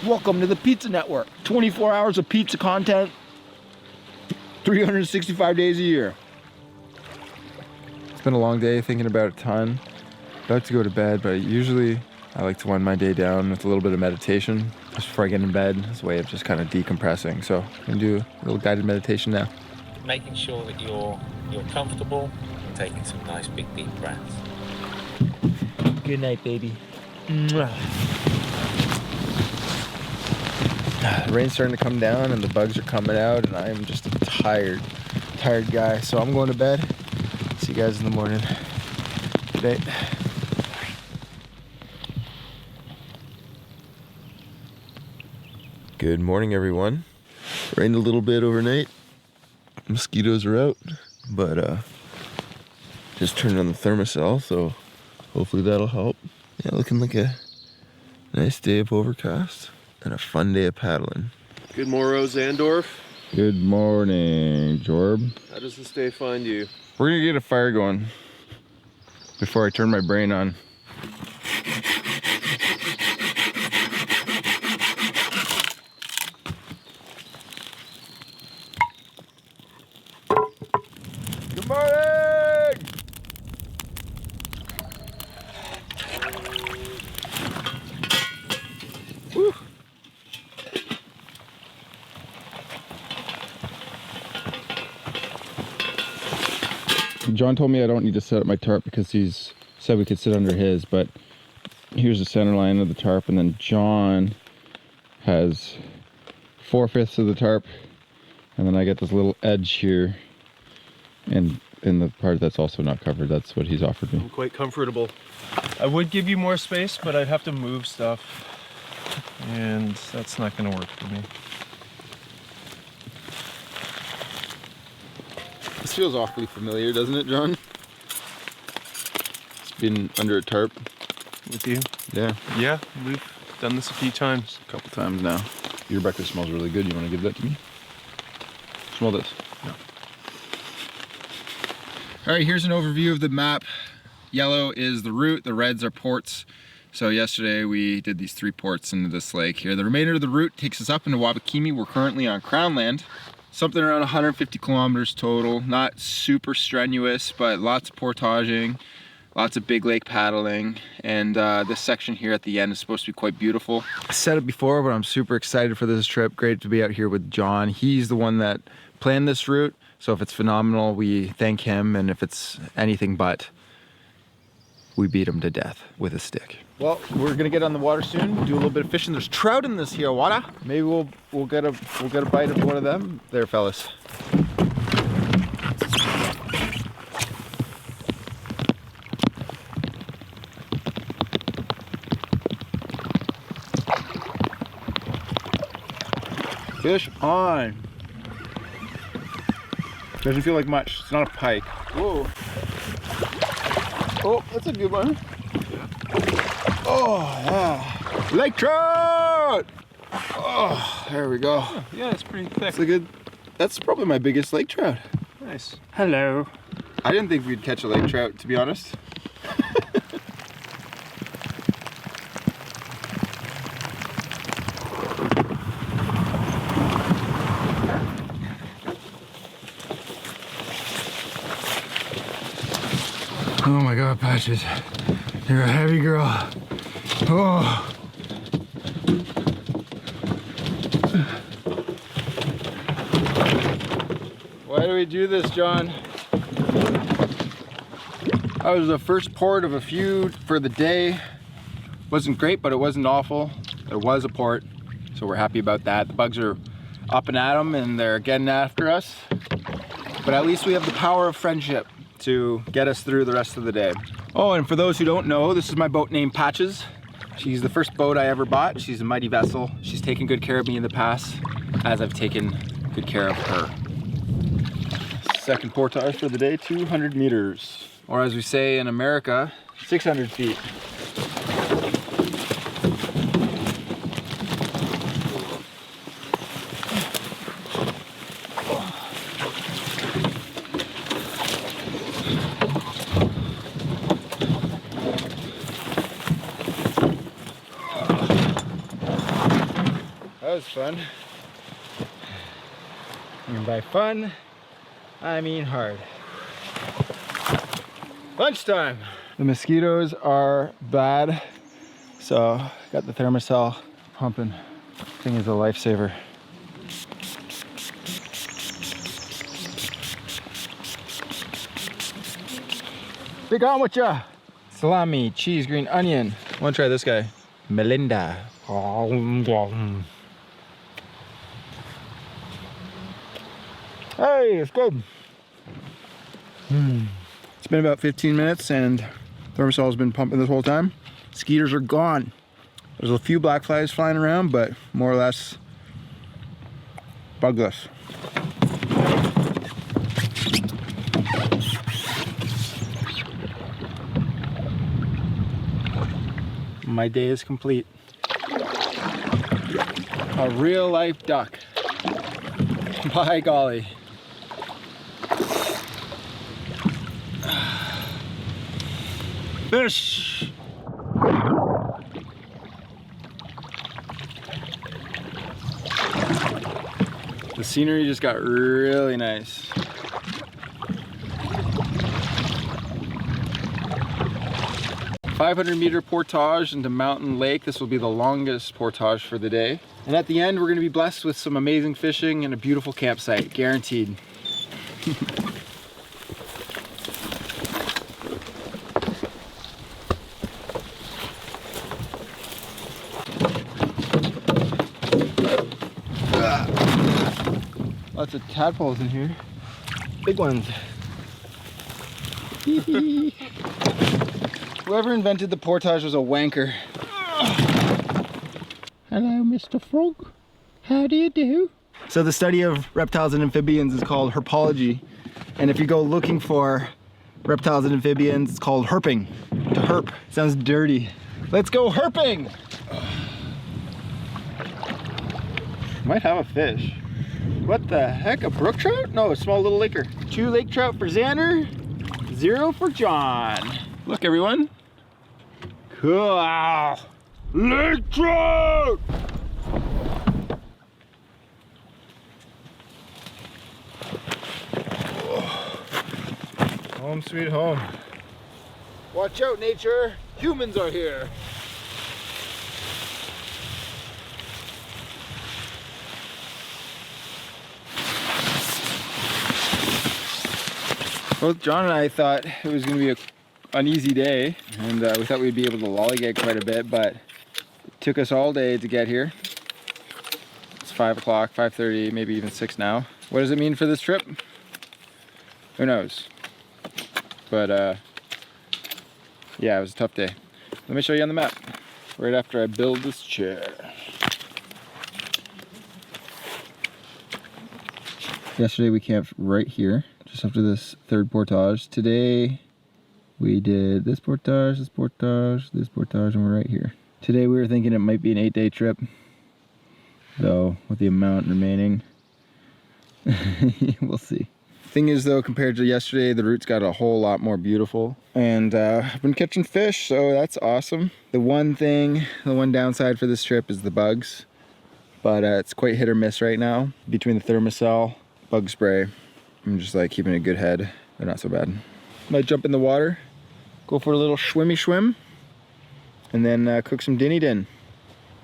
B: Welcome to the Pizza Network. 24 hours of pizza content, 365 days a year. It's been a long day, thinking about a ton. About to go to bed, but usually I like to wind my day down with a little bit of meditation just before I get in bed. It's a way of just kind of decompressing. So I'm gonna do a little guided meditation now.
F: Making sure that you're comfortable and taking some nice big deep breaths.
A: Good night, baby.
B: The rain's starting to come down and the bugs are coming out and I am just a tired guy. So I'm going to bed. See you guys in the morning. Good night.
G: Good morning, everyone. Rained a little bit overnight. Mosquitoes are out, but just turned on the thermocell, so hopefully that'll help. Yeah, looking like a nice day of overcast and a fun day of paddling.
M: Good morrow, Zandorf.
B: Good morning, Jorb.
M: How does this day find you?
B: We're gonna get a fire going before I turn my brain on. Good morning! Woo. John told me I don't need to set up my tarp because he's said we could sit under his, but here's the center line of the tarp, and then John has 4/5 of the tarp, and then I get this little edge here, and in the part that's also not covered. That's what he's offered me.
M: I'm quite comfortable. I would give you more space, but I'd have to move stuff, and that's not going to work for me.
B: This feels awfully familiar, doesn't it, John? It's been under a tarp.
M: With you?
B: Yeah.
M: Yeah, we've done this a few times.
B: A couple times now. Your breakfast smells really good. You want to give that to me? Smell this.
M: No.
B: All right, here's an overview of the map. Yellow is the route, the reds are ports. So yesterday we did these 3 ports into this lake here. The remainder of the route takes us up into Wabakimi. We're currently on Crown Land. Something around 150 kilometers total. Not super strenuous, but lots of portaging, lots of big lake paddling, and this section here at the end is supposed to be quite beautiful. I said it before, but I'm super excited for this trip. Great to be out here with John. He's the one that planned this route, so if it's phenomenal, we thank him, and if it's anything but, we beat him to death with a stick. Well, we're gonna get on the water soon, do a little bit of fishing. There's trout in this here water. Maybe we'll get a bite of one of them there, fellas. Fish on. Doesn't feel like much. It's not a pike. Whoa. Oh, that's a good one. Oh, yeah. Lake trout! Oh, there we go.
M: Oh, yeah, it's pretty thick.
B: That's probably my biggest lake trout.
M: Nice.
B: Hello. I didn't think we'd catch a lake trout, to be honest. Oh my God, Patches. You're a heavy girl. Oh. Why do we do this, John? That was the first port of a few for the day. Wasn't great, but it wasn't awful. It was a port, so we're happy about that. The bugs are up and at them and they're getting after us. But at least we have the power of friendship to get us through the rest of the day. Oh, and for those who don't know, this is my boat named Patches. She's the first boat I ever bought. She's a mighty vessel. She's taken good care of me in the past, as I've taken good care of her. Second portage for the day, 200 meters. Or as we say in America, 600 feet. That was fun. And by fun, I mean hard. Lunchtime. The mosquitoes are bad, so got the thermocell pumping. Thing is a lifesaver. Big on with ya. Salami, cheese, green onion. Wanna try this guy? Melinda. Hey, it's good. It's been about 15 minutes and thermosol has been pumping this whole time. Skeeters are gone. There's a few black flies flying around, but more or less bugless. My day is complete. A real life duck. By golly. Fish! The scenery just got really nice. "500-meter portage into Mountain Lake." This will be the longest portage for the day. And at the end, we're going to be blessed with some amazing fishing and a beautiful campsite, guaranteed. Lots of tadpoles in here. Big ones. Whoever invented the portage was a wanker. Hello, Mr. Frog. How do you do? So the study of reptiles and amphibians is called herpology. And if you go looking for reptiles and amphibians, it's called herping. To herp. Sounds dirty. Let's go herping! Might have a fish. What the heck, a brook trout? No, a small little laker. 2 lake trout for Xander, 0 for John. Look, everyone. Cool. Lake trout! Home sweet home. Watch out, nature. Humans are here. Both John and I thought it was going to be an easy day, and we thought we'd be able to lollygag quite a bit, but it took us all day to get here. It's 5 o'clock, 5:30, maybe even 6 now. What does it mean for this trip? Who knows? But yeah, it was a tough day. Let me show you on the map, right after I build this chair. Yesterday we camped right here, just after this third portage. Today We did this portage, this portage, this portage, and we're right here. Today we were thinking it might be an 8-day trip, though with the amount remaining, we'll see. Thing is though, compared to yesterday, the route's got a whole lot more beautiful, and I've been catching fish, so that's awesome. The one downside for this trip is the bugs, but it's quite hit or miss right now. Between the Thermacell, bug spray, I'm just like keeping a good head. They're not so bad. Might jump in the water, go for a little swimmy swim, and then cook some dinny din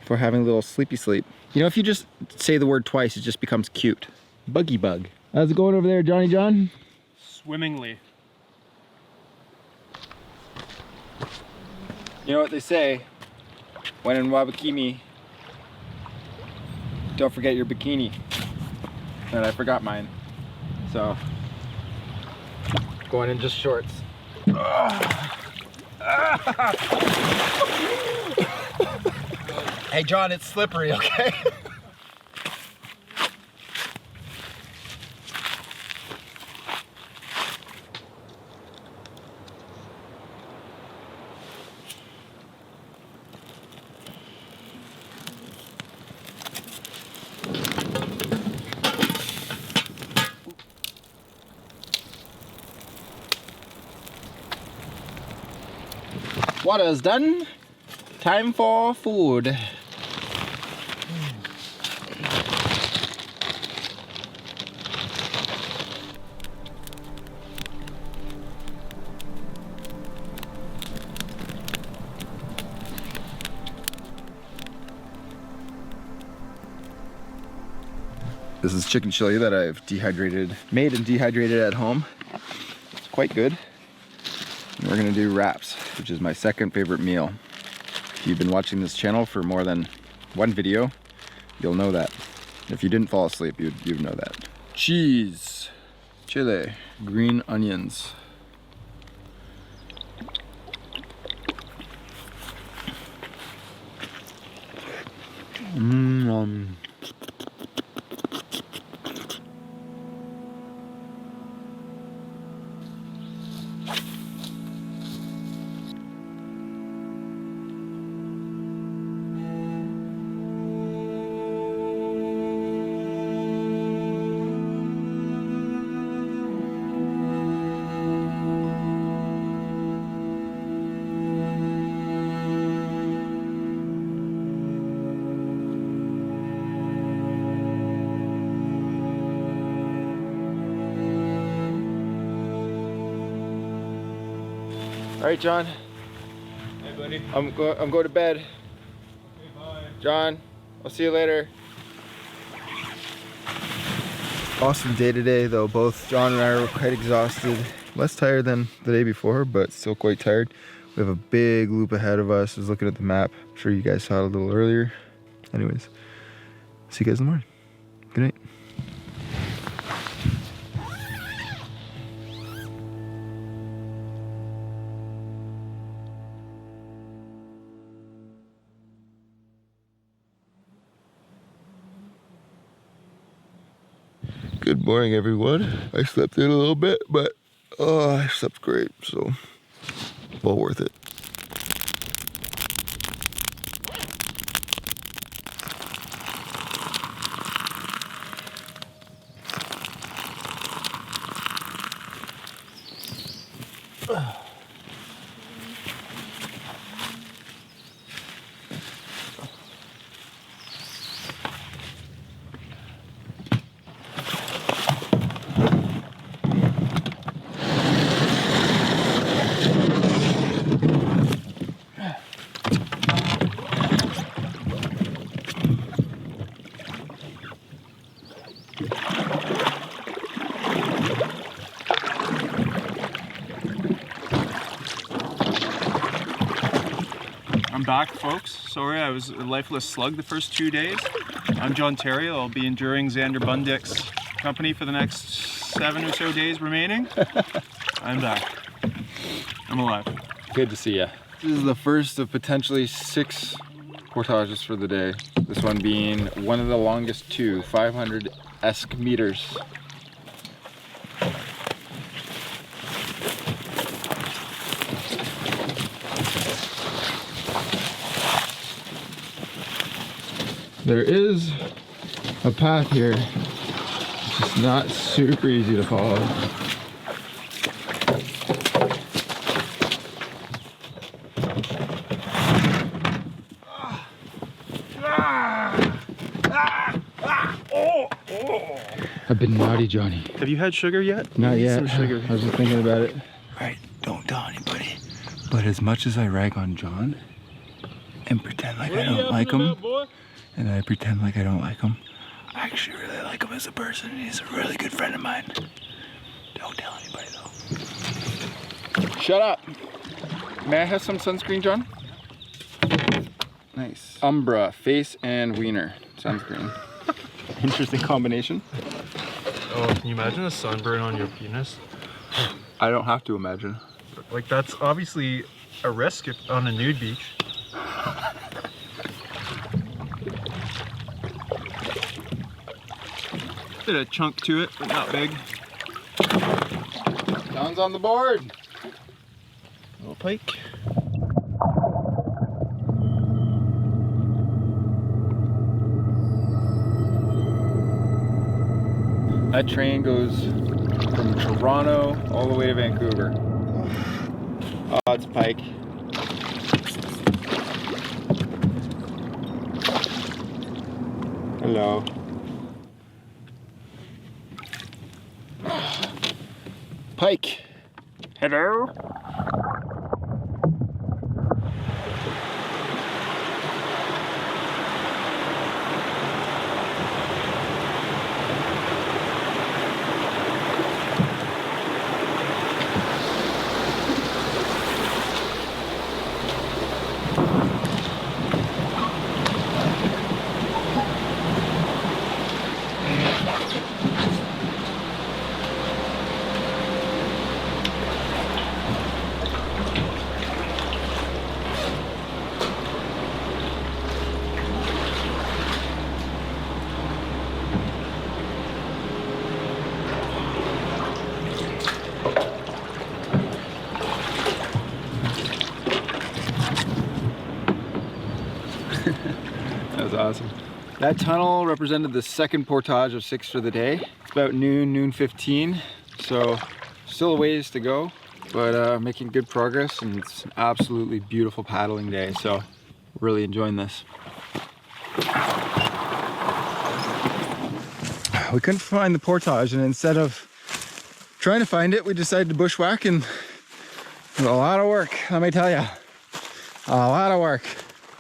B: before having a little sleepy sleep. You know, if you just say the word twice, it just becomes cute. Buggy bug. How's it going over there, Johnny John?
M: Swimmingly.
B: You know what they say, when in Wabakimi, don't forget your bikini. And I forgot mine. So, going in just shorts. Hey John, it's slippery, okay? Water's done. Time for food. This is chicken chili that I've made and dehydrated at home. It's quite good. And we're gonna do wraps, which is my second favorite meal. If you've been watching this channel for more than one video, you'll know that. If you didn't fall asleep, you'd know that. Cheese, chili, green onions. All right, John.
M: Hey, buddy.
B: I'm going to bed.
M: Okay, bye.
B: John, I'll see you later. Awesome day today, though. Both John and I were quite exhausted. Less tired than the day before, but still quite tired. We have a big loop ahead of us. I was looking at the map. I'm sure you guys saw it a little earlier. Anyways, see you guys in the morning. Good night. Good morning, everyone. I slept in a little bit, but I slept great, so well worth it.
M: I'm back, folks. Sorry, I was a lifeless slug the first 2 days. I'm John Terry. I'll be enduring Xander Bundick's company for the next 7 or so days remaining. I'm back. I'm alive.
B: Good to see you. This is the first of potentially 6 portages for the day. This one being one of the longest 2, 500-esque meters. There is a path here. It's just not super easy to follow. I've been naughty, Johnny.
M: Have you had sugar yet?
B: Not
M: Need
B: yet.
M: Some sugar.
B: I was just thinking about it. Right, don't tell anybody. But as much as I rag on John and pretend like I don't like him, and I pretend like I don't like him, I actually really like him as a person. He's a really good friend of mine. Don't tell anybody though. Shut up. May I have some sunscreen, John? Nice. Umbra, face and wiener sunscreen. Interesting combination.
M: Oh, can you imagine a sunburn on your penis?
B: I don't have to imagine.
M: Like, that's obviously a risk on a nude beach. Bit of chunk to it, but not big.
B: John's on the board.
M: Little pike.
B: That train goes from Toronto all the way to Vancouver. Oh, it's pike. Hello. Pike. Hello. That was awesome. That tunnel represented the second portage of 6 for the day. It's about noon 15, so still a ways to go, but making good progress, and it's an absolutely beautiful paddling day, so really enjoying this. We couldn't find the portage, and instead of trying to find it, we decided to bushwhack, and it was a lot of work, let me tell you. A lot of work.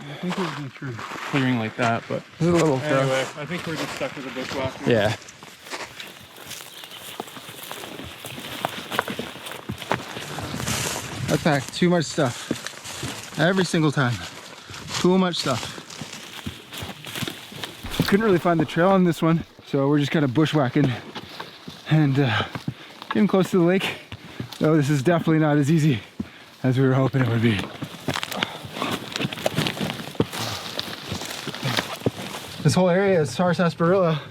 M: I think we've been through clearing like that, but
B: This is a little
M: anyway, I think we're just stuck with the bushwhack.
B: Yeah. I packed too much stuff. Every single time. Too much stuff. Couldn't really find the trail on this one, so we're just kind of bushwhacking and getting close to the lake. Though this is definitely not as easy as we were hoping it would be. This whole area is sour sarsaparilla,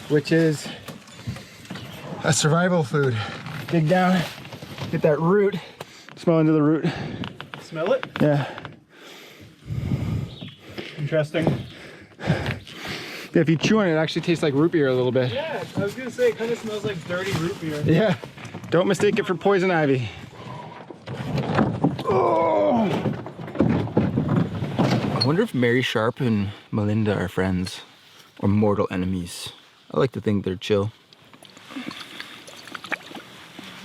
B: which is a survival food. Dig down, get that root, smell into the root.
M: Smell it?
B: Yeah.
M: Interesting.
B: Yeah, if you chew on it, it actually tastes like root beer a little bit.
M: Yeah, I was gonna say it kind of smells like dirty root beer.
B: Yeah, don't mistake it for poison ivy. Oh. I wonder if Mary Sharp and Melinda are friends or mortal enemies. I like to think they're chill.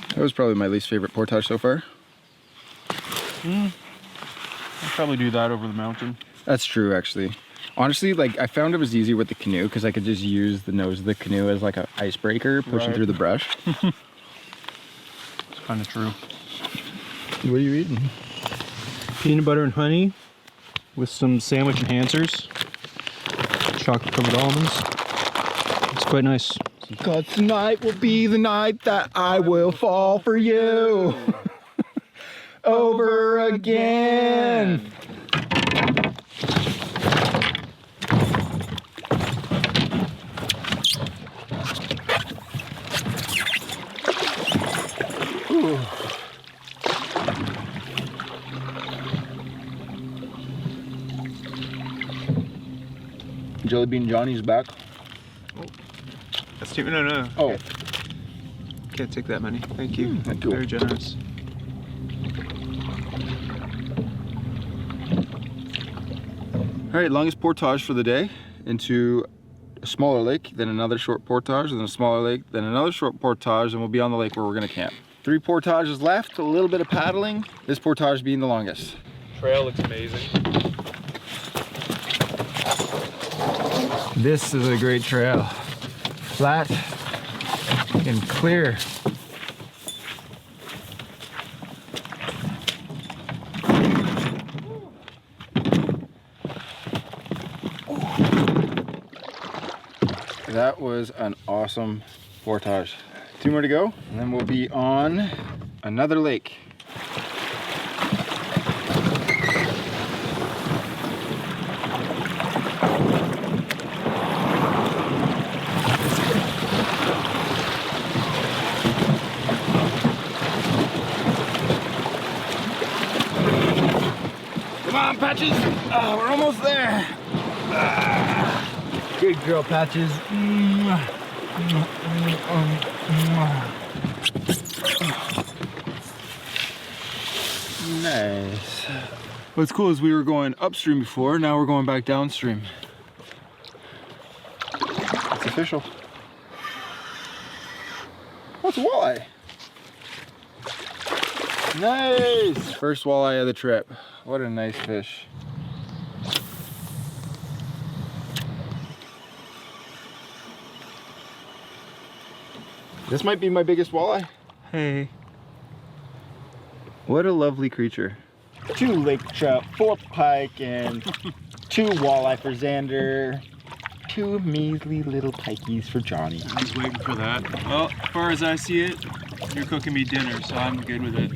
B: That was probably my least favorite portage so far.
M: I'll probably do that over the mountain.
B: That's true, actually. Honestly, like, I found it was easier with the canoe because I could just use the nose of the canoe as like an icebreaker, pushing through the brush.
M: It's kind of true.
B: What are you eating?
M: Peanut butter and honey with some sandwich enhancers. Chocolate covered almonds. It's quite nice.
B: Because tonight will be the night that I will fall for you. Over again. Ooh.
E: Jelly Bean Johnny's back.
M: That's too, no.
E: Oh.
M: Can't take that many. Thank you.
E: Thank you.
M: Very generous.
E: All right, longest portage for the day into a smaller lake, then another short portage, then a smaller lake, then another short portage, and we'll be on the lake where we're gonna camp. 3 portages left, a little bit of paddling. This portage being the longest.
M: Trail looks amazing.
B: This is a great trail. Flat and clear.
E: That was an awesome portage. 2 more to go, and then we'll be on another lake. Come on, Patches! We're almost there!
B: Good girl, Patches.
E: Nice. What's cool is we were going upstream before, now we're going back downstream. It's official. What's a walleye? Nice! First walleye of the trip. What a nice fish. This might be my biggest walleye. Hey. What a lovely creature. 2 lake trout, 4 pike, and 2 walleye for Xander. 2 measly little pikeys for Johnny.
M: I was waiting for that. Well, as far as I see it, you're cooking me dinner, so I'm good with it.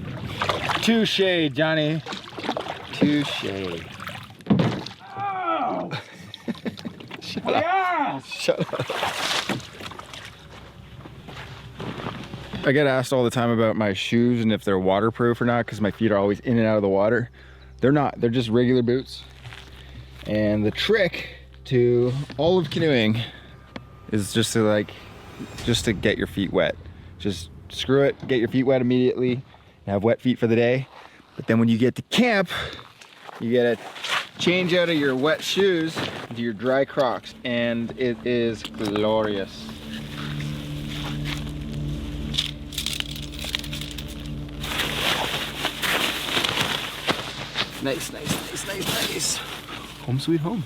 E: Touche, Johnny. Touche.
M: Oh!
E: Shut up. Shut up. I get asked all the time about my shoes and if they're waterproof or not, because my feet are always in and out of the water. They're not, they're just regular boots. And the trick to all of canoeing is just to get your feet wet. Just screw it, get your feet wet immediately, and have wet feet for the day. But then when you get to camp, you gotta change out of your wet shoes into your dry Crocs, and it is glorious. Nice, nice, nice, nice, nice. Home sweet home.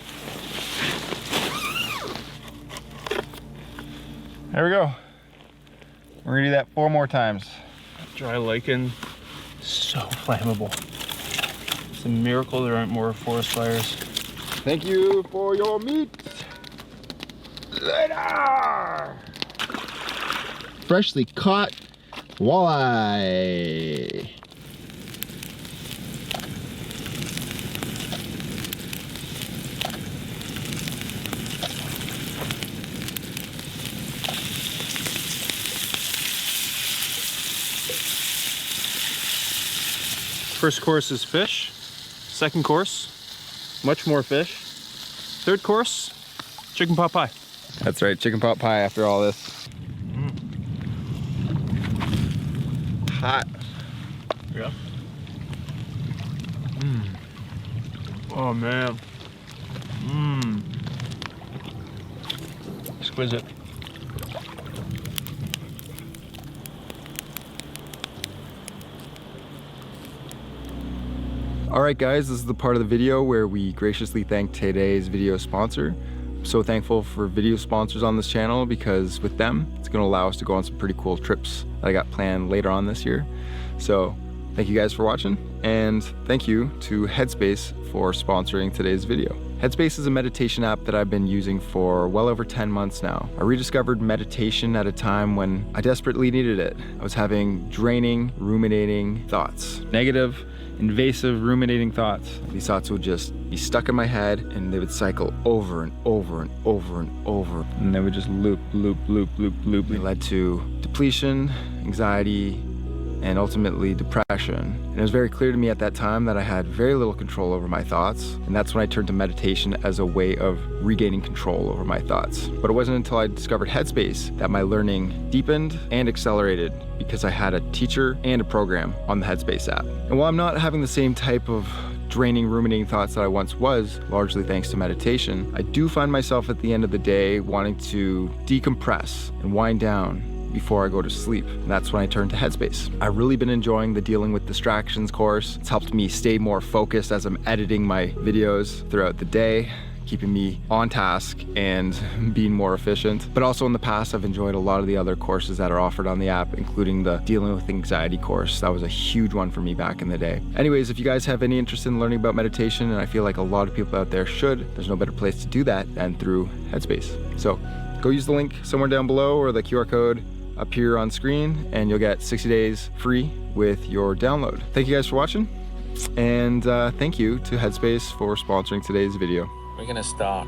E: There we go. We're gonna do that 4 more times.
M: Dry lichen, so flammable. It's a miracle there aren't more forest fires.
E: Thank you for your meat. Later. Freshly caught walleye.
M: First course is fish. Second course, much more fish. Third course, chicken pot pie.
E: That's right, chicken pot pie after all this. Hot.
M: Yeah. Oh man. Exquisite.
E: Alright guys, this is the part of the video where we graciously thank today's video sponsor. I'm so thankful for video sponsors on this channel because with them, it's going to allow us to go on some pretty cool trips that I got planned later on this year. So thank you guys for watching, and thank you to Headspace for sponsoring today's video. Headspace is a meditation app that I've been using for well over 10 months now. I rediscovered meditation at a time when I desperately needed it. I was having draining, ruminating thoughts. Negative, invasive, ruminating thoughts. These thoughts would just be stuck in my head and they would cycle over and over and over and over. And they would just loop, loop, loop, loop, loop. It led to depletion, anxiety,
B: and ultimately depression. And it was very clear to me at that time that I had very little control over my thoughts, and that's when I turned to meditation as a way of regaining control over my thoughts. But it wasn't until I discovered Headspace that my learning deepened and accelerated, because I had a teacher and a program on the Headspace app. And while I'm not having the same type of draining, ruminating thoughts that I once was, largely thanks to meditation, I do find myself at the end of the day wanting to decompress and wind down before I go to sleep. And that's when I turn to Headspace. I've really been enjoying the Dealing with Distractions course. It's helped me stay more focused as I'm editing my videos throughout the day, keeping me on task and being more efficient. But also in the past, I've enjoyed a lot of the other courses that are offered on the app, including the Dealing with Anxiety course. That was a huge one for me back in the day. Anyways, if you guys have any interest in learning about meditation, and I feel like a lot of people out there should, there's no better place to do that than through Headspace. So go use the link somewhere down below or the QR code up here on screen, and you'll get 60 days free with your download. Thank you guys for watching, and thank you to Headspace for sponsoring today's video.
F: We're going to start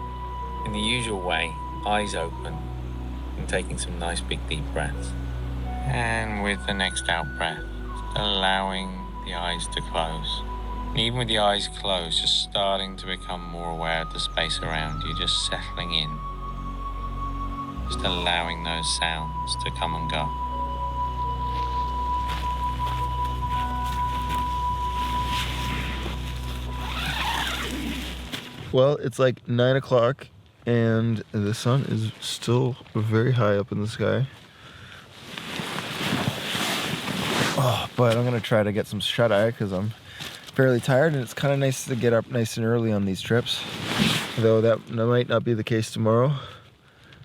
F: in the usual way, eyes open, and taking some nice big deep breaths. And with the next out breath, allowing the eyes to close. And even with the eyes closed, just starting to become more aware of the space around you, just settling in. Just allowing those sounds to come and go.
G: Well, it's like 9 o'clock and the sun is still very high up in the sky. Oh, but I'm gonna try to get some shut-eye because I'm fairly tired, and it's kind of nice to get up nice and early on these trips. Though that might not be the case tomorrow,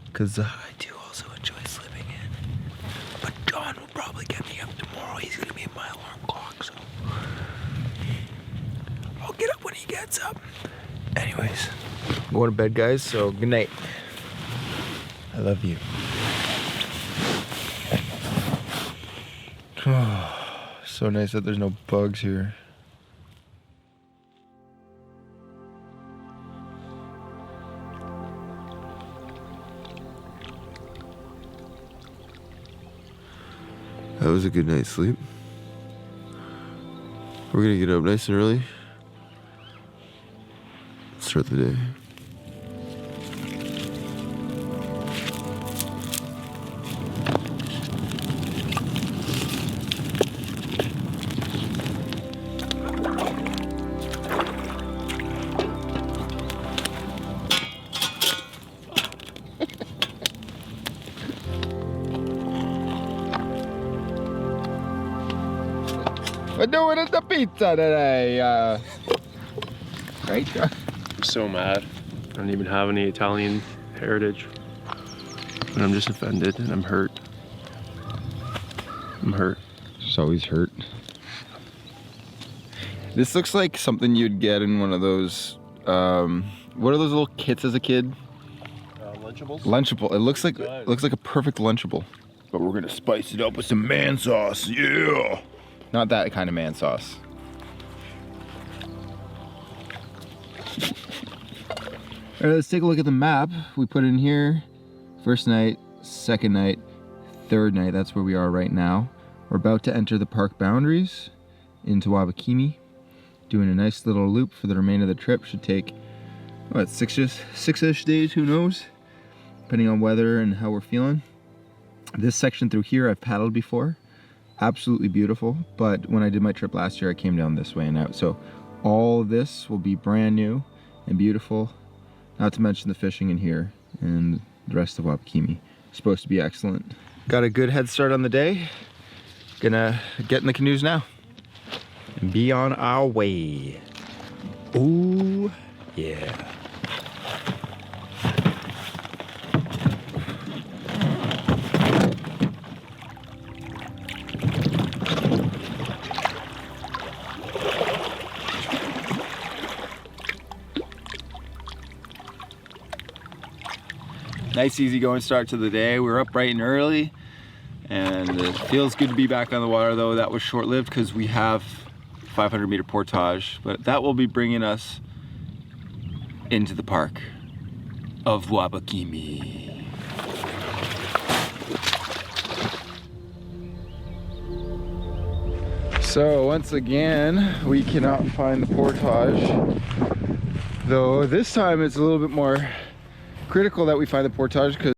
G: because I do also enjoy sleeping in. But John will probably get me up tomorrow. He's gonna be in my alarm clock, so I'll get up when he gets up. Anyways, I'm going to bed, guys, so good night. I love you. So nice that there's no bugs here. That was a good night's sleep. We're gonna get up nice and early. Start the day.
B: We're doing it the pizza today, right?
N: I'm so mad. I don't even have any Italian heritage. And I'm just offended and I'm hurt. I'm hurt.
B: Just always hurt. This looks like something you'd get in one of those, what are those little kits as a kid?
N: Lunchables?
B: Lunchable. It looks like a perfect Lunchable. But we're gonna spice it up with some man sauce, yeah! Not that kind of man sauce. All right, let's take a look at the map. We put in here, first night, second night, third night. That's where we are right now. We're about to enter the park boundaries into Wabakimi. Doing a nice little loop for the remainder of the trip. Should take, what, six-ish days, who knows? Depending on weather and how we're feeling. This section through here I've paddled before. Absolutely beautiful, but when I did my trip last year, I came down this way and out. So all of this will be brand new and beautiful, not to mention the fishing in here and the rest of Wabakimi. Supposed to be excellent. Got a good head start on the day. Gonna get in the canoes now and be on our way. Ooh, yeah. Nice easy going start to the day. We were up bright and early, and it feels good to be back on the water, though that was short-lived because we have 500-meter portage, but that will be bringing us into the park of Wabakimi. So once again, we cannot find the portage. Though this time it's a little bit more critical that we find the portage because